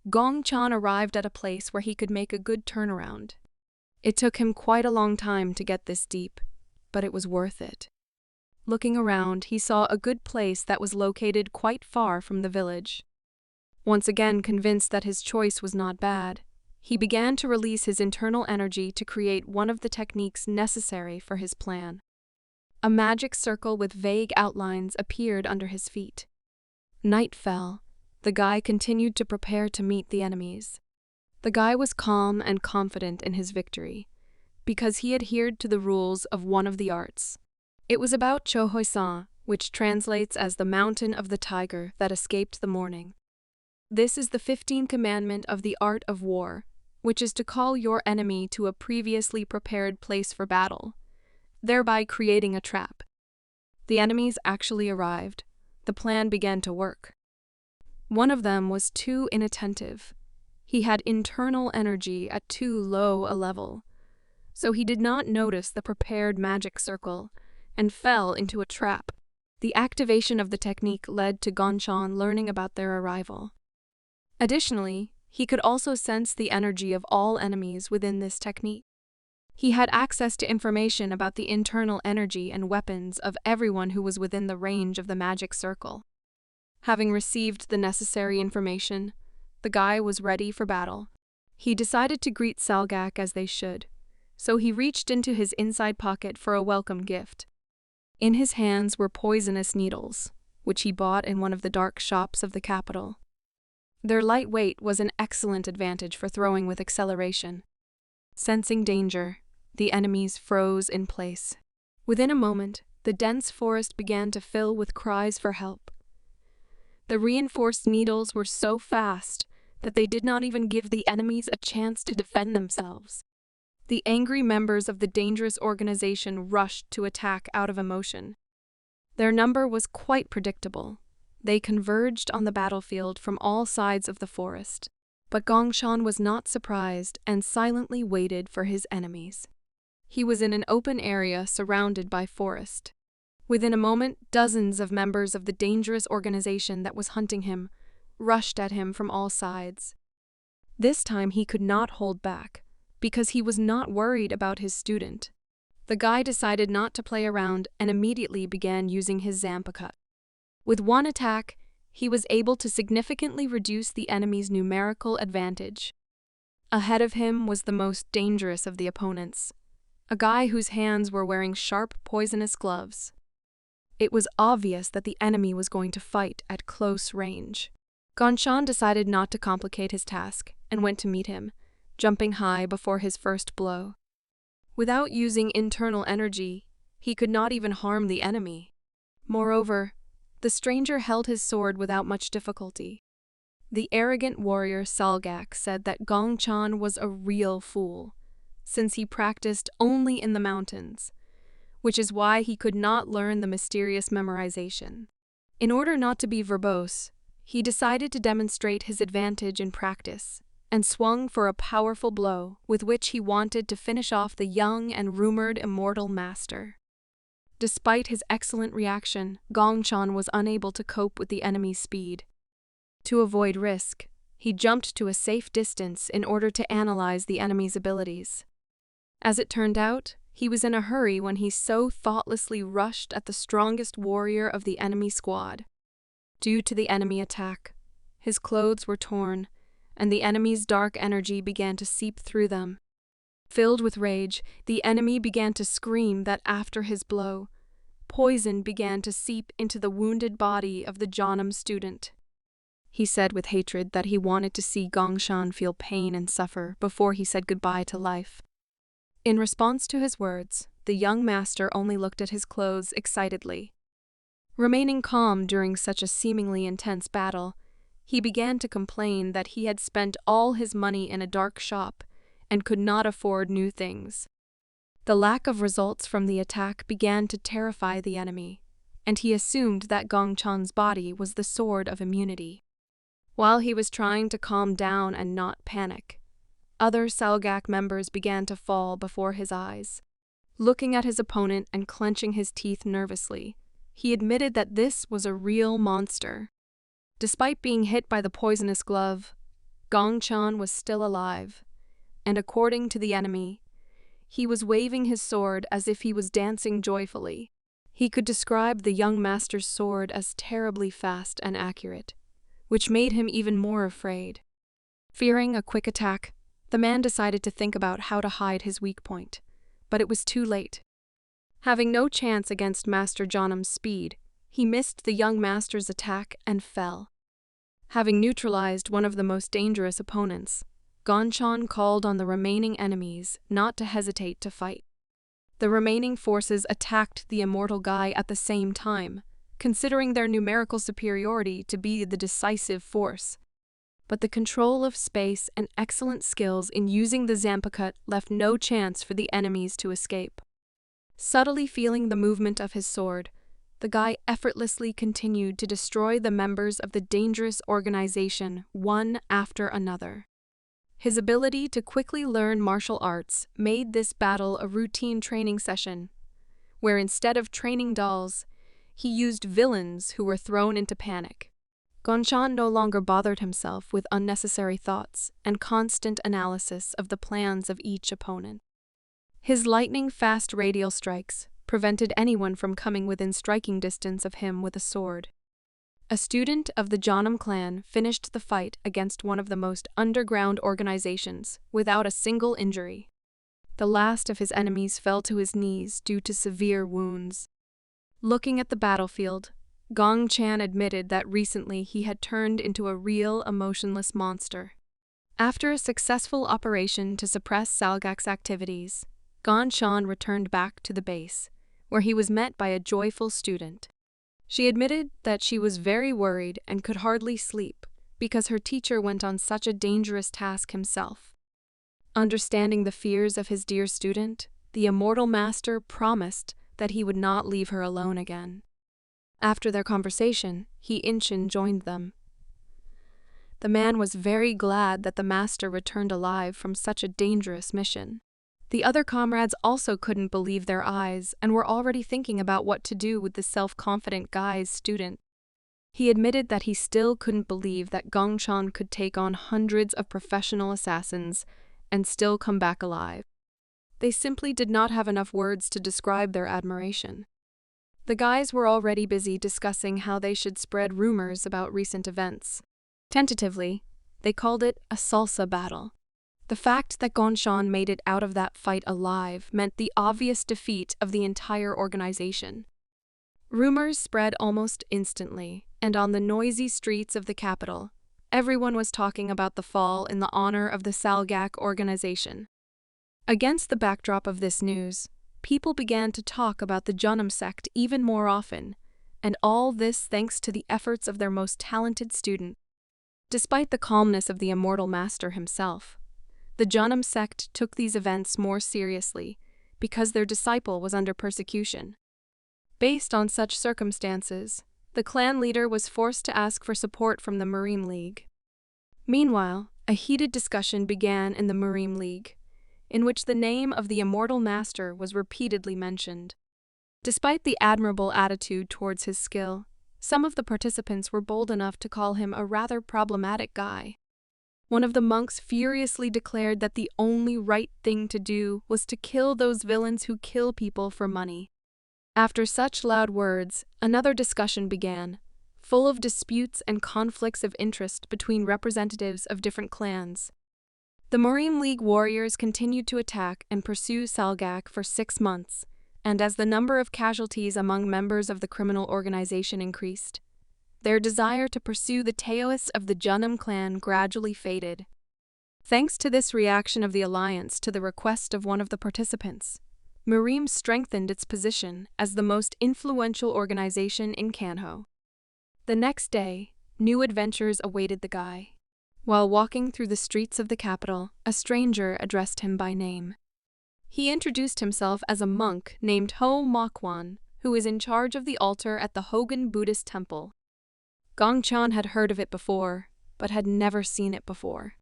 Gongchan arrived at a place where he could make a good turnaround. It took him quite a long time to get this deep, but it was worth it. Looking around, he saw a good place that was located quite far from the village. Once again convinced that his choice was not bad, he began to release his internal energy to create one of the techniques necessary for his plan. A magic circle with vague outlines appeared under his feet. Night fell. The guy continued to prepare to meet the enemies. The guy was calm and confident in his victory, because he adhered to the rules of one of the arts. It was about Chohoisan, which translates as the mountain of the tiger that escaped the morning. This is the 15th commandment of the art of war, which is to call your enemy to a previously prepared place for battle, thereby creating a trap. The enemies actually arrived. The plan began to work. One of them was too inattentive. He had internal energy at too low a level, so he did not notice the prepared magic circle and fell into a trap. The activation of the technique led to Gongchan learning about their arrival. Additionally, he could also sense the energy of all enemies within this technique. He had access to information about the internal energy and weapons of everyone who was within the range of the magic circle. Having received the necessary information, the guy was ready for battle. He decided to greet Salgak as they should, so he reached into his inside pocket for a welcome gift. In his hands were poisonous needles, which he bought in one of the dark shops of the capital. Their light weight was an excellent advantage for throwing with acceleration. Sensing danger, the enemies froze in place. Within a moment, the dense forest began to fill with cries for help. The reinforced needles were so fast that they did not even give the enemies a chance to defend themselves. The angry members of the dangerous organization rushed to attack out of emotion. Their number was quite predictable. They converged on the battlefield from all sides of the forest. But Gongchan was not surprised and silently waited for his enemies. He was in an open area surrounded by forest. Within a moment, dozens of members of the dangerous organization that was hunting him rushed at him from all sides. This time he could not hold back, because he was not worried about his student. The guy decided not to play around and immediately began using his Zampakut. With one attack, he was able to significantly reduce the enemy's numerical advantage. Ahead of him was the most dangerous of the opponents, a guy whose hands were wearing sharp, poisonous gloves. It was obvious that the enemy was going to fight at close range. Gongchan decided not to complicate his task and went to meet him, jumping high before his first blow. Without using internal energy, he could not even harm the enemy. Moreover, the stranger held his sword without much difficulty. The arrogant warrior Salgak said that Gongchan was a real fool, since he practiced only in the mountains, which is why he could not learn the mysterious memorization. In order not to be verbose, he decided to demonstrate his advantage in practice, and swung for a powerful blow with which he wanted to finish off the young and rumored immortal master. Despite his excellent reaction, Gongchan was unable to cope with the enemy's speed. To avoid risk, he jumped to a safe distance in order to analyze the enemy's abilities. As it turned out, he was in a hurry when he so thoughtlessly rushed at the strongest warrior of the enemy squad. Due to the enemy attack, his clothes were torn, and the enemy's dark energy began to seep through them. Filled with rage, the enemy began to scream that after his blow, poison began to seep into the wounded body of the Janam student. He said with hatred that he wanted to see Gongchan feel pain and suffer before he said goodbye to life. In response to his words, the young master only looked at his clothes excitedly. Remaining calm during such a seemingly intense battle, he began to complain that he had spent all his money in a dark shop and could not afford new things. The lack of results from the attack began to terrify the enemy, and he assumed that Gongchan's body was the sword of immunity. While he was trying to calm down and not panic, other Salgak members began to fall before his eyes. Looking at his opponent and clenching his teeth nervously, he admitted that this was a real monster. Despite being hit by the poisonous glove, Gongchan was still alive, and according to the enemy, he was waving his sword as if he was dancing joyfully. He could describe the young master's sword as terribly fast and accurate, which made him even more afraid. Fearing a quick attack, the man decided to think about how to hide his weak point, but it was too late. Having no chance against Master Janam's speed, he missed the young master's attack and fell. Having neutralized one of the most dangerous opponents, Gongchan called on the remaining enemies not to hesitate to fight. The remaining forces attacked the immortal guy at the same time, considering their numerical superiority to be the decisive force. But the control of space and excellent skills in using the Zampakut left no chance for the enemies to escape. Subtly feeling the movement of his sword, the guy effortlessly continued to destroy the members of the dangerous organization one after another. His ability to quickly learn martial arts made this battle a routine training session, where instead of training dolls, he used villains who were thrown into panic. Gongchan no longer bothered himself with unnecessary thoughts and constant analysis of the plans of each opponent. His lightning-fast radial strikes prevented anyone from coming within striking distance of him with a sword. A student of the Janam clan finished the fight against one of the most underground organizations without a single injury. The last of his enemies fell to his knees due to severe wounds. Looking at the battlefield, Gongchan admitted that recently he had turned into a real emotionless monster. After a successful operation to suppress Salgak's activities, Gongchan returned back to the base, where he was met by a joyful student. She admitted that she was very worried and could hardly sleep because her teacher went on such a dangerous task himself. Understanding the fears of his dear student, the immortal master promised that he would not leave her alone again. After their conversation, Inchin joined them. The man was very glad that the master returned alive from such a dangerous mission. The other comrades also couldn't believe their eyes and were already thinking about what to do with the self-confident guy's student. He admitted that he still couldn't believe that Gongchan could take on hundreds of professional assassins and still come back alive. They simply did not have enough words to describe their admiration. The guys were already busy discussing how they should spread rumors about recent events. Tentatively, they called it a salsa battle. The fact that Gonshan made it out of that fight alive meant the obvious defeat of the entire organization. Rumors spread almost instantly, and on the noisy streets of the capital, everyone was talking about the fall in the honor of the Salgak organization. Against the backdrop of this news, people began to talk about the Junam sect even more often, and all this thanks to the efforts of their most talented student. Despite the calmness of the immortal master himself, the Junam sect took these events more seriously because their disciple was under persecution. Based on such circumstances, the clan leader was forced to ask for support from the Marim League. Meanwhile, a heated discussion began in the Marim League, in which the name of the immortal master was repeatedly mentioned. Despite the admirable attitude towards his skill, some of the participants were bold enough to call him a rather problematic guy. One of the monks furiously declared that the only right thing to do was to kill those villains who kill people for money. After such loud words, another discussion began, full of disputes and conflicts of interest between representatives of different clans. The Marim League warriors continued to attack and pursue Salgak for 6 months, and as the number of casualties among members of the criminal organization increased, their desire to pursue the Taoists of the Junam clan gradually faded. Thanks to this reaction of the alliance to the request of one of the participants, Marim strengthened its position as the most influential organization in Kanho. The next day, new adventures awaited the guy. While walking through the streets of the capital, a stranger addressed him by name. He introduced himself as a monk named Ho Mokwan, who is in charge of the altar at the Hogan Buddhist temple. Gongchan had heard of it before, but had never seen it before.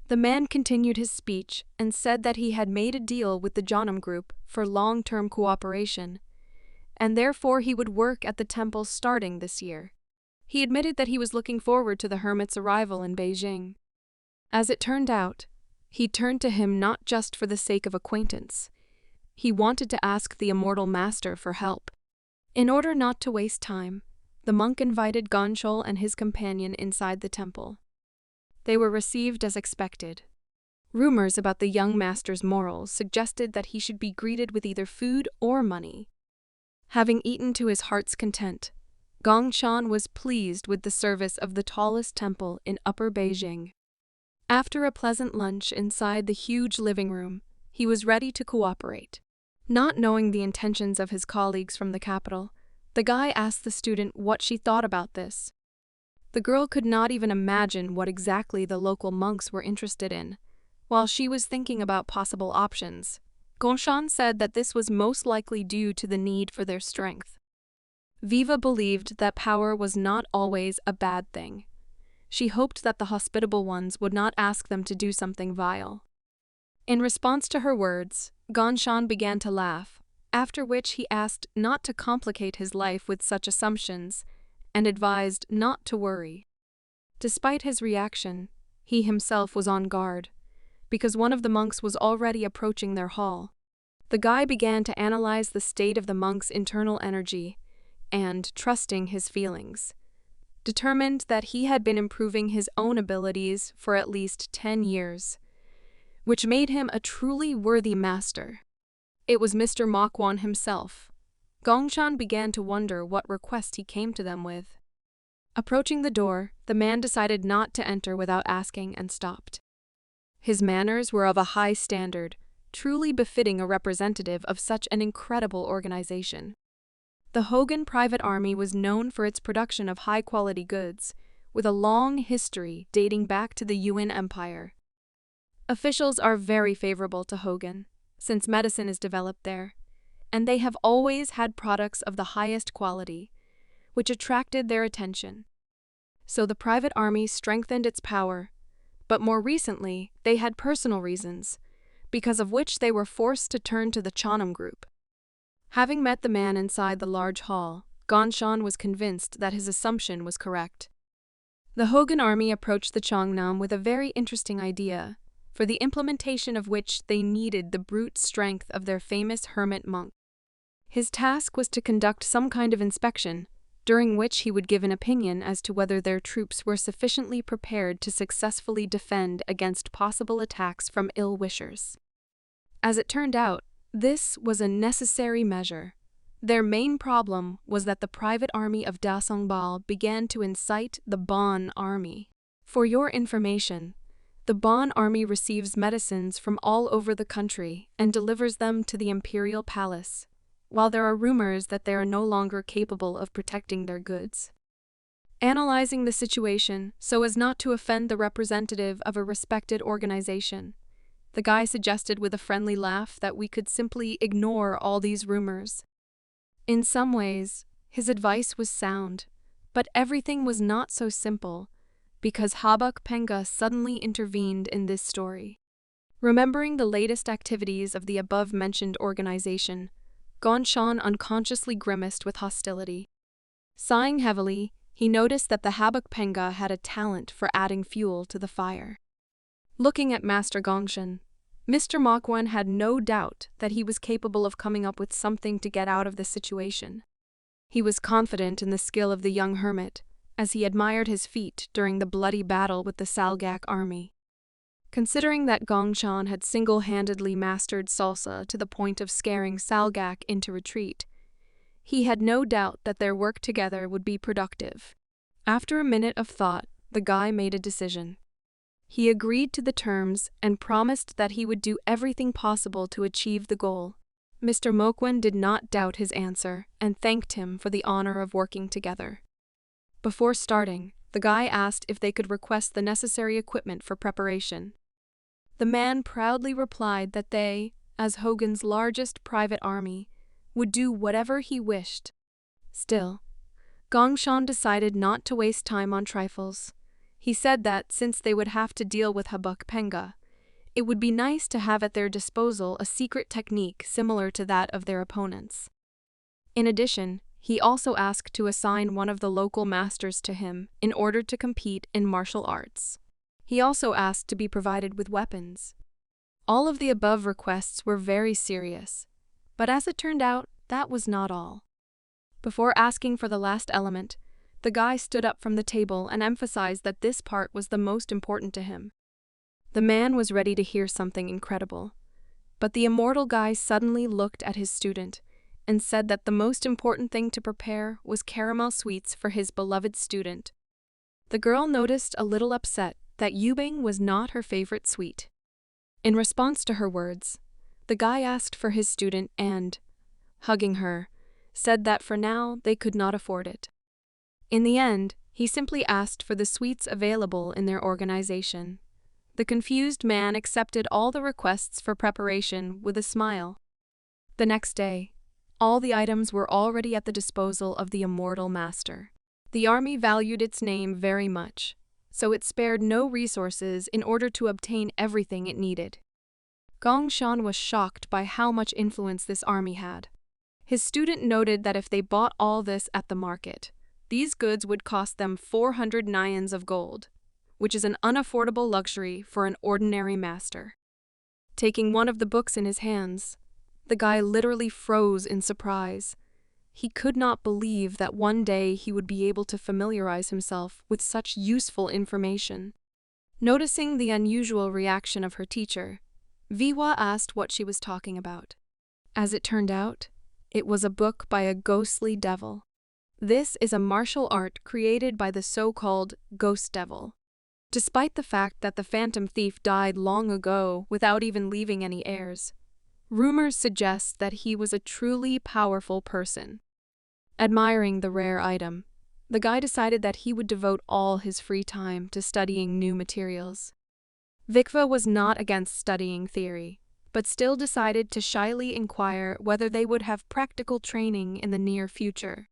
The man continued his speech and said that he had made a deal with the Janam group for long-term cooperation, and therefore he would work at the temple starting this year. He admitted that he was looking forward to the hermit's arrival in Beijing. As it turned out, he turned to him not just for the sake of acquaintance. He wanted to ask the immortal master for help. In order not to waste time, the monk invited Gonchol and his companion inside the temple. They were received as expected. Rumors about the young master's morals suggested that he should be greeted with either food or money. Having eaten to his heart's content, Gongshan was pleased with the service of the tallest temple in Upper Beijing. After a pleasant lunch inside the huge living room, he was ready to cooperate. Not knowing the intentions of his colleagues from the capital, the guy asked the student what she thought about this. The girl could not even imagine what exactly the local monks were interested in. While she was thinking about possible options, Gongshan said that this was most likely due to the need for their strength. Viva believed that power was not always a bad thing. She hoped that the hospitable ones would not ask them to do something vile. In response to her words, Gongshan began to laugh, after which he asked not to complicate his life with such assumptions and advised not to worry. Despite his reaction, he himself was on guard, because one of the monks was already approaching their hall. The guy began to analyze the state of the monk's internal energy and, trusting his feelings, determined that he had been improving his own abilities for at least 10 years, which made him a truly worthy master. It was Mr. Mokwan himself. Gongshan began to wonder what request he came to them with. Approaching the door, the man decided not to enter without asking and stopped. His manners were of a high standard, truly befitting a representative of such an incredible organization. The Hogan Private Army was known for its production of high-quality goods, with a long history dating back to the Yuan Empire. Officials are very favorable to Hogan, since medicine is developed there, and they have always had products of the highest quality, which attracted their attention. So the private army strengthened its power, but more recently they had personal reasons, because of which they were forced to turn to the Chanam group. Having met the man inside the large hall, Gongshan was convinced that his assumption was correct. The Hogan army approached the Chongnam with a very interesting idea, for the implementation of which they needed the brute strength of their famous hermit monk. His task was to conduct some kind of inspection, during which he would give an opinion as to whether their troops were sufficiently prepared to successfully defend against possible attacks from ill-wishers. As it turned out, this was a necessary measure. Their main problem was that the private army of Da Songbal began to incite the Bon army. For your information, the Bon army receives medicines from all over the country and delivers them to the imperial palace, while there are rumors that they are no longer capable of protecting their goods. Analyzing the situation so as not to offend the representative of a respected organization, the guy suggested with a friendly laugh that we could simply ignore all these rumors. In some ways, his advice was sound, but everything was not so simple, because Habak Penga suddenly intervened in this story. Remembering the latest activities of the above-mentioned organization, Gonshan unconsciously grimaced with hostility. Sighing heavily, he noticed that the Habak Penga had a talent for adding fuel to the fire. Looking at Master Gongshan, Mr. Mokwen had no doubt that he was capable of coming up with something to get out of the situation. He was confident in the skill of the young hermit, as he admired his feat during the bloody battle with the Salgak army. Considering that Gongshan had single-handedly mastered salsa to the point of scaring Salgak into retreat, he had no doubt that their work together would be productive. After a minute of thought, the guy made a decision. He agreed to the terms and promised that he would do everything possible to achieve the goal. Mr. Mokwen did not doubt his answer and thanked him for the honor of working together. Before starting, the guy asked if they could request the necessary equipment for preparation. The man proudly replied that they, as Hogan's largest private army, would do whatever he wished. Still, Gongshan decided not to waste time on trifles. He said that, since they would have to deal with Habak Penga, it would be nice to have at their disposal a secret technique similar to that of their opponents. In addition, he also asked to assign one of the local masters to him in order to compete in martial arts. He also asked to be provided with weapons. All of the above requests were very serious, but as it turned out, that was not all. Before asking for the last element, the guy stood up from the table and emphasized that this part was the most important to him. The man was ready to hear something incredible, but the immortal guy suddenly looked at his student and said that the most important thing to prepare was caramel sweets for his beloved student. The girl noticed a little upset that yubing was not her favorite sweet. In response to her words, the guy asked for his student and, hugging her, said that for now they could not afford it. In the end, he simply asked for the sweets available in their organization. The confused man accepted all the requests for preparation with a smile. The next day, all the items were already at the disposal of the immortal master. The army valued its name very much, so it spared no resources in order to obtain everything it needed. Gongshan was shocked by how much influence this army had. His student noted that if they bought all this at the market, these goods would cost them 400 nyans of gold, which is an unaffordable luxury for an ordinary master. Taking one of the books in his hands, the guy literally froze in surprise. He could not believe that one day he would be able to familiarize himself with such useful information. Noticing the unusual reaction of her teacher, Viwa asked what she was talking about. As it turned out, it was a book by a ghostly devil. This is a martial art created by the so-called Ghost Devil. Despite the fact that the Phantom Thief died long ago without even leaving any heirs, rumors suggest that he was a truly powerful person. Admiring the rare item, the guy decided that he would devote all his free time to studying new materials. Vikva was not against studying theory, but still decided to shyly inquire whether they would have practical training in the near future.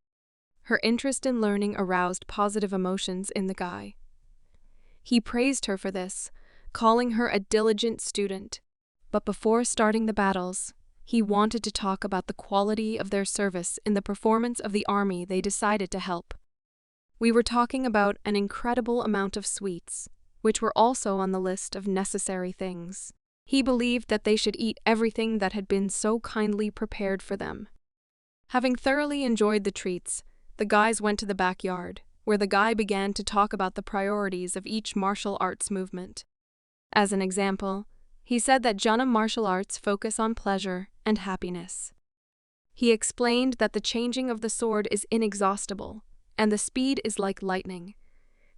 Her interest in learning aroused positive emotions in the guy. He praised her for this, calling her a diligent student. But before starting the battles, he wanted to talk about the quality of their service in the performance of the army they decided to help. We were talking about an incredible amount of sweets, which were also on the list of necessary things. He believed that they should eat everything that had been so kindly prepared for them. Having thoroughly enjoyed the treats, the guys went to the backyard, where the guy began to talk about the priorities of each martial arts movement. As an example, he said that Janam martial arts focus on pleasure and happiness. He explained that the changing of the sword is inexhaustible, and the speed is like lightning.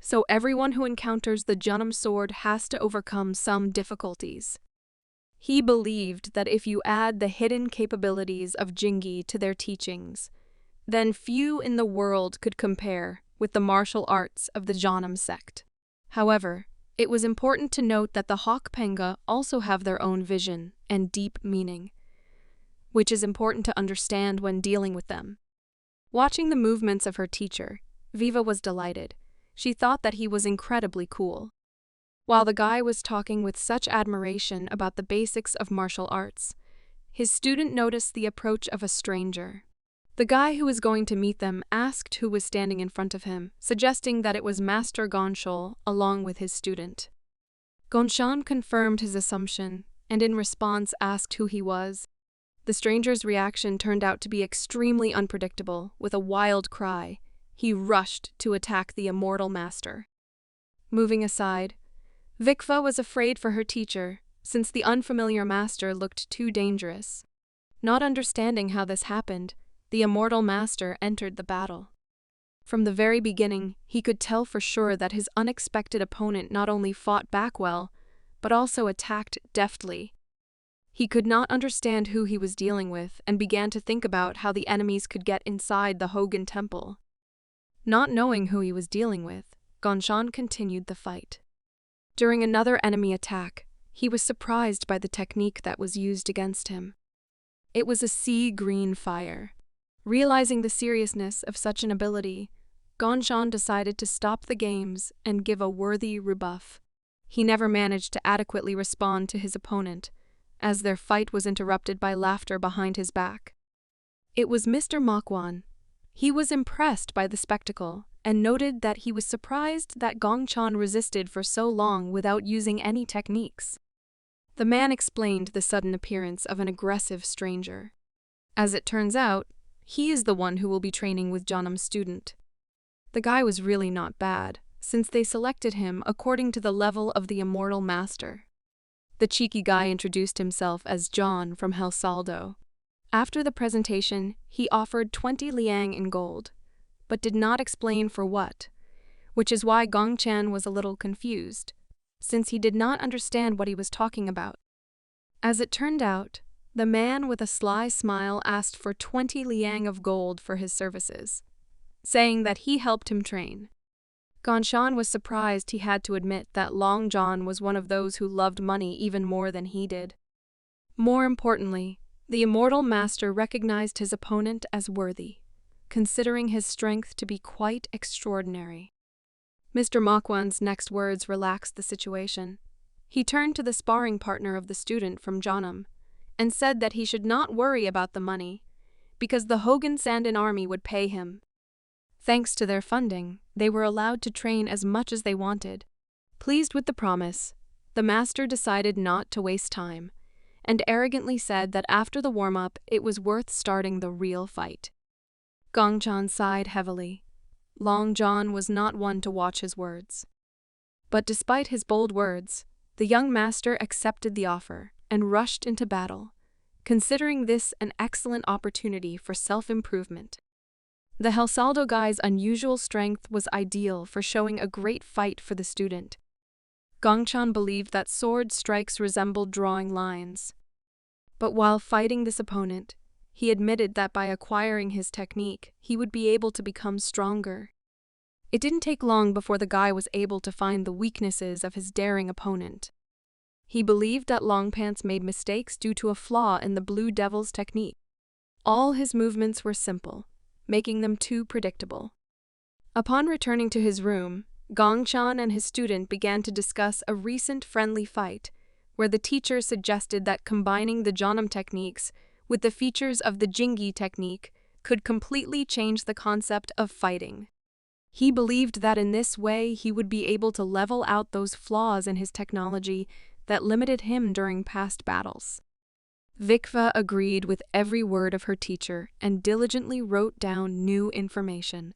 So everyone who encounters the Janam sword has to overcome some difficulties. He believed that if you add the hidden capabilities of Jingi to their teachings, then few in the world could compare with the martial arts of the Janam sect. However, it was important to note that the Hokpenga also have their own vision and deep meaning, which is important to understand when dealing with them. Watching the movements of her teacher, Viva was delighted. She thought that he was incredibly cool. While the guy was talking with such admiration about the basics of martial arts, his student noticed the approach of a stranger. The guy who was going to meet them asked who was standing in front of him, suggesting that it was Master Gonshol along with his student. Gonshan confirmed his assumption, and in response asked who he was. The stranger's reaction turned out to be extremely unpredictable. With a wild cry, he rushed to attack the immortal master. Moving aside, Vikva was afraid for her teacher, since the unfamiliar master looked too dangerous. Not understanding how this happened, the immortal master entered the battle. From the very beginning, he could tell for sure that his unexpected opponent not only fought back well, but also attacked deftly. He could not understand who he was dealing with and began to think about how the enemies could get inside the Hogan temple. Not knowing who he was dealing with, Gonshan continued the fight. During another enemy attack, he was surprised by the technique that was used against him. It was a sea-green fire. Realizing the seriousness of such an ability, Gonshan decided to stop the games and give a worthy rebuff. He never managed to adequately respond to his opponent, as their fight was interrupted by laughter behind his back. It was Mr. Makwan. He was impressed by the spectacle and noted that he was surprised that Gongchan resisted for so long without using any techniques. The man explained the sudden appearance of an aggressive stranger. As it turns out, he is the one who will be training with Janam's student. The guy was really not bad, since they selected him according to the level of the immortal master. The cheeky guy introduced himself as John from El Saldo. After the presentation, he offered 20 liang in gold, but did not explain for what, which is why Gongchan was a little confused, since he did not understand what he was talking about. As it turned out, the man with a sly smile asked for 20 liang of gold for his services, saying that he helped him train. Gonshan was surprised he had to admit that Long John was one of those who loved money even more than he did. More importantly, the immortal master recognized his opponent as worthy, considering his strength to be quite extraordinary. Mr. Makwan's next words relaxed the situation. He turned to the sparring partner of the student from Janam and said that he should not worry about the money, because the Hogan Sandin army would pay him. Thanks to their funding, they were allowed to train as much as they wanted. Pleased with the promise, the master decided not to waste time, and arrogantly said that after the warm-up it was worth starting the real fight. Gongchan sighed heavily. Long John was not one to watch his words. But despite his bold words, the young master accepted the offer and rushed into battle, considering this an excellent opportunity for self-improvement. The El Saldo guy's unusual strength was ideal for showing a great fight for the student. Gongchan believed that sword strikes resembled drawing lines. But while fighting this opponent, he admitted that by acquiring his technique, he would be able to become stronger. It didn't take long before the guy was able to find the weaknesses of his daring opponent. He believed that Longpants made mistakes due to a flaw in the Blue Devil's technique. All his movements were simple, making them too predictable. Upon returning to his room, Gongchan and his student began to discuss a recent friendly fight, where the teacher suggested that combining the Janam techniques with the features of the Jingi technique could completely change the concept of fighting. He believed that in this way he would be able to level out those flaws in his technology that limited him during past battles. Vikva agreed with every word of her teacher and diligently wrote down new information.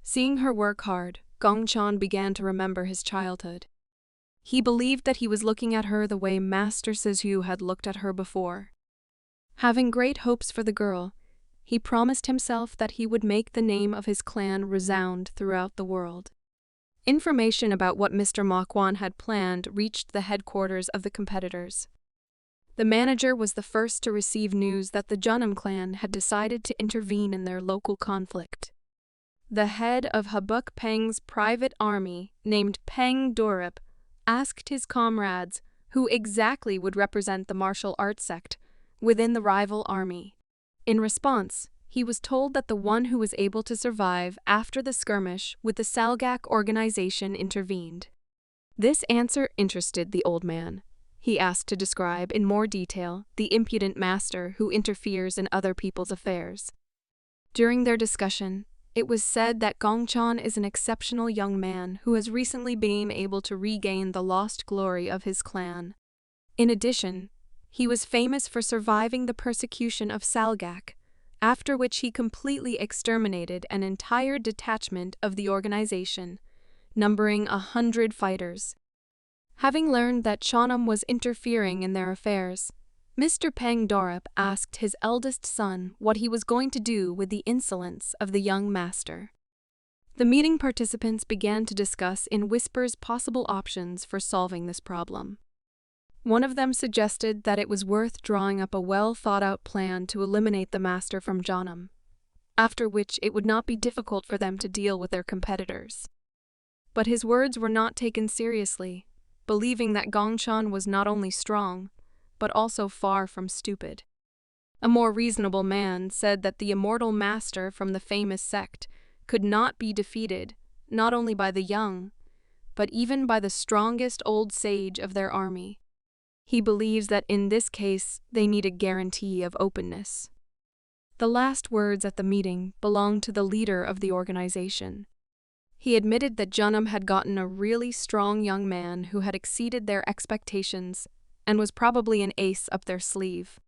Seeing her work hard, Gongchan began to remember his childhood. He believed that he was looking at her the way Master Suzhu had looked at her before. Having great hopes for the girl, he promised himself that he would make the name of his clan resound throughout the world. Information about what Mr. Makwan had planned reached the headquarters of the competitors. The manager was the first to receive news that the Junam clan had decided to intervene in their local conflict. The head of Habuk Peng's private army, named Peng Dorip, asked his comrades who exactly would represent the martial arts sect within the rival army. In response, he was told that the one who was able to survive after the skirmish with the Salgak organization intervened. This answer interested the old man. He asked to describe in more detail the impudent master who interferes in other people's affairs. During their discussion, it was said that Gongchan is an exceptional young man who has recently been able to regain the lost glory of his clan. In addition, he was famous for surviving the persecution of Salgak, after which he completely exterminated an entire detachment of the organization, numbering 100 fighters. Having learned that Chonam was interfering in their affairs, Mr. Peng Dorip asked his eldest son what he was going to do with the insolence of the young master. The meeting participants began to discuss in whispers possible options for solving this problem. One of them suggested that it was worth drawing up a well-thought-out plan to eliminate the master from Janam, after which it would not be difficult for them to deal with their competitors. But his words were not taken seriously, believing that Gongchan was not only strong, but also far from stupid. A more reasonable man said that the immortal master from the famous sect could not be defeated, not only by the young, but even by the strongest old sage of their army. He believes that in this case they need a guarantee of openness. The last words at the meeting belonged to the leader of the organization. He admitted that Junam had gotten a really strong young man who had exceeded their expectations and was probably an ace up their sleeve.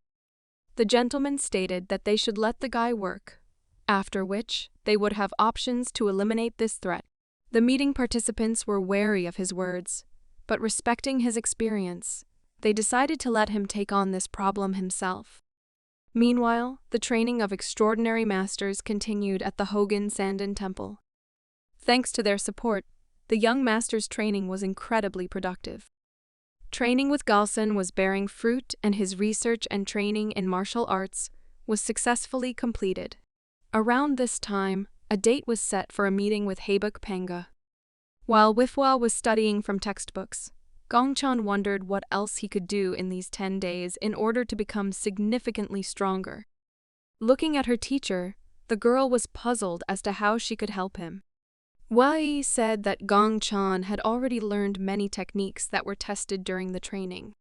The gentleman stated that they should let the guy work, after which they would have options to eliminate this threat. The meeting participants were wary of his words, but respecting his experience, they decided to let him take on this problem himself. Meanwhile, the training of extraordinary masters continued at the Hogan Sandin Temple. Thanks to their support, the young master's training was incredibly productive. Training with Galsen was bearing fruit, and his research and training in martial arts was successfully completed. Around this time, a date was set for a meeting with Habuk Penga. While Wifwa was studying from textbooks, Gongchan wondered what else he could do in these 10 days in order to become significantly stronger. Looking at her teacher, the girl was puzzled as to how she could help him. Wei said that Gongchan had already learned many techniques that were tested during the training.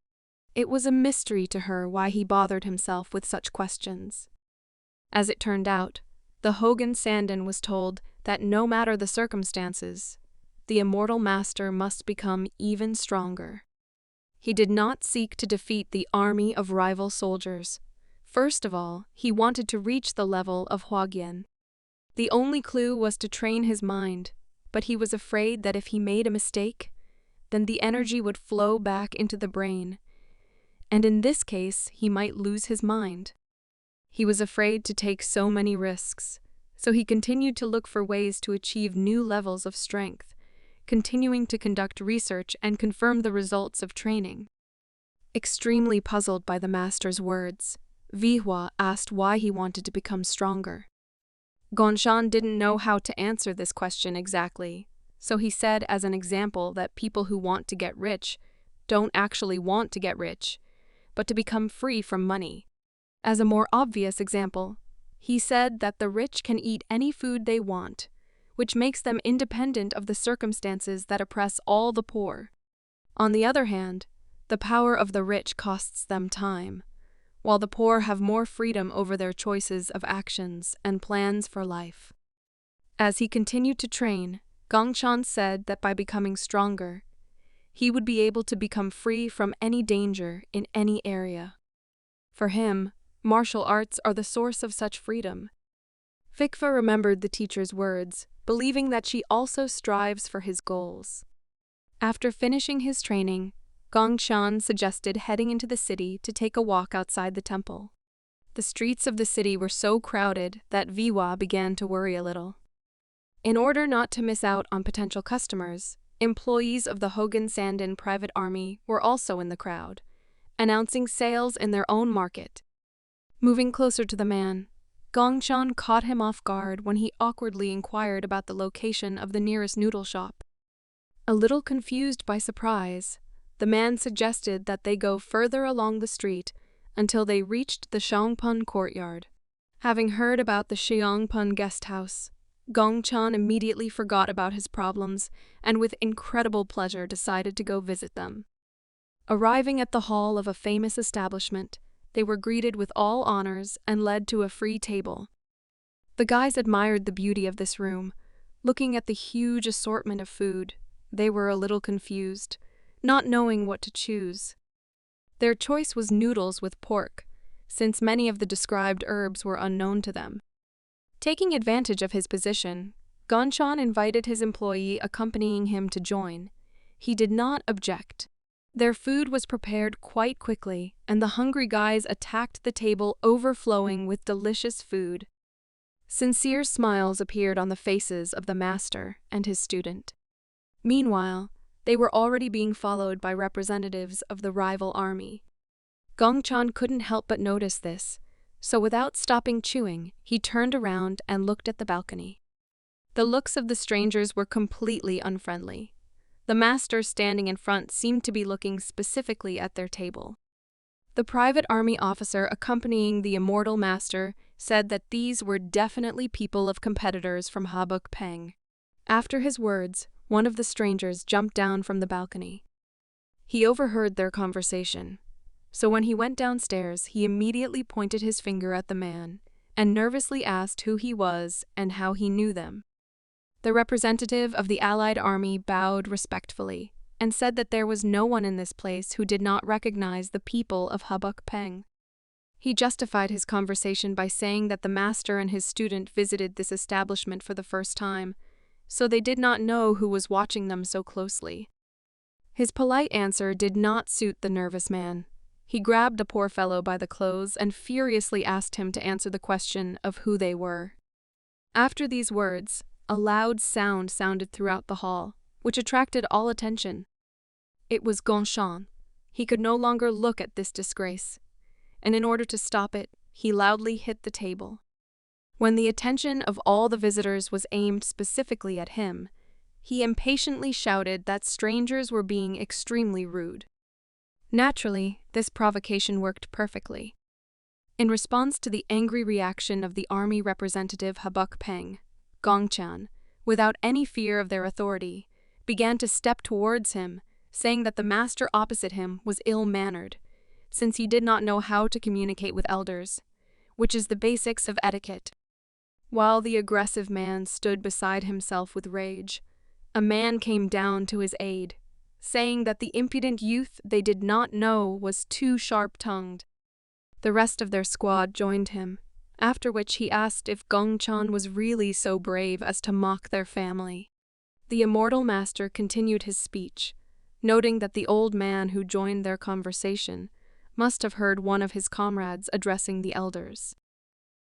It was a mystery to her why he bothered himself with such questions. As it turned out, the Hogan Sandin was told that no matter the circumstances, the immortal master must become even stronger. He did not seek to defeat the army of rival soldiers. First of all, he wanted to reach the level of Huagyan. The only clue was to train his mind, but he was afraid that if he made a mistake, then the energy would flow back into the brain, and in this case he might lose his mind. He was afraid to take so many risks, so he continued to look for ways to achieve new levels of strength, continuing to conduct research and confirm the results of training. Extremely puzzled by the master's words, Vihua asked why he wanted to become stronger. Gongchan didn't know how to answer this question exactly, so he said as an example that people who want to get rich don't actually want to get rich, but to become free from money. As a more obvious example, he said that the rich can eat any food they want, which makes them independent of the circumstances that oppress all the poor. On the other hand, the power of the rich costs them time, while the poor have more freedom over their choices of actions and plans for life. As he continued to train, Gongchan said that by becoming stronger, he would be able to become free from any danger in any area. For him, martial arts are the source of such freedom. Fikfa remembered the teacher's words, believing that she also strives for his goals. After finishing his training, Gongshan suggested heading into the city to take a walk outside the temple. The streets of the city were so crowded that Viwa began to worry a little. In order not to miss out on potential customers, employees of the Hogan Sandin private army were also in the crowd, announcing sales in their own market. Moving closer to the man, Gongshan caught him off guard when he awkwardly inquired about the location of the nearest noodle shop. A little confused by surprise, the man suggested that they go further along the street until they reached the Xiongpun courtyard. Having heard about the Xiongpun guest house, Gongshan immediately forgot about his problems and with incredible pleasure decided to go visit them. Arriving at the hall of a famous establishment, they were greeted with all honors and led to a free table. The guys admired the beauty of this room. Looking at the huge assortment of food, they were a little confused, not knowing what to choose. Their choice was noodles with pork, since many of the described herbs were unknown to them. Taking advantage of his position, Gongshan invited his employee accompanying him to join. He did not object. Their food was prepared quite quickly, and the hungry guys attacked the table overflowing with delicious food. Sincere smiles appeared on the faces of the master and his student. Meanwhile, they were already being followed by representatives of the rival army. Gongshan couldn't help but notice this, so without stopping chewing, he turned around and looked at the balcony. The looks of the strangers were completely unfriendly. The master standing in front seemed to be looking specifically at their table. The private army officer accompanying the immortal master said that these were definitely people of competitors from Habuk Peng. After his words, one of the strangers jumped down from the balcony. He overheard their conversation, so when he went downstairs, he immediately pointed his finger at the man and nervously asked who he was and how he knew them. The representative of the Allied army bowed respectfully and said that there was no one in this place who did not recognize the people of Habuk Peng. He justified his conversation by saying that the master and his student visited this establishment for the first time, so they did not know who was watching them so closely. His polite answer did not suit the nervous man. He grabbed the poor fellow by the clothes and furiously asked him to answer the question of who they were. After these words, a loud sound sounded throughout the hall, which attracted all attention. It was Gongshan. He could no longer look at this disgrace, and in order to stop it, he loudly hit the table. When the attention of all the visitors was aimed specifically at him, he impatiently shouted that strangers were being extremely rude. Naturally, this provocation worked perfectly. In response to the angry reaction of the army representative Habuk Peng, Gongshan, without any fear of their authority, began to step towards him, saying that the master opposite him was ill-mannered, since he did not know how to communicate with elders, which is the basics of etiquette. While the aggressive man stood beside himself with rage, a man came down to his aid, saying that the impudent youth they did not know was too sharp-tongued. The rest of their squad joined him, after which he asked if Gongshan was really so brave as to mock their family. The immortal master continued his speech, noting that the old man who joined their conversation must have heard one of his comrades addressing the elders.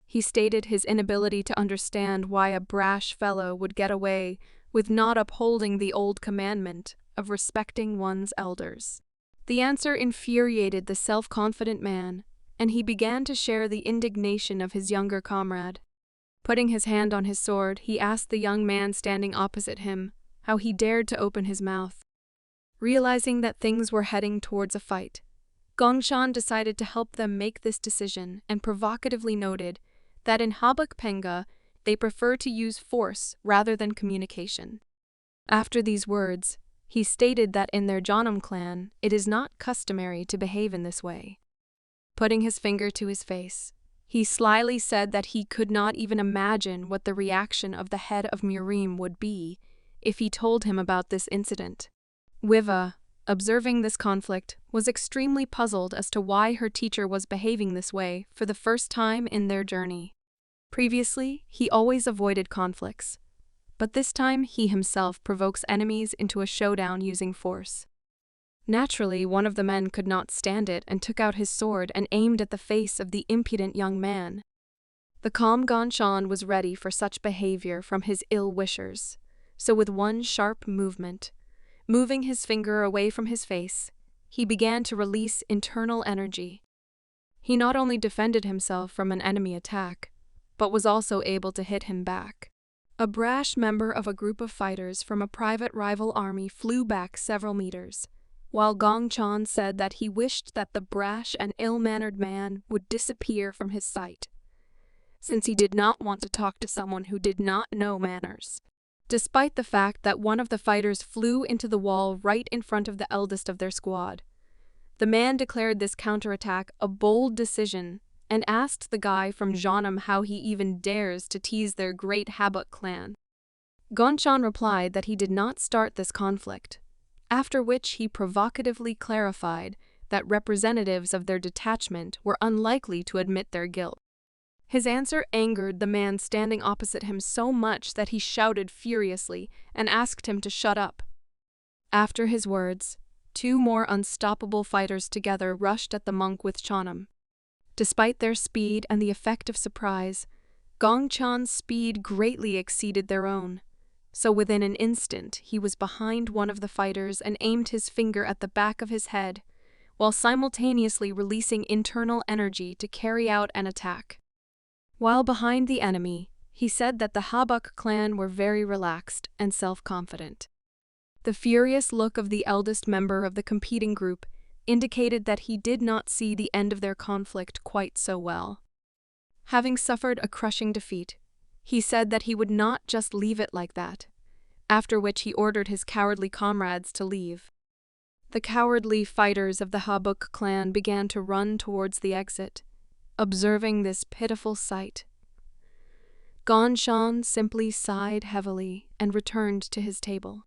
He stated his inability to understand why a brash fellow would get away with not upholding the old commandment of respecting one's elders. The answer infuriated the self-confident man, and he began to share the indignation of his younger comrade. Putting his hand on his sword, he asked the young man standing opposite him how he dared to open his mouth. Realizing that things were heading towards a fight, Gongshan decided to help them make this decision and provocatively noted that in Habuk Penga, they prefer to use force rather than communication. After these words, he stated that in their Janam clan, it is not customary to behave in this way. Putting his finger to his face, he slyly said that he could not even imagine what the reaction of the head of Murim would be if he told him about this incident. Wiva, observing this conflict, was extremely puzzled as to why her teacher was behaving this way for the first time in their journey. Previously, he always avoided conflicts, but this time he himself provokes enemies into a showdown using force. Naturally, one of the men could not stand it and took out his sword and aimed at the face of the impudent young man. The calm Ganshan was ready for such behavior from his ill-wishers, so with one sharp movement, moving his finger away from his face, he began to release internal energy. He not only defended himself from an enemy attack, but was also able to hit him back. A brash member of a group of fighters from a private rival army flew back several meters, while Gong Chan said that he wished that the brash and ill-mannered man would disappear from his sight, since he did not want to talk to someone who did not know manners. Despite the fact that one of the fighters flew into the wall right in front of the eldest of their squad, the man declared this counterattack a bold decision and asked the guy from Jeonnam how he even dares to tease their great Habuk clan. Gonchan replied that he did not start this conflict, after which he provocatively clarified that representatives of their detachment were unlikely to admit their guilt. His answer angered the man standing opposite him so much that he shouted furiously and asked him to shut up. After his words, two more unstoppable fighters together rushed at the monk with Chanam. Despite their speed and the effect of surprise, Gong Chan's speed greatly exceeded their own, so within an instant he was behind one of the fighters and aimed his finger at the back of his head, while simultaneously releasing internal energy to carry out an attack. While behind the enemy, he said that the Habuk clan were very relaxed and self-confident. The furious look of the eldest member of the competing group indicated that he did not see the end of their conflict quite so well. Having suffered a crushing defeat, he said that he would not just leave it like that, after which he ordered his cowardly comrades to leave. The cowardly fighters of the Habuk clan began to run towards the exit. Observing this pitiful sight, Ganshan simply sighed heavily and returned to his table.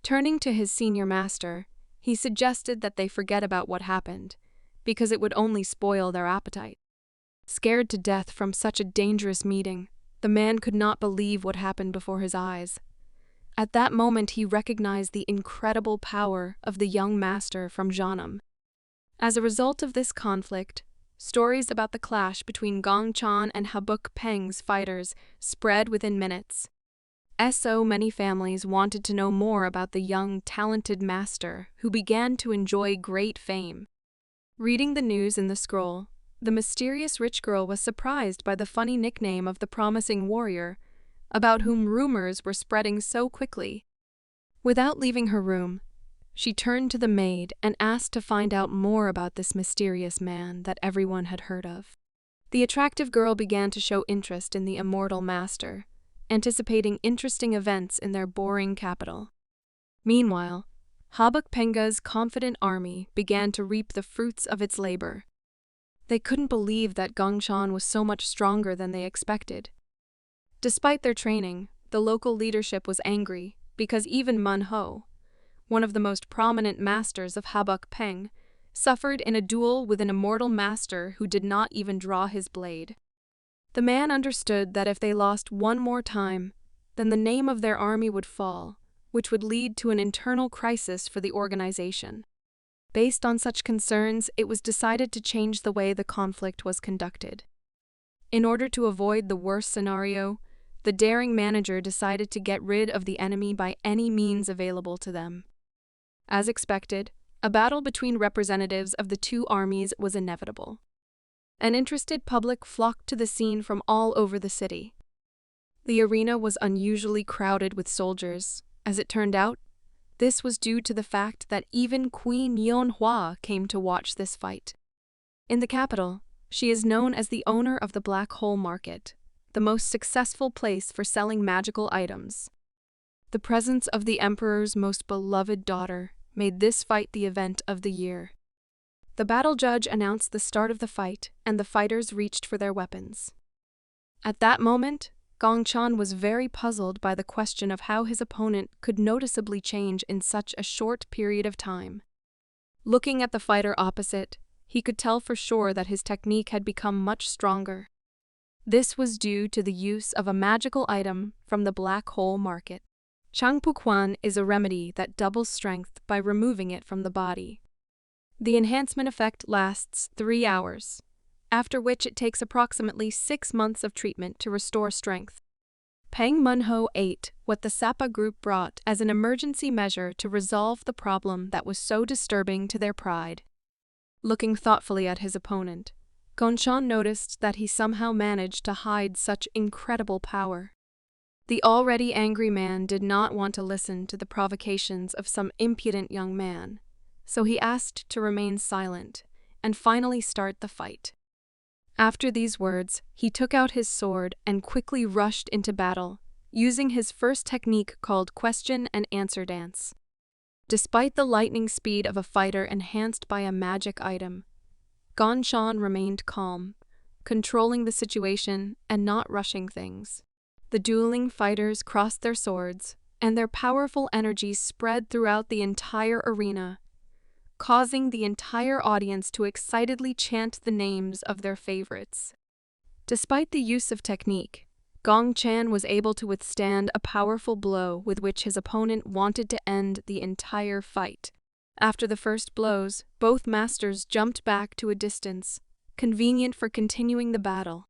Turning to his senior master, he suggested that they forget about what happened, because it would only spoil their appetite. Scared to death from such a dangerous meeting, the man could not believe what happened before his eyes. At that moment he recognized the incredible power of the young master from Jeonnam. As a result of this conflict, stories about the clash between Gong Chan and Habuk Peng's fighters spread within minutes. So many families wanted to know more about the young, talented master who began to enjoy great fame. Reading the news in the scroll, the mysterious rich girl was surprised by the funny nickname of the promising warrior, about whom rumors were spreading so quickly. Without leaving her room, she turned to the maid and asked to find out more about this mysterious man that everyone had heard of. The attractive girl began to show interest in the immortal master, anticipating interesting events in their boring capital. Meanwhile, Habuk Penga's confident army began to reap the fruits of its labor. They couldn't believe that Gongshan was so much stronger than they expected. Despite their training, the local leadership was angry because even Man Ho, one of the most prominent masters of Habuk Peng, suffered in a duel with an immortal master who did not even draw his blade. The man understood that if they lost one more time, then the name of their army would fall, which would lead to an internal crisis for the organization. Based on such concerns, it was decided to change the way the conflict was conducted. In order to avoid the worst scenario, the daring manager decided to get rid of the enemy by any means available to them. As expected, a battle between representatives of the two armies was inevitable. An interested public flocked to the scene from all over the city. The arena was unusually crowded with soldiers. As it turned out, this was due to the fact that even Queen Yonhua came to watch this fight. In the capital, she is known as the owner of the Black Hole Market, the most successful place for selling magical items. The presence of the Emperor's most beloved daughter made this fight the event of the year. The battle judge announced the start of the fight, and the fighters reached for their weapons. At that moment, Gongchan was very puzzled by the question of how his opponent could noticeably change in such a short period of time. Looking at the fighter opposite, he could tell for sure that his technique had become much stronger. This was due to the use of a magical item from the black hole market. Changpuquan is a remedy that doubles strength by removing it from the body. The enhancement effect lasts 3 hours, after which it takes approximately 6 months of treatment to restore strength. Peng Munho ate what the Sapa group brought as an emergency measure to resolve the problem that was so disturbing to their pride. Looking thoughtfully at his opponent, Gongchan noticed that he somehow managed to hide such incredible power. The already angry man did not want to listen to the provocations of some impudent young man, so he asked to remain silent and finally start the fight. After these words, he took out his sword and quickly rushed into battle, using his first technique called question and answer dance. Despite the lightning speed of a fighter enhanced by a magic item, Gongchan remained calm, controlling the situation and not rushing things. The dueling fighters crossed their swords, and their powerful energies spread throughout the entire arena, causing the entire audience to excitedly chant the names of their favorites. Despite the use of technique, Gongchan was able to withstand a powerful blow with which his opponent wanted to end the entire fight. After the first blows, both masters jumped back to a distance, convenient for continuing the battle.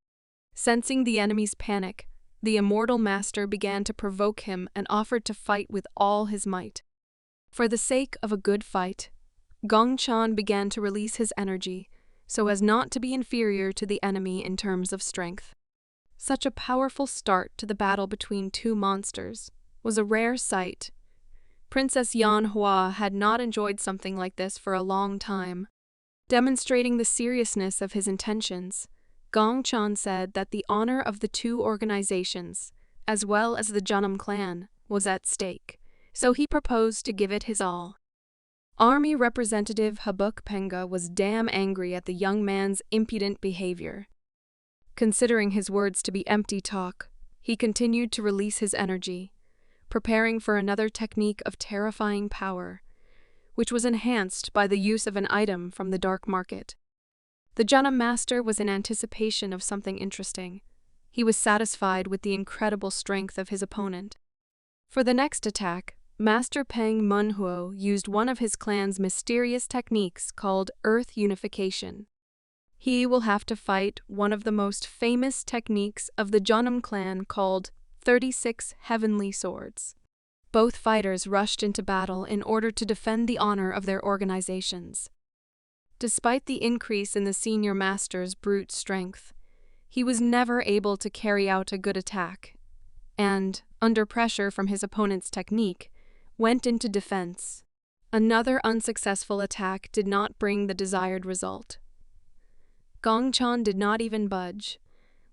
Sensing the enemy's panic, the immortal master began to provoke him and offered to fight with all his might. For the sake of a good fight, Gongchan began to release his energy so as not to be inferior to the enemy in terms of strength. Such a powerful start to the battle between two monsters was a rare sight. Princess Yanhua had not enjoyed something like this for a long time. Demonstrating the seriousness of his intentions, Gongchan said that the honor of the two organizations, as well as the Junam clan, was at stake, so he proposed to give it his all. Army Representative Habuk Penga was damn angry at the young man's impudent behavior. Considering his words to be empty talk, he continued to release his energy, preparing for another technique of terrifying power, which was enhanced by the use of an item from the dark market. The Junam master was in anticipation of something interesting. He was satisfied with the incredible strength of his opponent. For the next attack, Master Peng Munhuo used one of his clan's mysterious techniques called Earth Unification. He will have to fight one of the most famous techniques of the Junam clan called 36 Heavenly Swords. Both fighters rushed into battle in order to defend the honor of their organizations. Despite the increase in the senior master's brute strength, he was never able to carry out a good attack, and, under pressure from his opponent's technique, went into defense. Another unsuccessful attack did not bring the desired result. Gongchan did not even budge,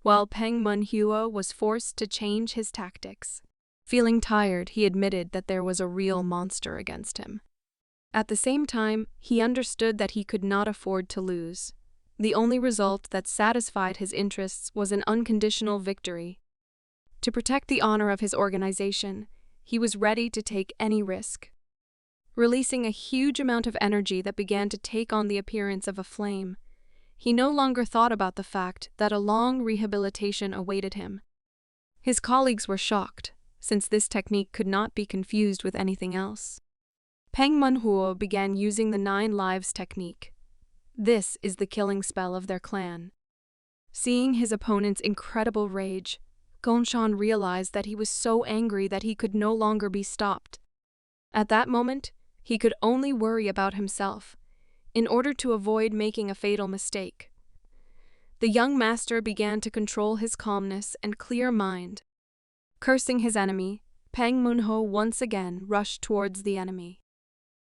while Peng Munhuo was forced to change his tactics. Feeling tired, he admitted that there was a real monster against him. At the same time, he understood that he could not afford to lose. The only result that satisfied his interests was an unconditional victory. To protect the honor of his organization, he was ready to take any risk. Releasing a huge amount of energy that began to take on the appearance of a flame, he no longer thought about the fact that a long rehabilitation awaited him. His colleagues were shocked, since this technique could not be confused with anything else. Peng Munhuo began using the 9 lives technique. This is the killing spell of their clan. Seeing his opponent's incredible rage, Gongchan realized that he was so angry that he could no longer be stopped. At that moment, he could only worry about himself, in order to avoid making a fatal mistake. The young master began to control his calmness and clear mind. Cursing his enemy, Peng Munho once again rushed towards the enemy.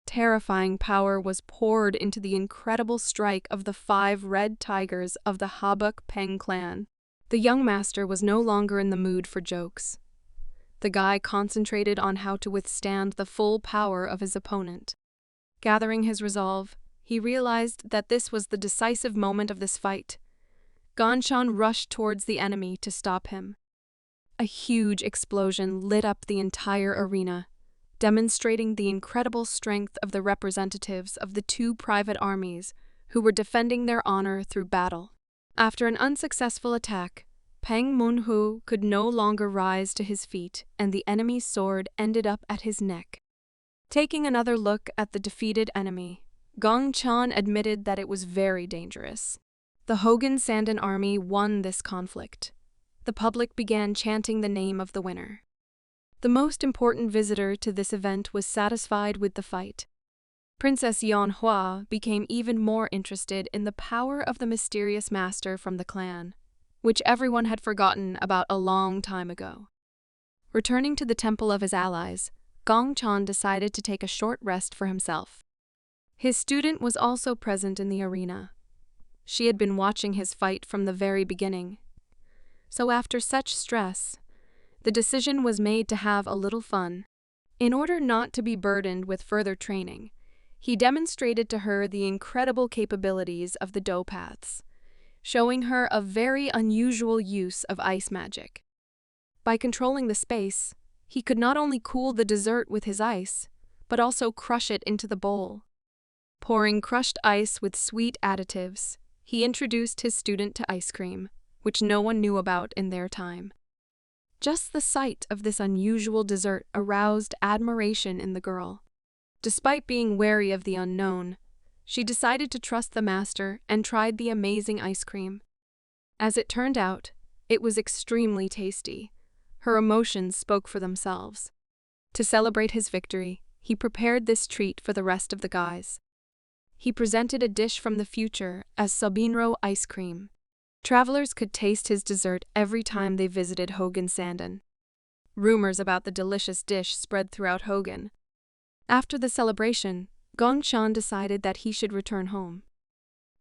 Terrifying power was poured into the incredible strike of the 5 red tigers of the Habuk Peng clan. The young master was no longer in the mood for jokes. The guy concentrated on how to withstand the full power of his opponent. Gathering his resolve, he realized that this was the decisive moment of this fight. Gongchan rushed towards the enemy to stop him. a huge explosion lit up the entire arena, demonstrating the incredible strength of the representatives of the two private armies who were defending their honor through battle. After an unsuccessful attack, Pang Munhu could no longer rise to his feet, and the enemy's sword ended up at his neck. Taking another look at the defeated enemy, Gong Chan admitted that it was very dangerous. The Hogan Sandan army won this conflict. The public began chanting the name of the winner. The most important visitor to this event was satisfied with the fight. Princess Yanhua became even more interested in the power of the mysterious master from the clan, which everyone had forgotten about a long time ago. Returning to the temple of his allies, Gong Chan decided to take a short rest for himself. His student was also present in the arena. She had been watching his fight from the very beginning. So after such stress, the decision was made to have a little fun. In order not to be burdened with further training, he demonstrated to her the incredible capabilities of the Dopaths, showing her a very unusual use of ice magic. By controlling the space, he could not only cool the dessert with his ice, but also crush it into the bowl. Pouring crushed ice with sweet additives, he introduced his student to ice cream, which no one knew about in their time. Just the sight of this unusual dessert aroused admiration in the girl. Despite being wary of the unknown, she decided to trust the master and tried the amazing ice cream. As it turned out, it was extremely tasty. Her emotions spoke for themselves. To celebrate his victory, he prepared this treat for the rest of the guys. He presented a dish from the future as Sabinro ice cream. Travelers could taste his dessert every time they visited Hogan Sandan. Rumors about the delicious dish spread throughout Hogan. After the celebration, Gong Chan decided that he should return home.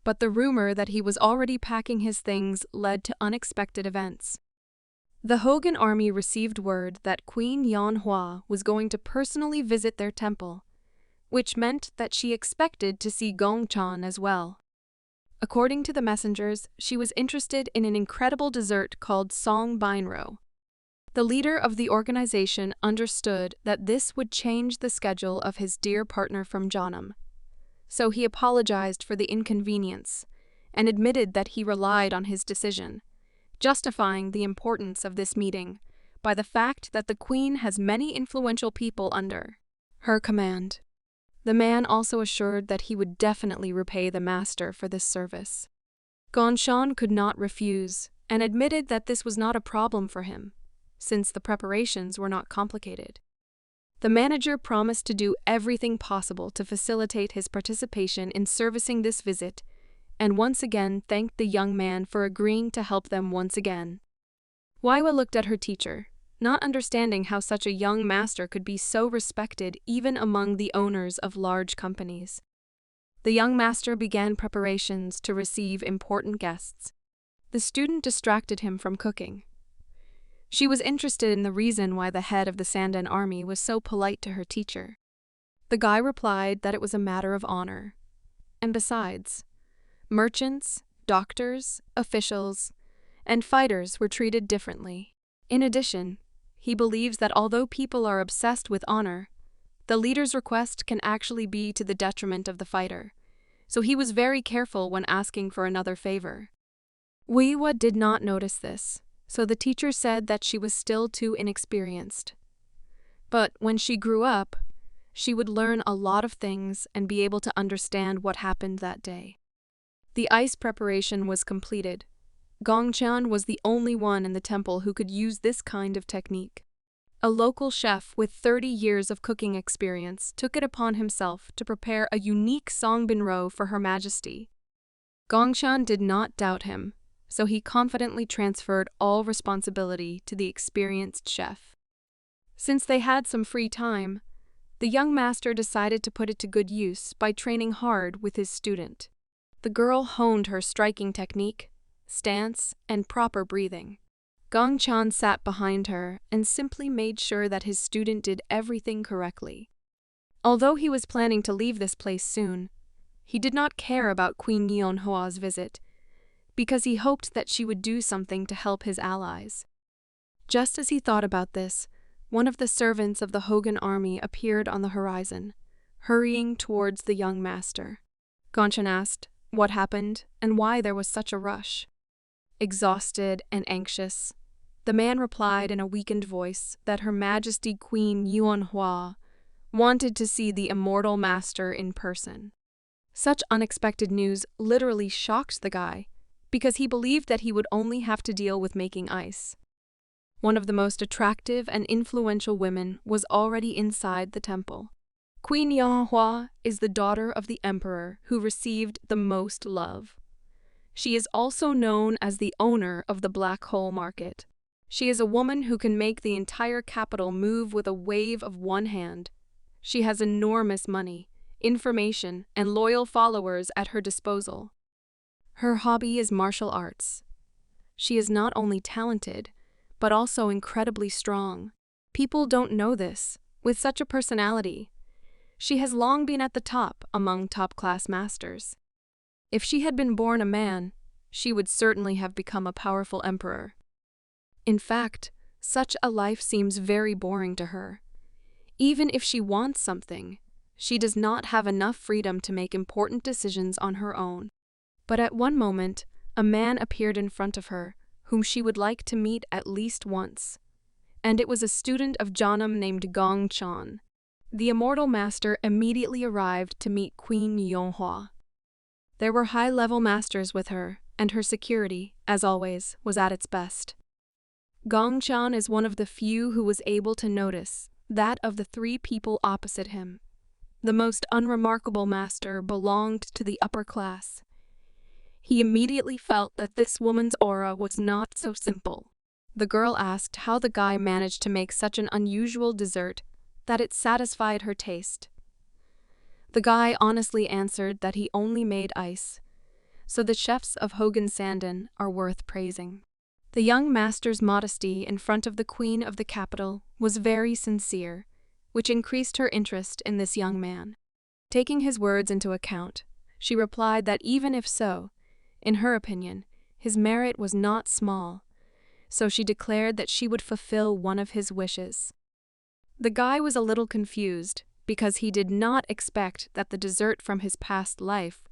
But the rumor that he was already packing his things led to unexpected events. The Hogan army received word that Queen Yanhua was going to personally visit their temple, which meant that she expected to see Gong Chan as well. According to the messengers, she was interested in an incredible dessert called Song Binro. The leader of the organization understood that this would change the schedule of his dear partner from Janam, so he apologized for the inconvenience and admitted that he relied on his decision, justifying the importance of this meeting by the fact that the queen has many influential people under her command. The man also assured that he would definitely repay the master for this service. Gong Chan could not refuse and admitted that this was not a problem for him, since the preparations were not complicated. The manager promised to do everything possible to facilitate his participation in servicing this visit, and once again thanked the young man for agreeing to help them once again. Waiwa looked at her teacher, not understanding how such a young master could be so respected even among the owners of large companies. The young master began preparations to receive important guests. The student distracted him from cooking. She was interested in the reason why the head of the Sandan army was so polite to her teacher. The guy replied that it was a matter of honor. And besides, merchants, doctors, officials, and fighters were treated differently. In addition, he believes that although people are obsessed with honor, the leader's request can actually be to the detriment of the fighter, so he was very careful when asking for another favor. Weiwa did not notice this, so the teacher said that she was still too inexperienced. But when she grew up, she would learn a lot of things and be able to understand what happened that day. The ice preparation was completed. Gong Chan was the only one in the temple who could use this kind of technique. A local chef with 30 years of cooking experience took it upon himself to prepare a unique songbinro for Her Majesty. Gong Chan did not doubt him, so he confidently transferred all responsibility to the experienced chef. Since they had some free time, the young master decided to put it to good use by training hard with his student. The girl honed her striking technique, stance, and proper breathing. Gong Chan sat behind her and simply made sure that his student did everything correctly. Although he was planning to leave this place soon, he did not care about Queen Yeonhwa's visit, because he hoped that she would do something to help his allies. Just as he thought about this, one of the servants of the Hogan army appeared on the horizon, hurrying towards the young master. Gongchen asked what happened and why there was such a rush. Exhausted and anxious, the man replied in a weakened voice that Her Majesty Queen Yuanhua wanted to see the immortal master in person. Such unexpected news literally shocked the guy, because he believed that he would only have to deal with making ice. One of the most attractive and influential women was already inside the temple. Queen Yuanhua is the daughter of the emperor who received the most love. She is also known as the owner of the Black Hole Market. She is a woman who can make the entire capital move with a wave of one hand. She has enormous money, information, and loyal followers at her disposal. Her hobby is martial arts. She is not only talented, but also incredibly strong. People don't know this. With such a personality, she has long been at the top among top-class masters. If she had been born a man, she would certainly have become a powerful emperor. In fact, such a life seems very boring to her. Even if she wants something, she does not have enough freedom to make important decisions on her own. But at one moment, a man appeared in front of her, whom she would like to meet at least once. And it was a student of Janam named Gong Chan. The immortal master immediately arrived to meet Queen Yuanhua. There were high-level masters with her, and her security, as always, was at its best. Gong Chan is one of the few who was able to notice that of the three people opposite him, the most unremarkable master belonged to the upper class. He immediately felt that this woman's aura was not so simple. The girl asked how the guy managed to make such an unusual dessert that it satisfied her taste. The guy honestly answered that he only made ice, so the chefs of Hogan Sandan are worth praising. The young master's modesty in front of the queen of the capital was very sincere, which increased her interest in this young man. Taking his words into account, she replied that even if so, in her opinion, his merit was not small, so she declared that she would fulfill one of his wishes. The guy was a little confused because he did not expect that the dessert from his past life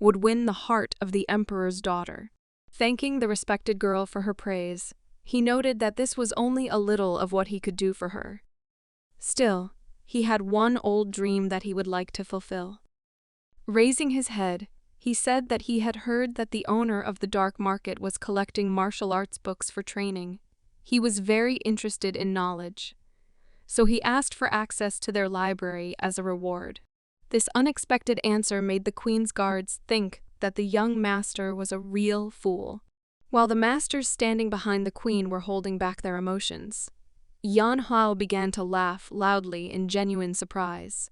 would win the heart of the emperor's daughter. Thanking the respected girl for her praise, he noted that this was only a little of what he could do for her. Still, he had one old dream that he would like to fulfill. Raising his head, he said that he had heard that the owner of the dark market was collecting martial arts books for training. He was very interested in knowledge, so he asked for access to their library as a reward. This unexpected answer made the queen's guards think that the young master was a real fool. While the masters standing behind the queen were holding back their emotions, Yuanhua began to laugh loudly in genuine surprise.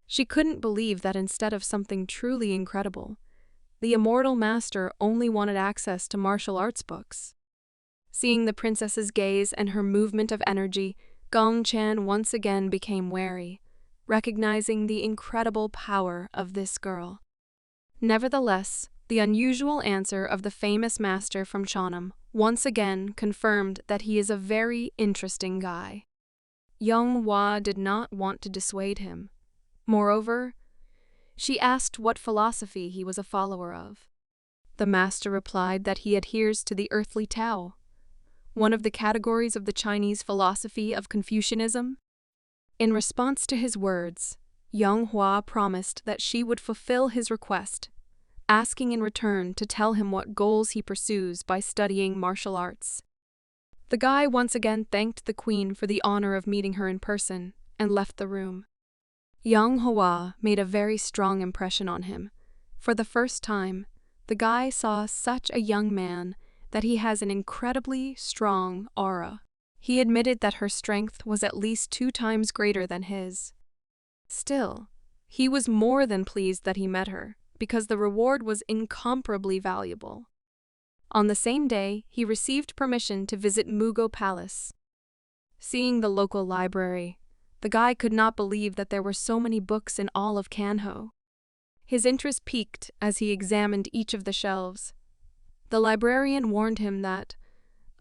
She couldn't believe that instead of something truly incredible, the immortal master only wanted access to martial arts books. Seeing the princess's gaze and her movement of energy, Gong Chan once again became wary, recognizing the incredible power of this girl. Nevertheless, the unusual answer of the famous master from Chanam once again confirmed that he is a very interesting guy. Yuanhua did not want to dissuade him. Moreover, she asked what philosophy he was a follower of. The master replied that he adheres to the earthly Tao, one of the categories of the Chinese philosophy of Confucianism. In response to his words, Yuanhua promised that she would fulfill his request, asking in return to tell him what goals he pursues by studying martial arts. The guy once again thanked the queen for the honor of meeting her in person and left the room. Yuanhua made a very strong impression on him. For the first time, the guy saw such a young man that he has an incredibly strong aura. He admitted that her strength was at least 2 times greater than his. Still, he was more than pleased that he met her, because the reward was incomparably valuable. On the same day, he received permission to visit Mugo Palace. Seeing the local library, the guy could not believe that there were so many books in all of Kanho. His interest piqued as he examined each of the shelves. The librarian warned him that,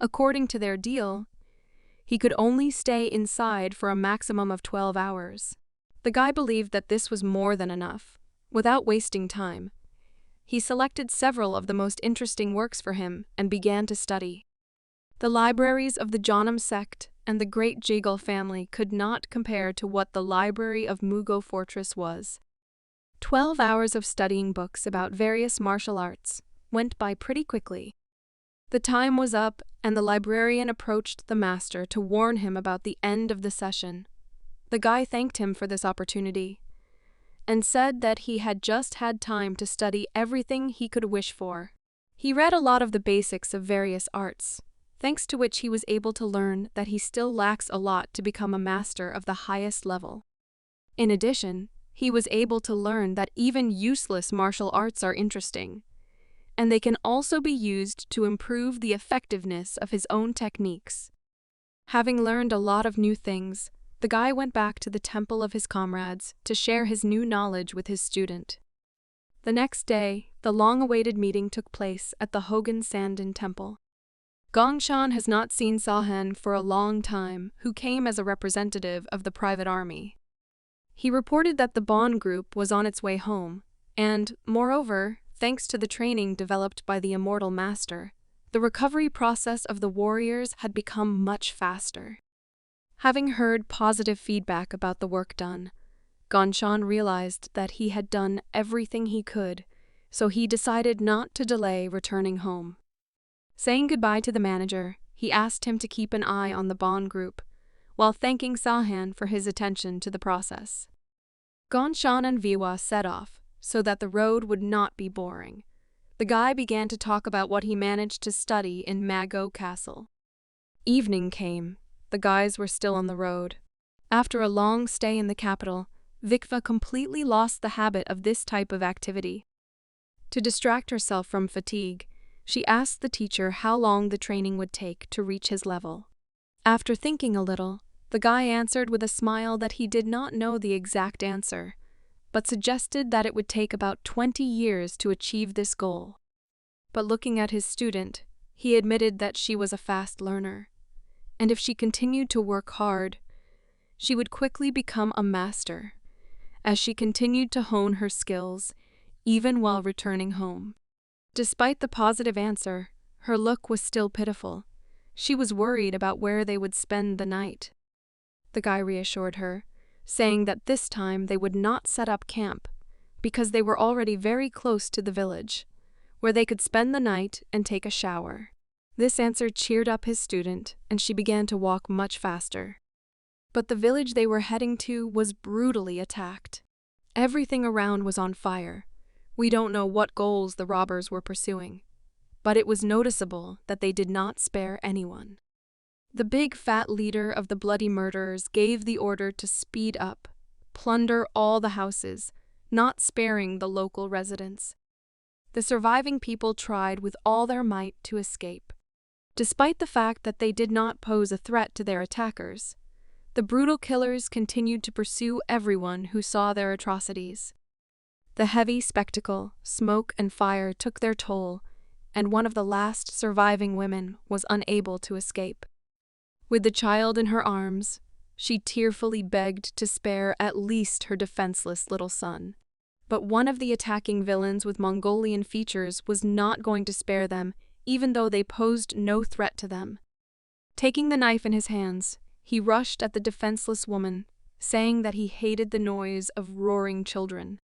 according to their deal, He could only stay inside for a maximum of 12 hours. The guy believed that this was more than enough. Without wasting time, he selected several of the most interesting works for him and began to study. The libraries of the Jonam sect and the great Jigal family could not compare to what the library of Mugo Fortress was. 12 hours of studying books about various martial arts went by pretty quickly. The time was up, and the librarian approached the master to warn him about the end of the session. The guy thanked him for this opportunity and said that he had just had time to study everything he could wish for. He read a lot of the basics of various arts, thanks to which he was able to learn that he still lacks a lot to become a master of the highest level. In addition, he was able to learn that even useless martial arts are interesting, and they can also be used to improve the effectiveness of his own techniques. Having learned a lot of new things, the guy went back to the temple of his comrades to share his new knowledge with his student. The next day, the long-awaited meeting took place at the Hogan Sandin Temple. Gongshan has not seen Sahan for a long time, who came as a representative of the private army. He reported that the Bond group was on its way home, and, moreover, thanks to the training developed by the Immortal Master, the recovery process of the warriors had become much faster. Having heard positive feedback about the work done, Gongshan realized that he had done everything he could, so he decided not to delay returning home. Saying goodbye to the manager, he asked him to keep an eye on the Bond group, while thanking Sahan for his attention to the process. Gongshan and Viwa set off, so that the road would not be boring. The guy began to talk about what he managed to study in Mago Castle. Evening came. The guys were still on the road. After a long stay in the capital, Vikva completely lost the habit of this type of activity. To distract herself from fatigue, she asked the teacher how long the training would take to reach his level. After thinking a little, the guy answered with a smile that he did not know the exact answer, but suggested that it would take about 20 years to achieve this goal. But looking at his student, he admitted that she was a fast learner, and if she continued to work hard, she would quickly become a master, as she continued to hone her skills, even while returning home. Despite the positive answer, her look was still pitiful. She was worried about where they would spend the night. The guy reassured her, saying that this time they would not set up camp, because they were already very close to the village, where they could spend the night and take a shower. This answer cheered up his student, and she began to walk much faster. But the village they were heading to was brutally attacked. Everything around was on fire. We don't know what goals the robbers were pursuing, but it was noticeable that they did not spare anyone. The big fat leader of the bloody murderers gave the order to speed up, plunder all the houses, not sparing the local residents. The surviving people tried with all their might to escape. Despite the fact that they did not pose a threat to their attackers, the brutal killers continued to pursue everyone who saw their atrocities. The heavy spectacle, smoke and fire took their toll, and one of the last surviving women was unable to escape. With the child in her arms, she tearfully begged to spare at least her defenseless little son. But one of the attacking villains with Mongolian features was not going to spare them, even though they posed no threat to them. Taking the knife in his hands, he rushed at the defenseless woman, saying that he hated the noise of roaring children.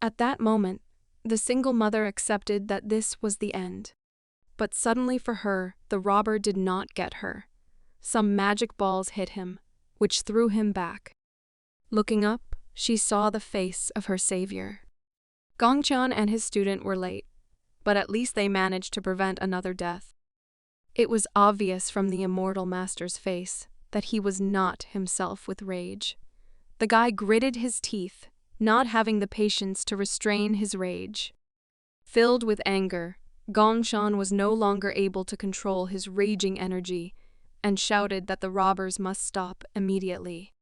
At that moment, the single mother accepted that this was the end. But suddenly for her, the robber did not get her. Some magic balls hit him, which threw him back. Looking up, she saw the face of her savior. Gongshan and his student were late, but at least they managed to prevent another death. It was obvious from the Immortal Master's face that he was not himself with rage. The guy gritted his teeth, not having the patience to restrain his rage. Filled with anger, Gongshan was no longer able to control his raging energy and shouted that the robbers must stop immediately.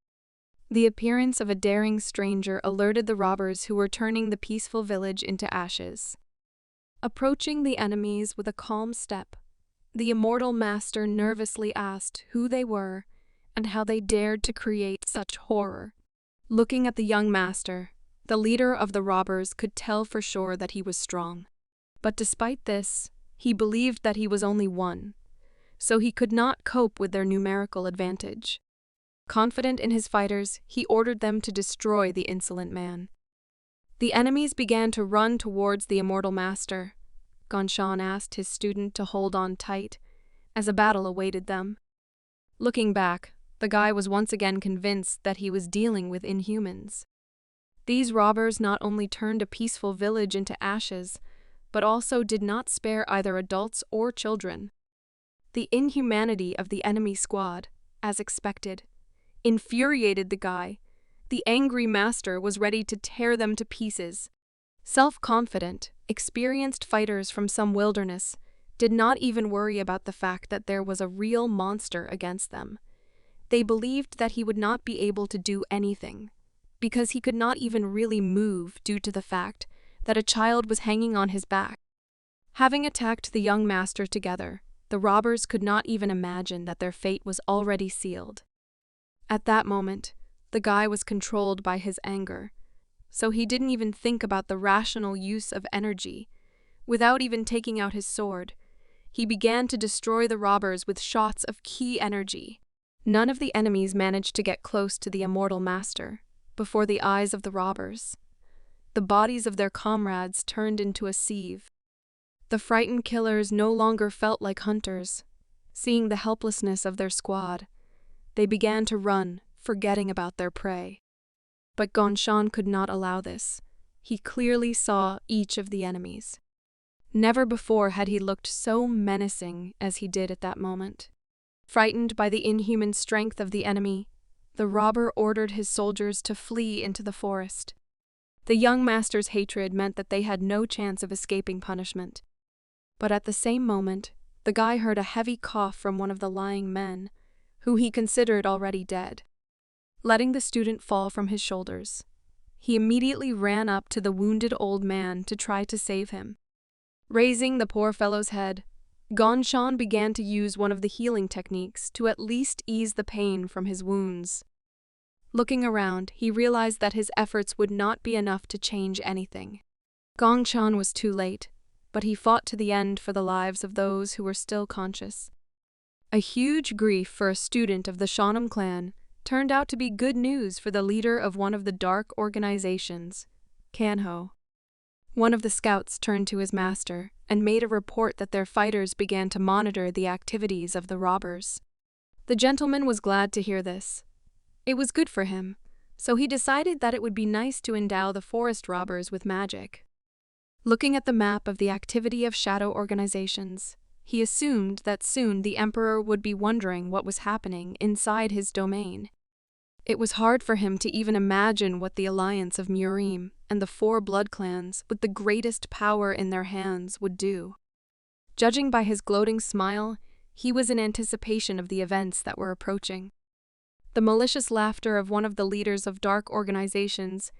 The appearance of a daring stranger alerted the robbers who were turning the peaceful village into ashes. Approaching the enemies with a calm step, The immortal master nervously asked who they were and how they dared to create such horror. Looking at the young master, the leader of the robbers could tell for sure that he was strong. But despite this, he believed that he was only one, so he could not cope with their numerical advantage. Confident in his fighters, he ordered them to destroy the insolent man. The enemies began to run towards the immortal master. Gongchan asked his student to hold on tight, as a battle awaited them. Looking back, the guy was once again convinced that he was dealing with inhumans. These robbers not only turned a peaceful village into ashes, but also did not spare either adults or children. The inhumanity of the enemy squad, as expected, infuriated the guy. The angry master was ready to tear them to pieces. Self-confident, experienced fighters from some wilderness did not even worry about the fact that there was a real monster against them. They believed that he would not be able to do anything, because he could not even really move due to the fact that a child was hanging on his back. Having attacked the young master together, the robbers could not even imagine that their fate was already sealed. At that moment, the guy was controlled by his anger, so he didn't even think about the rational use of energy. Without even taking out his sword, he began to destroy the robbers with shots of ki energy. None of the enemies managed to get close to the immortal master before the eyes of the robbers. The bodies of their comrades turned into a sieve. The frightened killers no longer felt like hunters. Seeing the helplessness of their squad, they began to run, forgetting about their prey. But Gongchan could not allow this. He clearly saw each of the enemies. Never before had he looked so menacing as he did at that moment. Frightened by the inhuman strength of the enemy, the robber ordered his soldiers to flee into the forest. The young master's hatred meant that they had no chance of escaping punishment. But at the same moment, the guy heard a heavy cough from one of the lying men, who he considered already dead. Letting the student fall from his shoulders, he immediately ran up to the wounded old man to try to save him. Raising the poor fellow's head, Gongchan began to use one of the healing techniques to at least ease the pain from his wounds. Looking around, he realized that his efforts would not be enough to change anything. Gongchan was too late, but he fought to the end for the lives of those who were still conscious. A huge grief for a student of the Shanam clan turned out to be good news for the leader of one of the dark organizations, Kanho. One of the scouts turned to his master and made a report that their fighters began to monitor the activities of the robbers. The gentleman was glad to hear this. It was good for him, so he decided that it would be nice to endow the forest robbers with magic. Looking at the map of the activity of shadow organizations, he assumed that soon the emperor would be wondering what was happening inside his domain. It was hard for him to even imagine what the alliance of Murim and the 4 blood clans with the greatest power in their hands would do. Judging by his gloating smile, he was in anticipation of the events that were approaching. The malicious laughter of one of the leaders of dark organizations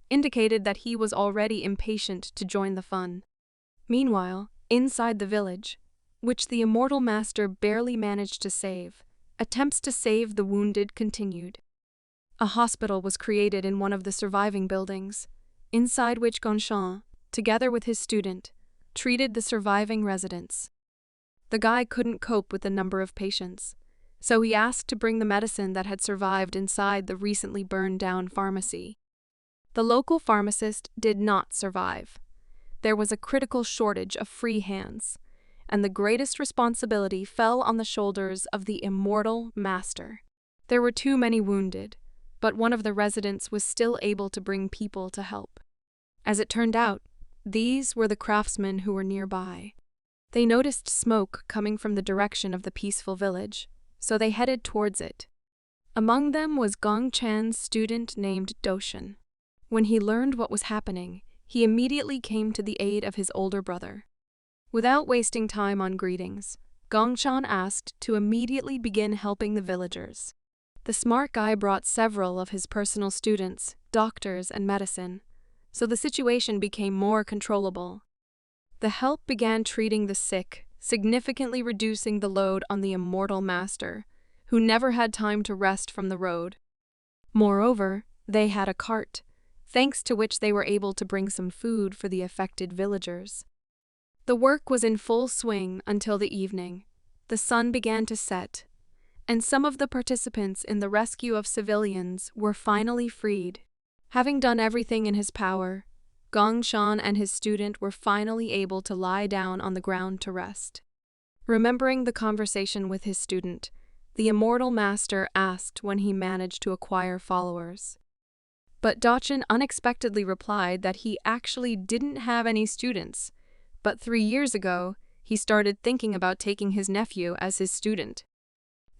indicated that he was already impatient to join the fun. Meanwhile, inside the village, which the immortal master barely managed to save, attempts to save the wounded continued. A hospital was created in one of the surviving buildings, inside which Gongchan, together with his student, treated the surviving residents. The guy couldn't cope with the number of patients, so he asked to bring the medicine that had survived inside the recently burned down pharmacy. The local pharmacist did not survive. There was a critical shortage of free hands, and the greatest responsibility fell on the shoulders of the immortal master. There were too many wounded, but one of the residents was still able to bring people to help. As it turned out, these were the craftsmen who were nearby. They noticed smoke coming from the direction of the peaceful village, so they headed towards it. Among them was Gongchan's student named Doshan. When he learned what was happening, he immediately came to the aid of his older brother. Without wasting time on greetings, Gongchan asked to immediately begin helping the villagers. The smart guy brought several of his personal students, doctors, and medicine, so the situation became more controllable. The help began treating the sick significantly reducing the load on the immortal master, who never had time to rest from the road. Moreover, they had a cart, thanks to which they were able to bring some food for the affected villagers. The work was in full swing until the evening. The sun began to set, and some of the participants in the rescue of civilians were finally freed. Having done everything in his power, Gong Shan and his student were finally able to lie down on the ground to rest. Remembering the conversation with his student, the immortal master asked when he managed to acquire followers. But Dachin unexpectedly replied that he actually didn't have any students, but 3 years ago, he started thinking about taking his nephew as his student.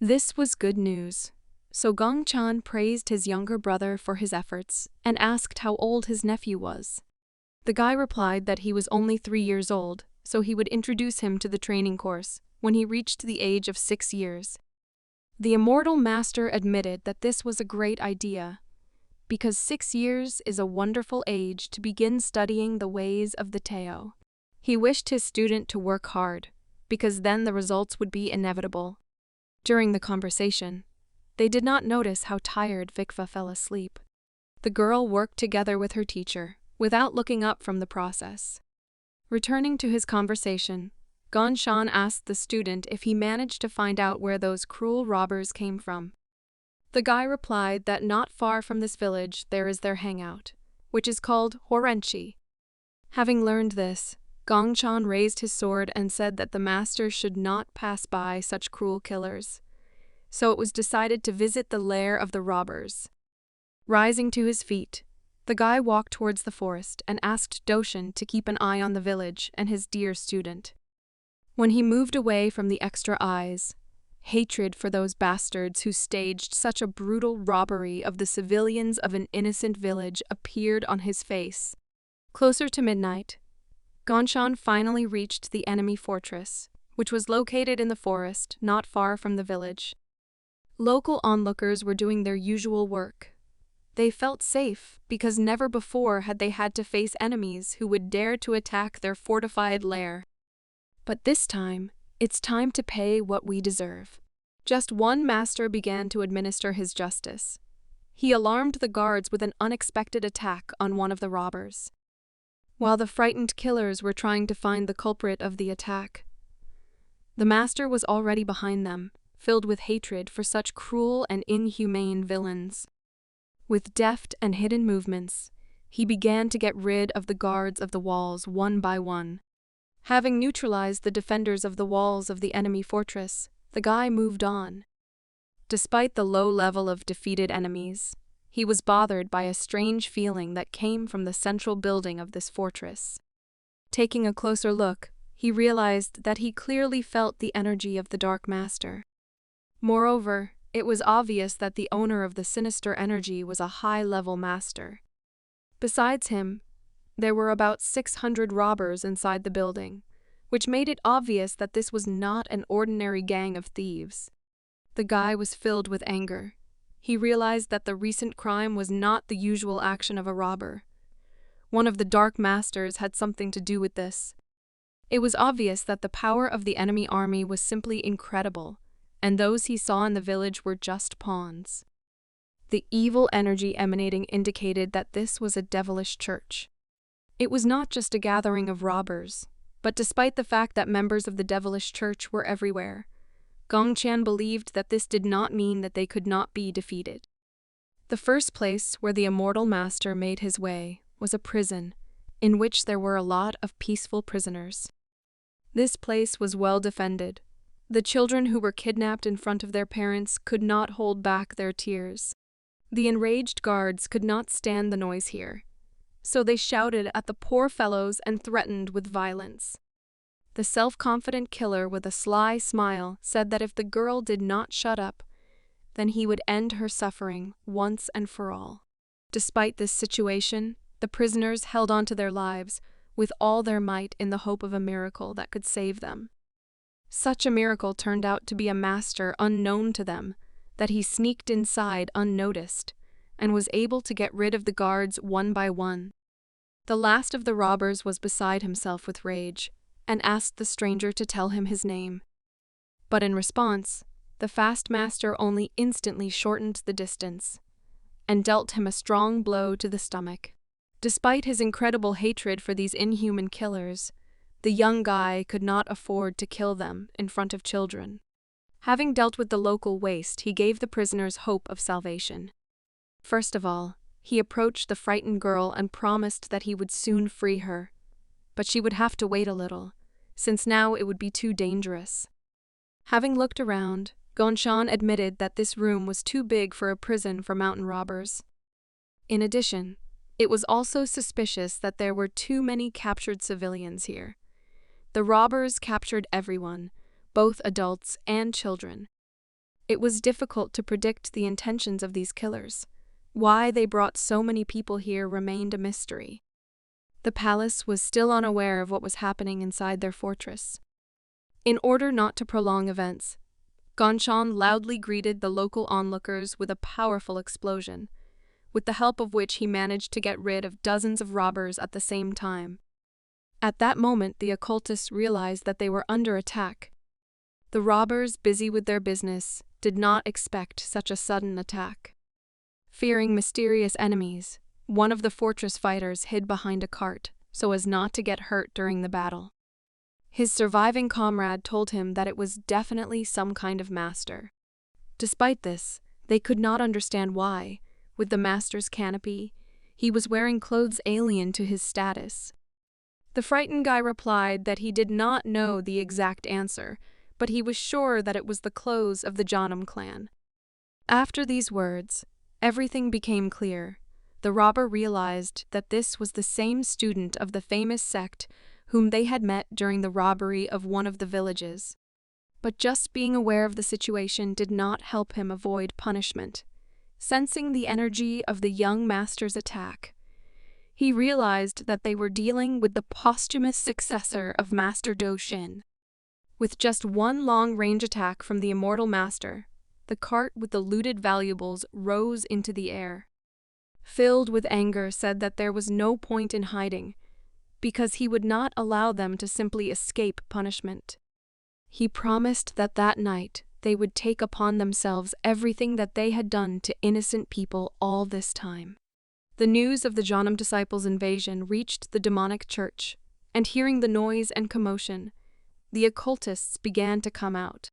This was good news, so Gong Chan praised his younger brother for his efforts and asked how old his nephew was. The guy replied that he was only 3 years old, so he would introduce him to the training course when he reached the age of 6 years. The immortal master admitted that this was a great idea, because 6 years is a wonderful age to begin studying the ways of the Tao. He wished his student to work hard, because then the results would be inevitable. During the conversation, they did not notice how tired Vikva fell asleep. The girl worked together with her teacher, without looking up from the process. Returning to his conversation, Gong Shan asked the student if he managed to find out where those cruel robbers came from. The guy replied that not far from this village there is their hangout, which is called Horenchi. Having learned this, Gong Shan raised his sword and said that the master should not pass by such cruel killers. So it was decided to visit the lair of the robbers. Rising to his feet, the guy walked towards the forest and asked Doshin to keep an eye on the village and his dear student. When he moved away from the extra eyes, hatred for those bastards who staged such a brutal robbery of the civilians of an innocent village appeared on his face. Closer to midnight, Gong Shan finally reached the enemy fortress, which was located in the forest not far from the village. Local onlookers were doing their usual work. They felt safe because never before had they had to face enemies who would dare to attack their fortified lair. But this time, it's time to pay what we deserve. Just one master began to administer his justice. He alarmed the guards with an unexpected attack on one of the robbers. While the frightened killers were trying to find the culprit of the attack, the master was already behind them, filled with hatred for such cruel and inhumane villains. With deft and hidden movements, he began to get rid of the guards of the walls one by one. Having neutralized the defenders of the walls of the enemy fortress, the guy moved on. Despite the low level of defeated enemies, he was bothered by a strange feeling that came from the central building of this fortress. Taking a closer look, he realized that he clearly felt the energy of the Dark Master. Moreover, it was obvious that the owner of the sinister energy was a high-level master. Besides him, there were about 600 robbers inside the building, which made it obvious that this was not an ordinary gang of thieves. The guy was filled with anger. He realized that the recent crime was not the usual action of a robber. One of the Dark Masters had something to do with this. It was obvious that the power of the enemy army was simply incredible, and those he saw in the village were just pawns. The evil energy emanating indicated that this was a devilish church. It was not just a gathering of robbers, but despite the fact that members of the devilish church were everywhere, Gong Chan believed that this did not mean that they could not be defeated. The first place where the immortal master made his way was a prison, in which there were a lot of peaceful prisoners. This place was well defended. The children who were kidnapped in front of their parents could not hold back their tears. The enraged guards could not stand the noise here, so they shouted at the poor fellows and threatened with violence. The self-confident killer with a sly smile said that if the girl did not shut up, then he would end her suffering once and for all. Despite this situation, the prisoners held on to their lives with all their might in the hope of a miracle that could save them. Such a miracle turned out to be a master unknown to them, that he sneaked inside unnoticed and was able to get rid of the guards one by one. The last of the robbers was beside himself with rage, and asked the stranger to tell him his name. But in response, the fast master only instantly shortened the distance and dealt him a strong blow to the stomach. Despite his incredible hatred for these inhuman killers, the young guy could not afford to kill them in front of children. Having dealt with the local waste, he gave the prisoners hope of salvation. First of all, he approached the frightened girl and promised that he would soon free her, but she would have to wait a little, since now it would be too dangerous. Having looked around, Gongchan admitted that this room was too big for a prison for mountain robbers. In addition, it was also suspicious that there were too many captured civilians here. The robbers captured everyone, both adults and children. It was difficult to predict the intentions of these killers. Why they brought so many people here remained a mystery. The palace was still unaware of what was happening inside their fortress. In order not to prolong events, Gongchan loudly greeted the local onlookers with a powerful explosion, with the help of which he managed to get rid of dozens of robbers at the same time. At that moment, the occultists realized that they were under attack. The robbers, busy with their business, did not expect such a sudden attack. Fearing mysterious enemies, one of the fortress fighters hid behind a cart so as not to get hurt during the battle. His surviving comrade told him that it was definitely some kind of master. Despite this, they could not understand why, with the master's canopy, he was wearing clothes alien to his status. The frightened guy replied that he did not know the exact answer, but he was sure that it was the clothes of the Janam clan. After these words, everything became clear. The robber realized that this was the same student of the famous sect whom they had met during the robbery of one of the villages. But just being aware of the situation did not help him avoid punishment. Sensing the energy of the young master's attack, he realized that they were dealing with the posthumous successor of Master Do Shin. With just one long-range attack from the immortal master, the cart with the looted valuables rose into the air. Filled with anger, said that there was no point in hiding, because he would not allow them to simply escape punishment. He promised that that night they would take upon themselves everything that they had done to innocent people all this time. The news of the Janam disciples' invasion reached the demonic church, and hearing the noise and commotion, the occultists began to come out.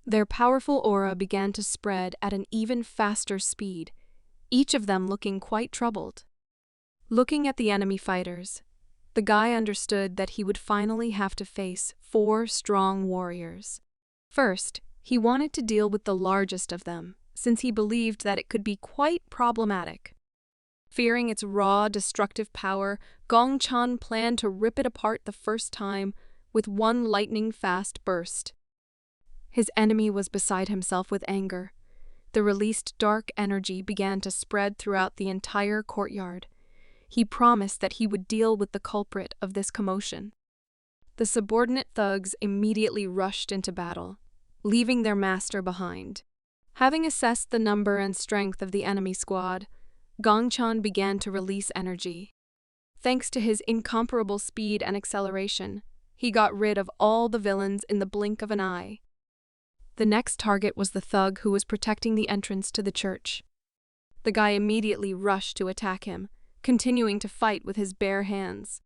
Their powerful aura began to spread at an even faster speed, each of them looking quite troubled. Looking at the enemy fighters, the guy understood that he would finally have to face 4 strong warriors. First, he wanted to deal with the largest of them, since he believed that it could be quite problematic. Fearing its raw, destructive power, Gongchan planned to rip it apart the first time with one lightning-fast burst. His enemy was beside himself with anger. The released dark energy began to spread throughout the entire courtyard. He promised that he would deal with the culprit of this commotion. The subordinate thugs immediately rushed into battle, leaving their master behind. Having assessed the number and strength of the enemy squad, Gongchan began to release energy. Thanks to his incomparable speed and acceleration, he got rid of all the villains in the blink of an eye. The next target was the thug who was protecting the entrance to the church. The guy immediately rushed to attack him, continuing to fight with his bare hands.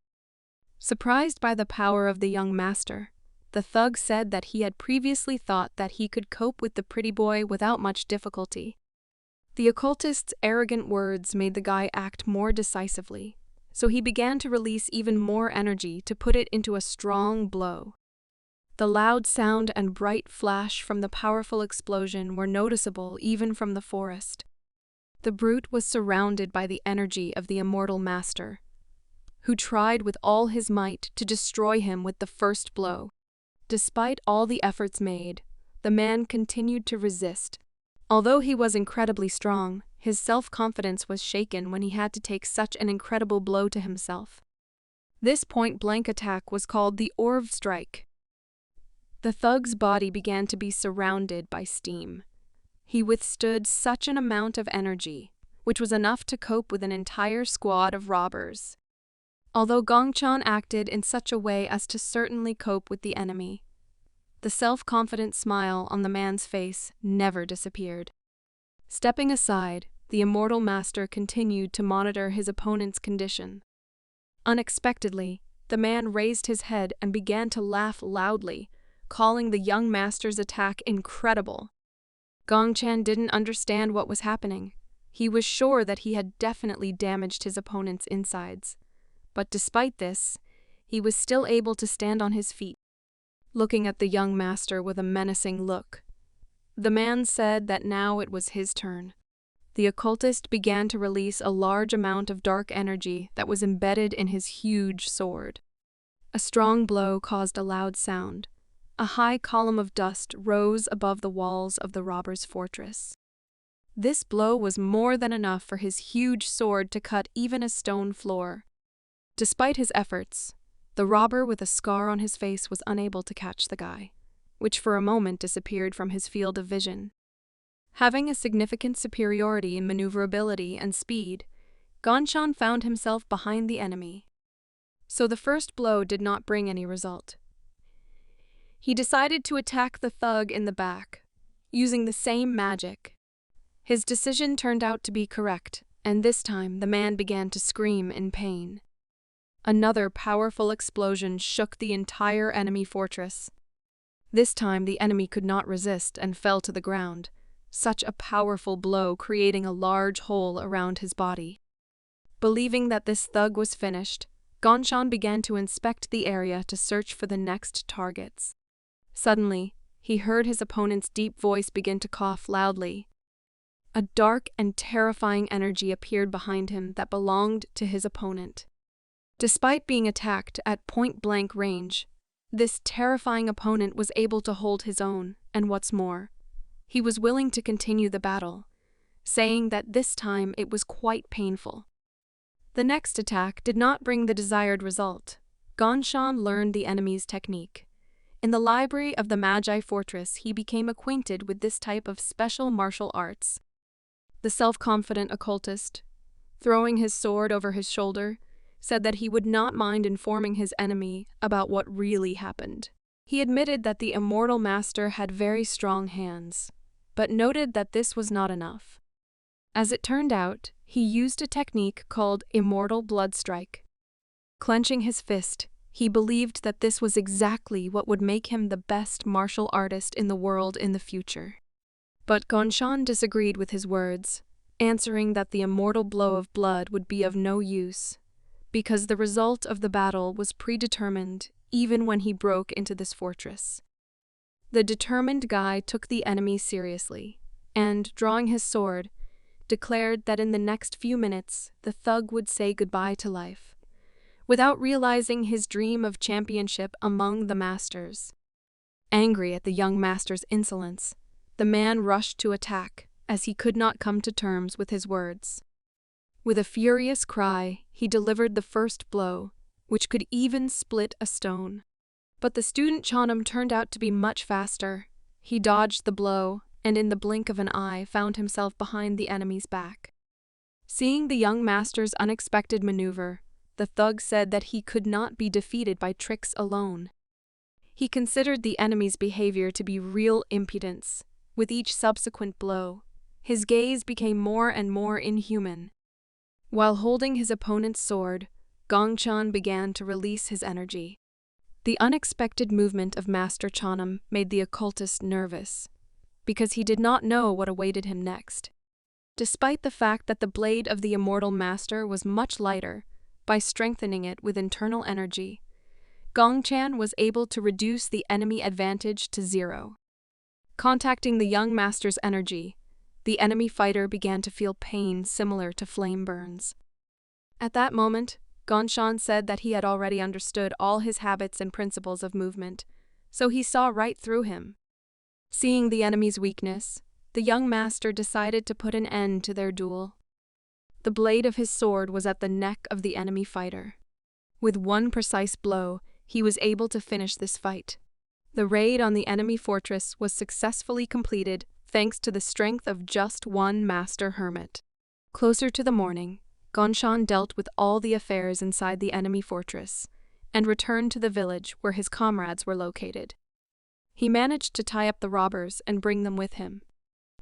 Surprised by the power of the young master, the thug said that he had previously thought that he could cope with the pretty boy without much difficulty. The occultist's arrogant words made the guy act more decisively, so he began to release even more energy to put it into a strong blow. The loud sound and bright flash from the powerful explosion were noticeable even from the forest. The brute was surrounded by the energy of the immortal master, who tried with all his might to destroy him with the first blow. Despite all the efforts made, the man continued to resist. Although he was incredibly strong, his self-confidence was shaken when he had to take such an incredible blow to himself. This point-blank attack was called the Orv Strike. The thug's body began to be surrounded by steam. He withstood such an amount of energy, which was enough to cope with an entire squad of robbers. although Gongchan acted in such a way as to certainly cope with the enemy. The self-confident smile on the man's face never disappeared. Stepping aside, the immortal master continued to monitor his opponent's condition. Unexpectedly, the man raised his head and began to laugh loudly, calling the young master's attack incredible. Gongchan didn't understand what was happening. He was sure that he had definitely damaged his opponent's insides. But despite this, he was still able to stand on his feet, looking at the young master with a menacing look. The man said that now it was his turn. The occultist began to release a large amount of dark energy that was embedded in his huge sword. A strong blow caused a loud sound. A high column of dust rose above the walls of the robber's fortress. This blow was more than enough for his huge sword to cut even a stone floor. Despite his efforts, the robber with a scar on his face was unable to catch the guy, which for a moment disappeared from his field of vision. Having a significant superiority in maneuverability and speed, Gongchan found himself behind the enemy. So the first blow did not bring any result. He decided to attack the thug in the back, using the same magic. His decision turned out to be correct, and this time the man began to scream in pain. Another powerful explosion shook the entire enemy fortress. This time the enemy could not resist and fell to the ground, such a powerful blow creating a large hole around his body. Believing that this thug was finished, Gongchan began to inspect the area to search for the next targets. Suddenly, he heard his opponent's deep voice begin to cough loudly. A dark and terrifying energy appeared behind him that belonged to his opponent. Despite being attacked at point-blank range, this terrifying opponent was able to hold his own, and what's more, he was willing to continue the battle, saying that this time it was quite painful. The next attack did not bring the desired result. Gongchan learned the enemy's technique. In the library of the Magi Fortress, he became acquainted with this type of special martial arts. The self-confident occultist, throwing his sword over his shoulder, said that he would not mind informing his enemy about what really happened. He admitted that the immortal master had very strong hands, but noted that this was not enough. As it turned out, he used a technique called Immortal Blood Strike. Clenching his fist, he believed that this was exactly what would make him the best martial artist in the world in the future. But Gongchan disagreed with his words, answering that the immortal blow of blood would be of no use, because the result of the battle was predetermined even when he broke into this fortress. The determined guy took the enemy seriously, and, drawing his sword, declared that in the next few minutes the thug would say goodbye to life, without realizing his dream of championship among the masters. Angry at the young master's insolence, the man rushed to attack, as he could not come to terms with his words. With a furious cry, he delivered the first blow, which could even split a stone. But the student Chanam turned out to be much faster. He dodged the blow, and in the blink of an eye found himself behind the enemy's back. Seeing the young master's unexpected maneuver, the thug said that he could not be defeated by tricks alone. He considered the enemy's behavior to be real impudence. With each subsequent blow, his gaze became more and more inhuman. While holding his opponent's sword, Gongchan began to release his energy. The unexpected movement of Master Chanam made the occultist nervous, because he did not know what awaited him next. Despite the fact that the blade of the immortal master was much lighter, by strengthening it with internal energy, Gongchan was able to reduce the enemy advantage to 0. Contacting the young master's energy, the enemy fighter began to feel pain similar to flame burns. At that moment, Gongchan said that he had already understood all his habits and principles of movement, so he saw right through him. Seeing the enemy's weakness, the young master decided to put an end to their duel. The blade of his sword was at the neck of the enemy fighter. With one precise blow, he was able to finish this fight. The raid on the enemy fortress was successfully completed thanks to the strength of just one master hermit. Closer to the morning, Gonshan dealt with all the affairs inside the enemy fortress and returned to the village where his comrades were located. He managed to tie up the robbers and bring them with him.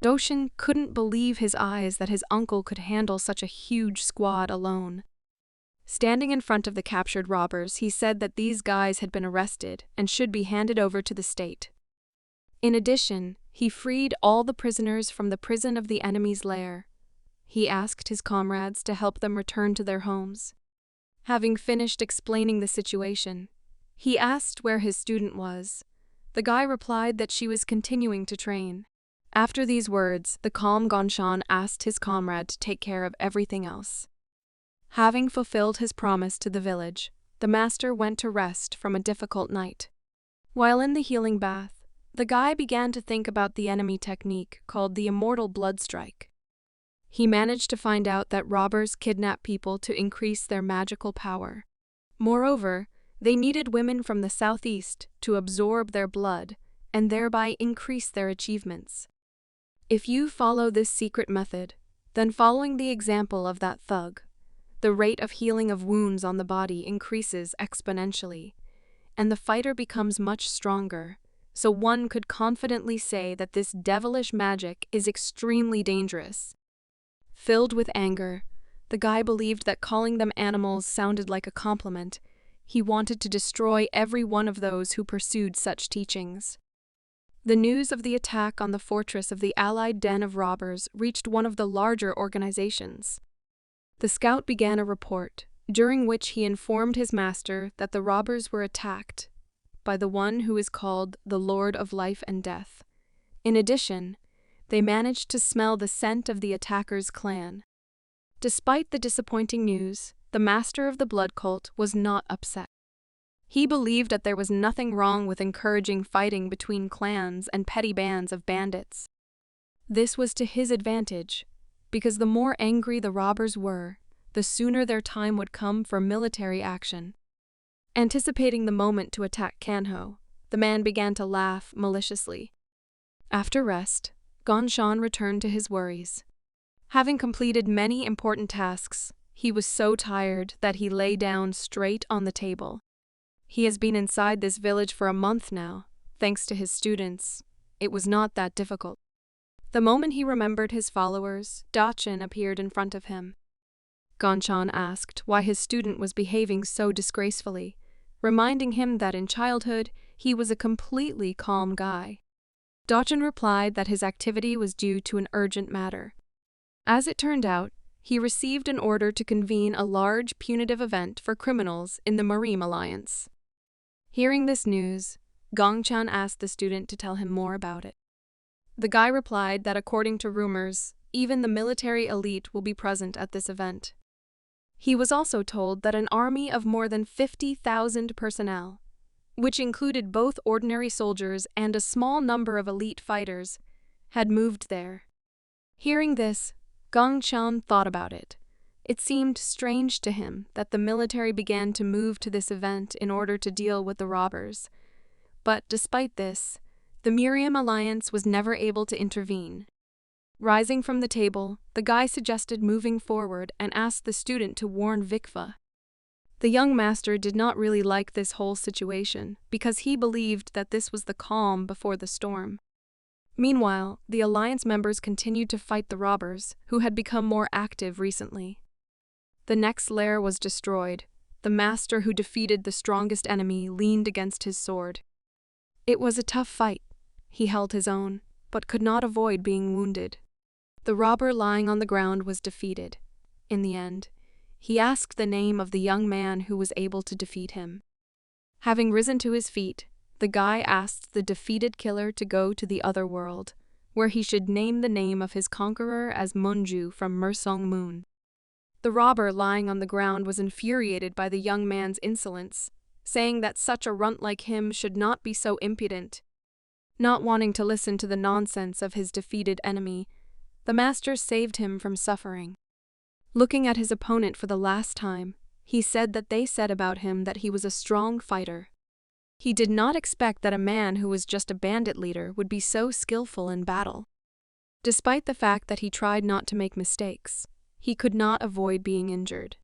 Doshin couldn't believe his eyes that his uncle could handle such a huge squad alone. Standing in front of the captured robbers, he said that these guys had been arrested and should be handed over to the state. In addition, he freed all the prisoners from the prison of the enemy's lair. He asked his comrades to help them return to their homes. Having finished explaining the situation, he asked where his student was. The guy replied that she was continuing to train. After these words, the calm Gonshan asked his comrade to take care of everything else. Having fulfilled his promise to the village, the master went to rest from a difficult night. While in the healing bath, the guy began to think about the enemy technique called the Immortal Blood Strike. He managed to find out that robbers kidnap people to increase their magical power. Moreover, they needed women from the southeast to absorb their blood and thereby increase their achievements. If you follow this secret method, then following the example of that thug, the rate of healing of wounds on the body increases exponentially, and the fighter becomes much stronger, so one could confidently say that this devilish magic is extremely dangerous. Filled with anger, the guy believed that calling them animals sounded like a compliment. He wanted to destroy every one of those who pursued such teachings. The news of the attack on the fortress of the allied den of robbers reached one of the larger organizations. The scout began a report, during which he informed his master that the robbers were attacked by the one who is called the Lord of Life and Death. In addition, they managed to smell the scent of the attacker's clan. Despite the disappointing news, the master of the blood cult was not upset. He believed that there was nothing wrong with encouraging fighting between clans and petty bands of bandits. This was to his advantage, because the more angry the robbers were, the sooner their time would come for military action. Anticipating the moment to attack Kanho, the man began to laugh maliciously. After rest, Gonshan returned to his worries. Having completed many important tasks, he was so tired that he lay down straight on the table. He has been inside this village for a month now. Thanks to his students, it was not that difficult. The moment he remembered his followers, Dachin appeared in front of him. Gonshan asked why his student was behaving so disgracefully, reminding him that in childhood he was a completely calm guy. Dachin replied that his activity was due to an urgent matter. As it turned out, he received an order to convene a large punitive event for criminals in the Marim Alliance. Hearing this news, Gongchan asked the student to tell him more about it. The guy replied that according to rumors, even the military elite will be present at this event. He was also told that an army of more than 50,000 personnel, which included both ordinary soldiers and a small number of elite fighters, had moved there. Hearing this, Gongchan thought about it. It seemed strange to him that the military began to move to this event in order to deal with the robbers. But despite this, the Miriam Alliance was never able to intervene. Rising from the table, the guy suggested moving forward and asked the student to warn Vikva. The young master did not really like this whole situation because he believed that this was the calm before the storm. Meanwhile, the alliance members continued to fight the robbers, who had become more active recently. The next lair was destroyed. The master who defeated the strongest enemy leaned against his sword. It was a tough fight. He held his own, but could not avoid being wounded. The robber lying on the ground was defeated. In the end, he asked the name of the young man who was able to defeat him. Having risen to his feet, the guy asked the defeated killer to go to the other world, where he should name the name of his conqueror as Munju from Mersong Moon. The robber lying on the ground was infuriated by the young man's insolence, saying that such a runt like him should not be so impudent. Not wanting to listen to the nonsense of his defeated enemy, the master saved him from suffering. Looking at his opponent for the last time, he said that they said about him that he was a strong fighter. He did not expect that a man who was just a bandit leader would be so skillful in battle. Despite the fact that he tried not to make mistakes, he could not avoid being injured.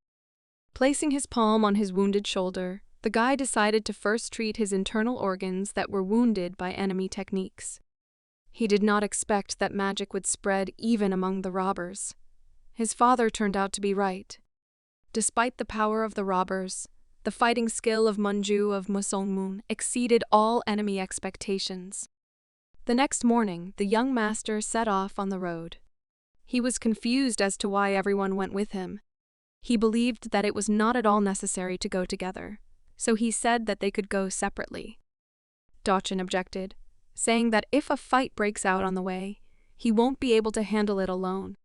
Placing his palm on his wounded shoulder, the guy decided to first treat his internal organs that were wounded by enemy techniques. He did not expect that magic would spread even among the robbers. His father turned out to be right. Despite the power of the robbers, the fighting skill of Munju of Musongmun exceeded all enemy expectations. The next morning, the young master set off on the road. He was confused as to why everyone went with him. He believed that it was not at all necessary to go together, so he said that they could go separately. Dachin objected, saying that if a fight breaks out on the way, he won't be able to handle it alone.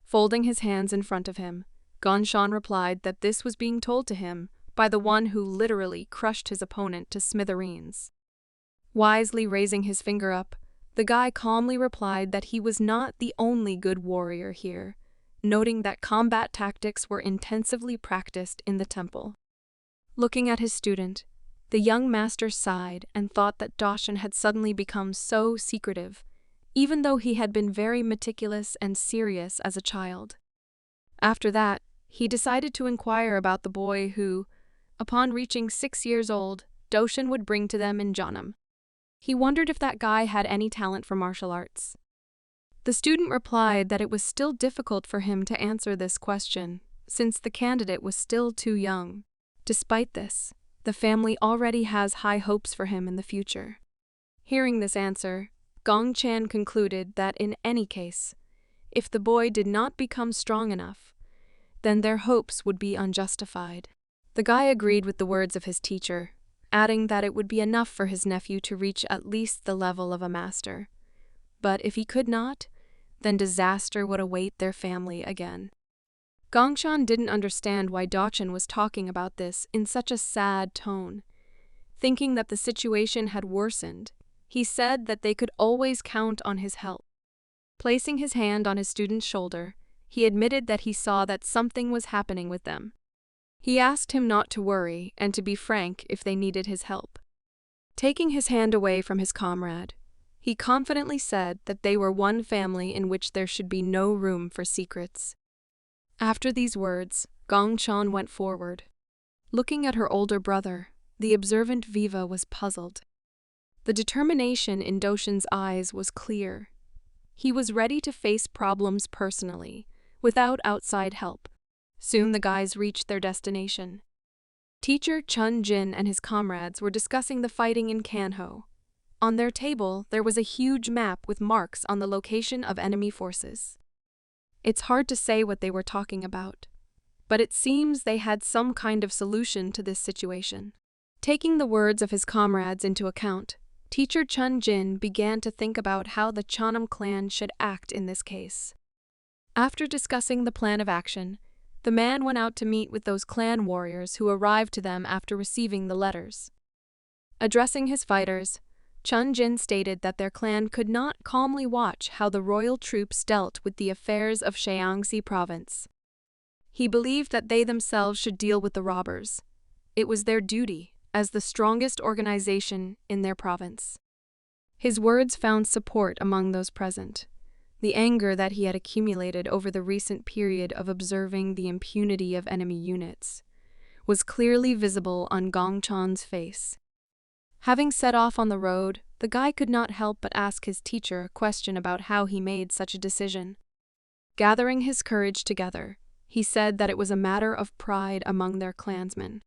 Folding his hands in front of him, Ganshan replied that this was being told to him by the one who literally crushed his opponent to smithereens. Wisely raising his finger up, the guy calmly replied that he was not the only good warrior here, noting that combat tactics were intensively practiced in the temple. Looking at his student, the young master sighed and thought that Dachin had suddenly become so secretive, even though he had been very meticulous and serious as a child. After that, he decided to inquire about the boy who, upon reaching 6 years old, Dachin would bring to them in Janam. He wondered if that guy had any talent for martial arts. The student replied that it was still difficult for him to answer this question, since the candidate was still too young. Despite this, the family already has high hopes for him in the future. Hearing this answer, Gong Chan concluded that in any case, if the boy did not become strong enough, then their hopes would be unjustified. The guy agreed with the words of his teacher, adding that it would be enough for his nephew to reach at least the level of a master. But if he could not, then disaster would await their family again. Gongshan didn't understand why Dachin was talking about this in such a sad tone. Thinking that the situation had worsened, he said that they could always count on his help. Placing his hand on his student's shoulder, he admitted that he saw that something was happening with them. He asked him not to worry and to be frank if they needed his help. Taking his hand away from his comrade, he confidently said that they were one family in which there should be no room for secrets. After these words, Gong Chan went forward. Looking at her older brother, the observant Viva was puzzled. The determination in Doshin's eyes was clear. He was ready to face problems personally, without outside help. Soon the guys reached their destination. Teacher Chun Jin and his comrades were discussing the fighting in Kanho. On their table, there was a huge map with marks on the location of enemy forces. It's hard to say what they were talking about, but it seems they had some kind of solution to this situation. Taking the words of his comrades into account, Teacher Chun Jin began to think about how the Chanam clan should act in this case. After discussing the plan of action, the man went out to meet with those clan warriors who arrived to them after receiving the letters. Addressing his fighters, Chun Jin stated that their clan could not calmly watch how the royal troops dealt with the affairs of Shaanxi province. He believed that they themselves should deal with the robbers. It was their duty, as the strongest organization in their province. His words found support among those present. The anger that he had accumulated over the recent period of observing the impunity of enemy units was clearly visible on Gong Chan's face. Having set off on the road, the guy could not help but ask his teacher a question about how he made such a decision. Gathering his courage together, he said that it was a matter of pride among their clansmen.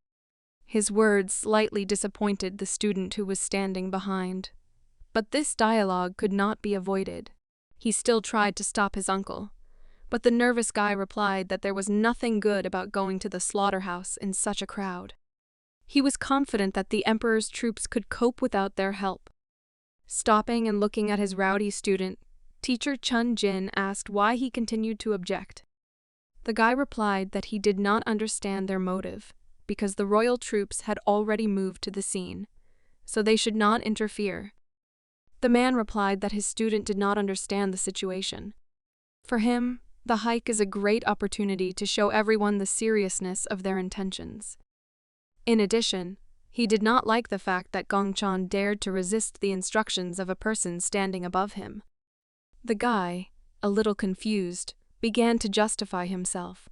His words slightly disappointed the student who was standing behind. But this dialogue could not be avoided. He still tried to stop his uncle, but the nervous guy replied that there was nothing good about going to the slaughterhouse in such a crowd. He was confident that the emperor's troops could cope without their help. Stopping and looking at his rowdy student, Teacher Chun Jin asked why he continued to object. The guy replied that he did not understand their motive, because the royal troops had already moved to the scene, so they should not interfere. The man replied that his student did not understand the situation. For him, the hike is a great opportunity to show everyone the seriousness of their intentions. In addition, he did not like the fact that Gong Chan dared to resist the instructions of a person standing above him. The guy, a little confused, began to justify himself,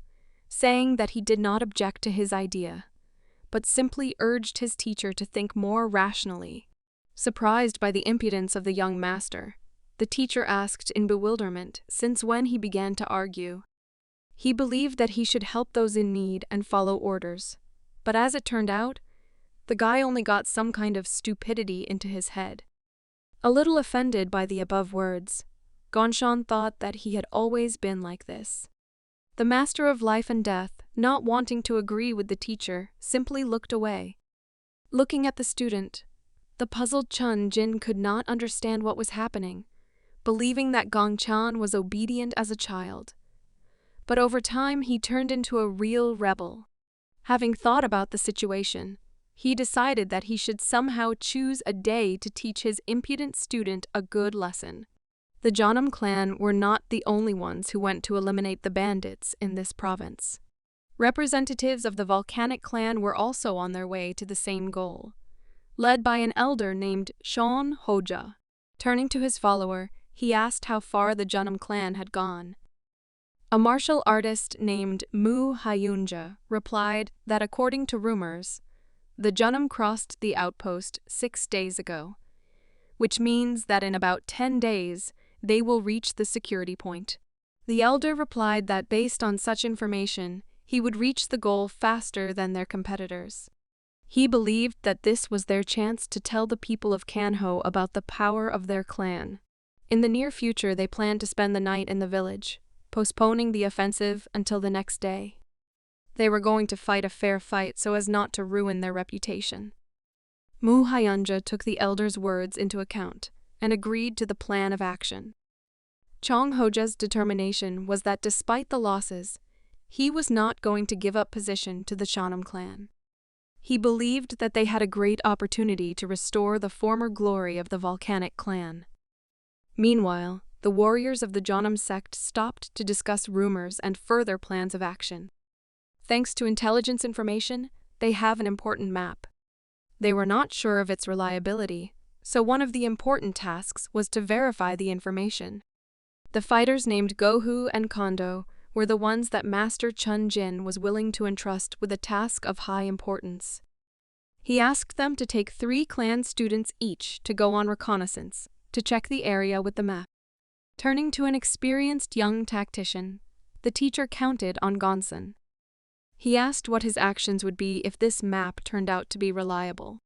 saying that he did not object to his idea, but simply urged his teacher to think more rationally. Surprised by the impudence of the young master, the teacher asked in bewilderment since when he began to argue. He believed that he should help those in need and follow orders, but as it turned out, the guy only got some kind of stupidity into his head. A little offended by the above words, Gongchan thought that he had always been like this. The master of life and death, not wanting to agree with the teacher, simply looked away. Looking at the student, the puzzled Chun Jin could not understand what was happening, believing that Gongchan was obedient as a child. But over time he turned into a real rebel. Having thought about the situation, he decided that he should somehow choose a day to teach his impudent student a good lesson. The Jeonnam clan were not the only ones who went to eliminate the bandits in this province. Representatives of the volcanic clan were also on their way to the same goal, led by an elder named Shon Hoja. Turning to his follower, he asked how far the Jeonnam clan had gone. A martial artist named Mu Hyunja replied that according to rumors, the Jeonnam crossed the outpost 6 days ago, which means that in about 10 days, they will reach the security point. The elder replied that based on such information, he would reach the goal faster than their competitors. He believed that this was their chance to tell the people of Kanho about the power of their clan. In the near future, they planned to spend the night in the village, postponing the offensive until the next day. They were going to fight a fair fight so as not to ruin their reputation. Mu Hyunja took the elder's words into account and agreed to the plan of action. Chong Hoja's determination was that despite the losses, he was not going to give up position to the Jeonnam clan. He believed that they had a great opportunity to restore the former glory of the volcanic clan. Meanwhile, the warriors of the Jeonnam sect stopped to discuss rumors and further plans of action. Thanks to intelligence information, they have an important map. They were not sure of its reliability, so one of the important tasks was to verify the information. The fighters named Gohu and Kondo were the ones that Master Chun Jin was willing to entrust with a task of high importance. He asked them to take 3 clan students each to go on reconnaissance, to check the area with the map. Turning to an experienced young tactician, the teacher counted on Gonson. He asked what his actions would be if this map turned out to be reliable.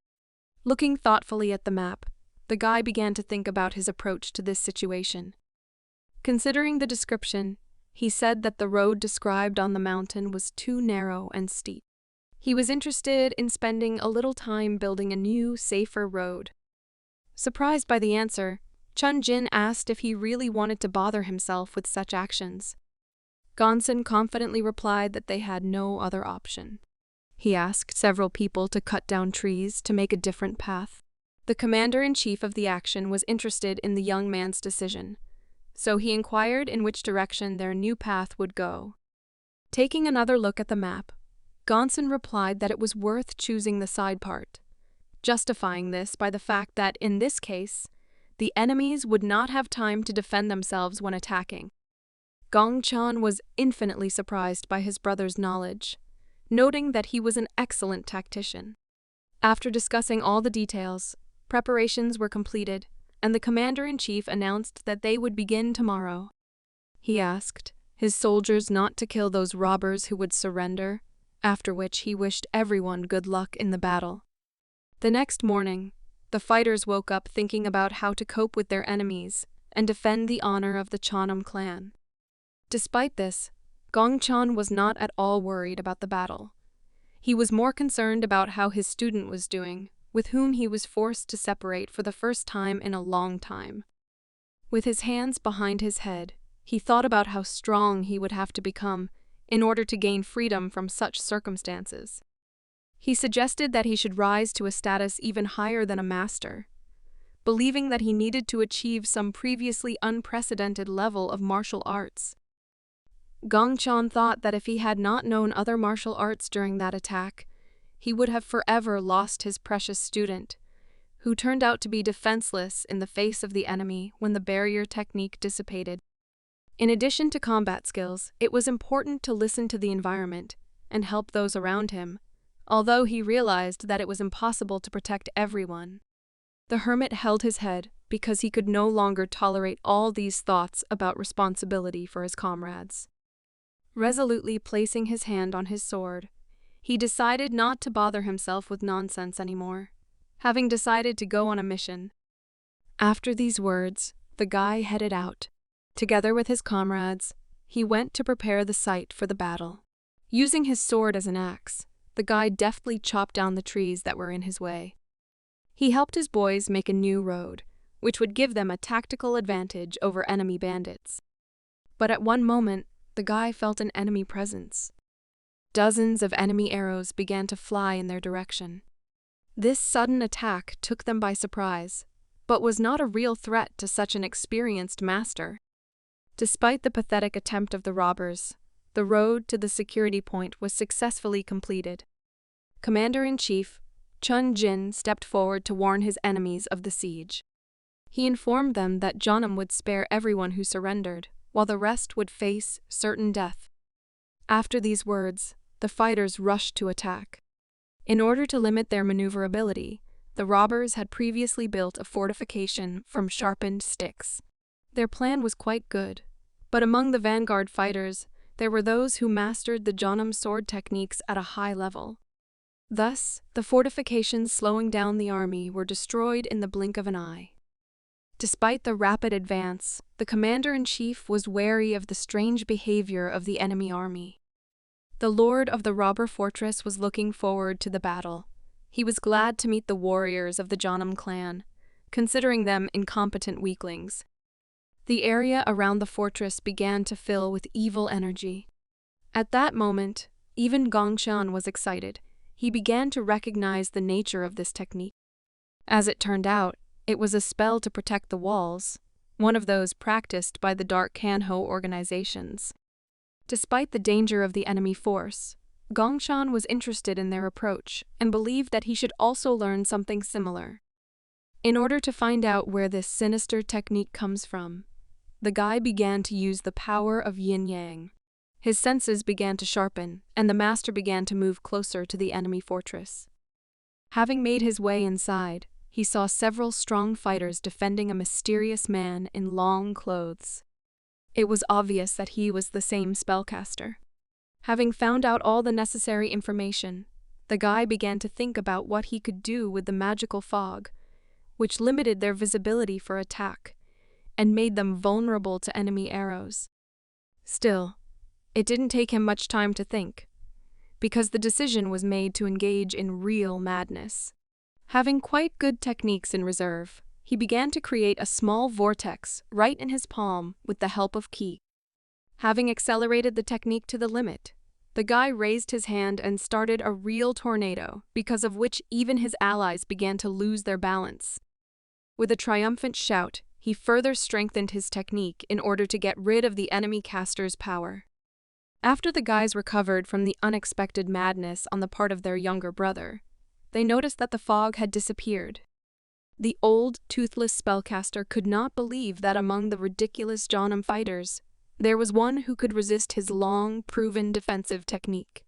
Looking thoughtfully at the map, the guy began to think about his approach to this situation. Considering the description, he said that the road described on the mountain was too narrow and steep. He was interested in spending a little time building a new, safer road. Surprised by the answer, Chun Jin asked if he really wanted to bother himself with such actions. Gonson confidently replied that they had no other option. He asked several people to cut down trees to make a different path. The commander-in-chief of the action was interested in the young man's decision, so he inquired in which direction their new path would go. Taking another look at the map, Gonson replied that it was worth choosing the side part, justifying this by the fact that, in this case, the enemies would not have time to defend themselves when attacking. Gongchan was infinitely surprised by his brother's knowledge, noting that he was an excellent tactician. After discussing all the details, preparations were completed, and the commander-in-chief announced that they would begin tomorrow. He asked his soldiers not to kill those robbers who would surrender, after which he wished everyone good luck in the battle. The next morning, the fighters woke up thinking about how to cope with their enemies and defend the honor of the Jeonnam clan. Despite this, Gongchan was not at all worried about the battle. He was more concerned about how his student was doing, with whom he was forced to separate for the first time in a long time. With his hands behind his head, he thought about how strong he would have to become in order to gain freedom from such circumstances. He suggested that he should rise to a status even higher than a master, believing that he needed to achieve some previously unprecedented level of martial arts. Gongchan thought that if he had not known other martial arts during that attack, he would have forever lost his precious student, who turned out to be defenseless in the face of the enemy when the barrier technique dissipated. In addition to combat skills, it was important to listen to the environment and help those around him, although he realized that it was impossible to protect everyone. The hermit held his head because he could no longer tolerate all these thoughts about responsibility for his comrades. Resolutely placing his hand on his sword, he decided not to bother himself with nonsense anymore, having decided to go on a mission. After these words, the guy headed out. Together with his comrades, he went to prepare the site for the battle. Using his sword as an axe, the guy deftly chopped down the trees that were in his way. He helped his boys make a new road, which would give them a tactical advantage over enemy bandits. But at one moment, the guy felt an enemy presence. Dozens of enemy arrows began to fly in their direction. This sudden attack took them by surprise, but was not a real threat to such an experienced master. Despite the pathetic attempt of the robbers, the road to the security point was successfully completed. Commander-in-Chief Chun Jin stepped forward to warn his enemies of the siege. He informed them that Jeonnam would spare everyone who surrendered, while the rest would face certain death. After these words, the fighters rushed to attack. In order to limit their maneuverability, the robbers had previously built a fortification from sharpened sticks. Their plan was quite good, but among the vanguard fighters, there were those who mastered the Jeonnam sword techniques at a high level. Thus, the fortifications slowing down the army were destroyed in the blink of an eye. Despite the rapid advance, the commander-in-chief was wary of the strange behavior of the enemy army. The lord of the robber fortress was looking forward to the battle. He was glad to meet the warriors of the Jeonnam clan, considering them incompetent weaklings. The area around the fortress began to fill with evil energy. At that moment, even Gongshan was excited. He began to recognize the nature of this technique. As it turned out, it was a spell to protect the walls, one of those practiced by the Dark Kanho organizations. Despite the danger of the enemy force, Gongshan was interested in their approach and believed that he should also learn something similar. In order to find out where this sinister technique comes from, the guy began to use the power of yin-yang. His senses began to sharpen, and the master began to move closer to the enemy fortress. Having made his way inside, he saw several strong fighters defending a mysterious man in long clothes. It was obvious that he was the same spellcaster. Having found out all the necessary information, the guy began to think about what he could do with the magical fog, which limited their visibility for attack and made them vulnerable to enemy arrows. Still, it didn't take him much time to think, because the decision was made to engage in real madness. Having quite good techniques in reserve, he began to create a small vortex right in his palm with the help of ki. Having accelerated the technique to the limit, the guy raised his hand and started a real tornado, because of which even his allies began to lose their balance. With a triumphant shout, he further strengthened his technique in order to get rid of the enemy caster's power. After the guys recovered from the unexpected madness on the part of their younger brother, they noticed that the fog had disappeared. The old, toothless spellcaster could not believe that among the ridiculous Jeonnam fighters, there was one who could resist his long-proven defensive technique.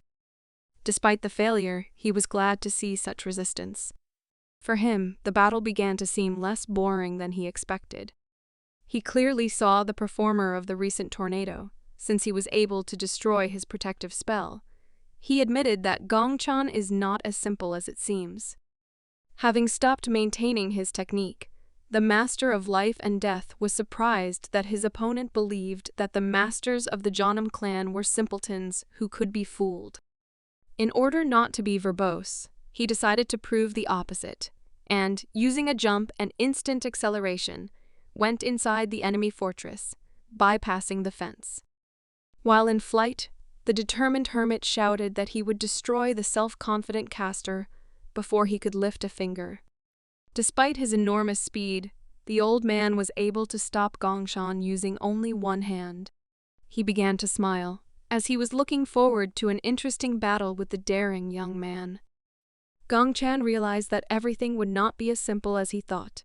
Despite the failure, he was glad to see such resistance. For him, the battle began to seem less boring than he expected. He clearly saw the performer of the recent tornado, since he was able to destroy his protective spell. He admitted that Gongchan is not as simple as it seems. Having stopped maintaining his technique, the Master of Life and Death was surprised that his opponent believed that the masters of the Jeonnam clan were simpletons who could be fooled. In order not to be verbose, he decided to prove the opposite, and, using a jump and instant acceleration, went inside the enemy fortress, bypassing the fence. While in flight, the determined hermit shouted that he would destroy the self-confident caster before he could lift a finger. Despite his enormous speed, the old man was able to stop Gongshan using only one hand. He began to smile, as he was looking forward to an interesting battle with the daring young man. Gongchan realized that everything would not be as simple as he thought.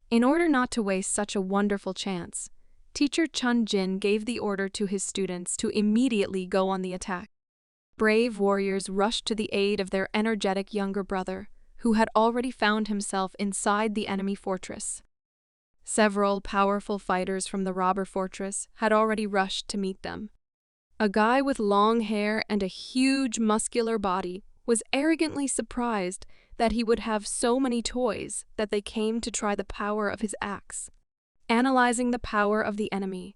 In order not to waste such a wonderful chance, Teacher Chun Jin gave the order to his students to immediately go on the attack. Brave warriors rushed to the aid of their energetic younger brother, who had already found himself inside the enemy fortress. Several powerful fighters from the robber fortress had already rushed to meet them. A guy with long hair and a huge muscular body was arrogantly surprised that he would have so many toys that they came to try the power of his axe. Analyzing the power of the enemy,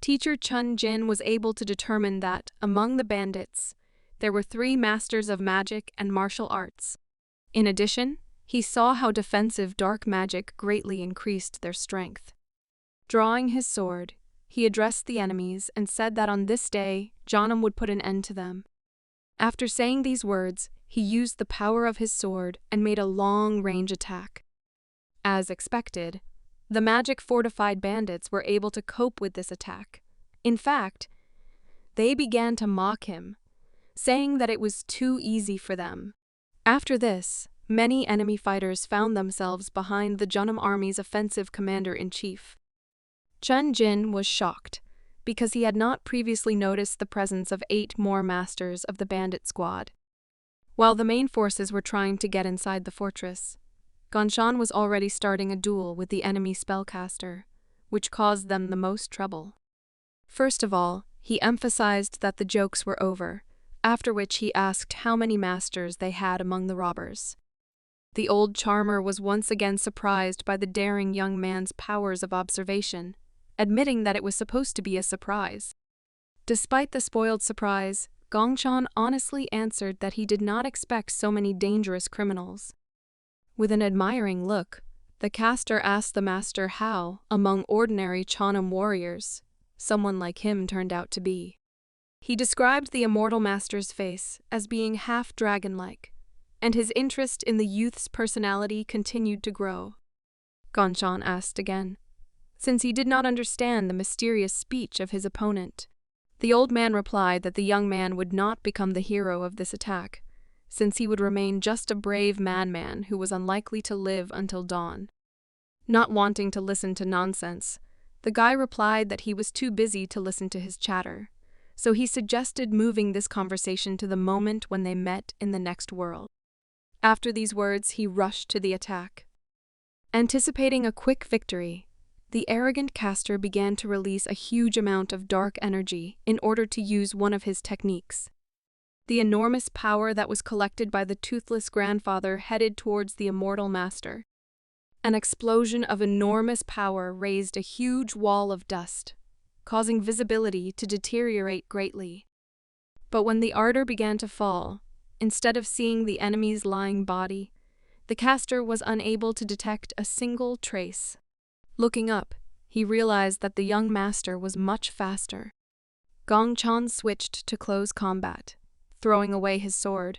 Teacher Chun Jin was able to determine that, among the bandits, there were 3 masters of magic and martial arts. In addition, he saw how defensive dark magic greatly increased their strength. Drawing his sword, he addressed the enemies and said that on this day, Janam would put an end to them. After saying these words, he used the power of his sword and made a long-range attack. As expected, the magic-fortified bandits were able to cope with this attack. In fact, they began to mock him, saying that it was too easy for them. After this, many enemy fighters found themselves behind the Janam army's offensive commander-in-chief. Chun Jin was shocked, because he had not previously noticed the presence of 8 more masters of the bandit squad. While the main forces were trying to get inside the fortress, Ganshan was already starting a duel with the enemy spellcaster, which caused them the most trouble. First of all, he emphasized that the jokes were over, after which he asked how many masters they had among the robbers. The old charmer was once again surprised by the daring young man's powers of observation, admitting that it was supposed to be a surprise. Despite the spoiled surprise, Gangshan honestly answered that he did not expect so many dangerous criminals. With an admiring look, the caster asked the master how, among ordinary Chanam warriors, someone like him turned out to be. He described the immortal master's face as being half dragon-like, and his interest in the youth's personality continued to grow. Ganshan asked again, since he did not understand the mysterious speech of his opponent. The old man replied that the young man would not become the hero of this attack, since he would remain just a brave madman who was unlikely to live until dawn. Not wanting to listen to nonsense, the guy replied that he was too busy to listen to his chatter, so he suggested moving this conversation to the moment when they met in the next world. After these words, he rushed to the attack. Anticipating a quick victory, the arrogant caster began to release a huge amount of dark energy in order to use one of his techniques. The enormous power that was collected by the toothless grandfather headed towards the immortal master. An explosion of enormous power raised a huge wall of dust, causing visibility to deteriorate greatly. But when the ardor began to fall, instead of seeing the enemy's lying body, the caster was unable to detect a single trace. Looking up, he realized that the young master was much faster. Gong Chan switched to close combat, throwing away his sword.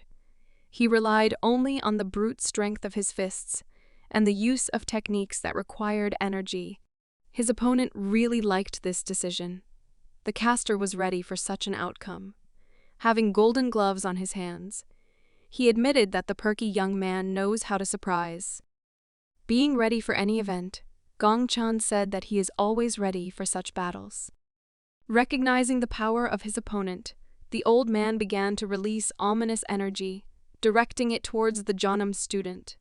He relied only on the brute strength of his fists and the use of techniques that required energy. His opponent really liked this decision. The caster was ready for such an outcome. Having golden gloves on his hands, he admitted that the perky young man knows how to surprise. Being ready for any event, Gong Chan said that he is always ready for such battles. Recognizing the power of his opponent, the old man began to release ominous energy, directing it towards the Janam student.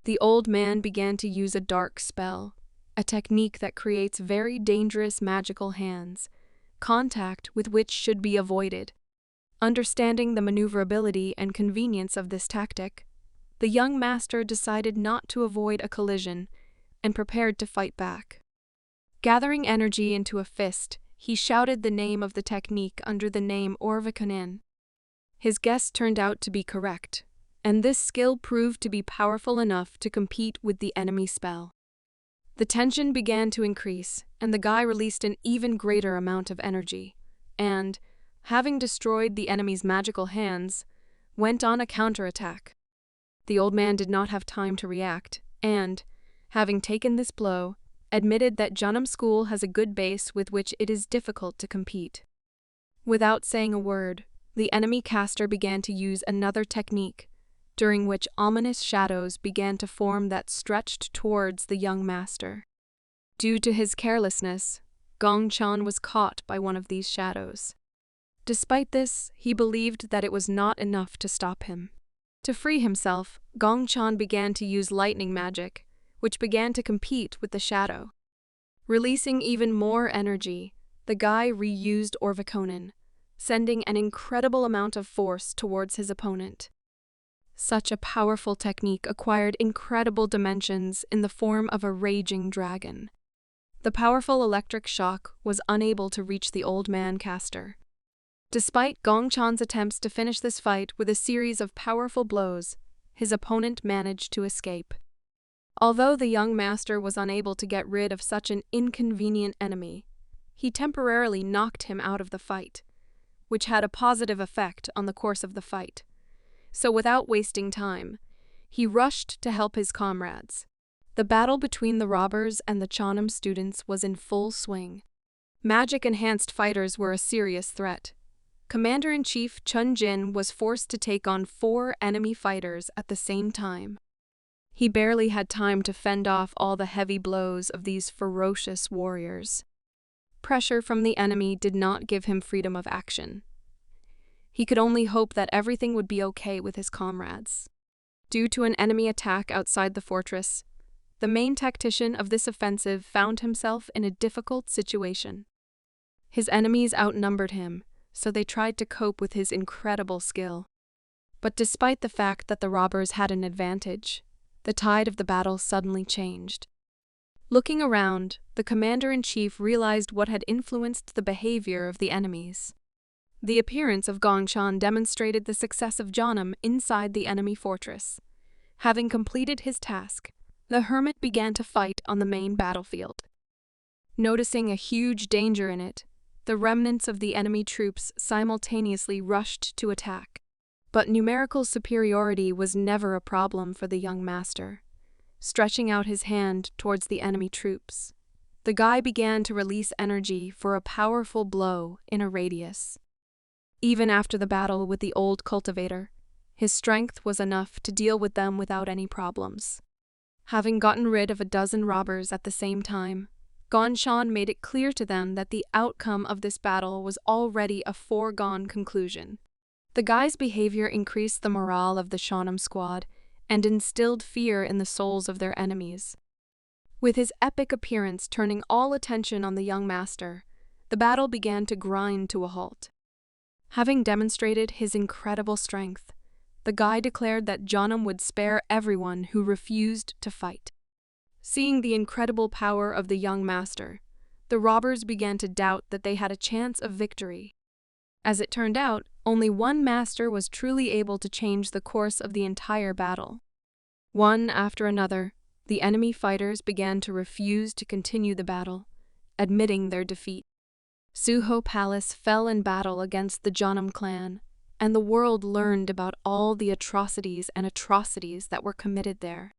The old man began to use a dark spell, a technique that creates very dangerous magical hands, contact with which should be avoided. Understanding the maneuverability and convenience of this tactic, the young master decided not to avoid a collision and prepared to fight back. Gathering energy into a fist, he shouted the name of the technique under the name Orvikanin. His guess turned out to be correct, and this skill proved to be powerful enough to compete with the enemy spell. The tension began to increase, and the guy released an even greater amount of energy, and, having destroyed the enemy's magical hands, went on a counterattack. The old man did not have time to react, and, having taken this blow, admitted that Janam school has a good base with which it is difficult to compete. Without saying a word, the enemy caster began to use another technique, during which ominous shadows began to form that stretched towards the young master. Due to his carelessness, Gongchan was caught by one of these shadows. Despite this, he believed that it was not enough to stop him. To free himself, Gongchan began to use lightning magic, which began to compete with the shadow. Releasing even more energy, the guy reused Orvikonen, sending an incredible amount of force towards his opponent. Such a powerful technique acquired incredible dimensions in the form of a raging dragon. The powerful electric shock was unable to reach the old man caster. Despite Gongchan's attempts to finish this fight with a series of powerful blows, his opponent managed to escape. Although the young master was unable to get rid of such an inconvenient enemy, he temporarily knocked him out of the fight, which had a positive effect on the course of the fight. So without wasting time, he rushed to help his comrades. The battle between the robbers and the Cheonan students was in full swing. Magic-enhanced fighters were a serious threat. Commander-in-Chief Chun Jin was forced to take on 4 enemy fighters at the same time. He barely had time to fend off all the heavy blows of these ferocious warriors. Pressure from the enemy did not give him freedom of action. He could only hope that everything would be okay with his comrades. Due to an enemy attack outside the fortress, the main tactician of this offensive found himself in a difficult situation. His enemies outnumbered him, so they tried to cope with his incredible skill. But despite the fact that the robbers had an advantage, the tide of the battle suddenly changed. Looking around, the commander-in-chief realized what had influenced the behavior of the enemies. The appearance of Gongchan demonstrated the success of Cheonan inside the enemy fortress. Having completed his task, the hermit began to fight on the main battlefield. Noticing a huge danger in it, the remnants of the enemy troops simultaneously rushed to attack. But numerical superiority was never a problem for the young master. Stretching out his hand towards the enemy troops, the guy began to release energy for a powerful blow in a radius. Even after the battle with the old cultivator, his strength was enough to deal with them without any problems. Having gotten rid of a dozen robbers at the same time, Gongchan made it clear to them that the outcome of this battle was already a foregone conclusion. The guy's behavior increased the morale of the Cheonan squad and instilled fear in the souls of their enemies. With his epic appearance turning all attention on the young master, the battle began to grind to a halt. Having demonstrated his incredible strength, the guy declared that Cheonan would spare everyone who refused to fight. Seeing the incredible power of the young master, the robbers began to doubt that they had a chance of victory. As it turned out, only one master was truly able to change the course of the entire battle. One after another, the enemy fighters began to refuse to continue the battle, admitting their defeat. Suho Palace fell in battle against the Cheonan clan, and the world learned about all the atrocities that were committed there.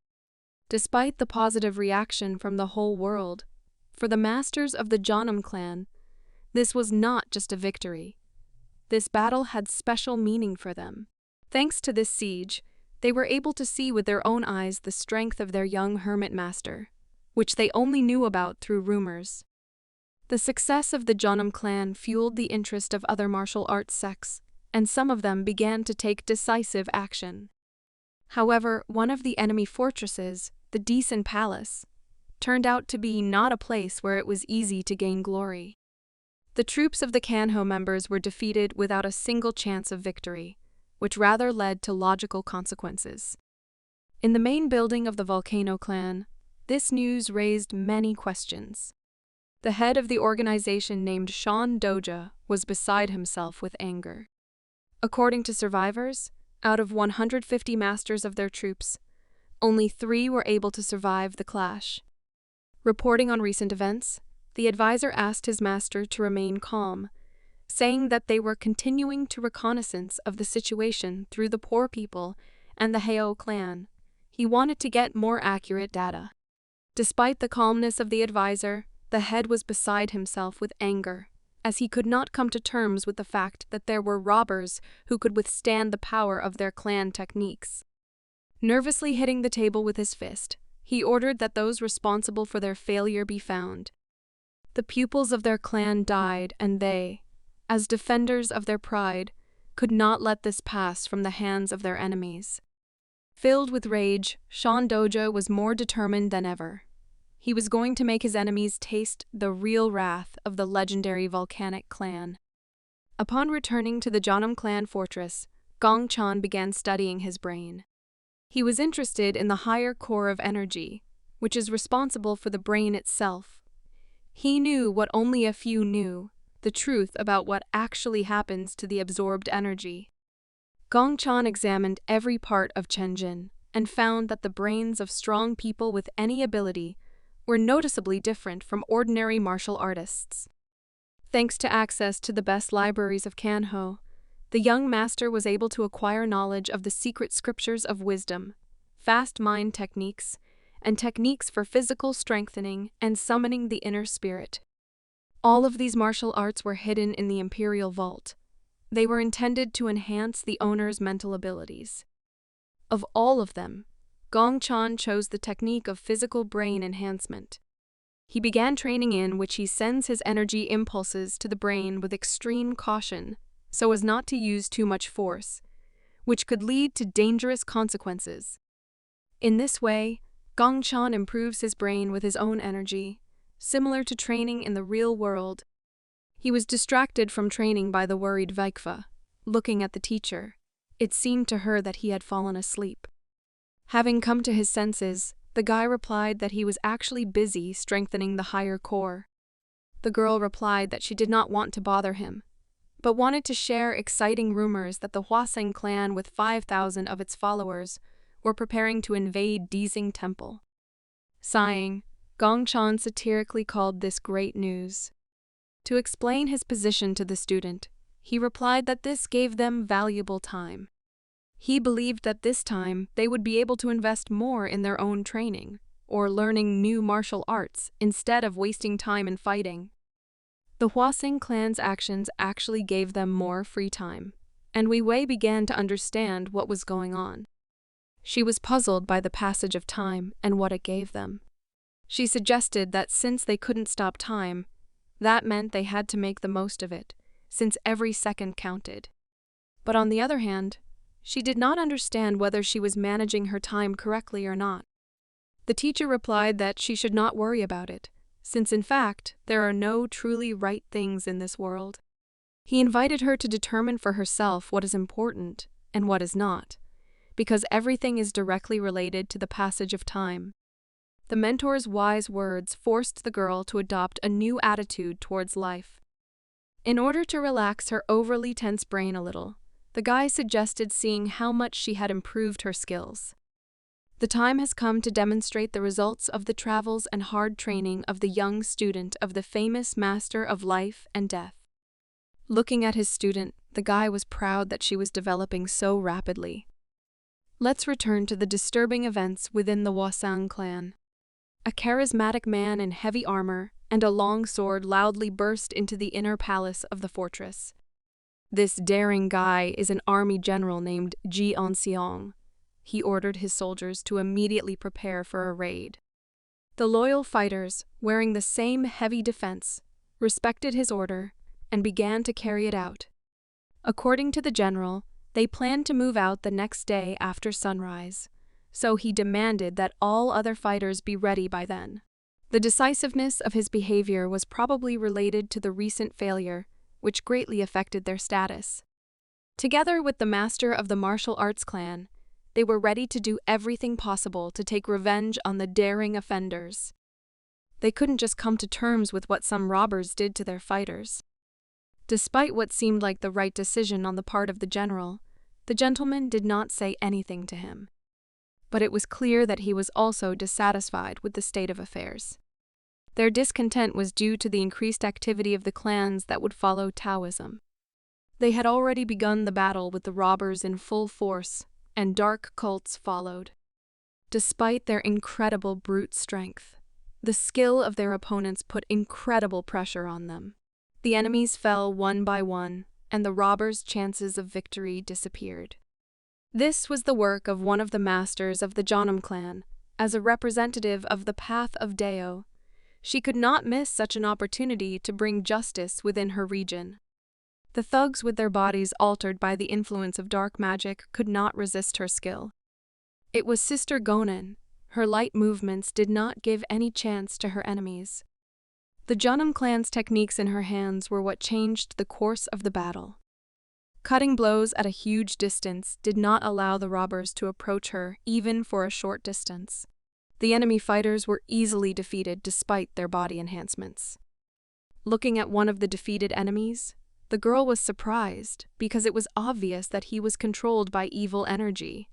Despite the positive reaction from the whole world, for the masters of the Cheonan clan, this was not just a victory. This battle had special meaning for them. Thanks to this siege, they were able to see with their own eyes the strength of their young hermit master, which they only knew about through rumors. The success of the Cheonan clan fueled the interest of other martial arts sects, and some of them began to take decisive action. However, one of the enemy fortresses, the Decent Palace, turned out to be not a place where it was easy to gain glory. The troops of the Kanho members were defeated without a single chance of victory, which rather led to logical consequences. In the main building of the Volcano clan, this news raised many questions. The head of the organization named Shan Doja was beside himself with anger. According to survivors, out of 150 masters of their troops, only 3 were able to survive the clash. Reporting on recent events, the advisor asked his master to remain calm, saying that they were continuing to reconnaissance of the situation through the poor people and the Heo clan. He wanted to get more accurate data. Despite the calmness of the advisor, the head was beside himself with anger, as he could not come to terms with the fact that there were robbers who could withstand the power of their clan techniques. Nervously hitting the table with his fist, he ordered that those responsible for their failure be found. The pupils of their clan died, and they, as defenders of their pride, could not let this pass from the hands of their enemies. Filled with rage, Shan Doja was more determined than ever. He was going to make his enemies taste the real wrath of the legendary volcanic clan. Upon returning to the Janam clan fortress, Gong Chan began studying his brain. He was interested in the higher core of energy, which is responsible for the brain itself. He knew what only a few knew, the truth about what actually happens to the absorbed energy. Gong Chan examined every part of Chenjin and found that the brains of strong people with any ability were noticeably different from ordinary martial artists. Thanks to access to the best libraries of Kanho, the young master was able to acquire knowledge of the secret scriptures of wisdom, fast mind techniques, and techniques for physical strengthening and summoning the inner spirit. All of these martial arts were hidden in the Imperial Vault. They were intended to enhance the owner's mental abilities. Of all of them, Gong Chan chose the technique of physical brain enhancement. He began training in which he sends his energy impulses to the brain with extreme caution so as not to use too much force, which could lead to dangerous consequences. In this way, Gong Chan improves his brain with his own energy, similar to training in the real world. He was distracted from training by the worried Vaikva. Looking at the teacher, it seemed to her that he had fallen asleep. Having come to his senses, the guy replied that he was actually busy strengthening the higher core. The girl replied that she did not want to bother him, but wanted to share exciting rumors that the Hwaseng clan with 5,000 of its followers were preparing to invade Dizing Temple. Sighing, Gong Chan satirically called this great news. To explain his position to the student, he replied that this gave them valuable time. He believed that this time they would be able to invest more in their own training, or learning new martial arts, instead of wasting time in fighting. The Hwaseng clan's actions actually gave them more free time, and Wei Wei began to understand what was going on. She was puzzled by the passage of time and what it gave them. She suggested that since they couldn't stop time, that meant they had to make the most of it, since every second counted. But on the other hand, she did not understand whether she was managing her time correctly or not. The teacher replied that she should not worry about it, since in fact there are no truly right things in this world. He invited her to determine for herself what is important and what is not, because everything is directly related to the passage of time. The mentor's wise words forced the girl to adopt a new attitude towards life. In order to relax her overly tense brain a little, the guy suggested seeing how much she had improved her skills. The time has come to demonstrate the results of the travels and hard training of the young student of the famous master of life and death. Looking at his student, the guy was proud that she was developing so rapidly. Let's return to the disturbing events within the Hwaseng clan. A charismatic man in heavy armor and a long sword loudly burst into the inner palace of the fortress. This daring guy is an army general named Ji Onseong. He ordered his soldiers to immediately prepare for a raid. The loyal fighters, wearing the same heavy defense, respected his order and began to carry it out. According to the general, they planned to move out the next day after sunrise, so he demanded that all other fighters be ready by then. The decisiveness of his behavior was probably related to the recent failure, which greatly affected their status. Together with the master of the martial arts clan, they were ready to do everything possible to take revenge on the daring offenders. They couldn't just come to terms with what some robbers did to their fighters. Despite what seemed like the right decision on the part of the general, the gentleman did not say anything to him. But it was clear that he was also dissatisfied with the state of affairs. Their discontent was due to the increased activity of the clans that would follow Taoism. They had already begun the battle with the robbers in full force, and dark cults followed. Despite their incredible brute strength, the skill of their opponents put incredible pressure on them. The enemies fell one by one, and the robbers' chances of victory disappeared. This was the work of one of the masters of the Janam clan, as a representative of the path of Deo. She could not miss such an opportunity to bring justice within her region. The thugs, with their bodies altered by the influence of dark magic, could not resist her skill. It was Sister Gonen. Her light movements did not give any chance to her enemies. The Jeonnam clan's techniques in her hands were what changed the course of the battle. Cutting blows at a huge distance did not allow the robbers to approach her even for a short distance. The enemy fighters were easily defeated despite their body enhancements. Looking at one of the defeated enemies, the girl was surprised because it was obvious that he was controlled by evil energy,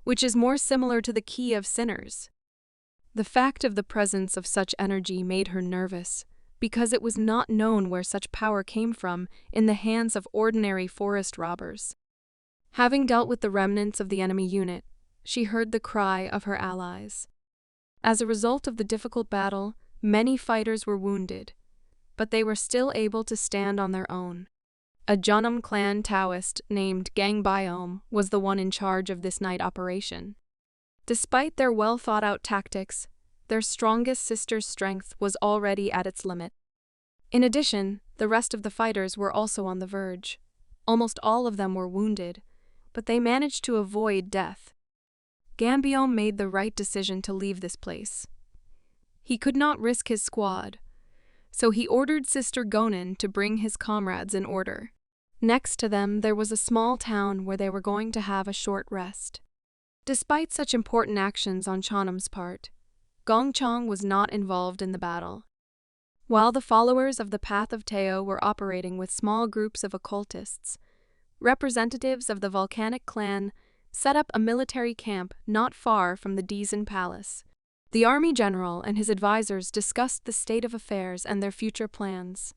which is more similar to the ki of sinners. The fact of the presence of such energy made her nervous, because it was not known where such power came from in the hands of ordinary forest robbers. Having dealt with the remnants of the enemy unit, she heard the cry of her allies. As a result of the difficult battle, many fighters were wounded, but they were still able to stand on their own. A Jeonnam clan Taoist named Gang Biome was the one in charge of this night operation. Despite their well-thought-out tactics, their strongest sister's strength was already at its limit. In addition, the rest of the fighters were also on the verge. Almost all of them were wounded, but they managed to avoid death. Gambiome made the right decision to leave this place. He could not risk his squad, so he ordered Sister Gonen to bring his comrades in order. Next to them, there was a small town where they were going to have a short rest. Despite such important actions on Jeonnam's part, Gongchang was not involved in the battle. While the followers of the Path of Teo were operating with small groups of occultists, representatives of the volcanic clan set up a military camp not far from the Dizan Palace. The army general and his advisors discussed the state of affairs and their future plans.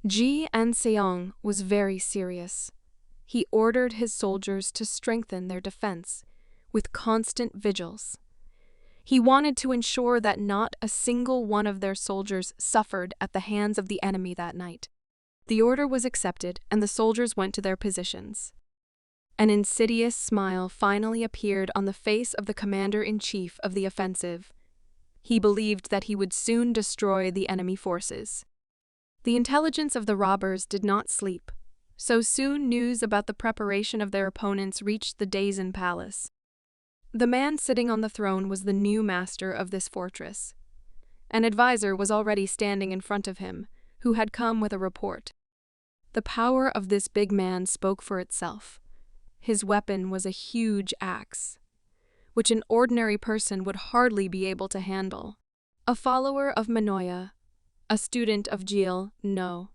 Ji Anseong was very serious. He ordered his soldiers to strengthen their defense with constant vigils. He wanted to ensure that not a single one of their soldiers suffered at the hands of the enemy that night. The order was accepted, and the soldiers went to their positions. An insidious smile finally appeared on the face of the commander-in-chief of the offensive. He believed that he would soon destroy the enemy forces. The intelligence of the robbers did not sleep, so soon news about the preparation of their opponents reached the Dizan Palace. The man sitting on the throne was the new master of this fortress. An advisor was already standing in front of him, who had come with a report. The power of this big man spoke for itself. His weapon was a huge axe, which an ordinary person would hardly be able to handle. A follower of Manoya, a student of Jil No,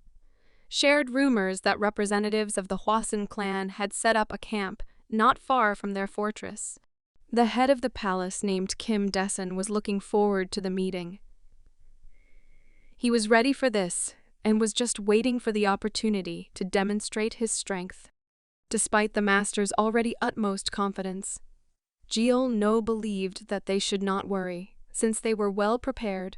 shared rumors that representatives of the Hwasun clan had set up a camp not far from their fortress. The head of the palace, named Kim Deson, was looking forward to the meeting. He was ready for this and was just waiting for the opportunity to demonstrate his strength. Despite the master's already utmost confidence, Jil No believed that they should not worry, since they were well prepared,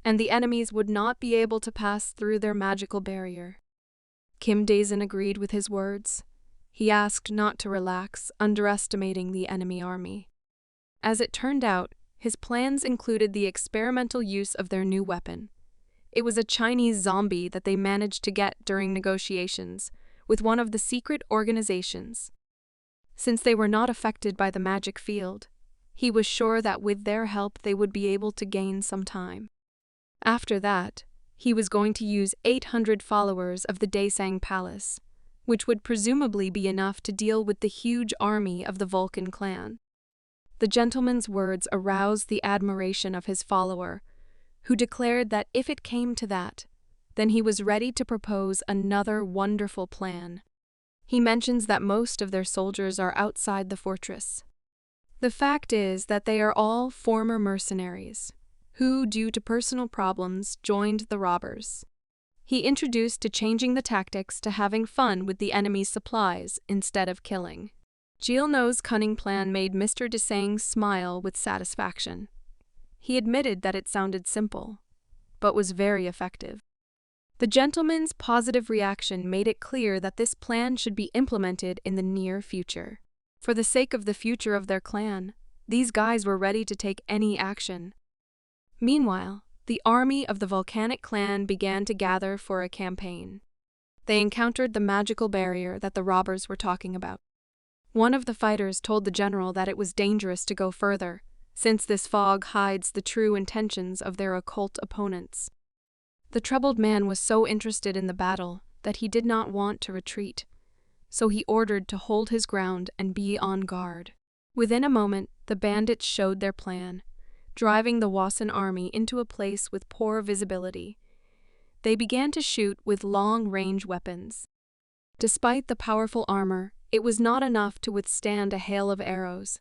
and the enemies would not be able to pass through their magical barrier. Kim Deson agreed with his words. He asked not to relax, underestimating the enemy army. As it turned out, his plans included the experimental use of their new weapon. It was a Chinese zombie that they managed to get during negotiations with one of the secret organizations. Since they were not affected by the magic field, he was sure that with their help they would be able to gain some time. After that, he was going to use 800 followers of the Daesang Palace, which would presumably be enough to deal with the huge army of the Vulcan clan. The gentleman's words aroused the admiration of his follower, who declared that if it came to that, then he was ready to propose another wonderful plan. He mentions that most of their soldiers are outside the fortress. The fact is that they are all former mercenaries, who, due to personal problems, joined the robbers. He introduced to changing the tactics to having fun with the enemy's supplies instead of killing. Jil No's cunning plan made Mr. Desang smile with satisfaction. He admitted that it sounded simple, but was very effective. The gentleman's positive reaction made it clear that this plan should be implemented in the near future. For the sake of the future of their clan, these guys were ready to take any action. Meanwhile, the army of the volcanic clan began to gather for a campaign. They encountered the magical barrier that the robbers were talking about. One of the fighters told the general that it was dangerous to go further, since this fog hides the true intentions of their occult opponents. The troubled man was so interested in the battle that he did not want to retreat, so he ordered to hold his ground and be on guard. Within a moment, the bandits showed their plan, driving the Wasan army into a place with poor visibility. They began to shoot with long-range weapons. Despite the powerful armor, it was not enough to withstand a hail of arrows.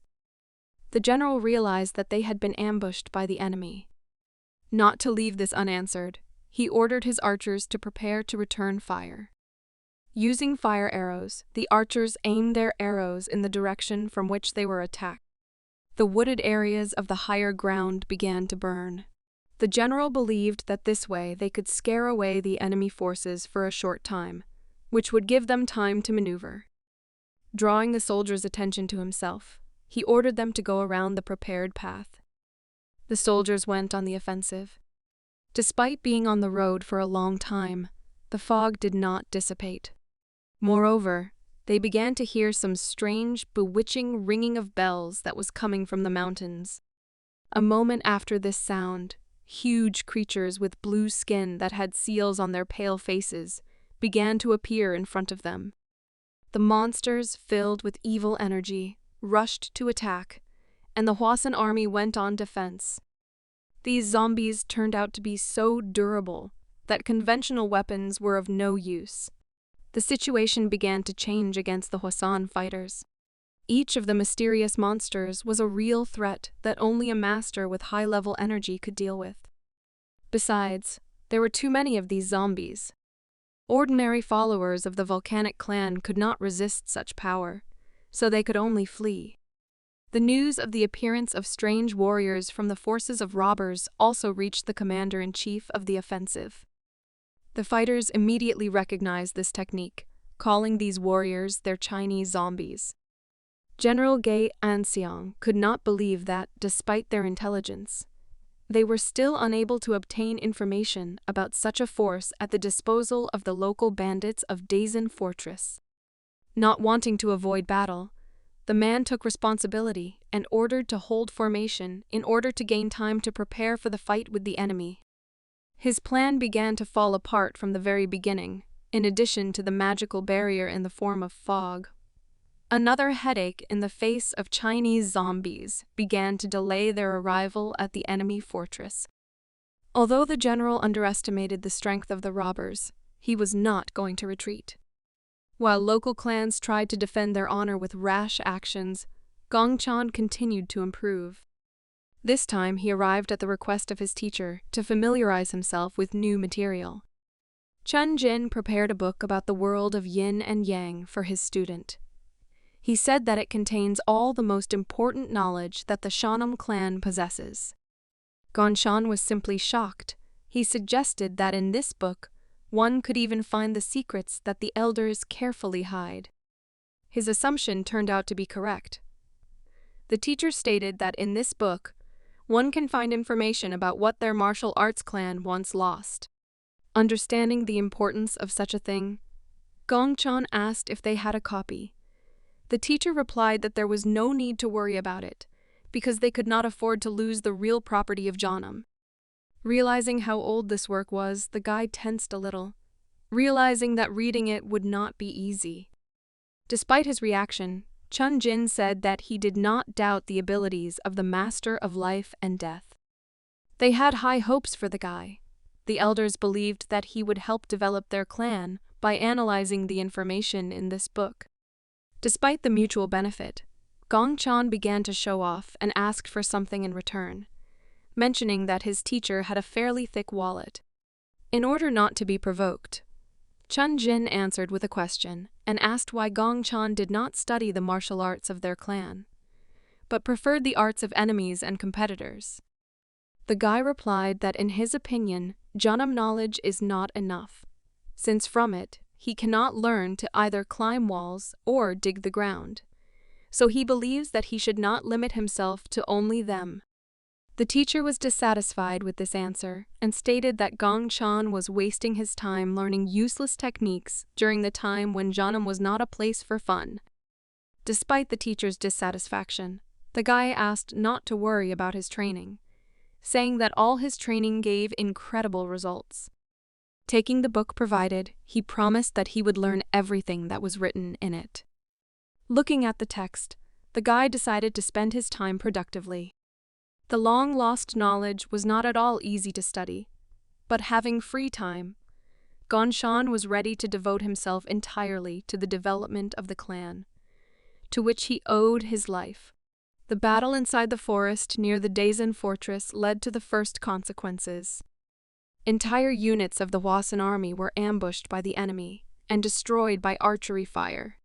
The general realized that they had been ambushed by the enemy. Not to leave this unanswered, he ordered his archers to prepare to return fire. Using fire arrows, the archers aimed their arrows in the direction from which they were attacked. The wooded areas of the higher ground began to burn. The general believed that this way they could scare away the enemy forces for a short time, which would give them time to maneuver. Drawing the soldiers' attention to himself, he ordered them to go around the prepared path. The soldiers went on the offensive. Despite being on the road for a long time, the fog did not dissipate. Moreover, they began to hear some strange, bewitching ringing of bells that was coming from the mountains. A moment after this sound, huge creatures with blue skin that had seals on their pale faces began to appear in front of them. The monsters, filled with evil energy, rushed to attack, and the Wasan army went on defense. These zombies turned out to be so durable that conventional weapons were of no use. The situation began to change against the Wasan fighters. Each of the mysterious monsters was a real threat that only a master with high-level energy could deal with. Besides, there were too many of these zombies. Ordinary followers of the volcanic clan could not resist such power, so they could only flee. The news of the appearance of strange warriors from the forces of robbers also reached the commander-in-chief of the offensive. The fighters immediately recognized this technique, calling these warriors their Chinese zombies. General Ge Anxiang could not believe that, despite their intelligence, they were still unable to obtain information about such a force at the disposal of the local bandits of Daisen Fortress. Not wanting to avoid battle, the man took responsibility and ordered to hold formation in order to gain time to prepare for the fight with the enemy. His plan began to fall apart from the very beginning, in addition to the magical barrier in the form of fog. Another headache in the face of Chinese zombies began to delay their arrival at the enemy fortress. Although the general underestimated the strength of the robbers, he was not going to retreat. While local clans tried to defend their honor with rash actions, Gongchan continued to improve. This time he arrived at the request of his teacher to familiarize himself with new material. Chun Jin prepared a book about the world of yin and yang for his student. He said that it contains all the most important knowledge that the Shanam clan possesses. Gongchan was simply shocked. He suggested that in this book, one could even find the secrets that the elders carefully hide. His assumption turned out to be correct. The teacher stated that in this book, one can find information about what their martial arts clan once lost. Understanding the importance of such a thing, Gongchan asked if they had a copy. The teacher replied that there was no need to worry about it, because they could not afford to lose the real property of Janam. Realizing how old this work was, the guy tensed a little, realizing that reading it would not be easy. Despite his reaction, Chun Jin said that he did not doubt the abilities of the Master of Life and Death. They had high hopes for the guy. The elders believed that he would help develop their clan by analyzing the information in this book. Despite the mutual benefit, Gongchan began to show off and asked for something in return, mentioning that his teacher had a fairly thick wallet. In order not to be provoked, Chun Jin answered with a question and asked why Gongchan did not study the martial arts of their clan, but preferred the arts of enemies and competitors. The guy replied that in his opinion, Janam knowledge is not enough, since from it, he cannot learn to either climb walls or dig the ground, so he believes that he should not limit himself to only them. The teacher was dissatisfied with this answer and stated that Gong Chan was wasting his time learning useless techniques during the time when Janam was not a place for fun. Despite the teacher's dissatisfaction, the guy asked not to worry about his training, saying that all his training gave incredible results. Taking the book provided, he promised that he would learn everything that was written in it. Looking at the text, the guy decided to spend his time productively. The long-lost knowledge was not at all easy to study, but having free time, Gonshan was ready to devote himself entirely to the development of the clan, to which he owed his life. The battle inside the forest near the Daisen fortress led to the first consequences. Entire units of the Hwasun army were ambushed by the enemy and destroyed by archery fire.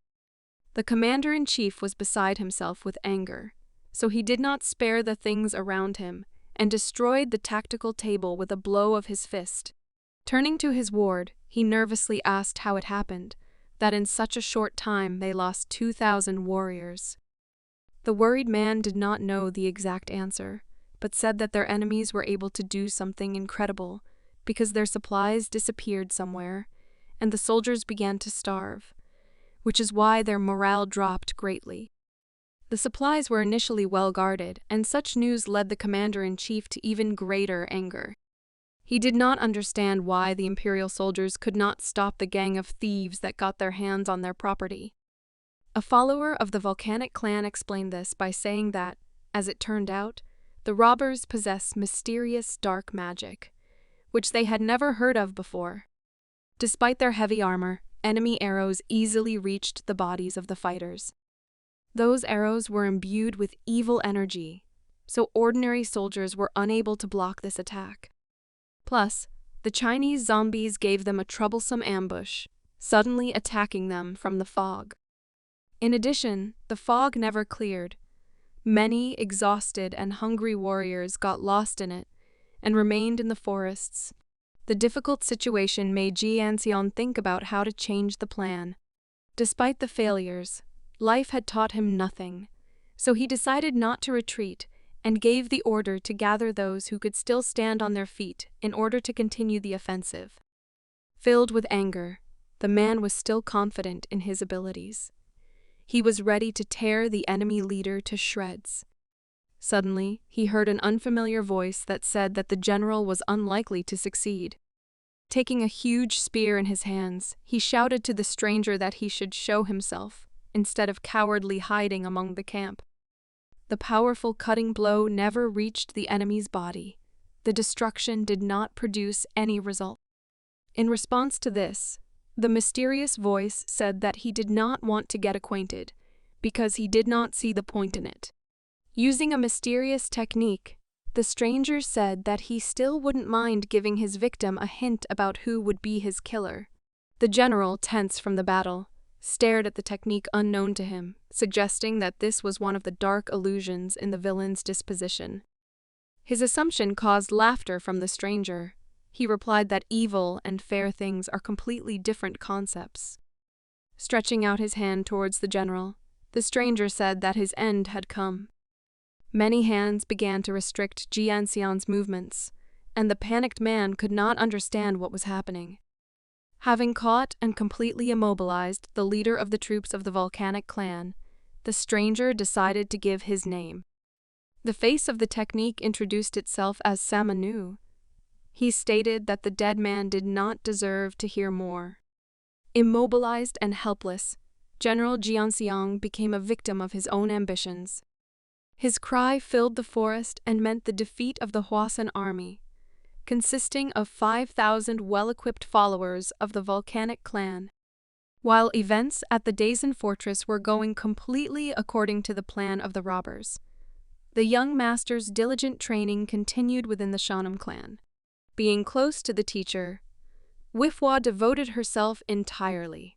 The commander-in-chief was beside himself with anger, so he did not spare the things around him and destroyed the tactical table with a blow of his fist. Turning to his ward, he nervously asked how it happened that in such a short time they lost 2,000 warriors. The worried man did not know the exact answer, but said that their enemies were able to do something incredible because their supplies disappeared somewhere and the soldiers began to starve, which is why their morale dropped greatly. The supplies were initially well guarded, and such news led the commander-in-chief to even greater anger. He did not understand why the imperial soldiers could not stop the gang of thieves that got their hands on their property. A follower of the volcanic clan explained this by saying that, as it turned out, the robbers possessed mysterious dark magic, which they had never heard of before. Despite their heavy armor, enemy arrows easily reached the bodies of the fighters. Those arrows were imbued with evil energy, so ordinary soldiers were unable to block this attack. Plus, the Chinese zombies gave them a troublesome ambush, suddenly attacking them from the fog. In addition, the fog never cleared. Many exhausted and hungry warriors got lost in it and remained in the forests. The difficult situation made Ji Anxion think about how to change the plan. Despite the failures, life had taught him nothing, so he decided not to retreat and gave the order to gather those who could still stand on their feet in order to continue the offensive. Filled with anger, the man was still confident in his abilities. He was ready to tear the enemy leader to shreds. Suddenly, he heard an unfamiliar voice that said that the general was unlikely to succeed. Taking a huge spear in his hands, he shouted to the stranger that he should show himself, instead of cowardly hiding among the camp. The powerful cutting blow never reached the enemy's body. The destruction did not produce any result. In response to this, the mysterious voice said that he did not want to get acquainted, because he did not see the point in it. Using a mysterious technique, the stranger said that he still wouldn't mind giving his victim a hint about who would be his killer. The general, tense from the battle, stared at the technique unknown to him, suggesting that this was one of the dark illusions in the villain's disposition. His assumption caused laughter from the stranger. He replied that evil and fair things are completely different concepts. Stretching out his hand towards the general, the stranger said that his end had come. Many hands began to restrict Ji Anxion's movements, and the panicked man could not understand what was happening. Having caught and completely immobilized the leader of the troops of the volcanic clan, the stranger decided to give his name. The face of the technique introduced itself as Samanu. He stated that the dead man did not deserve to hear more. Immobilized and helpless, General Jianxiang became a victim of his own ambitions. His cry filled the forest and meant the defeat of the Hwasun army, consisting of 5,000 well-equipped followers of the volcanic clan. While events at the Daisen fortress were going completely according to the plan of the robbers, the young master's diligent training continued within the Shanam clan. Being close to the teacher, Wifwa devoted herself entirely,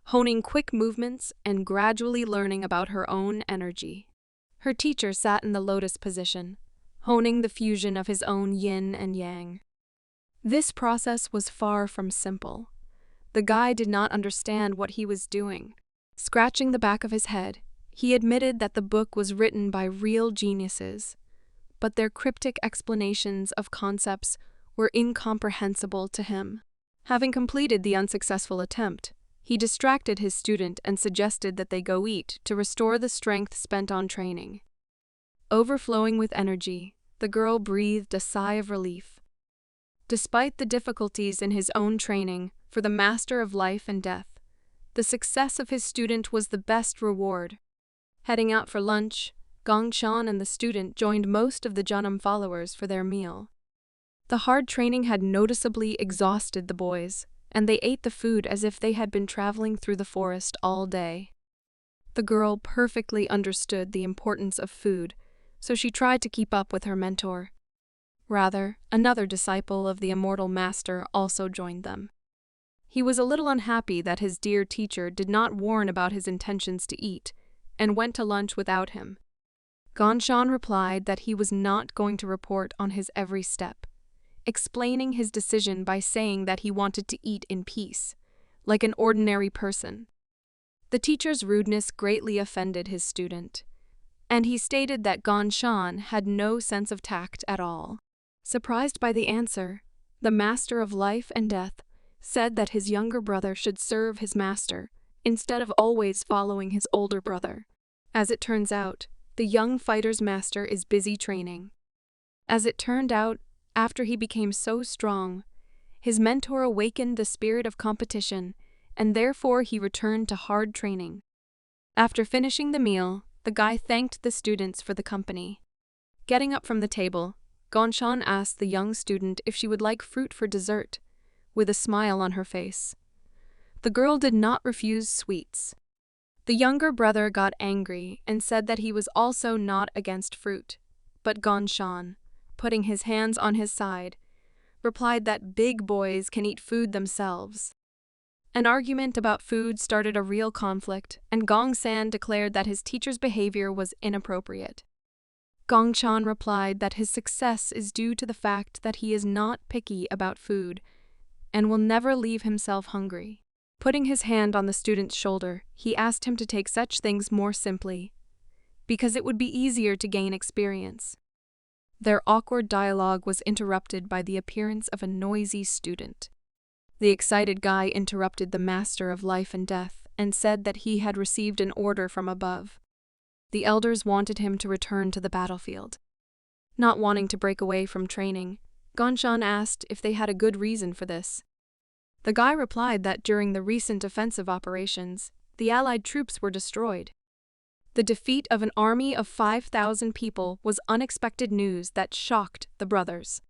honing quick movements and gradually learning about her own energy. Her teacher sat in the lotus position, honing the fusion of his own yin and yang. This process was far from simple. The guy did not understand what he was doing. Scratching the back of his head, he admitted that the book was written by real geniuses, but their cryptic explanations of concepts were incomprehensible to him. Having completed the unsuccessful attempt, he distracted his student and suggested that they go eat to restore the strength spent on training. Overflowing with energy, the girl breathed a sigh of relief. Despite the difficulties in his own training for the master of life and death, the success of his student was the best reward. Heading out for lunch, Gongshan and the student joined most of the Janam followers for their meal. The hard training had noticeably exhausted the boys, and they ate the food as if they had been traveling through the forest all day. The girl perfectly understood the importance of food, so she tried to keep up with her mentor. Rather, another disciple of the immortal master also joined them. He was a little unhappy that his dear teacher did not warn about his intentions to eat, and went to lunch without him. Gongshan replied that he was not going to report on his every step, explaining his decision by saying that he wanted to eat in peace, like an ordinary person. The teacher's rudeness greatly offended his student, and he stated that Gongshan had no sense of tact at all. Surprised by the answer, the master of life and death said that his younger brother should serve his master instead of always following his older brother. As it turns out, the young fighter's master is busy training. As it turned out, after he became so strong, his mentor awakened the spirit of competition, and therefore he returned to hard training. After finishing the meal, the guy thanked the students for the company. Getting up from the table, Gongshan asked the young student if she would like fruit for dessert, with a smile on her face. The girl did not refuse sweets. The younger brother got angry and said that he was also not against fruit, but Gongshan, putting his hands on his side, replied that big boys can eat food themselves. An argument about food started a real conflict, and Gongshan declared that his teacher's behavior was inappropriate. Gongshan replied that his success is due to the fact that he is not picky about food and will never leave himself hungry. Putting his hand on the student's shoulder, he asked him to take such things more simply, because it would be easier to gain experience. Their awkward dialogue was interrupted by the appearance of a noisy student. The excited guy interrupted the master of life and death and said that he had received an order from above. The elders wanted him to return to the battlefield. Not wanting to break away from training, Gongshan asked if they had a good reason for this. The guy replied that during the recent offensive operations, the Allied troops were destroyed. The defeat of an army of 5,000 people was unexpected news that shocked the brothers.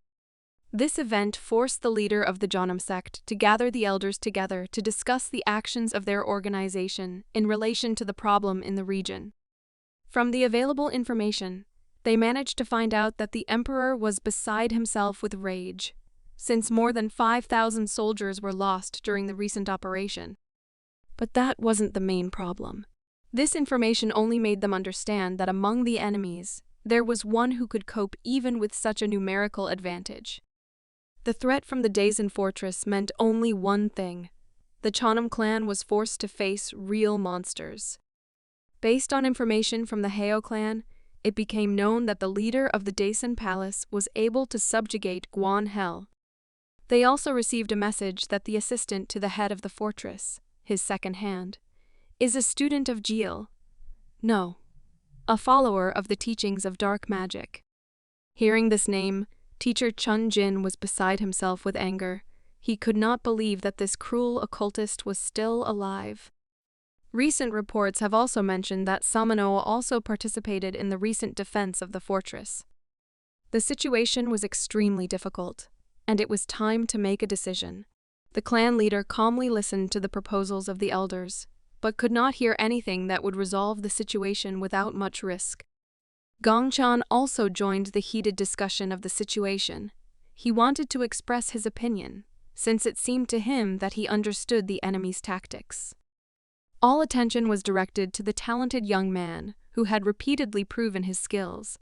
This event forced the leader of the Janam sect to gather the elders together to discuss the actions of their organization in relation to the problem in the region. From the available information, they managed to find out that the emperor was beside himself with rage, since more than 5,000 soldiers were lost during the recent operation. But that wasn't the main problem. This information only made them understand that among the enemies, there was one who could cope even with such a numerical advantage. The threat from the Daisen fortress meant only one thing: the Chanam clan was forced to face real monsters. Based on information from the Heo clan, it became known that the leader of the Daisen palace was able to subjugate Guan Hell. They also received a message that the assistant to the head of the fortress, his second hand, is a student of Jil. No, a follower of the teachings of dark magic. Hearing this name, teacher Chun Jin was beside himself with anger. He could not believe that this cruel occultist was still alive. Recent reports have also mentioned that Samano also participated in the recent defense of the fortress. The situation was extremely difficult, and it was time to make a decision. The clan leader calmly listened to the proposals of the elders, but could not hear anything that would resolve the situation without much risk. Gongshan also joined the heated discussion of the situation. He wanted to express his opinion, since it seemed to him that he understood the enemy's tactics. All attention was directed to the talented young man who had repeatedly proven his skills.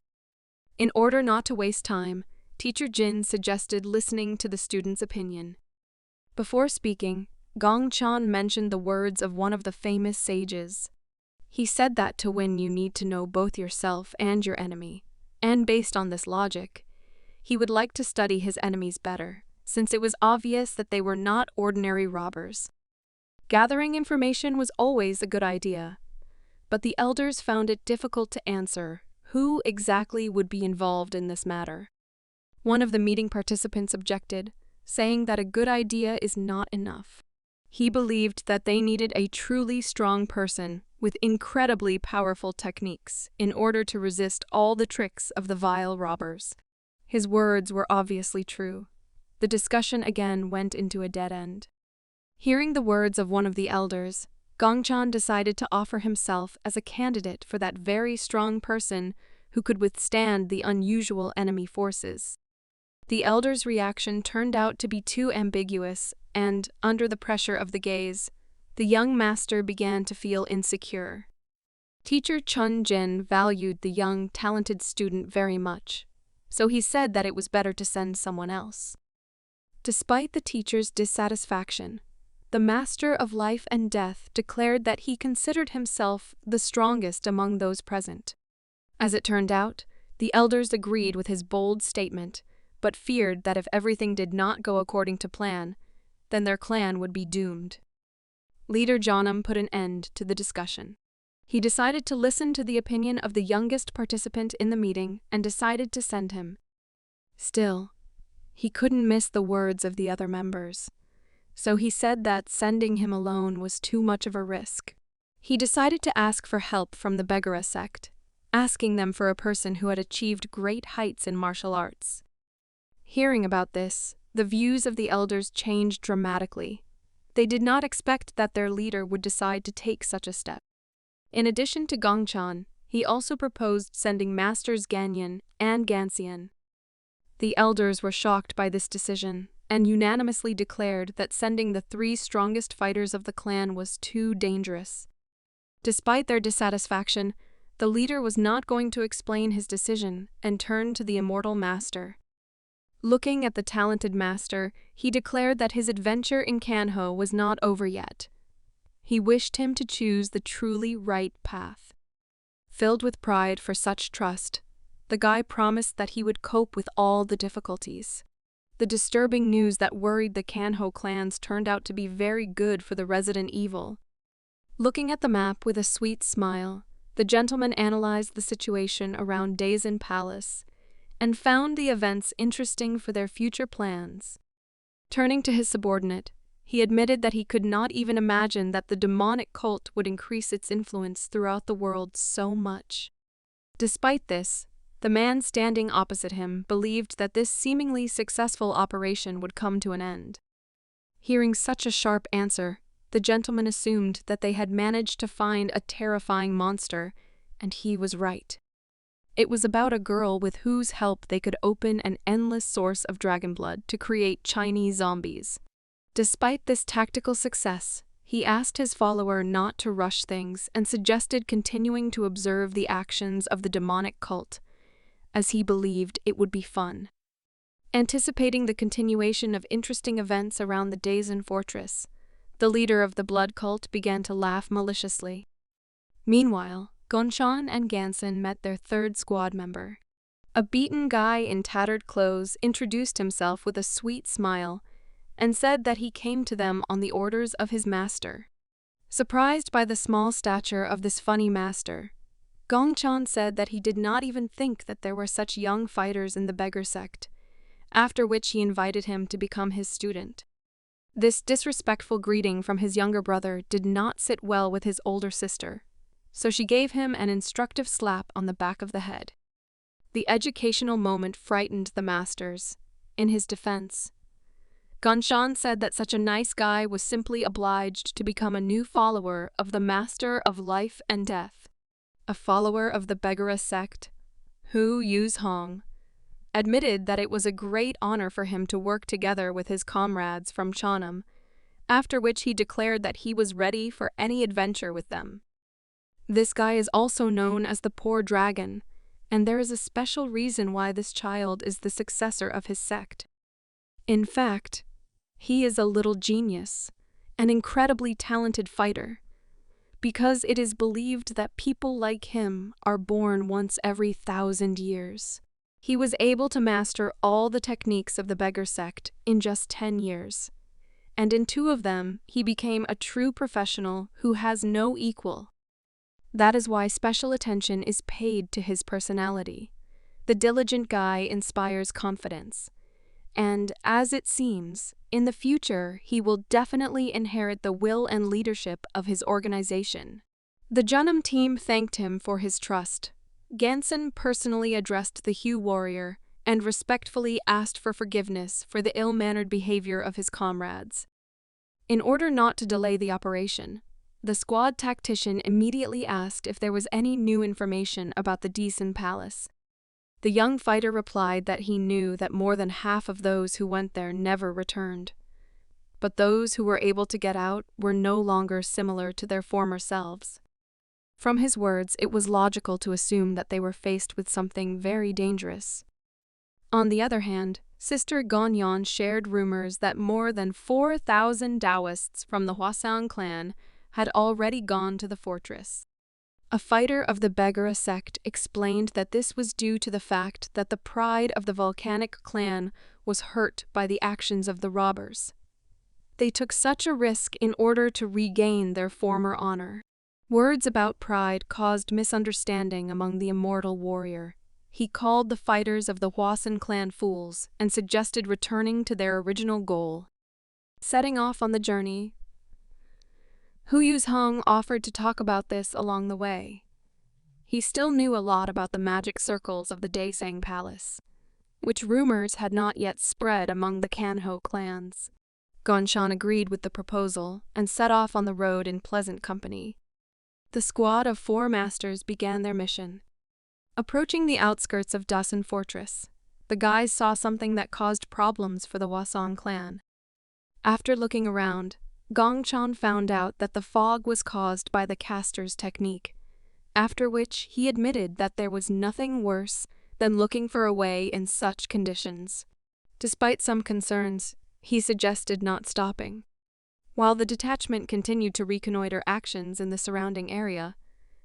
In order not to waste time, Teacher Jin suggested listening to the student's opinion. Before speaking, Gongshan mentioned the words of one of the famous sages. He said that to win you need to know both yourself and your enemy, and based on this logic, he would like to study his enemies better, since it was obvious that they were not ordinary robbers. Gathering information was always a good idea, but the elders found it difficult to answer who exactly would be involved in this matter. One of the meeting participants objected, saying that a good idea is not enough. He believed that they needed a truly strong person with incredibly powerful techniques in order to resist all the tricks of the vile robbers. His words were obviously true. The discussion again went into a dead end. Hearing the words of one of the elders, Gongchan decided to offer himself as a candidate for that very strong person who could withstand the unusual enemy forces. The elder's reaction turned out to be too ambiguous, and, under the pressure of the gaze, the young master began to feel insecure. Teacher Chun Jin valued the young, talented student very much, so he said that it was better to send someone else. Despite the teacher's dissatisfaction, the master of life and death declared that he considered himself the strongest among those present. As it turned out, the elders agreed with his bold statement, but feared that if everything did not go according to plan, then their clan would be doomed. Leader Janam put an end to the discussion. He decided to listen to the opinion of the youngest participant in the meeting and decided to send him. Still, he couldn't miss the words of the other members, so he said that sending him alone was too much of a risk. He decided to ask for help from the Begara sect, asking them for a person who had achieved great heights in martial arts. Hearing about this, the views of the elders changed dramatically. They did not expect that their leader would decide to take such a step. In addition to Gongchan, he also proposed sending Masters Ganyan and Ganxian. The elders were shocked by this decision and unanimously declared that sending the 3 strongest fighters of the clan was too dangerous. Despite their dissatisfaction, the leader was not going to explain his decision and turned to the immortal master. Looking at the talented master, he declared that his adventure in Kanho was not over yet. He wished him to choose the truly right path. Filled with pride for such trust, the guy promised that he would cope with all the difficulties. The disturbing news that worried the Kanho clans turned out to be very good for the resident evil. Looking at the map with a sweet smile, the gentleman analyzed the situation around Daisen Palace and found the events interesting for their future plans. Turning to his subordinate, he admitted that he could not even imagine that the demonic cult would increase its influence throughout the world so much. Despite this, the man standing opposite him believed that this seemingly successful operation would come to an end. Hearing such a sharp answer, the gentleman assumed that they had managed to find a terrifying monster, and he was right. It was about a girl with whose help they could open an endless source of dragon blood to create Chinese zombies. Despite this tactical success, he asked his follower not to rush things and suggested continuing to observe the actions of the demonic cult, as he believed it would be fun. Anticipating the continuation of interesting events around the Daisen fortress, the leader of the blood cult began to laugh maliciously. Meanwhile, Gongchan and Gansen met their 3rd squad member. A beaten guy in tattered clothes introduced himself with a sweet smile and said that he came to them on the orders of his master. Surprised by the small stature of this funny master, Gongchan said that he did not even think that there were such young fighters in the beggar sect, after which he invited him to become his student. This disrespectful greeting from his younger brother did not sit well with his older sister, so she gave him an instructive slap on the back of the head. The educational moment frightened the masters. In his defense, Gongchan said that such a nice guy was simply obliged to become a new follower of the Master of Life and Death, a follower of the Begara sect, who, Yuz Hong, admitted that it was a great honor for him to work together with his comrades from Chonam, after which he declared that he was ready for any adventure with them. This guy is also known as the Poor Dragon, and there is a special reason why this child is the successor of his sect. In fact, he is a little genius, an incredibly talented fighter, because it is believed that people like him are born once every 1,000 years. He was able to master all the techniques of the beggar sect in just 10 years. And in 2 of them, he became a true professional who has no equal. That is why special attention is paid to his personality. The diligent guy inspires confidence. And, as it seems, in the future he will definitely inherit the will and leadership of his organization. The Junam team thanked him for his trust. Ganson personally addressed the Hue warrior and respectfully asked for forgiveness for the ill-mannered behavior of his comrades. In order not to delay the operation, the squad tactician immediately asked if there was any new information about the Deason Palace. The young fighter replied that he knew that more than half of those who went there never returned. But those who were able to get out were no longer similar to their former selves. From his words, it was logical to assume that they were faced with something very dangerous. On the other hand, Sister Ganyan shared rumors that more than 4,000 Taoists from the Hwasong clan had already gone to the fortress. A fighter of the Begara sect explained that this was due to the fact that the pride of the volcanic clan was hurt by the actions of the robbers. They took such a risk in order to regain their former honor. Words about pride caused misunderstanding among the immortal warrior. He called the fighters of the Hwasun clan fools and suggested returning to their original goal. Setting off on the journey, Hu Yuzhong offered to talk about this along the way. He still knew a lot about the magic circles of the Daesang Palace, which rumors had not yet spread among the Kanho clans. Gonshan agreed with the proposal and set off on the road in pleasant company. The squad of 4 masters began their mission. Approaching the outskirts of Daesan Fortress, the guys saw something that caused problems for the Hwasong clan. After looking around, Gongchan found out that the fog was caused by the caster's technique, after which he admitted that there was nothing worse than looking for a way in such conditions. Despite some concerns, he suggested not stopping. While the detachment continued to reconnoiter actions in the surrounding area,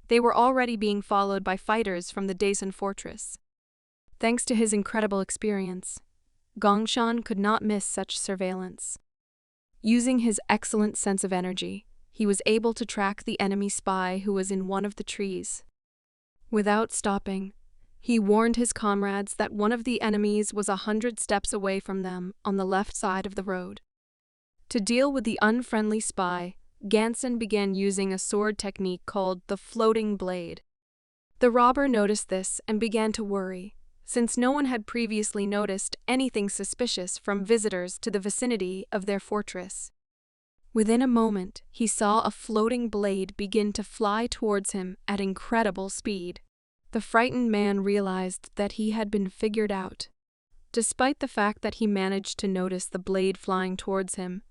they were already being followed by fighters from the Daesan fortress. Thanks to his incredible experience, Gongshan could not miss such surveillance. Using his excellent sense of energy, he was able to track the enemy spy who was in one of the trees. Without stopping, he warned his comrades that one of the enemies was 100 steps away from them on the left side of the road. To deal with the unfriendly spy, Ganson began using a sword technique called the floating blade. The robber noticed this and began to worry, since no one had previously noticed anything suspicious from visitors to the vicinity of their fortress. Within a moment, he saw a floating blade begin to fly towards him at incredible speed. The frightened man realized that he had been figured out. Despite the fact that he managed to notice the blade flying towards him,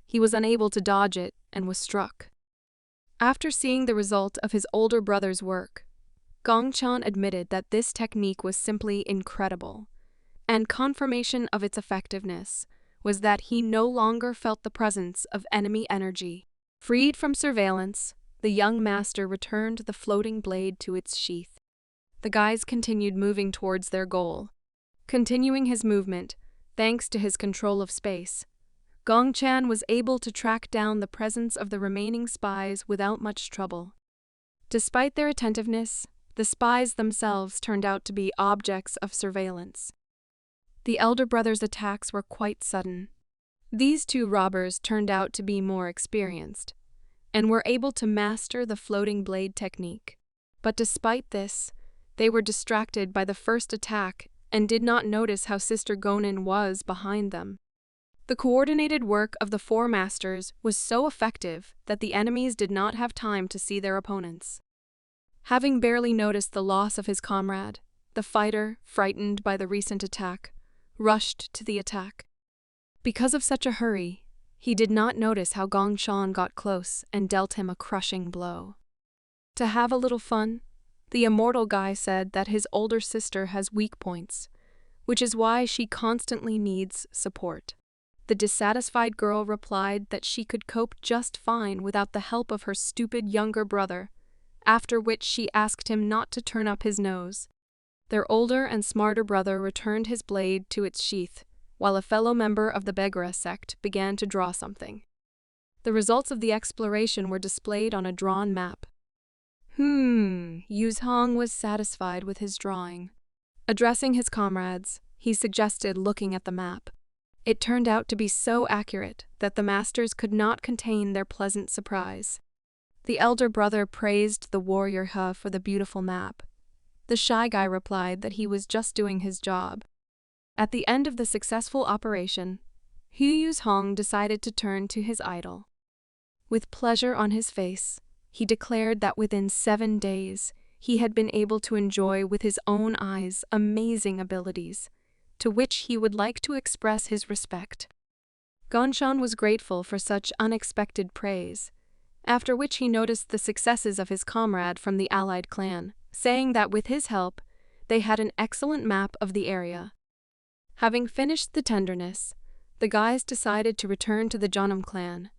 he was unable to dodge it and was struck. After seeing the result of his older brother's work, Gongchan admitted that this technique was simply incredible, and confirmation of its effectiveness was that he no longer felt the presence of enemy energy. Freed from surveillance, the young master returned the floating blade to its sheath. The guys continued moving towards their goal. Continuing his movement, thanks to his control of space, Gongchan was able to track down the presence of the remaining spies without much trouble. Despite their attentiveness, the spies themselves turned out to be objects of surveillance. The elder brother's attacks were quite sudden. These 2 robbers turned out to be more experienced, and were able to master the floating blade technique. But despite this, they were distracted by the first attack and did not notice how Sister Gonin was behind them. The coordinated work of the 4 masters was so effective that the enemies did not have time to see their opponents. Having barely noticed the loss of his comrade, the fighter, frightened by the recent attack, rushed to the attack. Because of such a hurry, he did not notice how Gongshan got close and dealt him a crushing blow. To have a little fun, the immortal guy said that his older sister has weak points, which is why she constantly needs support. The dissatisfied girl replied that she could cope just fine without the help of her stupid younger brother, after which she asked him not to turn up his nose. Their older and smarter brother returned his blade to its sheath, while a fellow member of the Begara sect began to draw something. The results of the exploration were displayed on a drawn map. Yu Hong was satisfied with his drawing. Addressing his comrades, he suggested looking at the map. It turned out to be so accurate that the masters could not contain their pleasant surprise. The elder brother praised the warrior He for the beautiful map. The shy guy replied that he was just doing his job. At the end of the successful operation, Yu Hong decided to turn to his idol. With pleasure on his face, he declared that within 7 days, he had been able to enjoy with his own eyes amazing abilities, to which he would like to express his respect. Gongchan was grateful for such unexpected praise, after which he noticed the successes of his comrade from the allied clan, saying that with his help, they had an excellent map of the area. Having finished the tenderness, the guys decided to return to the Jeonnam clan,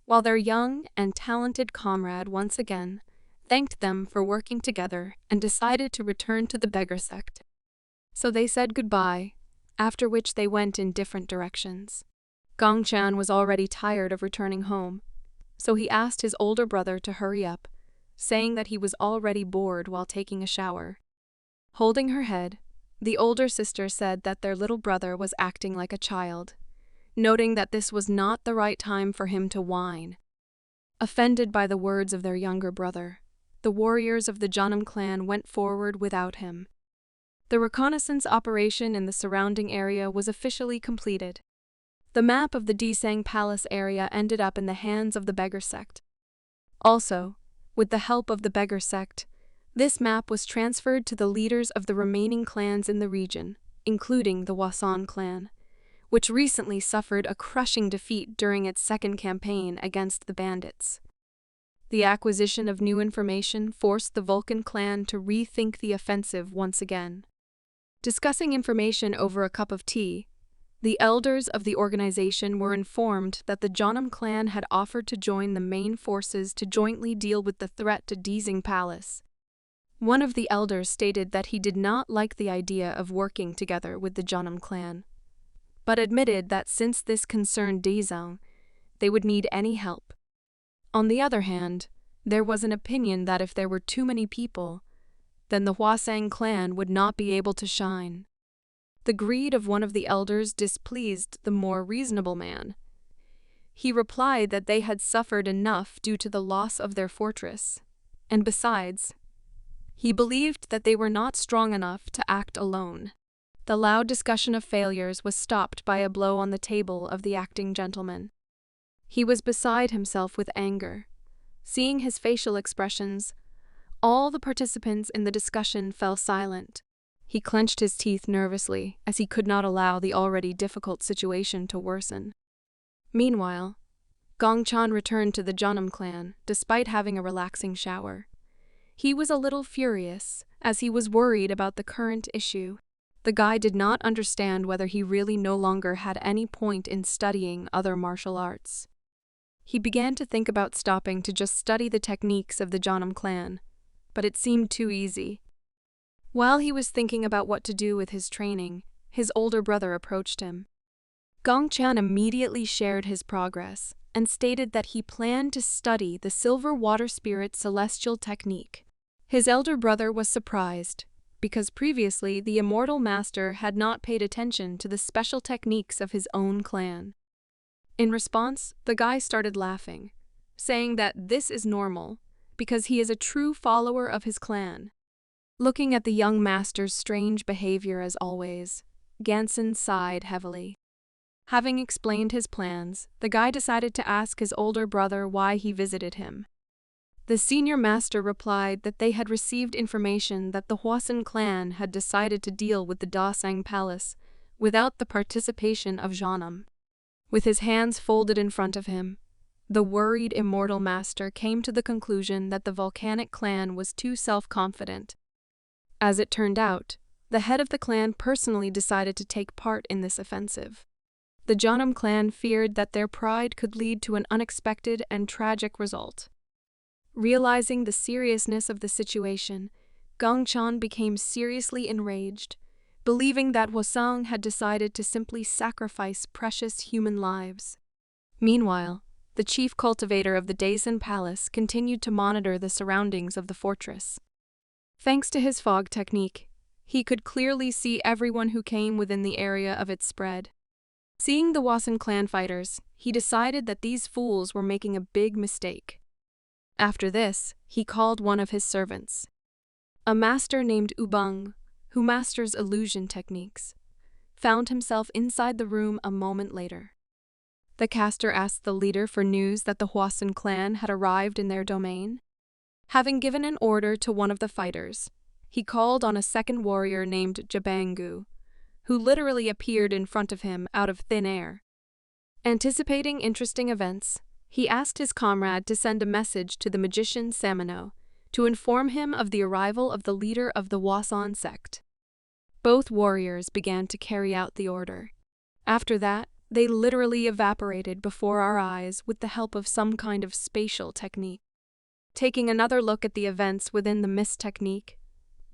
while their young and talented comrade once again thanked them for working together and decided to return to the beggar sect. So they said goodbye, after which they went in different directions. Gongchan was already tired of returning home, so he asked his older brother to hurry up, saying that he was already bored while taking a shower. Holding her head, the older sister said that their little brother was acting like a child, noting that this was not the right time for him to whine. Offended by the words of their younger brother, the warriors of the Jeonnam clan went forward without him. The reconnaissance operation in the surrounding area was officially completed. The map of the Disang Palace area ended up in the hands of the beggar sect. Also, with the help of the beggar sect, this map was transferred to the leaders of the remaining clans in the region, including the Wasan clan, which recently suffered a crushing defeat during its second campaign against the bandits. The acquisition of new information forced the Vulcan clan to rethink the offensive once again. Discussing information over a cup of tea, the elders of the organization were informed that the Jeonnam clan had offered to join the main forces to jointly deal with the threat to Disang Palace. One of the elders stated that he did not like the idea of working together with the Jeonnam clan, but admitted that since this concerned Disang, they would need any help. On the other hand, there was an opinion that if there were too many people, then the Hwasang clan would not be able to shine. The greed of one of the elders displeased the more reasonable man. He replied that they had suffered enough due to the loss of their fortress, and besides, he believed that they were not strong enough to act alone. The loud discussion of failures was stopped by a blow on the table of the acting gentleman. He was beside himself with anger. Seeing his facial expressions, all the participants in the discussion fell silent. He clenched his teeth nervously, as he could not allow the already difficult situation to worsen. Meanwhile, Gongchan returned to the Jeonnam clan, despite having a relaxing shower. He was a little furious, as he was worried about the current issue. The guy did not understand whether he really no longer had any point in studying other martial arts. He began to think about stopping to just study the techniques of the Jeonnam clan, but it seemed too easy. While he was thinking about what to do with his training, his older brother approached him. Gongchan immediately shared his progress and stated that he planned to study the Silver Water Spirit Celestial Technique. His elder brother was surprised, because previously the Immortal Master had not paid attention to the special techniques of his own clan. In response, the guy started laughing, saying that this is normal, because he is a true follower of his clan. Looking at the young master's strange behavior as always, Ganson sighed heavily. Having explained his plans, the guy decided to ask his older brother why he visited him. The senior master replied that they had received information that the Hwasan clan had decided to deal with the Dasang Palace without the participation of Jeonnam. With his hands folded in front of him, the worried immortal master came to the conclusion that the volcanic clan was too self-confident. As it turned out, the head of the clan personally decided to take part in this offensive. The Jeonnam clan feared that their pride could lead to an unexpected and tragic result. Realizing the seriousness of the situation, Gongchan became seriously enraged, believing that Hwasong had decided to simply sacrifice precious human lives. Meanwhile, the chief cultivator of the Daesan Palace continued to monitor the surroundings of the fortress. Thanks to his fog technique, he could clearly see everyone who came within the area of its spread. Seeing the Hwasun clan fighters, he decided that these fools were making a big mistake. After this, he called one of his servants, a master named Ubung, who masters illusion techniques, found himself inside the room a moment later. The caster asked the leader for news that the Hwasun clan had arrived in their domain. Having given an order to one of the fighters, he called on a second warrior named Jabangu, who literally appeared in front of him out of thin air. Anticipating interesting events, he asked his comrade to send a message to the magician Samino to inform him of the arrival of the leader of the Hwasun sect. Both warriors began to carry out the order. After that, they literally evaporated before our eyes with the help of some kind of spatial technique. Taking another look at the events within the mist technique,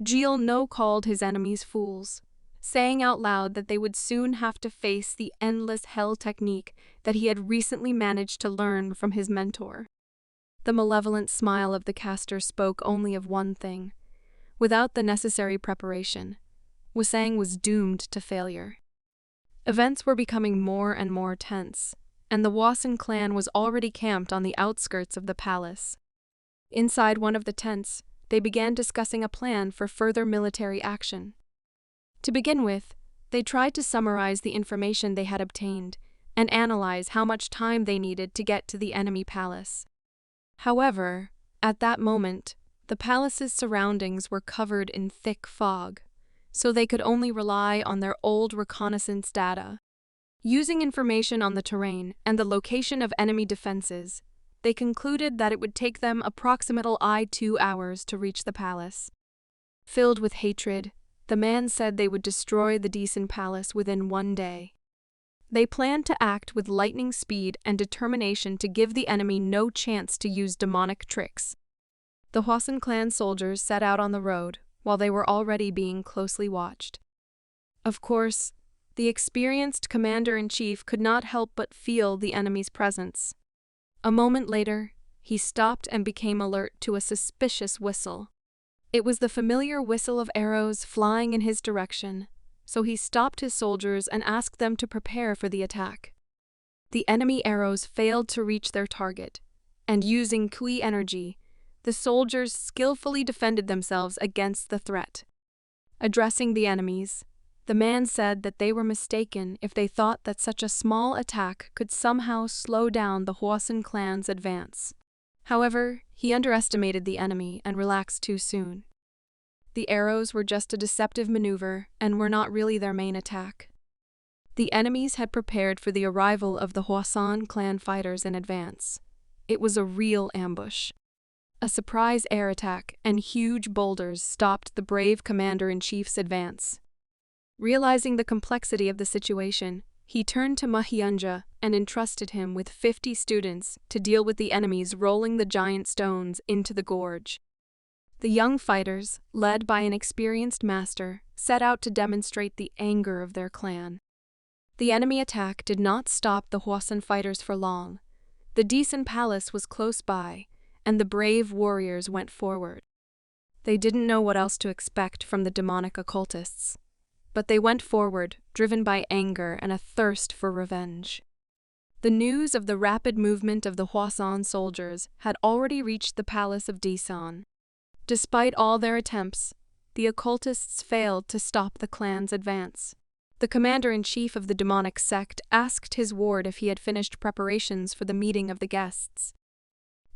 Jeil No called his enemies fools, saying out loud that they would soon have to face the endless hell technique that he had recently managed to learn from his mentor. The malevolent smile of the caster spoke only of one thing. Without the necessary preparation, Hwasong was doomed to failure. Events were becoming more and more tense, and the Hwasun clan was already camped on the outskirts of the palace. Inside one of the tents, they began discussing a plan for further military action. To begin with, they tried to summarize the information they had obtained and analyze how much time they needed to get to the enemy palace. However, at that moment, the palace's surroundings were covered in thick fog, so they could only rely on their old reconnaissance data. Using information on the terrain and the location of enemy defenses, they concluded that it would take them approximately 2 hours to reach the palace. Filled with hatred, the man said they would destroy the Daesan Palace within 1 day. They planned to act with lightning speed and determination to give the enemy no chance to use demonic tricks. The Hwasun clan soldiers set out on the road, while they were already being closely watched. Of course, the experienced commander-in-chief could not help but feel the enemy's presence. A moment later, he stopped and became alert to a suspicious whistle. It was the familiar whistle of arrows flying in his direction, so he stopped his soldiers and asked them to prepare for the attack. The enemy arrows failed to reach their target, and using Kui energy, the soldiers skillfully defended themselves against the threat. Addressing the enemies, the man said that they were mistaken if they thought that such a small attack could somehow slow down the Hwasun clan's advance. However, he underestimated the enemy and relaxed too soon. The arrows were just a deceptive maneuver and were not really their main attack. The enemies had prepared for the arrival of the Hwasun clan fighters in advance. It was a real ambush. A surprise air attack and huge boulders stopped the brave commander-in-chief's advance. Realizing the complexity of the situation, he turned to Mahyunja and entrusted him with 50 students to deal with the enemies rolling the giant stones into the gorge. The young fighters, led by an experienced master, set out to demonstrate the anger of their clan. The enemy attack did not stop the Hwasun fighters for long. The Daesan Palace was close by, and the brave warriors went forward. They didn't know what else to expect from the demonic occultists, but they went forward, driven by anger and a thirst for revenge. The news of the rapid movement of the Hwasun soldiers had already reached the palace of Daesan. Despite all their attempts, the occultists failed to stop the clan's advance. The commander-in-chief of the demonic sect asked his ward if he had finished preparations for the meeting of the guests.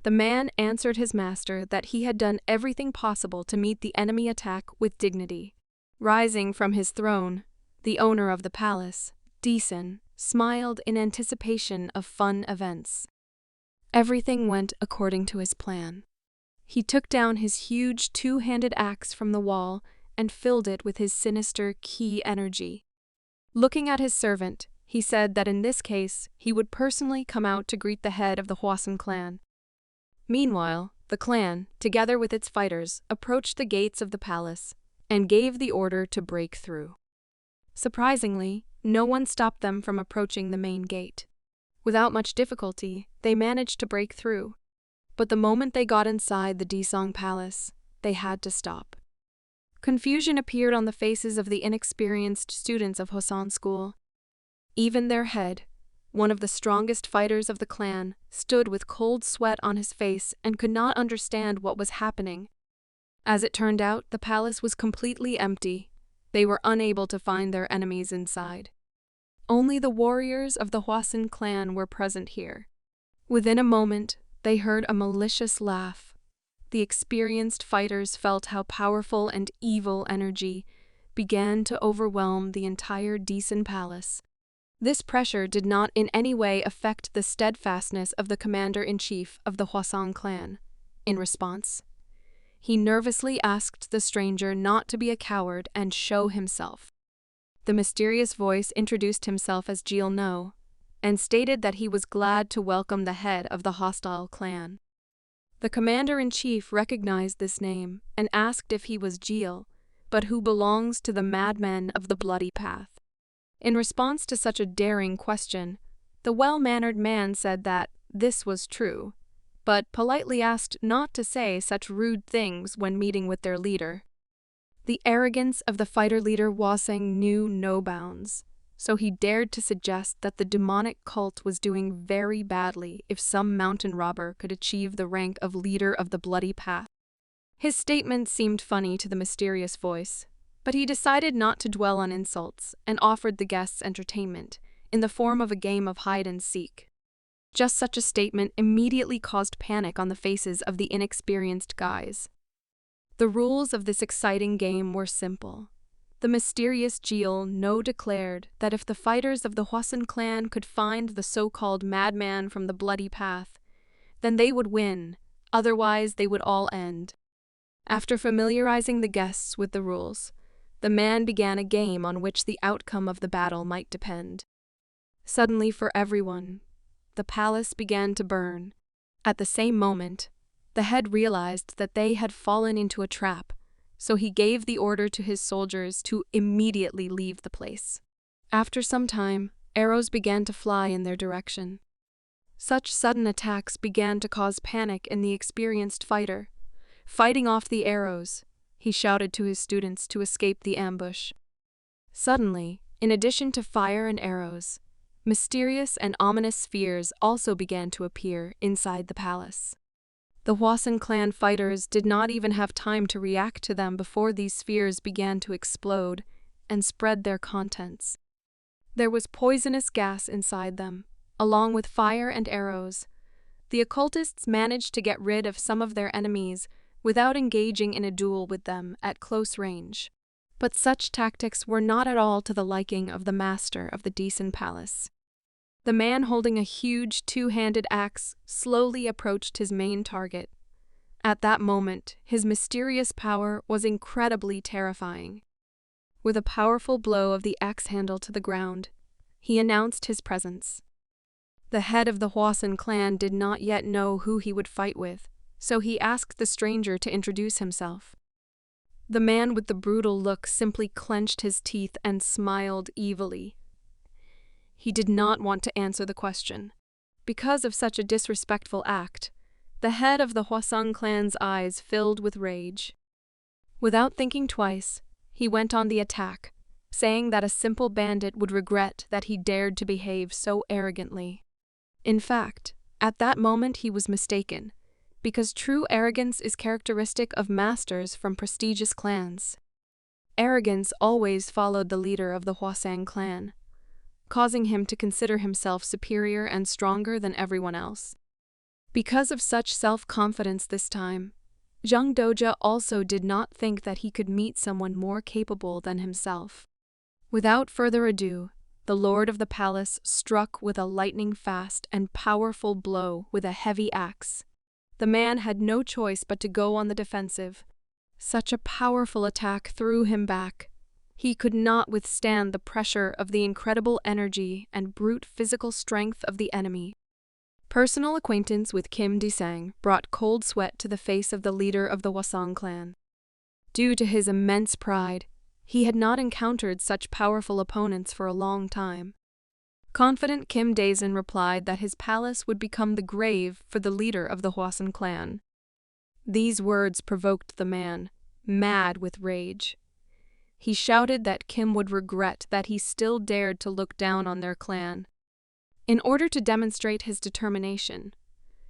The man answered his master that he had done everything possible to meet the enemy attack with dignity. Rising from his throne, the owner of the palace, Daesan, smiled in anticipation of fun events. Everything went according to his plan. He took down his huge two-handed axe from the wall and filled it with his sinister Ki energy. Looking at his servant, He said that in this case, he would personally come out to greet the head of the Hwasun clan. Meanwhile, the clan, together with its fighters, approached the gates of the palace and gave the order to break through. Surprisingly, no one stopped them from approaching the main gate. Without much difficulty, they managed to break through. But the moment they got inside the Disong Palace, they had to stop. Confusion appeared on the faces of the inexperienced students of Hwasun School. Even their head, one of the strongest fighters of the clan, stood with cold sweat on his face and could not understand what was happening. As it turned out, the palace was completely empty. They were unable to find their enemies inside. Only the warriors of the Hwasun clan were present here. Within a moment, they heard a malicious laugh. The experienced fighters felt how powerful and evil energy began to overwhelm the entire Decent Palace. This pressure did not in any way affect the steadfastness of the commander-in-chief of the Hwasun clan. In response, he nervously asked the stranger not to be a coward and show himself. The mysterious voice introduced himself as Jil No, and stated that he was glad to welcome the head of the hostile clan. The commander-in-chief recognized this name and asked if he was Jil, but who belongs to the madmen of the bloody path. In response to such a daring question, the well-mannered man said that this was true, but politely asked not to say such rude things when meeting with their leader. The arrogance of the fighter leader Hwaseng knew no bounds, so he dared to suggest that the demonic cult was doing very badly if some mountain robber could achieve the rank of leader of the bloody path. His statement seemed funny to the mysterious voice, but he decided not to dwell on insults and offered the guests entertainment in the form of a game of hide and seek. Just such a statement immediately caused panic on the faces of the inexperienced guys. The rules of this exciting game were simple. The mysterious Jil No declared that if the fighters of the Hwasun clan could find the so-called madman from the bloody path, then they would win, otherwise they would all end. After familiarizing the guests with the rules, the man began a game on which the outcome of the battle might depend. Suddenly, for everyone, the palace began to burn. At the same moment, the head realized that they had fallen into a trap, so he gave the order to his soldiers to immediately leave the place. After some time, arrows began to fly in their direction. Such sudden attacks began to cause panic in the experienced fighter. Fighting off the arrows, he shouted to his students to escape the ambush. Suddenly, in addition to fire and arrows, mysterious and ominous spheres also began to appear inside the palace. The Hwasun clan fighters did not even have time to react to them before these spheres began to explode and spread their contents. There was poisonous gas inside them, along with fire and arrows. The occultists managed to get rid of some of their enemies without engaging in a duel with them at close range. But such tactics were not at all to the liking of the master of the Decent Palace. The man holding a huge two-handed axe slowly approached his main target. At that moment, his mysterious power was incredibly terrifying. With a powerful blow of the axe handle to the ground, he announced his presence. The head of the Hwasun clan did not yet know who he would fight with, so he asked the stranger to introduce himself. The man with the brutal look simply clenched his teeth and smiled evilly. He did not want to answer the question. Because of such a disrespectful act, the head of the Hwasun clan's eyes filled with rage. Without thinking twice, he went on the attack, saying that a simple bandit would regret that he dared to behave so arrogantly. In fact, at that moment he was mistaken, because true arrogance is characteristic of masters from prestigious clans. Arrogance always followed the leader of the Hwasang clan, causing him to consider himself superior and stronger than everyone else. Because of such self-confidence this time, Zhang Doja also did not think that he could meet someone more capable than himself. Without further ado, the lord of the palace struck with a lightning-fast and powerful blow with a heavy axe. The man had no choice but to go on the defensive. Such a powerful attack threw him back. He could not withstand the pressure of the incredible energy and brute physical strength of the enemy. Personal acquaintance with Kim Dae-sang brought cold sweat to the face of the leader of the Hwasong clan. Due to his immense pride, he had not encountered such powerful opponents for a long time. Confident Kim Dae-sang replied that his palace would become the grave for the leader of the Hwasong clan. These words provoked the man, mad with rage. He shouted that Kim would regret that he still dared to look down on their clan. In order to demonstrate his determination,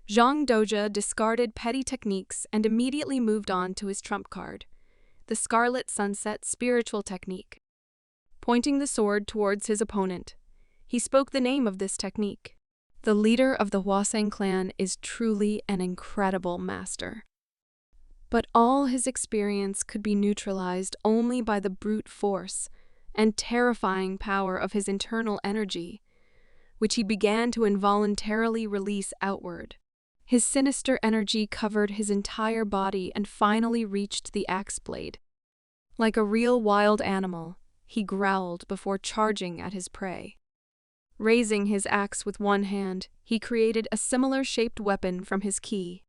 Zhang Doja discarded petty techniques and immediately moved on to his trump card, the Scarlet Sunset spiritual technique. Pointing the sword towards his opponent, he spoke the name of this technique. The leader of the Hwasong clan is truly an incredible master. But all his experience could be neutralized only by the brute force and terrifying power of his internal energy, which he began to involuntarily release outward. His sinister energy covered his entire body and finally reached the axe blade. Like a real wild animal, he growled before charging at his prey. Raising his axe with one hand, he created a similar-shaped weapon from his ki.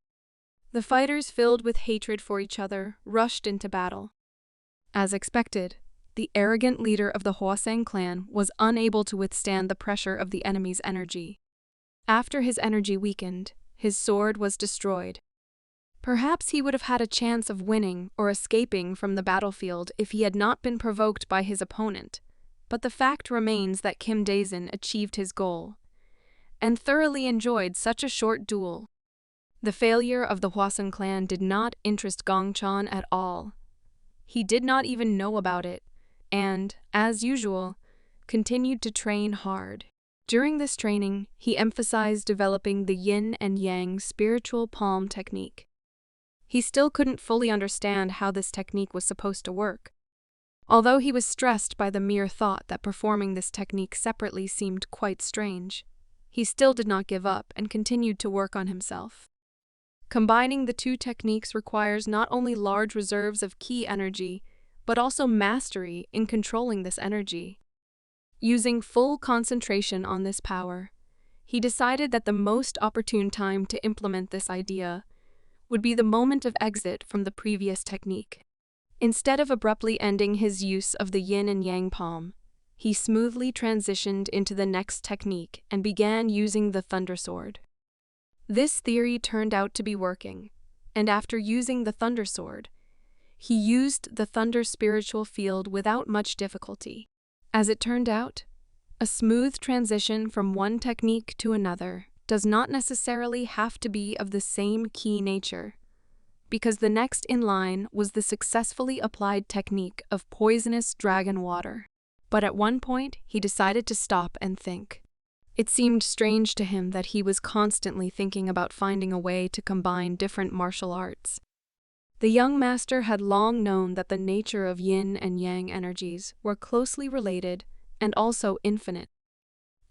The fighters, filled with hatred for each other, rushed into battle. As expected, the arrogant leader of the Hwasong clan was unable to withstand the pressure of the enemy's energy. After his energy weakened, his sword was destroyed. Perhaps he would have had a chance of winning or escaping from the battlefield if he had not been provoked by his opponent, but the fact remains that Kim Dae-sang achieved his goal and thoroughly enjoyed such a short duel. The failure of the Hwasong clan did not interest Gongchan at all. He did not even know about it, and, as usual, continued to train hard. During this training, he emphasized developing the yin and yang spiritual palm technique. He still couldn't fully understand how this technique was supposed to work. Although he was stressed by the mere thought that performing this technique separately seemed quite strange, he still did not give up and continued to work on himself. Combining the two techniques requires not only large reserves of ki energy, but also mastery in controlling this energy. Using full concentration on this power, he decided that the most opportune time to implement this idea would be the moment of exit from the previous technique. Instead of abruptly ending his use of the yin and yang palm, he smoothly transitioned into the next technique and began using the thunder sword. This theory turned out to be working, and after using the thunder sword, he used the thunder spiritual field without much difficulty. As it turned out, a smooth transition from one technique to another does not necessarily have to be of the same ki nature, because the next in line was the successfully applied technique of poisonous dragon water. But at one point, he decided to stop and think. It seemed strange to him that he was constantly thinking about finding a way to combine different martial arts. The young master had long known that the nature of yin and yang energies were closely related and also infinite.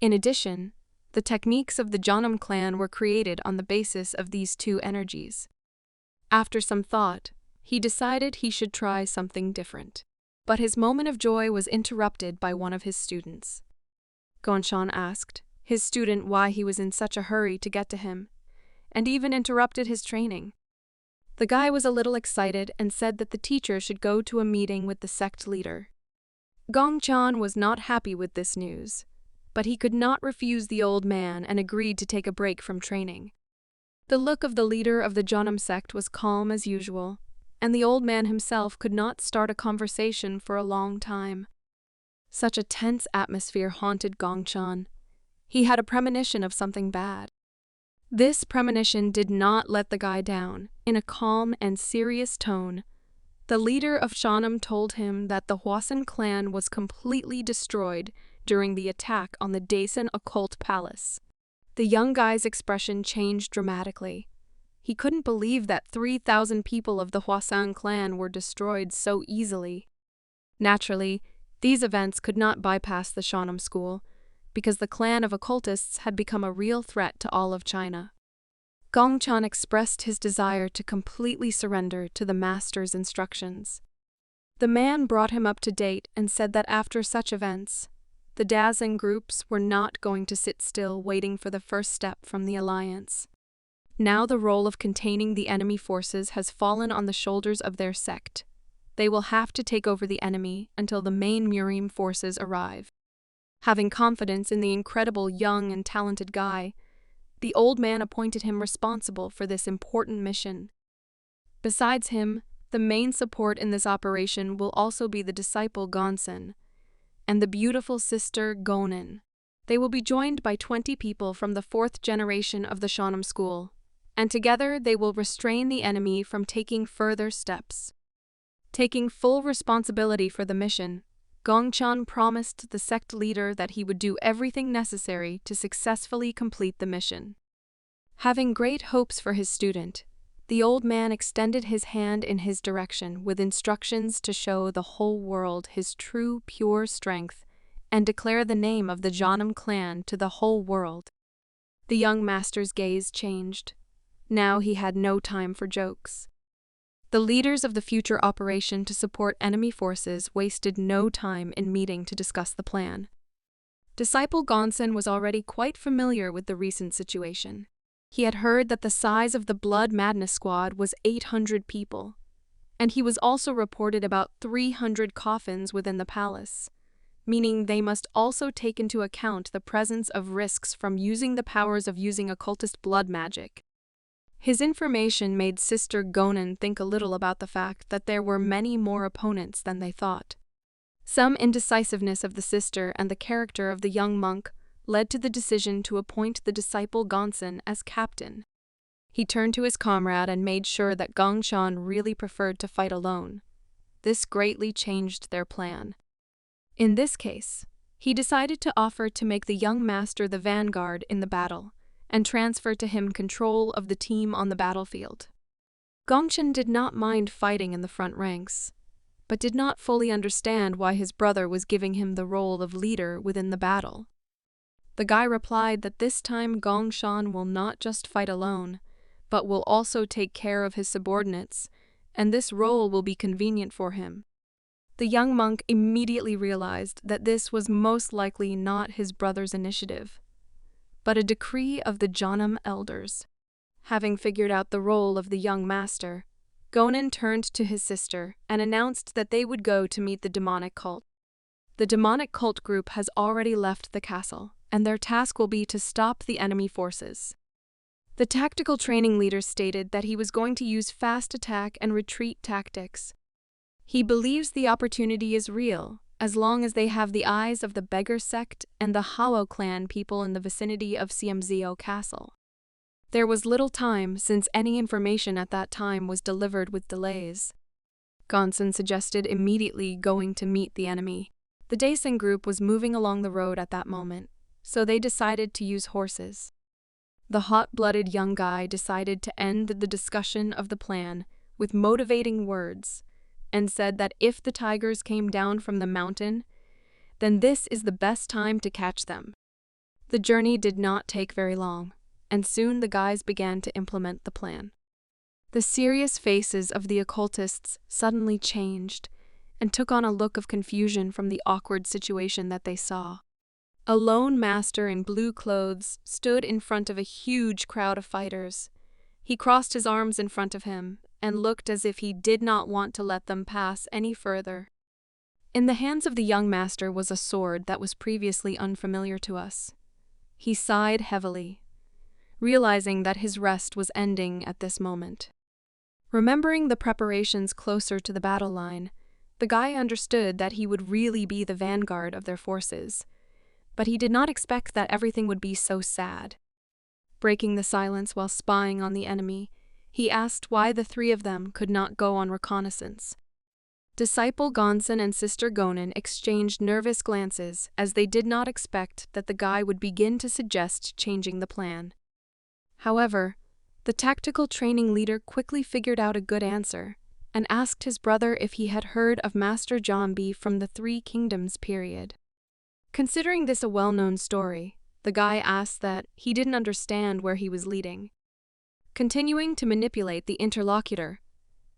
In addition, the techniques of the Jeonnam clan were created on the basis of these two energies. After some thought, he decided he should try something different. But his moment of joy was interrupted by one of his students. Gongchan asked his student why he was in such a hurry to get to him, and even interrupted his training. The guy was a little excited and said that the teacher should go to a meeting with the sect leader. Gongchan was not happy with this news, but he could not refuse the old man and agreed to take a break from training. The look of the leader of the Jeonnam sect was calm as usual, and the old man himself could not start a conversation for a long time. Such a tense atmosphere haunted Gongchan. He had a premonition of something bad. This premonition did not let the guy down. In a calm and serious tone, the leader of Jeonnam told him that the Hwasong clan was completely destroyed during the attack on the Daesan occult palace. The young guy's expression changed dramatically. He couldn't believe that 3,000 people of the Hwasong clan were destroyed so easily. Naturally, these events could not bypass the Jeonnam school, because the clan of occultists had become a real threat to all of China. Gongchan expressed his desire to completely surrender to the master's instructions. The man brought him up to date and said that after such events, the dazzling groups were not going to sit still waiting for the first step from the alliance. Now the role of containing the enemy forces has fallen on the shoulders of their sect. They will have to take over the enemy until the main Murim forces arrive. Having confidence in the incredible young and talented guy, the old man appointed him responsible for this important mission. Besides him, the main support in this operation will also be the disciple Gonsen and the beautiful sister Gonin. They will be joined by 20 people from the 4th generation of the Shonem school, and together they will restrain the enemy from taking further steps. Taking full responsibility for the mission, Gongchan promised the sect leader that he would do everything necessary to successfully complete the mission. Having great hopes for his student, the old man extended his hand in his direction with instructions to show the whole world his true, pure strength and declare the name of the Janam clan to the whole world. The young master's gaze changed. Now he had no time for jokes. The leaders of the future operation to support enemy forces wasted no time in meeting to discuss the plan. Disciple Gonsen was already quite familiar with the recent situation. He had heard that the size of the Blood Madness Squad was 800 people, and he was also reported about 300 coffins within the palace, meaning they must also take into account the presence of risks from using the powers of using occultist blood magic. His information made Sister Gonin think a little about the fact that there were many more opponents than they thought. Some indecisiveness of the sister and the character of the young monk led to the decision to appoint the disciple Gonsen as captain. He turned to his comrade and made sure that Gongshan really preferred to fight alone. This greatly changed their plan. In this case, he decided to offer to make the young master the vanguard in the battle and transfer to him control of the team on the battlefield. Gongshan did not mind fighting in the front ranks, but did not fully understand why his brother was giving him the role of leader within the battle. The guy replied that this time Gongshan will not just fight alone, but will also take care of his subordinates, and this role will be convenient for him. The young monk immediately realized that this was most likely not his brother's initiative, but a decree of the Janam elders. Having figured out the role of the young master, Gonin turned to his sister and announced that they would go to meet the demonic cult. The demonic cult group has already left the castle, and their task will be to stop the enemy forces. The tactical training leader stated that he was going to use fast attack and retreat tactics. He believes the opportunity is real, as long as they have the eyes of the Beggar sect and the Hao clan people in the vicinity of CMZO Castle. There was little time since any information at that time was delivered with delays. Gonsen suggested immediately going to meet the enemy. The Daisen group was moving along the road at that moment, so they decided to use horses. The hot-blooded young guy decided to end the discussion of the plan with motivating words and said that if the tigers came down from the mountain, then this is the best time to catch them. The journey did not take very long, and soon the guys began to implement the plan. The serious faces of the occultists suddenly changed and took on a look of confusion from the awkward situation that they saw. A lone master in blue clothes stood in front of a huge crowd of fighters. He crossed his arms in front of him and looked as if he did not want to let them pass any further. In the hands of the young master was a sword that was previously unfamiliar to us. He sighed heavily, realizing that his rest was ending at this moment. Remembering the preparations closer to the battle line, the guy understood that he would really be the vanguard of their forces, but he did not expect that everything would be so sad. Breaking the silence while spying on the enemy, he asked why the three of them could not go on reconnaissance. Disciple Gonsen and Sister Gonin exchanged nervous glances as they did not expect that the guy would begin to suggest changing the plan. However, the tactical training leader quickly figured out a good answer and asked his brother if he had heard of Master Jambi from the Three Kingdoms period. Considering this a well-known story, the guy asked that he didn't understand where he was leading. Continuing to manipulate the interlocutor,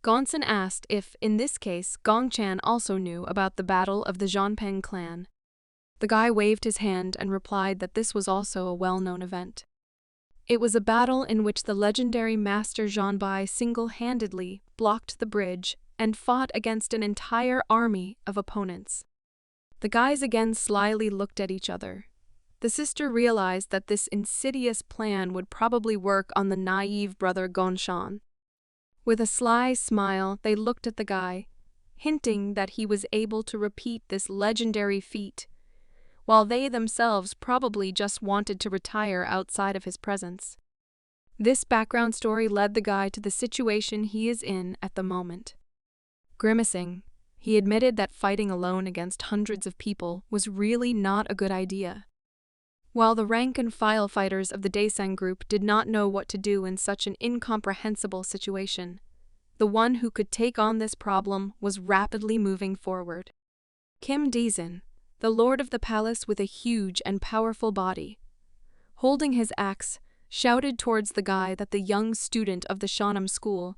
Gonson asked if, in this case, Gongchan also knew about the battle of the Zhanpeng clan. The guy waved his hand and replied that this was also a well-known event. It was a battle in which the legendary Master Zhanbai single-handedly blocked the bridge and fought against an entire army of opponents. The guys again slyly looked at each other. The sister realized that this insidious plan would probably work on the naive brother Gonshan. With a sly smile, they looked at the guy, hinting that he was able to repeat this legendary feat, while they themselves probably just wanted to retire outside of his presence. This background story led the guy to the situation he is in at the moment. Grimacing, he admitted that fighting alone against hundreds of people was really not a good idea. While the rank-and-file fighters of the Daesang group did not know what to do in such an incomprehensible situation, the one who could take on this problem was rapidly moving forward. Kim Dizin, the lord of the palace with a huge and powerful body, holding his axe, shouted towards the guy that the young student of the Shanam school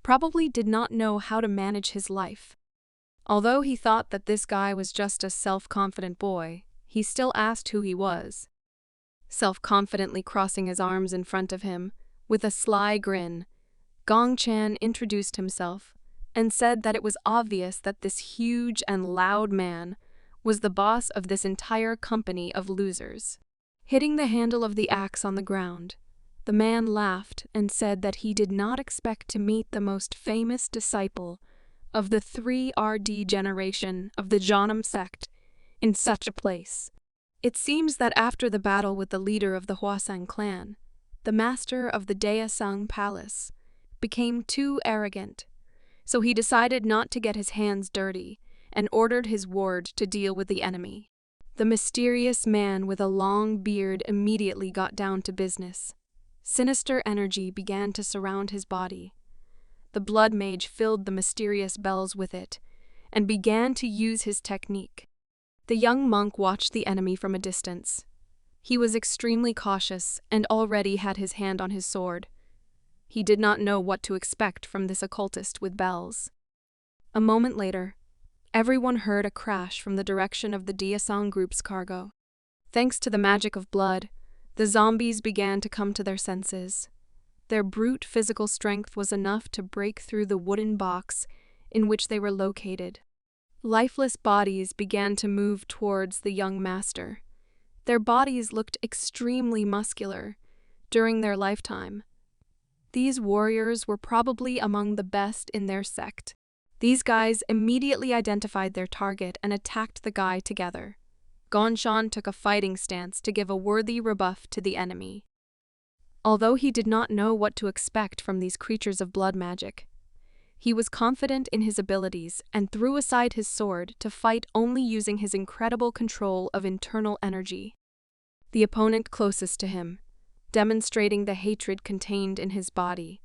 probably did not know how to manage his life. Although he thought that this guy was just a self-confident boy, he still asked who he was. Self-confidently crossing his arms in front of him, with a sly grin, Gongchan introduced himself and said that it was obvious that this huge and loud man was the boss of this entire company of losers. Hitting the handle of the axe on the ground, the man laughed and said that he did not expect to meet the most famous disciple of the 3RD generation of the Janam sect in such a place. It seems that after the battle with the leader of the Hwasang clan, the master of the Daesang palace became too arrogant, so he decided not to get his hands dirty and ordered his ward to deal with the enemy. The mysterious man with a long beard immediately got down to business. Sinister energy began to surround his body. The blood mage filled the mysterious bells with it and began to use his technique. The young monk watched the enemy from a distance. He was extremely cautious and already had his hand on his sword. He did not know what to expect from this occultist with bells. A moment later, everyone heard a crash from the direction of the Daesang group's cargo. Thanks to the magic of blood, the zombies began to come to their senses. Their brute physical strength was enough to break through the wooden box in which they were located. Lifeless bodies began to move towards the young master. Their bodies looked extremely muscular during their lifetime. These warriors were probably among the best in their sect. These guys immediately identified their target and attacked the guy together. Gonshan took a fighting stance to give a worthy rebuff to the enemy. Although he did not know what to expect from these creatures of blood magic, he was confident in his abilities and threw aside his sword to fight only using his incredible control of internal energy. The opponent closest to him, demonstrating the hatred contained in his body,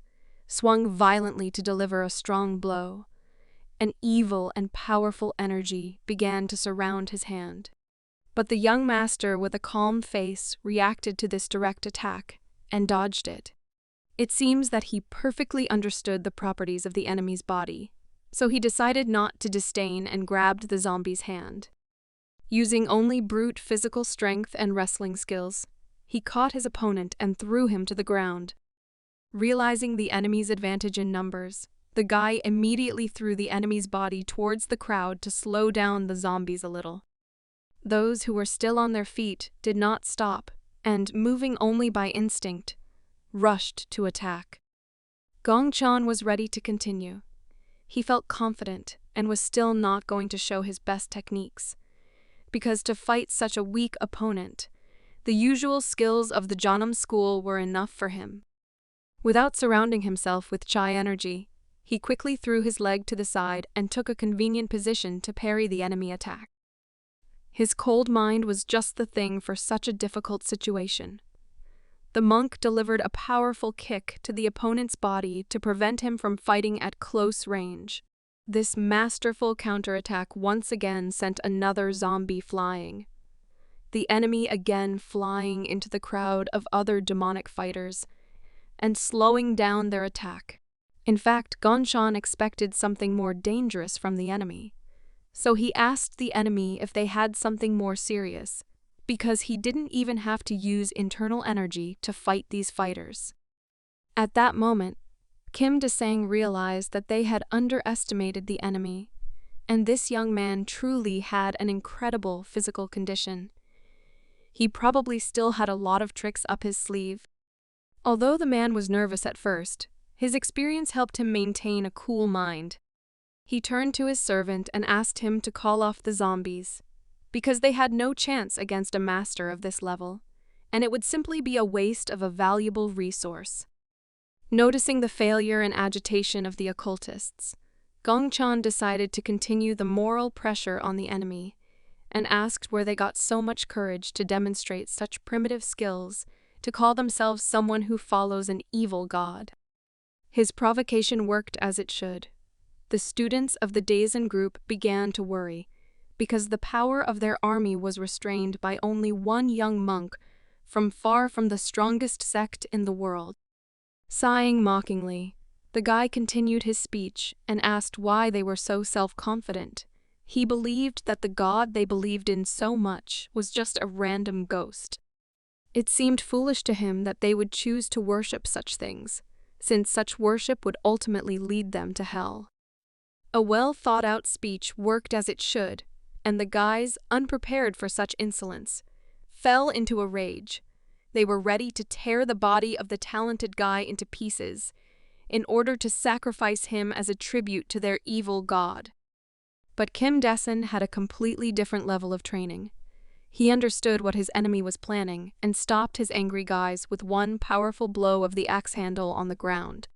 swung violently to deliver a strong blow. An evil and powerful energy began to surround his hand. But the young master with a calm face reacted to this direct attack and dodged it. It seems that he perfectly understood the properties of the enemy's body, so he decided not to disdain and grabbed the zombie's hand. Using only brute physical strength and wrestling skills, he caught his opponent and threw him to the ground. Realizing the enemy's advantage in numbers, the guy immediately threw the enemy's body towards the crowd to slow down the zombies a little. Those who were still on their feet did not stop, and, moving only by instinct, rushed to attack. Gongchan was ready to continue. He felt confident and was still not going to show his best techniques, because to fight such a weak opponent, the usual skills of the Janam school were enough for him. Without surrounding himself with Chai energy, he quickly threw his leg to the side and took a convenient position to parry the enemy attack. His cold mind was just the thing for such a difficult situation. The monk delivered a powerful kick to the opponent's body to prevent him from fighting at close range. This masterful counterattack once again sent another zombie flying. The enemy again flying into the crowd of other demonic fighters and slowing down their attack. In fact, Gongchan expected something more dangerous from the enemy. So he asked the enemy if they had something more serious, because he didn't even have to use internal energy to fight these fighters. At that moment, Kim Dae-sang realized that they had underestimated the enemy, and this young man truly had an incredible physical condition. He probably still had a lot of tricks up his sleeve. Although the man was nervous at first, his experience helped him maintain a cool mind. He turned to his servant and asked him to call off the zombies, because they had no chance against a master of this level, and it would simply be a waste of a valuable resource. Noticing the failure and agitation of the occultists, Gongchan decided to continue the moral pressure on the enemy and asked where they got so much courage to demonstrate such primitive skills to call themselves someone who follows an evil god. His provocation worked as it should. The students of the Daesan group began to worry because the power of their army was restrained by only one young monk from far from the strongest sect in the world. Sighing mockingly, the guy continued his speech and asked why they were so self-confident. He believed that the god they believed in so much was just a random ghost. It seemed foolish to him that they would choose to worship such things, since such worship would ultimately lead them to hell. A well-thought-out speech worked as it should, and the guys, unprepared for such insolence, fell into a rage. They were ready to tear the body of the talented guy into pieces in order to sacrifice him as a tribute to their evil god. But Kim Dae-sang had a completely different level of training. He understood what his enemy was planning and stopped his angry guys with one powerful blow of the axe handle on the ground.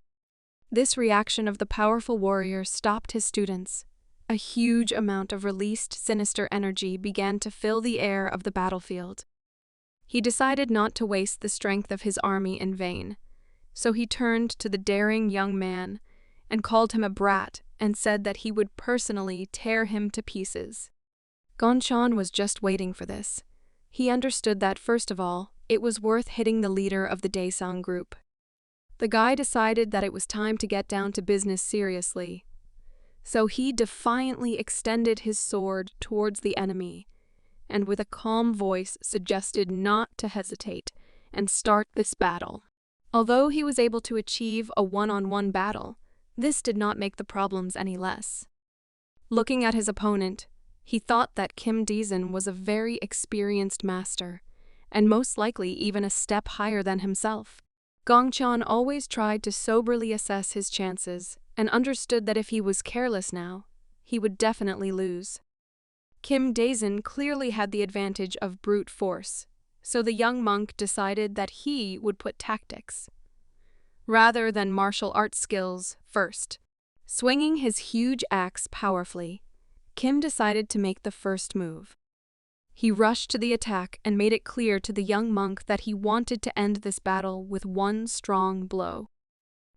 This reaction of the powerful warrior stopped his students. A huge amount of released sinister energy began to fill the air of the battlefield. He decided not to waste the strength of his army in vain, so he turned to the daring young man and called him a brat and said that he would personally tear him to pieces. Gongchan was just waiting for this. He understood that, first of all, it was worth hitting the leader of the Daesang group. The guy decided that it was time to get down to business seriously, so he defiantly extended his sword towards the enemy, and with a calm voice suggested not to hesitate and start this battle. Although he was able to achieve a one-on-one battle, this did not make the problems any less. Looking at his opponent, he thought that Kim Dae-sang was a very experienced master, and most likely even a step higher than himself. Gongchan always tried to soberly assess his chances and understood that if he was careless now, he would definitely lose. Kim Dae-sang clearly had the advantage of brute force, so the young monk decided that he would put tactics rather than martial arts skills first. Swinging his huge axe powerfully, Kim decided to make the first move. He rushed to the attack and made it clear to the young monk that he wanted to end this battle with one strong blow.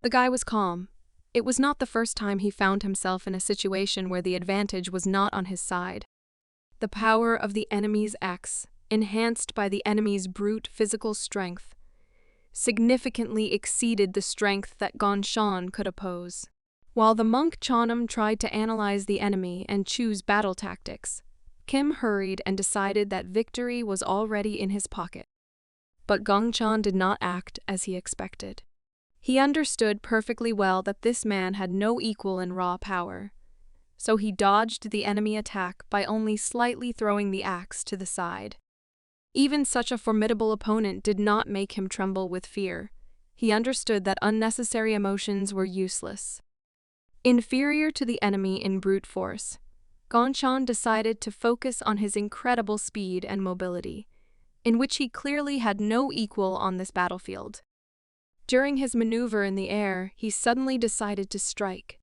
The guy was calm. It was not the first time he found himself in a situation where the advantage was not on his side. The power of the enemy's axe, enhanced by the enemy's brute physical strength, significantly exceeded the strength that Gongchan could oppose. While the monk Chanam tried to analyze the enemy and choose battle tactics, Kim hurried and decided that victory was already in his pocket. But Gongchan did not act as he expected. He understood perfectly well that this man had no equal in raw power, so he dodged the enemy attack by only slightly throwing the axe to the side. Even such a formidable opponent did not make him tremble with fear. He understood that unnecessary emotions were useless. Inferior to the enemy in brute force, Gongchan decided to focus on his incredible speed and mobility, in which he clearly had no equal on this battlefield. During his maneuver in the air, he suddenly decided to strike.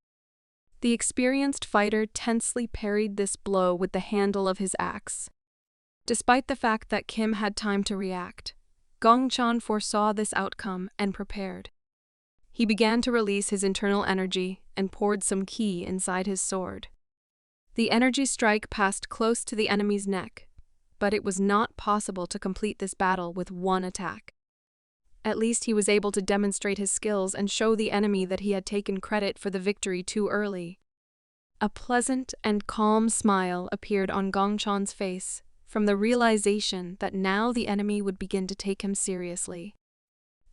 The experienced fighter tensely parried this blow with the handle of his axe. Despite the fact that Kim had time to react, Gongchan foresaw this outcome and prepared. He began to release his internal energy and poured some ki inside his sword. The energy strike passed close to the enemy's neck, but it was not possible to complete this battle with one attack. At least he was able to demonstrate his skills and show the enemy that he had taken credit for the victory too early. A pleasant and calm smile appeared on Gongchan's face from the realization that now the enemy would begin to take him seriously.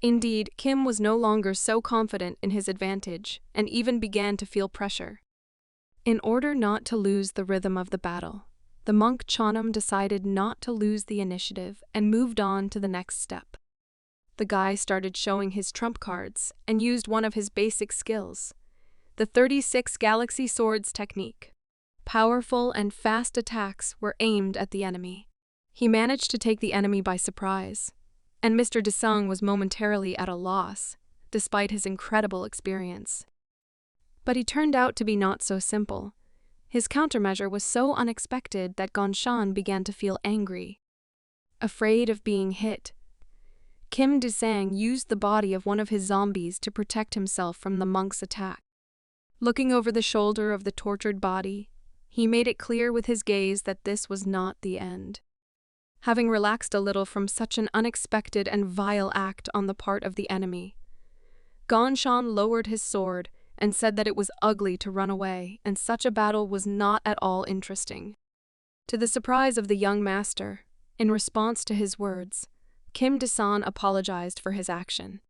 Indeed, Kim was no longer so confident in his advantage and even began to feel pressure. In order not to lose the rhythm of the battle, the monk Chonam decided not to lose the initiative and moved on to the next step. The guy started showing his trump cards and used one of his basic skills, the 36 Galaxy Swords technique. Powerful and fast attacks were aimed at the enemy. He managed to take the enemy by surprise, and Mr. Desung was momentarily at a loss, despite his incredible experience. But he turned out to be not so simple. His countermeasure was so unexpected that Gongchan began to feel angry. Afraid of being hit, Kim Desang used the body of one of his zombies to protect himself from the monk's attack. Looking over the shoulder of the tortured body, he made it clear with his gaze that this was not the end. Having relaxed a little from such an unexpected and vile act on the part of the enemy, Gongchan lowered his sword and said that it was ugly to run away and such a battle was not at all interesting. To the surprise of the young master, in response to his words, Kim Desang apologized for his action.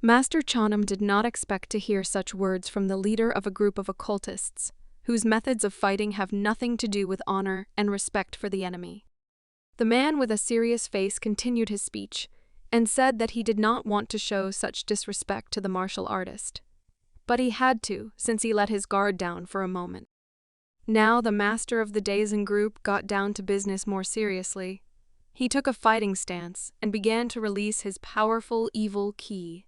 Master Chonam did not expect to hear such words from the leader of a group of occultists, whose methods of fighting have nothing to do with honor and respect for the enemy. The man with a serious face continued his speech and said that he did not want to show such disrespect to the martial artist. But he had to, since he let his guard down for a moment. Now the master of the Daisen group got down to business more seriously. He took a fighting stance and began to release his powerful evil ki.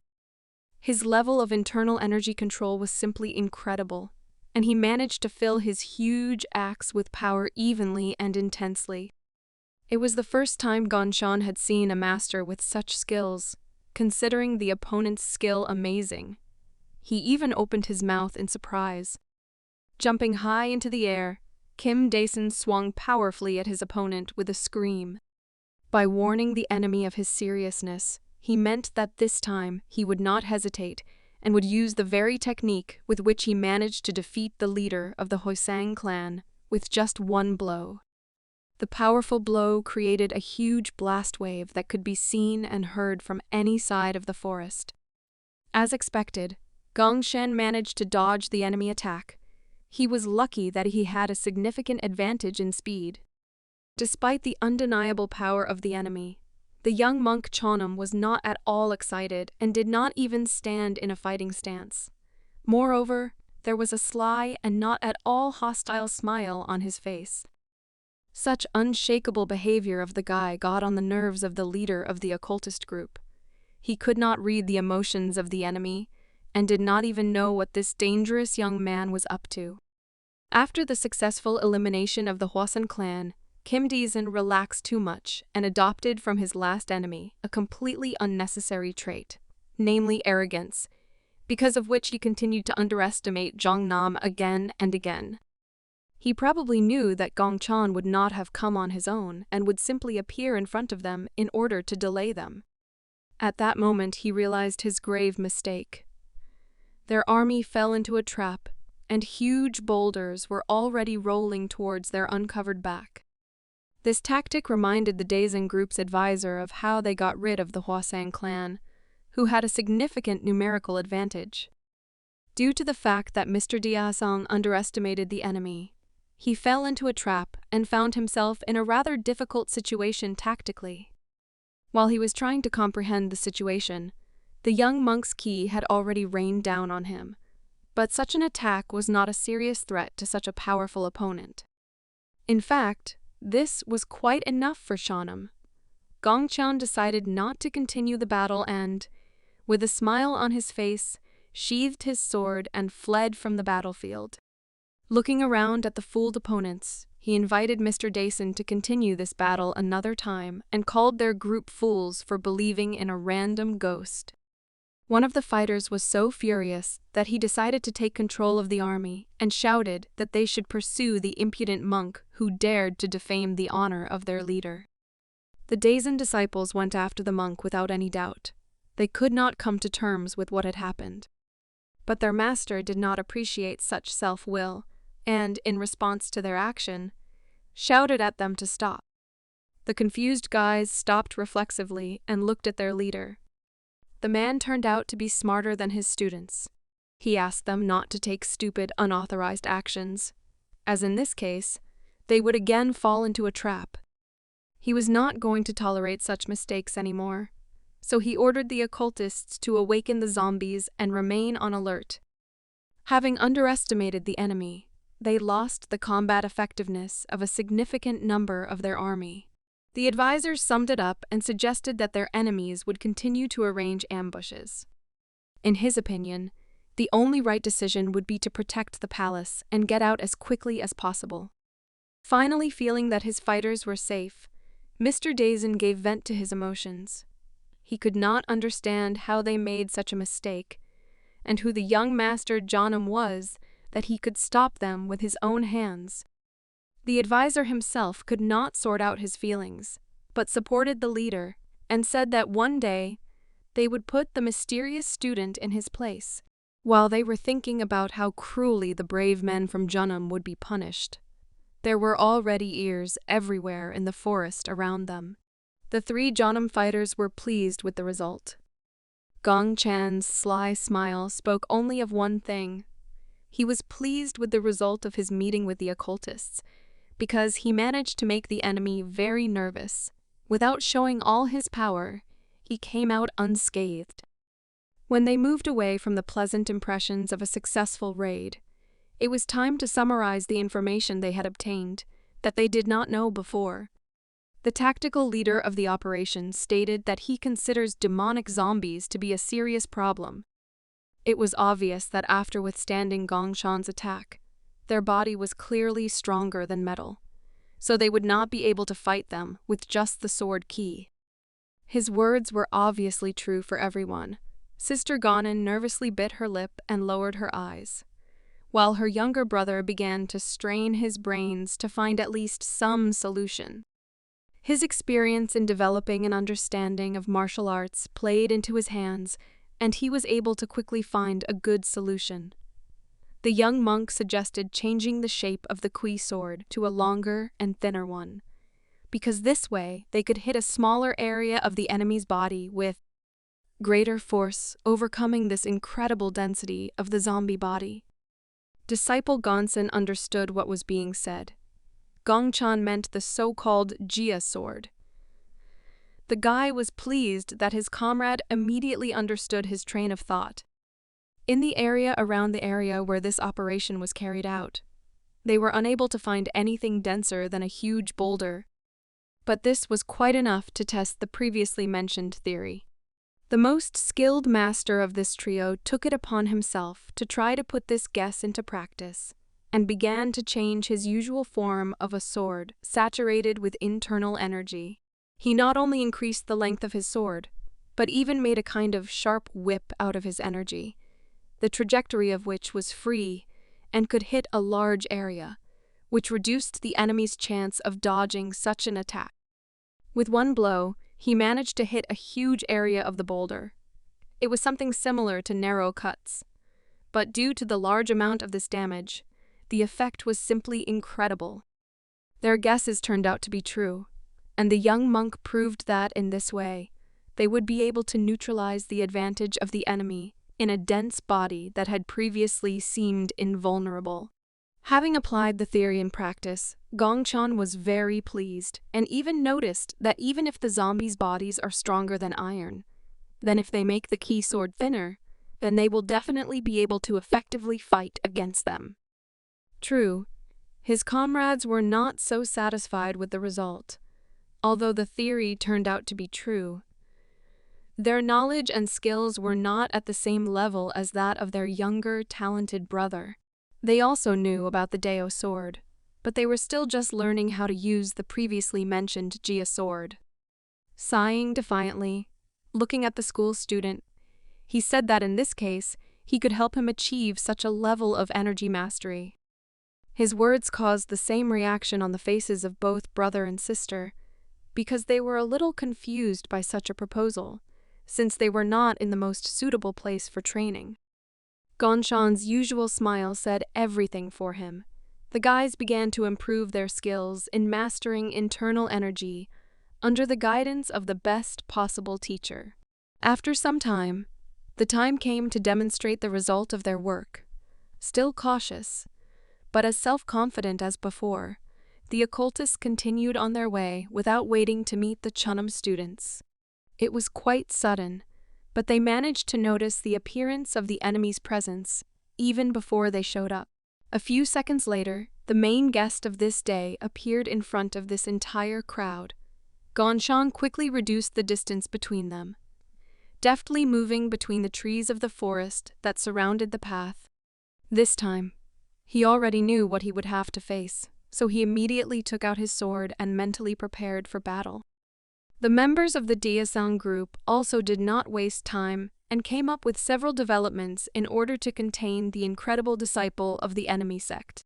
His level of internal energy control was simply incredible, and he managed to fill his huge axe with power evenly and intensely. It was the first time Gongchan had seen a master with such skills, considering the opponent's skill amazing. He even opened his mouth in surprise. Jumping high into the air, Kim Daesun swung powerfully at his opponent with a scream. By warning the enemy of his seriousness, he meant that this time he would not hesitate and would use the very technique with which he managed to defeat the leader of the Hoisang clan with just one blow. The powerful blow created a huge blast wave that could be seen and heard from any side of the forest. As expected, Gongchan managed to dodge the enemy attack. He was lucky that he had a significant advantage in speed. Despite the undeniable power of the enemy, the young monk Chonam was not at all excited and did not even stand in a fighting stance. Moreover, there was a sly and not at all hostile smile on his face. Such unshakable behavior of the guy got on the nerves of the leader of the occultist group. He could not read the emotions of the enemy and did not even know what this dangerous young man was up to. After the successful elimination of the Hwasun clan, Kim Daesun relaxed too much and adopted from his last enemy a completely unnecessary trait, namely arrogance, because of which he continued to underestimate Jeongnam again and again. He probably knew that Gongchan would not have come on his own and would simply appear in front of them in order to delay them. At that moment he realized his grave mistake. Their army fell into a trap, and huge boulders were already rolling towards their uncovered back. This tactic reminded the Daisen group's advisor of how they got rid of the Hwasang clan, who had a significant numerical advantage. Due to the fact that Mr. Diasong underestimated the enemy, he fell into a trap and found himself in a rather difficult situation tactically. While he was trying to comprehend the situation, the young monk's ki had already rained down on him, but such an attack was not a serious threat to such a powerful opponent. In fact, this was quite enough for Chonam. Gongchan decided not to continue the battle and, with a smile on his face, sheathed his sword and fled from the battlefield. Looking around at the fooled opponents, he invited Mr. Daesun to continue this battle another time and called their group fools for believing in a random ghost. One of the fighters was so furious that he decided to take control of the army and shouted that they should pursue the impudent monk who dared to defame the honor of their leader. The Daisen disciples went after the monk without any doubt. They could not come to terms with what had happened. But their master did not appreciate such self-will, and, in response to their action, shouted at them to stop. The confused guys stopped reflexively and looked at their leader. The man turned out to be smarter than his students. He asked them not to take stupid, unauthorized actions, as in this case, they would again fall into a trap. He was not going to tolerate such mistakes anymore, so he ordered the occultists to awaken the zombies and remain on alert. Having underestimated the enemy, they lost the combat effectiveness of a significant number of their army. The advisors summed it up and suggested that their enemies would continue to arrange ambushes. In his opinion, the only right decision would be to protect the palace and get out as quickly as possible. Finally feeling that his fighters were safe, Mr. Dazen gave vent to his emotions. He could not understand how they made such a mistake, and who the young master Johnum was that he could stop them with his own hands. The advisor himself could not sort out his feelings, but supported the leader and said that one day they would put the mysterious student in his place. While they were thinking about how cruelly the brave men from Junum would be punished, there were already ears everywhere in the forest around them. The 3 Junum fighters were pleased with the result. Gong Chan's sly smile spoke only of one thing. He was pleased with the result of his meeting with the occultists, because he managed to make the enemy very nervous. Without showing all his power, he came out unscathed. When they moved away from the pleasant impressions of a successful raid, it was time to summarize the information they had obtained that they did not know before. The tactical leader of the operation stated that he considers demonic zombies to be a serious problem. It was obvious that after withstanding Gongshan's attack, their body was clearly stronger than metal, so they would not be able to fight them with just the sword key. His words were obviously true for everyone. Sister Gonin nervously bit her lip and lowered her eyes, while her younger brother began to strain his brains to find at least some solution. His experience in developing an understanding of martial arts played into his hands, and he was able to quickly find a good solution. The young monk suggested changing the shape of the Kui sword to a longer and thinner one, because this way they could hit a smaller area of the enemy's body with greater force, overcoming this incredible density of the zombie body. Disciple Gonsen understood what was being said. Gongchan meant the so-called Jia sword. The guy was pleased that his comrade immediately understood his train of thought. In the area around the area where this operation was carried out, they were unable to find anything denser than a huge boulder, but this was quite enough to test the previously mentioned theory. The most skilled master of this trio took it upon himself to try to put this guess into practice, and began to change his usual form of a sword saturated with internal energy. He not only increased the length of his sword, but even made a kind of sharp whip out of his energy, the trajectory of which was free and could hit a large area, which reduced the enemy's chance of dodging such an attack. With one blow, he managed to hit a huge area of the boulder. It was something similar to narrow cuts, but due to the large amount of this damage, the effect was simply incredible. Their guesses turned out to be true, and the young monk proved that in this way, they would be able to neutralize the advantage of the enemy in a dense body that had previously seemed invulnerable. Having applied the theory in practice, Gongchan was very pleased and even noticed that even if the zombies' bodies are stronger than iron, then if they make the key sword thinner, then they will definitely be able to effectively fight against them. True, his comrades were not so satisfied with the result, although the theory turned out to be true. Their knowledge and skills were not at the same level as that of their younger, talented brother. They also knew about the Dao sword, but they were still just learning how to use the previously mentioned Jia sword. Sighing defiantly, looking at the school student, he said that in this case, he could help him achieve such a level of energy mastery. His words caused the same reaction on the faces of both brother and sister, because they were a little confused by such a proposal, since they were not in the most suitable place for training. Gonshan's usual smile said everything for him. The guys began to improve their skills in mastering internal energy under the guidance of the best possible teacher. After some time, the time came to demonstrate the result of their work. Still cautious, but as self-confident as before, the occultists continued on their way without waiting to meet the Chunam students. It was quite sudden, but they managed to notice the appearance of the enemy's presence even before they showed up. A few seconds later, the main guest of this day appeared in front of this entire crowd. Gonshan quickly reduced the distance between them, deftly moving between the trees of the forest that surrounded the path. This time, he already knew what he would have to face, so he immediately took out his sword and mentally prepared for battle. The members of the Diasang group also did not waste time and came up with several developments in order to contain the incredible disciple of the enemy sect.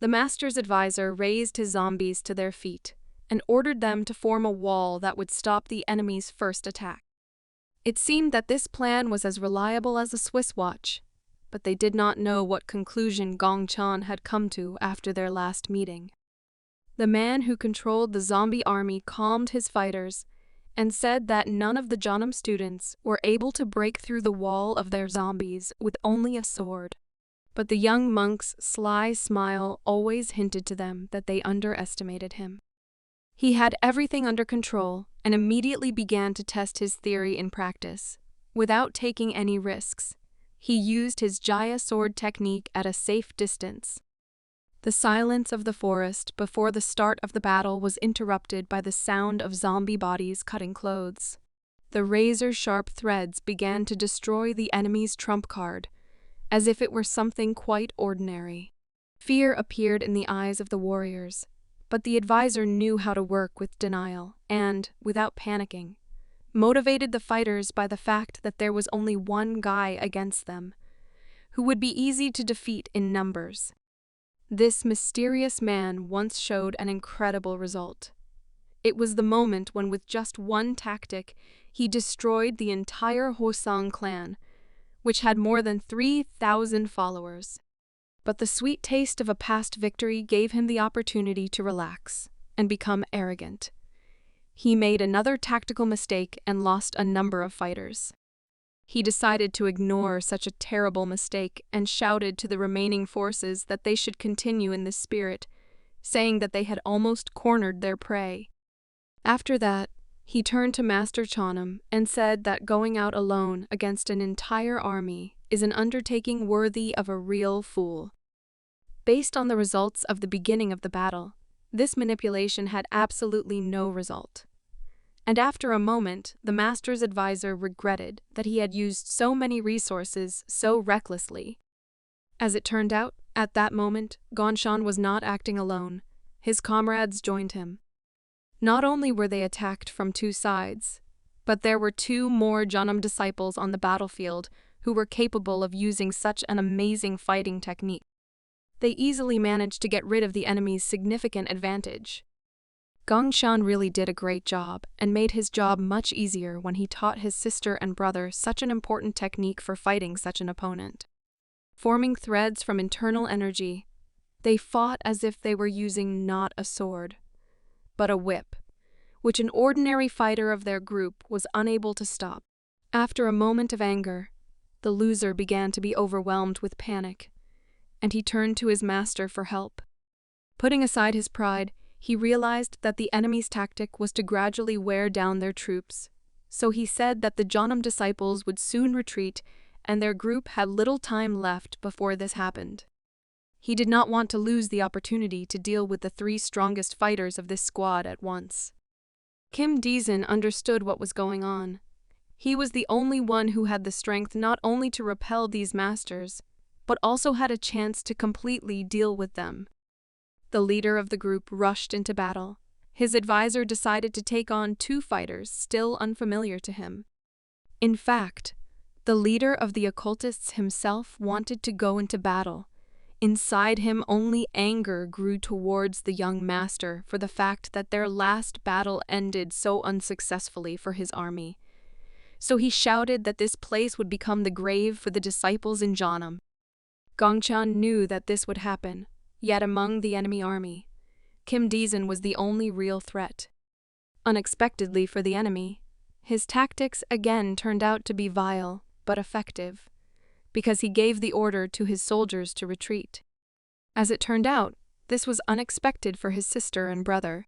The master's advisor raised his zombies to their feet and ordered them to form a wall that would stop the enemy's first attack. It seemed that this plan was as reliable as a Swiss watch, but they did not know what conclusion Gongchan had come to after their last meeting. The man who controlled the zombie army calmed his fighters and said that none of the Janam students were able to break through the wall of their zombies with only a sword. But the young monk's sly smile always hinted to them that they underestimated him. He had everything under control and immediately began to test his theory in practice. Without taking any risks, he used his Jaya sword technique at a safe distance. The silence of the forest before the start of the battle was interrupted by the sound of zombie bodies cutting clothes. The razor-sharp threads began to destroy the enemy's trump card, as if it were something quite ordinary. Fear appeared in the eyes of the warriors, but the advisor knew how to work with denial and, without panicking, motivated the fighters by the fact that there was only one guy against them, who would be easy to defeat in numbers. This mysterious man once showed an incredible result. It was the moment when with just one tactic he destroyed the entire Hosang clan, which had more than 3,000 followers. But the sweet taste of a past victory gave him the opportunity to relax and become arrogant. He made another tactical mistake and lost a number of fighters. He decided to ignore such a terrible mistake and shouted to the remaining forces that they should continue in this spirit, saying that they had almost cornered their prey. After that, he turned to Master Chonam and said that going out alone against an entire army is an undertaking worthy of a real fool. Based on the results of the beginning of the battle, this manipulation had absolutely no result. And after a moment, the master's advisor regretted that he had used so many resources so recklessly. As it turned out, at that moment, Gonshan was not acting alone. His comrades joined him. Not only were they attacked from two sides, but there were two more Janam disciples on the battlefield who were capable of using such an amazing fighting technique. They easily managed to get rid of the enemy's significant advantage. Gongshan really did a great job and made his job much easier when he taught his sister and brother such an important technique for fighting such an opponent. Forming threads from internal energy, they fought as if they were using not a sword, but a whip, which an ordinary fighter of their group was unable to stop. After a moment of anger, the loser began to be overwhelmed with panic, and he turned to his master for help. Putting aside his pride, he realized that the enemy's tactic was to gradually wear down their troops, so he said that the Janam disciples would soon retreat and their group had little time left before this happened. He did not want to lose the opportunity to deal with the three strongest fighters of this squad at once. Kim Dizin understood what was going on. He was the only one who had the strength not only to repel these masters, but also had a chance to completely deal with them. The leader of the group rushed into battle. His advisor decided to take on two fighters still unfamiliar to him. In fact, the leader of the occultists himself wanted to go into battle. Inside him, only anger grew towards the young master for the fact that their last battle ended so unsuccessfully for his army. so he shouted that this place would become the grave for the disciples in Jeonnam. Gongchan knew that this would happen, yet among the enemy army, Kim Daesun was the only real threat. Unexpectedly for the enemy, his tactics again turned out to be vile but effective, because he gave the order to his soldiers to retreat. As it turned out, this was unexpected for his sister and brother.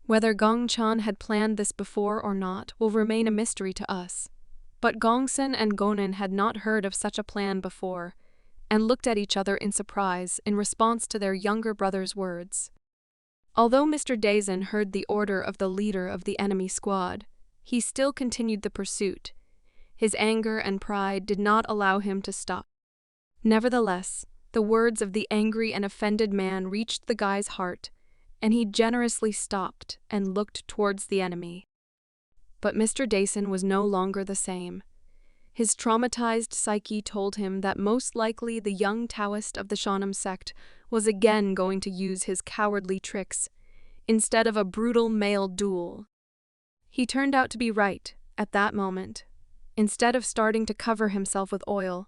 Whether Gongchan had planned this before or not will remain a mystery to us, but Gongsun and Gonin had not heard of such a plan before, and looked at each other in surprise in response to their younger brother's words. Although Mr. Daesun heard the order of the leader of the enemy squad, he still continued the pursuit. His anger and pride did not allow him to stop. Nevertheless, the words of the angry and offended man reached the guy's heart, and he generously stopped and looked towards the enemy. But Mr. Daesun was no longer the same. His traumatized psyche told him that most likely the young Taoist of the Jeonnam sect was again going to use his cowardly tricks instead of a brutal male duel. He turned out to be right at that moment. Instead of starting to cover himself with oil,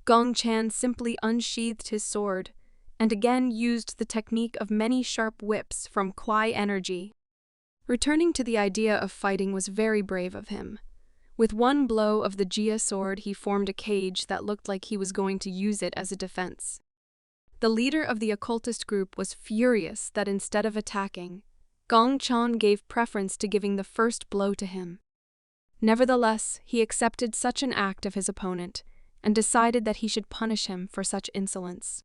Gongchan simply unsheathed his sword and again used the technique of many sharp whips from Kwai energy. Returning to the idea of fighting was very brave of him. With one blow of the Jia sword, he formed a cage that looked like he was going to use it as a defense. The leader of the occultist group was furious that instead of attacking, Gongchan gave preference to giving the first blow to him. Nevertheless, he accepted such an act of his opponent and decided that he should punish him for such insolence.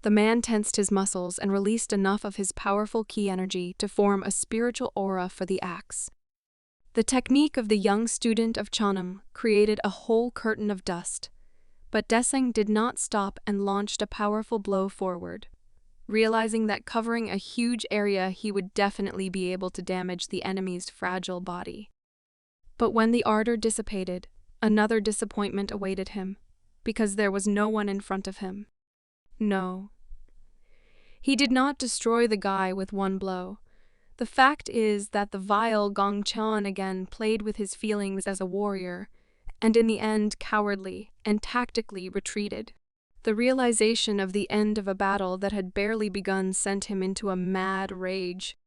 The man tensed his muscles and released enough of his powerful ki energy to form a spiritual aura for the axe. The technique of the young student of Jeonnam created a whole curtain of dust, but Daesung did not stop and launched a powerful blow forward. Realizing that covering a huge area he would definitely be able to damage the enemy's fragile body. But when the ardor dissipated, another disappointment awaited him, because there was no one in front of him. No. He did not destroy the guy with one blow. The fact is that the vile Gongchan again played with his feelings as a warrior, and in the end cowardly and tactically retreated. The realization of the end of a battle that had barely begun sent him into a mad rage.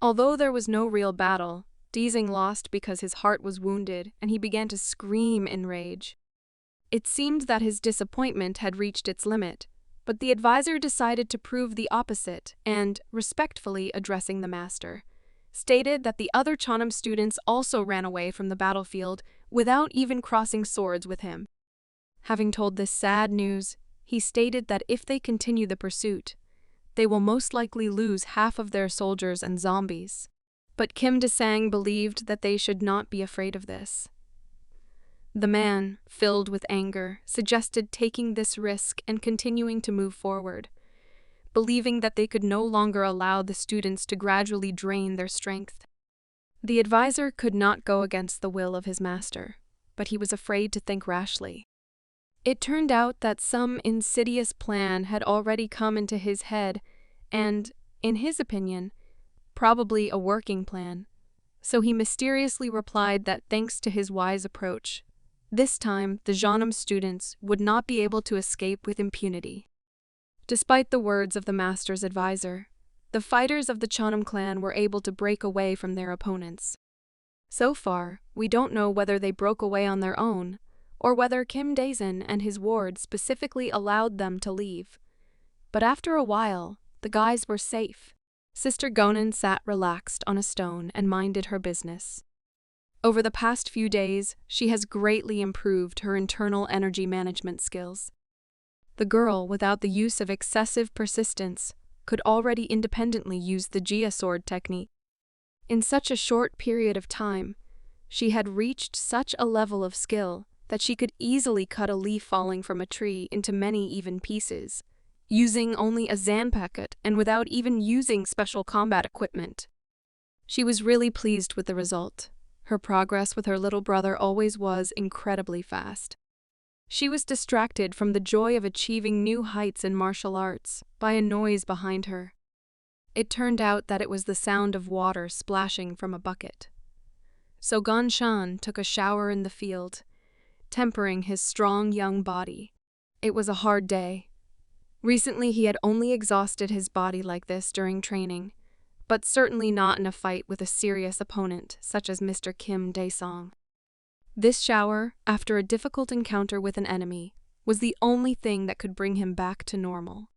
Although there was no real battle, Daesung lost because his heart was wounded and he began to scream in rage. It seemed that his disappointment had reached its limit, but the advisor decided to prove the opposite and, respectfully addressing the master, stated that the other Jeonnam students also ran away from the battlefield without even crossing swords with him. Having told this sad news, he stated that if they continue the pursuit, they will most likely lose half of their soldiers and zombies. But Kim Daesung believed that they should not be afraid of this. The man, filled with anger, suggested taking this risk and continuing to move forward, believing that they could no longer allow the students to gradually drain their strength. The advisor could not go against the will of his master, but he was afraid to think rashly. It turned out that some insidious plan had already come into his head and, in his opinion, probably a working plan, so he mysteriously replied that thanks to his wise approach, this time the Jeonnam students would not be able to escape with impunity. Despite the words of the master's advisor, the fighters of the Jeonnam clan were able to break away from their opponents. So far, we don't know whether they broke away on their own, or whether Kim Daesun and his ward specifically allowed them to leave. But after a while, the guys were safe. Sister Gonin sat relaxed on a stone and minded her business. Over the past few days, she has greatly improved her internal energy management skills. The girl, without the use of excessive persistence, could already independently use the Jia sword technique. In such a short period of time, she had reached such a level of skill that she could easily cut a leaf falling from a tree into many even pieces, using only a zanpacket and without even using special combat equipment. She was really pleased with the result. Her progress with her little brother always was incredibly fast. She was distracted from the joy of achieving new heights in martial arts by a noise behind her. It turned out that it was the sound of water splashing from a bucket. So Ganshan took a shower in the field, tempering his strong young body. It was a hard day. Recently he had only exhausted his body like this during training, but certainly not in a fight with a serious opponent such as Mr. Kim Dae-sung. This shower, after a difficult encounter with an enemy, was the only thing that could bring him back to normal.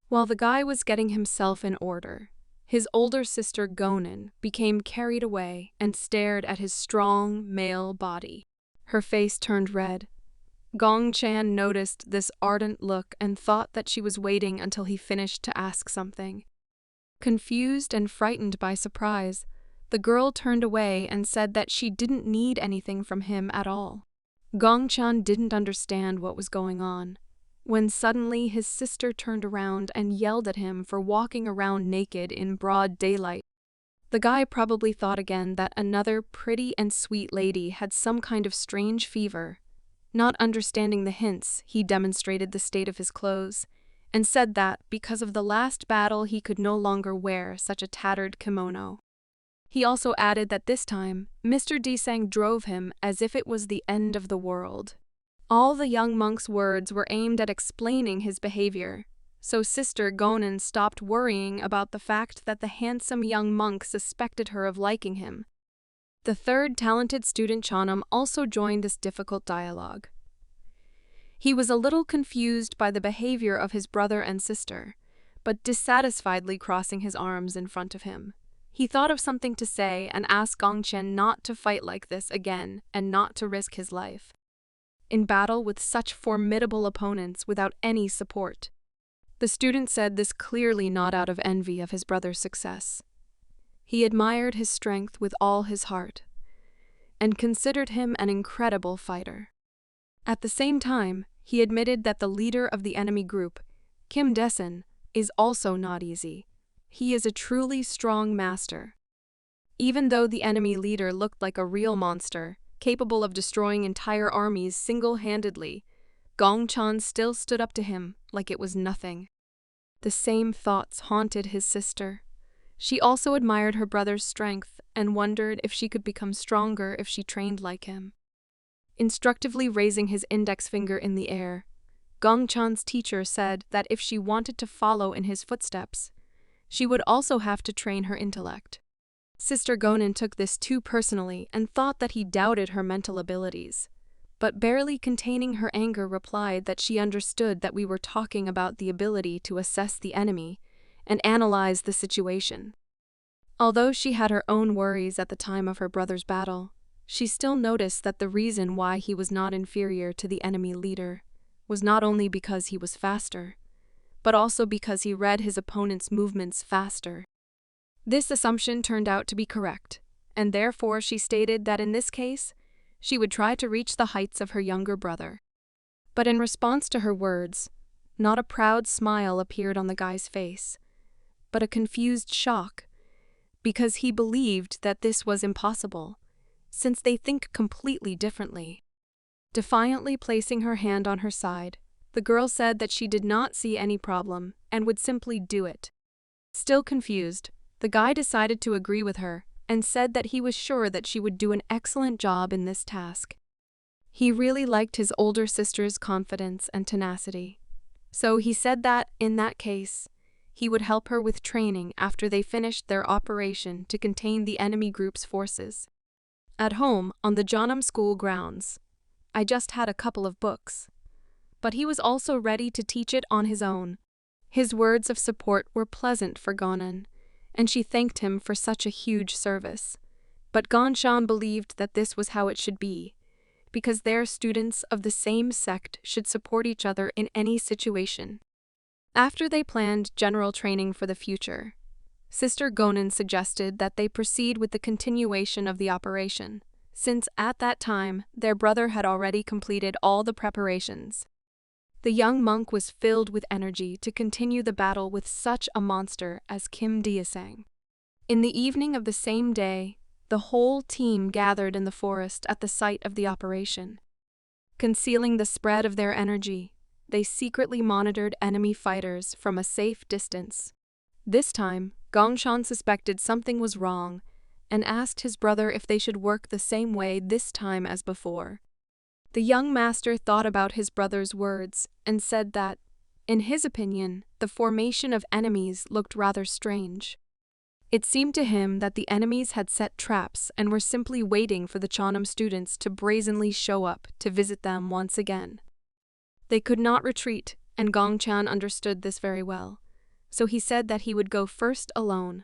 While the guy was getting himself in order, his older sister Gonin became carried away and stared at his strong male body. Her face turned red. Gong Chan noticed this ardent look and thought that she was waiting until he finished to ask something. Confused and frightened by surprise, the girl turned away and said that she didn't need anything from him at all. Gong Chan didn't understand what was going on, when suddenly his sister turned around and yelled at him for walking around naked in broad daylight. The guy probably thought again that another pretty and sweet lady had some kind of strange fever. Not understanding the hints, he demonstrated the state of his clothes, and said that because of the last battle he could no longer wear such a tattered kimono. He also added that this time, Mr. Dae-sung drove him as if it was the end of the world. All the young monk's words were aimed at explaining his behavior, so Sister Gonin stopped worrying about the fact that the handsome young monk suspected her of liking him. The third talented student Chanam also joined this difficult dialogue. He was a little confused by the behavior of his brother and sister, but dissatisfiedly crossing his arms in front of him. He thought of something to say and asked Gong Chen not to fight like this again and not to risk his life in battle with such formidable opponents without any support. The student said this clearly not out of envy of his brother's success. He admired his strength with all his heart and considered him an incredible fighter. At the same time, he admitted that the leader of the enemy group, Kim Dae-sung, is also not easy. He is a truly strong master. Even though the enemy leader looked like a real monster, capable of destroying entire armies single-handedly, Gong Chan still stood up to him like it was nothing. The same thoughts haunted his sister. She also admired her brother's strength and wondered if she could become stronger if she trained like him. Instructively raising his index finger in the air, Gong Chan's teacher said that if she wanted to follow in his footsteps, she would also have to train her intellect. Sister Gonin took this too personally and thought that he doubted her mental abilities, but barely containing her anger replied that she understood that we were talking about the ability to assess the enemy and analyze the situation. Although she had her own worries at the time of her brother's battle, she still noticed that the reason why he was not inferior to the enemy leader was not only because he was faster, but also because he read his opponent's movements faster. This assumption turned out to be correct, and therefore she stated that in this case, she would try to reach the heights of her younger brother. But in response to her words, not a proud smile appeared on the guy's face, but a confused shock, because he believed that this was impossible, since they think completely differently. Defiantly placing her hand on her side, the girl said that she did not see any problem and would simply do it. Still confused, the guy decided to agree with her and said that he was sure that she would do an excellent job in this task. He really liked his older sister's confidence and tenacity, so he said that, in that case, he would help her with training after they finished their operation to contain the enemy group's forces. At home, on the Jeonnam school grounds, I just had a couple of books, but he was also ready to teach it on his own. His words of support were pleasant for Gonin, and she thanked him for such a huge service. But Ganshan believed that this was how it should be, because they are students of the same sect should support each other in any situation. After they planned general training for the future, Sister Gonin suggested that they proceed with the continuation of the operation, since at that time their brother had already completed all the preparations. The young monk was filled with energy to continue the battle with such a monster as Kim Dae-sung. In the evening of the same day, the whole team gathered in the forest at the site of the operation. Concealing the spread of their energy, they secretly monitored enemy fighters from a safe distance. This time, Gangshan suspected something was wrong and asked his brother if they should work the same way this time as before. The young master thought about his brother's words and said that, in his opinion, the formation of enemies looked rather strange. It seemed to him that the enemies had set traps and were simply waiting for the Cheonam students to brazenly show up to visit them once again. They could not retreat, and Gongchan understood this very well, so he said that he would go first alone.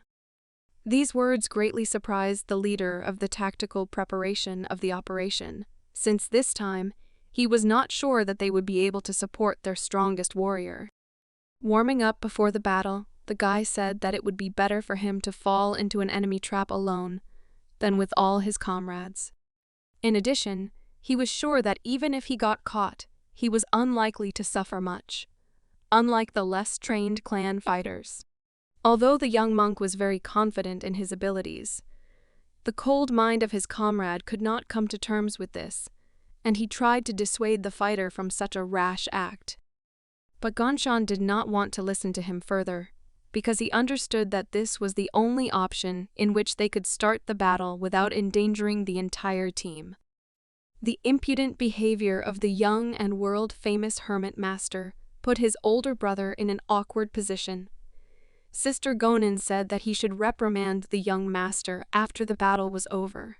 These words greatly surprised the leader of the tactical preparation of the operation, since this time he was not sure that they would be able to support their strongest warrior. Warming up before the battle, the guy said that it would be better for him to fall into an enemy trap alone than with all his comrades. In addition, he was sure that even if he got caught, he was unlikely to suffer much, unlike the less trained clan fighters. Although the young monk was very confident in his abilities, the cold mind of his comrade could not come to terms with this, and he tried to dissuade the fighter from such a rash act. But Gongchan did not want to listen to him further, because he understood that this was the only option in which they could start the battle without endangering the entire team. The impudent behavior of the young and world-famous hermit master put his older brother in an awkward position. Sister Gonin said that he should reprimand the young master after the battle was over.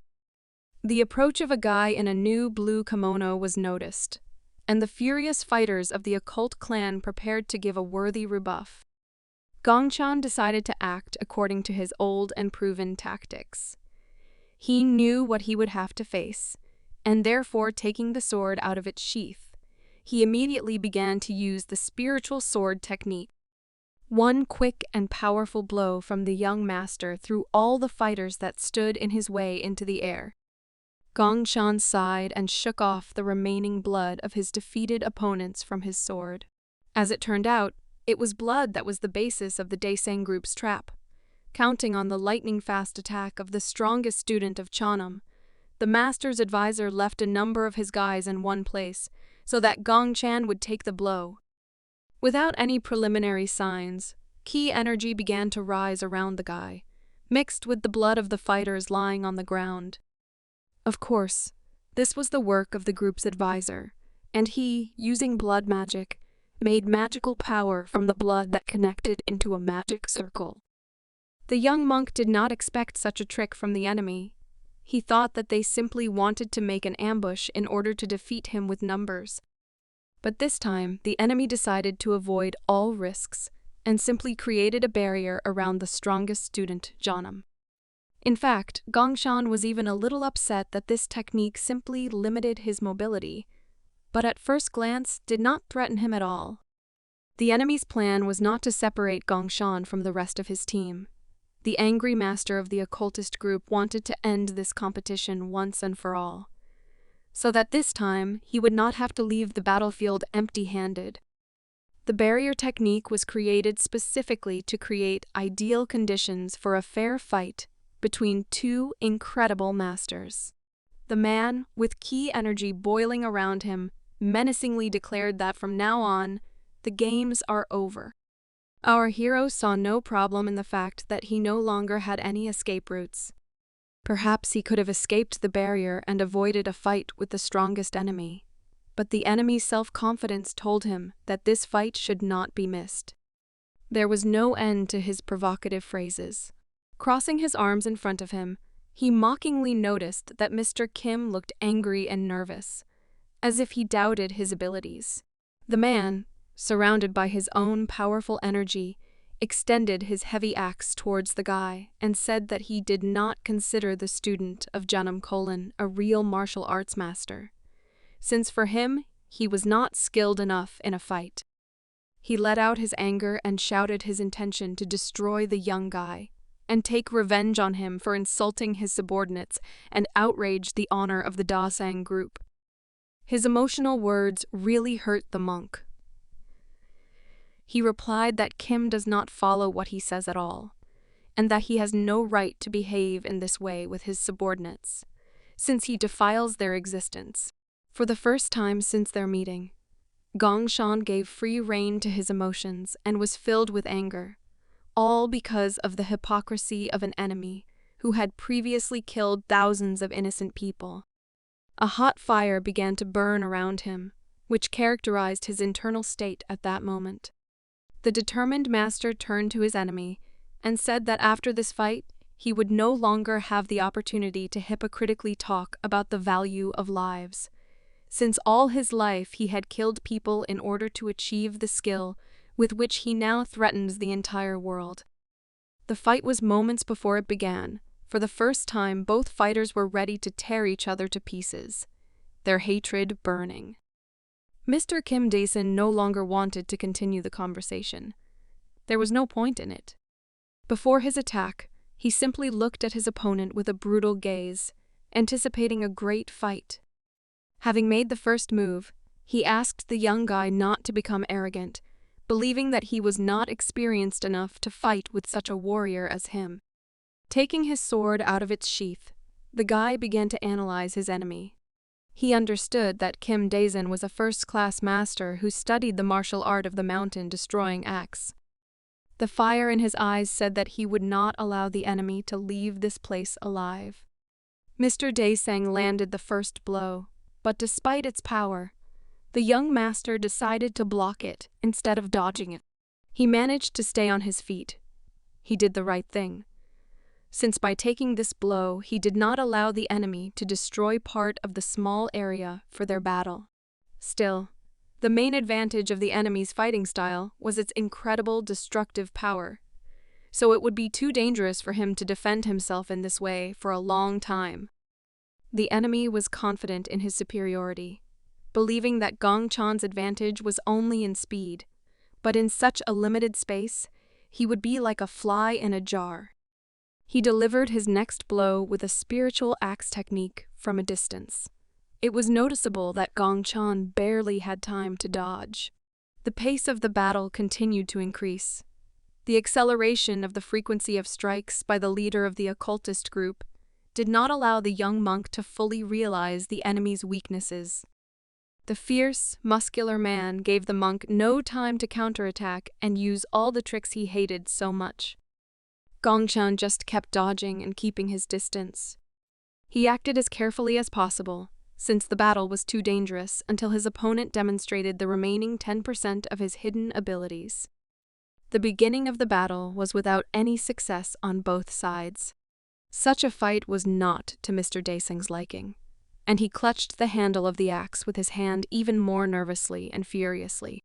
The approach of a guy in a new blue kimono was noticed, and the furious fighters of the occult clan prepared to give a worthy rebuff. Gongchan decided to act according to his old and proven tactics. He knew what he would have to face, and therefore taking the sword out of its sheath, he immediately began to use the spiritual sword technique. One quick and powerful blow from the young master threw all the fighters that stood in his way into the air. Gongchan sighed and shook off the remaining blood of his defeated opponents from his sword. As it turned out, it was blood that was the basis of the Daesang group's trap. Counting on the lightning-fast attack of the strongest student of Cheonam, the master's advisor left a number of his guys in one place so that Gongchan would take the blow. Without any preliminary signs, ki energy began to rise around the guy, mixed with the blood of the fighters lying on the ground. Of course, this was the work of the group's advisor, and he, using blood magic, made magical power from the blood that connected into a magic circle. The young monk did not expect such a trick from the enemy. He thought that they simply wanted to make an ambush in order to defeat him with numbers. But this time, the enemy decided to avoid all risks and simply created a barrier around the strongest student, Cheonam. In fact, Gongchan was even a little upset that this technique simply limited his mobility, but at first glance did not threaten him at all. The enemy's plan was not to separate Gongchan from the rest of his team. The angry master of the occultist group wanted to end this competition once and for all, so that this time he would not have to leave the battlefield empty-handed. The barrier technique was created specifically to create ideal conditions for a fair fight between two incredible masters. The man, with ki energy boiling around him, menacingly declared that from now on, the games are over. Our hero saw no problem in the fact that he no longer had any escape routes. Perhaps he could have escaped the barrier and avoided a fight with the strongest enemy, but the enemy's self-confidence told him that this fight should not be missed. There was no end to his provocative phrases. Crossing his arms in front of him, he mockingly noticed that Mr. Kim looked angry and nervous, as if he doubted his abilities. The man, surrounded by his own powerful energy, extended his heavy axe towards the guy and said that he did not consider the student of Cheonam a real martial arts master, since for him he was not skilled enough in a fight. He let out his anger and shouted his intention to destroy the young guy and take revenge on him for insulting his subordinates and outrage the honor of the Daesang group. His emotional words really hurt the monk. He replied that Kim does not follow what he says at all, and that he has no right to behave in this way with his subordinates, since he defiles their existence. For the first time since their meeting, Gongchan gave free rein to his emotions and was filled with anger, all because of the hypocrisy of an enemy who had previously killed thousands of innocent people. A hot fire began to burn around him, which characterized his internal state at that moment. The determined master turned to his enemy and said that after this fight, he would no longer have the opportunity to hypocritically talk about the value of lives. Since all his life he had killed people in order to achieve the skill with which he now threatens the entire world. The fight was moments before it began. For the first time, both fighters were ready to tear each other to pieces, their hatred burning. Mr. Kim Dae-sun no longer wanted to continue the conversation. There was no point in it. Before his attack, he simply looked at his opponent with a brutal gaze, anticipating a great fight. Having made the first move, he asked the young guy not to become arrogant, believing that he was not experienced enough to fight with such a warrior as him. Taking his sword out of its sheath, the guy began to analyze his enemy. He understood that Kim Dae-sun was a first-class master who studied the martial art of the mountain-destroying axe. The fire in his eyes said that he would not allow the enemy to leave this place alive. Mr. Dae-sun landed the first blow, but despite its power, the young master decided to block it instead of dodging it. He managed to stay on his feet. He did the right thing, since by taking this blow he did not allow the enemy to destroy part of the small area for their battle. Still, the main advantage of the enemy's fighting style was its incredible destructive power, so it would be too dangerous for him to defend himself in this way for a long time. The enemy was confident in his superiority, believing that Gong Chan's advantage was only in speed, but in such a limited space, he would be like a fly in a jar. He delivered his next blow with a spiritual axe technique from a distance. It was noticeable that Gong Chan barely had time to dodge. The pace of the battle continued to increase. The acceleration of the frequency of strikes by the leader of the occultist group did not allow the young monk to fully realize the enemy's weaknesses. The fierce, muscular man gave the monk no time to counterattack and use all the tricks he hated so much. Gong Chan just kept dodging and keeping his distance. He acted as carefully as possible, since the battle was too dangerous, until his opponent demonstrated the remaining 10% of his hidden abilities. The beginning of the battle was without any success on both sides. Such a fight was not to Mr. Dae-sun's liking, and he clutched the handle of the axe with his hand even more nervously and furiously.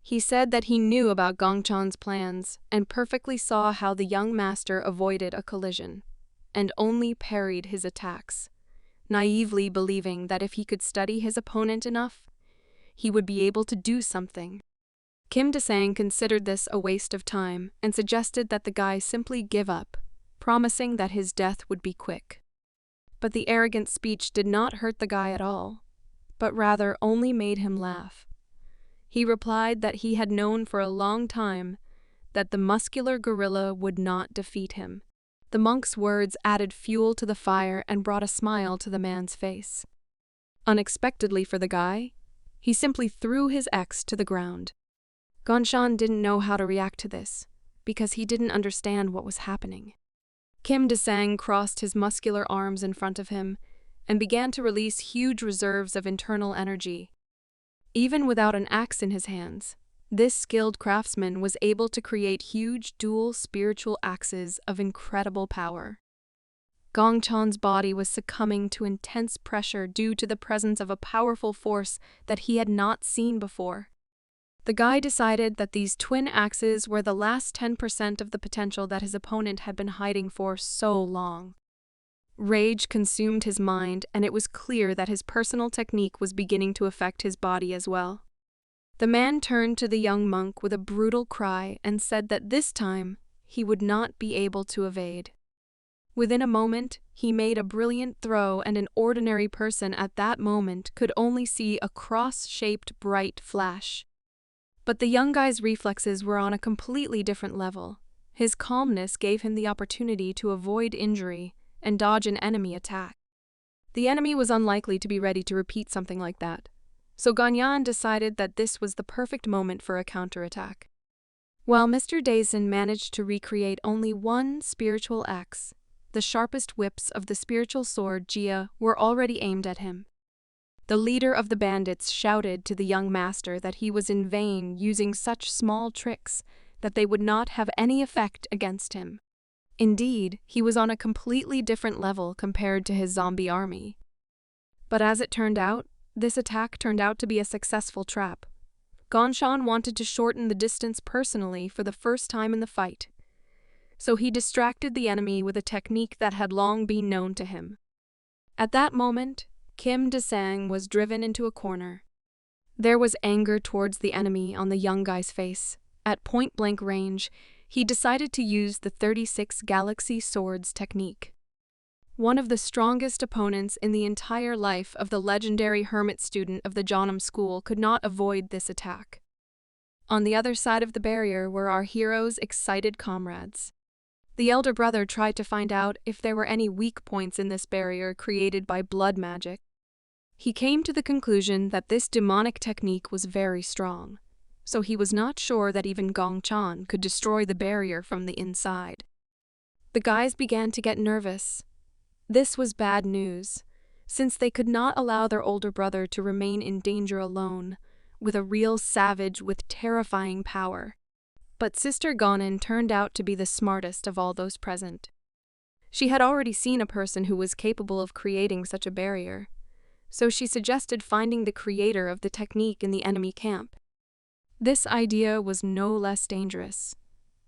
He said that he knew about Gong Chan's plans and perfectly saw how the young master avoided a collision and only parried his attacks, naively believing that if he could study his opponent enough, he would be able to do something. Kim Dae-sun considered this a waste of time and suggested that the guy simply give up, promising that his death would be quick. But the arrogant speech did not hurt the guy at all, but rather only made him laugh. He replied that he had known for a long time that the muscular gorilla would not defeat him. The monk's words added fuel to the fire and brought a smile to the man's face. Unexpectedly for the guy, he simply threw his axe to the ground. Gong Chan didn't know how to react to this, because he didn't understand what was happening. Kim Dae-sun crossed his muscular arms in front of him and began to release huge reserves of internal energy. Even without an axe in his hands, this skilled craftsman was able to create huge dual spiritual axes of incredible power. Gong Chan's body was succumbing to intense pressure due to the presence of a powerful force that he had not seen before. The guy decided that these twin axes were the last 10% of the potential that his opponent had been hiding for so long. Rage consumed his mind, and it was clear that his personal technique was beginning to affect his body as well. The man turned to the young monk with a brutal cry and said that this time he would not be able to evade. Within a moment, he made a brilliant throw, and an ordinary person at that moment could only see a cross-shaped bright flash. But the young guy's reflexes were on a completely different level. His calmness gave him the opportunity to avoid injury and dodge an enemy attack. The enemy was unlikely to be ready to repeat something like that, so Ganyan decided that this was the perfect moment for a counterattack. While Mr. Dae-sun managed to recreate only one spiritual axe, the sharpest whips of the spiritual sword Jia were already aimed at him. The leader of the bandits shouted to the young master that he was in vain using such small tricks that they would not have any effect against him. Indeed, he was on a completely different level compared to his zombie army. But as it turned out, this attack turned out to be a successful trap. Gongchan wanted to shorten the distance personally for the first time in the fight, so he distracted the enemy with a technique that had long been known to him. At that moment, Kim Desang was driven into a corner. There was anger towards the enemy on the young guy's face. At point-blank range, he decided to use the 36 Galaxy Swords technique. One of the strongest opponents in the entire life of the legendary hermit student of the Jeonnam school could not avoid this attack. On the other side of the barrier were our hero's excited comrades. The elder brother tried to find out if there were any weak points in this barrier created by blood magic. He came to the conclusion that this demonic technique was very strong, so he was not sure that even Gongchan could destroy the barrier from the inside. The guys began to get nervous. This was bad news, since they could not allow their older brother to remain in danger alone, with a real savage with terrifying power. But Sister Gonin turned out to be the smartest of all those present. She had already seen a person who was capable of creating such a barrier, so she suggested finding the creator of the technique in the enemy camp. This idea was no less dangerous,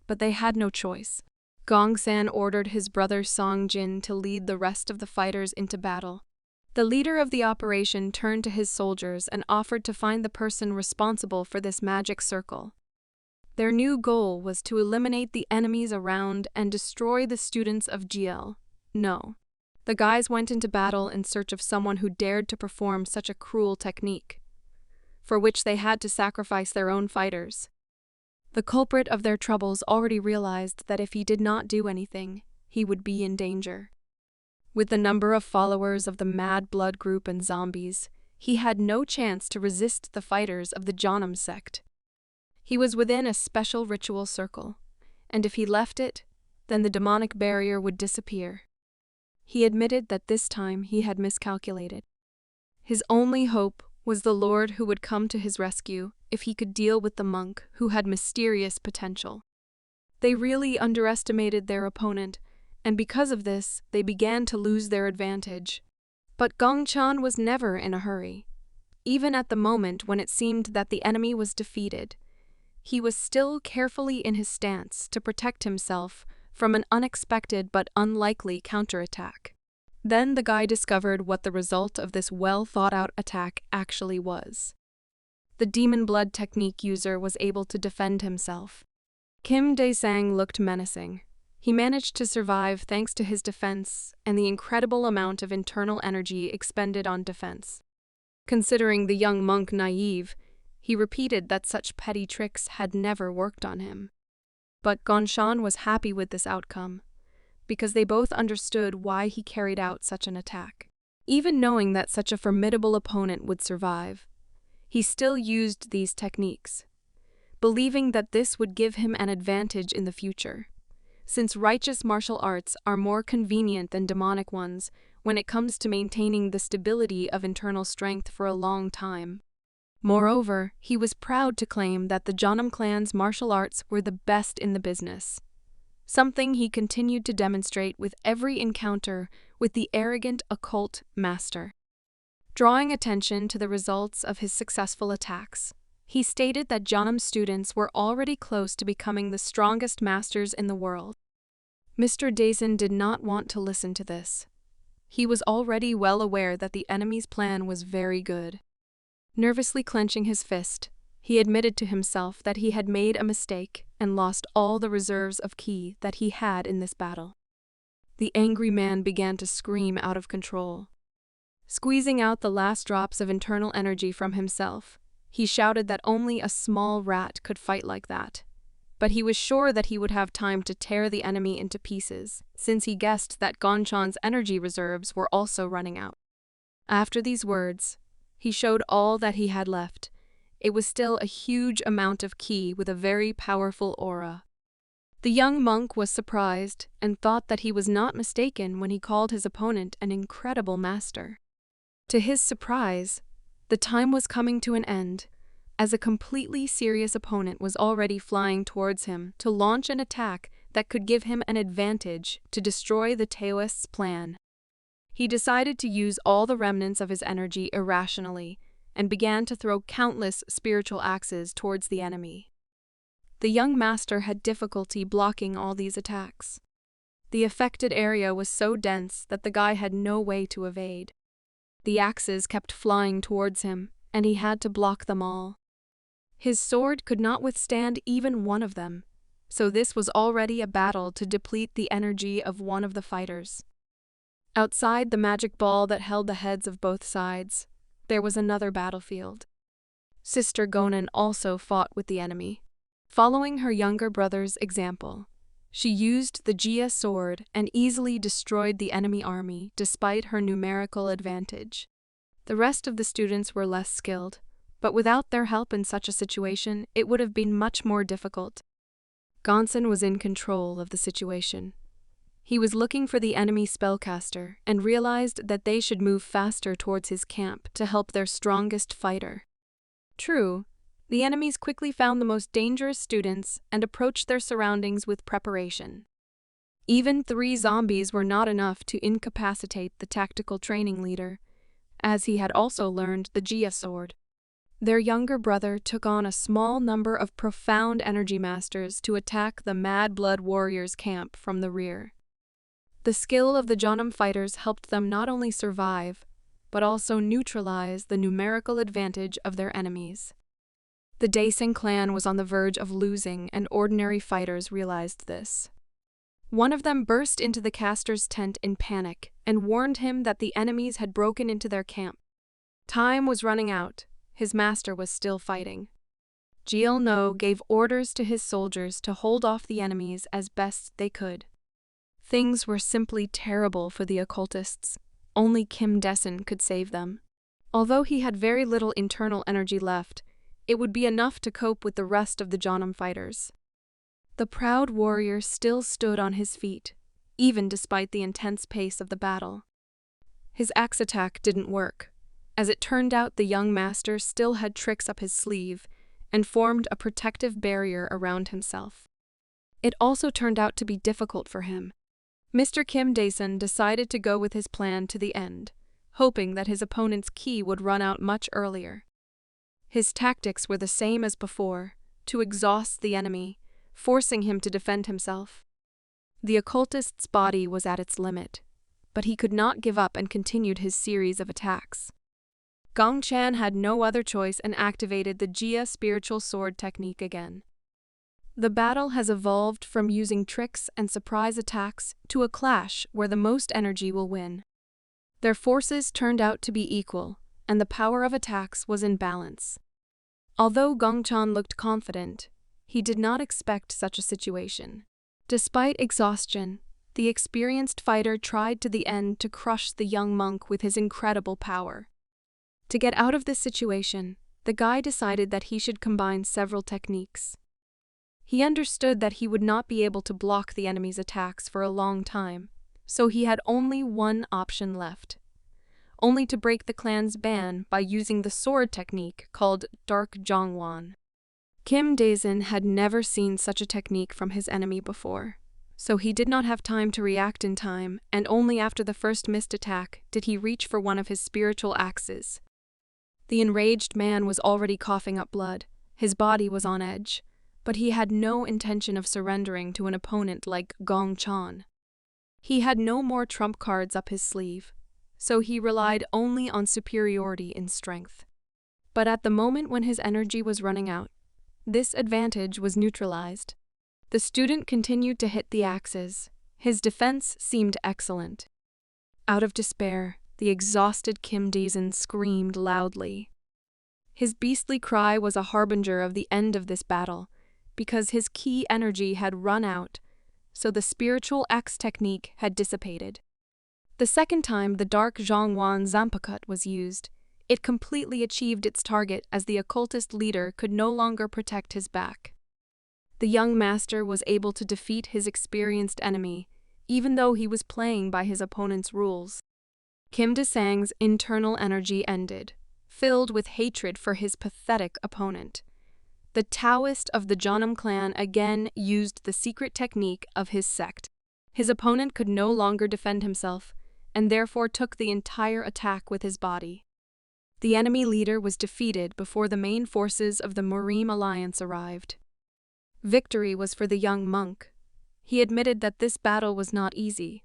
but they had no choice. Gongsan ordered his brother Song Jin to lead the rest of the fighters into battle. The leader of the operation turned to his soldiers and offered to find the person responsible for this magic circle. Their new goal was to eliminate the enemies around and destroy the students of GL. No. The guys went into battle in search of someone who dared to perform such a cruel technique, for which they had to sacrifice their own fighters. The culprit of their troubles already realized that if he did not do anything, he would be in danger. With the number of followers of the Mad Blood group and zombies, he had no chance to resist the fighters of the Jeonnam sect. He was within a special ritual circle, and if he left it, then the demonic barrier would disappear. He admitted that this time he had miscalculated. His only hope was the Lord who would come to his rescue if he could deal with the monk who had mysterious potential. They really underestimated their opponent, and because of this, they began to lose their advantage. But Gongchan was never in a hurry. Even at the moment when it seemed that the enemy was defeated, he was still carefully in his stance to protect himself from an unexpected but unlikely counterattack. Then the guy discovered what the result of this well-thought-out attack actually was. The demon blood technique user was able to defend himself. Kim Dae-sang looked menacing. He managed to survive thanks to his defense and the incredible amount of internal energy expended on defense. Considering the young monk naive, he repeated that such petty tricks had never worked on him. But Gongchan was happy with this outcome, because they both understood why he carried out such an attack. Even knowing that such a formidable opponent would survive, he still used these techniques, believing that this would give him an advantage in the future, since righteous martial arts are more convenient than demonic ones when it comes to maintaining the stability of internal strength for a long time. Moreover, he was proud to claim that the Jeonnam clan's martial arts were the best in the business, something he continued to demonstrate with every encounter with the arrogant occult master. Drawing attention to the results of his successful attacks, he stated that Jeonnam students were already close to becoming the strongest masters in the world. Mr. Daesun did not want to listen to this. He was already well aware that the enemy's plan was very good. Nervously clenching his fist, he admitted to himself that he had made a mistake and lost all the reserves of ki that he had in this battle. The angry man began to scream out of control. Squeezing out the last drops of internal energy from himself, he shouted that only a small rat could fight like that. But he was sure that he would have time to tear the enemy into pieces, since he guessed that Gongchan's energy reserves were also running out. After these words, he showed all that he had left. It was still a huge amount of ki with a very powerful aura. The young monk was surprised and thought that he was not mistaken when he called his opponent an incredible master. To his surprise, the time was coming to an end, as a completely serious opponent was already flying towards him to launch an attack that could give him an advantage to destroy the Taoist's plan. He decided to use all the remnants of his energy irrationally and began to throw countless spiritual axes towards the enemy. The young master had difficulty blocking all these attacks. The affected area was so dense that the guy had no way to evade. The axes kept flying towards him, and he had to block them all. His sword could not withstand even one of them, so this was already a battle to deplete the energy of one of the fighters. Outside the magic ball that held the heads of both sides, there was another battlefield. Sister Gonan also fought with the enemy. Following her younger brother's example, she used the Jia sword and easily destroyed the enemy army despite her numerical advantage. The rest of the students were less skilled, but without their help in such a situation, it would have been much more difficult. Gonson was in control of the situation. He was looking for the enemy spellcaster and realized that they should move faster towards his camp to help their strongest fighter. True, the enemies quickly found the most dangerous students and approached their surroundings with preparation. Even 3 zombies were not enough to incapacitate the tactical training leader, as he had also learned the Jia sword. Their younger brother took on a small number of profound energy masters to attack the Mad Blood Warriors' camp from the rear. The skill of the Jonam fighters helped them not only survive, but also neutralize the numerical advantage of their enemies. The Daesing clan was on the verge of losing, and ordinary fighters realized this. One of them burst into the caster's tent in panic and warned him that the enemies had broken into their camp. Time was running out. His master was still fighting. Jiel No gave orders to his soldiers to hold off the enemies as best they could. Things were simply terrible for the occultists. Only Kim Dessen could save them. Although he had very little internal energy left, it would be enough to cope with the rest of the Jonam fighters. The proud warrior still stood on his feet, even despite the intense pace of the battle. His axe attack didn't work. As it turned out, the young master still had tricks up his sleeve and formed a protective barrier around himself. It also turned out to be difficult for him. Mr. Kim Daesun decided to go with his plan to the end, hoping that his opponent's ki would run out much earlier. His tactics were the same as before, to exhaust the enemy, forcing him to defend himself. The occultist's body was at its limit, but he could not give up and continued his series of attacks. Gong Chan had no other choice and activated the Jia spiritual sword technique again. The battle has evolved from using tricks and surprise attacks to a clash where the most energy will win. Their forces turned out to be equal, and the power of attacks was in balance. Although Gong Chan looked confident, he did not expect such a situation. Despite exhaustion, the experienced fighter tried to the end to crush the young monk with his incredible power. To get out of this situation, the guy decided that he should combine several techniques. He understood that he would not be able to block the enemy's attacks for a long time, so he had only one option left. Only to break the clan's ban by using the sword technique called Dark Zhongwan. Kim Daesun had never seen such a technique from his enemy before, so he did not have time to react in time, and only after the first missed attack did he reach for one of his spiritual axes. The enraged man was already coughing up blood. His body was on edge, but he had no intention of surrendering to an opponent like Gong Chan. He had no more trump cards up his sleeve, so he relied only on superiority in strength. But at the moment when his energy was running out, this advantage was neutralized. The student continued to hit the axes. His defense seemed excellent. Out of despair, the exhausted Kim Daesun screamed loudly. His beastly cry was a harbinger of the end of this battle, because his ki energy had run out, so the spiritual axe technique had dissipated. The second time the Dark Zhongwan Zampakut was used, it completely achieved its target as the occultist leader could no longer protect his back. The young master was able to defeat his experienced enemy, even though he was playing by his opponent's rules. Kim De-sang's internal energy ended, filled with hatred for his pathetic opponent. The Taoist of the Jeonnam clan again used the secret technique of his sect. His opponent could no longer defend himself, and therefore took the entire attack with his body. The enemy leader was defeated before the main forces of the Morim alliance arrived. Victory was for the young monk. He admitted that this battle was not easy,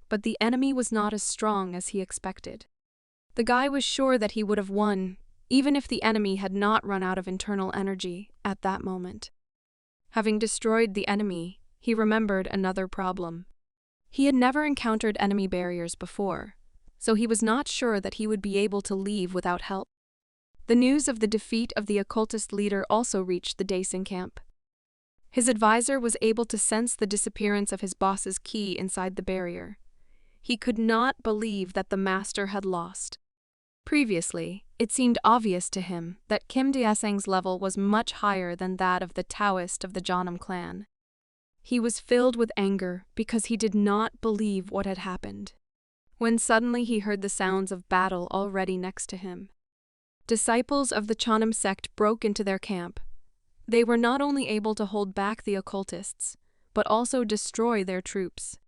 but the enemy was not as strong as he expected. The guy was sure that he would have won, even if the enemy had not run out of internal energy at that moment. Having destroyed the enemy, he remembered another problem. He had never encountered enemy barriers before, so he was not sure that he would be able to leave without help. The news of the defeat of the occultist leader also reached the Daesan camp. His advisor was able to sense the disappearance of his boss's key inside the barrier. He could not believe that the master had lost. Previously, it seemed obvious to him that Kim De-sang's level was much higher than that of the Taoist of the Jeonnam clan. He was filled with anger because he did not believe what had happened, when suddenly he heard the sounds of battle already next to him. Disciples of the Jeonnam sect broke into their camp. They were not only able to hold back the occultists, but also destroy their troops.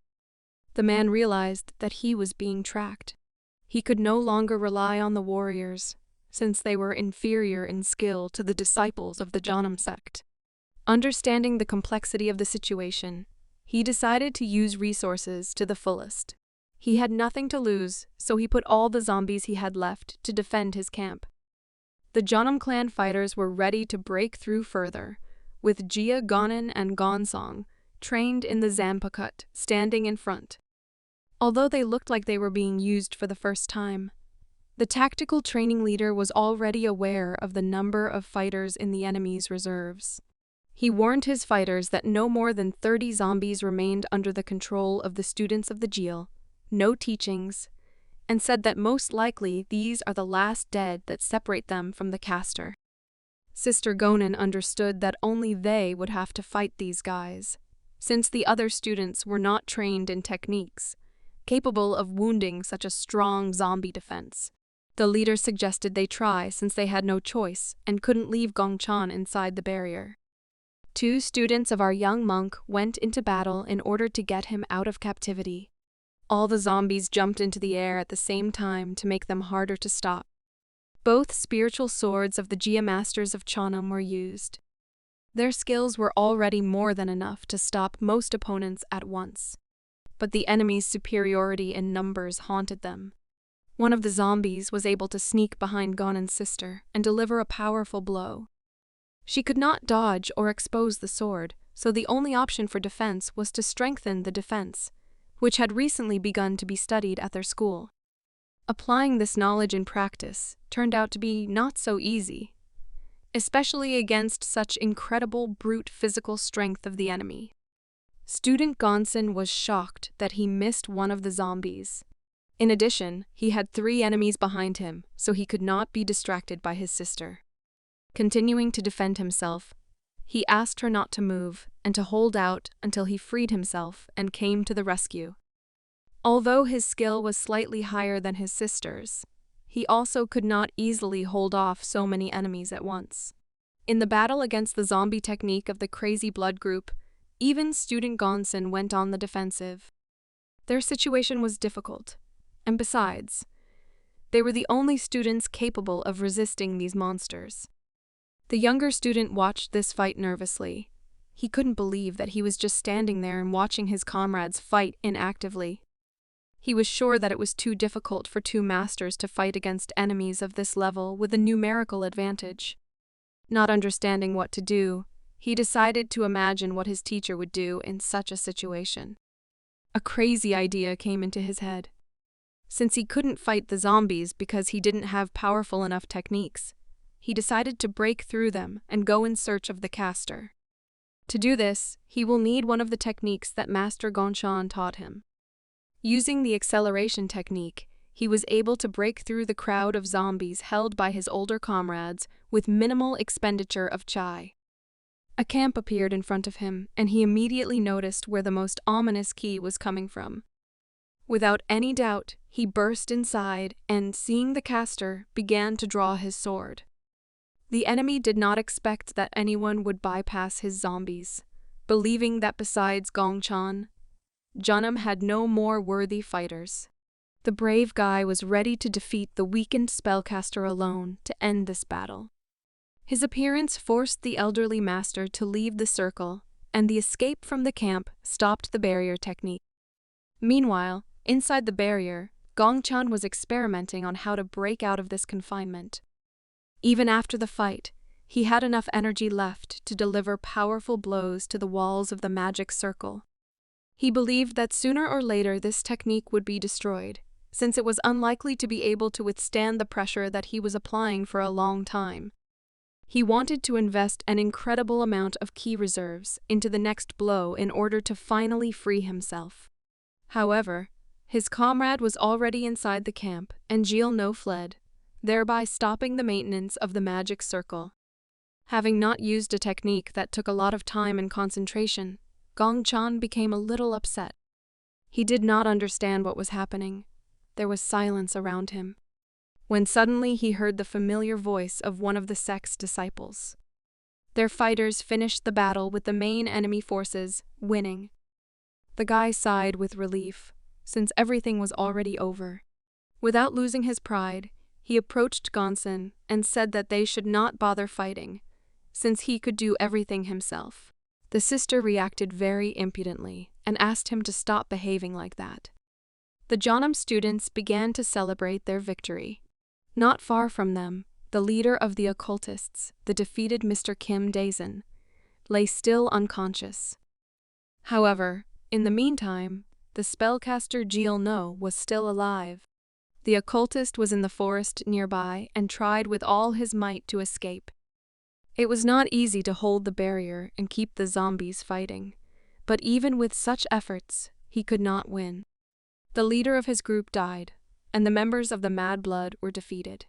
The man realized that he was being tracked. He could no longer rely on the warriors, since they were inferior in skill to the disciples of the Jeonnam sect. Understanding the complexity of the situation, he decided to use resources to the fullest. He had nothing to lose, so he put all the zombies he had left to defend his camp. The Jeonnam clan fighters were ready to break through further, with Jia Gonin and Gonsong, trained in the Zanpakut, standing in front. Although they looked like they were being used for the first time, the tactical training leader was already aware of the number of fighters in the enemy's reserves. He warned his fighters that no more than 30 zombies remained under the control of the students of the Jil, no teachings, and said that most likely these are the last dead that separate them from the caster. Sister Gonin understood that only they would have to fight these guys, since the other students were not trained in techniques capable of wounding such a strong zombie defense. The leader suggested they try since they had no choice and couldn't leave Gongchan inside the barrier. 2 students of our young monk went into battle in order to get him out of captivity. All the zombies jumped into the air at the same time to make them harder to stop. Both spiritual swords of the Jia Masters of Jeonnam were used. Their skills were already more than enough to stop most opponents at once. But the enemy's superiority in numbers haunted them. One of the zombies was able to sneak behind Gonin's sister and deliver a powerful blow. She could not dodge or expose the sword, so the only option for defense was to strengthen the defense, which had recently begun to be studied at their school. Applying this knowledge in practice turned out to be not so easy, especially against such incredible brute physical strength of the enemy. Student Gonson was shocked that he missed one of the zombies. In addition, he had 3 enemies behind him, so he could not be distracted by his sister. Continuing to defend himself, he asked her not to move and to hold out until he freed himself and came to the rescue. Although his skill was slightly higher than his sister's, he also could not easily hold off so many enemies at once. In the battle against the zombie technique of the Crazy Blood group, even Student Gonson went on the defensive. Their situation was difficult, and besides, they were the only students capable of resisting these monsters. The younger student watched this fight nervously. He couldn't believe that he was just standing there and watching his comrades fight inactively. He was sure that it was too difficult for 2 masters to fight against enemies of this level with a numerical advantage. Not understanding what to do, he decided to imagine what his teacher would do in such a situation. A crazy idea came into his head. Since he couldn't fight the zombies because he didn't have powerful enough techniques, he decided to break through them and go in search of the caster. To do this, he will need one of the techniques that Master Gonshan taught him. Using the acceleration technique, he was able to break through the crowd of zombies held by his older comrades with minimal expenditure of chai. A camp appeared in front of him, and he immediately noticed where the most ominous key was coming from. Without any doubt, he burst inside and, seeing the caster, began to draw his sword. The enemy did not expect that anyone would bypass his zombies, believing that besides Gongchan, Junam had no more worthy fighters. The brave guy was ready to defeat the weakened spellcaster alone to end this battle. His appearance forced the elderly master to leave the circle, and the escape from the camp stopped the barrier technique. Meanwhile, inside the barrier, Gongchan was experimenting on how to break out of this confinement. Even after the fight, he had enough energy left to deliver powerful blows to the walls of the magic circle. He believed that sooner or later this technique would be destroyed, since it was unlikely to be able to withstand the pressure that he was applying for a long time. He wanted to invest an incredible amount of ki reserves into the next blow in order to finally free himself. However, his comrade was already inside the camp, and Gilno fled, thereby stopping the maintenance of the magic circle. Having not used a technique that took a lot of time and concentration, Gongchan became a little upset. He did not understand what was happening. There was silence around him, when suddenly he heard the familiar voice of one of the sect's disciples. Their fighters finished the battle with the main enemy forces winning. The guy sighed with relief, since everything was already over. Without losing his pride, he approached Gonsen and said that they should not bother fighting, since he could do everything himself. The sister reacted very impudently and asked him to stop behaving like that. The Jonam students began to celebrate their victory. Not far from them, the leader of the occultists, the defeated Mr. Kim Daesun, lay still unconscious. However, in the meantime, the spellcaster Gilno was still alive. The occultist was in the forest nearby and tried with all his might to escape. It was not easy to hold the barrier and keep the zombies fighting, but even with such efforts, he could not win. The leader of his group died, and the members of the Mad Blood were defeated.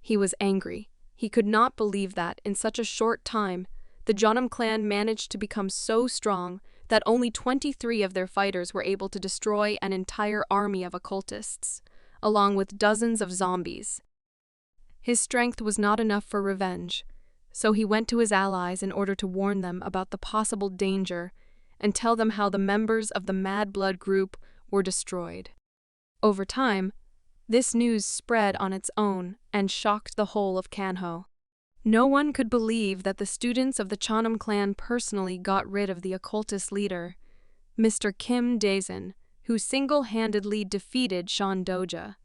He was angry. He could not believe that, in such a short time, the Jonam clan managed to become so strong that only 23 of their fighters were able to destroy an entire army of occultists, along with dozens of zombies. His strength was not enough for revenge, so he went to his allies in order to warn them about the possible danger and tell them how the members of the Mad Blood group were destroyed. Over time, this news spread on its own and shocked the whole of Kanho. No one could believe that the students of the Chonam clan personally got rid of the occultist leader, Mr. Kim Daesun, who single-handedly defeated Shandoja,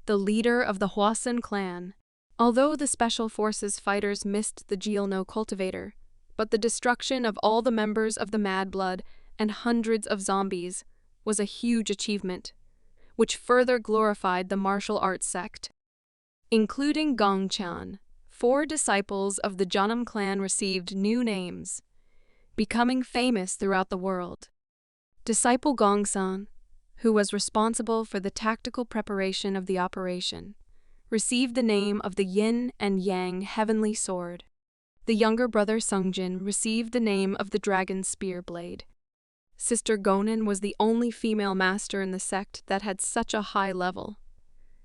the leader of the Hwasun clan. Although the Special Forces fighters missed the Gilno cultivator, but the destruction of all the members of the Mad Blood and hundreds of zombies was a huge achievement, which further glorified the martial arts sect. Including Gongchan, 4 disciples of the Jonam clan received new names, becoming famous throughout the world. Disciple Gongsan, who was responsible for the tactical preparation of the operation, received the name of the Yin and Yang Heavenly Sword. The younger brother Sungjin received the name of the Dragon Spear Blade. Sister Gonin was the only female master in the sect that had such a high level,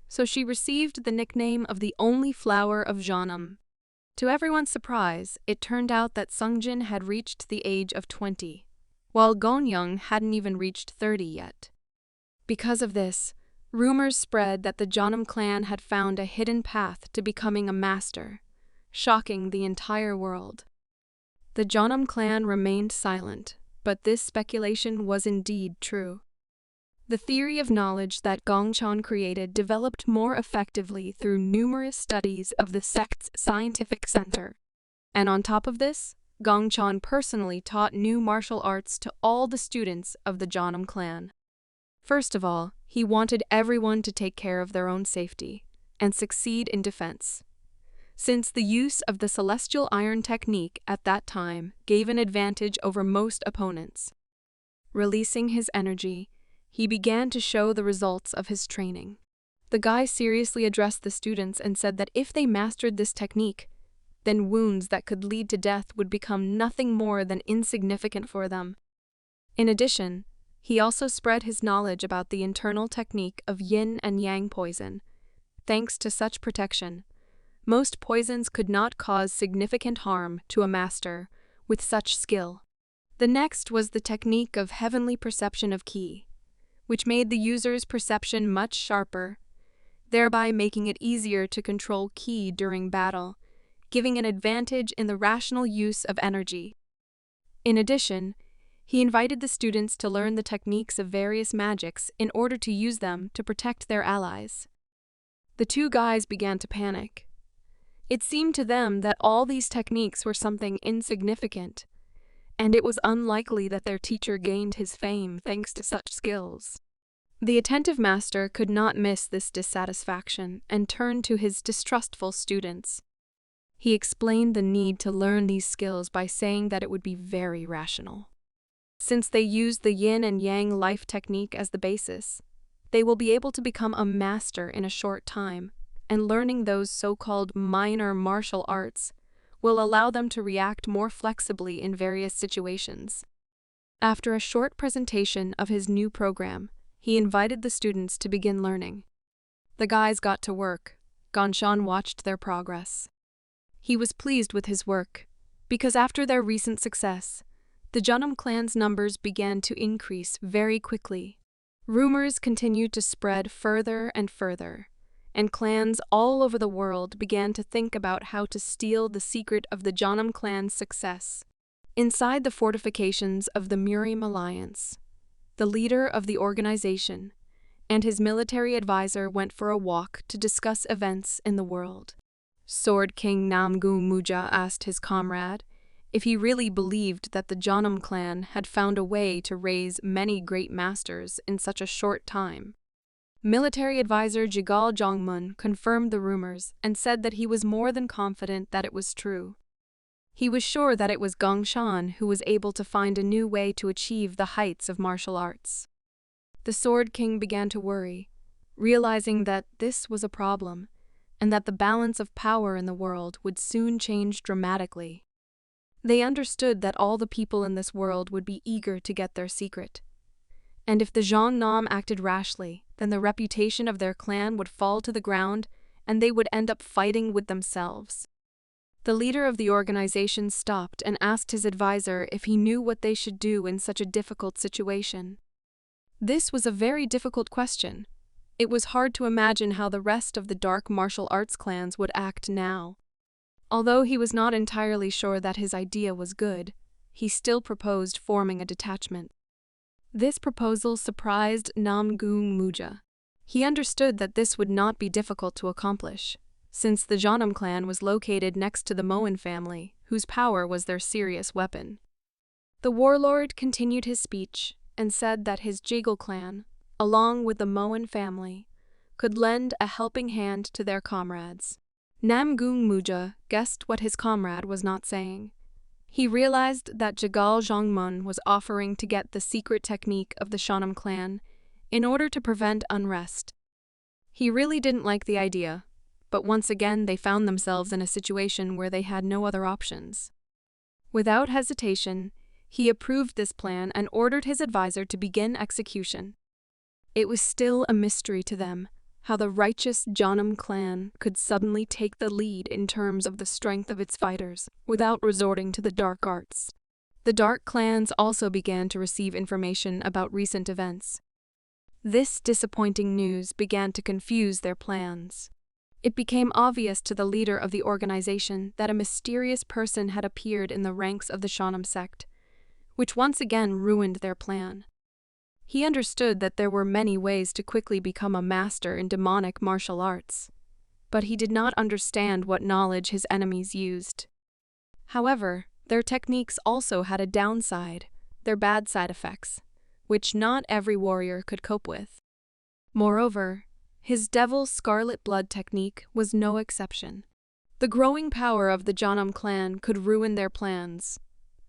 so she received the nickname of the Only Flower of Jonam. To everyone's surprise, it turned out that Sungjin had reached the age of 20, while Gonyung hadn't even reached 30 yet. Because of this, rumors spread that the Jonam clan had found a hidden path to becoming a master, shocking the entire world. The Jonam clan remained silent, but this speculation was indeed true. The theory of knowledge that Gongchan created developed more effectively through numerous studies of the sect's scientific center. And on top of this, Gongchan personally taught new martial arts to all the students of the Jonam clan. First of all, he wanted everyone to take care of their own safety and succeed in defense, since the use of the celestial iron technique at that time gave an advantage over most opponents. Releasing his energy, he began to show the results of his training. The guy seriously addressed the students and said that if they mastered this technique, then wounds that could lead to death would become nothing more than insignificant for them. In addition, he also spread his knowledge about the internal technique of yin and yang poison. Thanks to such protection, most poisons could not cause significant harm to a master with such skill. The next was the technique of heavenly perception of ki, which made the user's perception much sharper, thereby making it easier to control ki during battle, giving an advantage in the rational use of energy. In addition, he invited the students to learn the techniques of various magics in order to use them to protect their allies. The two guys began to panic. It seemed to them that all these techniques were something insignificant, and it was unlikely that their teacher gained his fame thanks to such skills. The attentive master could not miss this dissatisfaction and turned to his distrustful students. He explained the need to learn these skills by saying that it would be very rational. Since they used the yin and yang life technique as the basis, they will be able to become a master in a short time, and learning those so-called minor martial arts will allow them to react more flexibly in various situations. After a short presentation of his new program, he invited the students to begin learning. The guys got to work. Ganshan watched their progress. He was pleased with his work, because after their recent success, the Jeonnam clan's numbers began to increase very quickly. Rumors continued to spread further and further, and clans all over the world began to think about how to steal the secret of the Jeonnam clan's success. Inside the fortifications of the Muriam Alliance, the leader of the organization and his military advisor went for a walk to discuss events in the world. Sword King Namgu Muja asked his comrade if he really believed that the Jeonnam clan had found a way to raise many great masters in such a short time. Military advisor Jigal Jongmun confirmed the rumors and said that he was more than confident that it was true. He was sure that it was Gangshan who was able to find a new way to achieve the heights of martial arts. The Sword King began to worry, realizing that this was a problem, and that the balance of power in the world would soon change dramatically. They understood that all the people in this world would be eager to get their secret. And if the Jeonnam acted rashly, then the reputation of their clan would fall to the ground, and they would end up fighting with themselves. The leader of the organization stopped and asked his advisor if he knew what they should do in such a difficult situation. This was a very difficult question. It was hard to imagine how the rest of the dark martial arts clans would act now. Although he was not entirely sure that his idea was good, he still proposed forming a detachment. This proposal surprised Namgung Muja. He understood that this would not be difficult to accomplish, since the Jeonnam clan was located next to the Moen family, whose power was their serious weapon. The warlord continued his speech and said that his Jiggle clan, along with the Moen family, could lend a helping hand to their comrades. Namgung Muja guessed what his comrade was not saying. He realized that Jigal Zhongmun was offering to get the secret technique of the Jeonnam clan in order to prevent unrest. He really didn't like the idea, but once again they found themselves in a situation where they had no other options. Without hesitation, he approved this plan and ordered his advisor to begin execution. It was still a mystery to them how the righteous Jeonnam clan could suddenly take the lead in terms of the strength of its fighters without resorting to the dark arts. The dark clans also began to receive information about recent events. This disappointing news began to confuse their plans. It became obvious to the leader of the organization that a mysterious person had appeared in the ranks of the Jeonnam sect, which once again ruined their plan. He understood that there were many ways to quickly become a master in demonic martial arts, but he did not understand what knowledge his enemies used. However, their techniques also had a downside, their bad side effects, which not every warrior could cope with. Moreover, his Devil's Scarlet Blood technique was no exception. The growing power of the Jeonnam clan could ruin their plans,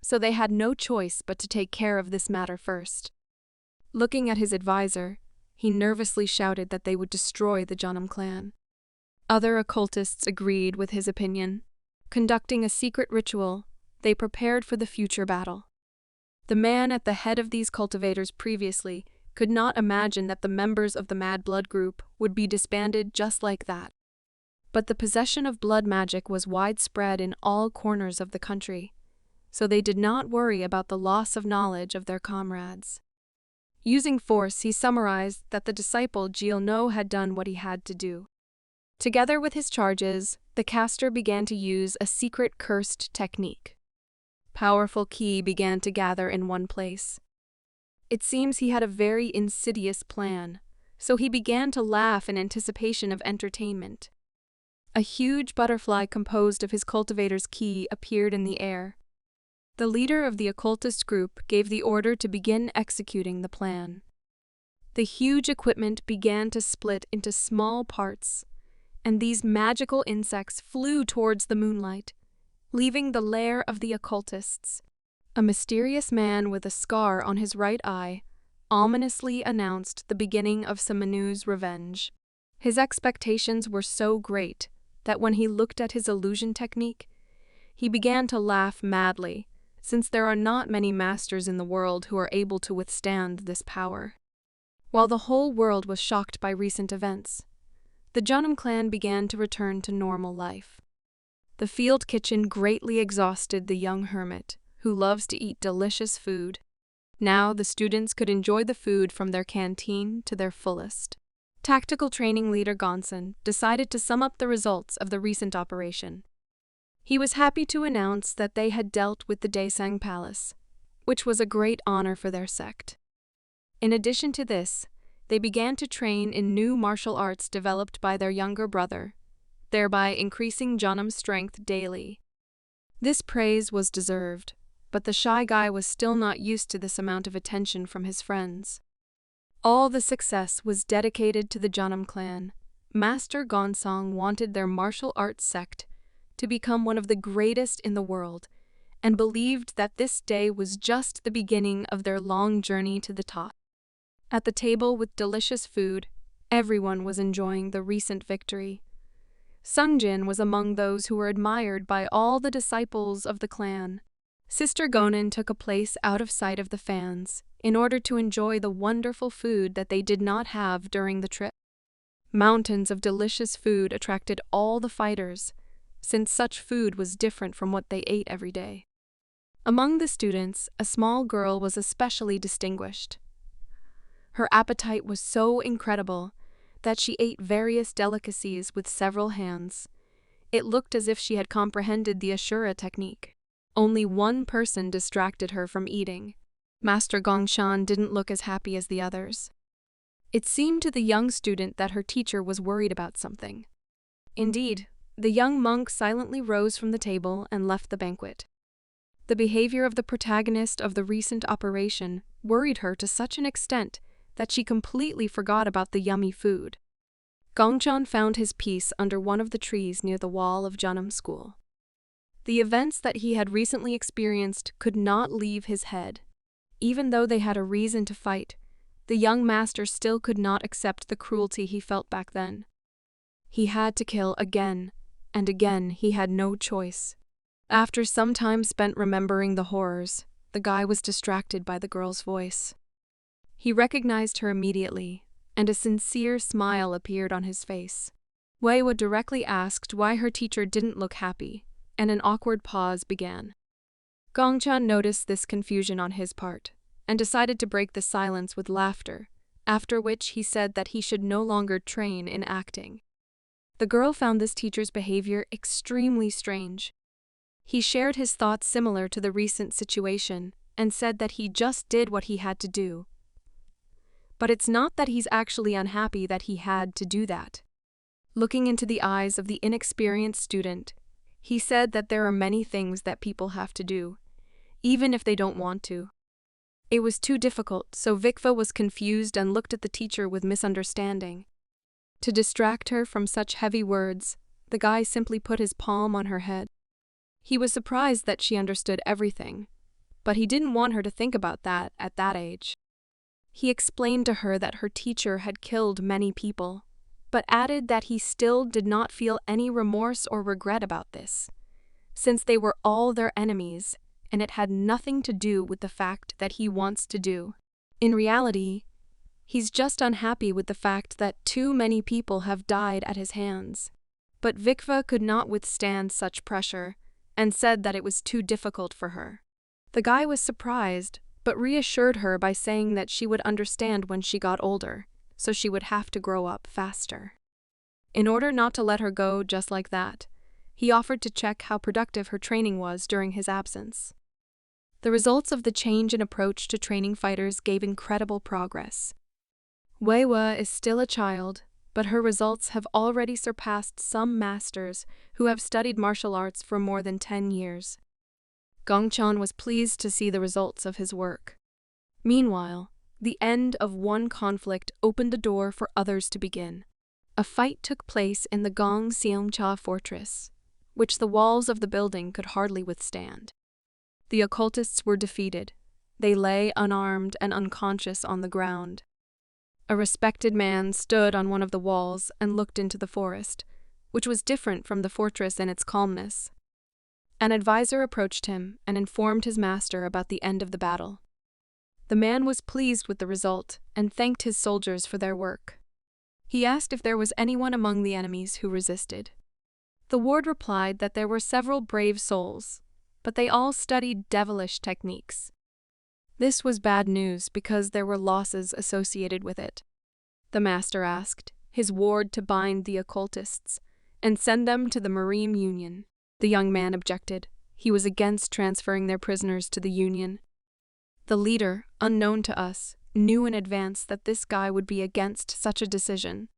so they had no choice but to take care of this matter first. Looking at his advisor, he nervously shouted that they would destroy the Jeonnam clan. Other occultists agreed with his opinion. Conducting a secret ritual, they prepared for the future battle. The man at the head of these cultivators previously could not imagine that the members of the Mad Blood group would be disbanded just like that. But the possession of blood magic was widespread in all corners of the country, so they did not worry about the loss of knowledge of their comrades. Using force, he summarized that the disciple Gielno had done what he had to do. Together with his charges, the caster began to use a secret cursed technique. Powerful ki began to gather in one place. It seems he had a very insidious plan, so he began to laugh in anticipation of entertainment. A huge butterfly composed of his cultivator's ki appeared in the air. The leader of the occultist group gave the order to begin executing the plan. The huge equipment began to split into small parts, and these magical insects flew towards the moonlight, leaving the lair of the occultists. A mysterious man with a scar on his right eye ominously announced the beginning of Samanu's revenge. His expectations were so great that when he looked at his illusion technique, he began to laugh madly, since there are not many masters in the world who are able to withstand this power. While the whole world was shocked by recent events, the Jeonnam clan began to return to normal life. The field kitchen greatly exhausted the young hermit, who loves to eat delicious food. Now the students could enjoy the food from their canteen to their fullest. Tactical training leader Gonson decided to sum up the results of the recent operation. He was happy to announce that they had dealt with the Daesang Palace, which was a great honor for their sect. In addition to this, they began to train in new martial arts developed by their younger brother, thereby increasing Jeonnam's strength daily. This praise was deserved, but the shy guy was still not used to this amount of attention from his friends. All the success was dedicated to the Jeonnam clan. Master Gonsong wanted their martial arts sect to become one of the greatest in the world, and believed that this day was just the beginning of their long journey to the top. At the table with delicious food, everyone was enjoying the recent victory. Sungjin was among those who were admired by all the disciples of the clan. Sister Gonan took a place out of sight of the fans in order to enjoy the wonderful food that they did not have during the trip. Mountains of delicious food attracted all the fighters, since such food was different from what they ate every day. Among the students, a small girl was especially distinguished. Her appetite was so incredible that she ate various delicacies with several hands. It looked as if she had comprehended the Ashura technique. Only one person distracted her from eating. Master Gongshan didn't look as happy as the others. It seemed to the young student that her teacher was worried about something. Indeed, the young monk silently rose from the table and left the banquet. The behavior of the protagonist of the recent operation worried her to such an extent that she completely forgot about the yummy food. Gongchan found his peace under one of the trees near the wall of Jeonnam School. The events that he had recently experienced could not leave his head. Even though they had a reason to fight, the young master still could not accept the cruelty he felt back then. He had to kill again, and again he had no choice. After some time spent remembering the horrors, the guy was distracted by the girl's voice. He recognized her immediately, and a sincere smile appeared on his face. Weiwa directly asked why her teacher didn't look happy, and an awkward pause began. Gongchan noticed this confusion on his part, and decided to break the silence with laughter, after which he said that he should no longer train in acting. The girl found this teacher's behavior extremely strange. He shared his thoughts similar to the recent situation, and said that he just did what he had to do. But it's not that he's actually unhappy that he had to do that. Looking into the eyes of the inexperienced student, he said that there are many things that people have to do, even if they don't want to. It was too difficult, so Vikva was confused and looked at the teacher with misunderstanding. To distract her from such heavy words, the guy simply put his palm on her head. He was surprised that she understood everything, but he didn't want her to think about that at that age. He explained to her that her teacher had killed many people, but added that he still did not feel any remorse or regret about this. since they were all their enemies, and it had nothing to do with the fact that he wants to do. In reality, he's just unhappy with the fact that too many people have died at his hands. But Vikva could not withstand such pressure, and said that it was too difficult for her. The guy was surprised, but reassured her by saying that she would understand when she got older, so she would have to grow up faster. In order not to let her go just like that, he offered to check how productive her training was during his absence. The results of the change in approach to training fighters gave incredible progress. Weiwa is still a child, but her results have already surpassed some masters who have studied martial arts for more than 10 years. Gongchan was pleased to see the results of his work. Meanwhile, the end of one conflict opened the door for others to begin. A fight took place in the Gong Seongcha fortress, which the walls of the building could hardly withstand. The occultists were defeated. They lay unarmed and unconscious on the ground. A respected man stood on one of the walls and looked into the forest, which was different from the fortress in its calmness. An advisor approached him and informed his master about the end of the battle. The man was pleased with the result and thanked his soldiers for their work. He asked if there was anyone among the enemies who resisted. The ward replied that there were several brave souls, but they all studied devilish techniques. This was bad news because there were losses associated with it. The master asked his ward to bind the occultists and send them to the Marine Union. The young man objected. He was against transferring their prisoners to the Union. The leader, unknown to us, knew in advance that this guy would be against such a decision.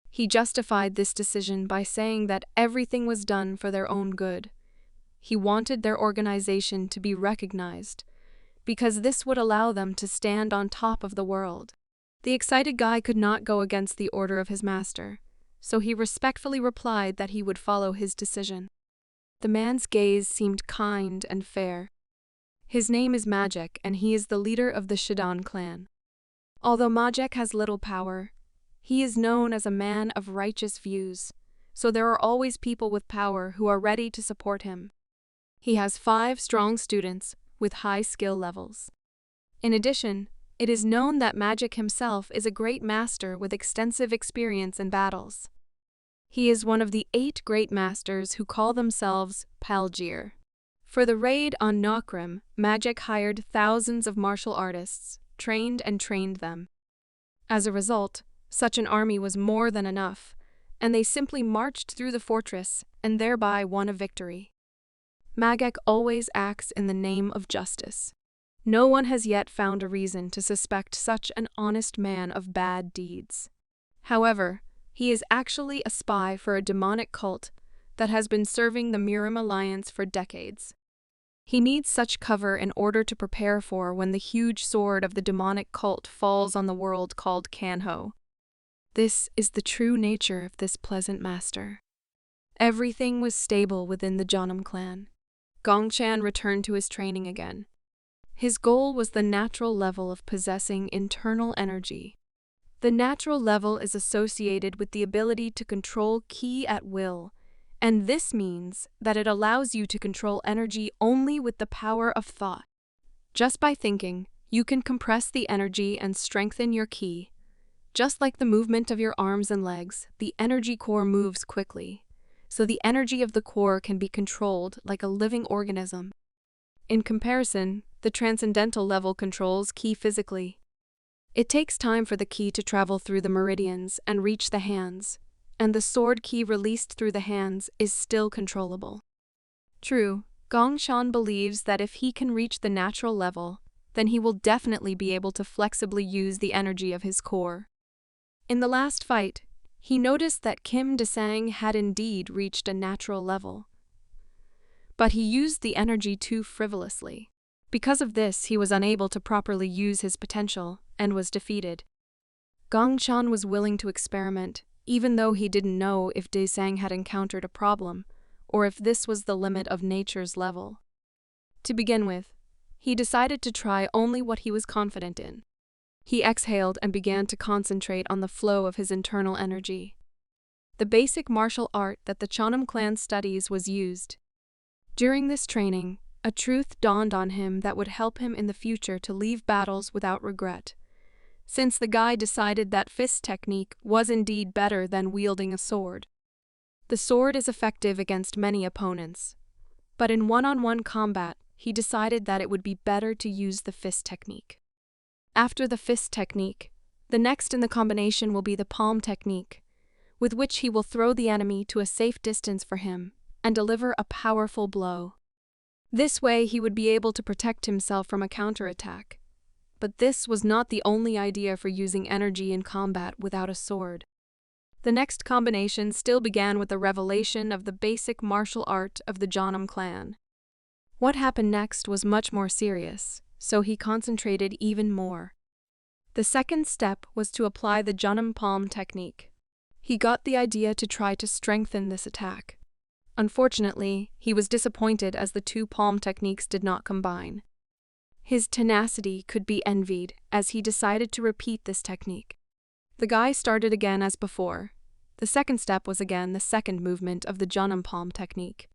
He justified this decision by saying that everything was done for their own good. He wanted their organization to be recognized, because this would allow them to stand on top of the world. The excited guy could not go against the order of his master, so he respectfully replied that he would follow his decision. The man's gaze seemed kind and fair. His name is Majek, and he is the leader of the Shidan clan. Although Majek has little power, he is known as a man of righteous views, so there are always people with power who are ready to support him. He has 5 strong students with high skill levels. In addition, it is known that Majek himself is a great master with extensive experience in battles. He is one of the 8 great masters who call themselves Palgir. For the raid on Nokrim, Majek hired thousands of martial artists, trained them. As a result, such an army was more than enough, and they simply marched through the fortress and thereby won a victory. Majek always acts in the name of justice. No one has yet found a reason to suspect such an honest man of bad deeds. However, he is actually a spy for a demonic cult that has been serving the Mirim Alliance for decades. He needs such cover in order to prepare for when the huge sword of the demonic cult falls on the world called Kanho. This is the true nature of this pleasant master. Everything was stable within the Jeonnam clan. Gongchan returned to his training again. His goal was the natural level of possessing internal energy. The natural level is associated with the ability to control ki at will, and this means that it allows you to control energy only with the power of thought. Just by thinking, you can compress the energy and strengthen your ki. Just like the movement of your arms and legs, the energy core moves quickly, so the energy of the core can be controlled like a living organism. In comparison, the transcendental level controls ki physically. It takes time for the ki to travel through the meridians and reach the hands, and the sword ki released through the hands is still controllable. True, Gongshan believes that if he can reach the natural level, then he will definitely be able to flexibly use the energy of his core. In the last fight, he noticed that Kim Desang had indeed reached a natural level. But he used the energy too frivolously. Because of this, he was unable to properly use his potential and was defeated. Gongshan was willing to experiment, even though he didn't know if Desang had encountered a problem, or if this was the limit of nature's level. To begin with, he decided to try only what he was confident in. He exhaled and began to concentrate on the flow of his internal energy. The basic martial art that the Jeonnam clan studies was used. During this training, a truth dawned on him that would help him in the future to leave battles without regret. Since the guy decided that fist technique was indeed better than wielding a sword. The sword is effective against many opponents, but in one-on-one combat, he decided that it would be better to use the fist technique. After the fist technique, the next in the combination will be the palm technique, with which he will throw the enemy to a safe distance for him and deliver a powerful blow. This way he would be able to protect himself from a counterattack. But this was not the only idea for using energy in combat without a sword. The next combination still began with the revelation of the basic martial art of the Jeonnam clan. What happened next was much more serious, so he concentrated even more. The second step was to apply the Jeonnam palm technique. He got the idea to try to strengthen this attack. Unfortunately, he was disappointed as the two palm techniques did not combine. His tenacity could be envied as he decided to repeat this technique. The guy started again as before. The second step was again the second movement of the Jeonnam palm technique.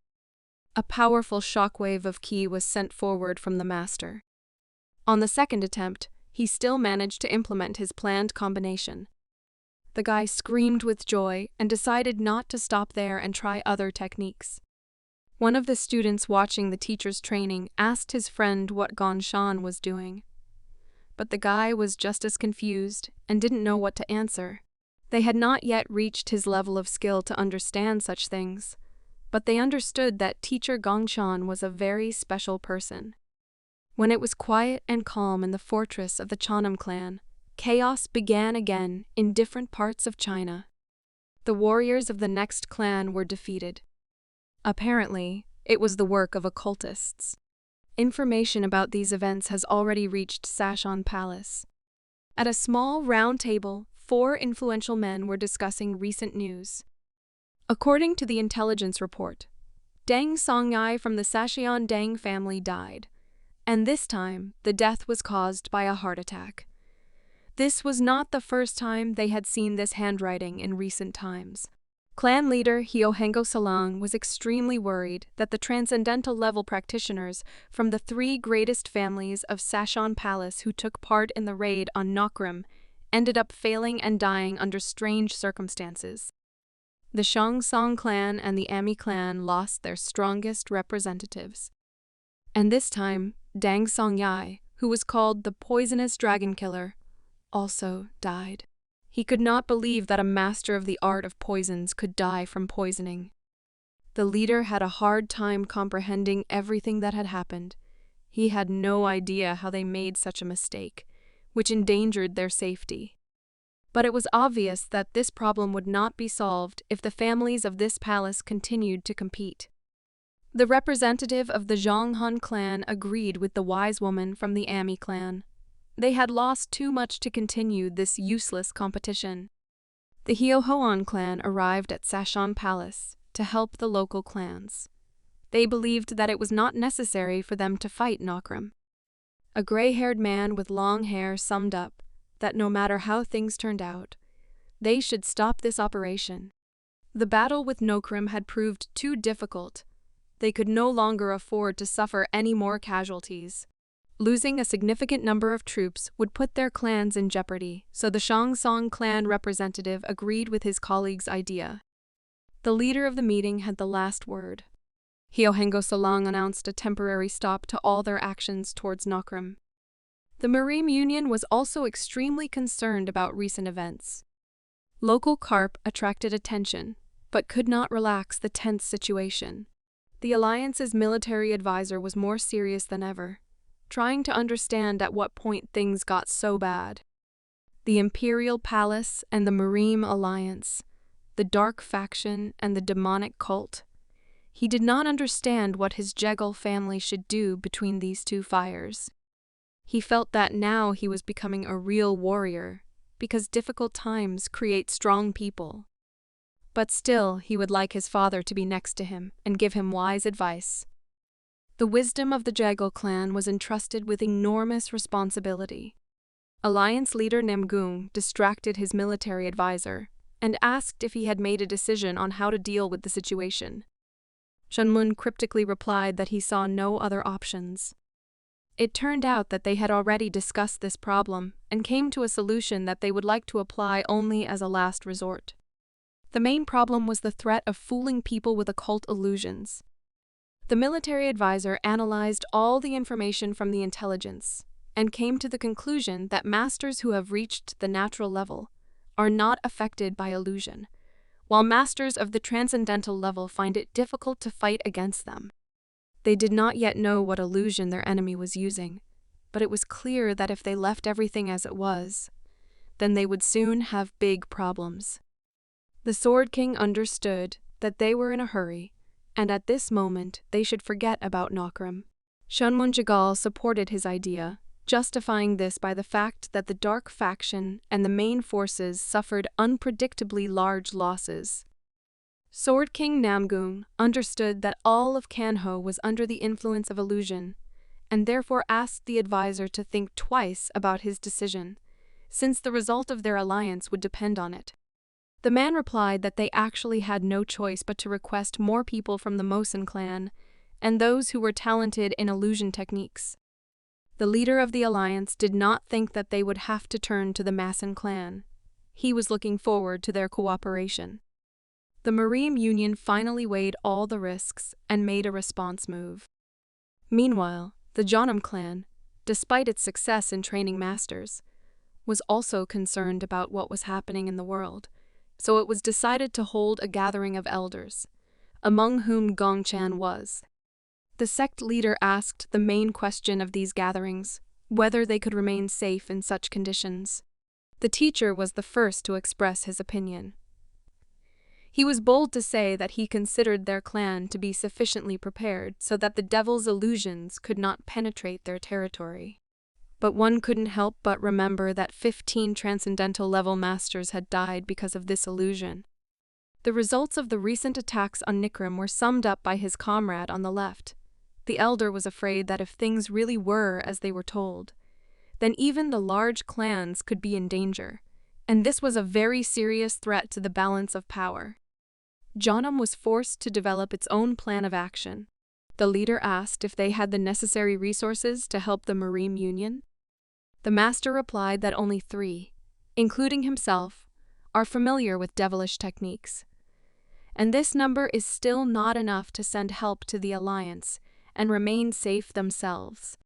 A powerful shockwave of ki was sent forward from the master. On the second attempt, he still managed to implement his planned combination. The guy screamed with joy and decided not to stop there and try other techniques. One of the students watching the teacher's training asked his friend what Gongxan was doing. But the guy was just as confused and didn't know what to answer. They had not yet reached his level of skill to understand such things, but they understood that teacher Gongxan was a very special person. When it was quiet and calm in the fortress of the Jeonnam clan, chaos began again in different parts of China. The warriors of the next clan were defeated. Apparently, it was the work of occultists. Information about these events has already reached Sashan Palace. At a small round table, 4 influential men were discussing recent news. According to the intelligence report, Deng Songyai from the Sashian Deng family died, and this time the death was caused by a heart attack. This was not the first time they had seen this handwriting in recent times. Clan leader Hyohengo Salang was extremely worried that the transcendental level practitioners from the 3 greatest families of Sashan Palace who took part in the raid on Nokrim ended up failing and dying under strange circumstances. The Shongsong clan and the Ami clan lost their strongest representatives. And this time, Deng Songyai, who was called the poisonous dragon killer, also died. He could not believe that a master of the art of poisons could die from poisoning. The leader had a hard time comprehending everything that had happened. He had no idea how they made such a mistake, which endangered their safety. But it was obvious that this problem would not be solved if the families of this palace continued to compete. The representative of the Zhonghan clan agreed with the wise woman from the Ami clan. They had lost too much to continue this useless competition. The Hyohoan clan arrived at Sashan Palace to help the local clans. They believed that it was not necessary for them to fight Nokrim. A gray-haired man with long hair summed up that no matter how things turned out, they should stop this operation. The battle with Nokrim had proved too difficult. They could no longer afford to suffer any more casualties. Losing a significant number of troops would put their clans in jeopardy, so the Shongsong clan representative agreed with his colleague's idea. The leader of the meeting had the last word. Hyohengo Salang announced a temporary stop to all their actions towards Nokrim. The Marine Union was also extremely concerned about recent events. Local carp attracted attention, but could not relax the tense situation. The alliance's military advisor was more serious than ever, trying to understand at what point things got so bad. The Imperial Palace and the Marine Alliance, the Dark Faction and the Demonic Cult. He did not understand what his Jegal family should do between these two fires. He felt that now he was becoming a real warrior, because difficult times create strong people. But still, he would like his father to be next to him and give him wise advice. The wisdom of the Jegal clan was entrusted with enormous responsibility. Alliance leader Namgung distracted his military advisor and asked if he had made a decision on how to deal with the situation. Shunmun cryptically replied that he saw no other options. It turned out that they had already discussed this problem and came to a solution that they would like to apply only as a last resort. The main problem was the threat of fooling people with occult illusions. The military advisor analyzed all the information from the intelligence and came to the conclusion that masters who have reached the natural level are not affected by illusion, while masters of the transcendental level find it difficult to fight against them. They did not yet know what illusion their enemy was using, but it was clear that if they left everything as it was, then they would soon have big problems. The Sword King understood that they were in a hurry, and at this moment they should forget about Nokram. Shunmun Jagal supported his idea, justifying this by the fact that the Dark Faction and the main forces suffered unpredictably large losses. Sword King Namgung understood that all of Kanho was under the influence of illusion, and therefore asked the advisor to think twice about his decision, since the result of their alliance would depend on it. The man replied that they actually had no choice but to request more people from the Mosin clan and those who were talented in illusion techniques. The leader of the alliance did not think that they would have to turn to the Masin clan. He was looking forward to their cooperation. The Marine Union finally weighed all the risks and made a response move. Meanwhile, the Jonam clan, despite its success in training masters, was also concerned about what was happening in the world, so it was decided to hold a gathering of elders, among whom Gongchan was. The sect leader asked the main question of these gatherings, whether they could remain safe in such conditions. The teacher was the first to express his opinion. He was bold to say that he considered their clan to be sufficiently prepared so that the devil's illusions could not penetrate their territory. But one couldn't help but remember that 15 transcendental level masters had died because of this illusion. The results of the recent attacks on Nikram were summed up by his comrade on the left. The elder was afraid that if things really were as they were told, then even the large clans could be in danger, and this was a very serious threat to the balance of power. Jonam was forced to develop its own plan of action. The leader asked if they had the necessary resources to help the Marine Union. The master replied that only 3, including himself, are familiar with devilish techniques. And this number is still not enough to send help to the alliance and remain safe themselves.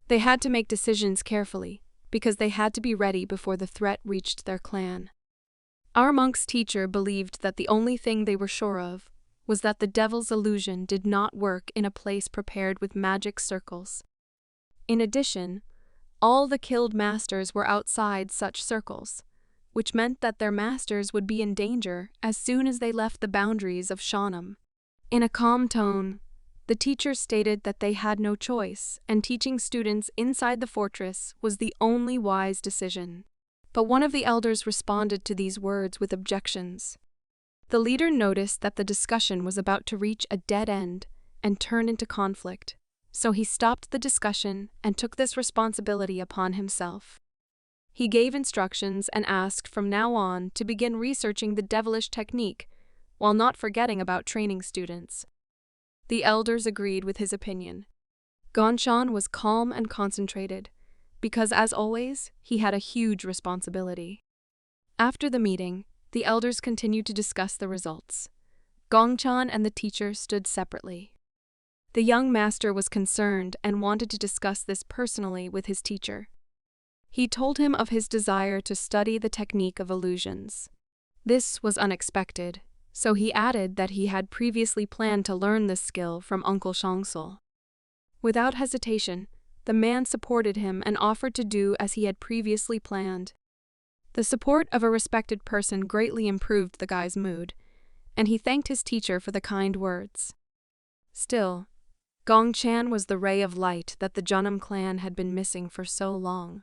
They had to make decisions carefully, because they had to be ready before the threat reached their clan. Our monk's teacher believed that the only thing they were sure of was that the devil's illusion did not work in a place prepared with magic circles. In addition, all the killed masters were outside such circles, which meant that their masters would be in danger as soon as they left the boundaries of Shanam. In a calm tone, the teacher stated that they had no choice, and teaching students inside the fortress was the only wise decision. But one of the elders responded to these words with objections. The leader noticed that the discussion was about to reach a dead end and turn into conflict, so he stopped the discussion and took this responsibility upon himself. He gave instructions and asked from now on to begin researching the devilish technique while not forgetting about training students. The elders agreed with his opinion. Gonshan was calm and concentrated, because as always, he had a huge responsibility. After the meeting, the elders continued to discuss the results. Gongchan and the teacher stood separately. The young master was concerned and wanted to discuss this personally with his teacher. He told him of his desire to study the technique of illusions. This was unexpected, so he added that he had previously planned to learn this skill from Uncle Shangsul. Without hesitation, the man supported him and offered to do as he had previously planned. The support of a respected person greatly improved the guy's mood, and he thanked his teacher for the kind words. Still, Gongchan was the ray of light that the Junam clan had been missing for so long.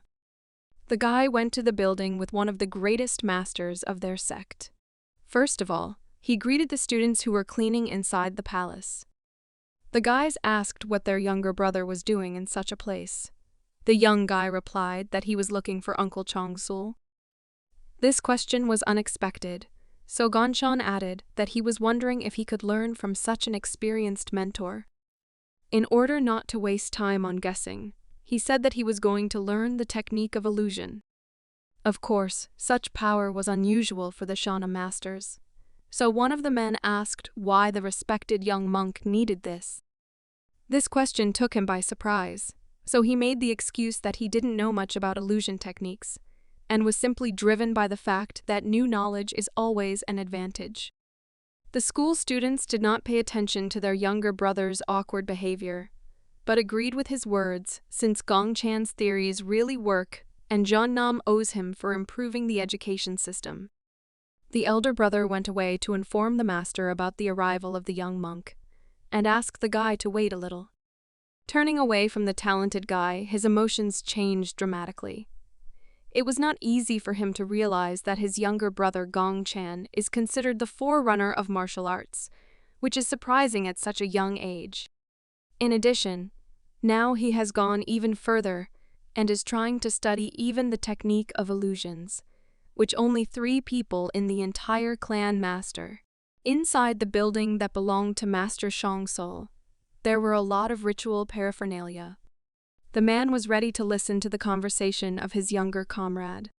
The guy went to the building with one of the greatest masters of their sect. First of all, he greeted the students who were cleaning inside the palace. The guys asked what their younger brother was doing in such a place. The young guy replied that he was looking for Uncle Changsul. This question was unexpected, So Gongchan added that he was wondering if he could learn from such an experienced mentor. In order not to waste time on guessing, he said that he was going to learn the technique of illusion. Of course, such power was unusual for the Shana masters. So one of the men asked why the respected young monk needed this. This question took him by surprise, so he made the excuse that he didn't know much about illusion techniques, and was simply driven by the fact that new knowledge is always an advantage. The school students did not pay attention to their younger brother's awkward behavior, but agreed with his words since Gongchan's theories really work and Jeonnam owes him for improving the education system. The elder brother went away to inform the master about the arrival of the young monk, and asked the guy to wait a little. Turning away from the talented guy, his emotions changed dramatically. It was not easy for him to realize that his younger brother Gongchan is considered the forerunner of martial arts, which is surprising at such a young age. In addition, now he has gone even further and is trying to study even the technique of illusions, which only 3 people in the entire clan master. Inside the building that belonged to Master Shangsul, there were a lot of ritual paraphernalia. The man was ready to listen to the conversation of his younger comrade.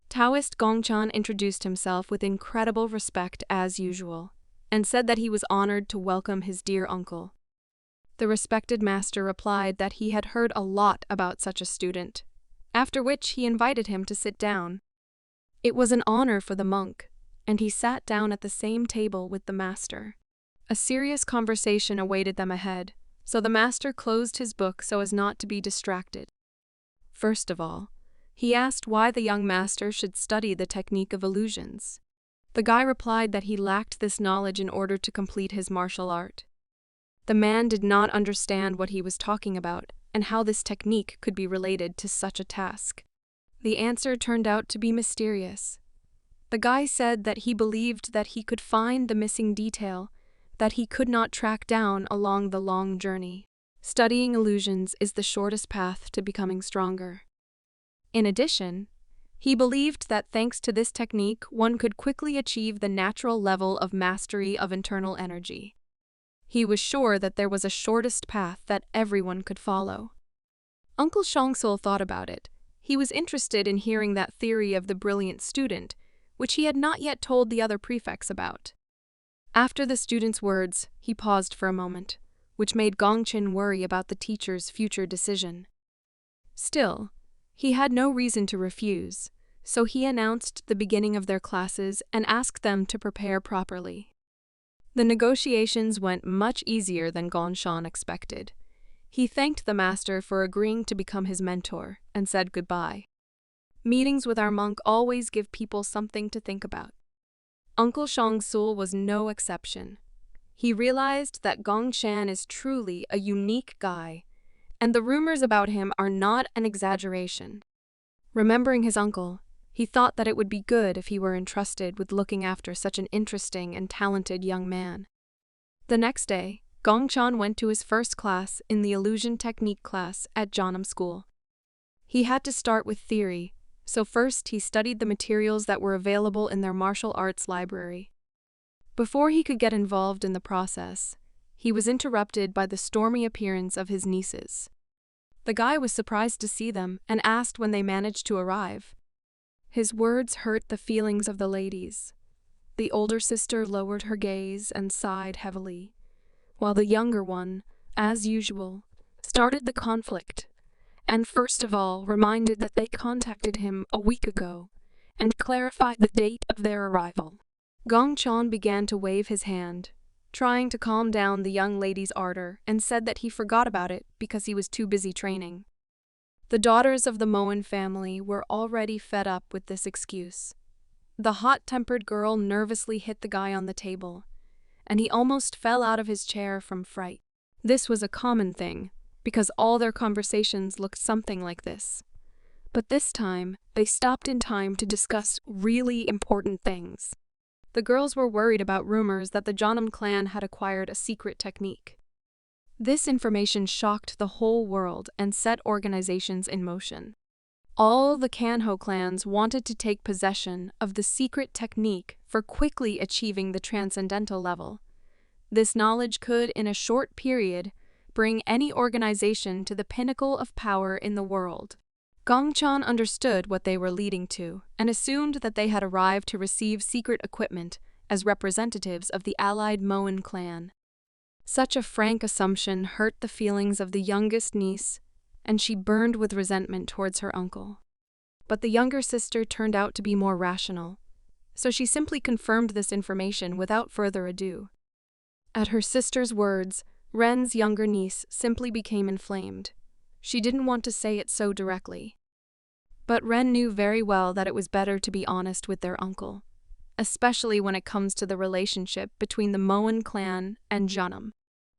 Taoist Gongchan introduced himself with incredible respect as usual, and said that he was honored to welcome his dear uncle. The respected master replied that he had heard a lot about such a student, after which he invited him to sit down. It was an honor for the monk, and he sat down at the same table with the master. A serious conversation awaited them ahead, so the master closed his book so as not to be distracted. First of all, he asked why the young master should study the technique of illusions. The guy replied that he lacked this knowledge in order to complete his martial art. The man did not understand what he was talking about and how this technique could be related to such a task. The answer turned out to be mysterious. The guy said that he believed that he could find the missing detail that he could not track down along the long journey. Studying illusions is the shortest path to becoming stronger. In addition, he believed that thanks to this technique, one could quickly achieve the natural level of mastery of internal energy. He was sure that there was a shortest path that everyone could follow. Uncle Shangsul thought about it. He was interested in hearing that theory of the brilliant student, which he had not yet told the other prefects about. After the student's words, he paused for a moment, which made Gongchan worry about the teacher's future decision. Still, he had no reason to refuse, so he announced the beginning of their classes and asked them to prepare properly. The negotiations went much easier than Gongchan expected. He thanked the master for agreeing to become his mentor and said goodbye. Meetings with our monk always give people something to think about. Uncle Shangsul was no exception. He realized that Gongchan is truly a unique guy, and the rumors about him are not an exaggeration. Remembering his uncle, he thought that it would be good if he were entrusted with looking after such an interesting and talented young man. The next day, Gongchan went to his first class in the illusion technique class at Jeonnam School. He had to start with theory, so first he studied the materials that were available in their martial arts library. Before he could get involved in the process, he was interrupted by the stormy appearance of his nieces. The guy was surprised to see them and asked when they managed to arrive. His words hurt the feelings of the ladies. The older sister lowered her gaze and sighed heavily, while the younger one, as usual, started the conflict, and first of all reminded that they contacted him a week ago and clarified the date of their arrival. Gongchan began to wave his hand, trying to calm down the young lady's ardor, and said that he forgot about it because he was too busy training. The daughters of the Moen family were already fed up with this excuse. The hot-tempered girl nervously hit the guy on the table, and he almost fell out of his chair from fright. This was a common thing, because all their conversations looked something like this. But this time, they stopped in time to discuss really important things. The girls were worried about rumors that the Jeonnam clan had acquired a secret technique. This information shocked the whole world and set organizations in motion. All the Kanho clans wanted to take possession of the secret technique for quickly achieving the transcendental level. This knowledge could, in a short period, bring any organization to the pinnacle of power in the world. Gongchan understood what they were leading to and assumed that they had arrived to receive secret equipment as representatives of the allied Moan clan. Such a frank assumption hurt the feelings of the youngest niece, and she burned with resentment towards her uncle. But the younger sister turned out to be more rational, so she simply confirmed this information without further ado. At her sister's words, Ren's younger niece simply became inflamed. She didn't want to say it so directly. But Ren knew very well that it was better to be honest with their uncle, especially when it comes to the relationship between the Moan clan and Jeonnam.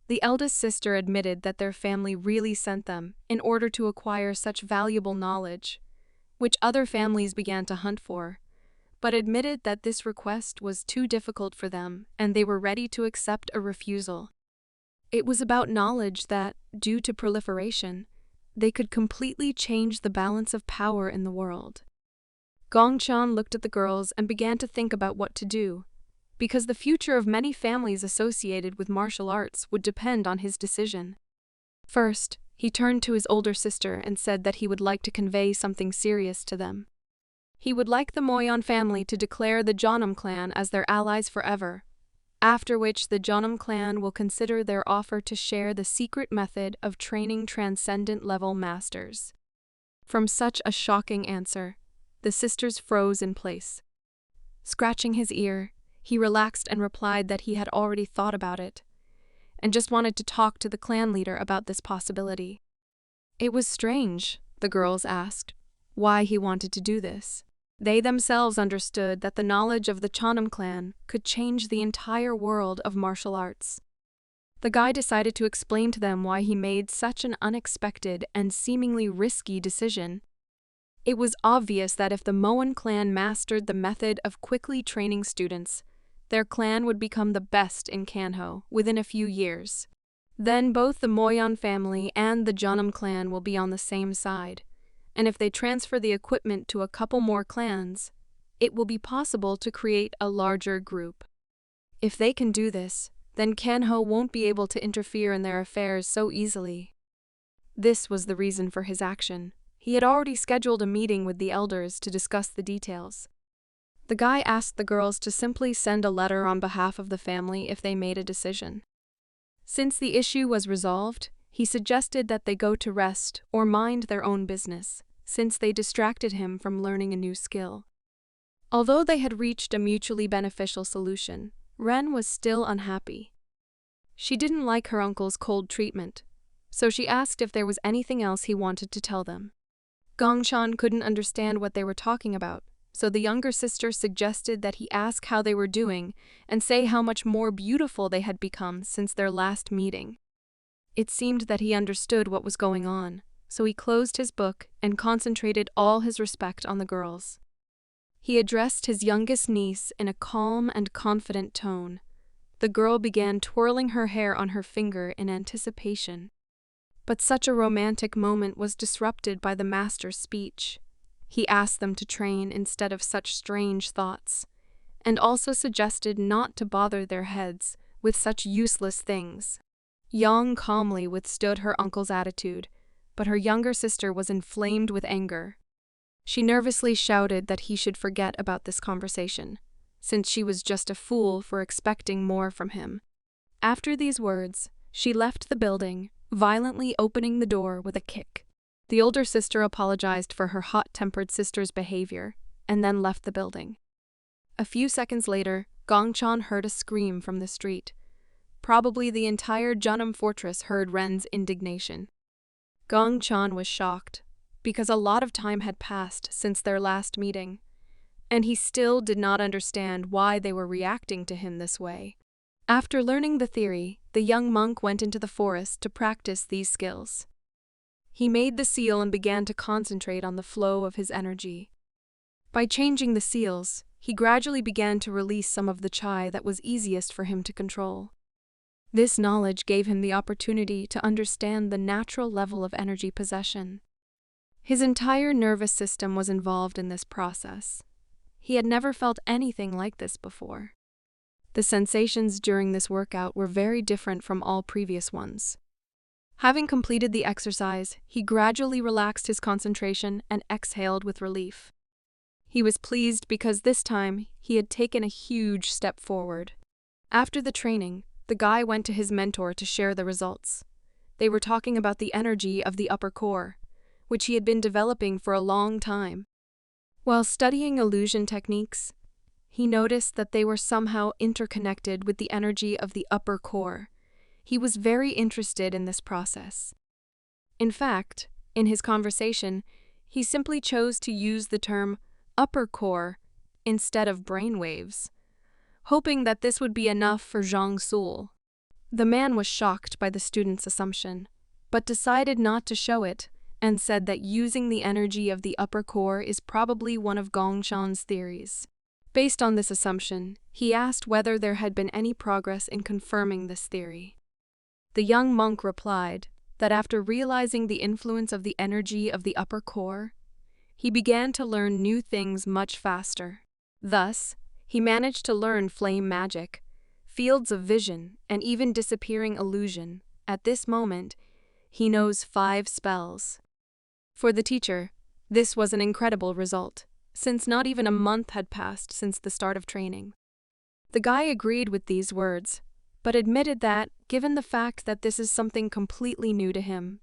The eldest sister admitted that their family really sent them in order to acquire such valuable knowledge, which other families began to hunt for, but admitted that this request was too difficult for them and they were ready to accept a refusal. It was about knowledge that, due to proliferation, they could completely change the balance of power in the world. Gongchan looked at the girls and began to think about what to do, because the future of many families associated with martial arts would depend on his decision. First, he turned to his older sister and said that he would like to convey something serious to them. He would like the Moyon family to declare the Jeonnam clan as their allies forever, after which the Jeonnam clan will consider their offer to share the secret method of training transcendent-level masters. From such a shocking answer, the sisters froze in place. Scratching his ear, he relaxed and replied that he had already thought about it, and just wanted to talk to the clan leader about this possibility. It was strange, the girls asked, why he wanted to do this. They themselves understood that the knowledge of the Jeonnam clan could change the entire world of martial arts. The guy decided to explain to them why he made such an unexpected and seemingly risky decision. It was obvious that if the Moan clan mastered the method of quickly training students, their clan would become the best in Kanho within a few years. Then both the Moyon family and the Jeonnam clan will be on the same side, and if they transfer the equipment to a couple more clans, it will be possible to create a larger group. If they can do this, then Kanho won't be able to interfere in their affairs so easily. This was the reason for his action. He had already scheduled a meeting with the elders to discuss the details. The guy asked the girls to simply send a letter on behalf of the family if they made a decision. Since the issue was resolved, he suggested that they go to rest or mind their own business, since they distracted him from learning a new skill. Although they had reached a mutually beneficial solution, Ren was still unhappy. She didn't like her uncle's cold treatment, so she asked if there was anything else he wanted to tell them. Gongchan couldn't understand what they were talking about, so the younger sister suggested that he ask how they were doing and say how much more beautiful they had become since their last meeting. It seemed that he understood what was going on, so he closed his book and concentrated all his respect on the girls. He addressed his youngest niece in a calm and confident tone. The girl began twirling her hair on her finger in anticipation. But such a romantic moment was disrupted by the master's speech. He asked them to train instead of such strange thoughts, and also suggested not to bother their heads with such useless things. Yang calmly withstood her uncle's attitude, but her younger sister was inflamed with anger. She nervously shouted that he should forget about this conversation, since she was just a fool for expecting more from him. After these words, she left the building, violently opening the door with a kick. The older sister apologized for her hot-tempered sister's behavior, and then left the building. A few seconds later, Gongchan heard a scream from the street. Probably the entire Jeonnam fortress heard Ren's indignation. Gongchan was shocked, because a lot of time had passed since their last meeting, and he still did not understand why they were reacting to him this way. After learning the theory, the young monk went into the forest to practice these skills. He made the seal and began to concentrate on the flow of his energy. By changing the seals, he gradually began to release some of the chai that was easiest for him to control. This knowledge gave him the opportunity to understand the natural level of energy possession. His entire nervous system was involved in this process. He had never felt anything like this before. The sensations during this workout were very different from all previous ones. Having completed the exercise, he gradually relaxed his concentration and exhaled with relief. He was pleased because this time he had taken a huge step forward. After the training, the guy went to his mentor to share the results. They were talking about the energy of the upper core, which he had been developing for a long time. While studying illusion techniques, he noticed that they were somehow interconnected with the energy of the upper core. He was very interested in this process. In fact, in his conversation, he simply chose to use the term upper core instead of brainwaves, hoping that this would be enough for Zhang Sul. The man was shocked by the student's assumption, but decided not to show it and said that using the energy of the upper core is probably one of Gongshan's theories. Based on this assumption, he asked whether there had been any progress in confirming this theory. The young monk replied that after realizing the influence of the energy of the upper core, he began to learn new things much faster. Thus, he managed to learn flame magic, fields of vision, and even disappearing illusion. At this moment, he knows 5 spells. For the teacher, this was an incredible result, since not even a month had passed since the start of training. The guy agreed with these words, but admitted that, given the fact that this is something completely new to him,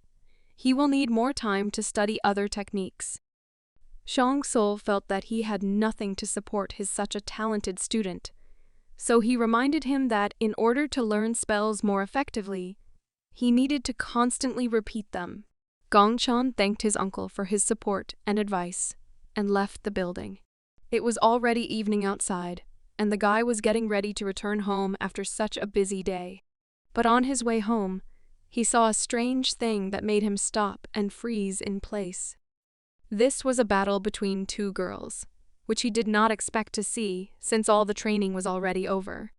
he will need more time to study other techniques. Zhang Sul felt that he had nothing to support such a talented student, so he reminded him that in order to learn spells more effectively, he needed to constantly repeat them. Gongshan thanked his uncle for his support and advice, and left the building. It was already evening outside, and the guy was getting ready to return home after such a busy day. But on his way home, he saw a strange thing that made him stop and freeze in place. This was a battle between 2 girls, which he did not expect to see since all the training was already over.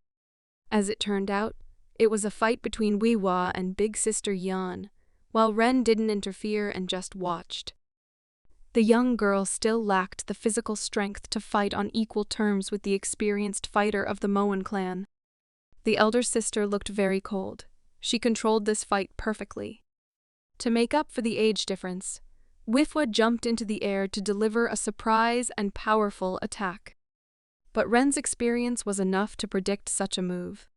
As it turned out, it was a fight between Weiwa and big sister Yan, while Ren didn't interfere and just watched. The young girl still lacked the physical strength to fight on equal terms with the experienced fighter of the Moen clan. The elder sister looked very cold. She controlled this fight perfectly. To make up for the age difference, Wifwa jumped into the air to deliver a surprise and powerful attack. But Ren's experience was enough to predict such a move.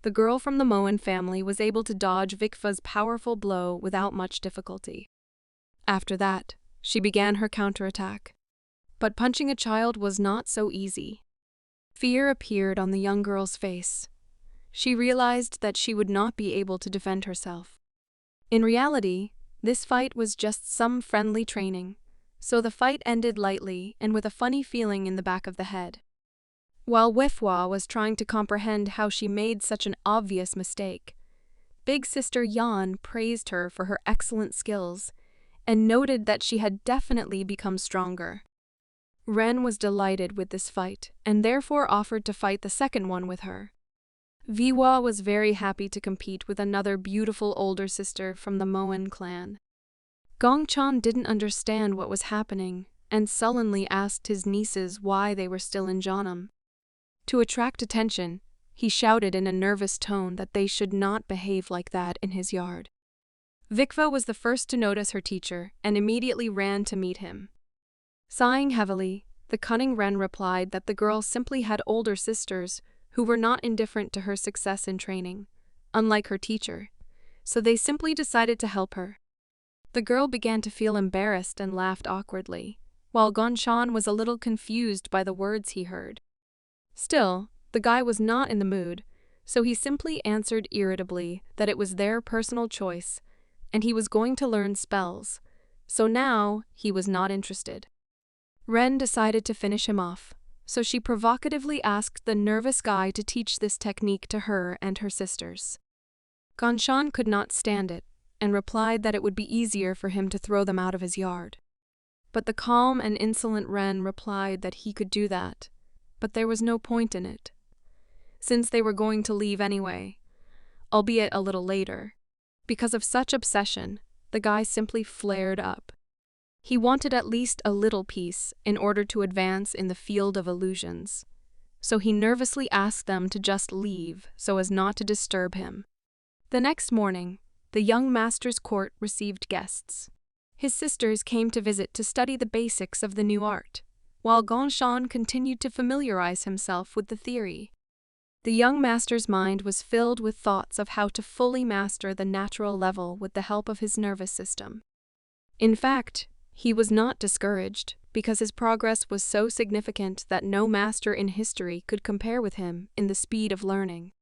The girl from the Moen family was able to dodge Vikva's powerful blow without much difficulty. After that, she began her counterattack. But punching a child was not so easy. Fear appeared on the young girl's face. She realized that she would not be able to defend herself. In reality, this fight was just some friendly training, so the fight ended lightly and with a funny feeling in the back of the head. While Wifwa was trying to comprehend how she made such an obvious mistake, big sister Yan praised her for her excellent skills and noted that she had definitely become stronger. Ren was delighted with this fight and therefore offered to fight the second one with her. Viwa was very happy to compete with another beautiful older sister from the Moen clan. Gongchan didn't understand what was happening and sullenly asked his nieces why they were still in Jeonnam. To attract attention, he shouted in a nervous tone that they should not behave like that in his yard. Vikva was the first to notice her teacher and immediately ran to meet him. Sighing heavily, the cunning Ren replied that the girl simply had older sisters who were not indifferent to her success in training, unlike her teacher, so they simply decided to help her. The girl began to feel embarrassed and laughed awkwardly, while Gongchan was a little confused by the words he heard. Still, the guy was not in the mood, so he simply answered irritably that it was their personal choice, and he was going to learn spells, so now he was not interested. Ren decided to finish him off, so she provocatively asked the nervous guy to teach this technique to her and her sisters. Gongchan could not stand it, and replied that it would be easier for him to throw them out of his yard. But the calm and insolent Ren replied that he could do that, but there was no point in it, since they were going to leave anyway, albeit a little later. Because of such obsession, the guy simply flared up. He wanted at least a little peace in order to advance in the field of illusions, so he nervously asked them to just leave so as not to disturb him. The next morning, the young master's court received guests. His sisters came to visit to study the basics of the new art, while Gongshan continued to familiarize himself with the theory. The young master's mind was filled with thoughts of how to fully master the natural level with the help of his nervous system. In fact, he was not discouraged, because his progress was so significant that no master in history could compare with him in the speed of learning.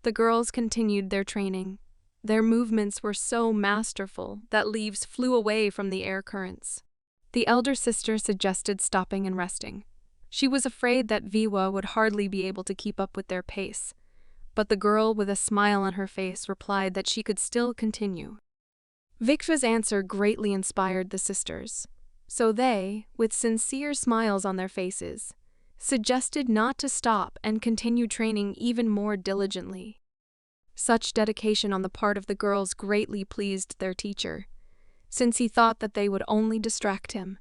The girls continued their training. Their movements were so masterful that leaves flew away from the air currents. The elder sister suggested stopping and resting. She was afraid that Viwa would hardly be able to keep up with their pace, but the girl with a smile on her face replied that she could still continue. Vikva's answer greatly inspired the sisters, so they, with sincere smiles on their faces, suggested not to stop and continue training even more diligently. Such dedication on the part of the girls greatly pleased their teacher, since he thought that they would only distract him.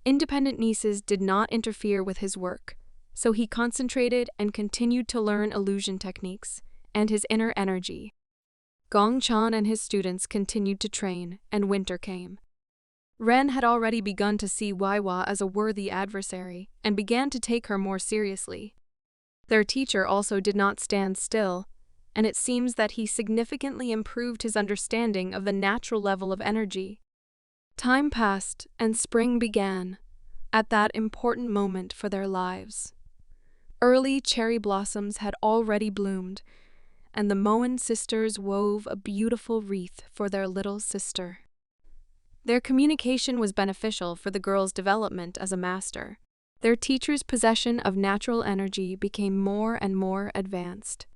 Independent nieces did not interfere with his work, so he concentrated and continued to learn illusion techniques and his inner energy. Gongchan and his students continued to train, and winter came. Ren had already begun to see Waiwa as a worthy adversary and began to take her more seriously. Their teacher also did not stand still, and it seems that he significantly improved his understanding of the natural level of energy. Time passed, and spring began, at that important moment for their lives. Early cherry blossoms had already bloomed, and the Moen sisters wove a beautiful wreath for their little sister. Their communication was beneficial for the girl's development as a master. Their teacher's possession of natural energy became more and more advanced.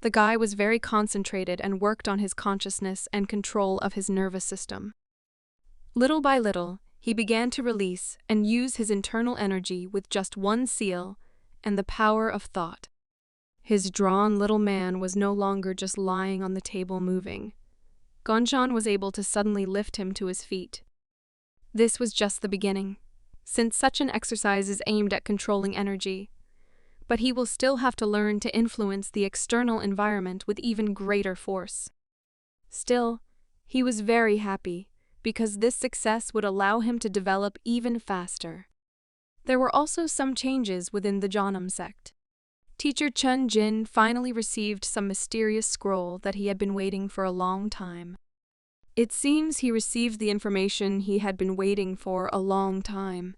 The guy was very concentrated and worked on his consciousness and control of his nervous system. Little by little, he began to release and use his internal energy with just one seal and the power of thought. His drawn little man was no longer just lying on the table moving. Gongshan was able to suddenly lift him to his feet. This was just the beginning, since such an exercise is aimed at controlling energy. But he will still have to learn to influence the external environment with even greater force. Still, he was very happy, because this success would allow him to develop even faster. There were also some changes within the Janam sect. Teacher Chun Jin finally received some mysterious scroll that he had been waiting for a long time. It seems he received the information he had been waiting for a long time.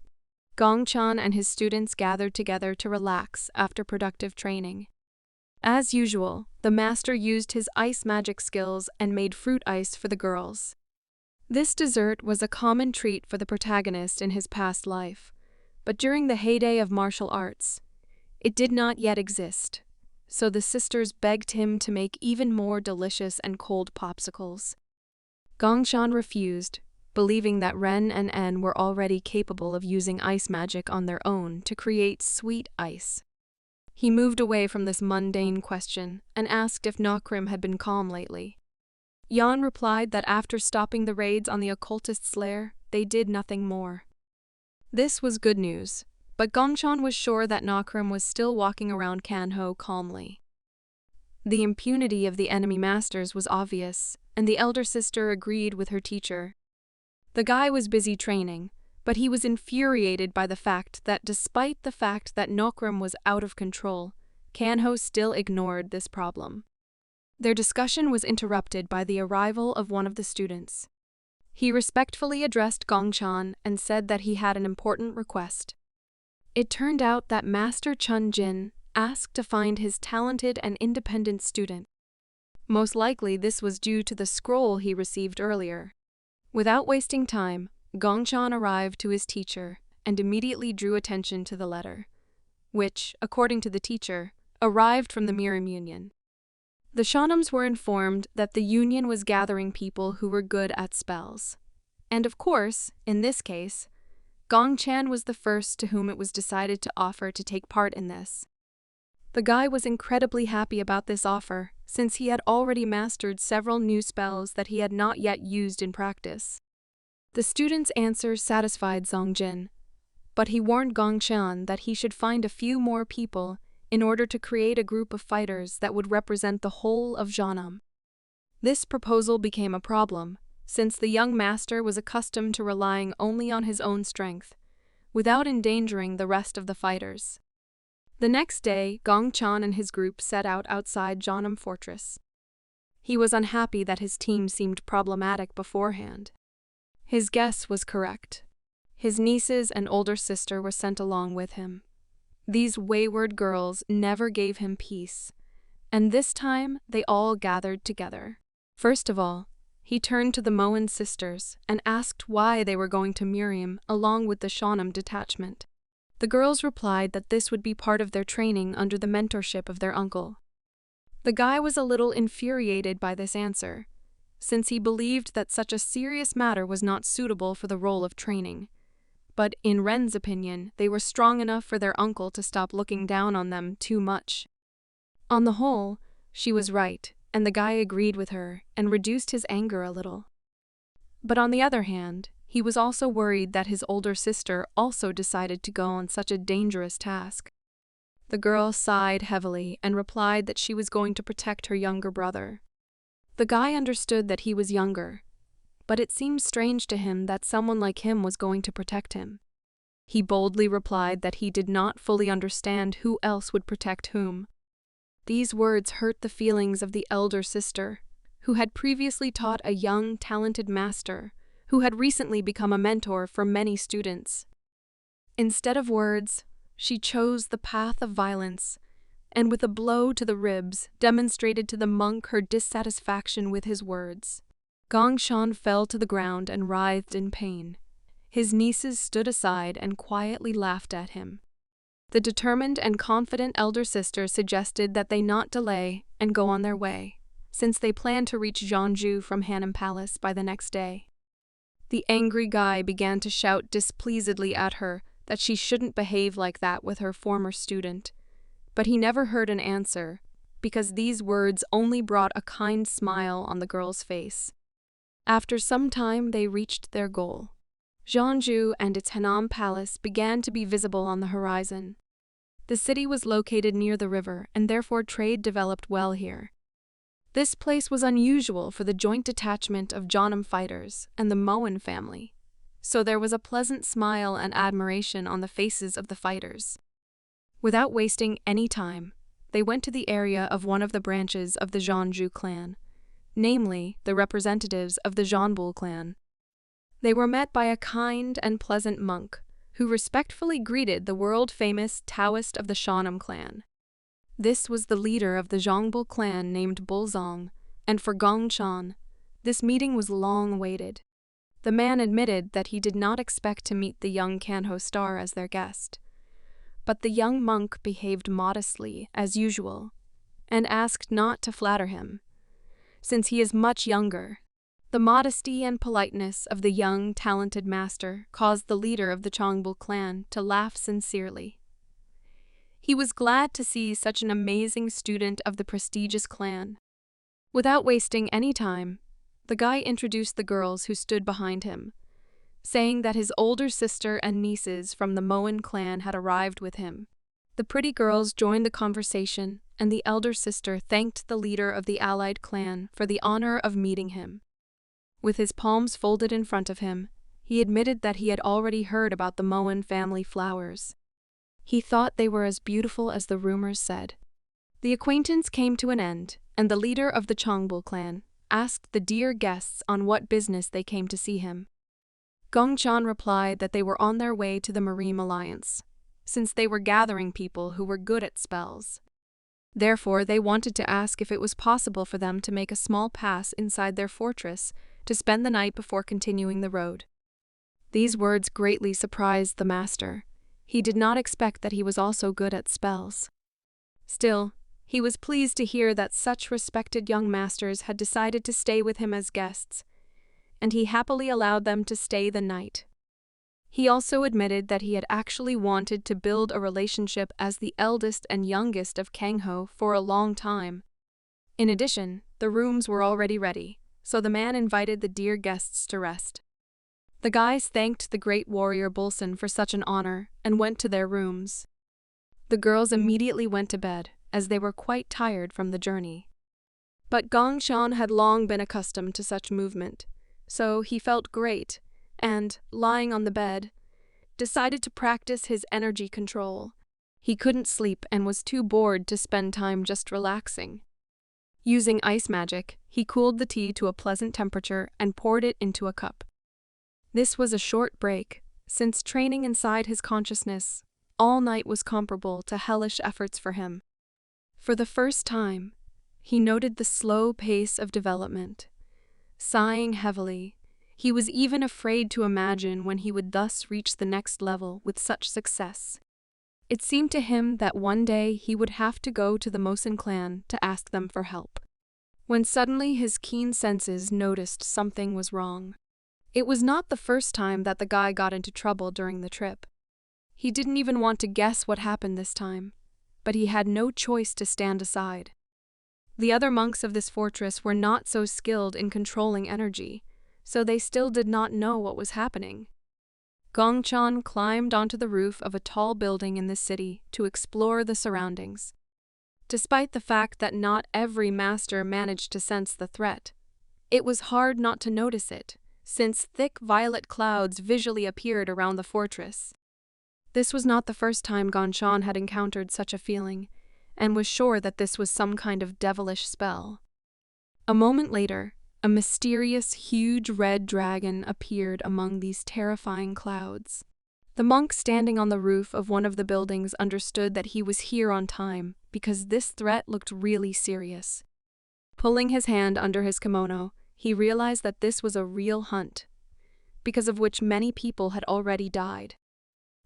Gongchan and his students gathered together to relax after productive training. As usual, the master used his ice magic skills and made fruit ice for the girls. This dessert was a common treat for the protagonist in his past life, but during the heyday of martial arts, it did not yet exist, so the sisters begged him to make even more delicious and cold popsicles. Gongshan refused, believing that Ren and En were already capable of using ice magic on their own to create sweet ice. He moved away from this mundane question and asked if Nokrim had been calm lately. Yan replied that after stopping the raids on the occultist's lair, they did nothing more. This was good news, but Gongshan was sure that Nokrim was still walking around Kanho calmly. The impunity of the enemy masters was obvious, and the elder sister agreed with her teacher. The guy was busy training, but he was infuriated by the fact that despite the fact that Nokrim was out of control, Kanho still ignored this problem. Their discussion was interrupted by the arrival of one of the students. He respectfully addressed Gongshan and said that he had an important request. It turned out that Master Chun Jin asked to find his talented and independent student. Most likely this was due to the scroll he received earlier. Without wasting time, Gongshan arrived to his teacher and immediately drew attention to the letter, which, according to the teacher, arrived from the Mirim Union. The Shanams were informed that the Union was gathering people who were good at spells. And of course, in this case, Gongchan was the first to whom it was decided to offer to take part in this. The guy was incredibly happy about this offer, since he had already mastered several new spells that he had not yet used in practice. The student's answer satisfied Zongjin, but he warned Gongxian that he should find a few more people in order to create a group of fighters that would represent the whole of Jeonnam. This proposal became a problem, since the young master was accustomed to relying only on his own strength, without endangering the rest of the fighters. The next day, Gongxian and his group set out outside Jeonnam Fortress. He was unhappy that his team seemed problematic beforehand. His guess was correct. His nieces and older sister were sent along with him. These wayward girls never gave him peace, and this time they all gathered together. First of all, he turned to the Moen sisters and asked why they were going to Miriam along with the Jeonnam detachment. The girls replied that this would be part of their training under the mentorship of their uncle. The guy was a little infuriated by this answer, since he believed that such a serious matter was not suitable for the role of training. But in Ren's opinion, they were strong enough for their uncle to stop looking down on them too much. On the whole, she was right, and the guy agreed with her and reduced his anger a little. But on the other hand, he was also worried that his older sister also decided to go on such a dangerous task. The girl sighed heavily and replied that she was going to protect her younger brother. The guy understood that he was younger, but it seemed strange to him that someone like him was going to protect him. He boldly replied that he did not fully understand who else would protect whom. These words hurt the feelings of the elder sister, who had previously taught a young, talented master, who had recently become a mentor for many students. Instead of words, she chose the path of violence, and with a blow to the ribs, demonstrated to the monk her dissatisfaction with his words. Gongxian fell to the ground and writhed in pain. His nieces stood aside and quietly laughed at him. The determined and confident elder sister suggested that they not delay and go on their way, since they planned to reach Jeonju from Hanam Palace by the next day. The angry guy began to shout displeasedly at her that she shouldn't behave like that with her former student, but he never heard an answer, because these words only brought a kind smile on the girl's face. After some time, they reached their goal. Jeonju and its Hanam Palace began to be visible on the horizon. The city was located near the river, and therefore trade developed well here. This place was unusual for the joint detachment of Jeonnam fighters and the Moen family, so there was a pleasant smile and admiration on the faces of the fighters. Without wasting any time, they went to the area of one of the branches of the Jeonju clan, namely the representatives of the Jeonbul clan. They were met by a kind and pleasant monk, who respectfully greeted the world-famous Taoist of the Jeonnam clan. This was the leader of the Jeonbul clan named Bulzong, and for Gongxian, this meeting was long awaited. The man admitted that he did not expect to meet the young Kanho star as their guest, but the young monk behaved modestly, as usual, and asked not to flatter him, since he is much younger. The modesty and politeness of the young, talented master caused the leader of the Jeonbul clan to laugh sincerely. He was glad to see such an amazing student of the prestigious clan. Without wasting any time, the guy introduced the girls who stood behind him, saying that his older sister and nieces from the Moen clan had arrived with him. The pretty girls joined the conversation, and the elder sister thanked the leader of the allied clan for the honor of meeting him. With his palms folded in front of him, he admitted that he had already heard about the Moen family flowers. He thought they were as beautiful as the rumors said. The acquaintance came to an end, and the leader of the Jeonbul clan asked the dear guests on what business they came to see him. Gongxian replied that they were on their way to the Marine Alliance, since they were gathering people who were good at spells. Therefore, they wanted to ask if it was possible for them to make a small pass inside their fortress to spend the night before continuing the road. These words greatly surprised the master. He did not expect that he was also good at spells. Still, he was pleased to hear that such respected young masters had decided to stay with him as guests, and he happily allowed them to stay the night. He also admitted that he had actually wanted to build a relationship as the eldest and youngest of Kangho for a long time. In addition, the rooms were already ready, so the man invited the dear guests to rest. The guys thanked the great warrior Bulsen for such an honor and went to their rooms. The girls immediately went to bed, as they were quite tired from the journey. But Gongshan had long been accustomed to such movement, so he felt great and, lying on the bed, decided to practice his energy control. He couldn't sleep and was too bored to spend time just relaxing. Using ice magic, he cooled the tea to a pleasant temperature and poured it into a cup. This was a short break, since training inside his consciousness all night was comparable to hellish efforts for him. For the first time, he noted the slow pace of development. Sighing heavily, he was even afraid to imagine when he would thus reach the next level with such success. It seemed to him that one day he would have to go to the Mosin clan to ask them for help. When suddenly his keen senses noticed something was wrong. It was not the first time that the guy got into trouble during the trip. He didn't even want to guess what happened this time, but he had no choice to stand aside. The other monks of this fortress were not so skilled in controlling energy, so they still did not know what was happening. Gongchan climbed onto the roof of a tall building in the city to explore the surroundings. Despite the fact that not every master managed to sense the threat, it was hard not to notice it, since thick violet clouds visually appeared around the fortress. This was not the first time Gongchan had encountered such a feeling, and was sure that this was some kind of devilish spell. A moment later, a mysterious, huge red dragon appeared among these terrifying clouds. The monk standing on the roof of one of the buildings understood that he was here on time because this threat looked really serious. Pulling his hand under his kimono, he realized that this was a real hunt, because of which many people had already died.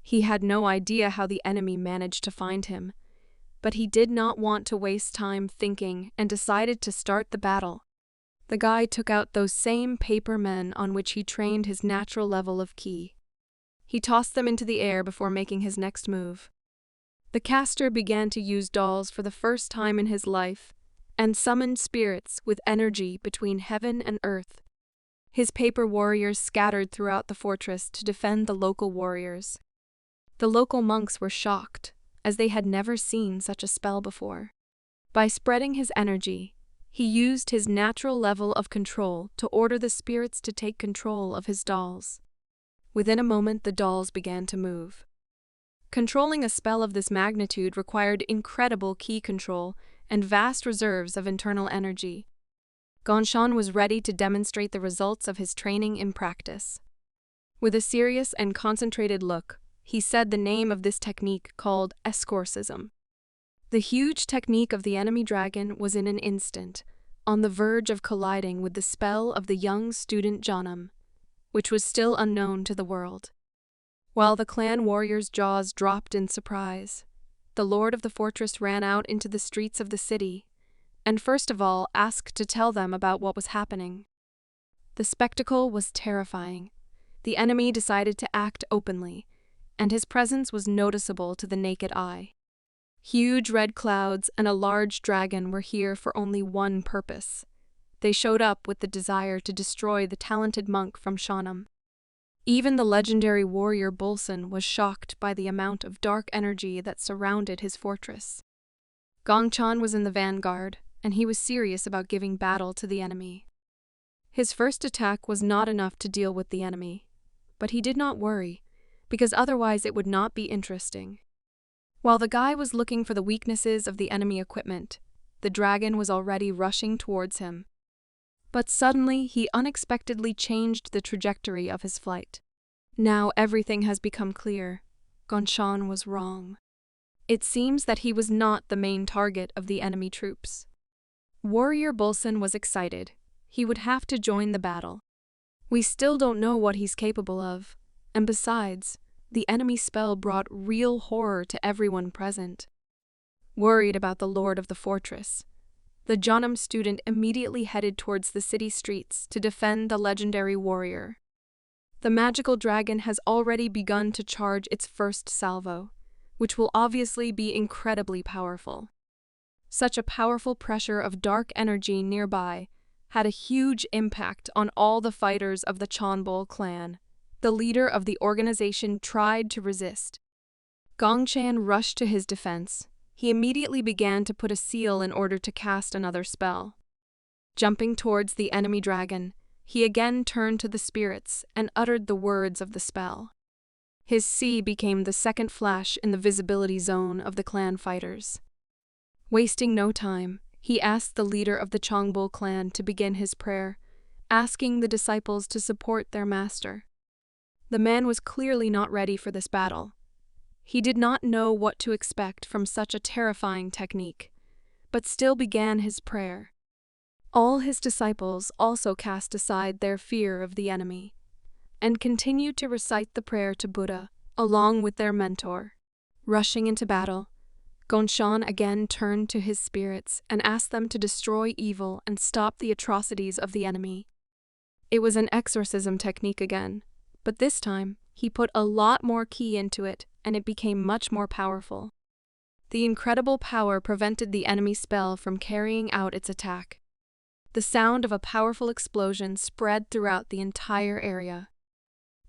He had no idea how the enemy managed to find him, but he did not want to waste time thinking and decided to start the battle. The guy took out those same paper men on which he trained his natural level of ki. He tossed them into the air before making his next move. The caster began to use dolls for the first time in his life and summoned spirits with energy between heaven and earth. His paper warriors scattered throughout the fortress to defend the local warriors. The local monks were shocked, as they had never seen such a spell before. By spreading his energy, he used his natural level of control to order the spirits to take control of his dolls. Within a moment, the dolls began to move. Controlling a spell of this magnitude required incredible ki control and vast reserves of internal energy. Gongchan was ready to demonstrate the results of his training in practice. With a serious and concentrated look, he said the name of this technique called escorcism. The huge technique of the enemy dragon was in an instant, on the verge of colliding with the spell of the young student Janam, which was still unknown to the world. While the clan warriors' jaws dropped in surprise, the lord of the fortress ran out into the streets of the city, and first of all asked to tell them about what was happening. The spectacle was terrifying. The enemy decided to act openly, and his presence was noticeable to the naked eye. Huge red clouds and a large dragon were here for only one purpose. They showed up with the desire to destroy the talented monk from Shanam. Even the legendary warrior Bulsen was shocked by the amount of dark energy that surrounded his fortress. Gongchan was in the vanguard, and he was serious about giving battle to the enemy. His first attack was not enough to deal with the enemy, but he did not worry, because otherwise it would not be interesting. While the guy was looking for the weaknesses of the enemy equipment, the dragon was already rushing towards him. But suddenly he unexpectedly changed the trajectory of his flight. Now everything has become clear. Gongchan was wrong. It seems that he was not the main target of the enemy troops. Warrior Bulsen was excited. He would have to join the battle. We still don't know what he's capable of, and besides, the enemy spell brought real horror to everyone present. Worried about the lord of the fortress, the Janam student immediately headed towards the city streets to defend the legendary warrior. The magical dragon has already begun to charge its first salvo, which will obviously be incredibly powerful. Such a powerful pressure of dark energy nearby had a huge impact on all the fighters of the Chanbol clan, the leader of the organization tried to resist. Gongchan rushed to his defense. He immediately began to put a seal in order to cast another spell. Jumping towards the enemy dragon, he again turned to the spirits and uttered the words of the spell. His sea became the second flash in the visibility zone of the clan fighters. Wasting no time, he asked the leader of the Chongbul clan to begin his prayer, asking the disciples to support their master. The man was clearly not ready for this battle. He did not know what to expect from such a terrifying technique, but still began his prayer. All his disciples also cast aside their fear of the enemy and continued to recite the prayer to Buddha along with their mentor. Rushing into battle, Gongchan again turned to his spirits and asked them to destroy evil and stop the atrocities of the enemy. It was an exorcism technique again, but this time he put a lot more ki into it and it became much more powerful. The incredible power prevented the enemy spell from carrying out its attack. The sound of a powerful explosion spread throughout the entire area.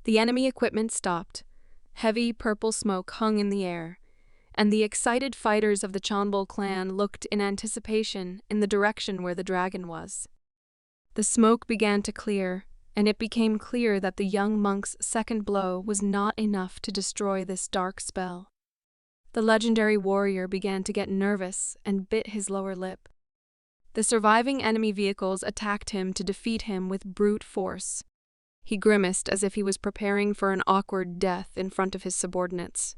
The enemy equipment stopped. Heavy purple smoke hung in the air, and the excited fighters of the Chonbul clan looked in anticipation in the direction where the dragon was. The smoke began to clear, and it became clear that the young monk's second blow was not enough to destroy this dark spell. The legendary warrior began to get nervous and bit his lower lip. The surviving enemy vehicles attacked him to defeat him with brute force. He grimaced as if he was preparing for an awkward death in front of his subordinates.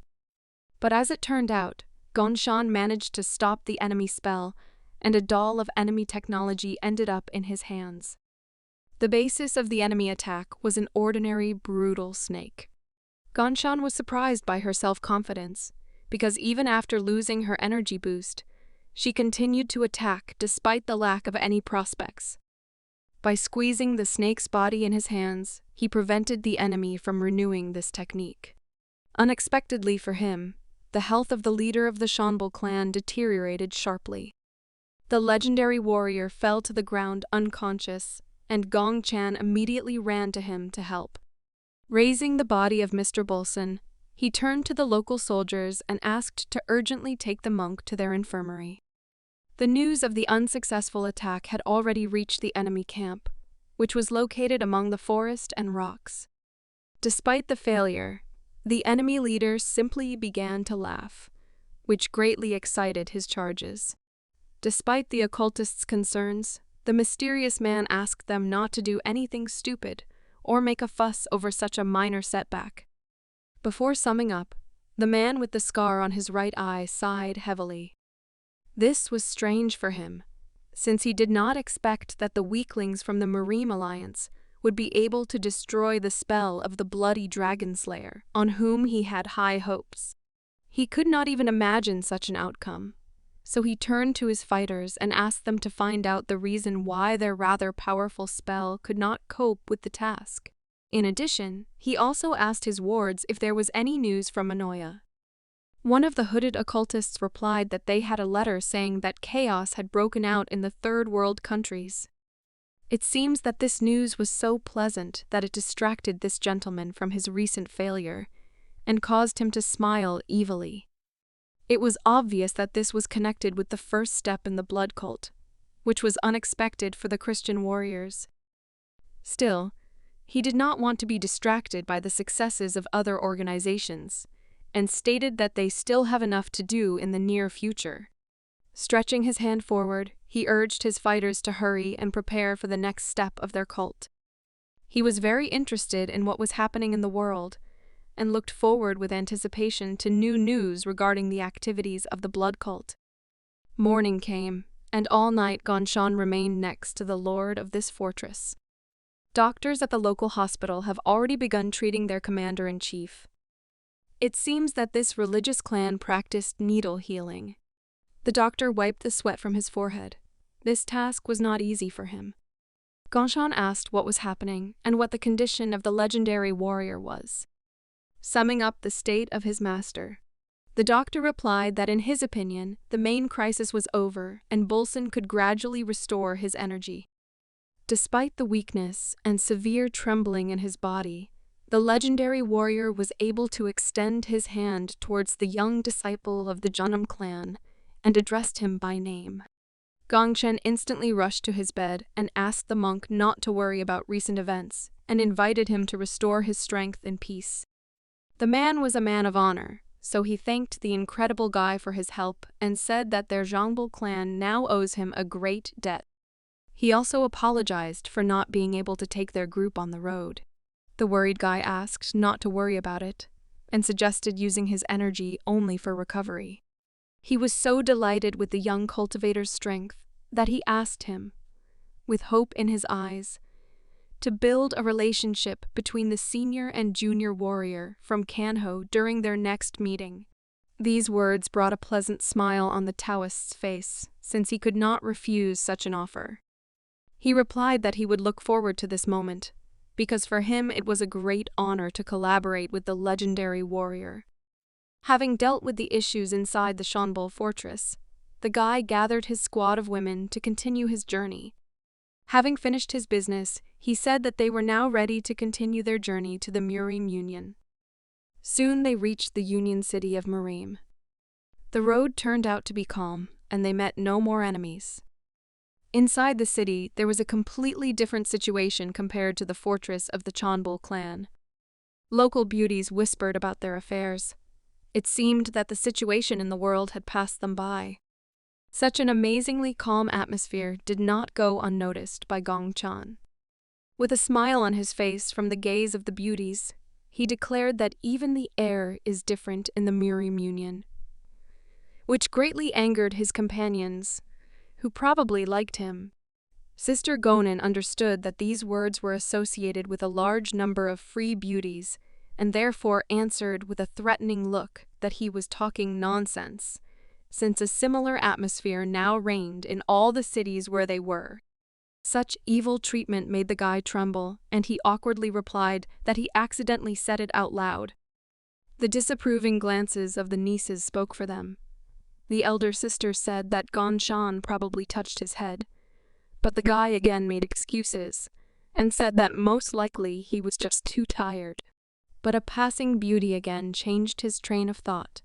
But as it turned out, Gongchan managed to stop the enemy spell, and a doll of enemy technology ended up in his hands. The basis of the enemy attack was an ordinary, brutal snake. Gongchan was surprised by her self-confidence, because even after losing her energy boost, she continued to attack despite the lack of any prospects. By squeezing the snake's body in his hands, he prevented the enemy from renewing this technique. Unexpectedly for him, the health of the leader of the Chonbul clan deteriorated sharply. The legendary warrior fell to the ground unconscious, and Gongchan immediately ran to him to help. Raising the body of Mr. Bolson, he turned to the local soldiers and asked to urgently take the monk to their infirmary. The news of the unsuccessful attack had already reached the enemy camp, which was located among the forest and rocks. Despite the failure, the enemy leader simply began to laugh, which greatly excited his charges. Despite the occultists' concerns, the mysterious man asked them not to do anything stupid or make a fuss over such a minor setback. Before summing up, the man with the scar on his right eye sighed heavily. This was strange for him, since he did not expect that the weaklings from the Marine Alliance would be able to destroy the spell of the bloody dragon slayer, on whom he had high hopes. He could not even imagine such an outcome, so he turned to his fighters and asked them to find out the reason why their rather powerful spell could not cope with the task. In addition, he also asked his wards if there was any news from Manoia. One of the hooded occultists replied that they had a letter saying that chaos had broken out in the third world countries. It seems that this news was so pleasant that it distracted this gentleman from his recent failure and caused him to smile evilly. It was obvious that this was connected with the first step in the blood cult, which was unexpected for the Christian warriors. Still, he did not want to be distracted by the successes of other organizations, and stated that they still have enough to do in the near future. Stretching his hand forward, he urged his fighters to hurry and prepare for the next step of their cult. He was very interested in what was happening in the world, and looked forward with anticipation to new news regarding the activities of the blood cult. Morning came, and all night Gongchan remained next to the lord of this fortress. Doctors at the local hospital have already begun treating their commander-in-chief. It seems that this religious clan practiced needle healing. The doctor wiped the sweat from his forehead. This task was not easy for him. Gongchan asked what was happening and what the condition of the legendary warrior was. Summing up the state of his master, the doctor replied that in his opinion, the main crisis was over and Bolson could gradually restore his energy. Despite the weakness and severe trembling in his body, The legendary warrior was able to extend his hand towards the young disciple of the Jeonnam clan and addressed him by name. Gongchen instantly rushed to his bed and asked the monk not to worry about recent events and invited him to restore his strength and peace. The man was a man of honor, so he thanked the incredible guy for his help and said that their Zhongbul clan now owes him a great debt. He also apologized for not being able to take their group on the road. The worried guy asked not to worry about it and suggested using his energy only for recovery. He was so delighted with the young cultivator's strength that he asked him, with hope in his eyes, to build a relationship between the senior and junior warrior from Kanho during their next meeting. These words brought a pleasant smile on the Taoist's face, since he could not refuse such an offer. He replied that he would look forward to this moment, because for him it was a great honor to collaborate with the legendary warrior. Having dealt with the issues inside the Zhongbul fortress, the guy gathered his squad of women to continue his journey. Having finished his business, he said that they were now ready to continue their journey to the Murim Union. Soon they reached the Union city of Murim. The road turned out to be calm, and they met no more enemies. Inside the city, there was a completely different situation compared to the fortress of the Zhongbul clan. Local beauties whispered about their affairs. It seemed that the situation in the world had passed them by. Such an amazingly calm atmosphere did not go unnoticed by Gongchen. With a smile on his face from the gaze of the beauties, he declared that even the air is different in the Murim Union, which greatly angered his companions, who probably liked him. Sister Gonin understood that these words were associated with a large number of free beauties, and therefore answered with a threatening look that he was talking nonsense, since a similar atmosphere now reigned in all the cities where they were. Such evil treatment made the guy tremble, and he awkwardly replied that he accidentally said it out loud. The disapproving glances of the nieces spoke for them. The elder sister said that Gongchen probably touched his head, but the guy again made excuses and said that most likely he was just too tired. But a passing beauty again changed his train of thought,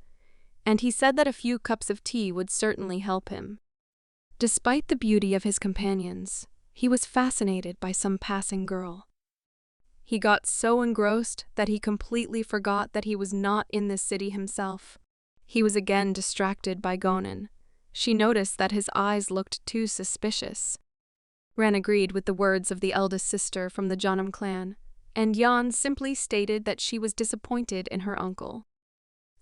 and he said that a few cups of tea would certainly help him. Despite the beauty of his companions, he was fascinated by some passing girl. He got so engrossed that he completely forgot that he was not in this city himself. He was again distracted by Gonin. She noticed that his eyes looked too suspicious. Ren agreed with the words of the eldest sister from the Jeonnam clan, and Yan simply stated that she was disappointed in her uncle.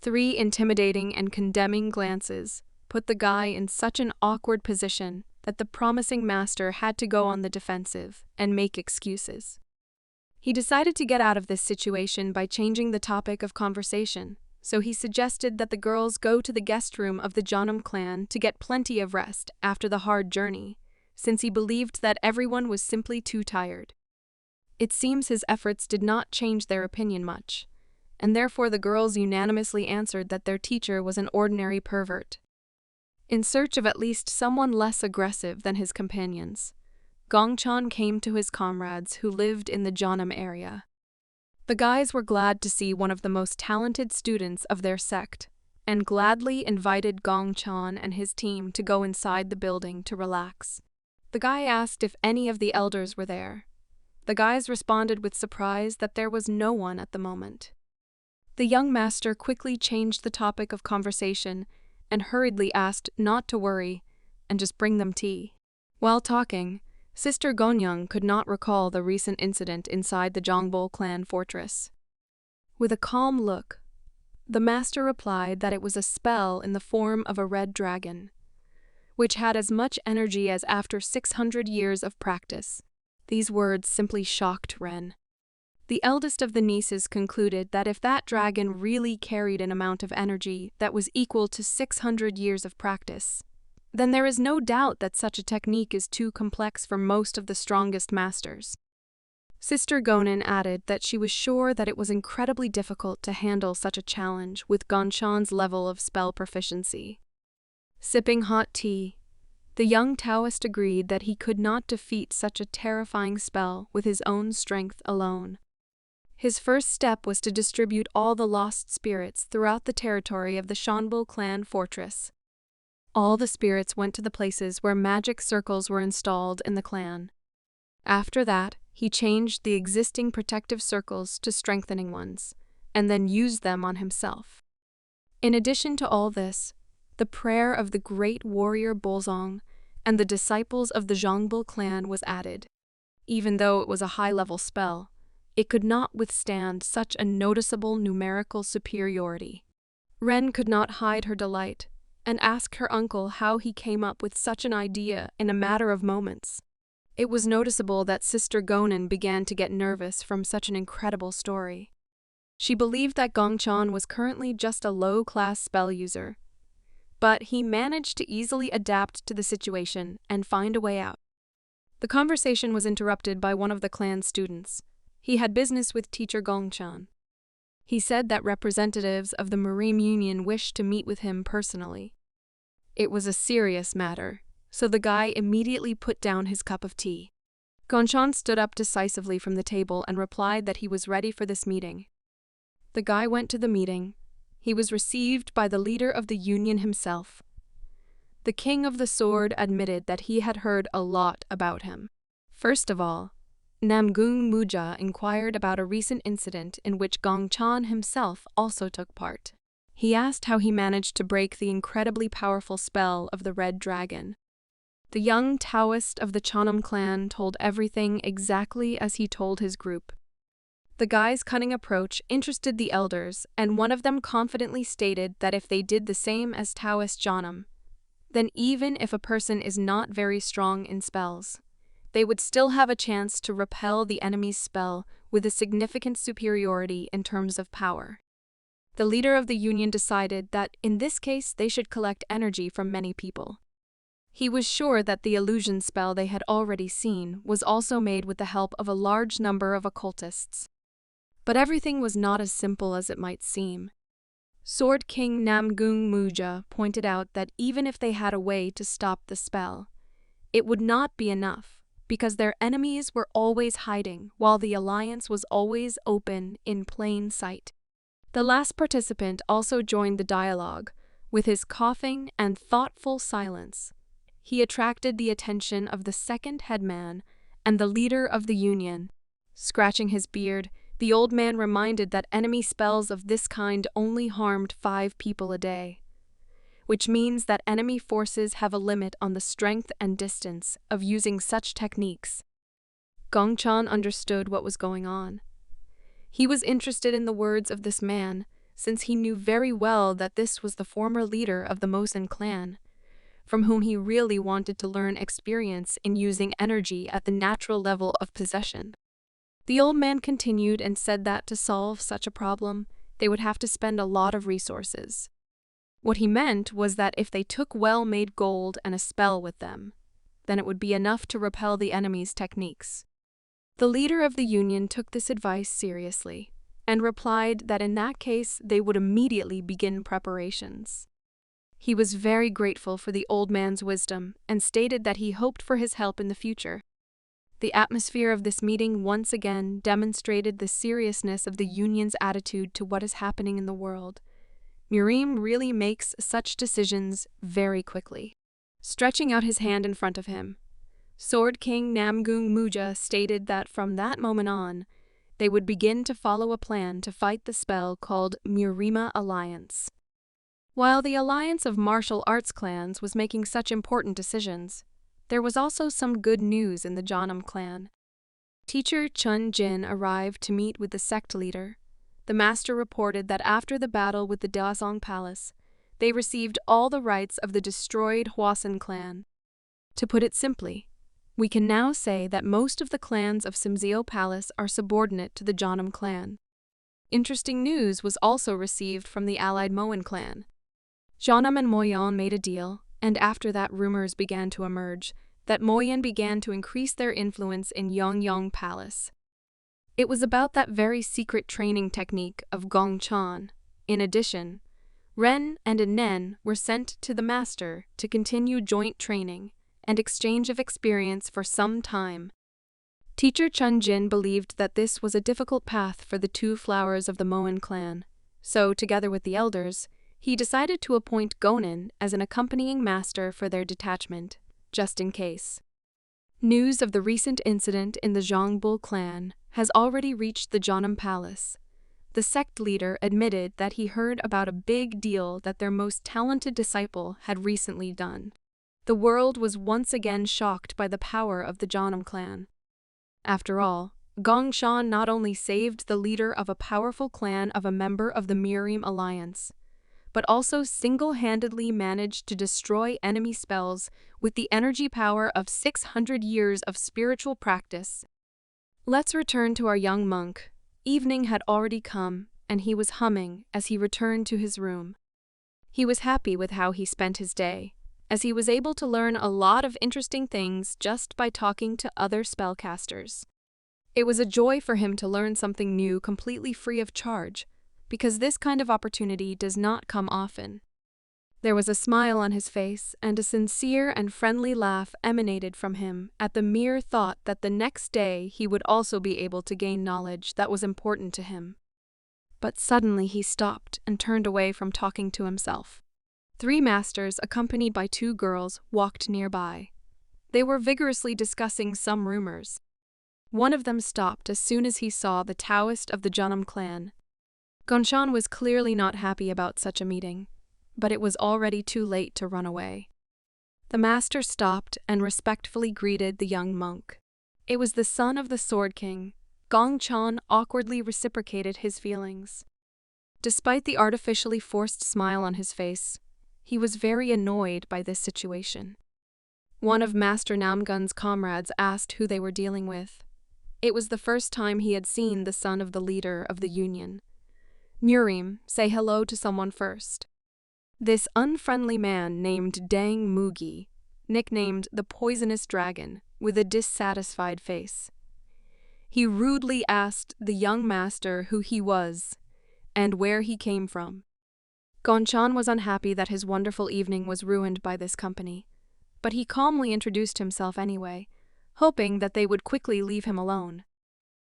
3 intimidating and condemning glances put the guy in such an awkward position that the promising master had to go on the defensive and make excuses. He decided to get out of this situation by changing the topic of conversation, so he suggested that the girls go to the guest room of the Jeonnam clan to get plenty of rest after the hard journey, since he believed that everyone was simply too tired. It seems his efforts did not change their opinion much, and therefore the girls unanimously answered that their teacher was an ordinary pervert. In search of at least someone less aggressive than his companions, Gongchen came to his comrades who lived in the Jeonnam area. The guys were glad to see one of the most talented students of their sect, and gladly invited Gongchen and his team to go inside the building to relax. The guy asked if any of the elders were there. The guys responded with surprise that there was no one at the moment. The young master quickly changed the topic of conversation and hurriedly asked not to worry and just bring them tea. While talking, Sister Gonyang could not recall the recent incident inside the Zhongbul clan fortress. With a calm look, the master replied that it was a spell in the form of a red dragon, which had as much energy as after 600 years of practice. These words simply shocked Ren. The eldest of the nieces concluded that if that dragon really carried an amount of energy that was equal to 600 years of practice, then there is no doubt that such a technique is too complex for most of the strongest masters. Sister Gonin added that she was sure that it was incredibly difficult to handle such a challenge with Gongchen's level of spell proficiency. Sipping hot tea, the young Taoist agreed that he could not defeat such a terrifying spell with his own strength alone. His first step was to distribute all the lost spirits throughout the territory of the Shanbul clan fortress. All the spirits went to the places where magic circles were installed in the clan. After that, he changed the existing protective circles to strengthening ones, and then used them on himself. In addition to all this, the prayer of the great warrior Bolzong and the disciples of the Zhongbul clan was added. Even though it was a high-level spell, it could not withstand such a noticeable numerical superiority. Ren could not hide her delight and asked her uncle how he came up with such an idea in a matter of moments. It was noticeable that Sister Gonan began to get nervous from such an incredible story. She believed that Gongchan was currently just a low-class spell user, but he managed to easily adapt to the situation and find a way out. The conversation was interrupted by one of the clan's students. He had business with teacher Gongchan. He said that representatives of the Marine Union wished to meet with him personally. It was a serious matter, so the guy immediately put down his cup of tea. Gongchan stood up decisively from the table and replied that he was ready for this meeting. The guy went to the meeting. He was received by the leader of the union himself. The King of the Sword admitted that he had heard a lot about him. First of all, Namgung Muja inquired about a recent incident in which Gongchan himself also took part. He asked how he managed to break the incredibly powerful spell of the Red Dragon. The young Taoist of the Chanam clan told everything exactly as he told his group. The guy's cunning approach interested the elders, and one of them confidently stated that if they did the same as Taoist Janam, then even if a person is not very strong in spells, they would still have a chance to repel the enemy's spell with a significant superiority in terms of power. The leader of the union decided that in this case they should collect energy from many people. He was sure that the illusion spell they had already seen was also made with the help of a large number of occultists. But everything was not as simple as it might seem. Sword King Namgung Muja pointed out that even if they had a way to stop the spell, it would not be enough, because their enemies were always hiding while the alliance was always open in plain sight. The last participant also joined the dialogue. With his coughing and thoughtful silence, he attracted the attention of the second headman and the leader of the union. Scratching his beard, the old man reminded that enemy spells of this kind only harmed 5 people a day, which means that enemy forces have a limit on the strength and distance of using such techniques. Gongchan understood what was going on. He was interested in the words of this man, since he knew very well that this was the former leader of the Mosin clan, from whom he really wanted to learn experience in using energy at the natural level of possession. The old man continued and said that to solve such a problem, they would have to spend a lot of resources. What he meant was that if they took well-made gold and a spell with them, then it would be enough to repel the enemy's techniques. The leader of the union took this advice seriously and replied that in that case they would immediately begin preparations. He was very grateful for the old man's wisdom and stated that he hoped for his help in the future. The atmosphere of this meeting once again demonstrated the seriousness of the union's attitude to what is happening in the world. Murim really makes such decisions very quickly. Stretching out his hand in front of him, Sword King Namgung Muja stated that from that moment on, they would begin to follow a plan to fight the spell called Murima Alliance. While the alliance of martial arts clans was making such important decisions, there was also some good news in the Janam clan. Teacher Chun Jin arrived to meet with the sect leader. The master reported that after the battle with the Dazong Palace, they received all the rights of the destroyed Hwasan clan. To put it simply, we can now say that most of the clans of Simzio Palace are subordinate to the Janam clan. Interesting news was also received from the allied Moan clan. Janam and Moyan made a deal, and after that rumors began to emerge that Moyan began to increase their influence in Yongyang Palace. It was about that very secret training technique of Gongchan. In addition, Ren and Nen were sent to the master to continue joint training and exchange of experience for some time. Teacher Chun Jin believed that this was a difficult path for the two flowers of the Moen clan, so, together with the elders, he decided to appoint Gonin as an accompanying master for their detachment, just in case. News of the recent incident in the Zhongbul clan has already reached the Jeonnam Palace. The sect leader admitted that he heard about a big deal that their most talented disciple had recently done. The world was once again shocked by the power of the Jeonnam clan. After all, Gong Shan not only saved the leader of a powerful clan of a member of the Mirim Alliance, but also single-handedly managed to destroy enemy spells with the energy power of 600 years of spiritual practice. Let's return to our young monk. Evening had already come, and he was humming as he returned to his room. He was happy with how he spent his day, as he was able to learn a lot of interesting things just by talking to other spellcasters. It was a joy for him to learn something new completely free of charge, because this kind of opportunity does not come often. There was a smile on his face, and a sincere and friendly laugh emanated from him at the mere thought that the next day he would also be able to gain knowledge that was important to him. But suddenly he stopped and turned away from talking to himself. 3 masters, accompanied by 2 girls, walked nearby. They were vigorously discussing some rumors. One of them stopped as soon as he saw the Taoist of the Jeonnam clan. Gongshan was clearly not happy about such a meeting, but it was already too late to run away. The master stopped and respectfully greeted the young monk. It was the son of the Sword King. Gong Chan awkwardly reciprocated his feelings. Despite the artificially forced smile on his face, he was very annoyed by this situation. One of Master Namgun's comrades asked who they were dealing with. It was the first time he had seen the son of the leader of the Union. Murim, say hello to someone first. This unfriendly man named Dang Mugi, nicknamed the Poisonous Dragon, with a dissatisfied face. He rudely asked the young master who he was and where he came from. Gonchan was unhappy that his wonderful evening was ruined by this company, but he calmly introduced himself anyway, hoping that they would quickly leave him alone.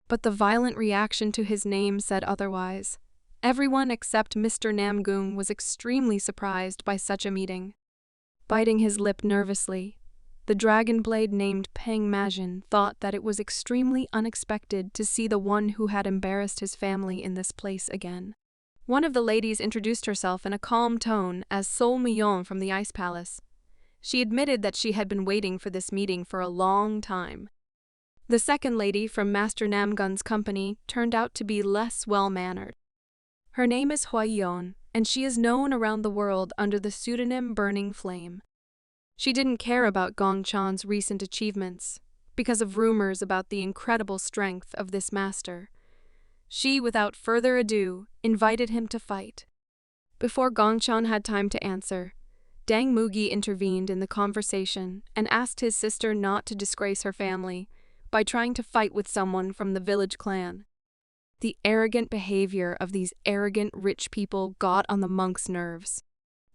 But the violent reaction to his name said otherwise. Everyone except Mr. Namgung was extremely surprised by such a meeting. Biting his lip nervously, the dragon blade named Peng Majin thought that it was extremely unexpected to see the one who had embarrassed his family in this place again. One of the ladies introduced herself in a calm tone as Sol Mion from the Ice Palace. She admitted that she had been waiting for this meeting for a long time. The second lady from Master Namgun's company turned out to be less well-mannered. Her name is Huayon, and she is known around the world under the pseudonym Burning Flame. She didn't care about Gong Chan's recent achievements, because of rumors about the incredible strength of this master. She, without further ado, invited him to fight. Before Gong Chan had time to answer, Dang Mugi intervened in the conversation and asked his sister not to disgrace her family by trying to fight with someone from the village clan. The arrogant behavior of these arrogant rich people got on the monk's nerves.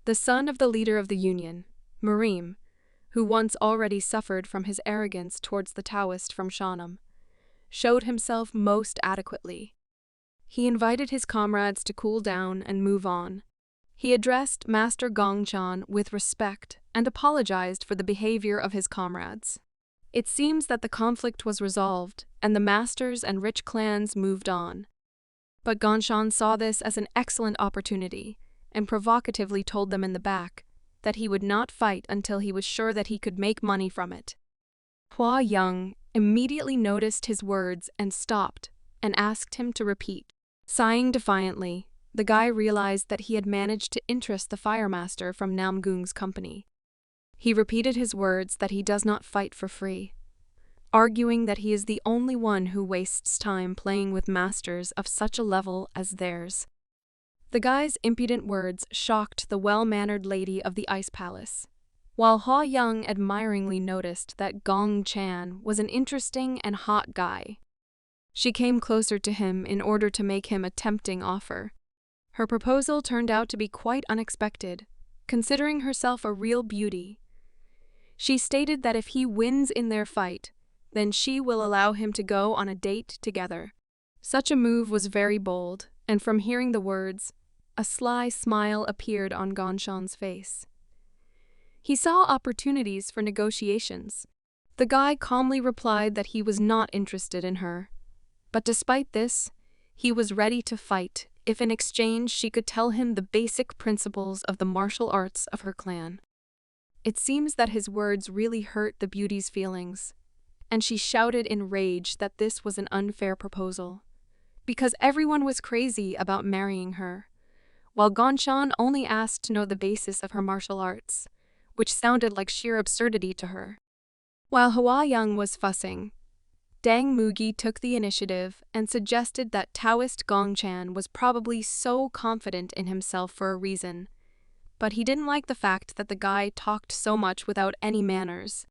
The son of the leader of the Union, Murim, who once already suffered from his arrogance towards the Taoist from Jeonnam, showed himself most adequately. He invited his comrades to cool down and move on. He addressed Master Gongchan with respect and apologized for the behavior of his comrades. It seems that the conflict was resolved, and the masters and rich clans moved on. But Gongchan saw this as an excellent opportunity, and provocatively told them in the back that he would not fight until he was sure that he could make money from it. Hua Yang immediately noticed his words and stopped, and asked him to repeat. Sighing defiantly, the guy realized that he had managed to interest the firemaster from Namgung's company. He repeated his words that he does not fight for free, arguing that he is the only one who wastes time playing with masters of such a level as theirs. The guy's impudent words shocked the well-mannered lady of the Ice Palace, while Hua Yang admiringly noticed that Gong Chan was an interesting and hot guy. She came closer to him in order to make him a tempting offer. Her proposal turned out to be quite unexpected, considering herself a real beauty. She stated that if he wins in their fight, then she will allow him to go on a date together. Such a move was very bold, and from hearing the words, a sly smile appeared on Gongchan's face. He saw opportunities for negotiations. The guy calmly replied that he was not interested in her. But despite this, he was ready to fight if in exchange she could tell him the basic principles of the martial arts of her clan. It seems that his words really hurt the beauty's feelings, and she shouted in rage that this was an unfair proposal, because everyone was crazy about marrying her, while Gongchan only asked to know the basis of her martial arts, which sounded like sheer absurdity to her. While Hua Young was fussing, Dang Mugi took the initiative and suggested that Taoist Gongchan was probably so confident in himself for a reason, but he didn't like the fact that the guy talked so much without any manners.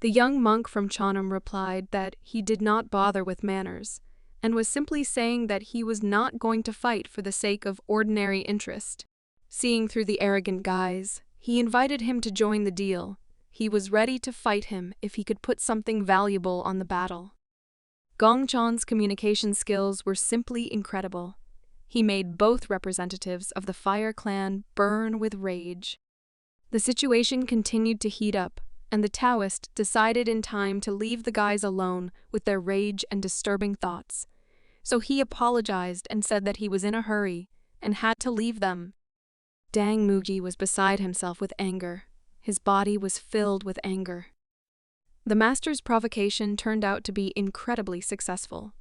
The young monk from Cheonan replied that he did not bother with manners, and was simply saying that he was not going to fight for the sake of ordinary interest. Seeing through the arrogant guy's, he invited him to join the deal. He was ready to fight him if he could put something valuable on the battle. Gongchan's communication skills were simply incredible. He made both representatives of the Fire Clan burn with rage. The situation continued to heat up, and the Taoist decided in time to leave the guys alone with their rage and disturbing thoughts. So he apologized and said that he was in a hurry and had to leave them. Dang Mugi was beside himself with anger. His body was filled with anger. The master's provocation turned out to be incredibly successful.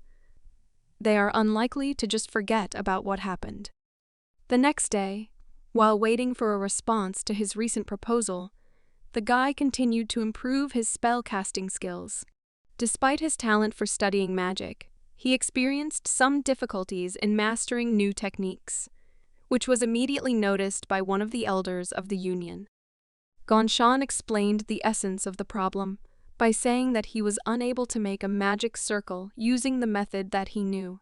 They are unlikely to just forget about what happened. The next day, while waiting for a response to his recent proposal, the guy continued to improve his spell-casting skills. Despite his talent for studying magic, he experienced some difficulties in mastering new techniques, which was immediately noticed by one of the elders of the Union. Gongchan explained the essence of the problem by saying that he was unable to make a magic circle using the method that he knew.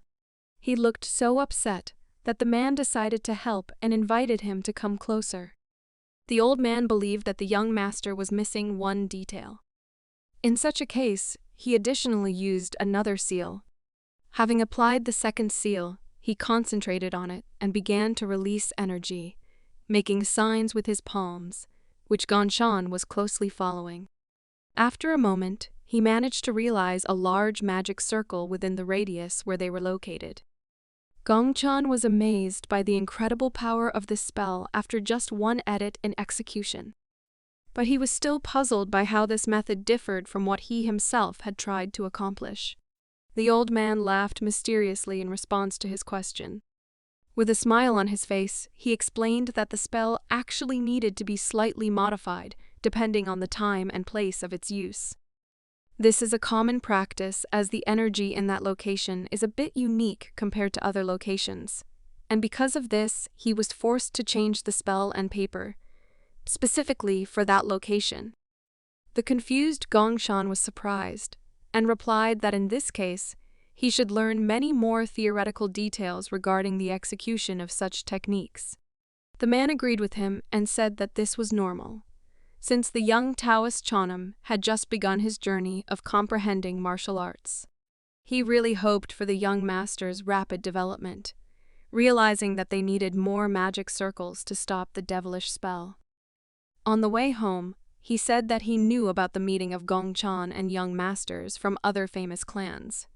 He looked so upset that the man decided to help and invited him to come closer. The old man believed that the young master was missing one detail. In such a case, he additionally used another seal. Having applied the second seal, he concentrated on it and began to release energy, making signs with his palms, which Gongchan was closely following. After a moment, he managed to realize a large magic circle within the radius where they were located. Gongchan was amazed by the incredible power of this spell after just one edit and execution. But he was still puzzled by how this method differed from what he himself had tried to accomplish. The old man laughed mysteriously in response to his question. With a smile on his face, he explained that the spell actually needed to be slightly modified, depending on the time and place of its use. This is a common practice as the energy in that location is a bit unique compared to other locations, and because of this, he was forced to change the spell and paper, specifically for that location. The confused Gongchan was surprised, and replied that in this case, he should learn many more theoretical details regarding the execution of such techniques. The man agreed with him and said that this was normal, since the young Taoist Cheonan had just begun his journey of comprehending martial arts. He really hoped for the young master's rapid development, realizing that they needed more magic circles to stop the devilish spell. On the way home, he said that he knew about the meeting of Gongchan and young masters from other famous clans.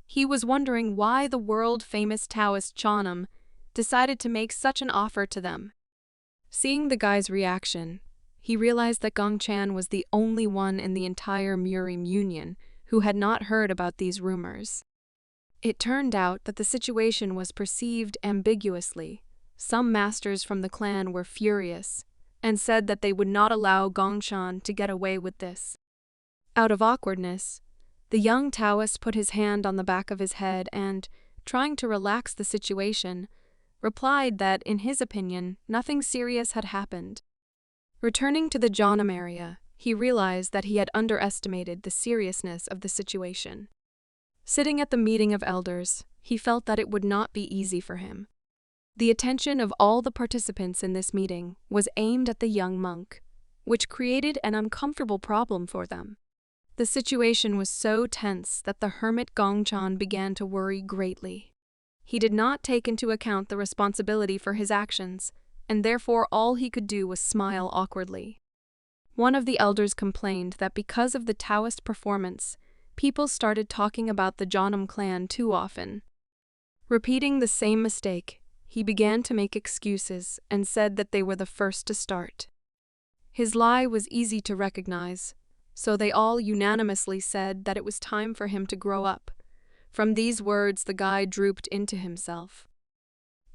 He was wondering why the world-famous Taoist Cheonan decided to make such an offer to them. Seeing the guy's reaction, he realized that Gongchan was the only one in the entire Murim Union who had not heard about these rumors. It turned out that the situation was perceived ambiguously. Some masters from the clan were furious and said that they would not allow Gongchan to get away with this. Out of awkwardness, the young Taoist put his hand on the back of his head and, trying to relax the situation, replied that, in his opinion, nothing serious had happened. Returning to the Jeonnam area, he realized that he had underestimated the seriousness of the situation. Sitting at the meeting of elders, he felt that it would not be easy for him. The attention of all the participants in this meeting was aimed at the young monk, which created an uncomfortable problem for them. The situation was so tense that the hermit Gongchan began to worry greatly. He did not take into account the responsibility for his actions, and therefore all he could do was smile awkwardly. One of the elders complained that because of the Taoist performance, people started talking about the Jeonnam clan too often. Repeating the same mistake, he began to make excuses and said that they were the first to start. His lie was easy to recognize, so they all unanimously said that it was time for him to grow up. From these words, the guy drooped into himself.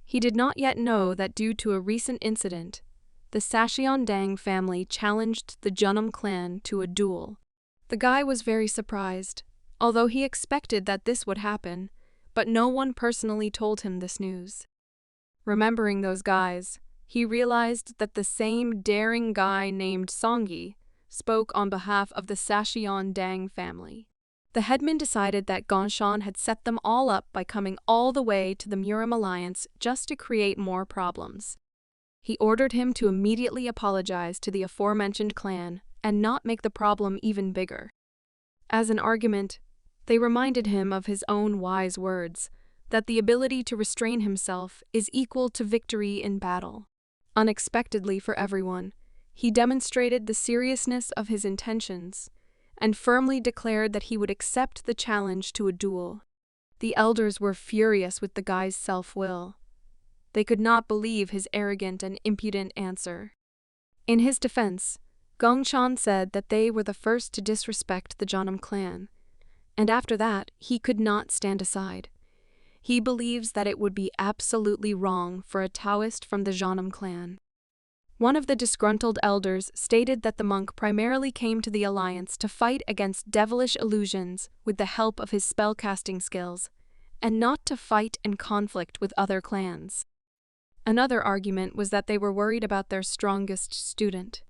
He did not yet know that due to a recent incident, the Sacheon-dang family challenged the Jeonnam clan to a duel. The guy was very surprised, although he expected that this would happen, but no one personally told him this news. Remembering those guys, he realized that the same daring guy named Songyi spoke on behalf of the Sacheon-dang family. The headman decided that Gongchan had set them all up by coming all the way to the Murim Alliance just to create more problems. He ordered him to immediately apologize to the aforementioned clan and not make the problem even bigger. As an argument, they reminded him of his own wise words, that the ability to restrain himself is equal to victory in battle. Unexpectedly for everyone, he demonstrated the seriousness of his intentions and firmly declared that he would accept the challenge to a duel. The elders were furious with the guy's self-will. They could not believe his arrogant and impudent answer. In his defense, Gongchan said that they were the first to disrespect the Jeonnam clan, and after that he could not stand aside. He believes that it would be absolutely wrong for a Taoist from the Jeonnam clan. One of the disgruntled elders stated that the monk primarily came to the alliance to fight against devilish illusions with the help of his spellcasting skills, and not to fight and conflict with other clans. Another argument was that they were worried about their strongest student.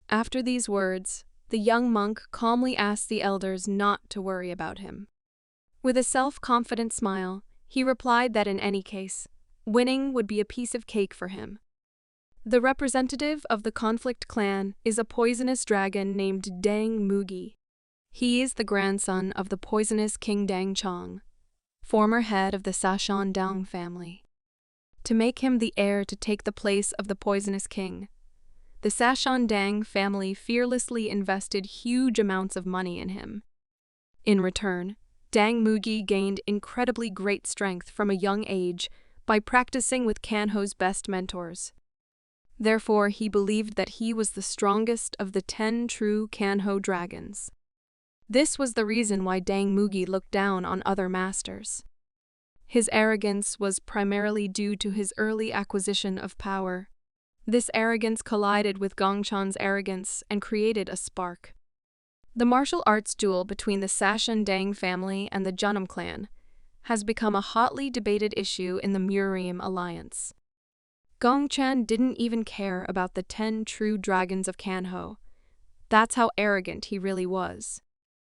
After these words, the young monk calmly asked the elders not to worry about him. With a self-confident smile, he replied that in any case, winning would be a piece of cake for him. The representative of the conflict clan is a poisonous dragon named Dang Mugi. He is the grandson of the poisonous King Dang Chong, former head of the Sacheon-dang family. To make him the heir to take the place of the poisonous king, the Sacheon-dang family fearlessly invested huge amounts of money in him. In return, Dang Mugi gained incredibly great strength from a young age by practicing with Kanho's best mentors. Therefore, he believed that he was the strongest of the 10 true Kanho dragons. This was the reason why Dang Mugi looked down on other masters. His arrogance was primarily due to his early acquisition of power. This arrogance collided with Gongchan's arrogance and created a spark. The martial arts duel between the Sacheon-dang family and the Jeonnam clan has become a hotly debated issue in the Murim Alliance. Gongchan didn't even care about the 10 true dragons of Kanho. That's how arrogant he really was.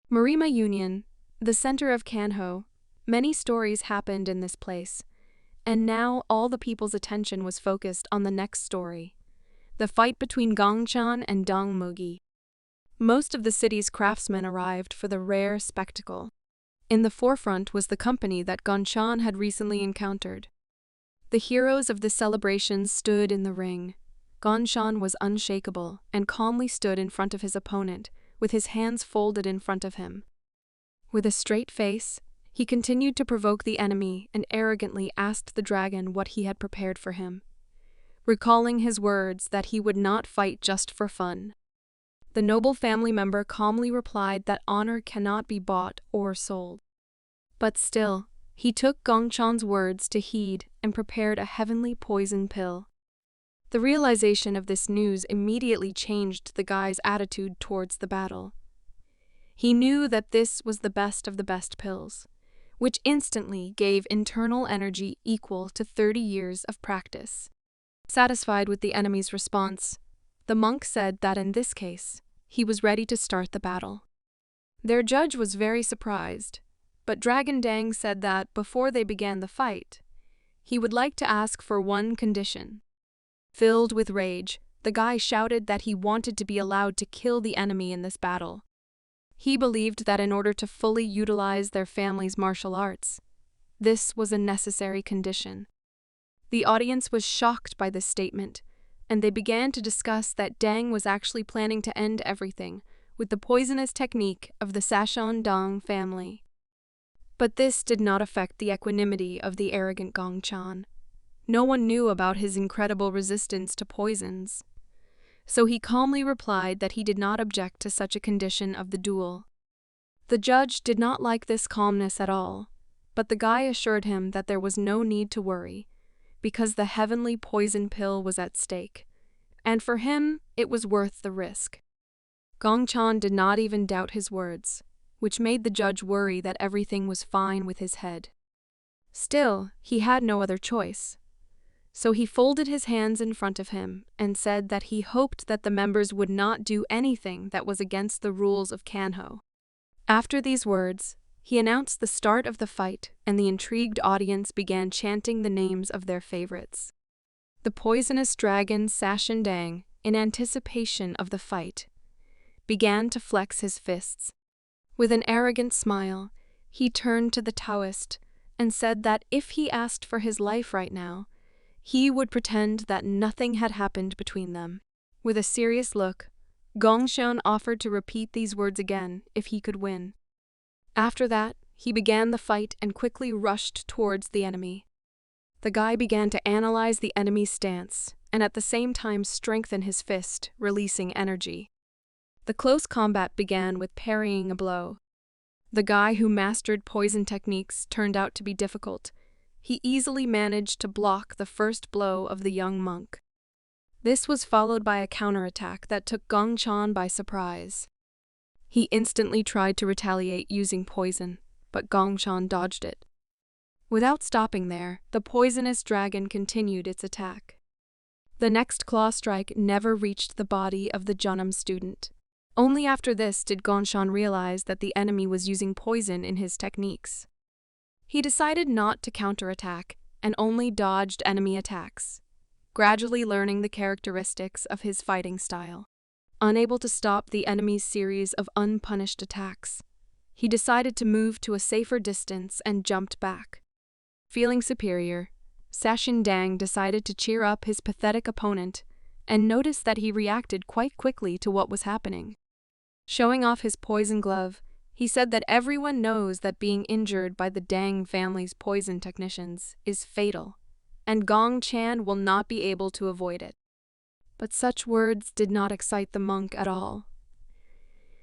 Marima Union, the center of Kanho, many stories happened in this place, and now all the people's attention was focused on the next story, the fight between Gongchan and Dang Mugi. Most of the city's craftsmen arrived for the rare spectacle. In the forefront was the company that Gongchan had recently encountered. The heroes of the celebrations stood in the ring. Gongchan was unshakable and calmly stood in front of his opponent, with his hands folded in front of him. With a straight face, he continued to provoke the enemy and arrogantly asked the dragon what he had prepared for him, recalling his words that he would not fight just for fun. The noble family member calmly replied that honor cannot be bought or sold. But still, he took Gongchan's words to heed and prepared a heavenly poison pill. The realization of this news immediately changed the guy's attitude towards the battle. He knew that this was the best of the best pills, which instantly gave internal energy equal to 30 years of practice. Satisfied with the enemy's response, the monk said that in this case, he was ready to start the battle. Their judge was very surprised, but Dragon Dang said that before they began the fight, he would like to ask for one condition. Filled with rage, the guy shouted that he wanted to be allowed to kill the enemy in this battle. He believed that in order to fully utilize their family's martial arts, this was a necessary condition. The audience was shocked by this statement, and they began to discuss that Dang was actually planning to end everything with the poisonous technique of the Sashon Dong family. But this did not affect the equanimity of the arrogant Gong Chan. No one knew about his incredible resistance to poisons, so he calmly replied that he did not object to such a condition of the duel. The judge did not like this calmness at all, but the guy assured him that there was no need to worry, because the heavenly poison pill was at stake, and for him it was worth the risk. Gong Chan did not even doubt his words, which made the judge worry that everything was fine with his head. Still, he had no other choice. So he folded his hands in front of him and said that he hoped that the members would not do anything that was against the rules of Kanho. After these words, he announced the start of the fight, and the intrigued audience began chanting the names of their favorites. The poisonous dragon Sashin Dang, in anticipation of the fight, began to flex his fists. With an arrogant smile, he turned to the Taoist and said that if he asked for his life right now, he would pretend that nothing had happened between them. With a serious look, Gong Xian offered to repeat these words again if he could win. After that, he began the fight and quickly rushed towards the enemy. The guy began to analyze the enemy's stance and at the same time strengthen his fist, releasing energy. The close combat began with parrying a blow. The guy who mastered poison techniques turned out to be difficult. He easily managed to block the first blow of the young monk. This was followed by a counterattack that took Gong Chan by surprise. He instantly tried to retaliate using poison, but Gong Chan dodged it. Without stopping there, the poisonous dragon continued its attack. The next claw strike never reached the body of the Junam student. Only after this did Gong Chan realize that the enemy was using poison in his techniques. He decided not to counterattack and only dodged enemy attacks, gradually learning the characteristics of his fighting style. Unable to stop the enemy's series of unpunished attacks, he decided to move to a safer distance and jumped back. Feeling superior, Sashin Dang decided to cheer up his pathetic opponent and noticed that he reacted quite quickly to what was happening. Showing off his poison glove, he said that everyone knows that being injured by the Dang family's poison technicians is fatal, and Gong Chan will not be able to avoid it. But such words did not excite the monk at all.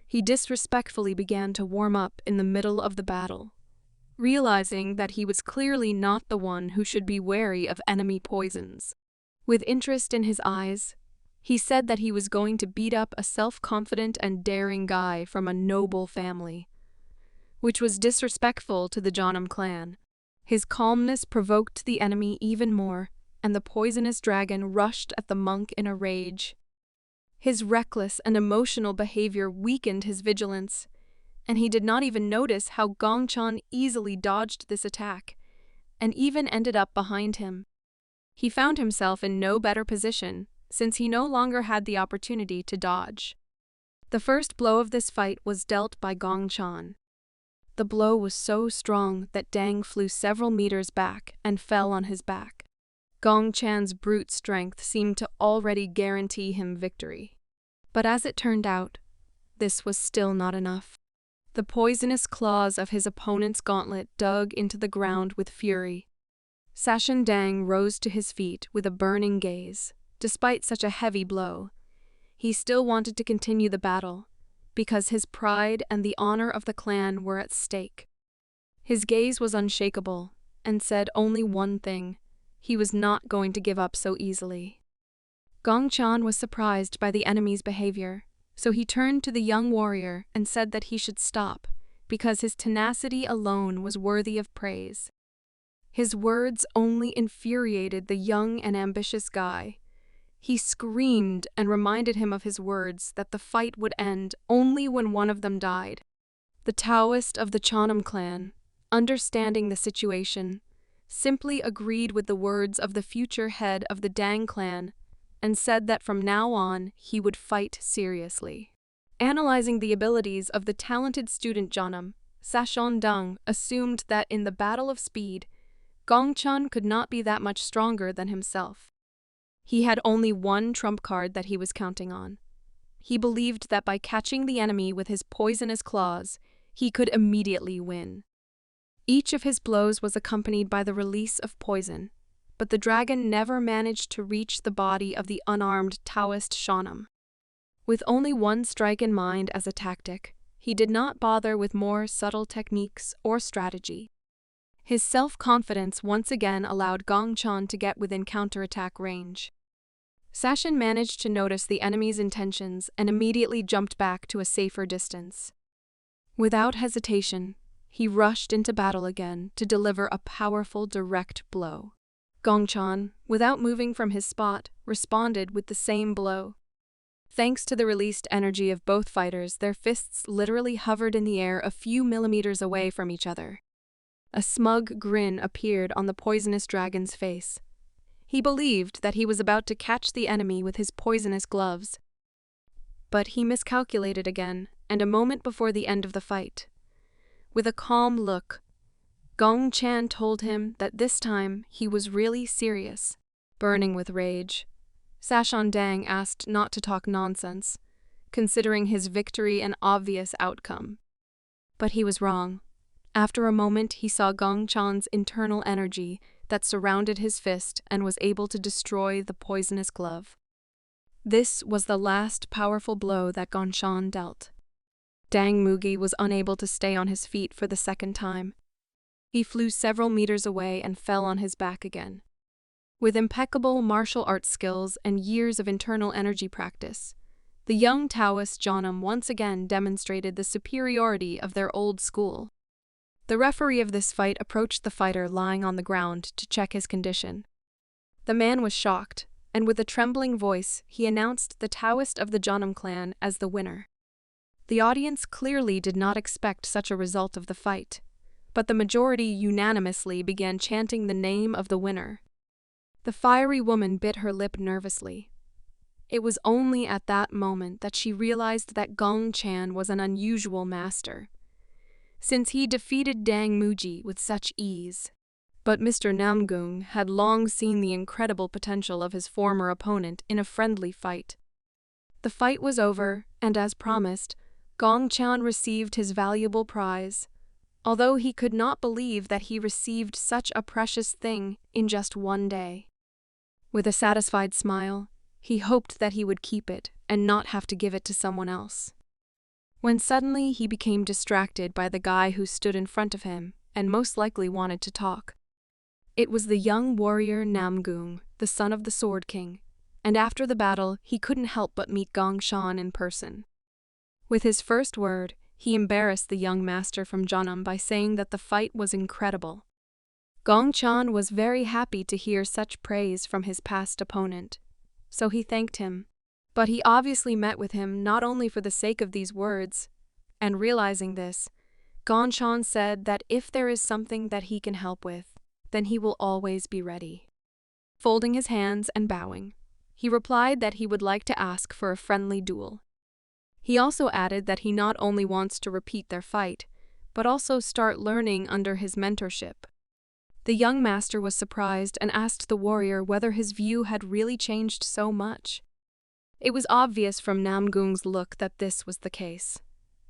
He disrespectfully began to warm up in the middle of the battle, realizing that he was clearly not the one who should be wary of enemy poisons. With interest in his eyes, he said that he was going to beat up a self-confident and daring guy from a noble family, which was disrespectful to the Jonam clan. His calmness provoked the enemy even more, and the poisonous dragon rushed at the monk in a rage. His reckless and emotional behavior weakened his vigilance, and he did not even notice how Gong Chan easily dodged this attack, and even ended up behind him. He found himself in no better position, since he no longer had the opportunity to dodge. The first blow of this fight was dealt by Gong Chan. The blow was so strong that Dang flew several meters back and fell on his back. Gong Chan's brute strength seemed to already guarantee him victory. But as it turned out, this was still not enough. The poisonous claws of his opponent's gauntlet dug into the ground with fury. Sashin Dang rose to his feet with a burning gaze. Despite such a heavy blow, he still wanted to continue the battle, because his pride and the honor of the clan were at stake. His gaze was unshakable, and said only one thing: he was not going to give up so easily. Gong Chan was surprised by the enemy's behavior, so he turned to the young warrior and said that he should stop, because his tenacity alone was worthy of praise. His words only infuriated the young and ambitious guy. He screamed and reminded him of his words that the fight would end only when one of them died. The Taoist of the Chanam clan, understanding the situation, simply agreed with the words of the future head of the Dang clan and said that from now on he would fight seriously. Analyzing the abilities of the talented student Jeonnam, Sashon Dung assumed that in the battle of speed, Gongchun could not be that much stronger than himself. He had only one trump card that he was counting on. He believed that by catching the enemy with his poisonous claws, he could immediately win. Each of his blows was accompanied by the release of poison, but the dragon never managed to reach the body of the unarmed Taoist Jeonnam. With only one strike in mind as a tactic, he did not bother with more subtle techniques or strategy. His self-confidence once again allowed Gongchun to get within counterattack range. Sashin managed to notice the enemy's intentions and immediately jumped back to a safer distance. Without hesitation, he rushed into battle again to deliver a powerful direct blow. Gongchun, without moving from his spot, responded with the same blow. Thanks to the released energy of both fighters, their fists literally hovered in the air a few millimeters away from each other. A smug grin appeared on the poisonous dragon's face. He believed that he was about to catch the enemy with his poisonous gloves. But he miscalculated again, and a moment before the end of the fight. With a calm look, Gong Chan told him that this time he was really serious. Burning with rage, Sashon Dang asked not to talk nonsense, considering his victory an obvious outcome. But he was wrong. After a moment, he saw Gong Chan's internal energy that surrounded his fist and was able to destroy the poisonous glove. This was the last powerful blow that Gong Chan dealt. Dang Mugi was unable to stay on his feet for the second time. He flew several meters away and fell on his back again. With impeccable martial arts skills and years of internal energy practice, the young Taoist Jeonnam once again demonstrated the superiority of their old school. The referee of this fight approached the fighter lying on the ground to check his condition. The man was shocked, and with a trembling voice, he announced the Taoist of the Jeonnam clan as the winner. The audience clearly did not expect such a result of the fight, but the majority unanimously began chanting the name of the winner. The fiery woman bit her lip nervously. It was only at that moment that she realized that Gong Chan was an unusual master, since he defeated Dang Muji with such ease. But Mr. Namgung had long seen the incredible potential of his former opponent in a friendly fight. The fight was over, and as promised, Gong Chan received his valuable prize, although he could not believe that he received such a precious thing in just one day. With a satisfied smile, he hoped that he would keep it and not have to give it to someone else. When suddenly he became distracted by the guy who stood in front of him and most likely wanted to talk. It was the young warrior Namgung, the son of the Sword King, and after the battle he couldn't help but meet Gong Chan in person. With his first word, he embarrassed the young master from Jeonnam by saying that the fight was incredible. Gong Chan was very happy to hear such praise from his past opponent, so he thanked him. But he obviously met with him not only for the sake of these words, and realizing this, Gong Chan said that if there is something that he can help with, then he will always be ready. Folding his hands and bowing, he replied that he would like to ask for a friendly duel. He also added that he not only wants to repeat their fight, but also start learning under his mentorship. The young master was surprised and asked the warrior whether his view had really changed so much. It was obvious from Namgung's look that this was the case.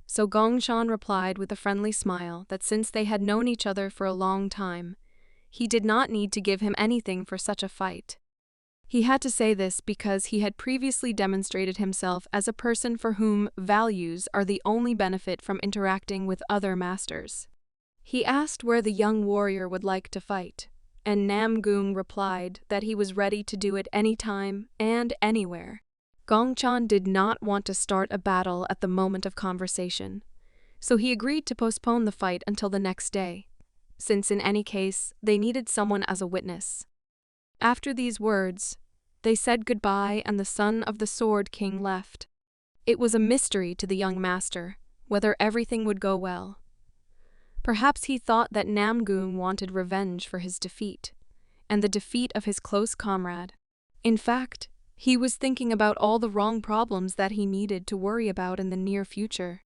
So Gong Chan replied with a friendly smile that since they had known each other for a long time, he did not need to give him anything for such a fight. He had to say this because he had previously demonstrated himself as a person for whom values are the only benefit from interacting with other masters. He asked where the young warrior would like to fight, and Namgung replied that he was ready to do it anytime and anywhere. Gong Chan did not want to start a battle at the moment of conversation, so he agreed to postpone the fight until the next day, since in any case they needed someone as a witness. After these words, they said goodbye and the son of the Sword King left. It was a mystery to the young master whether everything would go well. Perhaps he thought that Namgung wanted revenge for his defeat, and the defeat of his close comrade. In fact, He was thinking about all the wrong problems that he needed to worry about in the near future.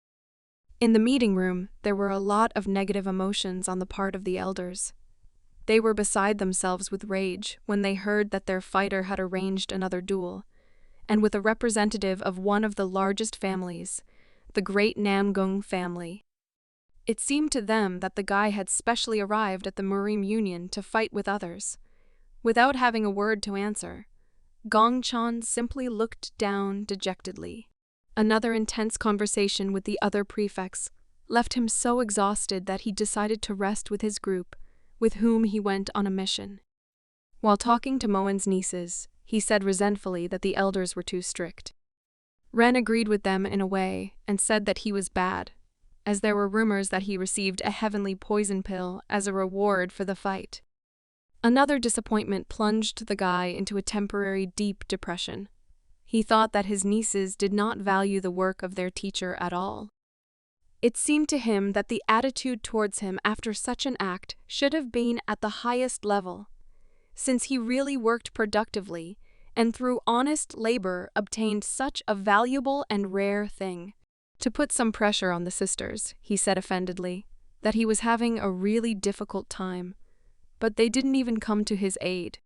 In the meeting room, there were a lot of negative emotions on the part of the elders. They were beside themselves with rage when they heard that their fighter had arranged another duel, and with a representative of one of the largest families, the great Namgung family. It seemed to them that the guy had specially arrived at the Murim Union to fight with others. Without having a word to answer, Gong Chan simply looked down dejectedly. Another intense conversation with the other prefects left him so exhausted that he decided to rest with his group, with whom he went on a mission. While talking to Moen's nieces, he said resentfully that the elders were too strict. Ren agreed with them in a way and said that he was bad, as there were rumors that he received a heavenly poison pill as a reward for the fight. Another disappointment plunged the guy into a temporary deep depression. He thought that his nieces did not value the work of their teacher at all. It seemed to him that the attitude towards him after such an act should have been at the highest level, since he really worked productively and through honest labor obtained such a valuable and rare thing. To put some pressure on the sisters, he said offendedly that he was having a really difficult time, but they didn't even come to his aid.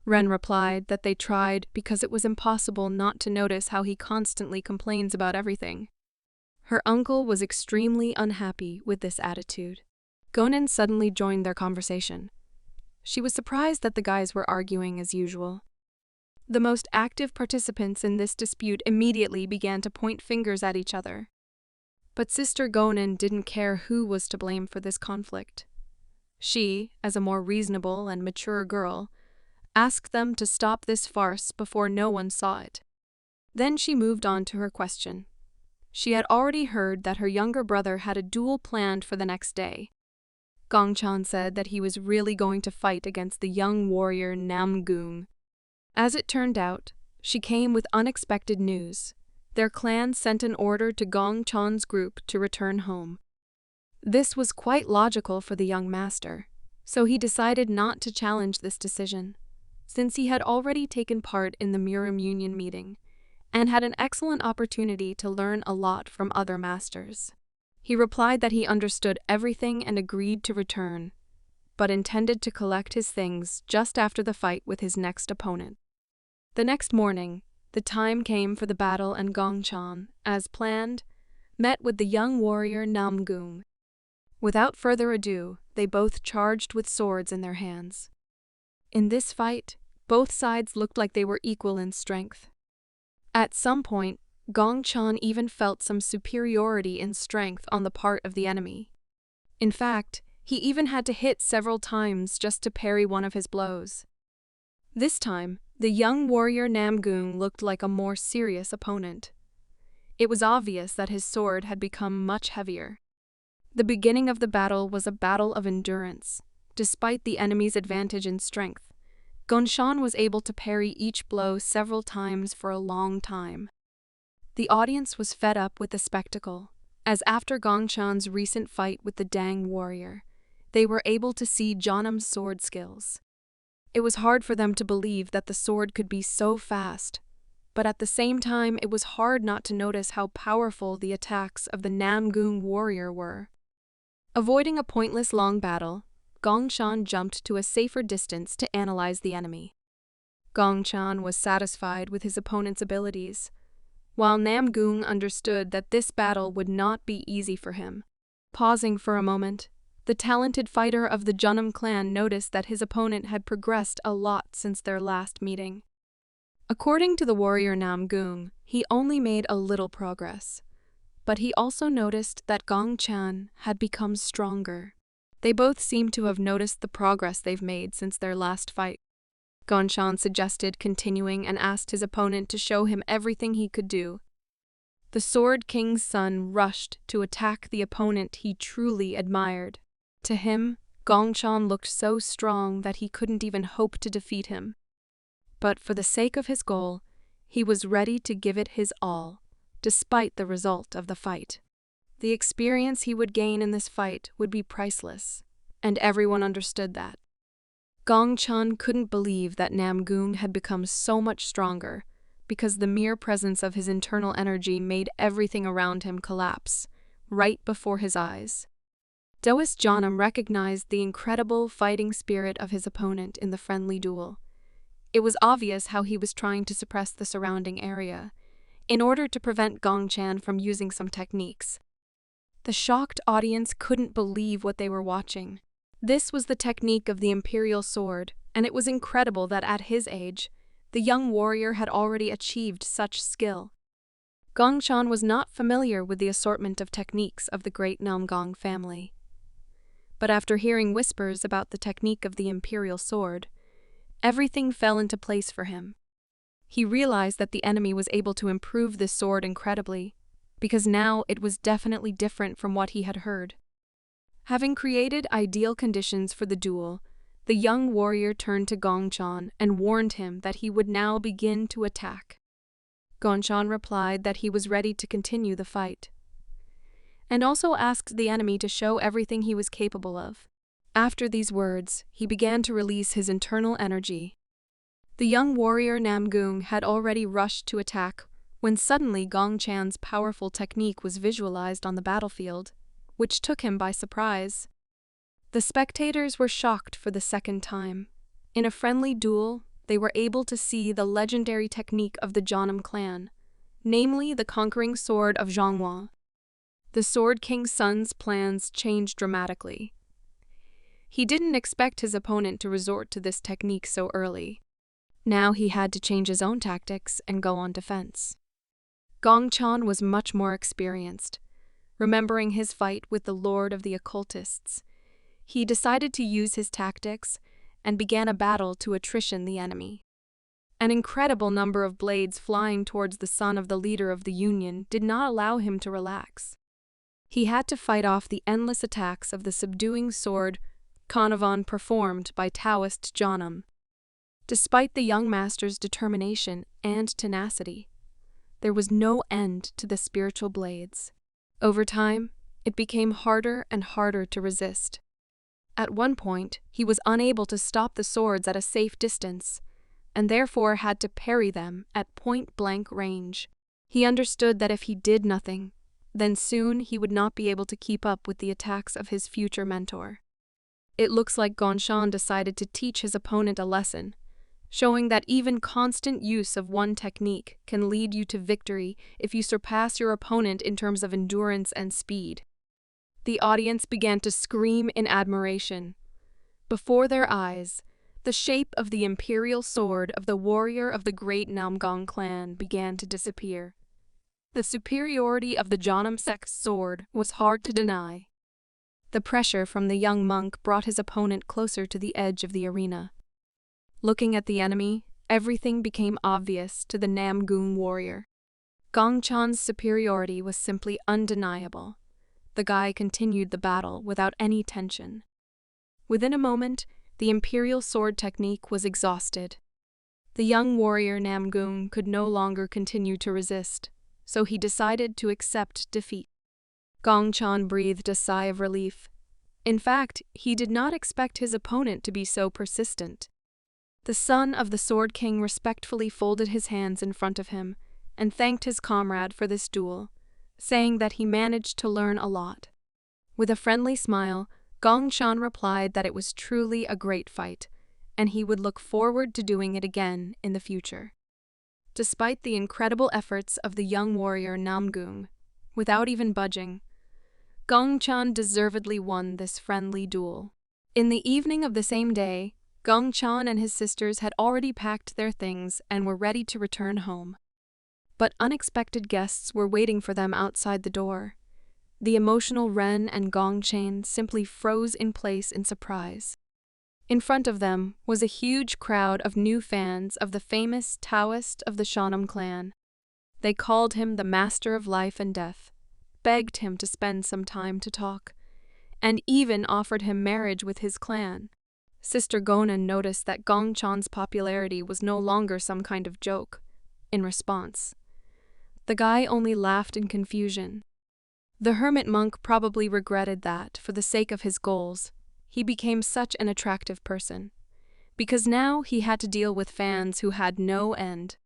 Ren replied that they tried because it was impossible not to notice how he constantly complains about everything. Her uncle was extremely unhappy with this attitude. Gonin suddenly joined their conversation. She was surprised that the guys were arguing as usual. The most active participants in this dispute immediately began to point fingers at each other. But Sister Gonin didn't care who was to blame for this conflict. She, as a more reasonable and mature girl, asked them to stop this farce before no one saw it. Then she moved on to her question. She had already heard that her younger brother had a duel planned for the next day. Gong Chan said that he was really going to fight against the young warrior Namgung. As it turned out, she came with unexpected news. Their clan sent an order to Gong Chan's group to return home. This was quite logical for the young master, so he decided not to challenge this decision, since he had already taken part in the Murim Union meeting and had an excellent opportunity to learn a lot from other masters. He replied that he understood everything and agreed to return, but intended to collect his things just after the fight with his next opponent. The next morning, the time came for the battle, and Gong Chan, as planned, met with the young warrior Namgung. Without further ado, they both charged with swords in their hands. In this fight, both sides looked like they were equal in strength. At some point, Gong Chan even felt some superiority in strength on the part of the enemy. In fact, he even had to hit several times just to parry one of his blows. This time, the young warrior Namgung looked like a more serious opponent. It was obvious that his sword had become much heavier. The beginning of the battle was a battle of endurance. Despite the enemy's advantage in strength, Gong Chan was able to parry each blow several times for a long time. The audience was fed up with the spectacle, as after Gong Chan's recent fight with the Dang warrior, they were able to see Jonam's sword skills. It was hard for them to believe that the sword could be so fast, but at the same time it was hard not to notice how powerful the attacks of the Namgung warrior were. Avoiding a pointless long battle, Gong Chan jumped to a safer distance to analyze the enemy. Gong Chan was satisfied with his opponent's abilities, while Namgung understood that this battle would not be easy for him. Pausing for a moment, the talented fighter of the Junam clan noticed that his opponent had progressed a lot since their last meeting. According to the warrior Namgung, he only made a little progress, but he also noticed that Gong Chan had become stronger. They both seemed to have noticed the progress they've made since their last fight. Gong Chan suggested continuing and asked his opponent to show him everything he could do. The Sword King's son rushed to attack the opponent he truly admired. To him, Gong Chan looked so strong that he couldn't even hope to defeat him. But for the sake of his goal, he was ready to give it his all, despite the result of the fight. The experience he would gain in this fight would be priceless, and everyone understood that. Gongchan couldn't believe that Namgung had become so much stronger, because the mere presence of his internal energy made everything around him collapse, right before his eyes. Taoist Janam recognized the incredible fighting spirit of his opponent in the friendly duel. It was obvious how he was trying to suppress the surrounding area, in order to prevent Gongchan from using some techniques. The shocked audience couldn't believe what they were watching. This was the technique of the imperial sword, and it was incredible that at his age, the young warrior had already achieved such skill. Gongchan was not familiar with the assortment of techniques of the great Namgang family. But after hearing whispers about the technique of the imperial sword, everything fell into place for him. He realized that the enemy was able to improve this sword incredibly, because now it was definitely different from what he had heard. Having created ideal conditions for the duel, the young warrior turned to Gongchan and warned him that he would now begin to attack. Gongchan replied that he was ready to continue the fight, and also asked the enemy to show everything he was capable of. After these words, he began to release his internal energy. The young warrior Namgung had already rushed to attack when suddenly Gongchan's powerful technique was visualized on the battlefield, which took him by surprise. The spectators were shocked for the second time. In a friendly duel, they were able to see the legendary technique of the Janam clan, namely the conquering sword of Zhonghua. The Sword King's son's plans changed dramatically. He didn't expect his opponent to resort to this technique so early. Now he had to change his own tactics and go on defense. Gongchan was much more experienced. Remembering his fight with the Lord of the Occultists, he decided to use his tactics and began a battle to attrition the enemy. An incredible number of blades flying towards the son of the leader of the Union did not allow him to relax. He had to fight off the endless attacks of the subduing sword Kanavan performed by Taoist Janam. Despite the young master's determination and tenacity, there was no end to the spiritual blades. Over time, it became harder and harder to resist. At one point, he was unable to stop the swords at a safe distance, and therefore had to parry them at point-blank range. He understood that if he did nothing, then soon he would not be able to keep up with the attacks of his future mentor. It looks like Gongchan decided to teach his opponent a lesson, showing that even constant use of one technique can lead you to victory if you surpass your opponent in terms of endurance and speed. The audience began to scream in admiration. Before their eyes, the shape of the imperial sword of the warrior of the great Namgang clan began to disappear. The superiority of the Janam sect's sword was hard to deny. The pressure from the young monk brought his opponent closer to the edge of the arena. Looking at the enemy, everything became obvious to the Namgung warrior. Gongchan's superiority was simply undeniable. The guy continued the battle without any tension. Within a moment, the imperial sword technique was exhausted. The young warrior Namgung could no longer continue to resist, so he decided to accept defeat. Gongchan breathed a sigh of relief. In fact, he did not expect his opponent to be so persistent. The son of the Sword King respectfully folded his hands in front of him and thanked his comrade for this duel, saying that he managed to learn a lot. With a friendly smile, Gongchan replied that it was truly a great fight, and he would look forward to doing it again in the future. Despite the incredible efforts of the young warrior Namgung, without even budging, Gongchan deservedly won this friendly duel. In the evening of the same day, Gongchan and his sisters had already packed their things and were ready to return home. But unexpected guests were waiting for them outside the door. The emotional Ren and Gongchan simply froze in place in surprise. In front of them was a huge crowd of new fans of the famous Taoist of the Shanam clan. They called him the Master of Life and Death, begged him to spend some time to talk, and even offered him marriage with his clan. Sister Gonan noticed that Gongchan's popularity was no longer some kind of joke. In response, the guy only laughed in confusion. The hermit monk probably regretted that, for the sake of his goals, he became such an attractive person. because now he had to deal with fans who had no end.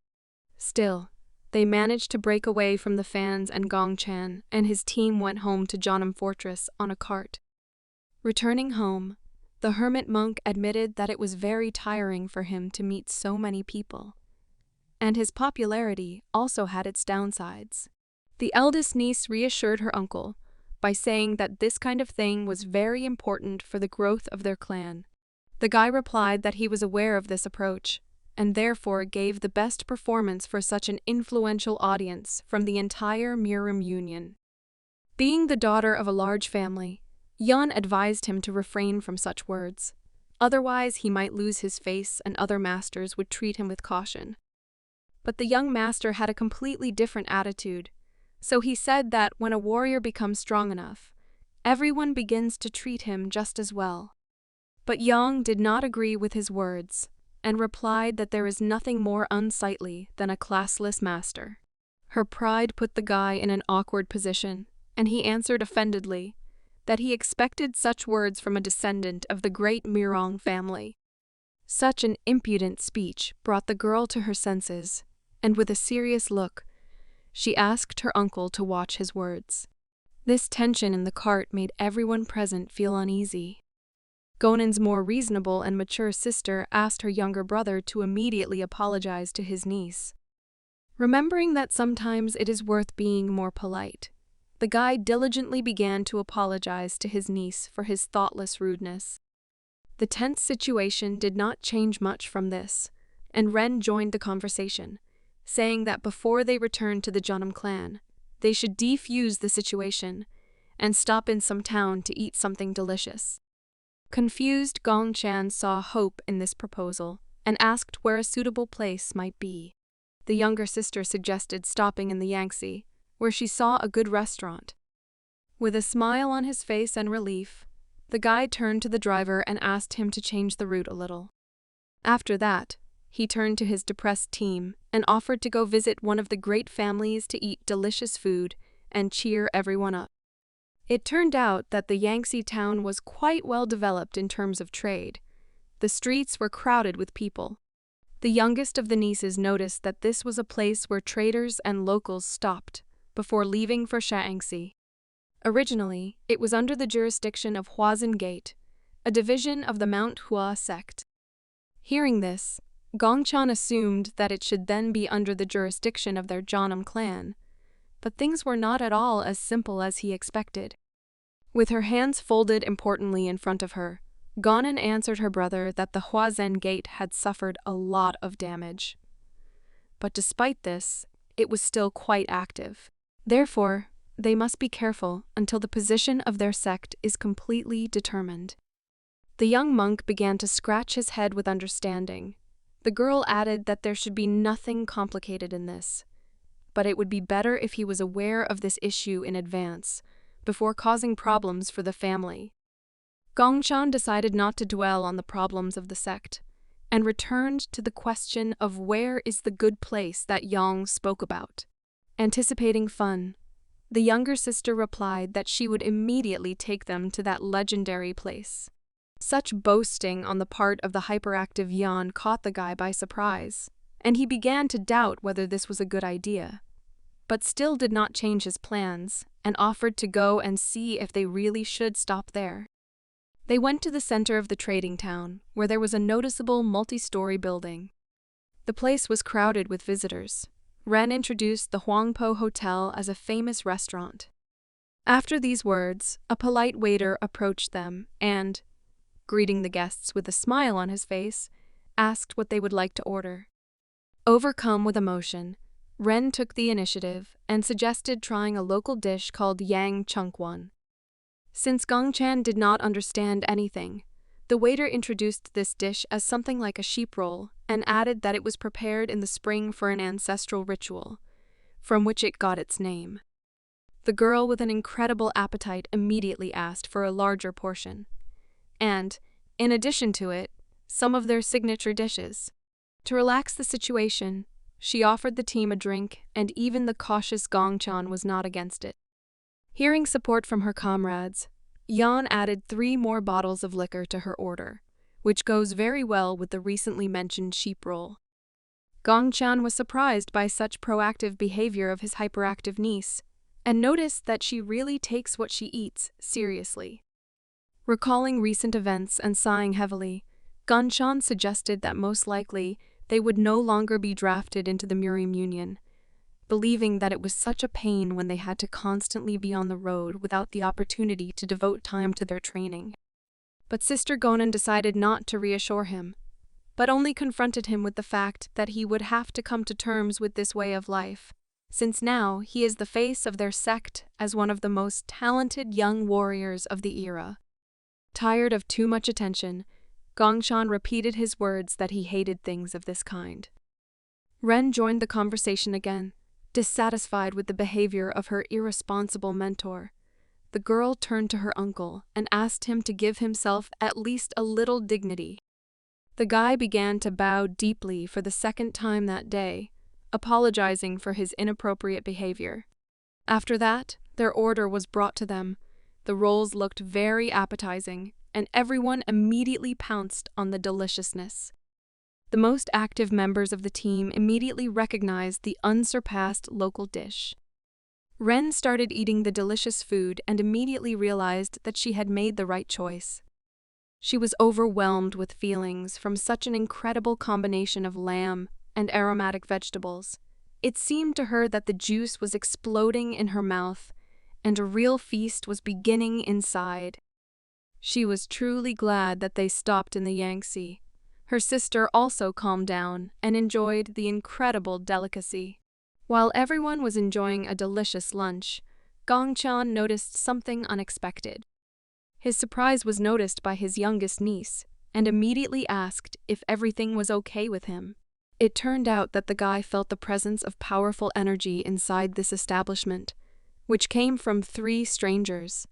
Still, they managed to break away from the fans, and Gongchan and his team went home to Jeonnam Fortress on a cart. Returning home, the hermit monk admitted that it was very tiring for him to meet so many people. And his popularity also had its downsides. The eldest niece reassured her uncle by saying that this kind of thing was very important for the growth of their clan. The guy replied that he was aware of this approach, and therefore gave the best performance for such an influential audience from the entire Murim Union. Being the daughter of a large family, Yan advised him to refrain from such words. Otherwise, he might lose his face and other masters would treat him with caution. But the young master had a completely different attitude, so he said that when a warrior becomes strong enough, everyone begins to treat him just as well. But Yang did not agree with his words, and replied that there is nothing more unsightly than a classless master. Her pride put the guy in an awkward position, and he answered offendedly that he expected such words from a descendant of the great Mirong family. Such an impudent speech brought the girl to her senses, and with a serious look, she asked her uncle to watch his words. This tension in the cart made everyone present feel uneasy. Gonan's more reasonable and mature sister asked her younger brother to immediately apologize to his niece. Remembering that sometimes it is worth being more polite, the guy diligently began to apologize to his niece for his thoughtless rudeness. The tense situation did not change much from this, and Ren joined the conversation, saying that before they returned to the Jeonnam clan, they should defuse the situation and stop in some town to eat something delicious. Confused, Gongchan saw hope in this proposal and asked where a suitable place might be. The younger sister suggested stopping in the Yangtze, where she saw a good restaurant. With a smile on his face and relief, the guide turned to the driver and asked him to change the route a little. After that, he turned to his depressed team and offered to go visit one of the great families to eat delicious food and cheer everyone up. It turned out that the Yangtze town was quite well developed in terms of trade. The streets were crowded with people. The youngest of the nieces noticed that this was a place where traders and locals stopped before leaving for Shaanxi. Originally, it was under the jurisdiction of Huazhen Gate, a division of the Mount Hua sect. Hearing this, Gongchan assumed that it should then be under the jurisdiction of their Jeonnam clan, but things were not at all as simple as he expected. With her hands folded importantly in front of her, Gonan answered her brother that the Huazhen Gate had suffered a lot of damage. But despite this, it was still quite active. Therefore, they must be careful until the position of their sect is completely determined. The young monk began to scratch his head with understanding. The girl added that there should be nothing complicated in this, but it would be better if he was aware of this issue in advance, before causing problems for the family. Gongchan decided not to dwell on the problems of the sect, and returned to the question of where is the good place that Yang spoke about. Anticipating fun, the younger sister replied that she would immediately take them to that legendary place. Such boasting on the part of the hyperactive Yan caught the guy by surprise, and he began to doubt whether this was a good idea, but still did not change his plans and offered to go and see if they really should stop there. They went to the center of the trading town, where there was a noticeable multi-story building. The place was crowded with visitors. Ren introduced the Huangpo Hotel as a famous restaurant. After these words, a polite waiter approached them and, greeting the guests with a smile on his face, asked what they would like to order. Overcome with emotion, Ren took the initiative and suggested trying a local dish called Yang Chungwan. Since Gongchan did not understand anything, the waiter introduced this dish as something like a sheep roll and added that it was prepared in the spring for an ancestral ritual, from which it got its name. The girl with an incredible appetite immediately asked for a larger portion, and, in addition to it, some of their signature dishes. To relax the situation, she offered the team a drink, and even the cautious Gongchan was not against it. Hearing support from her comrades, Yan added 3 more bottles of liquor to her order, which goes very well with the recently mentioned sheep role. Gongchan was surprised by such proactive behavior of his hyperactive niece, and noticed that she really takes what she eats seriously. Recalling recent events and sighing heavily, Gongchan suggested that most likely they would no longer be drafted into the Murium Union, believing that it was such a pain when they had to constantly be on the road without the opportunity to devote time to their training. But Sister Gonan decided not to reassure him, but only confronted him with the fact that he would have to come to terms with this way of life, since now he is the face of their sect as one of the most talented young warriors of the era. Tired of too much attention, Gongchan repeated his words that he hated things of this kind. Ren joined the conversation again, dissatisfied with the behavior of her irresponsible mentor. The girl turned to her uncle and asked him to give himself at least a little dignity. The guy began to bow deeply for the second time that day, apologizing for his inappropriate behavior. After that, their order was brought to them. The rolls looked very appetizing, and everyone immediately pounced on the deliciousness. The most active members of the team immediately recognized the unsurpassed local dish. Ren started eating the delicious food and immediately realized that she had made the right choice. She was overwhelmed with feelings from such an incredible combination of lamb and aromatic vegetables. It seemed to her that the juice was exploding in her mouth, and a real feast was beginning inside. She was truly glad that they stopped in the Yangtze. Her sister also calmed down and enjoyed the incredible delicacy. While everyone was enjoying a delicious lunch, Gongchan noticed something unexpected. His surprise was noticed by his youngest niece, and immediately asked if everything was okay with him. It turned out that the guy felt the presence of powerful energy inside this establishment, which came from 3 strangers.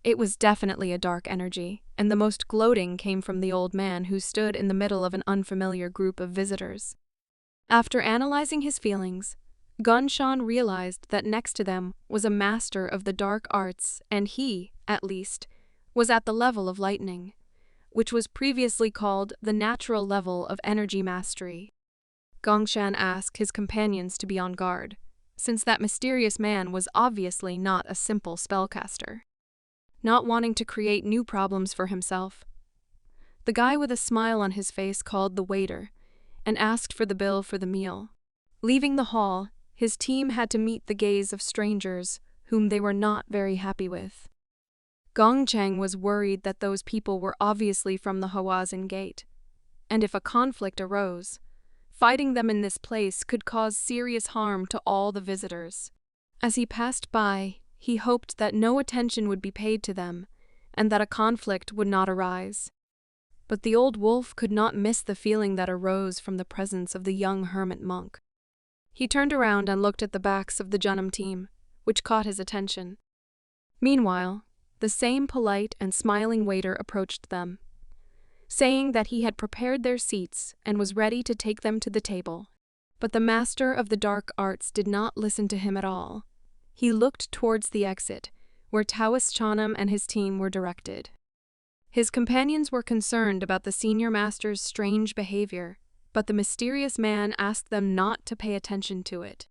It was definitely a dark energy, and the most gloating came from the old man who stood in the middle of an unfamiliar group of visitors. After analyzing his feelings, Gongchan realized that next to them was a master of the dark arts, and he, at least, was at the level of lightning, which was previously called the natural level of energy mastery. Gongchan asked his companions to be on guard, since that mysterious man was obviously not a simple spellcaster. Not wanting to create new problems for himself, the guy with a smile on his face called the waiter and asked for the bill for the meal. Leaving the hall, his team had to meet the gaze of strangers whom they were not very happy with. Gongchang was worried that those people were obviously from the Hawazin Gate, and if a conflict arose, fighting them in this place could cause serious harm to all the visitors. As he passed by, he hoped that no attention would be paid to them, and that a conflict would not arise. But the old wolf could not miss the feeling that arose from the presence of the young hermit monk. He turned around and looked at the backs of the Junam team, which caught his attention. Meanwhile, the same polite and smiling waiter approached them, saying that he had prepared their seats and was ready to take them to the table. But the master of the dark arts did not listen to him at all. He looked towards the exit, where Taoist Chanam and his team were directed. His companions were concerned about the senior master's strange behavior, but the mysterious man asked them not to pay attention to it.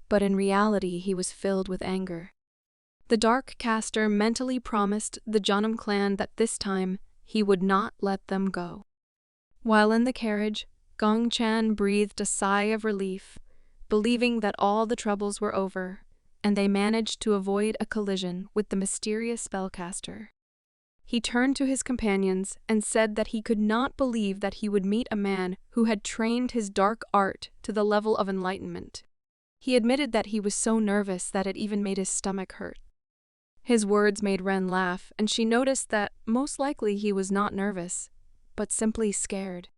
But in reality, he was filled with anger. The Dark Caster mentally promised the Janam clan that this time he would not let them go. While in the carriage, Gongchan breathed a sigh of relief, believing that all the troubles were over, and they managed to avoid a collision with the mysterious spellcaster. He turned to his companions and said that he could not believe that he would meet a man who had trained his dark art to the level of enlightenment. He admitted that he was so nervous that it even made his stomach hurt. His words made Ren laugh, and she noticed that most likely he was not nervous, but simply scared.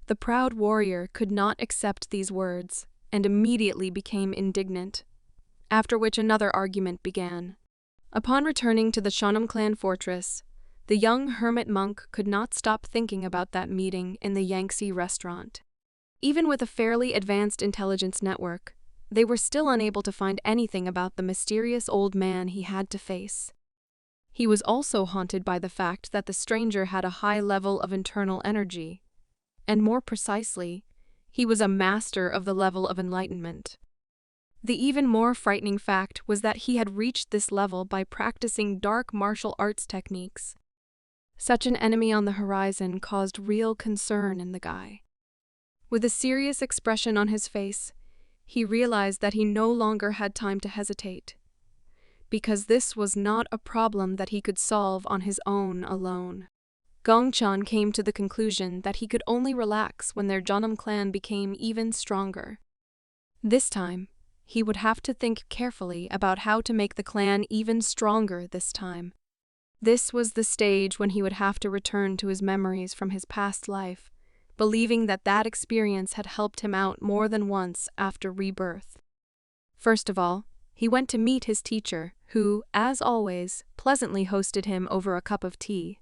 The proud warrior could not accept these words and immediately became indignant, after which another argument began. Upon returning to the Shanam clan fortress, the young hermit monk could not stop thinking about that meeting in the Yangtze restaurant. Even with a fairly advanced intelligence network, they were still unable to find anything about the mysterious old man he had to face. He was also haunted by the fact that the stranger had a high level of internal energy, and more precisely, he was a master of the level of enlightenment. The even more frightening fact was that he had reached this level by practicing dark martial arts techniques. Such an enemy on the horizon caused real concern in the guy. With a serious expression on his face, he realized that he no longer had time to hesitate, because this was not a problem that he could solve on his own alone. Gongchan came to the conclusion that he could only relax when their Jeonnam clan became even stronger. This time, he would have to think carefully about how to make the clan even stronger this time. This was the stage when he would have to return to his memories from his past life, believing that that experience had helped him out more than once after rebirth. First of all, he went to meet his teacher, who, as always, pleasantly hosted him over a cup of tea.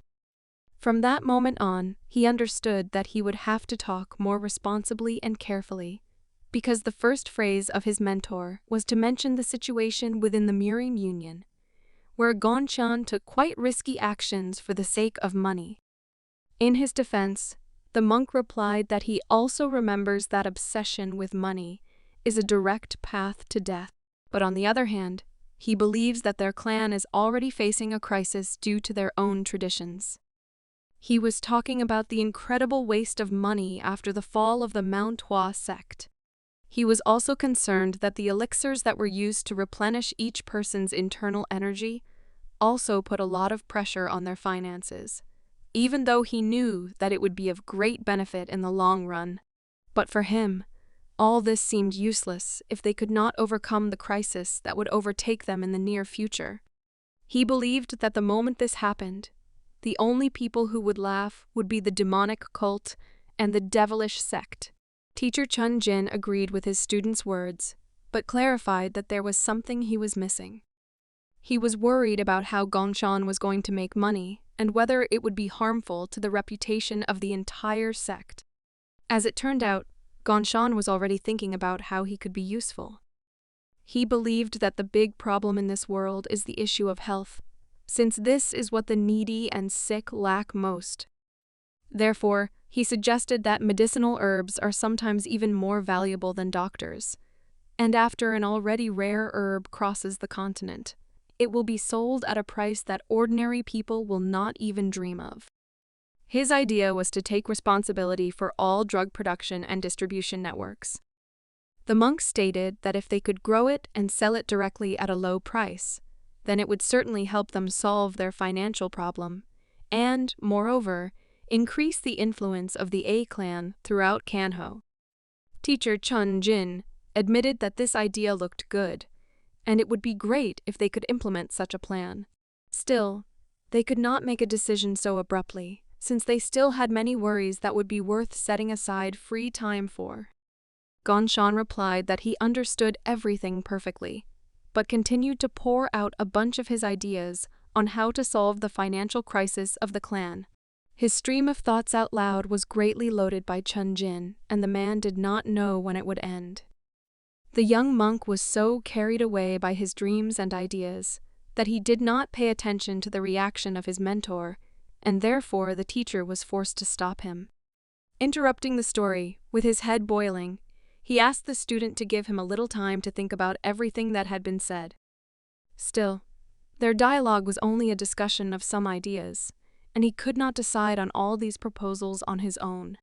From that moment on, he understood that he would have to talk more responsibly and carefully, because the first phrase of his mentor was to mention the situation within the Murim Union, where Gongchan took quite risky actions for the sake of money. In his defense, the monk replied that he also remembers that obsession with money is a direct path to death, but on the other hand, he believes that their clan is already facing a crisis due to their own traditions. He was talking about the incredible waste of money after the fall of the Manhwa sect. He was also concerned that the elixirs that were used to replenish each person's internal energy also put a lot of pressure on their finances, even though he knew that it would be of great benefit in the long run. But for him, all this seemed useless if they could not overcome the crisis that would overtake them in the near future. He believed that the moment this happened, the only people who would laugh would be the demonic cult and the devilish sect. Teacher Chun Jin agreed with his student's words, but clarified that there was something he was missing. He was worried about how Gongchan was going to make money and whether it would be harmful to the reputation of the entire sect. As it turned out, Gongchan was already thinking about how he could be useful. He believed that the big problem in this world is the issue of health, since this is what the needy and sick lack most. Therefore, he suggested that medicinal herbs are sometimes even more valuable than doctors, and after an already rare herb crosses the continent, it will be sold at a price that ordinary people will not even dream of. His idea was to take responsibility for all drug production and distribution networks. The monks stated that if they could grow it and sell it directly at a low price, then it would certainly help them solve their financial problem, and, moreover, increase the influence of the A clan throughout Kanho. Teacher Chun Jin admitted that this idea looked good, and it would be great if they could implement such a plan. Still, they could not make a decision so abruptly, since they still had many worries that would be worth setting aside free time for. Gongchan replied that he understood everything perfectly, but continued to pour out a bunch of his ideas on how to solve the financial crisis of the clan. His stream of thoughts out loud was greatly loaded by Chun Jin, and the man did not know when it would end. The young monk was so carried away by his dreams and ideas that he did not pay attention to the reaction of his mentor, and therefore the teacher was forced to stop him. Interrupting the story, with his head boiling, he asked the student to give him a little time to think about everything that had been said. Still, their dialogue was only a discussion of some ideas, and he could not decide on all these proposals on his own.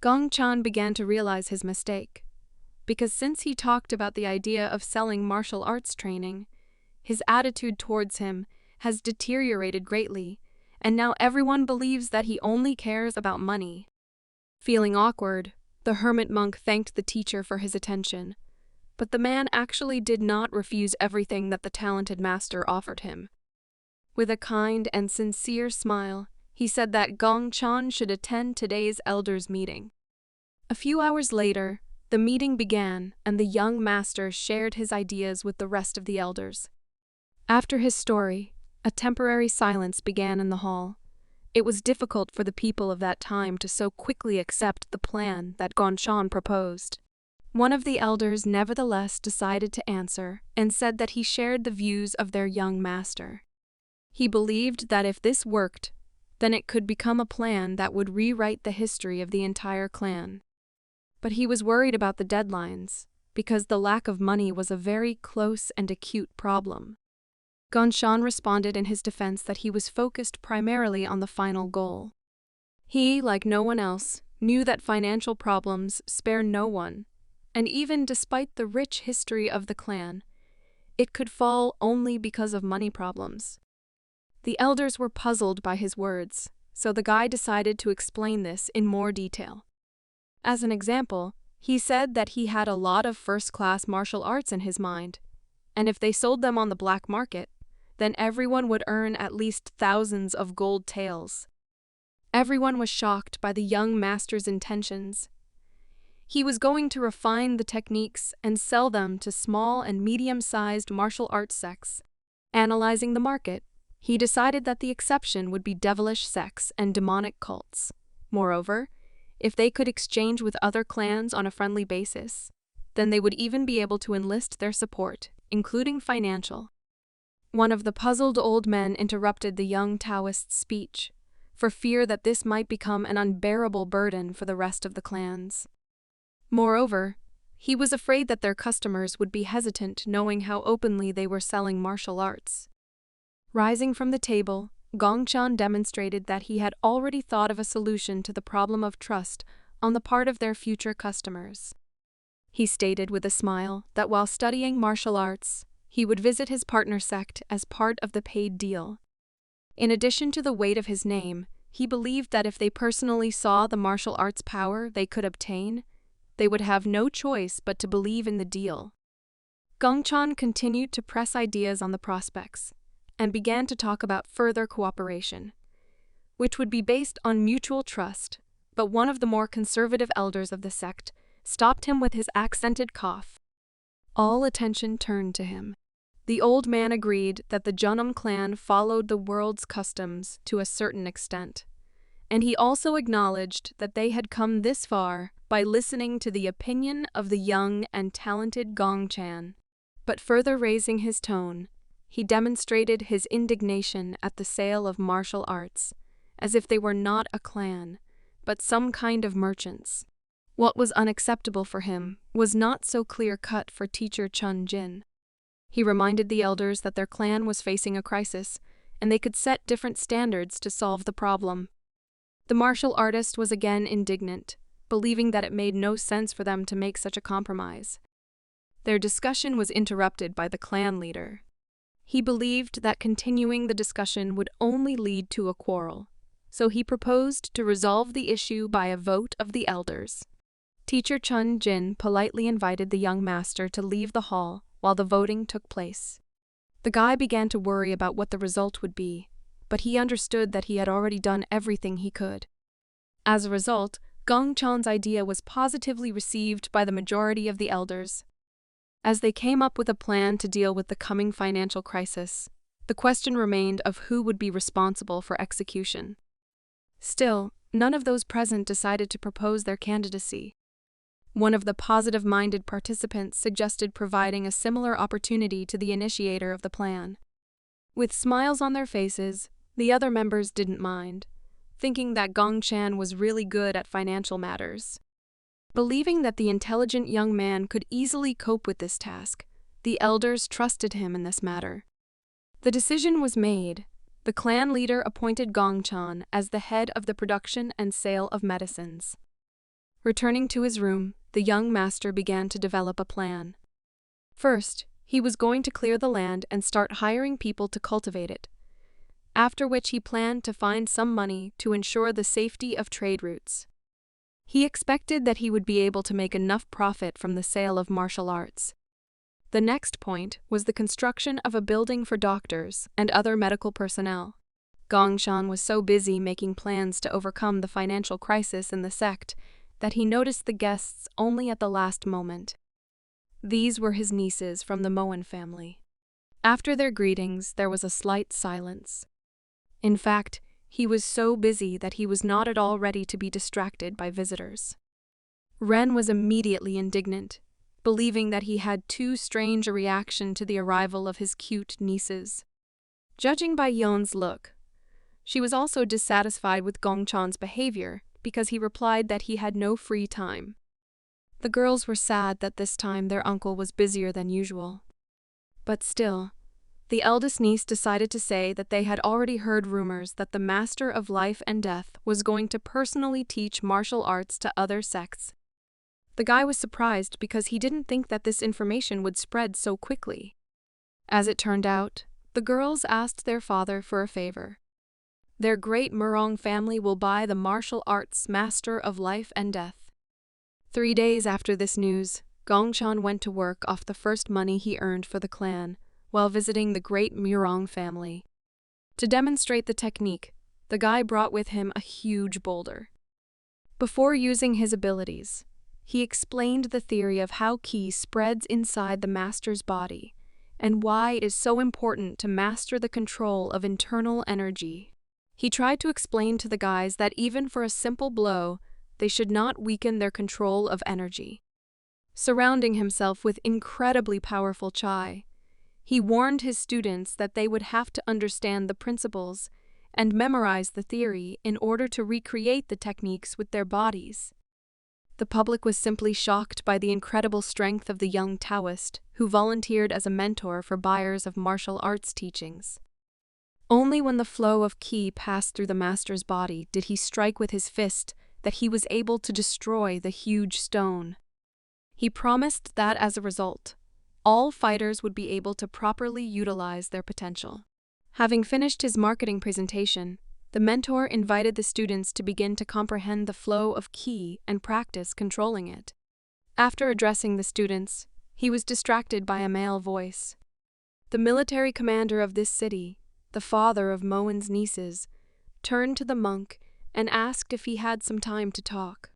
Gongchan began to realize his mistake, because since he talked about the idea of selling martial arts training, his attitude towards him has deteriorated greatly, and now everyone believes that he only cares about money. Feeling awkward, the hermit monk thanked the teacher for his attention, but the man actually did not refuse everything that the talented master offered him. With a kind and sincere smile, he said that Gongchan should attend today's elders' meeting. A few hours later, the meeting began, and the young master shared his ideas with the rest of the elders. After his story, a temporary silence began in the hall. It was difficult for the people of that time to so quickly accept the plan that Gongchan proposed. One of the elders nevertheless decided to answer and said that he shared the views of their young master. He believed that if this worked, then it could become a plan that would rewrite the history of the entire clan. But he was worried about the deadlines, because the lack of money was a very close and acute problem. Gongchan responded in his defense that he was focused primarily on the final goal. He, like no one else, knew that financial problems spare no one, and even despite the rich history of the clan, it could fall only because of money problems. The elders were puzzled by his words, so the guy decided to explain this in more detail. As an example, he said that he had a lot of first-class martial arts in his mind, and if they sold them on the black market, then everyone would earn at least thousands of gold taels. Everyone was shocked by the young master's intentions. He was going to refine the techniques and sell them to small and medium-sized martial arts sects. Analyzing the market, he decided that the exception would be devilish sects and demonic cults. Moreover, if they could exchange with other clans on a friendly basis, then they would even be able to enlist their support, including financial. One of the puzzled old men interrupted the young Taoist's speech, for fear that this might become an unbearable burden for the rest of the clans. Moreover, he was afraid that their customers would be hesitant knowing how openly they were selling martial arts. Rising from the table, Gongchan demonstrated that he had already thought of a solution to the problem of trust on the part of their future customers. He stated with a smile that while studying martial arts, he would visit his partner sect as part of the paid deal. In addition to the weight of his name, he believed that if they personally saw the martial arts power they could obtain, they would have no choice but to believe in the deal. Gongchan continued to press ideas on the prospects, and began to talk about further cooperation, which would be based on mutual trust, but one of the more conservative elders of the sect stopped him with his accented cough. All attention turned to him. The old man agreed that the Junam clan followed the world's customs to a certain extent, and he also acknowledged that they had come this far by listening to the opinion of the young and talented Gongchan. But further raising his tone, he demonstrated his indignation at the sale of martial arts, as if they were not a clan, but some kind of merchants. What was unacceptable for him was not so clear-cut for teacher Chun Jin. He reminded the elders that their clan was facing a crisis, and they could set different standards to solve the problem. The martial artist was again indignant, believing that it made no sense for them to make such a compromise. Their discussion was interrupted by the clan leader. He believed that continuing the discussion would only lead to a quarrel, so he proposed to resolve the issue by a vote of the elders. Teacher Chun Jin politely invited the young master to leave the hall while the voting took place. The guy began to worry about what the result would be, but he understood that he had already done everything he could. As a result, Gongchan's idea was positively received by the majority of the elders. As they came up with a plan to deal with the coming financial crisis, the question remained of who would be responsible for execution. Still, none of those present decided to propose their candidacy. One of the positive-minded participants suggested providing a similar opportunity to the initiator of the plan. With smiles on their faces, the other members didn't mind, thinking that Gongchan was really good at financial matters. Believing that the intelligent young man could easily cope with this task, the elders trusted him in this matter. The decision was made. The clan leader appointed Gongchan as the head of the production and sale of medicines. Returning to his room, the young master began to develop a plan. First, he was going to clear the land and start hiring people to cultivate it, after which he planned to find some money to ensure the safety of trade routes. He expected that he would be able to make enough profit from the sale of martial arts. The next point was the construction of a building for doctors and other medical personnel. Gongchan was so busy making plans to overcome the financial crisis in the sect that he noticed the guests only at the last moment. These were his nieces from the Moen family. After their greetings, there was a slight silence. In fact, he was so busy that he was not at all ready to be distracted by visitors. Ren was immediately indignant, believing that he had too strange a reaction to the arrival of his cute nieces. Judging by Yeon's look, she was also dissatisfied with Gongchan's behavior because he replied that he had no free time. The girls were sad that this time their uncle was busier than usual. But still, the eldest niece decided to say that they had already heard rumors that the Master of Life and Death was going to personally teach martial arts to other sects. The guy was surprised because he didn't think that this information would spread so quickly. As it turned out, the girls asked their father for a favor. Their great Murong family will buy the martial arts Master of Life and Death. 3 days after this news, Gongchan went to work off the first money he earned for the clan, while visiting the great Murong family. To demonstrate the technique, the guy brought with him a huge boulder. Before using his abilities, he explained the theory of how ki spreads inside the master's body, and why it is so important to master the control of internal energy. He tried to explain to the guys that even for a simple blow, they should not weaken their control of energy. Surrounding himself with incredibly powerful chai, he warned his students that they would have to understand the principles and memorize the theory in order to recreate the techniques with their bodies. The public was simply shocked by the incredible strength of the young Taoist, who volunteered as a mentor for buyers of martial arts teachings. Only when the flow of ki passed through the master's body did he strike with his fist that he was able to destroy the huge stone. He promised that as a result, all fighters would be able to properly utilize their potential. Having finished his marketing presentation, the mentor invited the students to begin to comprehend the flow of ki and practice controlling it. After addressing the students, he was distracted by a male voice. The military commander of this city, the father of Moen's nieces, turned to the monk and asked if he had some time to talk.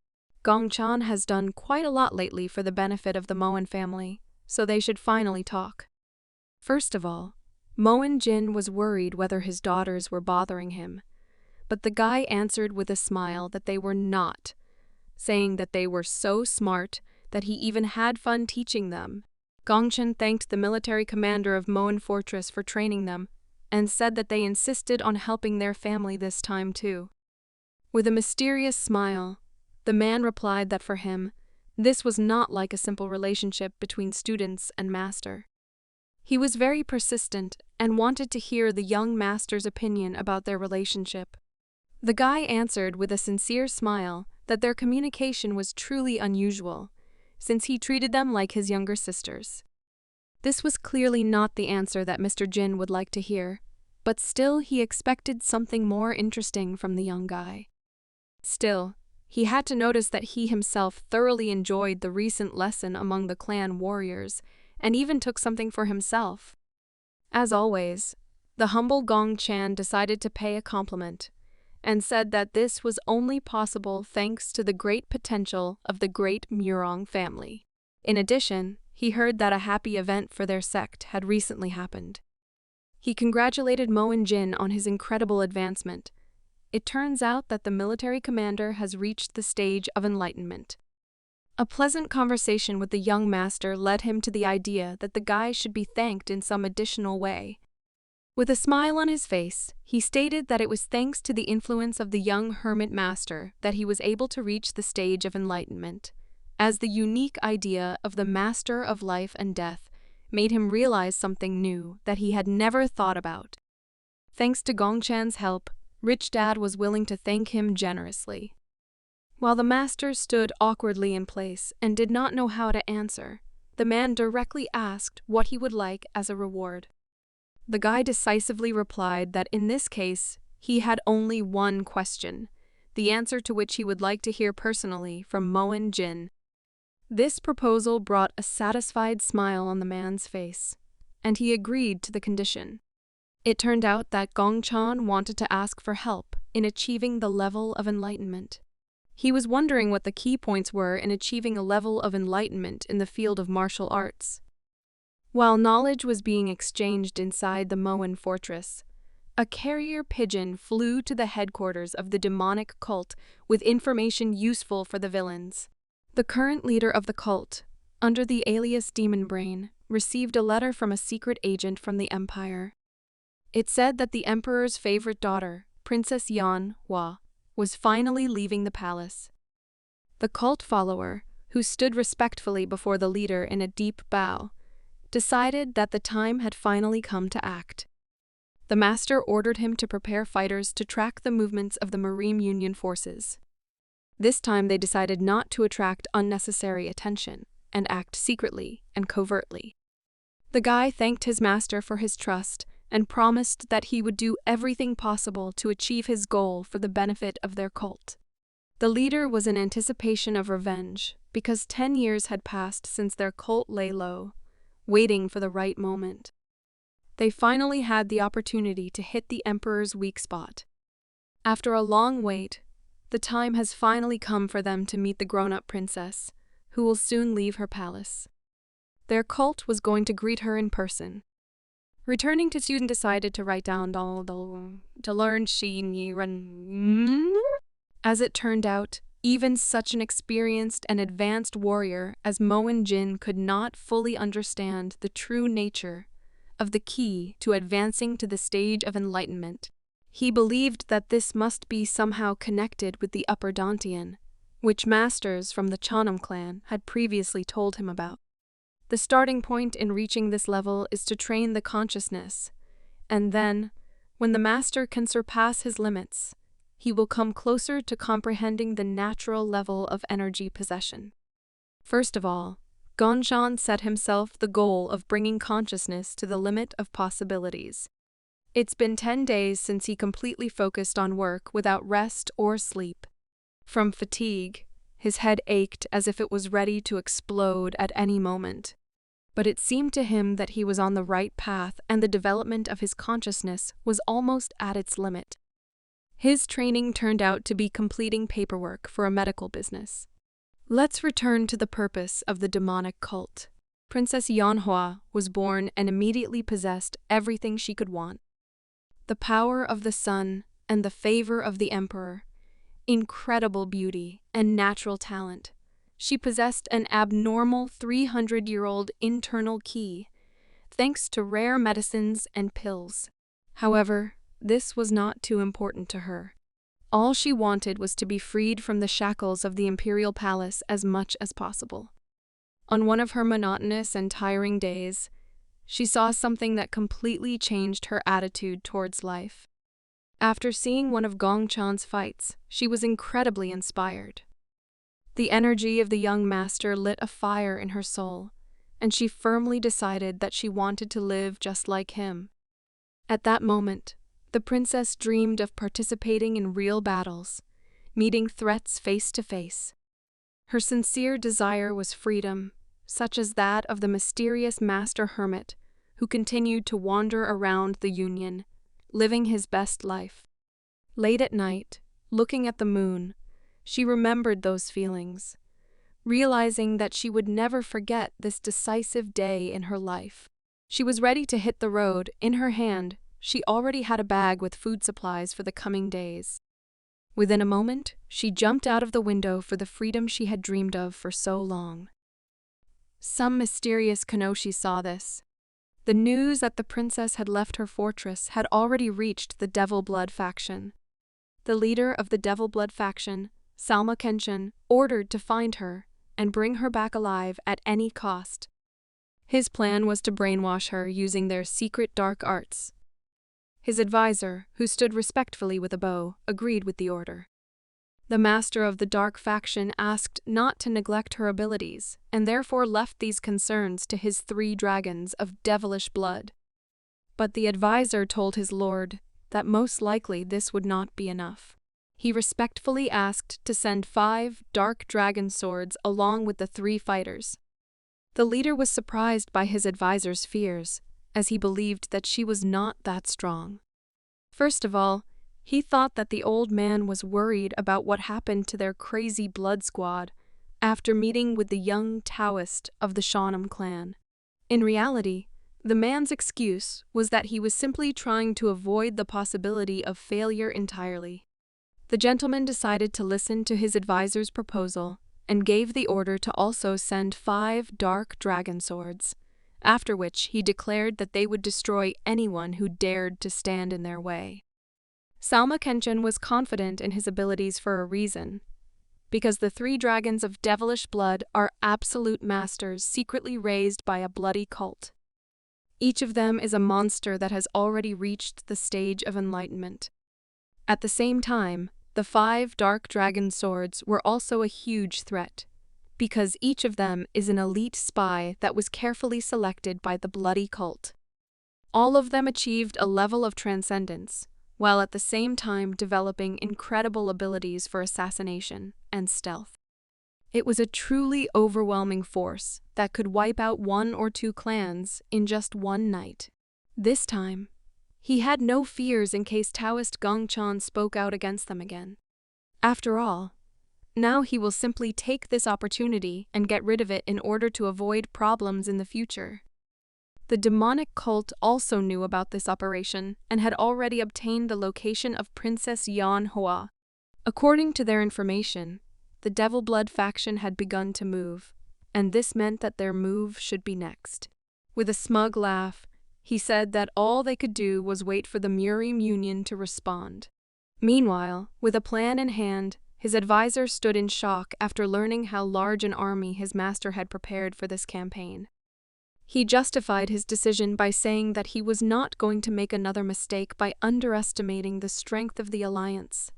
Gongchan has done quite a lot lately for the benefit of the Moen family, so they should finally talk. First of all, Moen Jin was worried whether his daughters were bothering him, but the guy answered with a smile that they were not, saying that they were so smart that he even had fun teaching them. Gongchan thanked the military commander of Moen Fortress for training them, and said that they insisted on helping their family this time too. With a mysterious smile, the man replied that for him, this was not like a simple relationship between students and master. He was very persistent and wanted to hear the young master's opinion about their relationship. The guy answered with a sincere smile that their communication was truly unusual, since he treated them like his younger sisters. This was clearly not the answer that Mr. Jin would like to hear, but still he expected something more interesting from the young guy. Still, he had to notice that he himself thoroughly enjoyed the recent lesson among the clan warriors, and even took something for himself. As always, the humble Gongchan decided to pay a compliment, and said that this was only possible thanks to the great potential of the great Murong family. In addition, he heard that a happy event for their sect had recently happened. He congratulated Moen Jin on his incredible advancement. It turns out that the military commander has reached the stage of enlightenment. A pleasant conversation with the young master led him to the idea that the guy should be thanked in some additional way. With a smile on his face, he stated that it was thanks to the influence of the young hermit master that he was able to reach the stage of enlightenment, as the unique idea of the Master of Life and Death made him realize something new that he had never thought about. Thanks to Gongchan's help, Rich Dad was willing to thank him generously. While the master stood awkwardly in place and did not know how to answer, the man directly asked what he would like as a reward. The guy decisively replied that in this case, he had only one question, the answer to which he would like to hear personally from Moen Jin. This proposal brought a satisfied smile on the man's face, and he agreed to the condition. It turned out that Gongchan wanted to ask for help in achieving the level of enlightenment. He was wondering what the key points were in achieving a level of enlightenment in the field of martial arts. While knowledge was being exchanged inside the Moen fortress, a carrier pigeon flew to the headquarters of the demonic cult with information useful for the villains. The current leader of the cult, under the alias Demon Brain, received a letter from a secret agent from the Empire. It said that the emperor's favorite daughter, Princess Yanhua, was finally leaving the palace. The cult follower, who stood respectfully before the leader in a deep bow, decided that the time had finally come to act. The master ordered him to prepare fighters to track the movements of the Marine Union forces. This time they decided not to attract unnecessary attention and act secretly and covertly. The guy thanked his master for his trust and promised that he would do everything possible to achieve his goal for the benefit of their cult. The leader was in anticipation of revenge because 10 years had passed since their cult lay low, waiting for the right moment. They finally had the opportunity to hit the emperor's weak spot. After a long wait, the time has finally come for them to meet the grown-up princess, who will soon leave her palace. Their cult was going to greet her in person. Returning to student decided to write down to learn As it turned out, even such an experienced and advanced warrior as Moen Jin could not fully understand the true nature of the key to advancing to the stage of enlightenment. He believed that this must be somehow connected with the Upper Dantian, which masters from the Chanam clan had previously told him about. The starting point in reaching this level is to train the consciousness, and then, when the master can surpass his limits, he will come closer to comprehending the natural level of energy possession. First of all, Gongchan set himself the goal of bringing consciousness to the limit of possibilities. It's been 10 days since he completely focused on work without rest or sleep. From fatigue, his head ached as if it was ready to explode at any moment. But it seemed to him that he was on the right path and the development of his consciousness was almost at its limit. His training turned out to be completing paperwork for a medical business. Let's return to the purpose of the demonic cult. Princess Yanhua was born and immediately possessed everything she could want. The power of the sun and the favor of the emperor, incredible beauty and natural talent. She possessed an abnormal 300-year-old internal ki, thanks to rare medicines and pills. However, this was not too important to her. All she wanted was to be freed from the shackles of the imperial palace as much as possible. On one of her monotonous and tiring days, she saw something that completely changed her attitude towards life. After seeing one of Gongchan's fights, she was incredibly inspired. The energy of the young master lit a fire in her soul, and she firmly decided that she wanted to live just like him. At that moment, the princess dreamed of participating in real battles, meeting threats face to face. Her sincere desire was freedom, such as that of the mysterious master hermit who continued to wander around the Union, living his best life. Late at night, looking at the moon, she remembered those feelings, realizing that she would never forget this decisive day in her life. She was ready to hit the road. In her hand, she already had a bag with food supplies for the coming days. Within a moment, she jumped out of the window for the freedom she had dreamed of for so long. Some mysterious Kanoshi saw this. The news that the princess had left her fortress had already reached the Devil Blood faction. The leader of the Devil Blood faction, Salma Kenshin, ordered to find her and bring her back alive at any cost. His plan was to brainwash her using their secret dark arts. His advisor, who stood respectfully with a bow, agreed with the order. The master of the dark faction asked not to neglect her abilities, and therefore left these concerns to his 3 dragons of devilish blood. But the advisor told his lord that most likely this would not be enough. He respectfully asked to send 5 dark dragon swords along with the 3 fighters. The leader was surprised by his advisor's fears, as he believed that she was not that strong. First of all, he thought that the old man was worried about what happened to their crazy blood squad after meeting with the young Taoist of the Shanam clan. In reality, the man's excuse was that he was simply trying to avoid the possibility of failure entirely. The gentleman decided to listen to his advisor's proposal and gave the order to also send 5 dark dragon swords, after which he declared that they would destroy anyone who dared to stand in their way. Salma Kenshin was confident in his abilities for a reason, because the three dragons of devilish blood are absolute masters secretly raised by a bloody cult. Each of them is a monster that has already reached the stage of enlightenment. At the same time, the 5 dark dragon swords were also a huge threat, because each of them is an elite spy that was carefully selected by the bloody cult. All of them achieved a level of transcendence, while at the same time developing incredible abilities for assassination and stealth. It was a truly overwhelming force that could wipe out 1 or 2 clans in just one night. This time, he had no fears in case Taoist Gongchan spoke out against them again. After all, now he will simply take this opportunity and get rid of it in order to avoid problems in the future. The demonic cult also knew about this operation and had already obtained the location of Princess Yan Hua. According to their information, the Devil Blood faction had begun to move, and this meant that their move should be next. With a smug laugh, he said that all they could do was wait for the Murium Union to respond. Meanwhile, with a plan in hand, his advisor stood in shock after learning how large an army his master had prepared for this campaign. He justified his decision by saying that he was not going to make another mistake by underestimating the strength of the alliance.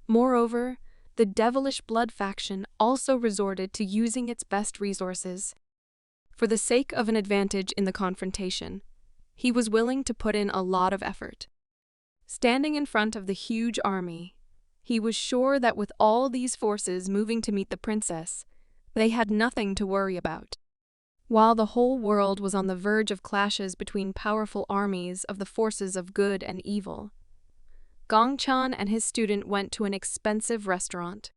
Moreover, the Devilish Blood faction also resorted to using its best resources. For the sake of an advantage in the confrontation, he was willing to put in a lot of effort. Standing in front of the huge army, he was sure that with all these forces moving to meet the princess, they had nothing to worry about. While the whole world was on the verge of clashes between powerful armies of the forces of good and evil, Gongchan and his student went to an expensive restaurant.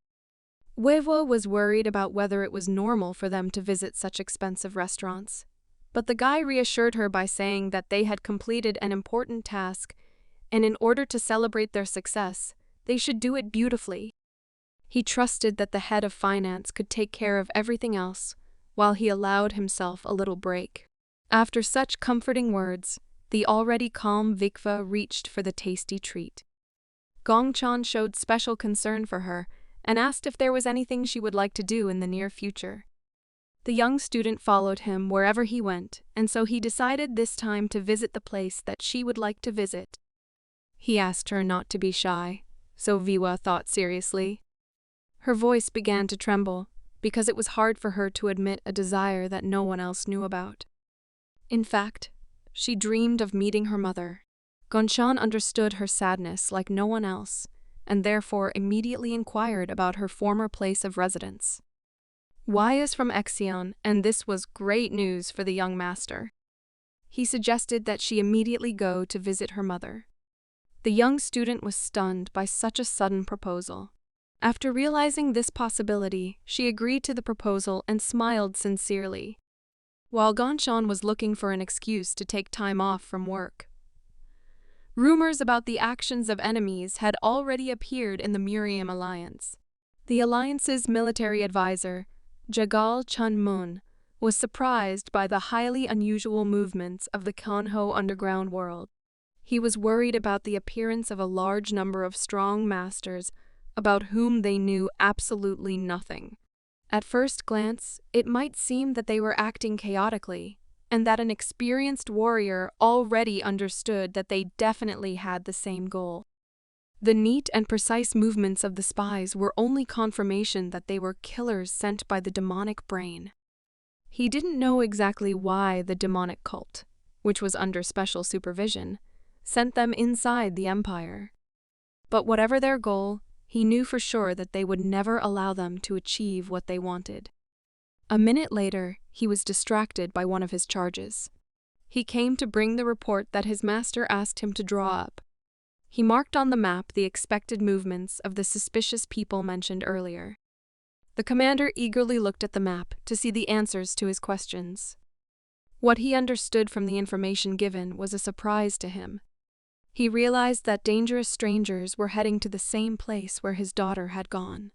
Weihua was worried about whether it was normal for them to visit such expensive restaurants, but the guy reassured her by saying that they had completed an important task, and in order to celebrate their success, they should do it beautifully. He trusted that the head of finance could take care of everything else, while he allowed himself a little break. After such comforting words, the already calm Vikva reached for the tasty treat. Gongchan showed special concern for her and asked if there was anything she would like to do in the near future. The young student followed him wherever he went, and so he decided this time to visit the place that she would like to visit. He asked her not to be shy, so Viwa thought seriously. Her voice began to tremble, because it was hard for her to admit a desire that no one else knew about. In fact, she dreamed of meeting her mother. Gongchan understood her sadness like no one else, and therefore immediately inquired about her former place of residence. Y is from Exion, and this was great news for the young master. He suggested that she immediately go to visit her mother. The young student was stunned by such a sudden proposal. After realizing this possibility, she agreed to the proposal and smiled sincerely. While Gongchan was looking for an excuse to take time off from work, rumors about the actions of enemies had already appeared in the Murium Alliance. The alliance's military advisor, Jagal Chunmun, was surprised by the highly unusual movements of the Kanho underground world. He was worried about the appearance of a large number of strong masters about whom they knew absolutely nothing. At first glance, it might seem that they were acting chaotically, and that an experienced warrior already understood that they definitely had the same goal. The neat and precise movements of the spies were only confirmation that they were killers sent by the demonic brain. He didn't know exactly why the demonic cult, which was under special supervision, sent them inside the empire. But whatever their goal, he knew for sure that they would never allow them to achieve what they wanted. A minute later, he was distracted by one of his charges. He came to bring the report that his master asked him to draw up. He marked on the map the expected movements of the suspicious people mentioned earlier. The commander eagerly looked at the map to see the answers to his questions. What he understood from the information given was a surprise to him. He realized that dangerous strangers were heading to the same place where his daughter had gone.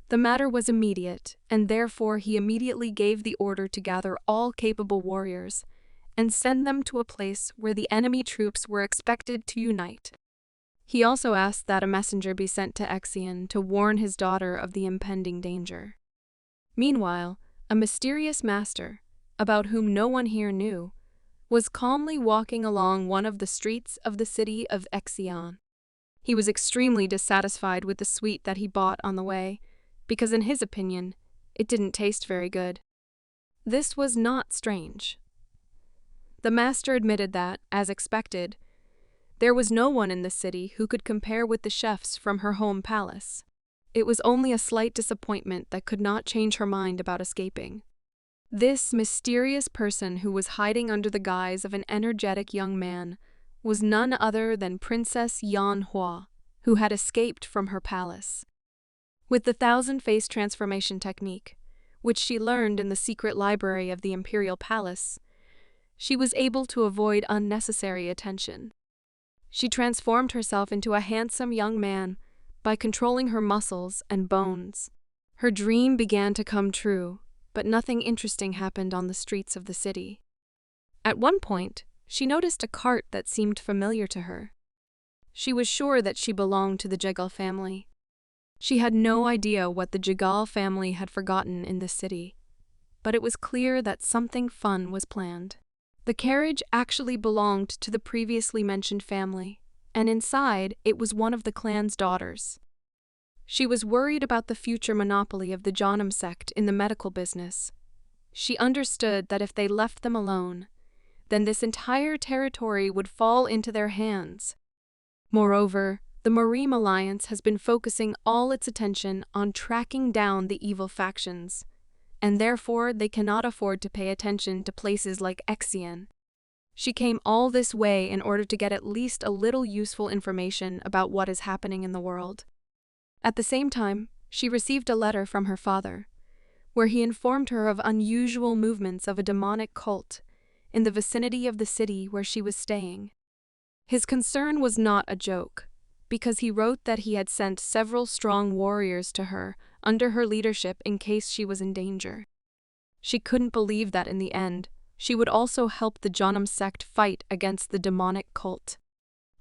The matter was immediate, and therefore he immediately gave the order to gather all capable warriors and send them to a place where the enemy troops were expected to unite. He also asked that a messenger be sent to Exian to warn his daughter of the impending danger. Meanwhile, a mysterious master, about whom no one here knew, was calmly walking along one of the streets of the city of Exian. He was extremely dissatisfied with the sweet that he bought on the way, because in his opinion, it didn't taste very good. This was not strange. The master admitted that, as expected, there was no one in the city who could compare with the chefs from her home palace. It was only a slight disappointment that could not change her mind about escaping. This mysterious person who was hiding under the guise of an energetic young man was none other than Princess Yanhua, who had escaped from her palace. With the thousand-face transformation technique, which she learned in the secret library of the imperial palace, she was able to avoid unnecessary attention. She transformed herself into a handsome young man by controlling her muscles and bones. Her dream began to come true, but nothing interesting happened on the streets of the city. At one point, she noticed a cart that seemed familiar to her. She was sure that she belonged to the Jegal family. She had no idea what the Jegal family had forgotten in the city, but it was clear that something fun was planned. The carriage actually belonged to the previously mentioned family, and inside it was one of the clan's daughters. She was worried about the future monopoly of the Janam sect in the medical business. She understood that if they left them alone, then this entire territory would fall into their hands. Moreover, the Marim Alliance has been focusing all its attention on tracking down the evil factions, and therefore they cannot afford to pay attention to places like Exian. She came all this way in order to get at least a little useful information about what is happening in the world. At the same time, she received a letter from her father, where he informed her of unusual movements of a demonic cult in the vicinity of the city where she was staying. His concern was not a joke, because he wrote that he had sent several strong warriors to her under her leadership in case she was in danger. She couldn't believe that in the end, she would also help the Janam sect fight against the demonic cult.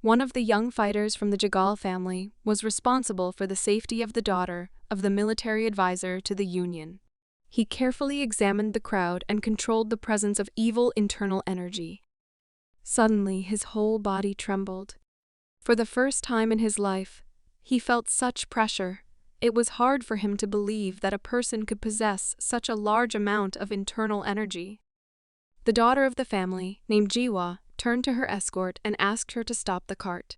One of the young fighters from the Jegal family was responsible for the safety of the daughter of the military advisor to the Union. He carefully examined the crowd and controlled the presence of evil internal energy. Suddenly, his whole body trembled. For the first time in his life, he felt such pressure. It was hard for him to believe that a person could possess such a large amount of internal energy. The daughter of the family, named Jiwa, turned to her escort and asked her to stop the cart.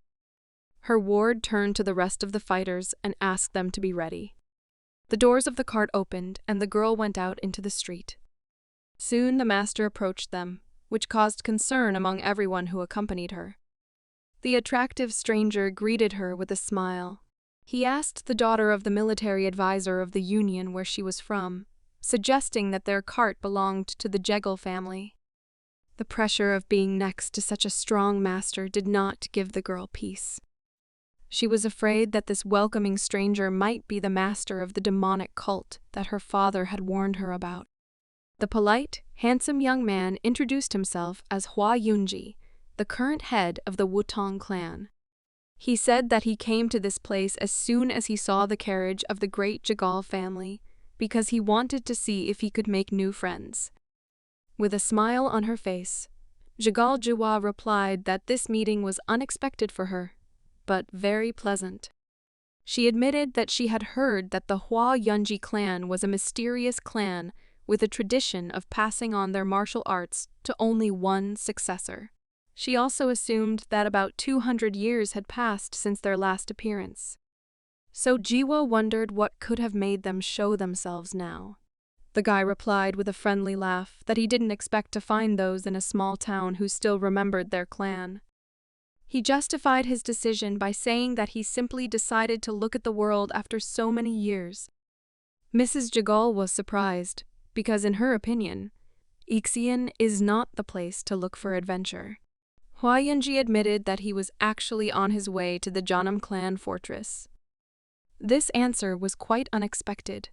Her ward turned to the rest of the fighters and asked them to be ready. The doors of the cart opened and the girl went out into the street. Soon the master approached them, which caused concern among everyone who accompanied her. The attractive stranger greeted her with a smile. He asked the daughter of the military advisor of the Union where she was from, suggesting that their cart belonged to the Jegal family. The pressure of being next to such a strong master did not give the girl peace. She was afraid that this welcoming stranger might be the master of the demonic cult that her father had warned her about. The polite, handsome young man introduced himself as Hua Yunji, the current head of the Wutong clan. He said that he came to this place as soon as he saw the carriage of the great Jegal family, because he wanted to see if he could make new friends. With a smile on her face, Jegal Jiwa replied that this meeting was unexpected for her, but very pleasant. She admitted that she had heard that the Hua Yunji clan was a mysterious clan with a tradition of passing on their martial arts to only one successor. She also assumed that about 200 years had passed since their last appearance. So Jiwa wondered what could have made them show themselves now. The guy replied with a friendly laugh that he didn't expect to find those in a small town who still remembered their clan. He justified his decision by saying that he simply decided to look at the world after so many years. Mrs. Jegal was surprised, because in her opinion, Ixian is not the place to look for adventure. Hua Yunji admitted that he was actually on his way to the Janam clan fortress. This answer was quite unexpected.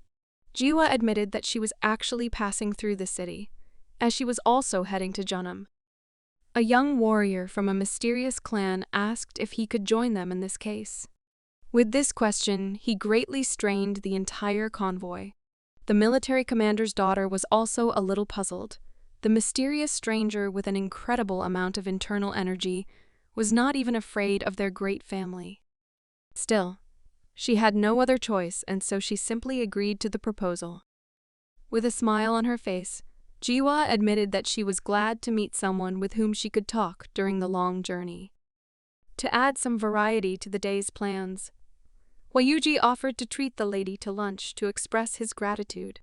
Jiwa admitted that she was actually passing through the city, as she was also heading to Janam. A young warrior from a mysterious clan asked if he could join them in this case. With this question, he greatly strained the entire convoy. The military commander's daughter was also a little puzzled. The mysterious stranger with an incredible amount of internal energy was not even afraid of their great family. Still, she had no other choice, and so she simply agreed to the proposal. With a smile on her face, Jiwa admitted that she was glad to meet someone with whom she could talk during the long journey. To add some variety to the day's plans, Hwayuji offered to treat the lady to lunch to express his gratitude.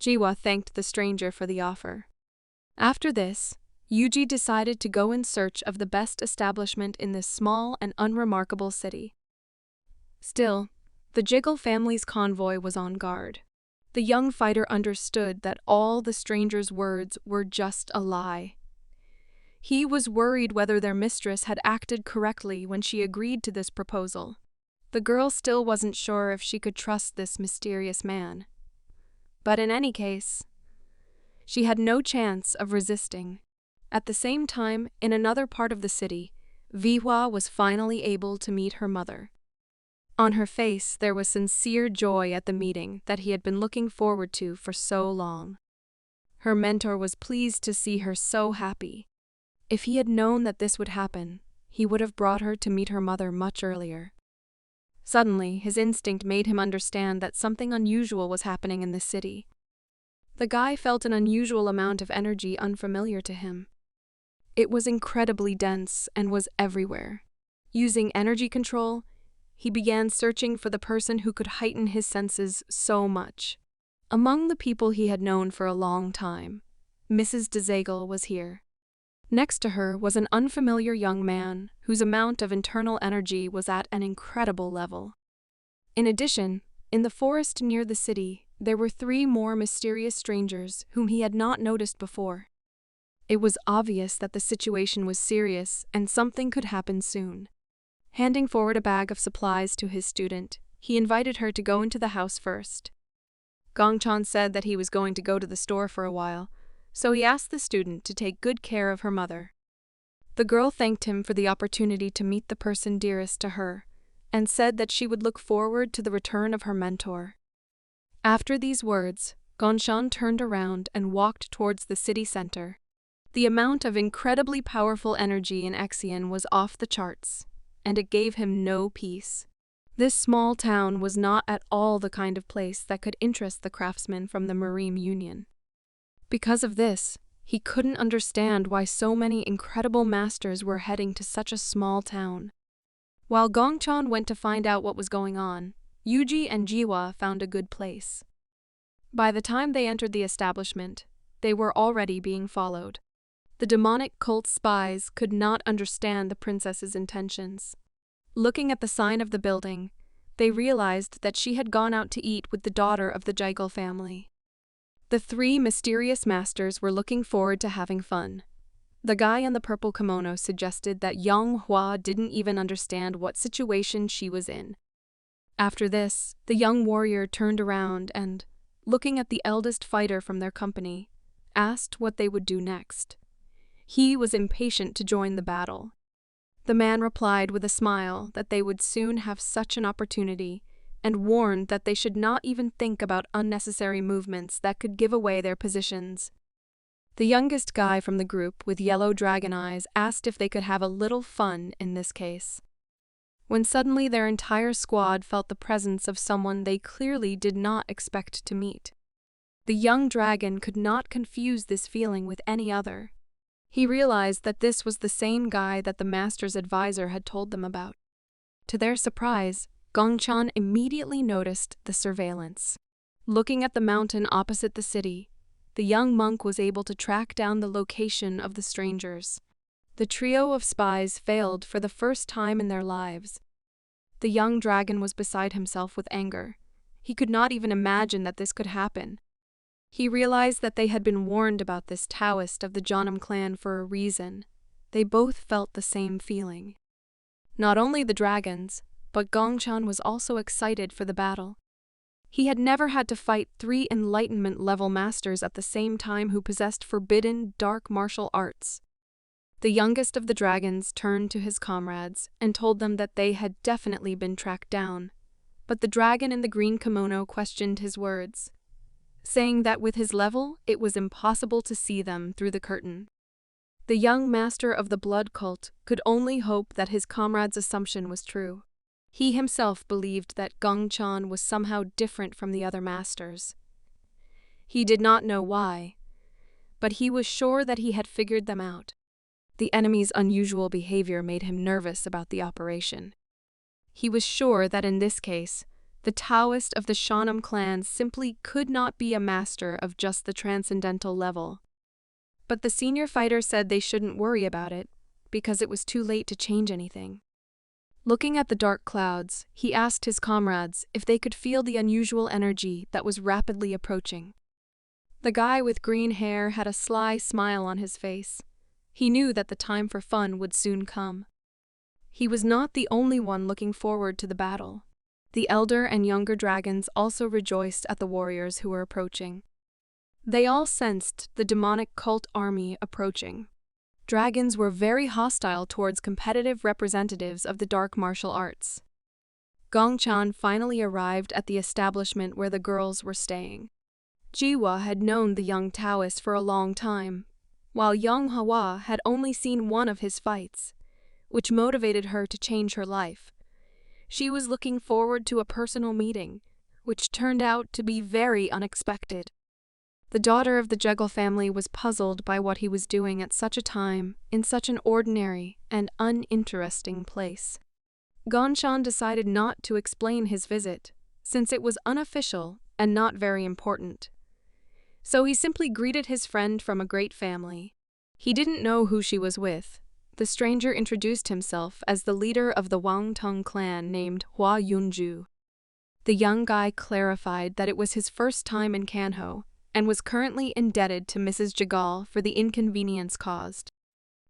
Jiwa thanked the stranger for the offer. After this, Yuji decided to go in search of the best establishment in this small and unremarkable city. Still, the Jiggle family's convoy was on guard. The young fighter understood that all the stranger's words were just a lie. He was worried whether their mistress had acted correctly when she agreed to this proposal. The girl still wasn't sure if she could trust this mysterious man. But in any case, she had no chance of resisting. At the same time, in another part of the city, Vihwa was finally able to meet her mother. On her face, there was sincere joy at the meeting that he had been looking forward to for so long. Her mentor was pleased to see her so happy. If he had known that this would happen, he would have brought her to meet her mother much earlier. Suddenly, his instinct made him understand that something unusual was happening in the city. The guy felt an unusual amount of energy unfamiliar to him. It was incredibly dense and was everywhere. Using energy control, he began searching for the person who could heighten his senses so much. Among the people he had known for a long time, Mrs. Desagle was here. Next to her was an unfamiliar young man whose amount of internal energy was at an incredible level. In addition, in the forest near the city, there were 3 more mysterious strangers whom he had not noticed before. It was obvious that the situation was serious and something could happen soon. Handing forward a bag of supplies to his student, he invited her to go into the house first. Gongchan said that he was going to go to the store for a while, so he asked the student to take good care of her mother. The girl thanked him for the opportunity to meet the person dearest to her, and said that she would look forward to the return of her mentor. After these words, Gongchan turned around and walked towards the city center. The amount of incredibly powerful energy in Exian was off the charts, and it gave him no peace. This small town was not at all the kind of place that could interest the craftsmen from the Marine Union. Because of this, he couldn't understand why so many incredible masters were heading to such a small town. While Gongchan went to find out what was going on, Yuji and Jiwa found a good place. By the time they entered the establishment, they were already being followed. The demonic cult spies could not understand the princess's intentions. Looking at the sign of the building, they realized that she had gone out to eat with the daughter of the Jiggle family. The 3 mysterious masters were looking forward to having fun. The guy in the purple kimono suggested that young Hua didn't even understand what situation she was in. After this, the young warrior turned around and, looking at the eldest fighter from their company, asked what they would do next. He was impatient to join the battle. The man replied with a smile that they would soon have such an opportunity, and warned that they should not even think about unnecessary movements that could give away their positions. The youngest guy from the group with yellow dragon eyes asked if they could have a little fun in this case. When suddenly their entire squad felt the presence of someone they clearly did not expect to meet. The young dragon could not confuse this feeling with any other. He realized that this was the same guy that the master's advisor had told them about. To their surprise, Gongchan immediately noticed the surveillance. Looking at the mountain opposite the city, the young monk was able to track down the location of the strangers. The trio of spies failed for the first time in their lives. The young dragon was beside himself with anger. He could not even imagine that this could happen. He realized that they had been warned about this Taoist of the Jeonnam clan for a reason. They both felt the same feeling. Not only the dragons, but Gongchan was also excited for the battle. He had never had to fight 3 Enlightenment-level masters at the same time who possessed forbidden, dark martial arts. The youngest of the dragons turned to his comrades and told them that they had definitely been tracked down. But the dragon in the green kimono questioned his words, saying that with his level, it was impossible to see them through the curtain. The young master of the blood cult could only hope that his comrade's assumption was true. He himself believed that Gongchan was somehow different from the other masters. He did not know why, but he was sure that he had figured them out. The enemy's unusual behavior made him nervous about the operation. He was sure that in this case, the Taoist of the Shanam clan simply could not be a master of just the transcendental level. But the senior fighter said they shouldn't worry about it, because it was too late to change anything. Looking at the dark clouds, he asked his comrades if they could feel the unusual energy that was rapidly approaching. The guy with green hair had a sly smile on his face. He knew that the time for fun would soon come. He was not the only one looking forward to the battle. The elder and younger dragons also rejoiced at the warriors who were approaching. They all sensed the demonic cult army approaching. Dragons were very hostile towards competitive representatives of the dark martial arts. Gongchan finally arrived at the establishment where the girls were staying. Jiwa had known the young Taoist for a long time, while young Hawa had only seen one of his fights, which motivated her to change her life. She was looking forward to a personal meeting, which turned out to be very unexpected. The daughter of the Jeggle family was puzzled by what he was doing at such a time in such an ordinary and uninteresting place. Gongchan decided not to explain his visit, since it was unofficial and not very important. So he simply greeted his friend from a great family. He didn't know who she was with. The stranger introduced himself as the leader of the Wangtung clan named Hua Yunju. The young guy clarified that it was his first time in Kanho, and was currently indebted to Mrs. Jagal for the inconvenience caused.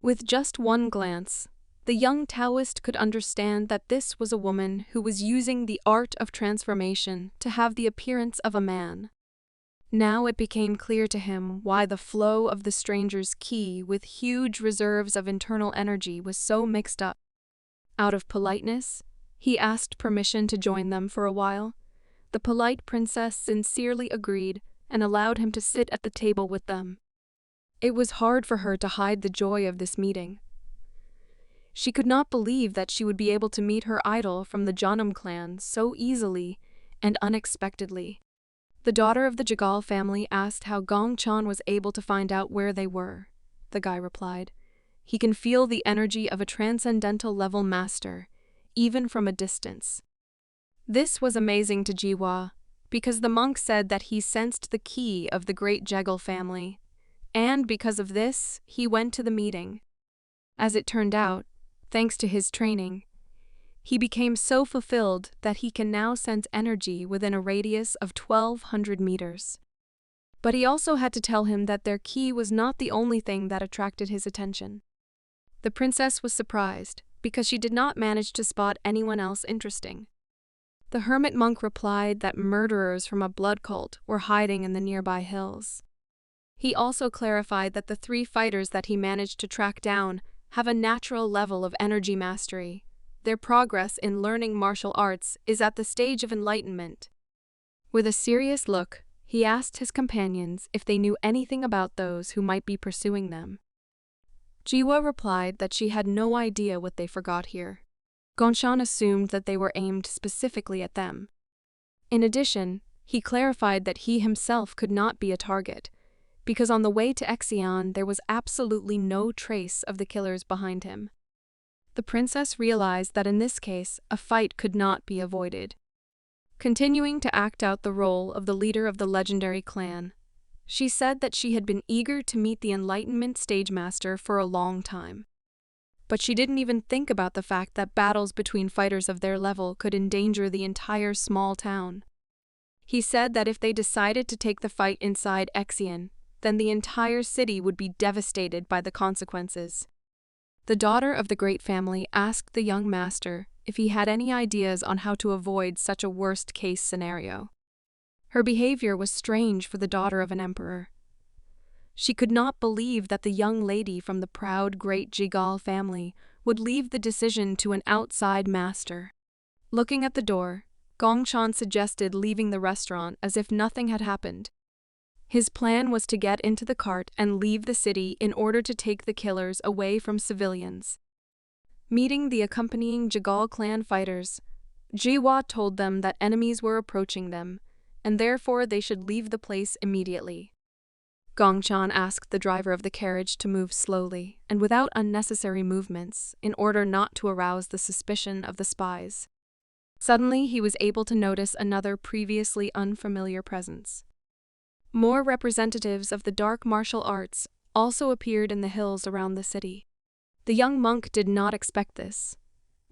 With just one glance, the young Taoist could understand that this was a woman who was using the art of transformation to have the appearance of a man. Now it became clear to him why the flow of the stranger's ki with huge reserves of internal energy was so mixed up. Out of politeness, he asked permission to join them for a while. The polite princess sincerely agreed and allowed him to sit at the table with them. It was hard for her to hide the joy of this meeting. She could not believe that she would be able to meet her idol from the Janam clan so easily and unexpectedly. The daughter of the Jagal family asked how Gongchan was able to find out where they were. The guy replied, "He can feel the energy of a transcendental level master, even from a distance." This was amazing to Jiwa, because the monk said that he sensed the ki of the great Jeggle family, and because of this, he went to the meeting. As it turned out, thanks to his training, he became so fulfilled that he can now sense energy within a radius of 1,200 meters. But he also had to tell him that their ki was not the only thing that attracted his attention. The princess was surprised, because she did not manage to spot anyone else interesting. The hermit monk replied that murderers from a blood cult were hiding in the nearby hills. He also clarified that the 3 fighters that he managed to track down have a natural level of energy mastery. Their progress in learning martial arts is at the stage of enlightenment. With a serious look, he asked his companions if they knew anything about those who might be pursuing them. Jiwa replied that she had no idea what they forgot here. Gongchan assumed that they were aimed specifically at them. In addition, he clarified that he himself could not be a target, because on the way to Exian there was absolutely no trace of the killers behind him. The princess realized that in this case, a fight could not be avoided. Continuing to act out the role of the leader of the legendary clan, she said that she had been eager to meet the Enlightenment Stage Master for a long time. But she didn't even think about the fact that battles between fighters of their level could endanger the entire small town. He said that if they decided to take the fight inside Exian, then the entire city would be devastated by the consequences. The daughter of the great family asked the young master if he had any ideas on how to avoid such a worst-case scenario. Her behavior was strange for the daughter of an emperor. She could not believe that the young lady from the proud great Jigal family would leave the decision to an outside master. Looking at the door, Gongshan suggested leaving the restaurant as if nothing had happened. His plan was to get into the cart and leave the city in order to take the killers away from civilians. Meeting the accompanying Jigal clan fighters, Jiwa told them that enemies were approaching them, and therefore they should leave the place immediately. Gongshan asked the driver of the carriage to move slowly and without unnecessary movements in order not to arouse the suspicion of the spies. Suddenly, he was able to notice another previously unfamiliar presence. More representatives of the dark martial arts also appeared in the hills around the city. The young monk did not expect this,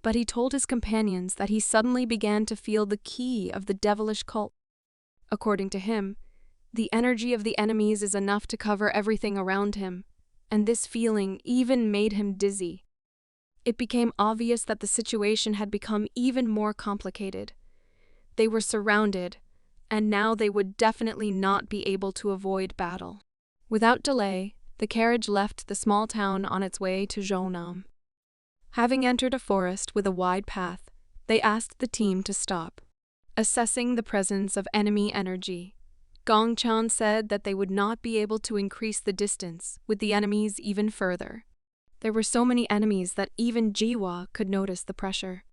but he told his companions that he suddenly began to feel the key of the devilish cult. According to him, the energy of the enemies is enough to cover everything around him, and this feeling even made him dizzy. It became obvious that the situation had become even more complicated. They were surrounded, and now they would definitely not be able to avoid battle. Without delay, the carriage left the small town on its way to Zhounam. Having entered a forest with a wide path, they asked the team to stop. Assessing the presence of enemy energy, Gongshan said that they would not be able to increase the distance with the enemies even further. There were so many enemies that even Jiwa could notice the pressure.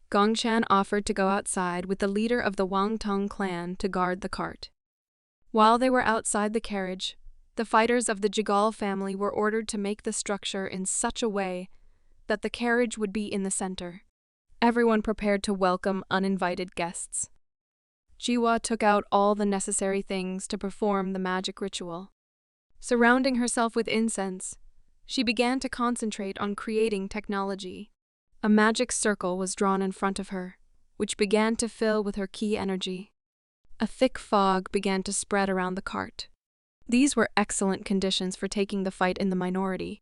Gongshan offered to go outside with the leader of the Wangtong clan to guard the cart. While they were outside the carriage, the fighters of the Jigal family were ordered to make the structure in such a way that the carriage would be in the center. Everyone prepared to welcome uninvited guests. Jiwa took out all the necessary things to perform the magic ritual. Surrounding herself with incense, she began to concentrate on creating technology. A magic circle was drawn in front of her, which began to fill with her key energy. A thick fog began to spread around the cart. These were excellent conditions for taking the fight in the minority.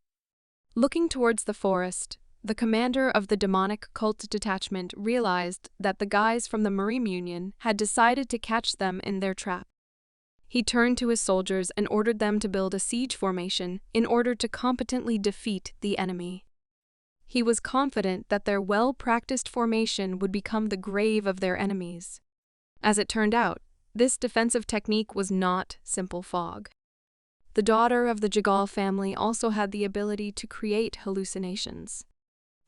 Looking towards the forest, the commander of the demonic cult detachment realized that the guys from the Marim Union had decided to catch them in their trap. He turned to his soldiers and ordered them to build a siege formation in order to competently defeat the enemy. He was confident that their well-practiced formation would become the grave of their enemies. As it turned out, this defensive technique was not simple fog. The daughter of the Jigal family also had the ability to create hallucinations.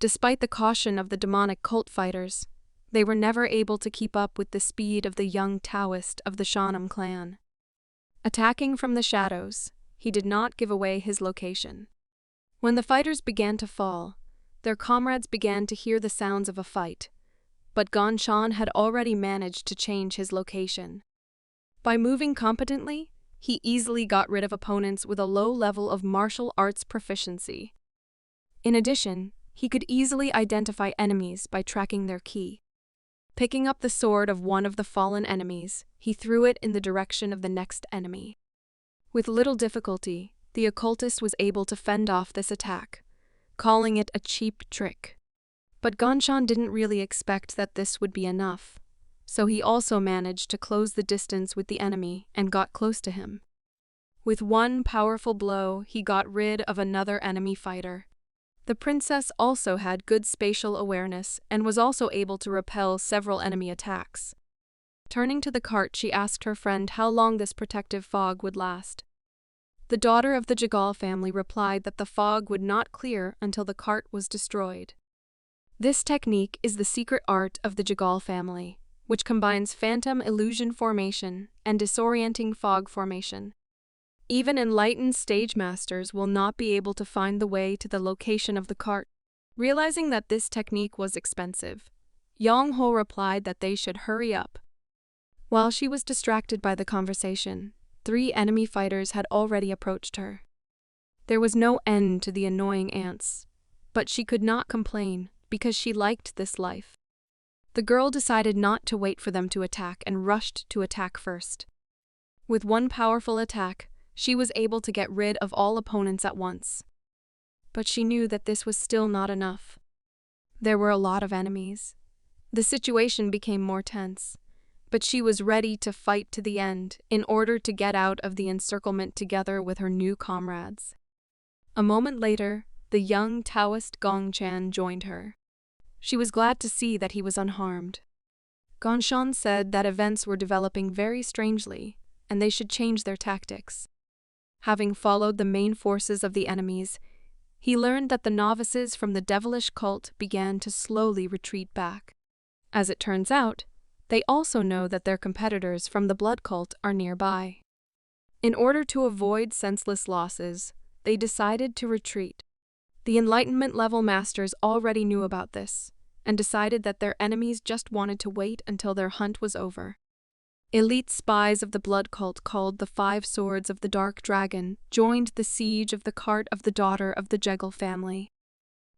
Despite the caution of the demonic cult fighters, they were never able to keep up with the speed of the young Taoist of the Shanam clan. Attacking from the shadows, he did not give away his location. When the fighters began to fall, their comrades began to hear the sounds of a fight, but Gongshan had already managed to change his location. By moving competently, he easily got rid of opponents with a low level of martial arts proficiency. In addition, he could easily identify enemies by tracking their ki. Picking up the sword of one of the fallen enemies, he threw it in the direction of the next enemy. With little difficulty, the occultist was able to fend off this attack, calling it a cheap trick. But Gongshan didn't really expect that this would be enough, so he also managed to close the distance with the enemy and got close to him. With one powerful blow, he got rid of another enemy fighter. The princess also had good spatial awareness and was also able to repel several enemy attacks. Turning to the cart, she asked her friend how long this protective fog would last. The daughter of the Jigal family replied that the fog would not clear until the cart was destroyed. This technique is the secret art of the Jigal family, which combines phantom illusion formation and disorienting fog formation. Even enlightened stage masters will not be able to find the way to the location of the cart. Realizing that this technique was expensive, Yang Ho replied that they should hurry up. While she was distracted by the conversation, 3 enemy fighters had already approached her. There was no end to the annoying ants, but she could not complain because she liked this life. The girl decided not to wait for them to attack and rushed to attack first. With one powerful attack, she was able to get rid of all opponents at once. But she knew that this was still not enough. There were a lot of enemies. The situation became more tense. but she was ready to fight to the end in order to get out of the encirclement together with her new comrades. A moment later, the young Taoist Gongchan joined her. She was glad to see that he was unharmed. Gongchan said that events were developing very strangely, and they should change their tactics. Having followed the main forces of the enemies, he learned that the novices from the devilish cult began to slowly retreat back. As it turns out, they also know that their competitors from the blood cult are nearby. In order to avoid senseless losses, they decided to retreat. The Enlightenment level masters already knew about this, and decided that their enemies just wanted to wait until their hunt was over. Elite spies of the blood cult called the Five Swords of the Dark Dragon joined the siege of the cart of the daughter of the Jegal family.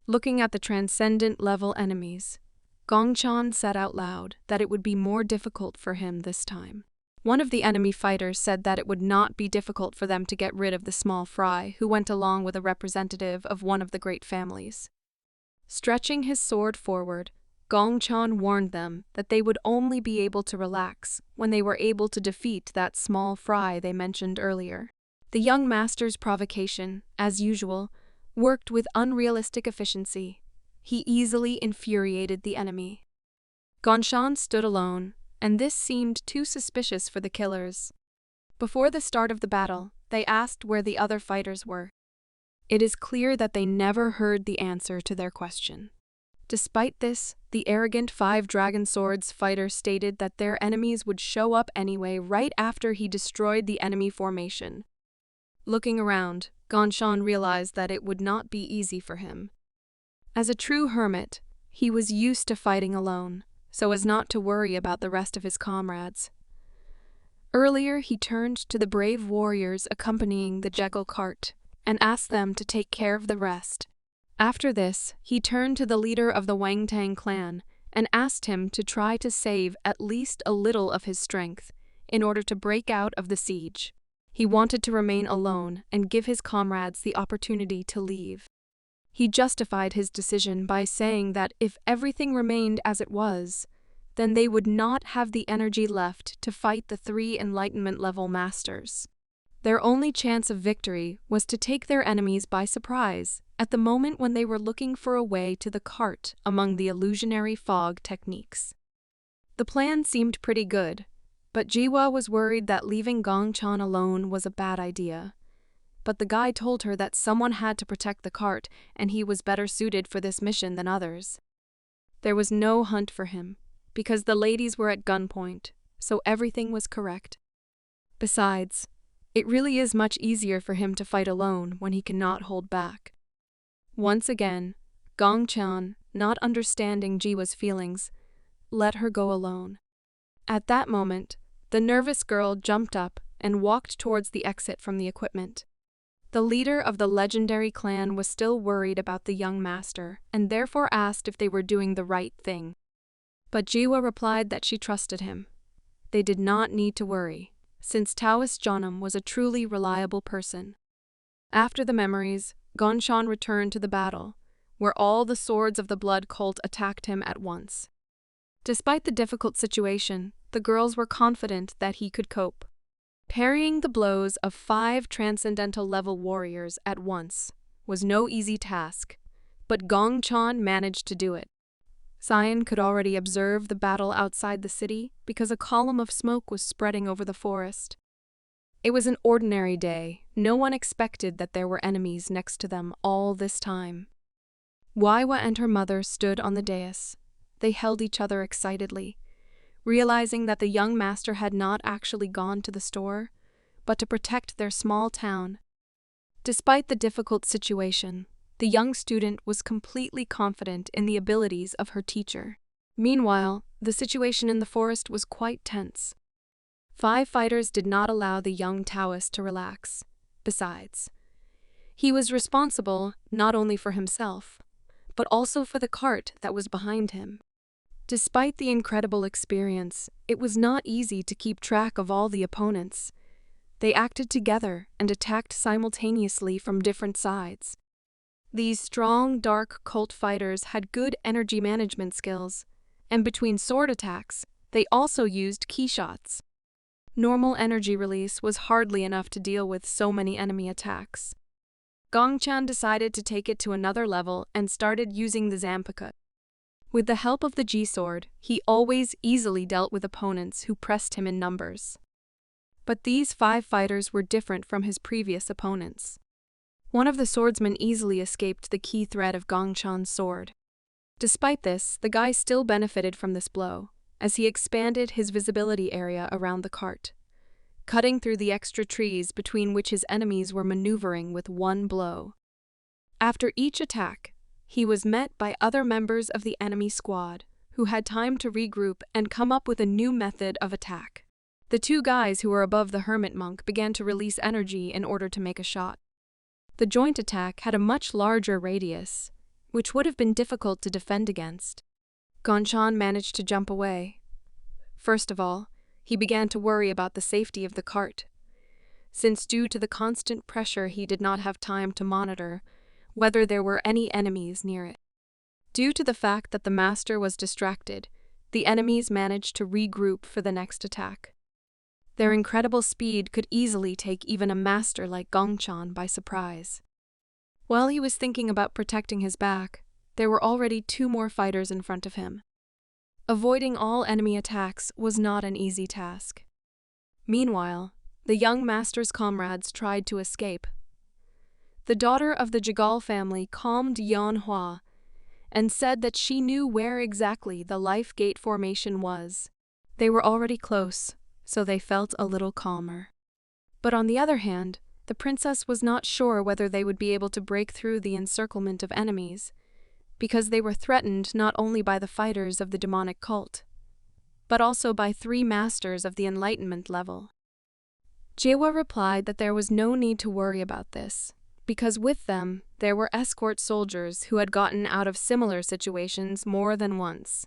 Looking at the transcendent level enemies, Gongchan said out loud that it would be more difficult for him this time. One of the enemy fighters said that it would not be difficult for them to get rid of the small fry who went along with a representative of one of the great families. Stretching his sword forward, Gongchan warned them that they would only be able to relax when they were able to defeat that small fry they mentioned earlier. The young master's provocation, as usual, worked with unrealistic efficiency. He easily infuriated the enemy. Gongchan stood alone, and this seemed too suspicious for the killers. Before the start of the battle, they asked where the other fighters were. It is clear that they never heard the answer to their question. Despite this, the arrogant Five Dragon Swords fighter stated that their enemies would show up anyway right after he destroyed the enemy formation. Looking around, Gongchan realized that it would not be easy for him. As a true hermit, he was used to fighting alone, so as not to worry about the rest of his comrades. Earlier, he turned to the brave warriors accompanying the Jegal cart and asked them to take care of the rest. After this, he turned to the leader of the Wangtang clan and asked him to try to save at least a little of his strength in order to break out of the siege. He wanted to remain alone and give his comrades the opportunity to leave. He justified his decision by saying that if everything remained as it was, then they would not have the energy left to fight the three Enlightenment-level masters. Their only chance of victory was to take their enemies by surprise at the moment when they were looking for a way to the cart among the illusionary fog techniques. The plan seemed pretty good, but Jiwa was worried that leaving Gongchan alone was a bad idea. But the guide told her that someone had to protect the cart and he was better suited for this mission than others. There was no hunt for him, because the ladies were at gunpoint, so everything was correct. Besides, it really is much easier for him to fight alone when he cannot hold back. Once again, Gongchan, not understanding Jiwa's feelings, let her go alone. At that moment, the nervous girl jumped up and walked towards the exit from the equipment. The leader of the legendary clan was still worried about the young master and therefore asked if they were doing the right thing. But Jiwa replied that she trusted him. They did not need to worry, since Taoist Jonam was a truly reliable person. After the memories, Gongchan returned to the battle, where all the swords of the blood cult attacked him at once. Despite the difficult situation, the girls were confident that he could cope. Parrying the blows of 5 transcendental-level warriors at once was no easy task, but Gongchan managed to do it. Cyan could already observe the battle outside the city because a column of smoke was spreading over the forest. It was an ordinary day. No one expected that there were enemies next to them all this time. Waiwa and her mother stood on the dais. They held each other excitedly, realizing that the young master had not actually gone to the store, but to protect their small town. Despite the difficult situation, the young student was completely confident in the abilities of her teacher. Meanwhile, the situation in the forest was quite tense. 5 fighters did not allow the young Taoist to relax. Besides, he was responsible not only for himself, but also for the cart that was behind him. Despite the incredible experience, it was not easy to keep track of all the opponents. They acted together and attacked simultaneously from different sides. These strong, dark cult fighters had good energy management skills, and between sword attacks, They also used key shots. Normal energy release was hardly enough to deal with so many enemy attacks. Gongchan decided to take it to another level and started using the Zanpakuh. With the help of the G-sword, he always easily dealt with opponents who pressed him in numbers. But these 5 fighters were different from his previous opponents. One of the swordsmen easily escaped the key thread of Gongchan's sword. Despite this, the guy still benefited from this blow, as he expanded his visibility area around the cart, cutting through the extra trees between which his enemies were maneuvering with one blow. After each attack, he was met by other members of the enemy squad, who had time to regroup and come up with a new method of attack. The 2 guys who were above the hermit monk began to release energy in order to make a shot. The joint attack had a much larger radius, which would have been difficult to defend against. Gongchan managed to jump away. First of all, he began to worry about the safety of the cart, since due to the constant pressure he did not have time to monitor whether there were any enemies near it. Due to the fact that the master was distracted, the enemies managed to regroup for the next attack. Their incredible speed could easily take even a master like Gongchan by surprise. While he was thinking about protecting his back, there were already 2 more fighters in front of him. Avoiding all enemy attacks was not an easy task. Meanwhile, the young master's comrades tried to escape. The daughter of the Jagal family calmed Yanhua and said that she knew where exactly the life gate formation was. They were already close, so they felt a little calmer. But on the other hand, the princess was not sure whether they would be able to break through the encirclement of enemies, because they were threatened not only by the fighters of the demonic cult, but also by 3 masters of the enlightenment level. Jaewa replied that there was no need to worry about this, because with them there were escort soldiers who had gotten out of similar situations more than once.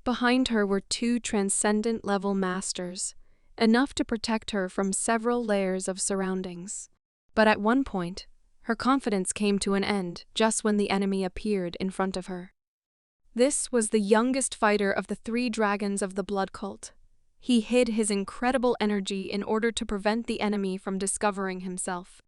Behind her were 2 transcendent-level masters, enough to protect her from several layers of surroundings. But at one point, her confidence came to an end just when the enemy appeared in front of her. This was the youngest fighter of the 3 dragons of the blood cult. He hid his incredible energy in order to prevent the enemy from discovering himself.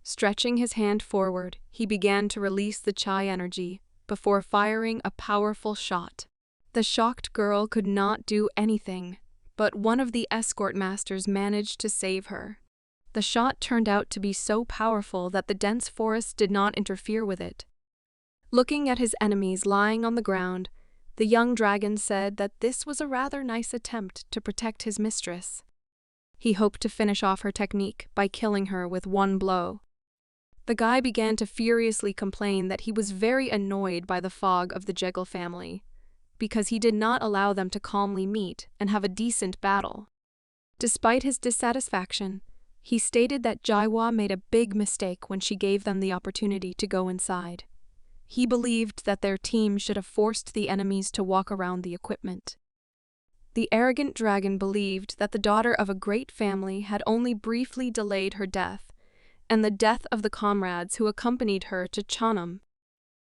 Stretching his hand forward, he began to release the Chai energy before firing a powerful shot. The shocked girl could not do anything, but one of the escort masters managed to save her. The shot turned out to be so powerful that the dense forest did not interfere with it. Looking at his enemies lying on the ground, the young dragon said that this was a rather nice attempt to protect his mistress. He hoped to finish off her technique by killing her with one blow. The guy began to furiously complain that he was very annoyed by the fog of the Jegal family, because he did not allow them to calmly meet and have a decent battle. Despite his dissatisfaction, he stated that Jaewa made a big mistake when she gave them the opportunity to go inside. He believed that their team should have forced the enemies to walk around the equipment. The arrogant dragon believed that the daughter of a great family had only briefly delayed her death, and the death of the comrades who accompanied her to Chanam.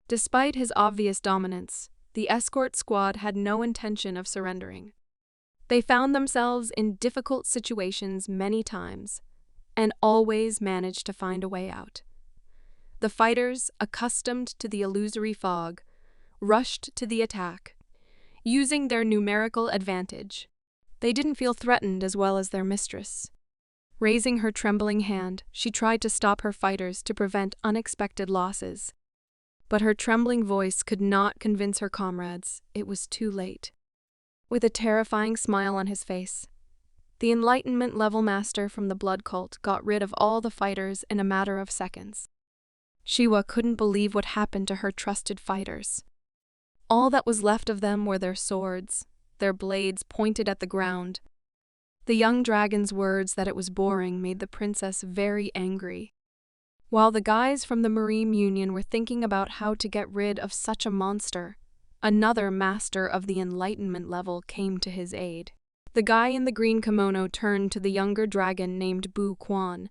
Despite his obvious dominance, the escort squad had no intention of surrendering. They found themselves in difficult situations many times, and always managed to find a way out. The fighters, accustomed to the illusory fog, rushed to the attack, using their numerical advantage. They didn't feel threatened as well as their mistress. Raising her trembling hand, she tried to stop her fighters to prevent unexpected losses. But her trembling voice could not convince her comrades. It was too late. With a terrifying smile on his face, the Enlightenment level master from the blood cult got rid of all the fighters in a matter of seconds. Shiwa couldn't believe what happened to her trusted fighters. All that was left of them were their swords, their blades pointed at the ground. The young dragon's words that it was boring made the princess very angry. While the guys from the Marine Union were thinking about how to get rid of such a monster, another master of the Enlightenment level came to his aid. The guy in the green kimono turned to the younger dragon named Bu Quan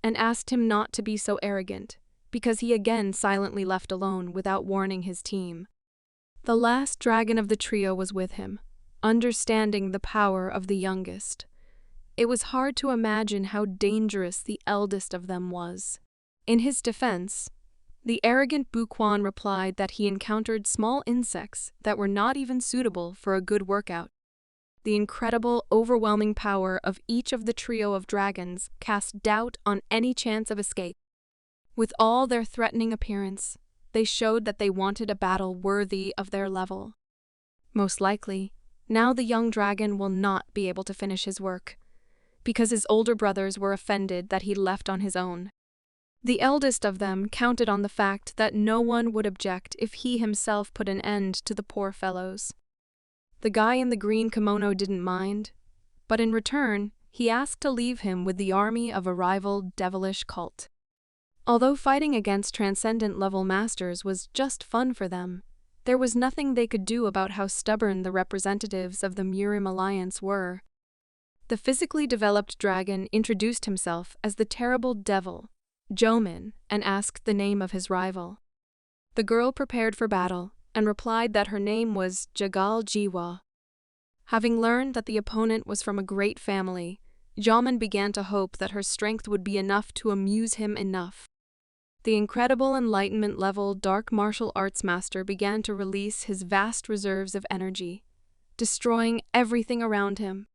and asked him not to be so arrogant, because he again silently left alone without warning his team. The last dragon of the trio was with him, understanding the power of the youngest. It was hard to imagine how dangerous the eldest of them was. In his defense, the arrogant Buquan replied that he encountered small insects that were not even suitable for a good workout. The incredible, overwhelming power of each of the trio of dragons cast doubt on any chance of escape. With all their threatening appearance, they showed that they wanted a battle worthy of their level. Most likely, now the young dragon will not be able to finish his work, because his older brothers were offended that he left on his own. The eldest of them counted on the fact that no one would object if he himself put an end to the poor fellows. The guy in the green kimono didn't mind, but in return, he asked to leave him with the army of a rival devilish cult. Although fighting against transcendent-level masters was just fun for them, there was nothing they could do about how stubborn the representatives of the Murim Alliance were. The physically developed dragon introduced himself as the terrible devil, Jomin, and asked the name of his rival. The girl prepared for battle and replied that her name was Jagal Jiwa. Having learned that the opponent was from a great family, Jomin began to hope that her strength would be enough to amuse him enough. The incredible enlightenment-level dark martial arts master began to release his vast reserves of energy, destroying everything around him.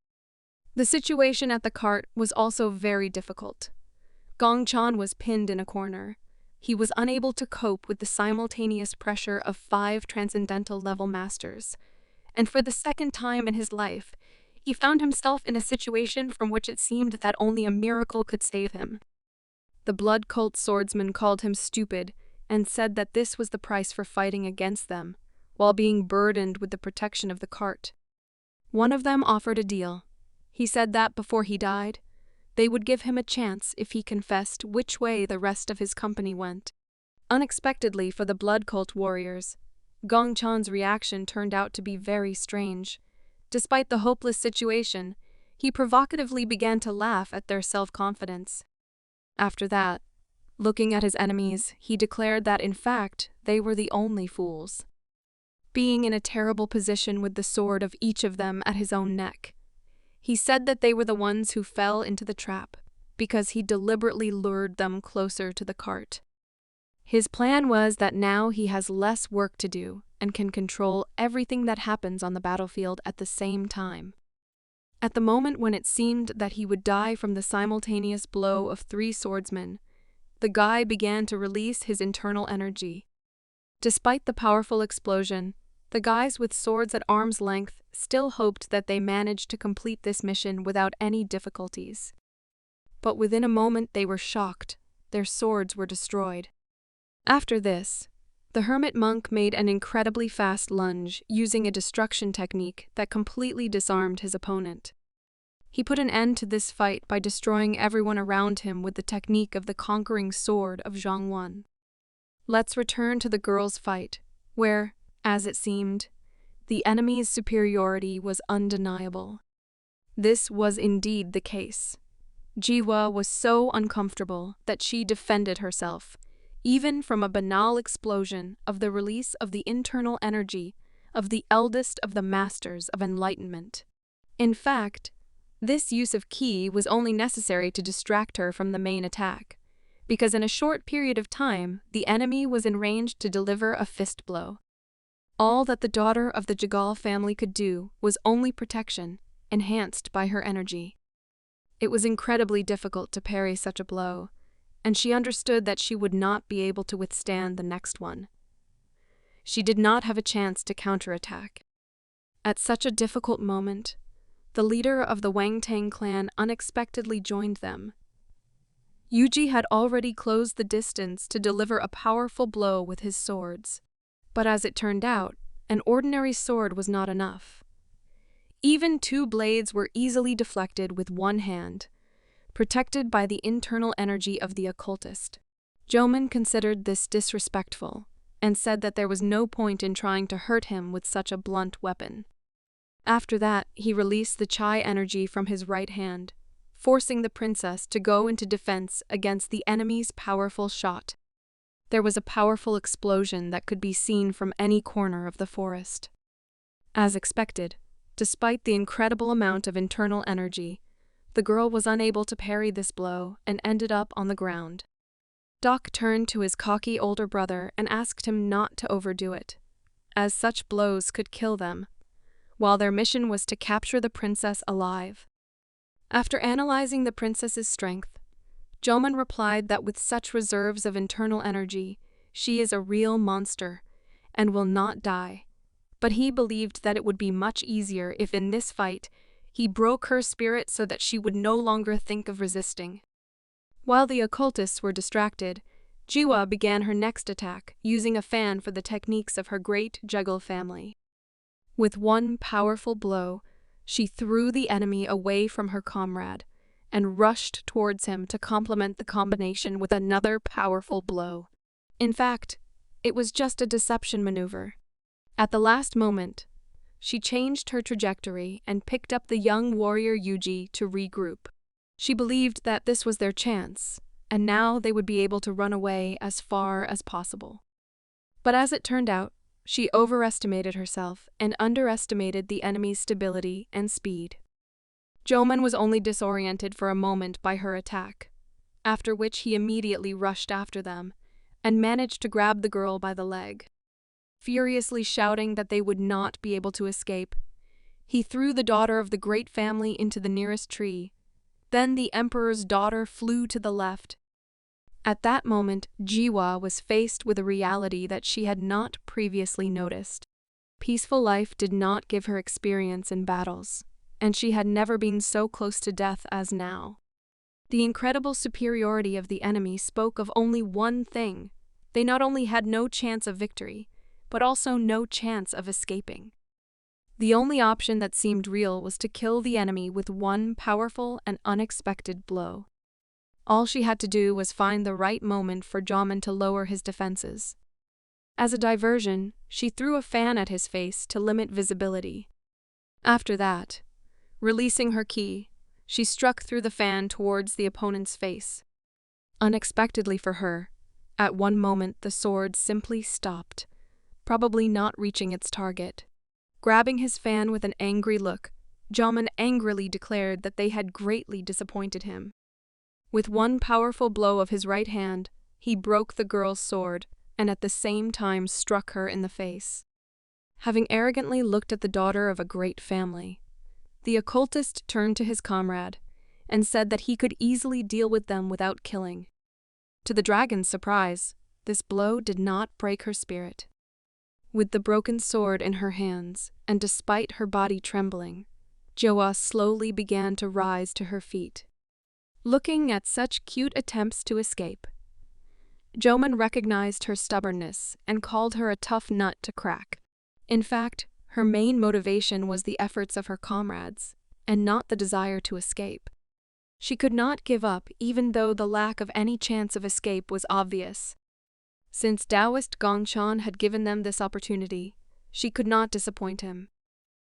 The situation at the cart was also very difficult. Gong Chan was pinned in a corner. He was unable to cope with the simultaneous pressure of 5 transcendental-level masters, and for the second time in his life, he found himself in a situation from which it seemed that only a miracle could save him. The blood cult swordsman called him stupid and said that this was the price for fighting against them, while being burdened with the protection of the cart. One of them offered a deal. He said that before he died, they would give him a chance if he confessed which way the rest of his company went. Unexpectedly for the blood cult warriors, Gong Chan's reaction turned out to be very strange. Despite the hopeless situation, he provocatively began to laugh at their self-confidence. After that, looking at his enemies, he declared that in fact they were the only fools. Being in a terrible position with the sword of each of them at his own neck, he said that they were the ones who fell into the trap because he deliberately lured them closer to the cart. His plan was that now he has less work to do and can control everything that happens on the battlefield at the same time. At the moment when it seemed that he would die from the simultaneous blow of 3 swordsmen, the guy began to release his internal energy. Despite the powerful explosion, the guys with swords at arm's length still hoped that they managed to complete this mission without any difficulties. But within a moment they were shocked. Their swords were destroyed. After this, the hermit monk made an incredibly fast lunge using a destruction technique that completely disarmed his opponent. He put an end to this fight by destroying everyone around him with the technique of the conquering sword of Zhongwan. Let's return to the girls' fight, where, as it seemed, the enemy's superiority was undeniable. This was indeed the case. Jiwa was so uncomfortable that she defended herself, even from a banal explosion of the release of the internal energy of the eldest of the masters of enlightenment. In fact, this use of ki was only necessary to distract her from the main attack, because in a short period of time, the enemy was in range to deliver a fist blow. All that the daughter of the Jagal family could do was only protection, enhanced by her energy. It was incredibly difficult to parry such a blow, and she understood that she would not be able to withstand the next one. She did not have a chance to counterattack. At such a difficult moment, the leader of the Wangtang clan unexpectedly joined them. Yuji had already closed the distance to deliver a powerful blow with his swords. But as it turned out, an ordinary sword was not enough. Even 2 blades were easily deflected with one hand, protected by the internal energy of the occultist. Jomin considered this disrespectful and said that there was no point in trying to hurt him with such a blunt weapon. After that, he released the Chai energy from his right hand, forcing the princess to go into defense against the enemy's powerful shot. There was a powerful explosion that could be seen from any corner of the forest. As expected, Despite the incredible amount of internal energy, the girl was unable to parry this blow and ended up on the ground. Doc turned to his cocky older brother and asked him not to overdo it, as such blows could kill them, while their mission was to capture the princess alive. After analyzing the princess's strength, Joman replied that with such reserves of internal energy, she is a real monster and will not die. But he believed that it would be much easier if in this fight he broke her spirit so that she would no longer think of resisting. While the occultists were distracted, Jiwa began her next attack, using a fan for the techniques of her great Juggle family. With one powerful blow, she threw the enemy away from her comrade and rushed towards him to complement the combination with another powerful blow. In fact, it was just a deception maneuver. At the last moment, she changed her trajectory and picked up the young warrior Yuji to regroup. She believed that this was their chance, and now they would be able to run away as far as possible. But as it turned out, she overestimated herself and underestimated the enemy's stability and speed. Joman was only disoriented for a moment by her attack, after which he immediately rushed after them and managed to grab the girl by the leg. Furiously shouting that they would not be able to escape, he threw the daughter of the great family into the nearest tree. Then the emperor's daughter flew to the left. At that moment, Jiwa was faced with a reality that she had not previously noticed. Peaceful life did not give her experience in battles, and she had never been so close to death as now. The incredible superiority of the enemy spoke of only one thing. They not only had no chance of victory, but also no chance of escaping. The only option that seemed real was to kill the enemy with one powerful and unexpected blow. All she had to do was find the right moment for Joman to lower his defenses. As a diversion, she threw a fan at his face to limit visibility. After that, releasing her ki, she struck through the fan towards the opponent's face. Unexpectedly for her, at one moment the sword simply stopped, probably not reaching its target. Grabbing his fan with an angry look, Joman angrily declared that they had greatly disappointed him. With one powerful blow of his right hand, he broke the girl's sword and at the same time struck her in the face. Having arrogantly looked at the daughter of a great family, the occultist turned to his comrade and said that he could easily deal with them without killing. To the dragon's surprise, this blow did not break her spirit. With the broken sword in her hands, and despite her body trembling, Joa slowly began to rise to her feet. Looking at such cute attempts to escape, Joman recognized her stubbornness and called her a tough nut to crack. In fact, her main motivation was the efforts of her comrades, and not the desire to escape. She could not give up even though the lack of any chance of escape was obvious. Since Taoist Gongshan had given them this opportunity, she could not disappoint him.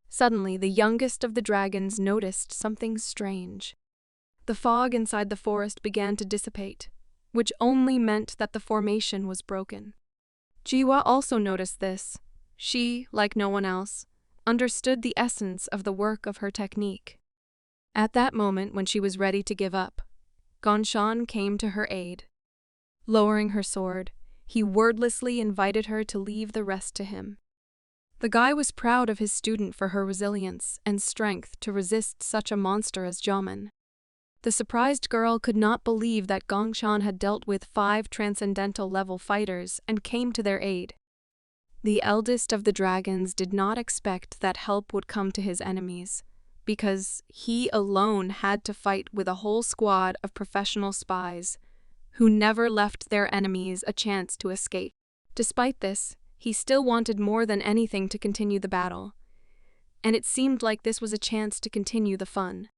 Suddenly, the youngest of the dragons noticed something strange. The fog inside the forest began to dissipate, which only meant that the formation was broken. Jiwa also noticed this. She, like no one else, understood the essence of the work of her technique. At that moment, when she was ready to give up, Gongshan came to her aid. Lowering her sword, he wordlessly invited her to leave the rest to him. The guy was proud of his student for her resilience and strength to resist such a monster as Joman. The surprised girl could not believe that Gongshan had dealt with 5 transcendental-level fighters and came to their aid. The eldest of the dragons did not expect that help would come to his enemies, because he alone had to fight with a whole squad of professional spies who never left their enemies a chance to escape. Despite this, he still wanted more than anything to continue the battle, and it seemed like this was a chance to continue the fun.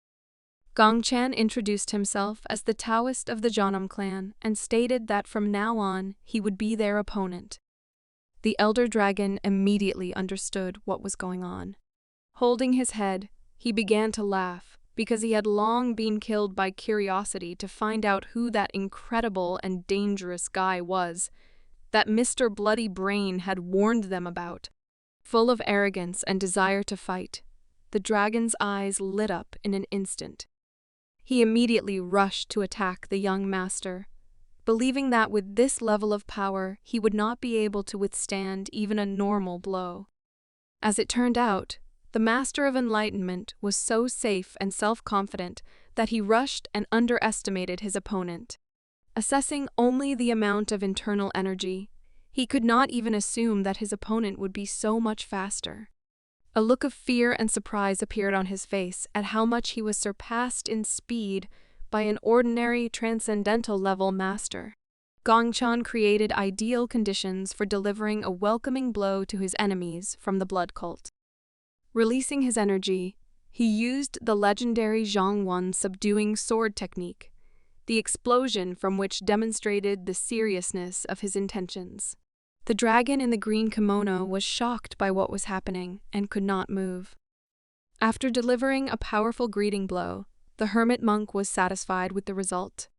Gongchan introduced himself as the Taoist of the Janam clan and stated that from now on he would be their opponent. The elder dragon immediately understood what was going on. Holding his head, he began to laugh, because he had long been killed by curiosity to find out who that incredible and dangerous guy was that Mr. Bloody Brain had warned them about. Full of arrogance and desire to fight, the dragon's eyes lit up in an instant. He immediately rushed to attack the young master, believing that with this level of power he would not be able to withstand even a normal blow. As it turned out, the Master of Enlightenment was so safe and self-confident that he rushed and underestimated his opponent. Assessing only the amount of internal energy, he could not even assume that his opponent would be so much faster. A look of fear and surprise appeared on his face at how much he was surpassed in speed by an ordinary transcendental-level master. Gongchan created ideal conditions for delivering a welcoming blow to his enemies from the blood cult. Releasing his energy, he used the legendary Zhongwan subduing sword technique, the explosion from which demonstrated the seriousness of his intentions. The dragon in the green kimono was shocked by what was happening and could not move. After delivering a powerful greeting blow, the hermit monk was satisfied with the result.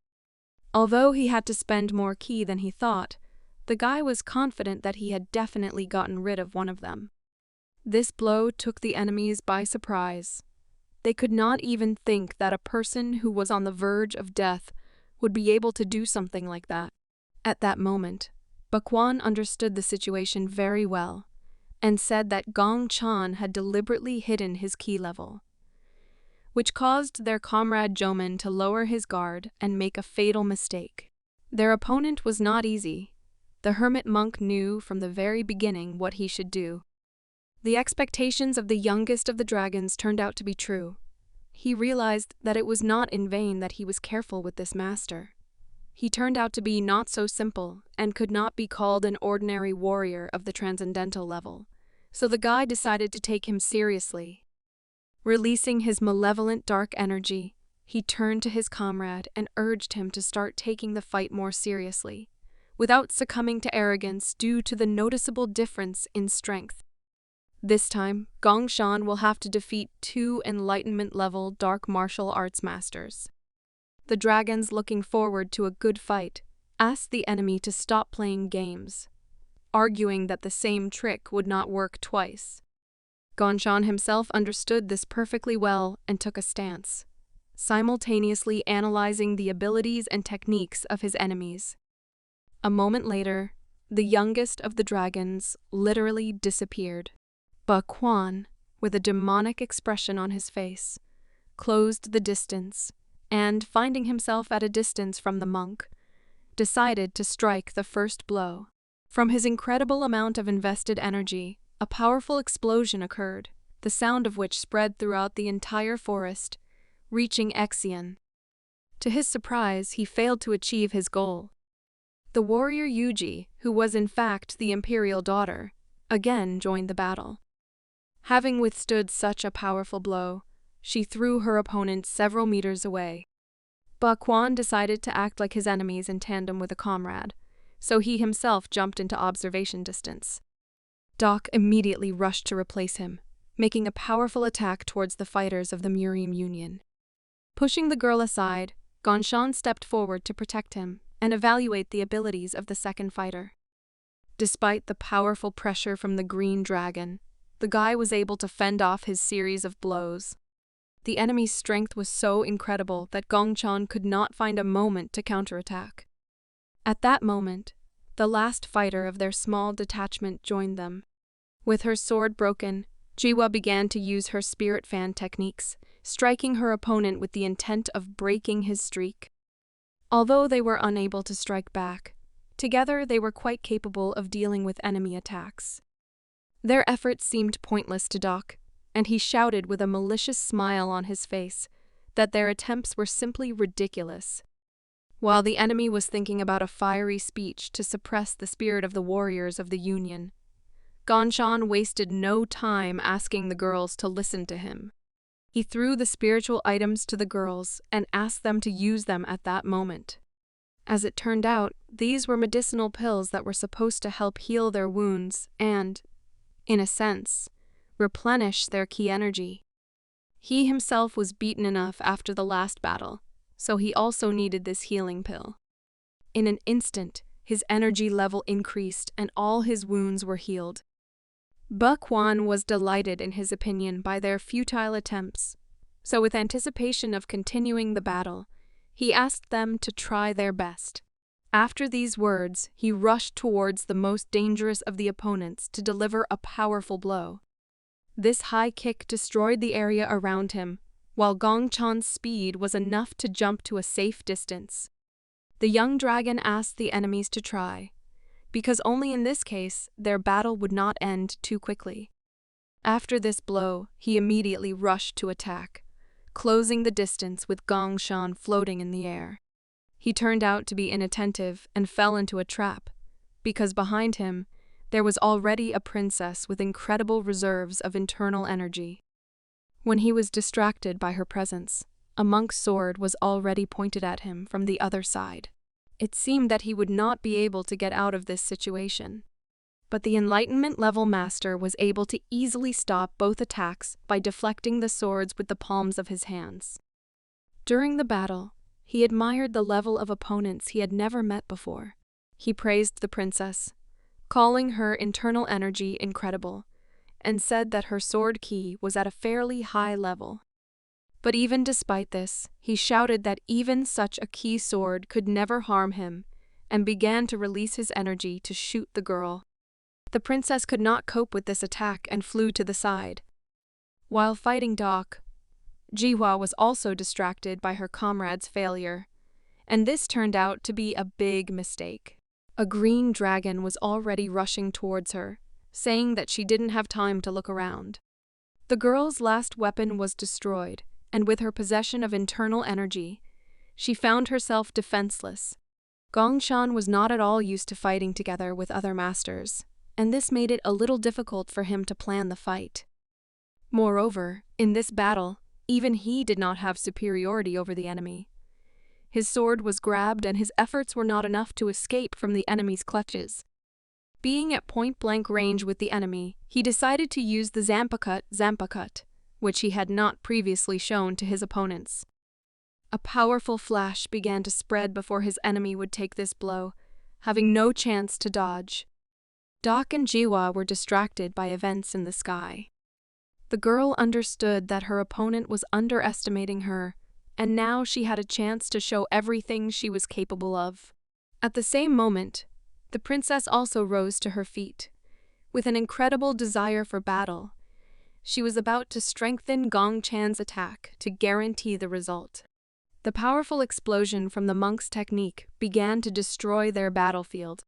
Although he had to spend more ki than he thought, the guy was confident that he had definitely gotten rid of one of them. This blow took the enemies by surprise. They could not even think that a person who was on the verge of death would be able to do something like that. At that moment, Bakuan understood the situation very well and said that Gong Chan had deliberately hidden his ki level, which caused their comrade Jomin to lower his guard and make a fatal mistake. Their opponent was not easy. The hermit monk knew from the very beginning what he should do. The expectations of the youngest of the dragons turned out to be true. He realized that it was not in vain that he was careful with this master. He turned out to be not so simple and could not be called an ordinary warrior of the transcendental level, so the guy decided to take him seriously. Releasing his malevolent dark energy, he turned to his comrade and urged him to start taking the fight more seriously, without succumbing to arrogance due to the noticeable difference in strength. This time, Gongshan will have to defeat 2 enlightenment-level dark martial arts masters. The dragons, looking forward to a good fight, asked the enemy to stop playing games, arguing that the same trick would not work twice. Gongshan himself understood this perfectly well and took a stance, simultaneously analyzing the abilities and techniques of his enemies. A moment later, the youngest of the dragons literally disappeared. Bakuan, with a demonic expression on his face, closed the distance and, finding himself at a distance from the monk, decided to strike the first blow. From his incredible amount of invested energy, a powerful explosion occurred, the sound of which spread throughout the entire forest, reaching Exian. To his surprise, he failed to achieve his goal. The warrior Yuji, who was in fact the imperial daughter, again joined the battle. Having withstood such a powerful blow, she threw her opponent several meters away. Bakuan decided to act like his enemies in tandem with a comrade, so he himself jumped into observation distance. Doc immediately rushed to replace him, making a powerful attack towards the fighters of the Murium Union. Pushing the girl aside, Gongshan stepped forward to protect him and evaluate the abilities of the second fighter. Despite the powerful pressure from the green dragon, the guy was able to fend off his series of blows. The enemy's strength was so incredible that Gongchan could not find a moment to counterattack. At that moment, the last fighter of their small detachment joined them. With her sword broken, Jiwa began to use her spirit fan techniques, striking her opponent with the intent of breaking his streak. Although they were unable to strike back, together they were quite capable of dealing with enemy attacks. Their efforts seemed pointless to Doc, and he shouted with a malicious smile on his face that their attempts were simply ridiculous. While the enemy was thinking about a fiery speech to suppress the spirit of the warriors of the Union, Gongshan wasted no time asking the girls to listen to him. He threw the spiritual items to the girls and asked them to use them at that moment. As it turned out, these were medicinal pills that were supposed to help heal their wounds and, in a sense, replenish their ki energy. He himself was beaten enough after the last battle, so he also needed this healing pill. In an instant, his energy level increased and all his wounds were healed. Buckwan was delighted in his opinion by their futile attempts, so with anticipation of continuing the battle, he asked them to try their best. After these words, he rushed towards the most dangerous of the opponents to deliver a powerful blow. This high kick destroyed the area around him, while Gong Chan's speed was enough to jump to a safe distance. The young dragon asked the enemies to try, because only in this case their battle would not end too quickly. After this blow, he immediately rushed to attack, closing the distance with Gong Chan floating in the air. He turned out to be inattentive and fell into a trap, because behind him there was already a princess with incredible reserves of internal energy. When he was distracted by her presence, a monk's sword was already pointed at him from the other side. It seemed that he would not be able to get out of this situation. But the Enlightenment level master was able to easily stop both attacks by deflecting the swords with the palms of his hands. During the battle, he admired the level of opponents he had never met before. He praised the princess, calling her internal energy incredible, and said that her sword ki was at a fairly high level. But even despite this, he shouted that even such a ki sword could never harm him, and began to release his energy to shoot the girl. The princess could not cope with this attack and flew to the side. While fighting Doc, Jiwa was also distracted by her comrade's failure, and this turned out to be a big mistake. A green dragon was already rushing towards her, saying that she didn't have time to look around. The girl's last weapon was destroyed, and with her possession of internal energy, she found herself defenseless. Gong Chan was not at all used to fighting together with other masters, and this made it a little difficult for him to plan the fight. Moreover, in this battle, even he did not have superiority over the enemy. His sword was grabbed and his efforts were not enough to escape from the enemy's clutches. Being at point-blank range with the enemy, he decided to use the Zampakut, which he had not previously shown to his opponents. A powerful flash began to spread before his enemy would take this blow, having no chance to dodge. Doc and Jiwa were distracted by events in the sky. The girl understood that her opponent was underestimating her, and now she had a chance to show everything she was capable of. At the same moment, the princess also rose to her feet. With an incredible desire for battle, she was about to strengthen Gong Chan's attack to guarantee the result. The powerful explosion from the monk's technique began to destroy their battlefield.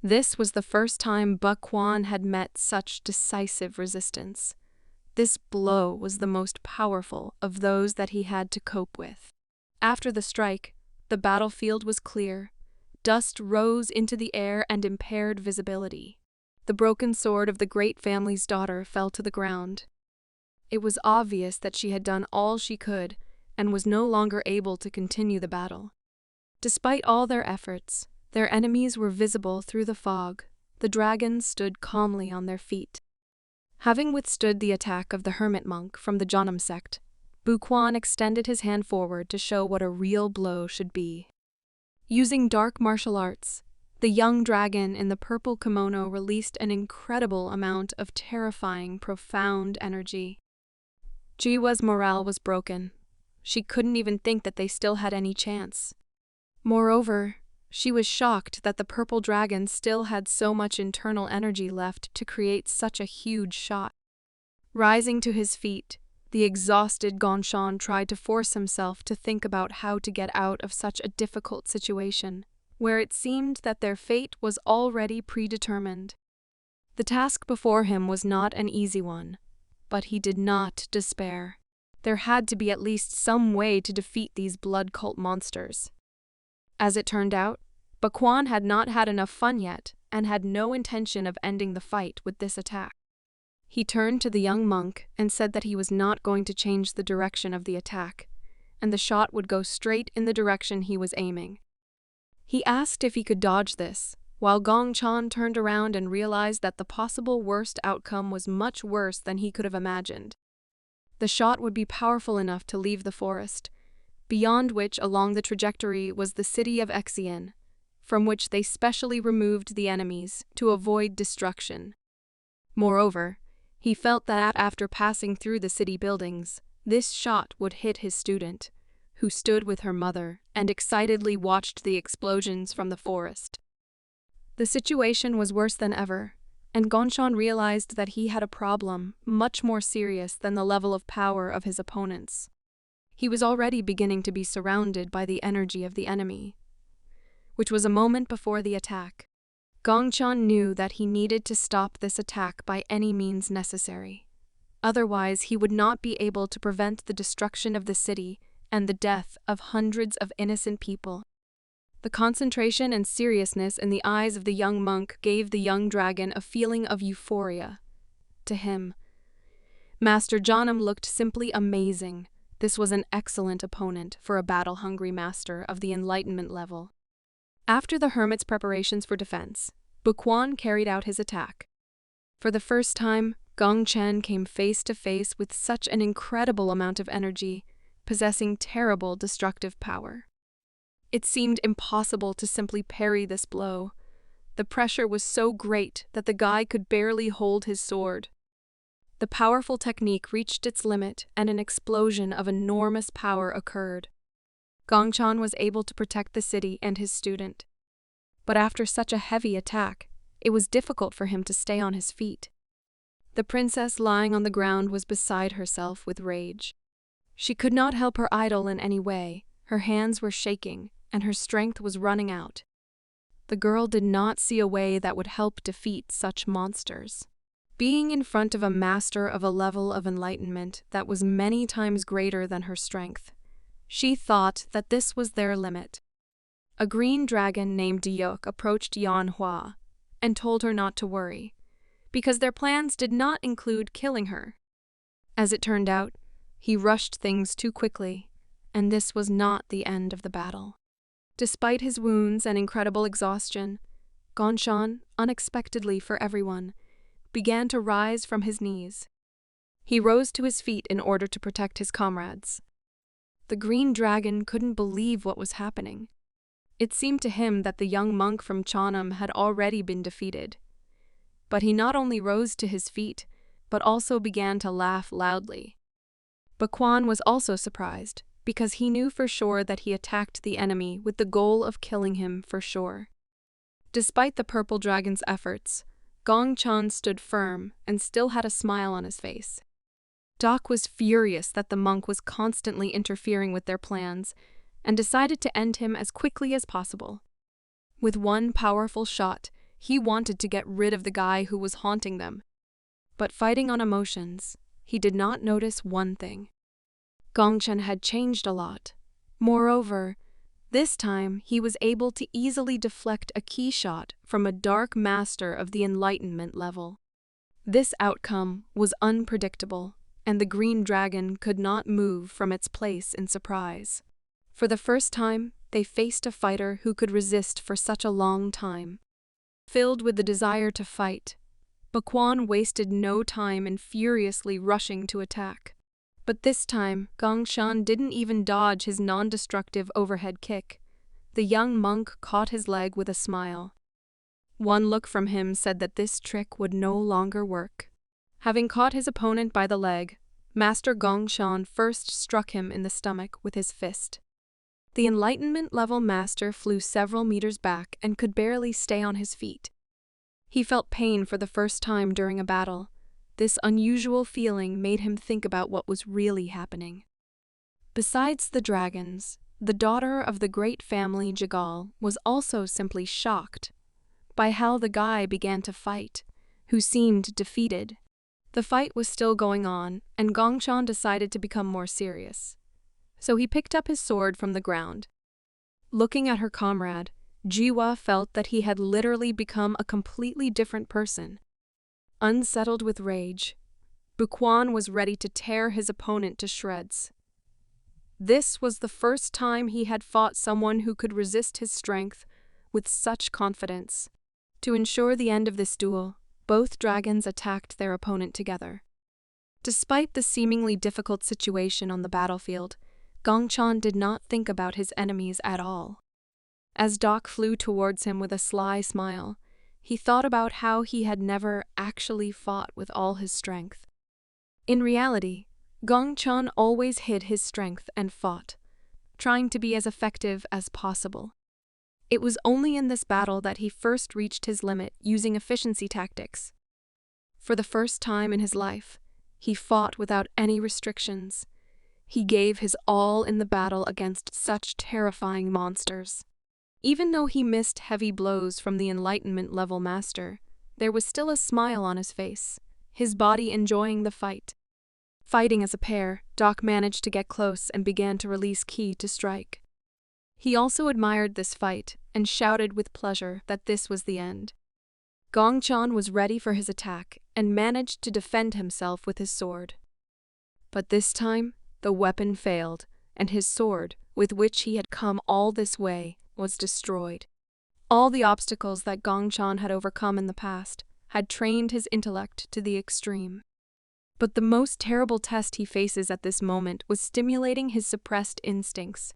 This was the first time Buckwan had met such decisive resistance. This blow was the most powerful of those that he had to cope with. After the strike, the battlefield was clear. Dust rose into the air and impaired visibility. The broken sword of the great family's daughter fell to the ground. It was obvious that she had done all she could and was no longer able to continue the battle. Despite all their efforts, their enemies were visible through the fog. The dragons stood calmly on their feet. Having withstood the attack of the hermit monk from the Janam sect, Buquan extended his hand forward to show what a real blow should be. Using dark martial arts, the young dragon in the purple kimono released an incredible amount of terrifying, profound energy. Jiwa's morale was broken. She couldn't even think that they still had any chance. Moreover, she was shocked that the purple dragon still had so much internal energy left to create such a huge shot. Rising to his feet, the exhausted Gongchan tried to force himself to think about how to get out of such a difficult situation, where it seemed that their fate was already predetermined. The task before him was not an easy one, but he did not despair. There had to be at least some way to defeat these blood cult monsters. As it turned out, Buquan had not had enough fun yet and had no intention of ending the fight with this attack. He turned to the young monk and said that he was not going to change the direction of the attack, and the shot would go straight in the direction he was aiming. He asked if he could dodge this, while Gong Chan turned around and realized that the possible worst outcome was much worse than he could have imagined. The shot would be powerful enough to leave the forest, beyond which along the trajectory was the city of Exien, from which they specially removed the enemies to avoid destruction. Moreover, he felt that after passing through the city buildings, this shot would hit his student, who stood with her mother and excitedly watched the explosions from the forest. The situation was worse than ever, and Gongshan realized that he had a problem much more serious than the level of power of his opponents. He was already beginning to be surrounded by the energy of the enemy, which was a moment before the attack. Gongshan knew that he needed to stop this attack by any means necessary. Otherwise, he would not be able to prevent the destruction of the city and the death of hundreds of innocent people. The concentration and seriousness in the eyes of the young monk gave the young dragon a feeling of euphoria. To him, Master Janam looked simply amazing. This was an excellent opponent for a battle-hungry master of the enlightenment level. After the hermit's preparations for defense, Bukwon carried out his attack. For the first time, Gong Chen came face to face with such an incredible amount of energy, possessing terrible destructive power. It seemed impossible to simply parry this blow. The pressure was so great that the guy could barely hold his sword. The powerful technique reached its limit and an explosion of enormous power occurred. Gongchan was able to protect the city and his student. But after such a heavy attack, it was difficult for him to stay on his feet. The princess lying on the ground was beside herself with rage. She could not help her idol in any way. Her hands were shaking, and her strength was running out. The girl did not see a way that would help defeat such monsters. Being in front of a master of a level of enlightenment that was many times greater than her strength, she thought that this was their limit. A green dragon named Diok approached Yan Hua and told her not to worry, because their plans did not include killing her. As it turned out, he rushed things too quickly, and this was not the end of the battle. Despite his wounds and incredible exhaustion, Gongshan, unexpectedly for everyone, began to rise from his knees. He rose to his feet in order to protect his comrades. The green dragon couldn't believe what was happening. It seemed to him that the young monk from Chanam had already been defeated. But he not only rose to his feet, but also began to laugh loudly. Baquan was also surprised, because he knew for sure that he attacked the enemy with the goal of killing him for sure. Despite the purple dragon's efforts, Gong Chan stood firm and still had a smile on his face. Doc was furious that the monk was constantly interfering with their plans and decided to end him as quickly as possible. With one powerful shot, he wanted to get rid of the guy who was haunting them. But fighting on emotions, he did not notice one thing. Gongchen had changed a lot. Moreover, this time he was able to easily deflect a key shot from a dark master of the enlightenment level. This outcome was unpredictable, and the green dragon could not move from its place in surprise. For the first time, they faced a fighter who could resist for such a long time. Filled with the desire to fight, Baquan wasted no time in furiously rushing to attack. But this time, Gongshan didn't even dodge his non-destructive overhead kick. The young monk caught his leg with a smile. One look from him said that this trick would no longer work. Having caught his opponent by the leg, Master Gongshan first struck him in the stomach with his fist. The enlightenment-level master flew several meters back and could barely stay on his feet. He felt pain for the first time during a battle. This unusual feeling made him think about what was really happening. Besides the dragons, the daughter of the great family Jagal was also simply shocked by how the guy began to fight, who seemed defeated. The fight was still going on, and Gongshan decided to become more serious. So he picked up his sword from the ground. Looking at her comrade, Jiwa felt that he had literally become a completely different person. Unsettled with rage, Buquan was ready to tear his opponent to shreds. This was the first time he had fought someone who could resist his strength with such confidence. To ensure the end of this duel, both dragons attacked their opponent together. Despite the seemingly difficult situation on the battlefield, Gongshan did not think about his enemies at all. As Doc flew towards him with a sly smile, he thought about how he had never actually fought with all his strength. In reality, Gong Chun always hid his strength and fought, trying to be as effective as possible. It was only in this battle that he first reached his limit using efficiency tactics. For the first time in his life, he fought without any restrictions. He gave his all in the battle against such terrifying monsters. Even though he missed heavy blows from the Enlightenment level master, there was still a smile on his face, his body enjoying the fight. Fighting as a pair, Doc managed to get close and began to release ki to strike. He also admired this fight and shouted with pleasure that this was the end. Gong Chun was ready for his attack and managed to defend himself with his sword. But this time, the weapon failed, and his sword, with which he had come all this way, was destroyed. All the obstacles that Gong Chun had overcome in the past had trained his intellect to the extreme. But the most terrible test he faces at this moment was stimulating his suppressed instincts.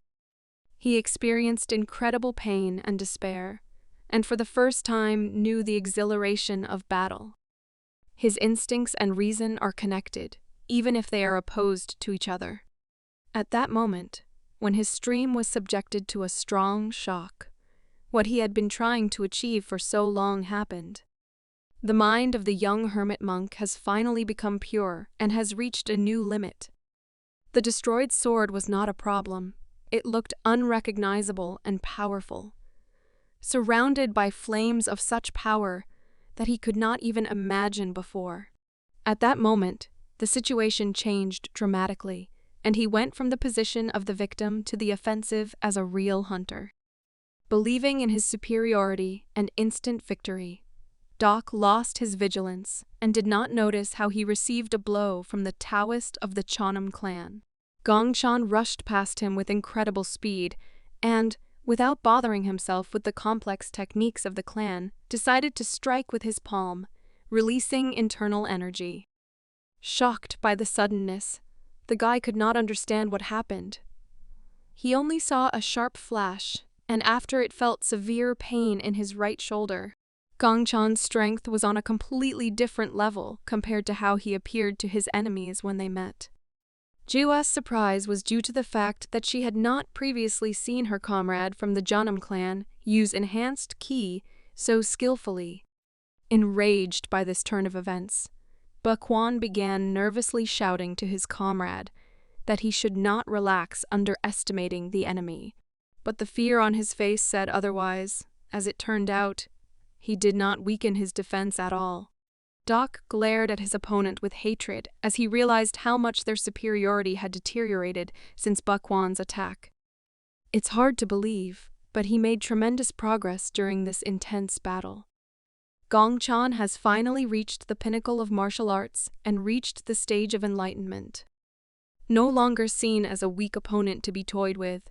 He experienced incredible pain and despair, and for the first time knew the exhilaration of battle. His instincts and reason are connected, even if they are opposed to each other. At that moment, when his stream was subjected to a strong shock, what he had been trying to achieve for so long happened. The mind of the young hermit monk has finally become pure and has reached a new limit. The destroyed sword was not a problem. It looked unrecognizable and powerful, surrounded by flames of such power that he could not even imagine before. At that moment, the situation changed dramatically, and he went from the position of the victim to the offensive as a real hunter. Believing in his superiority and instant victory, Doc lost his vigilance and did not notice how he received a blow from the Taoist of the Chonam clan. Gong Chun rushed past him with incredible speed and, without bothering himself with the complex techniques of the clan, decided to strike with his palm, releasing internal energy. Shocked by the suddenness, the guy could not understand what happened. He only saw a sharp flash, and after it felt severe pain in his right shoulder. Gong Chun's strength was on a completely different level compared to how he appeared to his enemies when they met. Jua's surprise was due to the fact that she had not previously seen her comrade from the Janam clan use enhanced ki so skillfully. Enraged by this turn of events, Bakwon began nervously shouting to his comrade that he should not relax underestimating the enemy. But the fear on his face said otherwise. As it turned out, he did not weaken his defense at all. Doc glared at his opponent with hatred as he realized how much their superiority had deteriorated since Bakwon's attack. It's hard to believe, but he made tremendous progress during this intense battle. Gong Chun has finally reached the pinnacle of martial arts and reached the stage of enlightenment. No longer seen as a weak opponent to be toyed with,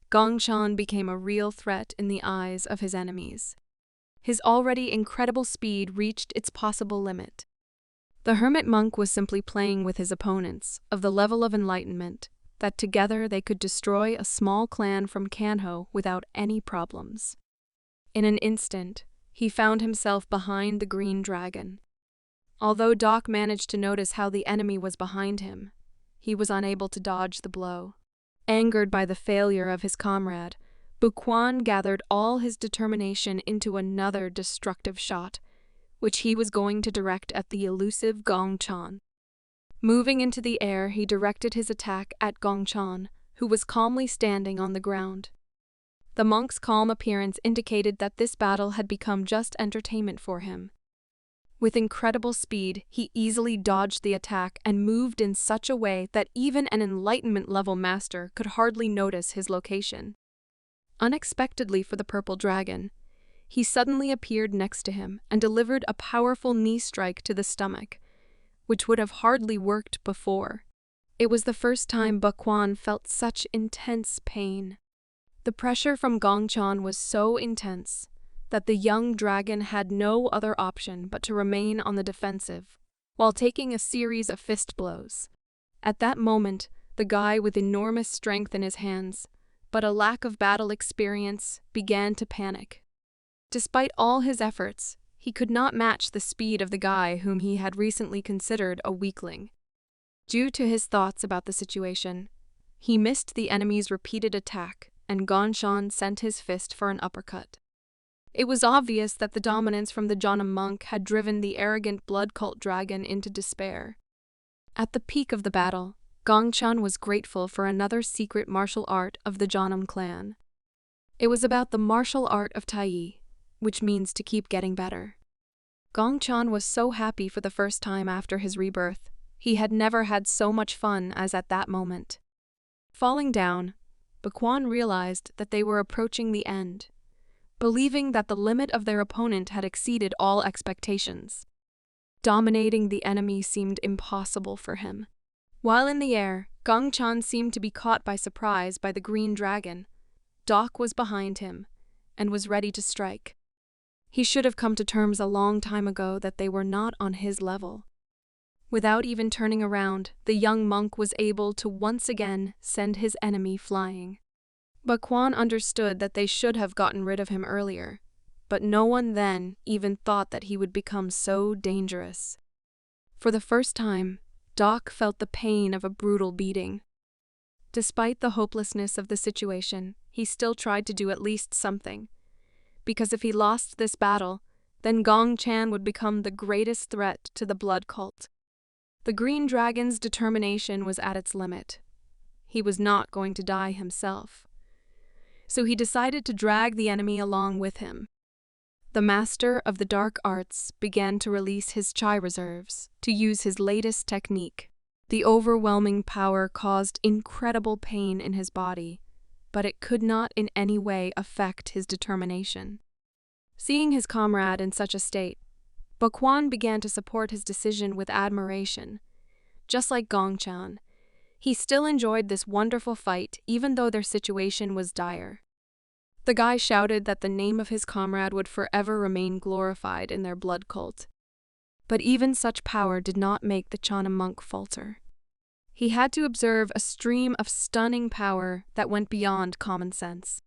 Gong Chun became a real threat in the eyes of his enemies. His already incredible speed reached its possible limit. The hermit monk was simply playing with his opponents of the level of enlightenment that together they could destroy a small clan from Kanho without any problems. In an instant, he found himself behind the green dragon. Although Doc managed to notice how the enemy was behind him, he was unable to dodge the blow. Angered by the failure of his comrade, Bakwon gathered all his determination into another destructive shot, which he was going to direct at the elusive Gong Chun. Moving into the air, he directed his attack at Gong Chun, who was calmly standing on the ground. The monk's calm appearance indicated that this battle had become just entertainment for him. With incredible speed, he easily dodged the attack and moved in such a way that even an enlightenment-level master could hardly notice his location. Unexpectedly for the purple dragon, he suddenly appeared next to him and delivered a powerful knee strike to the stomach, which would have hardly worked before. It was the first time Bakwon felt such intense pain. The pressure from Gong Chun was so intense that the young dragon had no other option but to remain on the defensive, while taking a series of fist blows. At that moment, the guy with enormous strength in his hands, but a lack of battle experience, began to panic. Despite all his efforts, He could not match the speed of the guy whom he had recently considered a weakling. Due to his thoughts about the situation, he missed the enemy's repeated attack, and Gongshan sent his fist for an uppercut. It was obvious that the dominance from the Janam monk had driven the arrogant blood cult dragon into despair. At the peak of the battle, Gongshan was grateful for another secret martial art of the Janam clan. It was about the martial art of Tai, which means to keep getting better. Gongshan was so happy for the first time after his rebirth. He had never had so much fun as at that moment. Falling down, Baquan realized that they were approaching the end, believing that the limit of their opponent had exceeded all expectations. Dominating the enemy seemed impossible for him. While in the air, Gongshan seemed to be caught by surprise by the green dragon. Doc was behind him and was ready to strike. He should have come to terms a long time ago that they were not on his level. Without even turning around, the young monk was able to once again send his enemy flying. Baquan understood that they should have gotten rid of him earlier, but no one then even thought that he would become so dangerous. For the first time, Doc felt the pain of a brutal beating. Despite the hopelessness of the situation, he still tried to do at least something. Because if he lost this battle, then Gong Chan would become the greatest threat to the blood cult. The green dragon's determination was at its limit. He was not going to die himself. So he decided to drag the enemy along with him. The master of the dark arts began to release his chi reserves to use his latest technique. The overwhelming power caused incredible pain in his body, but it could not in any way affect his determination. Seeing his comrade in such a state, Baquan began to support his decision with admiration. Just like Gongshan, he still enjoyed this wonderful fight even though their situation was dire. The guy shouted that the name of his comrade would forever remain glorified in their blood cult. But even such power did not make the Chana monk falter. He had to observe a stream of stunning power that went beyond common sense.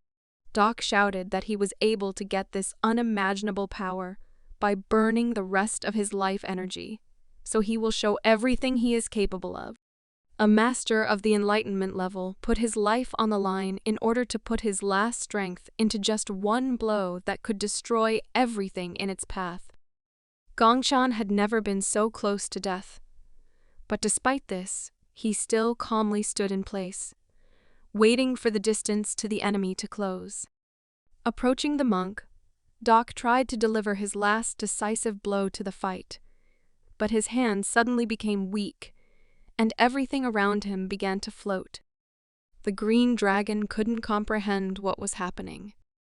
Doc shouted that he was able to get this unimaginable power by burning the rest of his life energy, so he will show everything he is capable of. A master of the enlightenment level put his life on the line in order to put his last strength into just one blow that could destroy everything in its path. Gongshan had never been so close to death, but despite this, he still calmly stood in place, waiting for the distance to the enemy to close. Approaching the monk, Doc tried to deliver his last decisive blow to the fight, but his hand suddenly became weak, and everything around him began to float. The green dragon couldn't comprehend what was happening.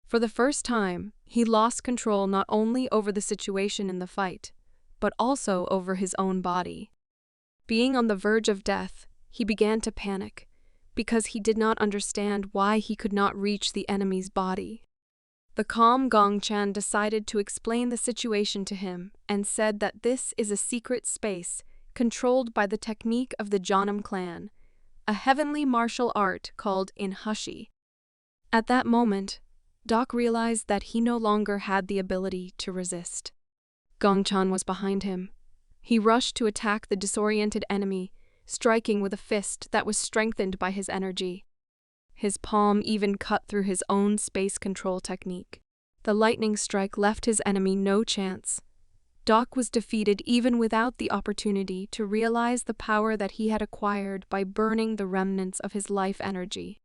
For the first time, he lost control not only over the situation in the fight, but also over his own body. Being on the verge of death, he began to panic, because he did not understand why he could not reach the enemy's body. The calm Gongshan decided to explain the situation to him and said that this is a secret space controlled by the technique of the Janam clan, a heavenly martial art called Inhushi. At that moment, Doc realized that he no longer had the ability to resist. Gongshan was behind him. He rushed to attack the disoriented enemy, striking with a fist that was strengthened by his energy. His palm even cut through his own space control technique. The lightning strike left his enemy no chance. Doc was defeated even without the opportunity to realize the power that he had acquired by burning the remnants of his life energy.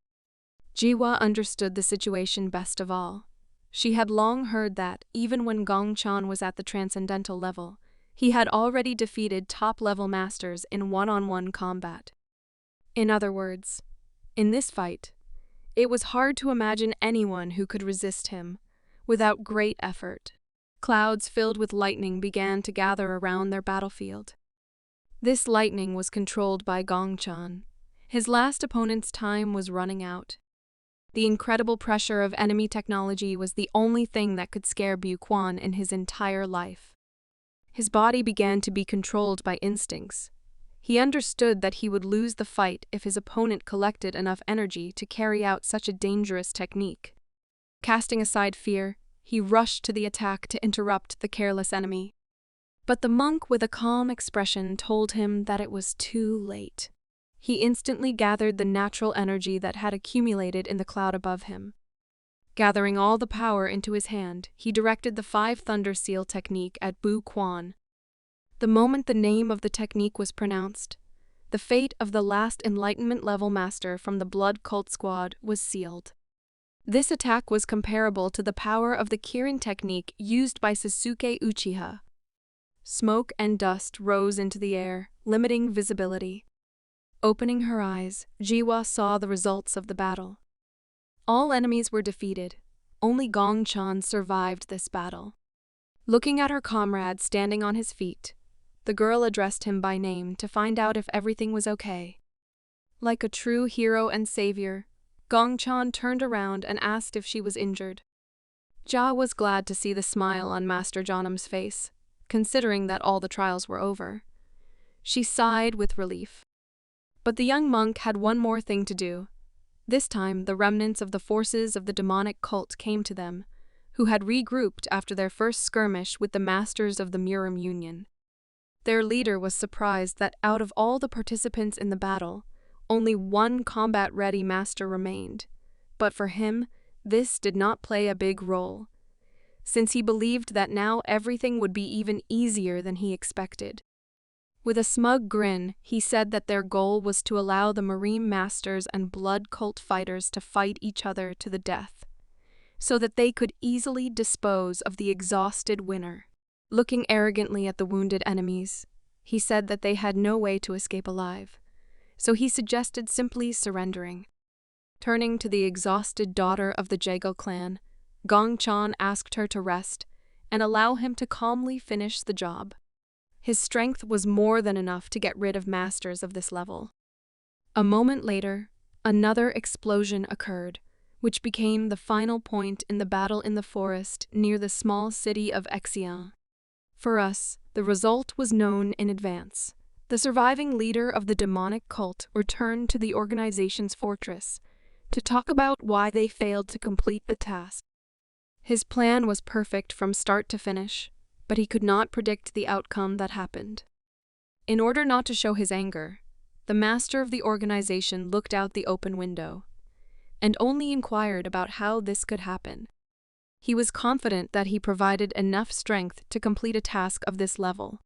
Jiwa understood the situation best of all. She had long heard that, even when Gongshan was at the transcendental level, he had already defeated top-level masters in one-on-one combat. In other words, in this fight, it was hard to imagine anyone who could resist him without great effort. Clouds filled with lightning began to gather around their battlefield. This lightning was controlled by Gongshan. His last opponent's time was running out. The incredible pressure of enemy technology was the only thing that could scare Baquan in his entire life. His body began to be controlled by instincts. He understood that he would lose the fight if his opponent collected enough energy to carry out such a dangerous technique. Casting aside fear, he rushed to the attack to interrupt the careless enemy. But the monk with a calm expression told him that it was too late. He instantly gathered the natural energy that had accumulated in the cloud above him. Gathering all the power into his hand, he directed the 5 Thunder Seal technique at Bu Quan. The moment the name of the technique was pronounced, the fate of the last Enlightenment level master from the Blood Cult Squad was sealed. This attack was comparable to the power of the Kirin technique used by Sasuke Uchiha. Smoke and dust rose into the air, limiting visibility. Opening her eyes, Jiwa saw the results of the battle. All enemies were defeated. Only Gong Chan survived this battle. Looking at her comrade standing on his feet, the girl addressed him by name to find out if everything was okay. Like a true hero and savior, Gong Chan turned around and asked if she was injured. Jia was glad to see the smile on Master Janam's face, considering that all the trials were over. She sighed with relief. But the young monk had one more thing to do. This time, the remnants of the forces of the demonic cult came to them, who had regrouped after their first skirmish with the masters of the Murim Union. Their leader was surprised that out of all the participants in the battle, only one combat-ready master remained. But for him, this did not play a big role, since he believed that now everything would be even easier than he expected. With a smug grin, he said that their goal was to allow the Marine masters and blood cult fighters to fight each other to the death, so that they could easily dispose of the exhausted winner. Looking arrogantly at the wounded enemies, he said that they had no way to escape alive, so he suggested simply surrendering. Turning to the exhausted daughter of the Jago clan, Gong Chan asked her to rest and allow him to calmly finish the job. His strength was more than enough to get rid of masters of this level. A moment later, another explosion occurred, which became the final point in the battle in the forest near the small city of Xian. For us, the result was known in advance. The surviving leader of the demonic cult returned to the organization's fortress to talk about why they failed to complete the task. His plan was perfect from start to finish, but he could not predict the outcome that happened. In order not to show his anger, the master of the organization looked out the open window and only inquired about how this could happen. He was confident that he provided enough strength to complete a task of this level.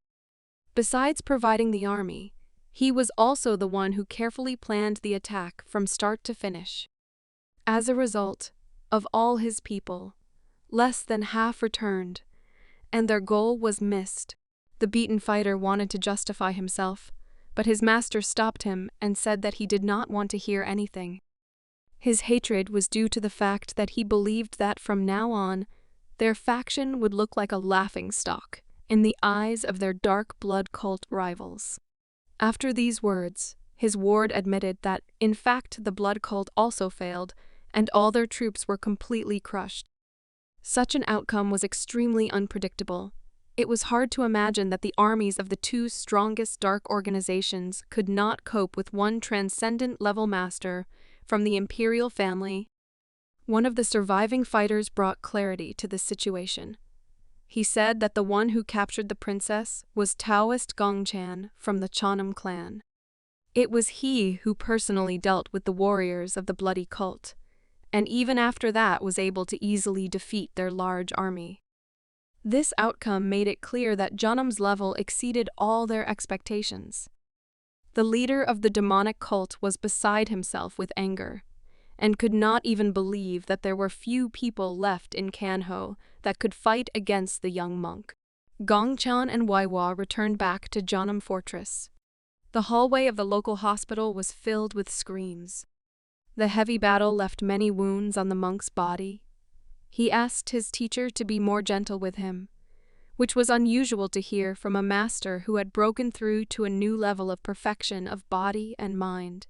Besides providing the army, he was also the one who carefully planned the attack from start to finish. As a result, of all his people, less than half returned, and their goal was missed. The beaten fighter wanted to justify himself, but his master stopped him and said that he did not want to hear anything. His hatred was due to the fact that he believed that from now on, their faction would look like a laughingstock in the eyes of their dark blood cult rivals. After these words, his ward admitted that, in fact, the blood cult also failed, and all their troops were completely crushed. Such an outcome was extremely unpredictable. It was hard to imagine that the armies of the 2 strongest dark organizations could not cope with one transcendent level master from the imperial family. One of the surviving fighters brought clarity to this situation. He said that the one who captured the princess was Taoist Gongchan from the Chanam clan. It was he who personally dealt with the warriors of the bloody cult, and even after that was able to easily defeat their large army. This outcome made it clear that Janam's level exceeded all their expectations. The leader of the demonic cult was beside himself with anger, and could not even believe that there were few people left in Kanho that could fight against the young monk. Gongchan and Waiwa returned back to Janam Fortress. The hallway of the local hospital was filled with screams. The heavy battle left many wounds on the monk's body. He asked his teacher to be more gentle with him, which was unusual to hear from a master who had broken through to a new level of perfection of body and mind.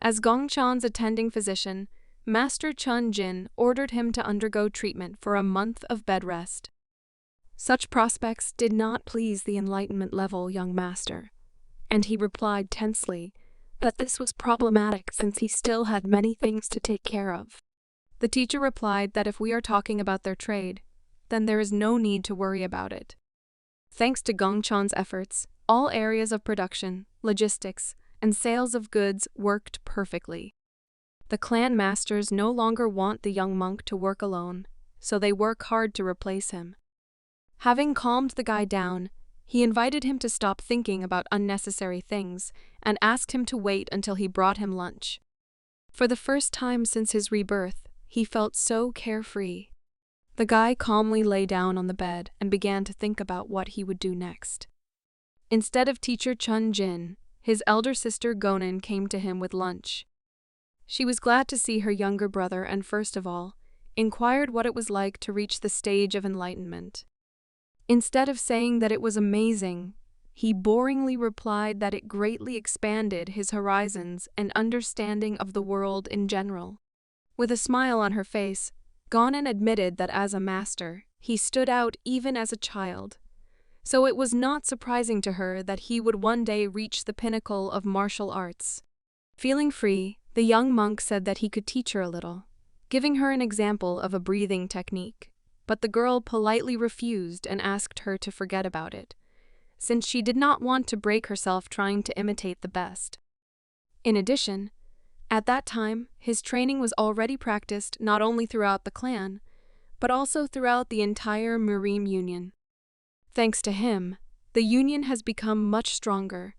As Gongchan's attending physician, Master Chun Jin ordered him to undergo treatment for a month of bed rest. Such prospects did not please the enlightenment-level young master, and he replied tensely that this was problematic since he still had many things to take care of. The teacher replied that if we are talking about their trade, then there is no need to worry about it. Thanks to Gongchan's efforts, all areas of production, logistics, and sales of goods worked perfectly. The clan masters no longer want the young monk to work alone, so they work hard to replace him. Having calmed the guy down, he invited him to stop thinking about unnecessary things and asked him to wait until he brought him lunch. For the first time since his rebirth, he felt so carefree. The guy calmly lay down on the bed and began to think about what he would do next. Instead of teacher Chun Jin, his elder sister Gonin came to him with lunch. She was glad to see her younger brother and first of all, inquired what it was like to reach the stage of enlightenment. Instead of saying that it was amazing, he boringly replied that it greatly expanded his horizons and understanding of the world in general. With a smile on her face, Gonin admitted that as a master, he stood out even as a child. So it was not surprising to her that he would one day reach the pinnacle of martial arts. Feeling free, the young monk said that he could teach her a little, giving her an example of a breathing technique. But the girl politely refused and asked her to forget about it, since she did not want to break herself trying to imitate the best. In addition, at that time, his training was already practiced not only throughout the clan, but also throughout the entire Murim Union. Thanks to him, the union has become much stronger,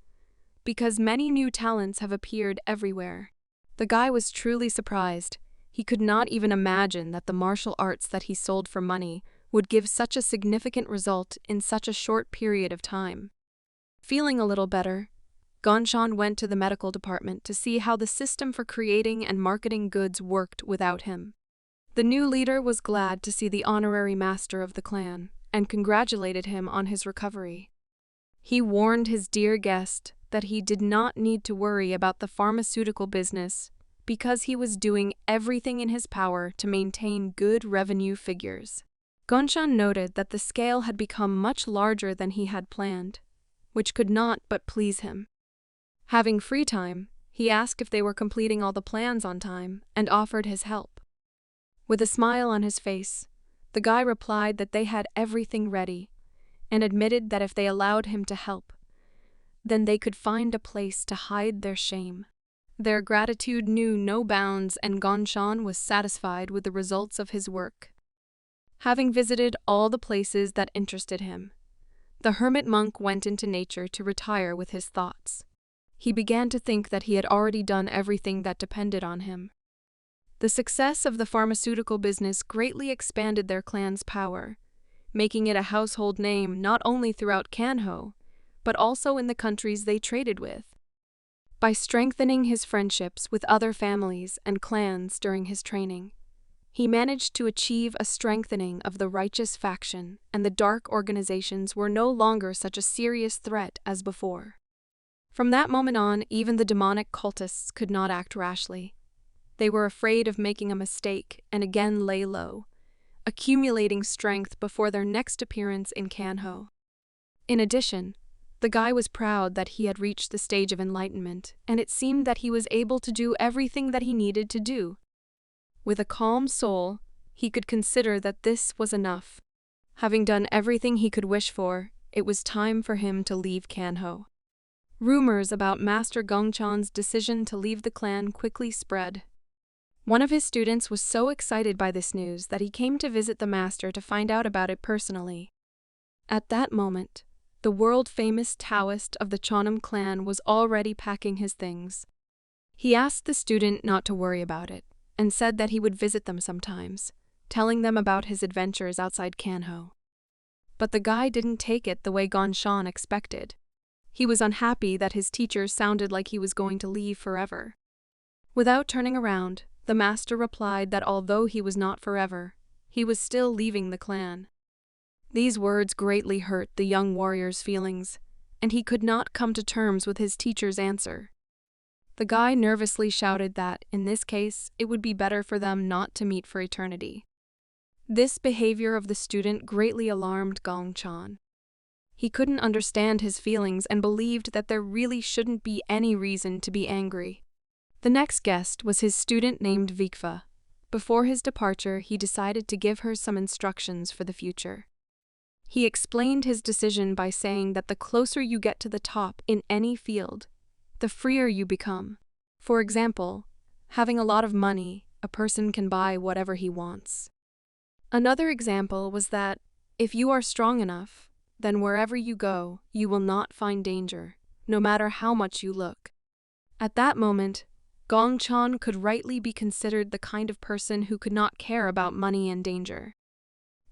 because many new talents have appeared everywhere. The guy was truly surprised. He could not even imagine that the martial arts that he sold for money would give such a significant result in such a short period of time. Feeling a little better, Gongchan went to the medical department to see how the system for creating and marketing goods worked without him. The new leader was glad to see the honorary master of the clan and congratulated him on his recovery. He warned his dear guest that he did not need to worry about the pharmaceutical business because he was doing everything in his power to maintain good revenue figures. Gongchan noted that the scale had become much larger than he had planned, which could not but please him. Having free time, he asked if they were completing all the plans on time and offered his help. With a smile on his face, the guy replied that they had everything ready and admitted that if they allowed him to help, then they could find a place to hide their shame. Their gratitude knew no bounds and Gongchan was satisfied with the results of his work. Having visited all the places that interested him, the hermit monk went into nature to retire with his thoughts. He began to think that he had already done everything that depended on him. The success of the pharmaceutical business greatly expanded their clan's power, making it a household name not only throughout Kanho, but also in the countries they traded with. By strengthening his friendships with other families and clans during his training, he managed to achieve a strengthening of the righteous faction, and the dark organizations were no longer such a serious threat as before. From that moment on, even the demonic cultists could not act rashly. They were afraid of making a mistake and again lay low, accumulating strength before their next appearance in Kanho. In addition, the guy was proud that he had reached the stage of enlightenment, and it seemed that he was able to do everything that he needed to do. With a calm soul, he could consider that this was enough. Having done everything he could wish for, it was time for him to leave Kanho. Rumors about Master Gongchan's decision to leave the clan quickly spread. One of his students was so excited by this news that he came to visit the master to find out about it personally. At that moment, the world-famous Taoist of the Chonam clan was already packing his things. He asked the student not to worry about it, and said that he would visit them sometimes, telling them about his adventures outside Kanho. But the guy didn't take it the way Gongchan expected. He was unhappy that his teacher sounded like he was going to leave forever. Without turning around, the master replied that although he was not forever, he was still leaving the clan. These words greatly hurt the young warrior's feelings, and he could not come to terms with his teacher's answer. The guy nervously shouted that, in this case, it would be better for them not to meet for eternity. This behavior of the student greatly alarmed Gongchan. He couldn't understand his feelings and believed that there really shouldn't be any reason to be angry. The next guest was his student named Vikva. Before his departure, he decided to give her some instructions for the future. He explained his decision by saying that the closer you get to the top in any field, the freer you become. For example, having a lot of money, a person can buy whatever he wants. Another example was that, if you are strong enough, then wherever you go, you will not find danger, no matter how much you look. At that moment, Gong Chan could rightly be considered the kind of person who could not care about money and danger.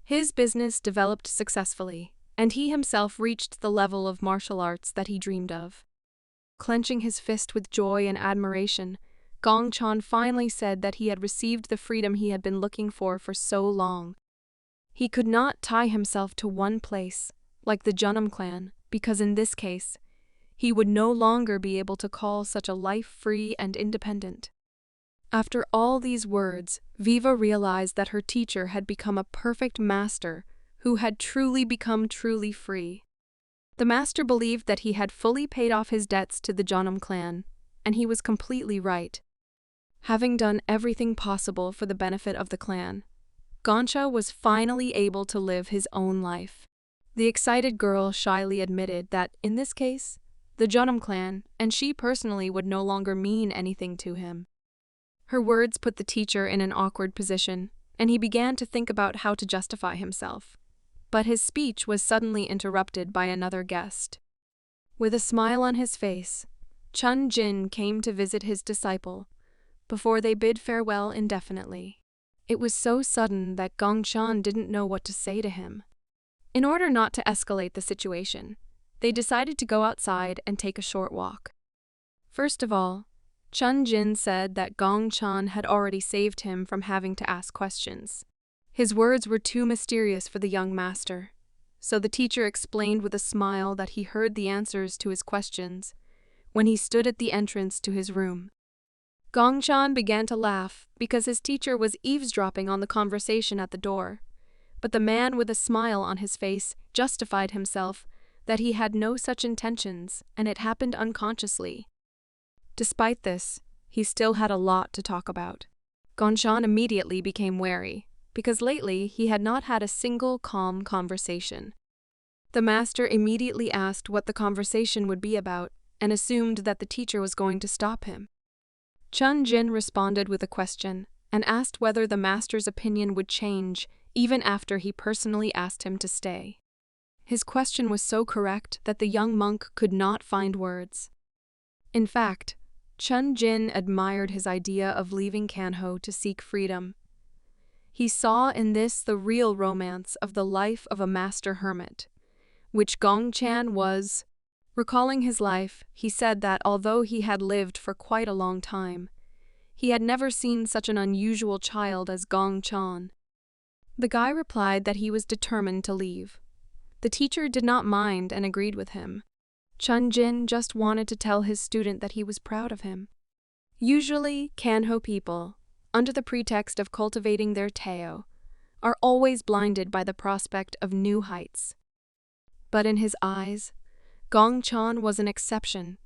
His business developed successfully, and he himself reached the level of martial arts that he dreamed of. Clenching his fist with joy and admiration, Gong Chan finally said that he had received the freedom he had been looking for so long. He could not tie himself to one place, like the Junam clan, because in this case, he would no longer be able to call such a life free and independent. After all these words, Viva realized that her teacher had become a perfect master who had truly become truly free. The master believed that he had fully paid off his debts to the Junam clan, and he was completely right. Having done everything possible for the benefit of the clan, Gongcha was finally able to live his own life. The excited girl shyly admitted that, in this case, the Junam clan and she personally would no longer mean anything to him. Her words put the teacher in an awkward position, and he began to think about how to justify himself. But his speech was suddenly interrupted by another guest. With a smile on his face, Chun Jin came to visit his disciple, before they bid farewell indefinitely. It was so sudden that Gong Chan didn't know what to say to him. In order not to escalate the situation, they decided to go outside and take a short walk. First of all, Chun Jin said that Gong Chan had already saved him from having to ask questions. His words were too mysterious for the young master, so the teacher explained with a smile that he heard the answers to his questions when he stood at the entrance to his room. Gong Chan began to laugh because his teacher was eavesdropping on the conversation at the door, but the man with a smile on his face justified himself that he had no such intentions and it happened unconsciously. Despite this, he still had a lot to talk about. Gong Chan immediately became wary, because lately he had not had a single calm conversation. The master immediately asked what the conversation would be about and assumed that the teacher was going to stop him. Chun Jin responded with a question and asked whether the master's opinion would change even after he personally asked him to stay. His question was so correct that the young monk could not find words. In fact, Chun Jin admired his idea of leaving Kanho to seek freedom. He saw in this the real romance of the life of a master hermit, which Gong Chan was. Recalling his life, he said that although he had lived for quite a long time, he had never seen such an unusual child as Gong Chan. The guy replied that he was determined to leave. The teacher did not mind and agreed with him. Chun Jin just wanted to tell his student that he was proud of him. Usually, Kanho people, under the pretext of cultivating their Teo, are always blinded by the prospect of new heights. But in his eyes, Gong Chan was an exception.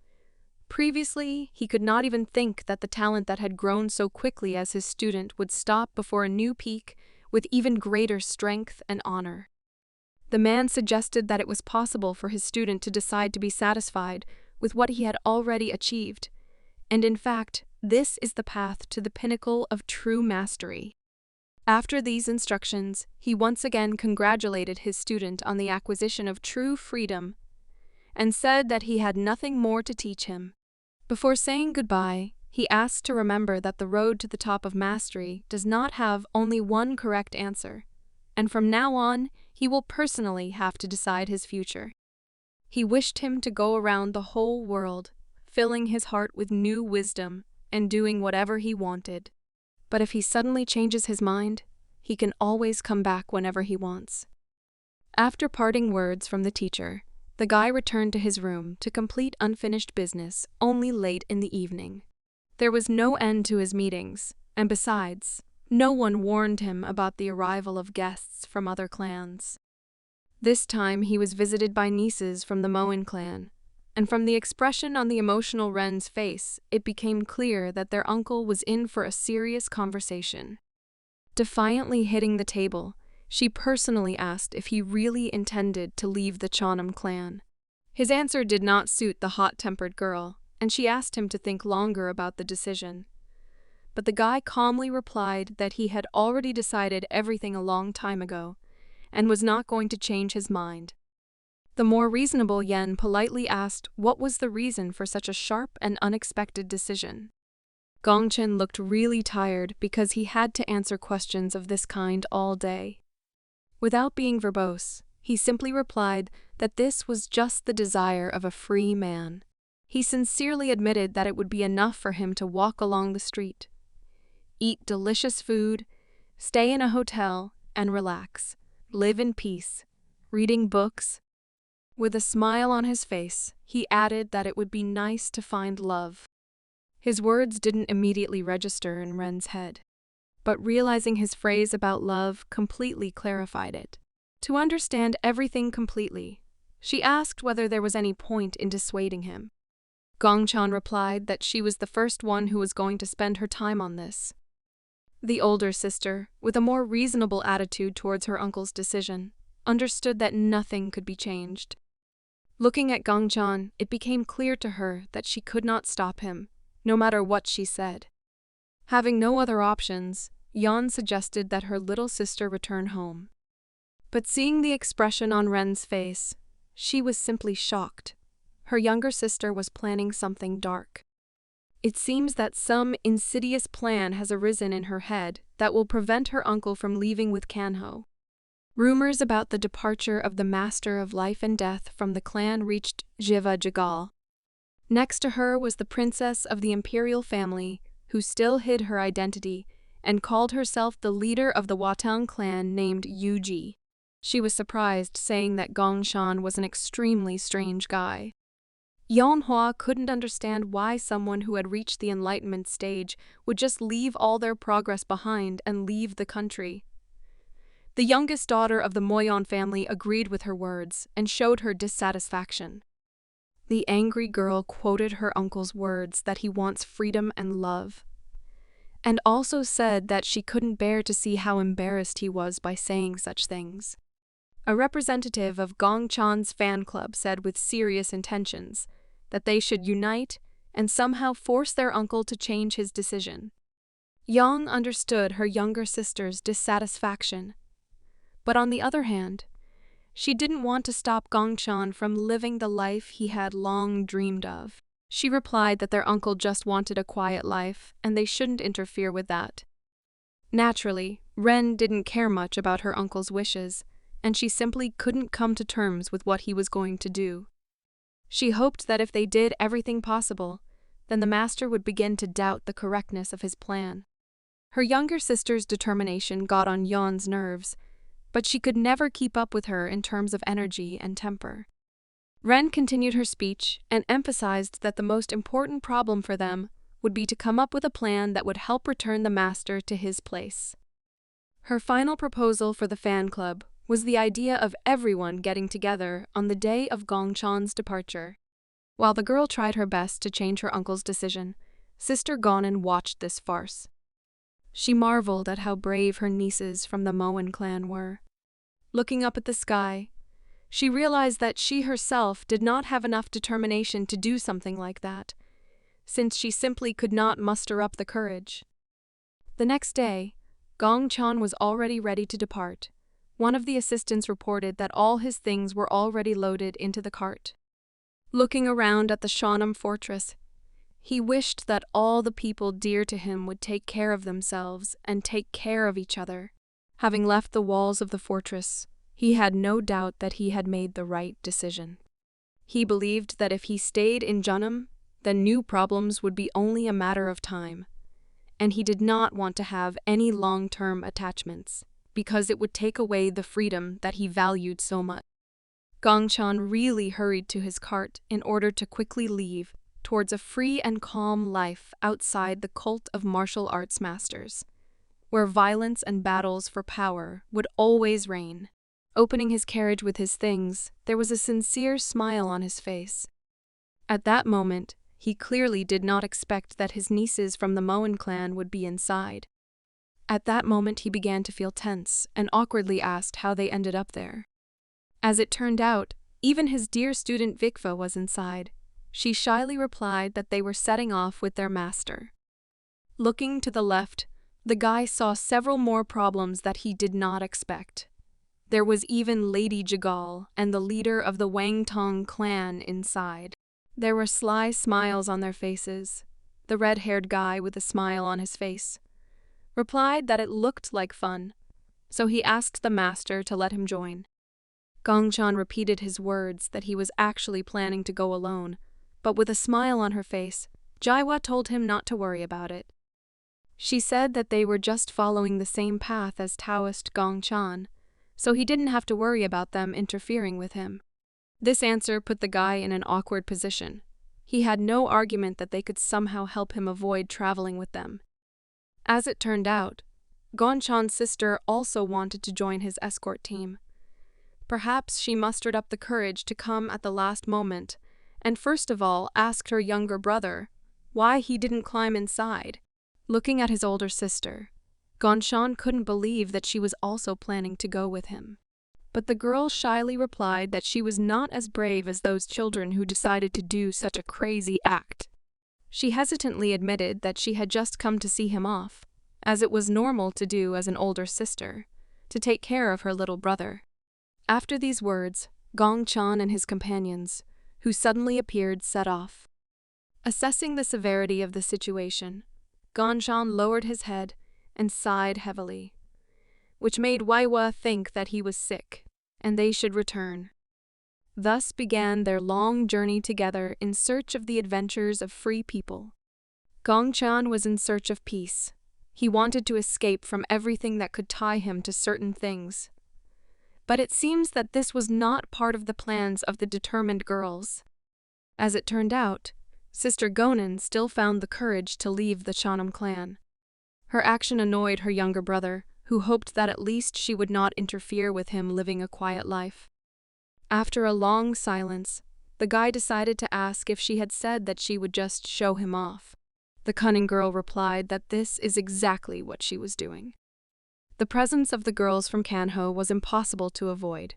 Previously, he could not even think that the talent that had grown so quickly as his student would stop before a new peak with even greater strength and honor. The man suggested that it was possible for his student to decide to be satisfied with what he had already achieved, and in fact, this is the path to the pinnacle of true mastery. After these instructions, he once again congratulated his student on the acquisition of true freedom and said that he had nothing more to teach him. Before saying goodbye, he asked to remember that the road to the top of mastery does not have only one correct answer, and from now on, he will personally have to decide his future. He wished him to go around the whole world, filling his heart with new wisdom and doing whatever he wanted. But if he suddenly changes his mind, he can always come back whenever he wants. After parting words from the teacher, the guy returned to his room to complete unfinished business only late in the evening. There was no end to his meetings, and besides, no one warned him about the arrival of guests from other clans. This time he was visited by nieces from the Moen clan, and from the expression on the emotional Ren's face, it became clear that their uncle was in for a serious conversation. Defiantly hitting the table, she personally asked if he really intended to leave the Chonam clan. His answer did not suit the hot-tempered girl, and she asked him to think longer about the decision. But the guy calmly replied that he had already decided everything a long time ago, and was not going to change his mind. The more reasonable Yen politely asked what was the reason for such a sharp and unexpected decision. Gongchen looked really tired because he had to answer questions of this kind all day. Without being verbose, he simply replied that this was just the desire of a free man. He sincerely admitted that it would be enough for him to walk along the street, eat delicious food, stay in a hotel, and relax, live in peace, reading books. With a smile on his face, he added that it would be nice to find love. His words didn't immediately register in Ren's head, but realizing his phrase about love completely clarified it. To understand everything completely, she asked whether there was any point in dissuading him. Gongchan replied that she was the first one who was going to spend her time on this. The older sister, with a more reasonable attitude towards her uncle's decision, understood that nothing could be changed. Looking at Gongchan, it became clear to her that she could not stop him, no matter what she said. Having no other options, Yan suggested that her little sister return home. But seeing the expression on Ren's face, she was simply shocked. Her younger sister was planning something dark. It seems that some insidious plan has arisen in her head that will prevent her uncle from leaving with Kanho. Rumors about the departure of the Master of Life and Death from the clan reached Jiva Jagal. Next to her was the princess of the imperial family, who still hid her identity and called herself the leader of the Watang clan named Yuji. She was surprised, saying that Gongshan was an extremely strange guy. Yonhua couldn't understand why someone who had reached the enlightenment stage would just leave all their progress behind and leave the country. The youngest daughter of the Moyon family agreed with her words and showed her dissatisfaction. The angry girl quoted her uncle's words that he wants freedom and love, and also said that she couldn't bear to see how embarrassed he was by saying such things. A representative of Gongchan's fan club said with serious intentions that they should unite and somehow force their uncle to change his decision. Yang understood her younger sister's dissatisfaction, but on the other hand, she didn't want to stop Gongchan from living the life he had long dreamed of. She replied that their uncle just wanted a quiet life and they shouldn't interfere with that. Naturally, Ren didn't care much about her uncle's wishes, and she simply couldn't come to terms with what he was going to do. She hoped that if they did everything possible, then the master would begin to doubt the correctness of his plan. Her younger sister's determination got on Yon's nerves, but she could never keep up with her in terms of energy and temper. Ren continued her speech and emphasized that the most important problem for them would be to come up with a plan that would help return the master to his place. Her final proposal for the fan club was the idea of everyone getting together on the day of Gongchan's departure. While the girl tried her best to change her uncle's decision, Sister Gonin watched this farce. She marveled at how brave her nieces from the Moen clan were. Looking up at the sky, she realized that she herself did not have enough determination to do something like that, since she simply could not muster up the courage. The next day, Gongchan was already ready to depart. One of the assistants reported that all his things were already loaded into the cart. Looking around at the Shanam fortress, he wished that all the people dear to him would take care of themselves and take care of each other. Having left the walls of the fortress, he had no doubt that he had made the right decision. He believed that if he stayed in Junam, then new problems would be only a matter of time, and he did not want to have any long-term attachments, because it would take away the freedom that he valued so much. Gongchan really hurried to his cart in order to quickly leave towards a free and calm life outside the cult of martial arts masters, where violence and battles for power would always reign. Opening his carriage with his things, there was a sincere smile on his face. At that moment, he clearly did not expect that his nieces from the Moen clan would be inside. At that moment he began to feel tense and awkwardly asked how they ended up there. As it turned out, even his dear student Vikva was inside. She shyly replied that they were setting off with their master. Looking to the left, the guy saw several more problems that he did not expect. There was even Lady Jagal and the leader of the Wang Tong clan inside. There were sly smiles on their faces. The red-haired guy with a smile on his face replied that it looked like fun, so he asked the master to let him join. Gongchan repeated his words that he was actually planning to go alone, but with a smile on her face, Jaiwa told him not to worry about it. She said that they were just following the same path as Taoist Gongchan, so he didn't have to worry about them interfering with him. This answer put the guy in an awkward position. He had no argument that they could somehow help him avoid traveling with them. As it turned out, Gongchan's sister also wanted to join his escort team. Perhaps she mustered up the courage to come at the last moment, and first of all asked her younger brother why he didn't climb inside. Looking at his older sister, Gongchan couldn't believe that she was also planning to go with him. But the girl shyly replied that she was not as brave as those children who decided to do such a crazy act. She hesitantly admitted that she had just come to see him off, as it was normal to do as an older sister, to take care of her little brother. After these words, Gongchan and his companions, who suddenly appeared, set off. Assessing the severity of the situation, Gongchan lowered his head and sighed heavily, which made Waiwa think that he was sick, and they should return. Thus began their long journey together in search of the adventures of free people. Gongchan was in search of peace. He wanted to escape from everything that could tie him to certain things. But it seems that this was not part of the plans of the determined girls. As it turned out, Sister Gonin still found the courage to leave the Chanam clan. Her action annoyed her younger brother, who hoped that at least she would not interfere with him living a quiet life. After a long silence, the guy decided to ask if she had said that she would just show him off. The cunning girl replied that this is exactly what she was doing. The presence of the girls from Kanho was impossible to avoid.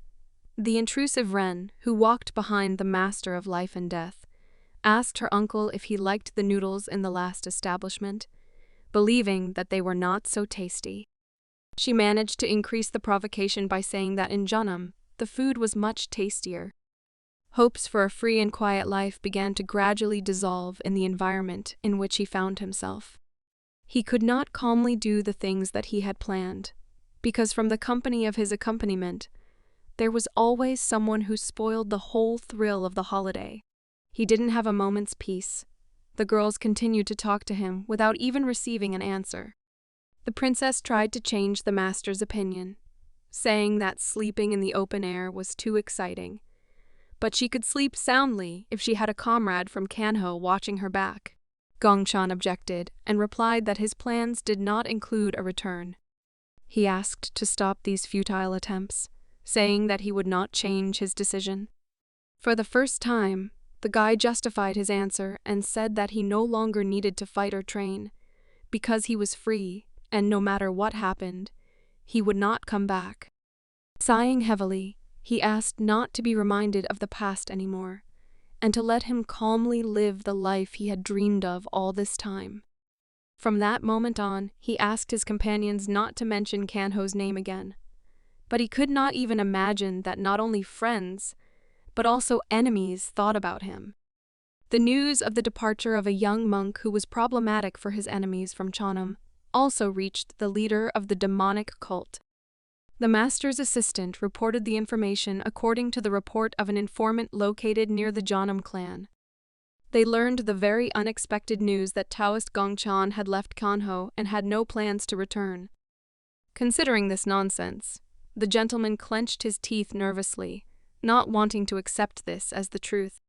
The intrusive Ren, who walked behind the master of life and death, asked her uncle if he liked the noodles in the last establishment, believing that they were not so tasty. She managed to increase the provocation by saying that in Jeonnam, the food was much tastier. Hopes for a free and quiet life began to gradually dissolve in the environment in which he found himself. He could not calmly do the things that he had planned, because from the company of his accompaniment, there was always someone who spoiled the whole thrill of the holiday. He didn't have a moment's peace. The girls continued to talk to him without even receiving an answer. The princess tried to change the master's opinion, saying that sleeping in the open air was too exciting, but she could sleep soundly if she had a comrade from Kanho watching her back. Gongchan objected and replied that his plans did not include a return. He asked to stop these futile attempts, saying that he would not change his decision. For the first time, the guy justified his answer and said that he no longer needed to fight or train, because he was free, and no matter what happened, he would not come back. Sighing heavily, he asked not to be reminded of the past anymore, and to let him calmly live the life he had dreamed of all this time. From that moment on, he asked his companions not to mention Kanho's name again, but he could not even imagine that not only friends, but also enemies thought about him. The news of the departure of a young monk who was problematic for his enemies from Chanam also reached the leader of the demonic cult. The master's assistant reported the information according to the report of an informant located near the Janam clan. They learned the very unexpected news that Taoist Gongchan had left Kanho and had no plans to return. Considering this nonsense, the gentleman clenched his teeth nervously, not wanting to accept this as the truth.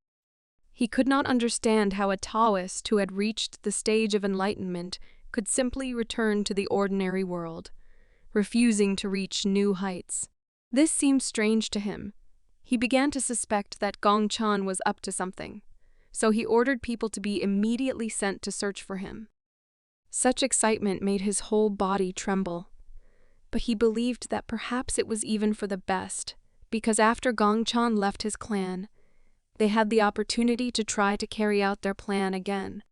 He could not understand how a Taoist who had reached the stage of enlightenment could simply return to the ordinary world, refusing to reach new heights. This seemed strange to him. He began to suspect that Gongchan was up to something, so he ordered people to be immediately sent to search for him. Such excitement made his whole body tremble. But he believed that perhaps it was even for the best, because after Gongchan left his clan, they had the opportunity to try to carry out their plan again.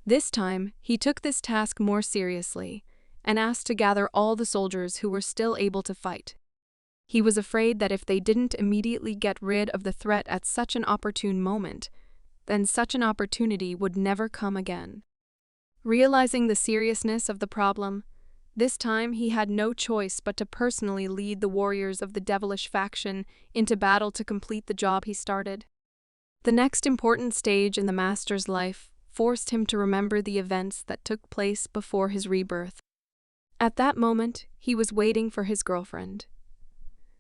This time, he took this task more seriously and asked to gather all the soldiers who were still able to fight. He was afraid that if they didn't immediately get rid of the threat at such an opportune moment, then such an opportunity would never come again. Realizing the seriousness of the problem, this time he had no choice but to personally lead the warriors of the devilish faction into battle to complete the job he started. The next important stage in the master's life forced him to remember the events that took place before his rebirth. At that moment, he was waiting for his girlfriend,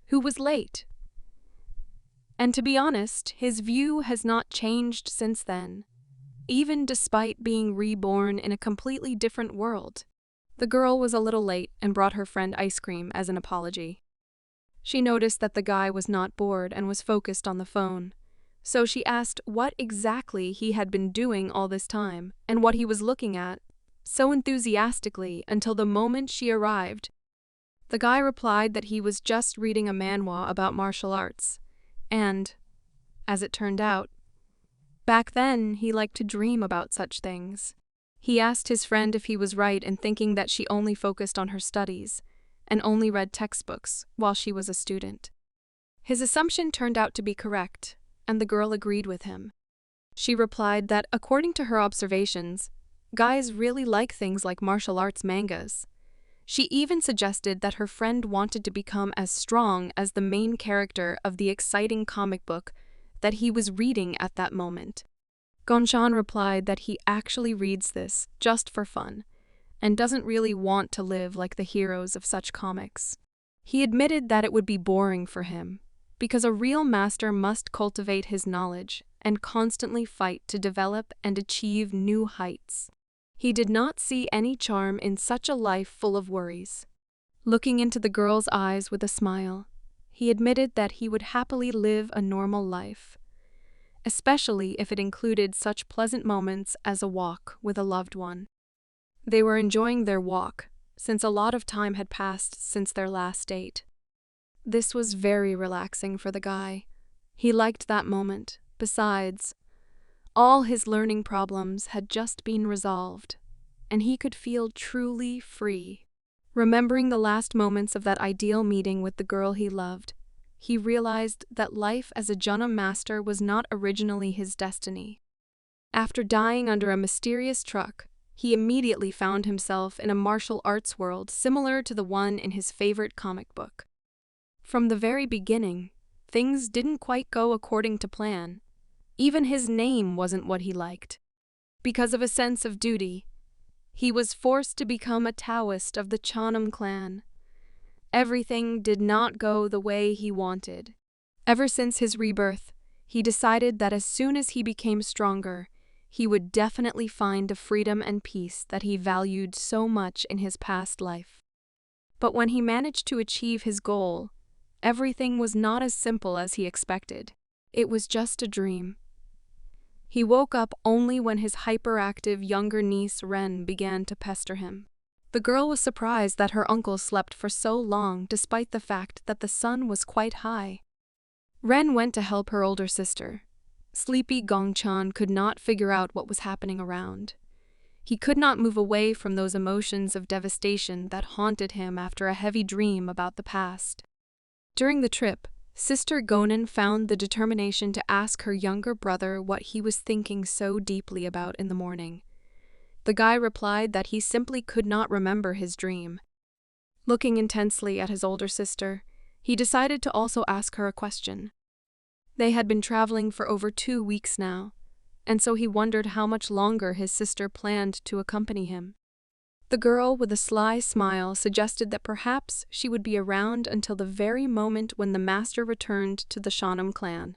who was late. And to be honest, his view has not changed since then, even despite being reborn in a completely different world. The girl was a little late and brought her friend ice cream as an apology. She noticed that the guy was not bored and was focused on the phone, so she asked what exactly he had been doing all this time and what he was looking at so enthusiastically until the moment she arrived. The guy replied that he was just reading a manhwa about martial arts, and, as it turned out, back then he liked to dream about such things. He asked his friend if he was right in thinking that she only focused on her studies and only read textbooks while she was a student. His assumption turned out to be correct, and the girl agreed with him. She replied that, according to her observations, guys really like things like martial arts mangas. She even suggested that her friend wanted to become as strong as the main character of the exciting comic book that he was reading at that moment. Gongchan replied that he actually reads this just for fun and doesn't really want to live like the heroes of such comics. He admitted that it would be boring for him, because a real master must cultivate his knowledge and constantly fight to develop and achieve new heights. He did not see any charm in such a life full of worries. Looking into the girl's eyes with a smile, he admitted that he would happily live a normal life, especially if it included such pleasant moments as a walk with a loved one. They were enjoying their walk, since a lot of time had passed since their last date. This was very relaxing for the guy. He liked that moment. Besides, all his learning problems had just been resolved, and he could feel truly free. Remembering the last moments of that ideal meeting with the girl he loved, he realized that life as a Jhana master was not originally his destiny. After dying under a mysterious truck, he immediately found himself in a martial arts world similar to the one in his favorite comic book. From the very beginning, things didn't quite go according to plan. Even his name wasn't what he liked. Because of a sense of duty, he was forced to become a Taoist of the Chanam clan. Everything did not go the way he wanted. Ever since his rebirth, he decided that as soon as he became stronger, he would definitely find the freedom and peace that he valued so much in his past life. But when he managed to achieve his goal, everything was not as simple as he expected. It was just a dream. He woke up only when his hyperactive younger niece Ren began to pester him. The girl was surprised that her uncle slept for so long despite the fact that the sun was quite high. Ren went to help her older sister. Sleepy Gongchan could not figure out what was happening around. He could not move away from those emotions of devastation that haunted him after a heavy dream about the past. During the trip, Sister Gonan found the determination to ask her younger brother what he was thinking so deeply about in the morning. The guy replied that he simply could not remember his dream. Looking intensely at his older sister, he decided to also ask her a question. They had been traveling for over 2 weeks now, and so he wondered how much longer his sister planned to accompany him. The girl, with a sly smile, suggested that perhaps she would be around until the very moment when the master returned to the Shanam clan.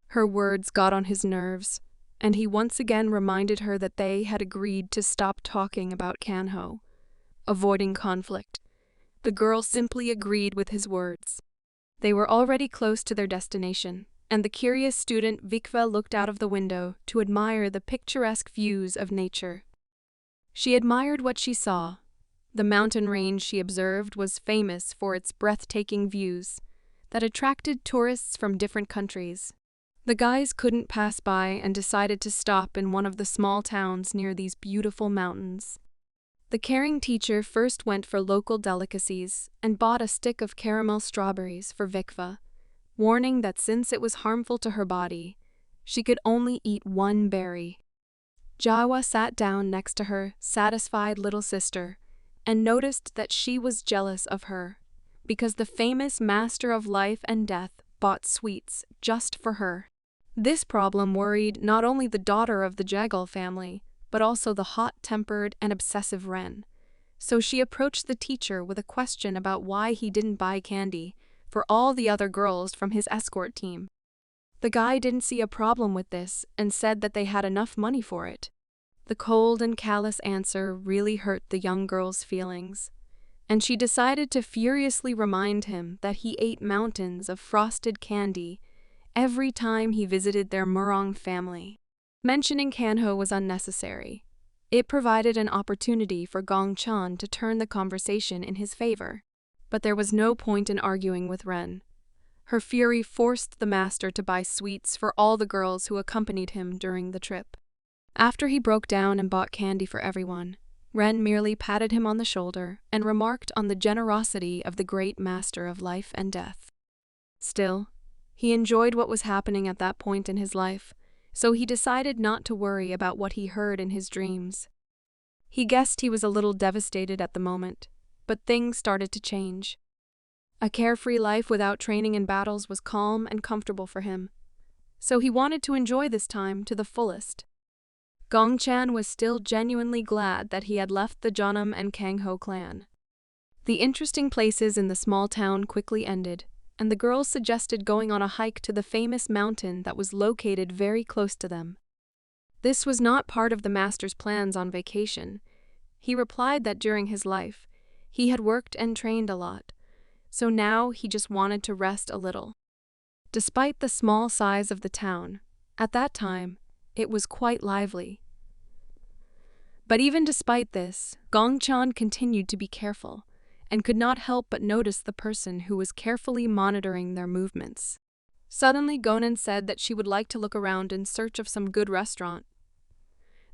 Her words got on his nerves, and he once again reminded her that they had agreed to stop talking about Kanho, avoiding conflict. The girl simply agreed with his words. They were already close to their destination, and the curious student Vikva looked out of the window to admire the picturesque views of nature. She admired what she saw. The mountain range she observed was famous for its breathtaking views that attracted tourists from different countries. The guys couldn't pass by and decided to stop in one of the small towns near these beautiful mountains. The caring teacher first went for local delicacies and bought a stick of caramel strawberries for Vikva, warning that since it was harmful to her body, she could only eat one berry. Jawa sat down next to her satisfied little sister and noticed that she was jealous of her because the famous master of life and death bought sweets just for her. This problem worried not only the daughter of the Jagal family, but also the hot-tempered and obsessive Ren. So she approached the teacher with a question about why he didn't buy candy for all the other girls from his escort team. The guy didn't see a problem with this and said that they had enough money for it. The cold and callous answer really hurt the young girl's feelings, and she decided to furiously remind him that he ate mountains of frosted candy every time he visited their Murong family. Mentioning Kanho was unnecessary. It provided an opportunity for Gong Chan to turn the conversation in his favor. But there was no point in arguing with Ren. Her fury forced the master to buy sweets for all the girls who accompanied him during the trip. After he broke down and bought candy for everyone, Ren merely patted him on the shoulder and remarked on the generosity of the great master of life and death. Still, he enjoyed what was happening at that point in his life, so he decided not to worry about what he heard in his dreams. He guessed he was a little devastated at the moment, but things started to change. A carefree life without training in battles was calm and comfortable for him, so he wanted to enjoy this time to the fullest. Gong Chan was still genuinely glad that he had left the Jeonnam and Kangho clan. The interesting places in the small town quickly ended, and the girls suggested going on a hike to the famous mountain that was located very close to them. This was not part of the master's plans on vacation. He replied that during his life, he had worked and trained a lot, so now he just wanted to rest a little. Despite the small size of the town, at that time, it was quite lively. But even despite this, Gong Chan continued to be careful, and could not help but notice the person who was carefully monitoring their movements. Suddenly, Gonan said that she would like to look around in search of some good restaurant.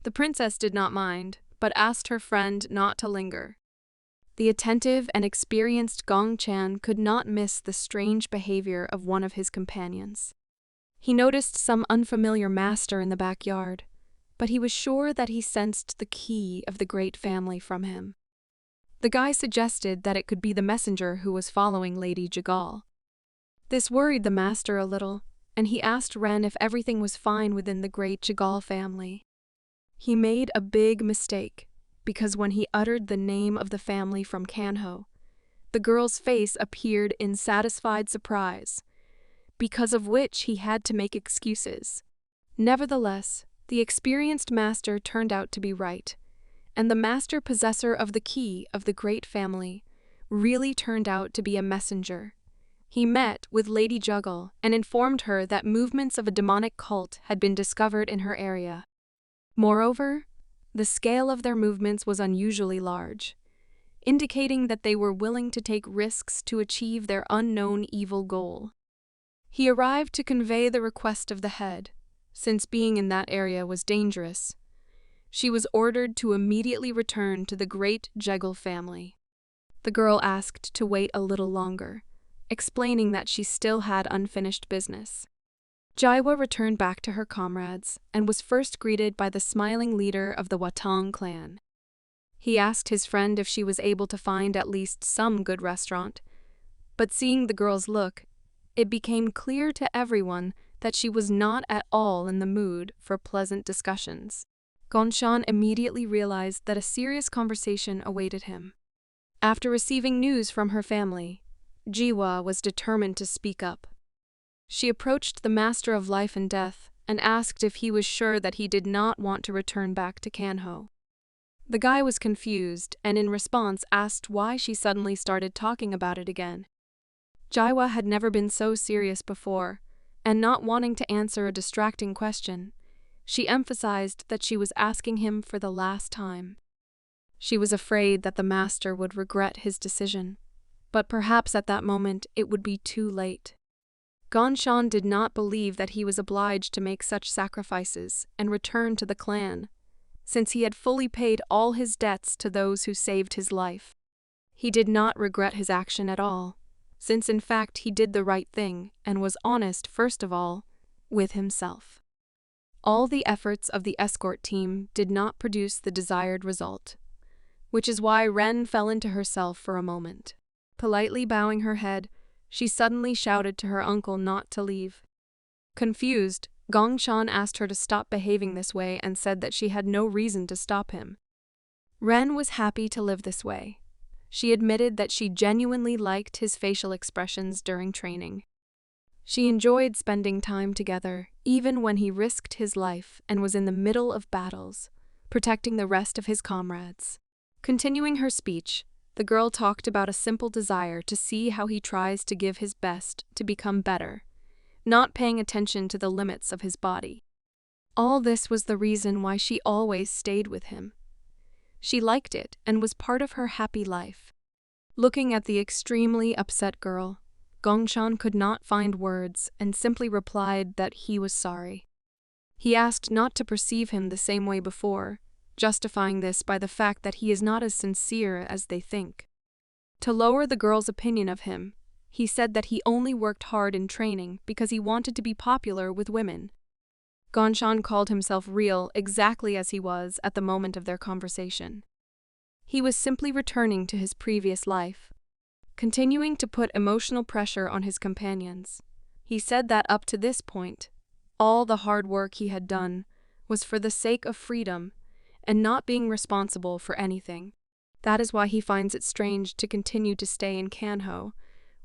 The princess did not mind, but asked her friend not to linger. The attentive and experienced Gong Chan could not miss the strange behavior of one of his companions. He noticed some unfamiliar master in the backyard, but he was sure that he sensed the key of the great family from him. The guy suggested that it could be the messenger who was following Lady Jagal. This worried the master a little, and he asked Ren if everything was fine within the great Jagal family. He made a big mistake, because when he uttered the name of the family from Kanho, the girl's face appeared in satisfied surprise, because of which he had to make excuses. Nevertheless, the experienced master turned out to be right, and the master possessor of the key of the great family really turned out to be a messenger. He met with Lady Juggle and informed her that movements of a demonic cult had been discovered in her area. Moreover, the scale of their movements was unusually large, indicating that they were willing to take risks to achieve their unknown evil goal. He arrived to convey the request of the head, since being in that area was dangerous. She was ordered to immediately return to the great Jegel family. The girl asked to wait a little longer, explaining that she still had unfinished business. Jaiwa returned back to her comrades and was first greeted by the smiling leader of the Watang clan. He asked his friend if she was able to find at least some good restaurant, but seeing the girl's look, it became clear to everyone that she was not at all in the mood for pleasant discussions. Gonshan immediately realized that a serious conversation awaited him. After receiving news from her family, Jiwa was determined to speak up. She approached the Master of Life and Death and asked if he was sure that he did not want to return back to Kanho. The guy was confused and in response asked why she suddenly started talking about it again. Jiwa had never been so serious before, and not wanting to answer a distracting question, she emphasized that she was asking him for the last time. She was afraid that the master would regret his decision, but perhaps at that moment it would be too late. Gongchan did not believe that he was obliged to make such sacrifices and return to the clan, since he had fully paid all his debts to those who saved his life. He did not regret his action at all, since in fact he did the right thing and was honest, first of all, with himself. All the efforts of the escort team did not produce the desired result, which is why Ren fell into herself for a moment. Politely bowing her head, she suddenly shouted to her uncle not to leave. Confused, Gongchan asked her to stop behaving this way and said that she had no reason to stop him. Ren was happy to live this way. She admitted that she genuinely liked his facial expressions during training. She enjoyed spending time together, even when he risked his life and was in the middle of battles, protecting the rest of his comrades. Continuing her speech, the girl talked about a simple desire to see how he tries to give his best to become better, not paying attention to the limits of his body. All this was the reason why she always stayed with him. She liked it and was part of her happy life. Looking at the extremely upset girl, Gongchan could not find words and simply replied that he was sorry. He asked not to perceive him the same way before, justifying this by the fact that he is not as sincere as they think. To lower the girl's opinion of him, he said that he only worked hard in training because he wanted to be popular with women. Gongchan called himself real exactly as he was at the moment of their conversation. He was simply returning to his previous life, continuing to put emotional pressure on his companions. He said that up to this point, all the hard work he had done was for the sake of freedom and not being responsible for anything. That is why he finds it strange to continue to stay in Kanho,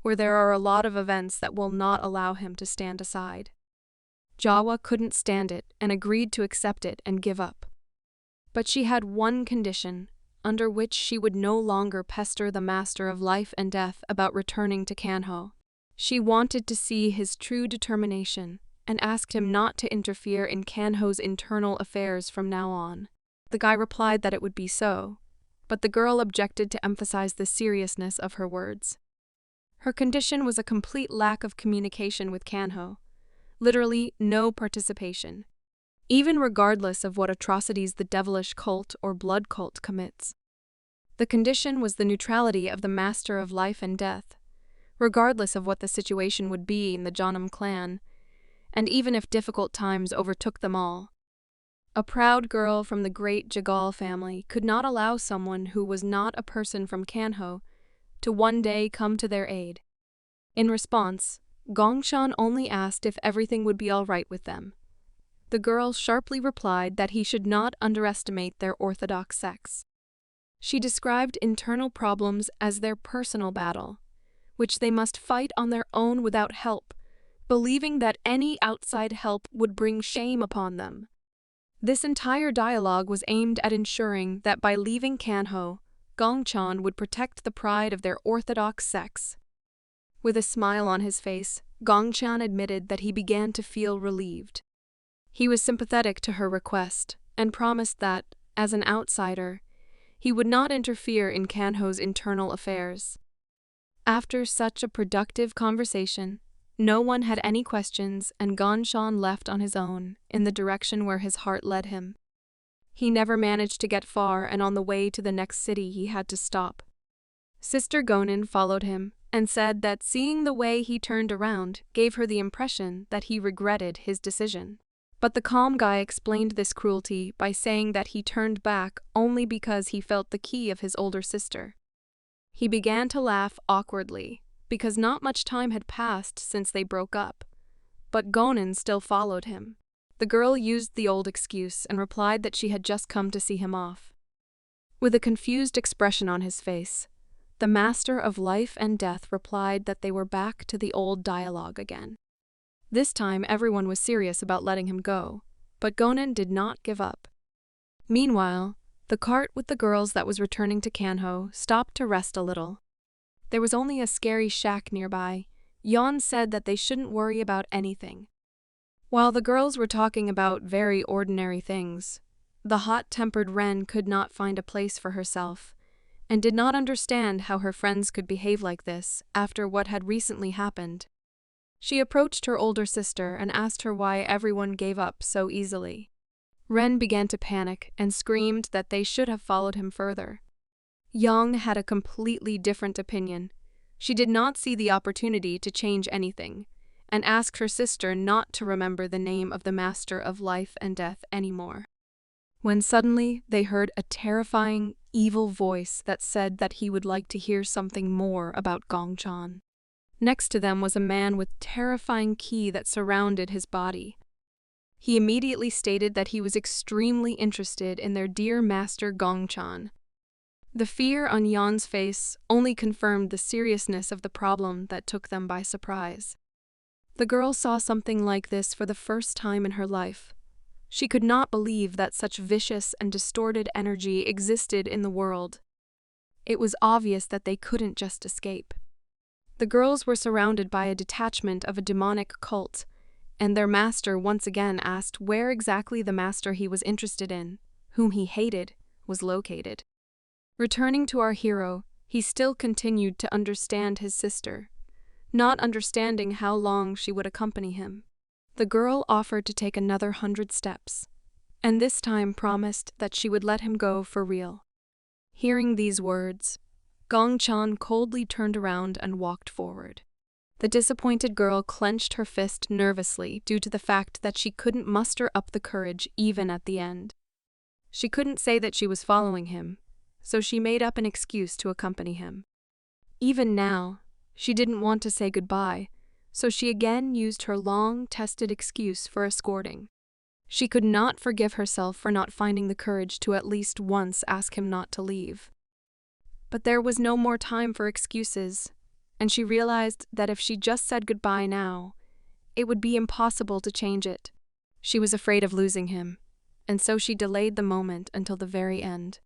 where there are a lot of events that will not allow him to stand aside. Jawa couldn't stand it and agreed to accept it and give up. But she had one condition, under which she would no longer pester the Master of Life and Death about returning to Kanho. She wanted to see his true determination and asked him not to interfere in Kanho's internal affairs from now on. The guy replied that it would be so, but the girl objected to emphasize the seriousness of her words. Her condition was a complete lack of communication with Kanho, literally no participation, even regardless of what atrocities the devilish cult or blood cult commits. The condition was the neutrality of the Master of Life and Death, regardless of what the situation would be in the Janam clan, and even if difficult times overtook them all. A proud girl from the great Jagal family could not allow someone who was not a person from Kanho to one day come to their aid. In response, Gongchan only asked if everything would be all right with them. The girl sharply replied that he should not underestimate their orthodox sects. She described internal problems as their personal battle, which they must fight on their own without help, believing that any outside help would bring shame upon them. This entire dialogue was aimed at ensuring that by leaving Kanho, Gongchan would protect the pride of their orthodox sects. With a smile on his face, Gongchan admitted that he began to feel relieved. He was sympathetic to her request and promised that, as an outsider, he would not interfere in Kanho's internal affairs. After such a productive conversation, no one had any questions and Gongchan left on his own in the direction where his heart led him. He never managed to get far and on the way to the next city he had to stop. Sister Gonin followed him and said that seeing the way he turned around gave her the impression that he regretted his decision. But the calm guy explained this cruelty by saying that he turned back only because he felt the key of his older sister. He began to laugh awkwardly, because not much time had passed since they broke up, but Gonin still followed him. The girl used the old excuse and replied that she had just come to see him off. With a confused expression on his face, the Master of Life and Death replied that they were back to the old dialogue again. This time everyone was serious about letting him go, but Gonin did not give up. Meanwhile, the cart with the girls that was returning to Kanho stopped to rest a little. There was only a scary shack nearby. Yon said that they shouldn't worry about anything. While the girls were talking about very ordinary things, The hot-tempered Ren could not find a place for herself, and did not understand how her friends could behave like this after what had recently happened. She approached her older sister and asked her why everyone gave up so easily. Ren began to panic and screamed that they should have followed him further. Yang had a completely different opinion. She did not see the opportunity to change anything, and asked her sister not to remember the name of the Master of Life and Death anymore. When suddenly they heard a terrifying, evil voice that said that he would like to hear something more about Gongchan. Next to them was a man with terrifying ki that surrounded his body. He immediately stated that he was extremely interested in their dear master Gongchan. The fear on Yan's face only confirmed the seriousness of the problem that took them by surprise. The girl saw something like this for the first time in her life. She could not believe that such vicious and distorted energy existed in the world. It was obvious that they couldn't just escape. The girls were surrounded by a detachment of a demonic cult, and their master once again asked where exactly the master he was interested in, whom he hated, was located. Returning to our hero, he still continued to understand his sister, not understanding how long she would accompany him. The girl offered to take another 100 steps, and this time promised that she would let him go for real. Hearing these words, Gongchan coldly turned around and walked forward. The disappointed girl clenched her fist nervously due to the fact that she couldn't muster up the courage even at the end. She couldn't say that she was following him, so she made up an excuse to accompany him. Even now, she didn't want to say goodbye, so she again used her long-tested excuse for escorting. She could not forgive herself for not finding the courage to at least once ask him not to leave. But there was no more time for excuses, and she realized that if she just said goodbye now, it would be impossible to change it. She was afraid of losing him, and so she delayed the moment until the very end.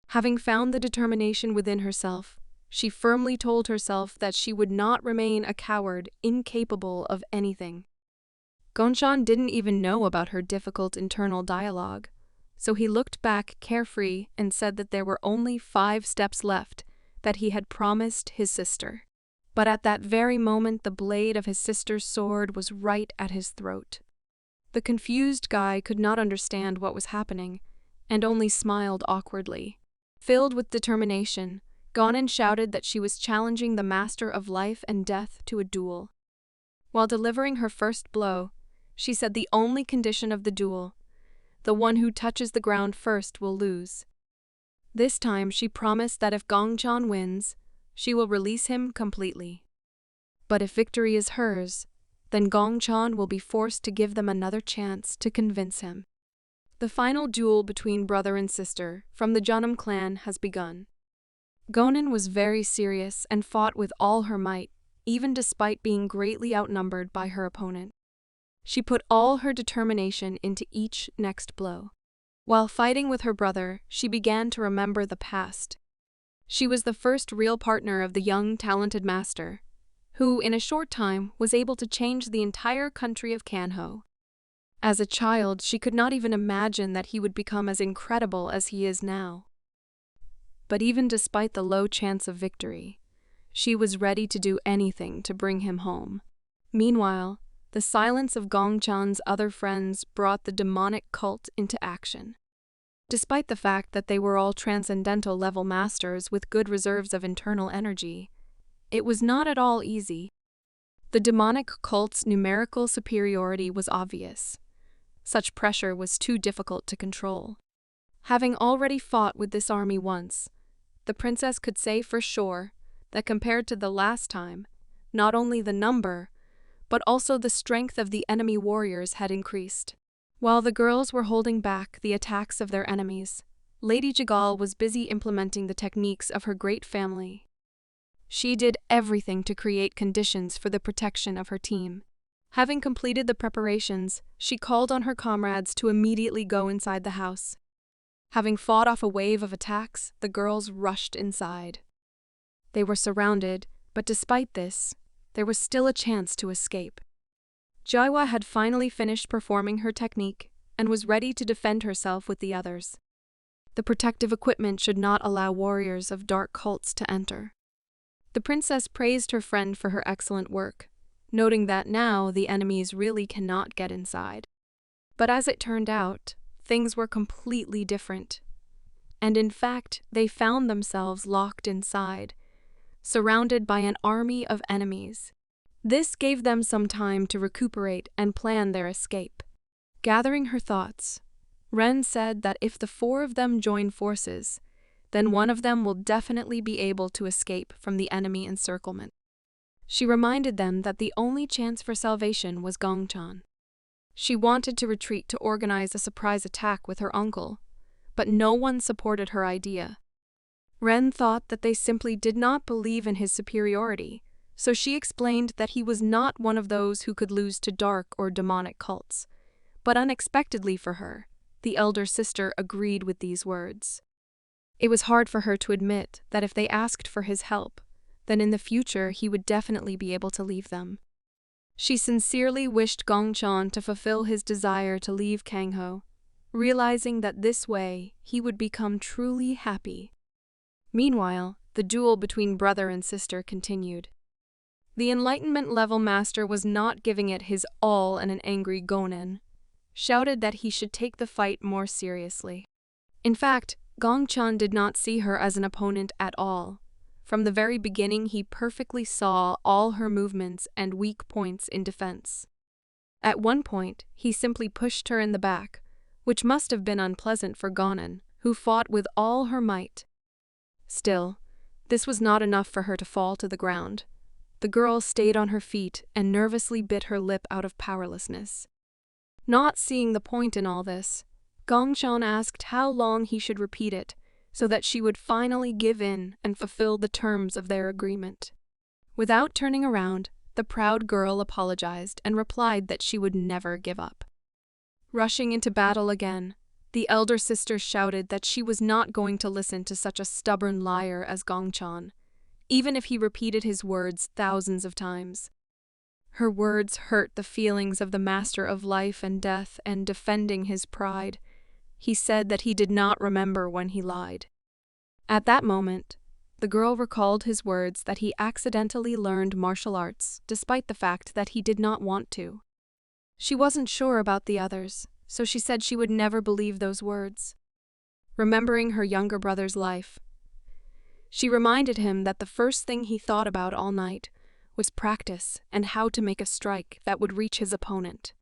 Having found the determination within herself, she firmly told herself that she would not remain a coward incapable of anything. Gongchan didn't even know about her difficult internal dialogue, so he looked back carefree and said that there were only 5 steps left that he had promised his sister. But at that very moment the blade of his sister's sword was right at his throat. The confused guy could not understand what was happening, and only smiled awkwardly. Filled with determination, Gonin shouted that she was challenging the Master of Life and Death to a duel. While delivering her first blow, she said the only condition of the duel, the one who touches the ground first will lose. This time she promised that if Gongchan wins, she will release him completely. But if victory is hers, then Gongchan will be forced to give them another chance to convince him. The final duel between brother and sister from the Jeonnam clan has begun. Gonin was very serious and fought with all her might, even despite being greatly outnumbered by her opponent. She put all her determination into each next blow. While fighting with her brother, she began to remember the past. She was the first real partner of the young, talented master, who, in a short time, was able to change the entire country of Kanho. As a child, she could not even imagine that he would become as incredible as he is now. But even despite the low chance of victory, she was ready to do anything to bring him home. Meanwhile, the silence of Gongchan's other friends brought the demonic cult into action. Despite the fact that they were all transcendental level masters with good reserves of internal energy, it was not at all easy. The demonic cult's numerical superiority was obvious. Such pressure was too difficult to control. Having already fought with this army once, the princess could say for sure that compared to the last time, not only the number, but also the strength of the enemy warriors had increased. While the girls were holding back the attacks of their enemies, Lady Jagal was busy implementing the techniques of her great family. She did everything to create conditions for the protection of her team. Having completed the preparations, she called on her comrades to immediately go inside the house. Having fought off a wave of attacks, the girls rushed inside. They were surrounded, but despite this, there was still a chance to escape. Jaiwa had finally finished performing her technique, and was ready to defend herself with the others. The protective equipment should not allow warriors of dark cults to enter. The princess praised her friend for her excellent work, noting that now the enemies really cannot get inside. But as it turned out, things were completely different. And in fact, they found themselves locked inside, surrounded by an army of enemies. This gave them some time to recuperate and plan their escape. Gathering her thoughts, Ren said that if the four of them join forces, then one of them will definitely be able to escape from the enemy encirclement. She reminded them that the only chance for salvation was Gongchan. She wanted to retreat to organize a surprise attack with her uncle, but no one supported her idea. Ren thought that they simply did not believe in his superiority, so she explained that he was not one of those who could lose to dark or demonic cults. But unexpectedly for her, the elder sister agreed with these words. It was hard for her to admit that if they asked for his help, then in the future he would definitely be able to leave them. She sincerely wished Gongchan to fulfill his desire to leave Kangho, realizing that this way he would become truly happy. Meanwhile, the duel between brother and sister continued. The Enlightenment level master was not giving it his all, and an angry Gonen shouted that he should take the fight more seriously. In fact, Gongchan did not see her as an opponent at all. From the very beginning, he perfectly saw all her movements and weak points in defense. At one point, he simply pushed her in the back, which must have been unpleasant for Gonen, who fought with all her might. Still, this was not enough for her to fall to the ground. The girl stayed on her feet and nervously bit her lip out of powerlessness. Not seeing the point in all this, Gongchan asked how long he should repeat it, so that she would finally give in and fulfill the terms of their agreement. Without turning around, the proud girl apologized and replied that she would never give up. Rushing into battle again, the elder sister shouted that she was not going to listen to such a stubborn liar as Gongchan, even if he repeated his words thousands of times. Her words hurt the feelings of the master of life and death, and defending his pride, he said that he did not remember when he lied. At that moment, the girl recalled his words that he accidentally learned martial arts, despite the fact that he did not want to. She wasn't sure about the others, so she said she would never believe those words. Remembering her younger brother's life, she reminded him that the first thing he thought about all night was practice and how to make a strike that would reach his opponent.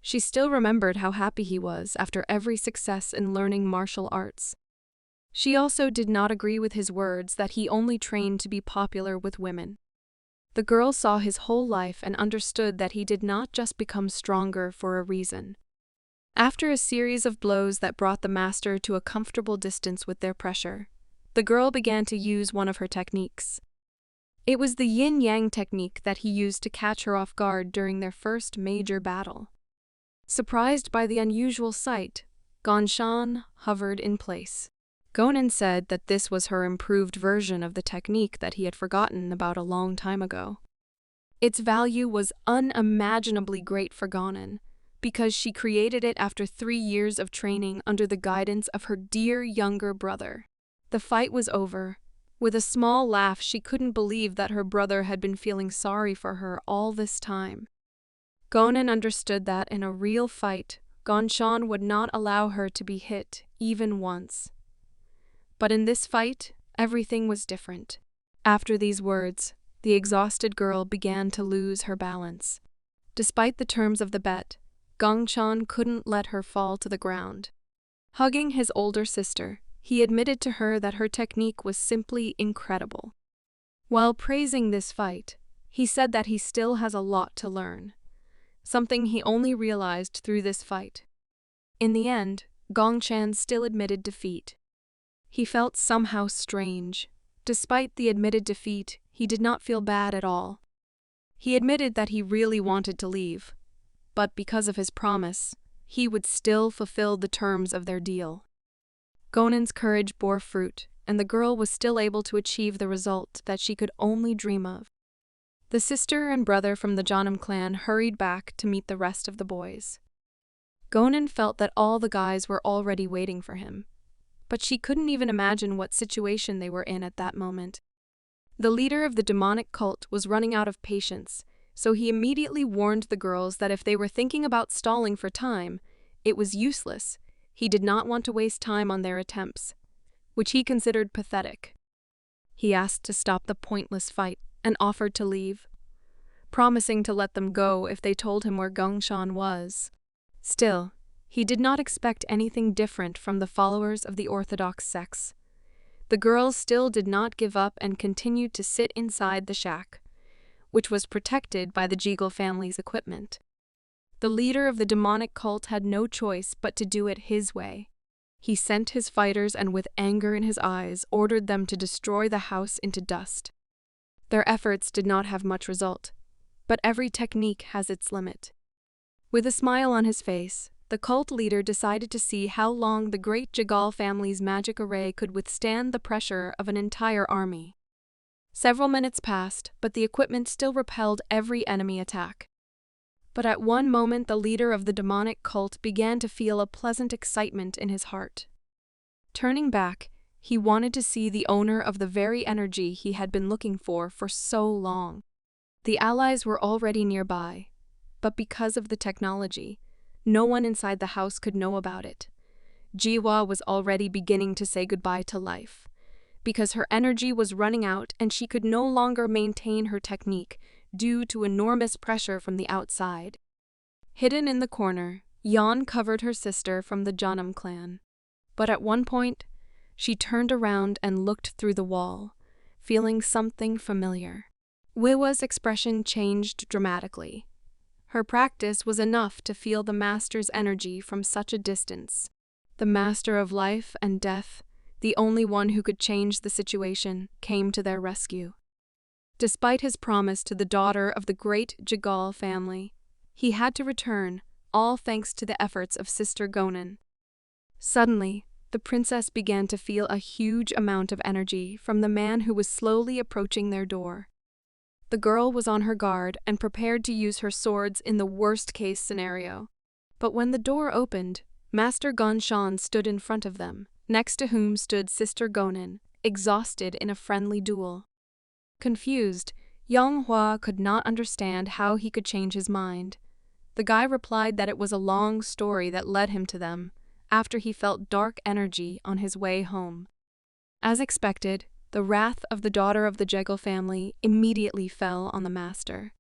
She still remembered how happy he was after every success in learning martial arts. She also did not agree with his words that he only trained to be popular with women. The girl saw his whole life and understood that he did not just become stronger for a reason. After a series of blows that brought the master to a comfortable distance with their pressure, the girl began to use one of her techniques. It was the yin-yang technique that he used to catch her off guard during their first major battle. Surprised by the unusual sight, Gongchan hovered in place. Gonen said that this was her improved version of the technique that he had forgotten about a long time ago. Its value was unimaginably great for Gonen, because she created it after 3 years of training under the guidance of her dear younger brother. The fight was over. With a small laugh, she couldn't believe that her brother had been feeling sorry for her all this time. Gonen understood that in a real fight, Gongchan would not allow her to be hit even once. But in this fight, everything was different. After these words, the exhausted girl began to lose her balance. Despite the terms of the bet, Gongchan couldn't let her fall to the ground. Hugging his older sister, he admitted to her that her technique was simply incredible. While praising this fight, he said that he still has a lot to learn, something he only realized through this fight. In the end, Gongchan still admitted defeat. He felt somehow strange. Despite the admitted defeat, he did not feel bad at all. He admitted that he really wanted to leave, but because of his promise, he would still fulfill the terms of their deal. Gonen's courage bore fruit, and the girl was still able to achieve the result that she could only dream of. The sister and brother from the Janam clan hurried back to meet the rest of the boys. Gonan felt that all the guys were already waiting for him, but she couldn't even imagine what situation they were in at that moment. The leader of the demonic cult was running out of patience, so he immediately warned the girls that if they were thinking about stalling for time, it was useless. He did not want to waste time on their attempts, which he considered pathetic. He asked to stop the pointless fight and offered to leave, promising to let them go if they told him where Gongshan was. Still, he did not expect anything different from the followers of the Orthodox sects. The girls still did not give up and continued to sit inside the shack, which was protected by the Jegal family's equipment. The leader of the demonic cult had no choice but to do it his way. He sent his fighters and with anger in his eyes ordered them to destroy the house into dust. Their efforts did not have much result, but every technique has its limit. With a smile on his face, the cult leader decided to see how long the great Jegal family's magic array could withstand the pressure of an entire army. Several minutes passed, but the equipment still repelled every enemy attack. But at one moment the leader of the demonic cult began to feel a pleasant excitement in his heart. Turning back, he wanted to see the owner of the very energy he had been looking for so long. The allies were already nearby, but because of the technology, no one inside the house could know about it. Jiwa was already beginning to say goodbye to life, because her energy was running out and she could no longer maintain her technique due to enormous pressure from the outside. Hidden in the corner, Yan covered her sister from the Janam clan. But at one point, she turned around and looked through the wall, feeling something familiar. Wiwa's expression changed dramatically. Her practice was enough to feel the master's energy from such a distance. The master of life and death, the only one who could change the situation, came to their rescue. Despite his promise to the daughter of the great Jegal family, he had to return, all thanks to the efforts of Sister Gonan. Suddenly, the princess began to feel a huge amount of energy from the man who was slowly approaching their door. The girl was on her guard and prepared to use her swords in the worst-case scenario. But when the door opened, Master Gongshan stood in front of them, next to whom stood Sister Gonan, exhausted in a friendly duel. Confused, Yanghua could not understand how he could change his mind. The guy replied that it was a long story that led him to them, after he felt dark energy on his way home. As expected, the wrath of the daughter of the Jegal family immediately fell on the master.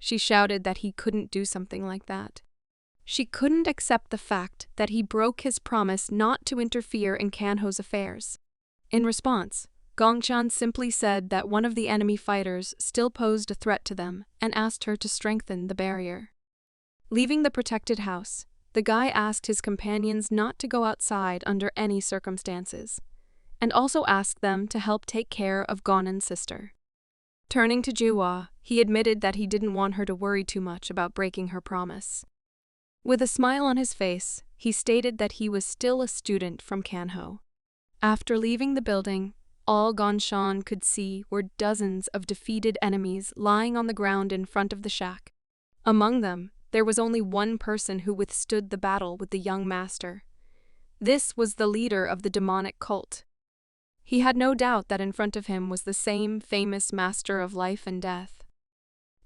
She shouted that he couldn't do something like that. She couldn't accept the fact that he broke his promise not to interfere in Kanho's affairs. In response, Gongshan simply said that one of the enemy fighters still posed a threat to them and asked her to strengthen the barrier. Leaving the protected house, the guy asked his companions not to go outside under any circumstances, and also asked them to help take care of Gonan's sister. Turning to Jiwa, he admitted that he didn't want her to worry too much about breaking her promise. With a smile on his face, he stated that he was still a student from Kanho. After leaving the building, all Gongshan could see were dozens of defeated enemies lying on the ground in front of the shack. Among them, there was only one person who withstood the battle with the young master. This was the leader of the demonic cult. He had no doubt that in front of him was the same famous master of life and death.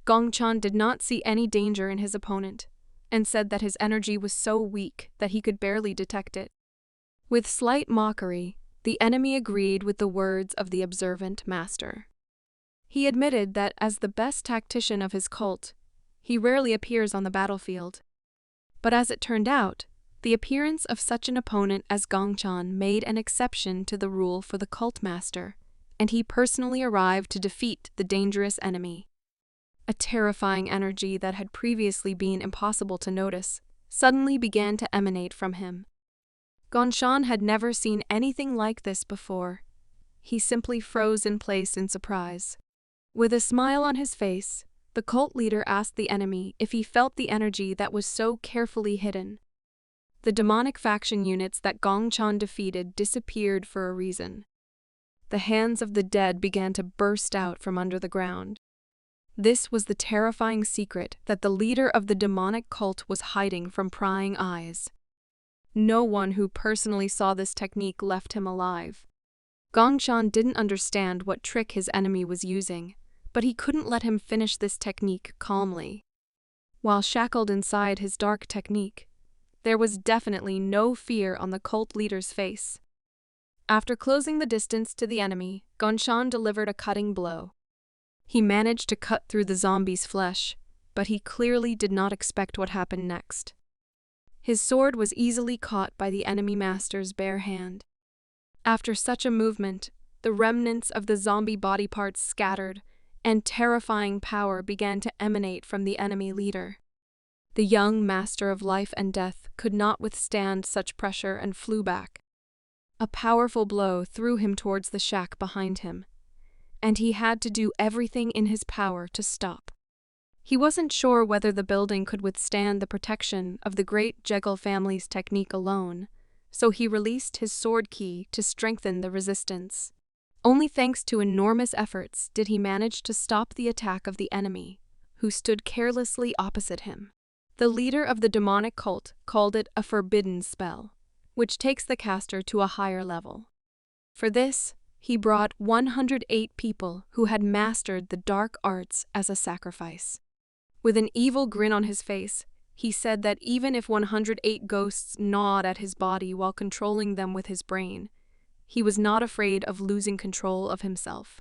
Gongshan did not see any danger in his opponent, and said that his energy was so weak that he could barely detect it. With slight mockery, the enemy agreed with the words of the observant master. He admitted that as the best tactician of his cult, he rarely appears on the battlefield. But as it turned out, the appearance of such an opponent as Gongshan made an exception to the rule for the cult master, and he personally arrived to defeat the dangerous enemy. A terrifying energy that had previously been impossible to notice suddenly began to emanate from him. Gongshan had never seen anything like this before. He simply froze in place in surprise. With a smile on his face, the cult leader asked the enemy if he felt the energy that was so carefully hidden. The demonic faction units that Gongshan defeated disappeared for a reason. The hands of the dead began to burst out from under the ground. This was the terrifying secret that the leader of the demonic cult was hiding from prying eyes. No one who personally saw this technique left him alive. Gongshan didn't understand what trick his enemy was using, but he couldn't let him finish this technique calmly. While shackled inside his dark technique, there was definitely no fear on the cult leader's face. After closing the distance to the enemy, Gongshan delivered a cutting blow. He managed to cut through the zombie's flesh, but he clearly did not expect what happened next. His sword was easily caught by the enemy master's bare hand. After such a movement, the remnants of the zombie body parts scattered, and terrifying power began to emanate from the enemy leader. The young master of life and death could not withstand such pressure and flew back. A powerful blow threw him towards the shack behind him, and he had to do everything in his power to stop. He wasn't sure whether the building could withstand the protection of the great Jekyll family's technique alone, so he released his sword key to strengthen the resistance. Only thanks to enormous efforts did he manage to stop the attack of the enemy, who stood carelessly opposite him. The leader of the demonic cult called it a forbidden spell, which takes the caster to a higher level. For this, he brought 108 people who had mastered the dark arts as a sacrifice. With an evil grin on his face, he said that even if 108 ghosts gnawed at his body while controlling them with his brain, he was not afraid of losing control of himself.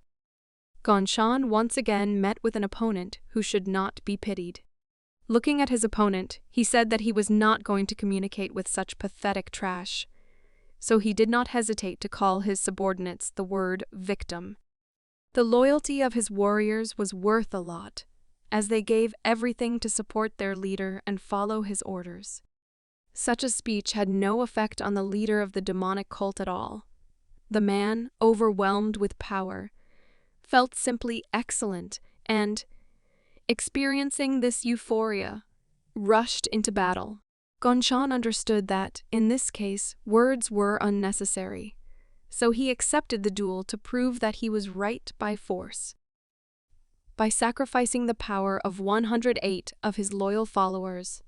Gongshan once again met with an opponent who should not be pitied. Looking at his opponent, he said that he was not going to communicate with such pathetic trash, so he did not hesitate to call his subordinates the word victim. The loyalty of his warriors was worth a lot, as they gave everything to support their leader and follow his orders. Such a speech had no effect on the leader of the demonic cult at all. The man, overwhelmed with power, felt simply excellent and, experiencing this euphoria, rushed into battle. Gongshan understood that, in this case, words were unnecessary, so he accepted the duel to prove that he was right by force. By sacrificing the power of 108 of his loyal followers,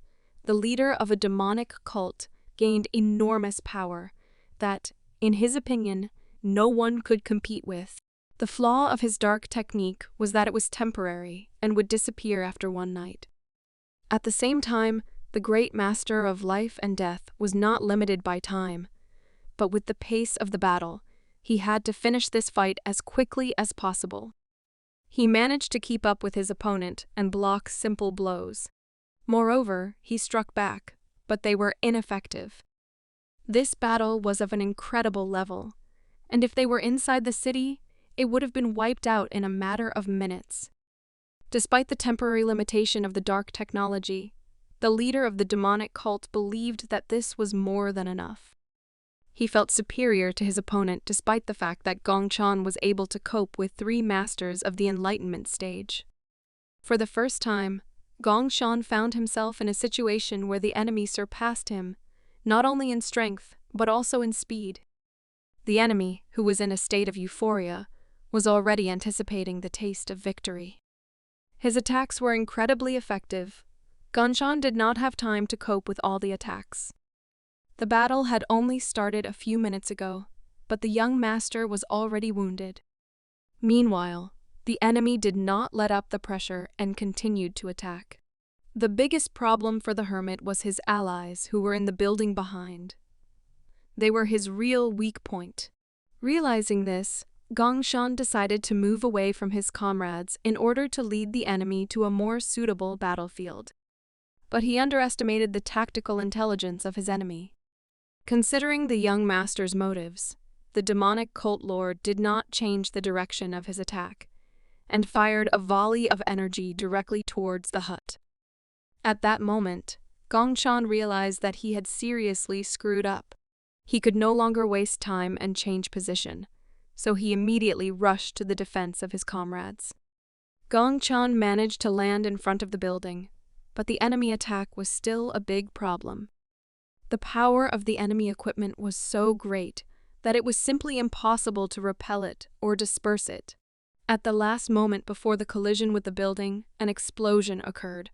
the leader of a demonic cult gained enormous power that, in his opinion, no one could compete with. The flaw of his dark technique was that it was temporary and would disappear after one night. At the same time, the great master of life and death was not limited by time, but with the pace of the battle, he had to finish this fight as quickly as possible. He managed to keep up with his opponent and block simple blows. Moreover, he struck back, but they were ineffective. This battle was of an incredible level, and if they were inside the city, it would have been wiped out in a matter of minutes. Despite the temporary limitation of the dark technology, the leader of the demonic cult believed that this was more than enough. He felt superior to his opponent despite the fact that Gongshan was able to cope with 3 masters of the enlightenment stage. For the first time, Gongshan found himself in a situation where the enemy surpassed him, not only in strength, but also in speed. The enemy, who was in a state of euphoria, was already anticipating the taste of victory. His attacks were incredibly effective. Gongshan did not have time to cope with all the attacks. The battle had only started a few minutes ago, but the young master was already wounded. Meanwhile, the enemy did not let up the pressure and continued to attack. The biggest problem for the hermit was his allies who were in the building behind. They were his real weak point. Realizing this, Gongshan decided to move away from his comrades in order to lead the enemy to a more suitable battlefield. But he underestimated the tactical intelligence of his enemy. Considering the young master's motives, the demonic cult lord did not change the direction of his attack, and fired a volley of energy directly towards the hut. At that moment, Gongshan realized that he had seriously screwed up. He could no longer waste time and change position, so he immediately rushed to the defense of his comrades. Gongshan managed to land in front of the building, but the enemy attack was still a big problem. The power of the enemy equipment was so great that it was simply impossible to repel it or disperse it. At the last moment before the collision with the building, an explosion occurred.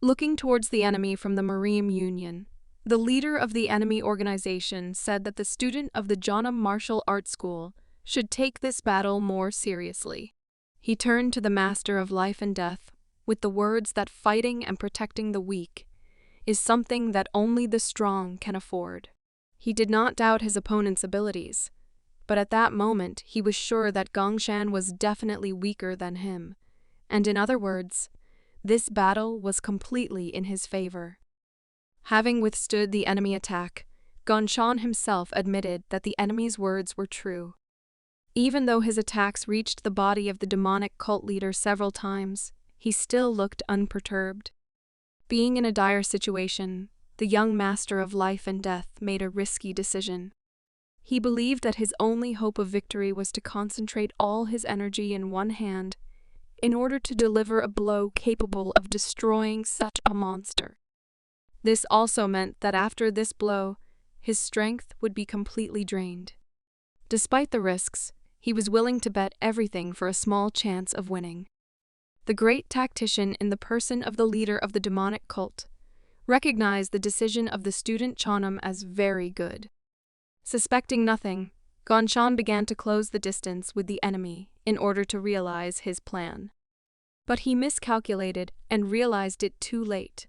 Looking towards the enemy from the Marine Union, the leader of the enemy organization said that the student of the Jeonnam Martial Arts School should take this battle more seriously. He turned to the Master of Life and Death with the words that fighting and protecting the weak is something that only the strong can afford. He did not doubt his opponent's abilities, but at that moment he was sure that Gongshan was definitely weaker than him, and in other words, this battle was completely in his favor. Having withstood the enemy attack, Gongshan himself admitted that the enemy's words were true. Even though his attacks reached the body of the demonic cult leader several times, he still looked unperturbed. Being in a dire situation, the young Master of Life and Death made a risky decision. He believed that his only hope of victory was to concentrate all his energy in one hand in order to deliver a blow capable of destroying such a monster. This also meant that after this blow, his strength would be completely drained. Despite the risks, he was willing to bet everything for a small chance of winning. The great tactician in the person of the leader of the demonic cult recognized the decision of the student Jeonnam as very good. Suspecting nothing, Gongshan began to close the distance with the enemy in order to realize his plan. But he miscalculated and realized it too late.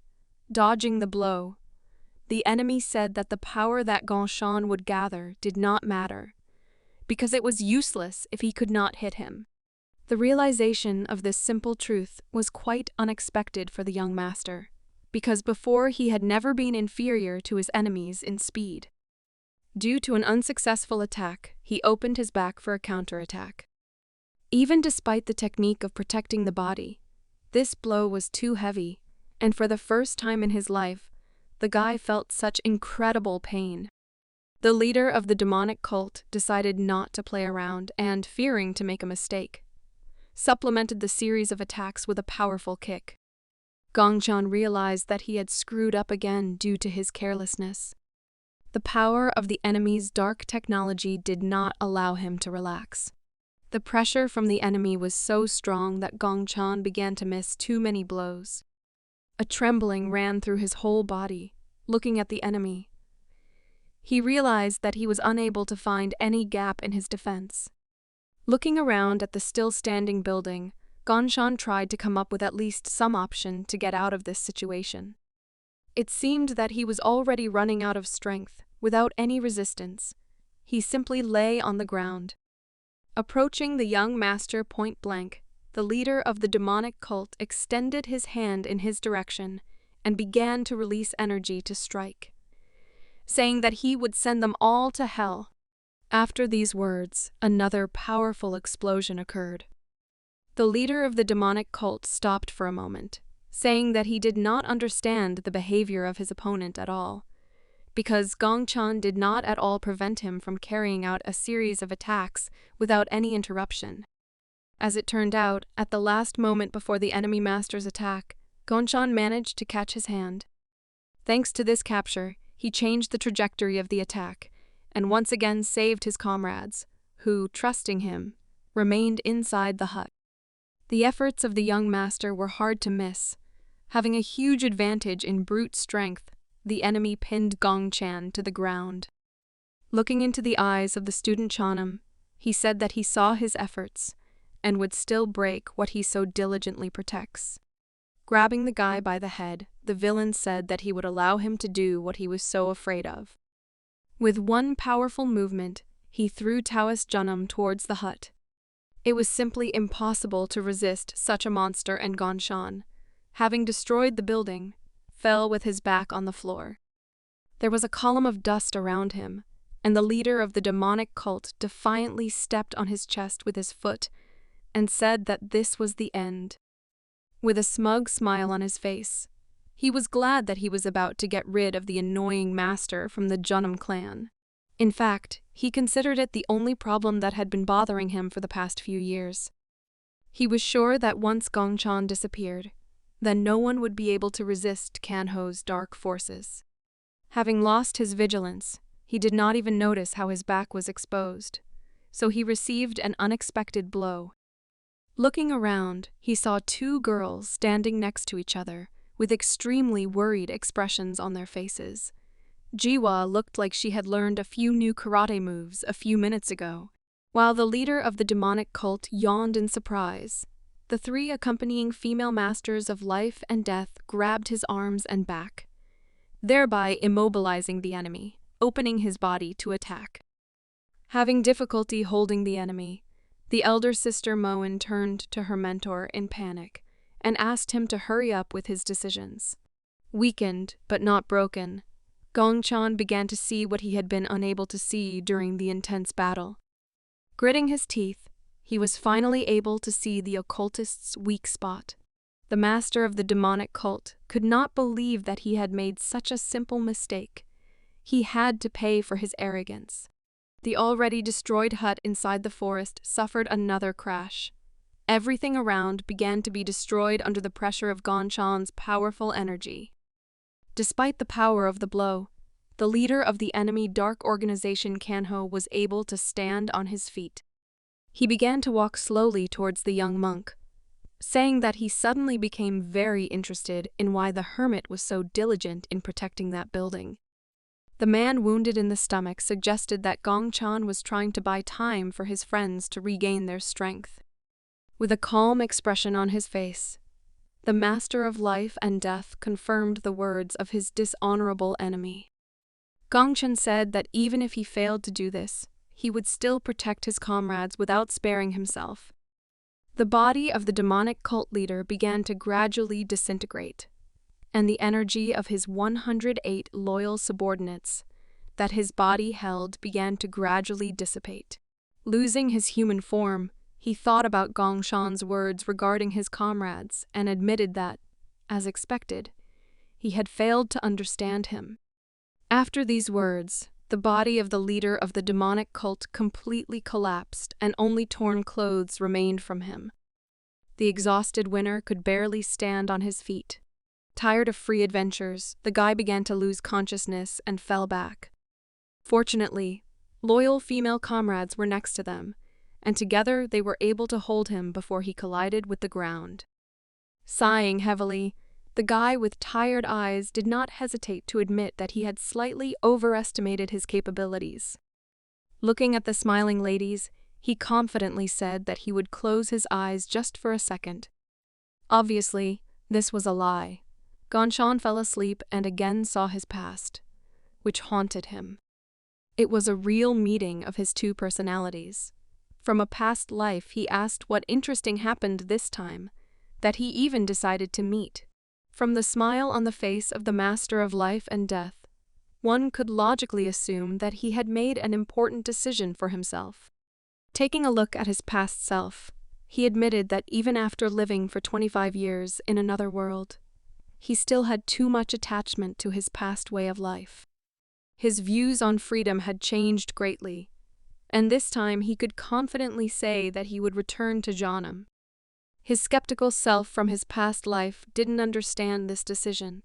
Dodging the blow, the enemy said that the power that Gongshan would gather did not matter, because it was useless if he could not hit him. The realization of this simple truth was quite unexpected for the young master, because before he had never been inferior to his enemies in speed. Due to an unsuccessful attack, he opened his back for a counterattack. Even despite the technique of protecting the body, this blow was too heavy, and for the first time in his life, the guy felt such incredible pain. The leader of the demonic cult decided not to play around and, fearing to make a mistake, supplemented the series of attacks with a powerful kick. Gongshan realized that he had screwed up again due to his carelessness. The power of the enemy's dark technology did not allow him to relax. The pressure from the enemy was so strong that Gongshan began to miss too many blows. A trembling ran through his whole body, looking at the enemy. He realized that he was unable to find any gap in his defense. Looking around at the still-standing building, Gongshan tried to come up with at least some option to get out of this situation. It seemed that he was already running out of strength, without any resistance. He simply lay on the ground. Approaching the young master point blank, the leader of the demonic cult extended his hand in his direction and began to release energy to strike, saying that he would send them all to hell. After these words, another powerful explosion occurred. The leader of the demonic cult stopped for a moment, saying that he did not understand the behavior of his opponent at all, because Gongshan did not at all prevent him from carrying out a series of attacks without any interruption. As it turned out, at the last moment before the enemy master's attack, Gongshan managed to catch his hand. Thanks to this capture, he changed the trajectory of the attack, and once again saved his comrades, who, trusting him, remained inside the hut. The efforts of the young master were hard to miss. Having a huge advantage in brute strength, the enemy pinned Gongshan to the ground. Looking into the eyes of the student Jeonnam, he said that he saw his efforts and would still break what he so diligently protects. Grabbing the guy by the head, the villain said that he would allow him to do what he was so afraid of. With one powerful movement, he threw Taoist Jeonnam towards the hut. It was simply impossible to resist such a monster, and Gongshan, having destroyed the building, fell with his back on the floor. There was a column of dust around him, and the leader of the demonic cult defiantly stepped on his chest with his foot and said that this was the end. With a smug smile on his face, he was glad that he was about to get rid of the annoying master from the Jeonnam clan. In fact, he considered it the only problem that had been bothering him for the past few years. He was sure that once Gongshan disappeared, then no one would be able to resist Kanho's dark forces. Having lost his vigilance, he did not even notice how his back was exposed, so he received an unexpected blow. Looking around, he saw two girls standing next to each other, with extremely worried expressions on their faces. Jiwa looked like she had learned a few new karate moves a few minutes ago, while the leader of the demonic cult yawned in surprise. The three accompanying female masters of life and death grabbed his arms and back, thereby immobilizing the enemy, opening his body to attack. Having difficulty holding the enemy, the elder sister Moen turned to her mentor in panic and asked him to hurry up with his decisions. Weakened, but not broken, Gongchan began to see what he had been unable to see during the intense battle. Gritting his teeth, he was finally able to see the occultist's weak spot. The master of the demonic cult could not believe that he had made such a simple mistake. He had to pay for his arrogance. The already destroyed hut inside the forest suffered another crash. Everything around began to be destroyed under the pressure of Gongchan's powerful energy. Despite the power of the blow, the leader of the enemy dark organization Kanho was able to stand on his feet. He began to walk slowly towards the young monk, saying that he suddenly became very interested in why the hermit was so diligent in protecting that building. The man wounded in the stomach suggested that Gongchan was trying to buy time for his friends to regain their strength. With a calm expression on his face, the master of life and death confirmed the words of his dishonorable enemy. Gongchan said that even if he failed to do this, he would still protect his comrades without sparing himself. The body of the demonic cult leader began to gradually disintegrate, and the energy of his 108 loyal subordinates that his body held began to gradually dissipate. Losing his human form, he thought about Gongchan's words regarding his comrades and admitted that, as expected, he had failed to understand him. After these words, the body of the leader of the demonic cult completely collapsed and only torn clothes remained from him. The exhausted winner could barely stand on his feet. Tired of free adventures, the guy began to lose consciousness and fell back. Fortunately, loyal female comrades were next to them, and together they were able to hold him before he collided with the ground. Sighing heavily, the guy with tired eyes did not hesitate to admit that he had slightly overestimated his capabilities. Looking at the smiling ladies, he confidently said that he would close his eyes just for a second. Obviously, this was a lie. Gongchan fell asleep and again saw his past, which haunted him. It was a real meeting of his two personalities. From a past life, he asked what interesting happened this time, that he even decided to meet. From the smile on the face of the master of life and death, one could logically assume that he had made an important decision for himself. Taking a look at his past self, he admitted that even after living for 25 years in another world, he still had too much attachment to his past way of life. His views on freedom had changed greatly, and this time he could confidently say that he would return to Jhanam. His skeptical self from his past life didn't understand this decision.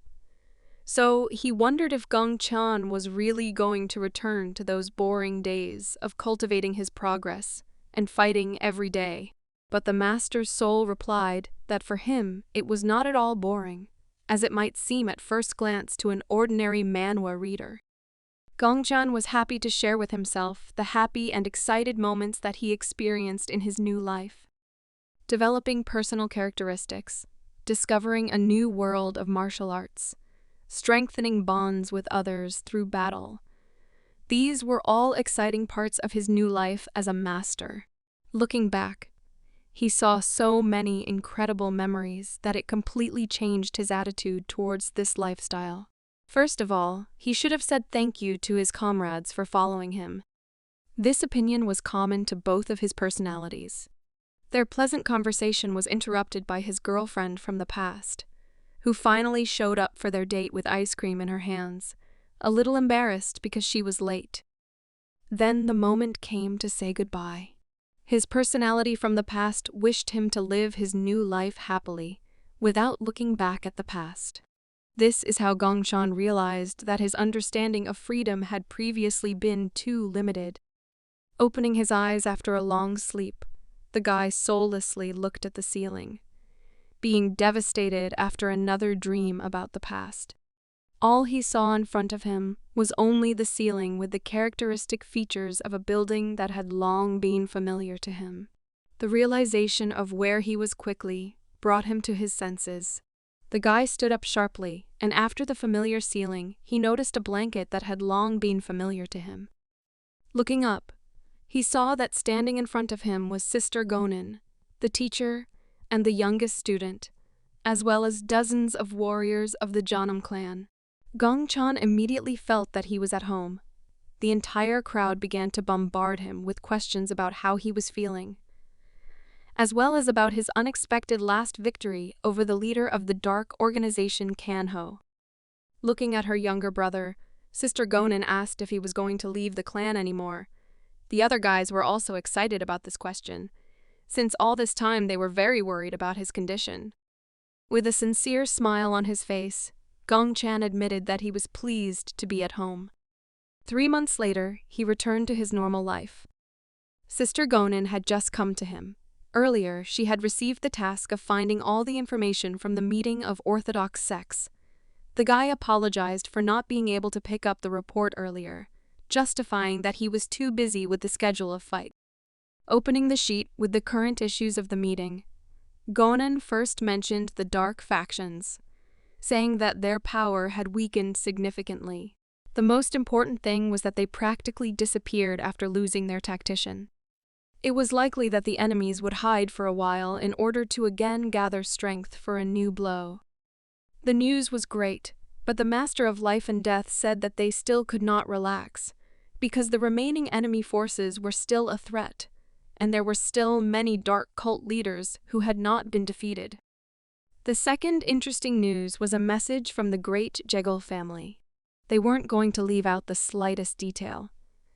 So he wondered if Gongchan was really going to return to those boring days of cultivating his progress and fighting every day. But the master's soul replied that for him it was not at all boring, as it might seem at first glance to an ordinary manhwa reader. Gongchan was happy to share with himself the happy and excited moments that he experienced in his new life. Developing personal characteristics, discovering a new world of martial arts, strengthening bonds with others through battle. These were all exciting parts of his new life as a master. Looking back, he saw so many incredible memories that it completely changed his attitude towards this lifestyle. First of all, he should have said thank you to his comrades for following him. This opinion was common to both of his personalities. Their pleasant conversation was interrupted by his girlfriend from the past, who finally showed up for their date with ice cream in her hands, a little embarrassed because she was late. Then the moment came to say goodbye. His personality from the past wished him to live his new life happily, without looking back at the past. This is how Gongchan realized that his understanding of freedom had previously been too limited. Opening his eyes after a long sleep, The guy soullessly looked at the ceiling, being devastated after another dream about the past. All he saw in front of him was only the ceiling with the characteristic features of a building that had long been familiar to him. The realization of where he was quickly brought him to his senses. The guy stood up sharply, and after the familiar ceiling, he noticed a blanket that had long been familiar to him. Looking up, he saw that standing in front of him was Sister Gonin, the teacher and the youngest student, as well as dozens of warriors of the Janam clan. Gongchan immediately felt that he was at home. The entire crowd began to bombard him with questions about how he was feeling, as well as about his unexpected last victory over the leader of the dark organization Kanho. Looking at her younger brother, Sister Gonin asked if he was going to leave the clan anymore. The other guys were also excited about this question, since all this time they were very worried about his condition. With a sincere smile on his face, Gongchan admitted that he was pleased to be at home. 3 months later, he returned to his normal life. Sister Gonin had just come to him. Earlier, she had received the task of finding all the information from the meeting of Orthodox sects. The guy apologized for not being able to pick up the report earlier, justifying that he was too busy with the schedule of fight. Opening the sheet with the current issues of the meeting, Gonin first mentioned the dark factions, saying that their power had weakened significantly. The most important thing was that they practically disappeared after losing their tactician. It was likely that the enemies would hide for a while in order to again gather strength for a new blow. The news was great, but the Master of Life and Death said that they still could not relax, because the remaining enemy forces were still a threat, and there were still many dark cult leaders who had not been defeated. The second interesting news was a message from the great Jegal family. They weren't going to leave out the slightest detail,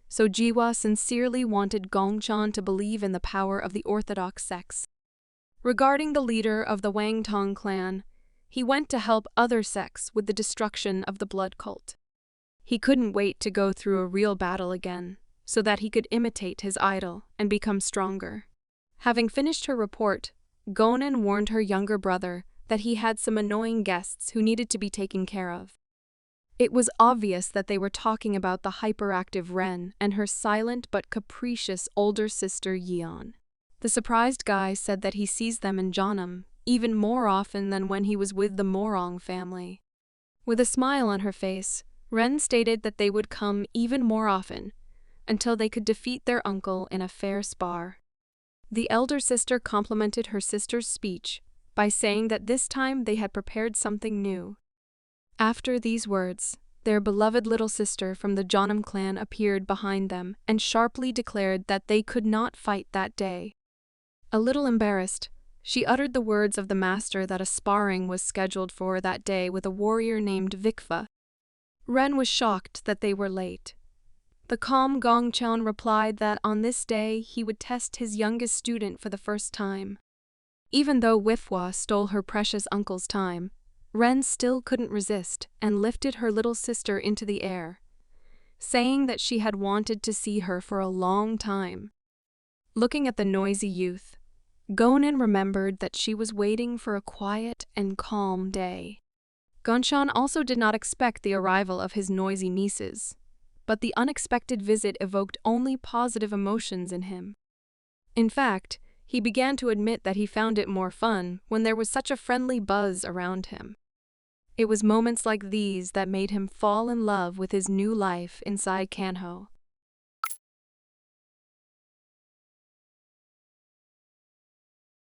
so Jiwa sincerely wanted Gongchan to believe in the power of the Orthodox sects. Regarding the leader of the Wangtong clan, he went to help other sects with the destruction of the blood cult. He couldn't wait to go through a real battle again, so that he could imitate his idol and become stronger. Having finished her report, Gonin warned her younger brother that he had some annoying guests who needed to be taken care of. It was obvious that they were talking about the hyperactive Ren and her silent but capricious older sister Yeon. The surprised guy said that he sees them in Janam even more often than when he was with the Morong family. With a smile on her face, Ren stated that they would come even more often, until they could defeat their uncle in a fair spar. The elder sister complimented her sister's speech by saying that this time they had prepared something new. After these words, their beloved little sister from the Janam clan appeared behind them and sharply declared that they could not fight that day. A little embarrassed, she uttered the words of the master that a sparring was scheduled for that day with a warrior named Vikva. Ren was shocked that they were late. The calm Gongchan replied that on this day he would test his youngest student for the first time. Even though Wifwa stole her precious uncle's time, Ren still couldn't resist and lifted her little sister into the air, saying that she had wanted to see her for a long time. Looking at the noisy youth, Gonin remembered that she was waiting for a quiet and calm day. Gongchan also did not expect the arrival of his noisy nieces, but the unexpected visit evoked only positive emotions in him. In fact, he began to admit that he found it more fun when there was such a friendly buzz around him. It was moments like these that made him fall in love with his new life inside Kanho.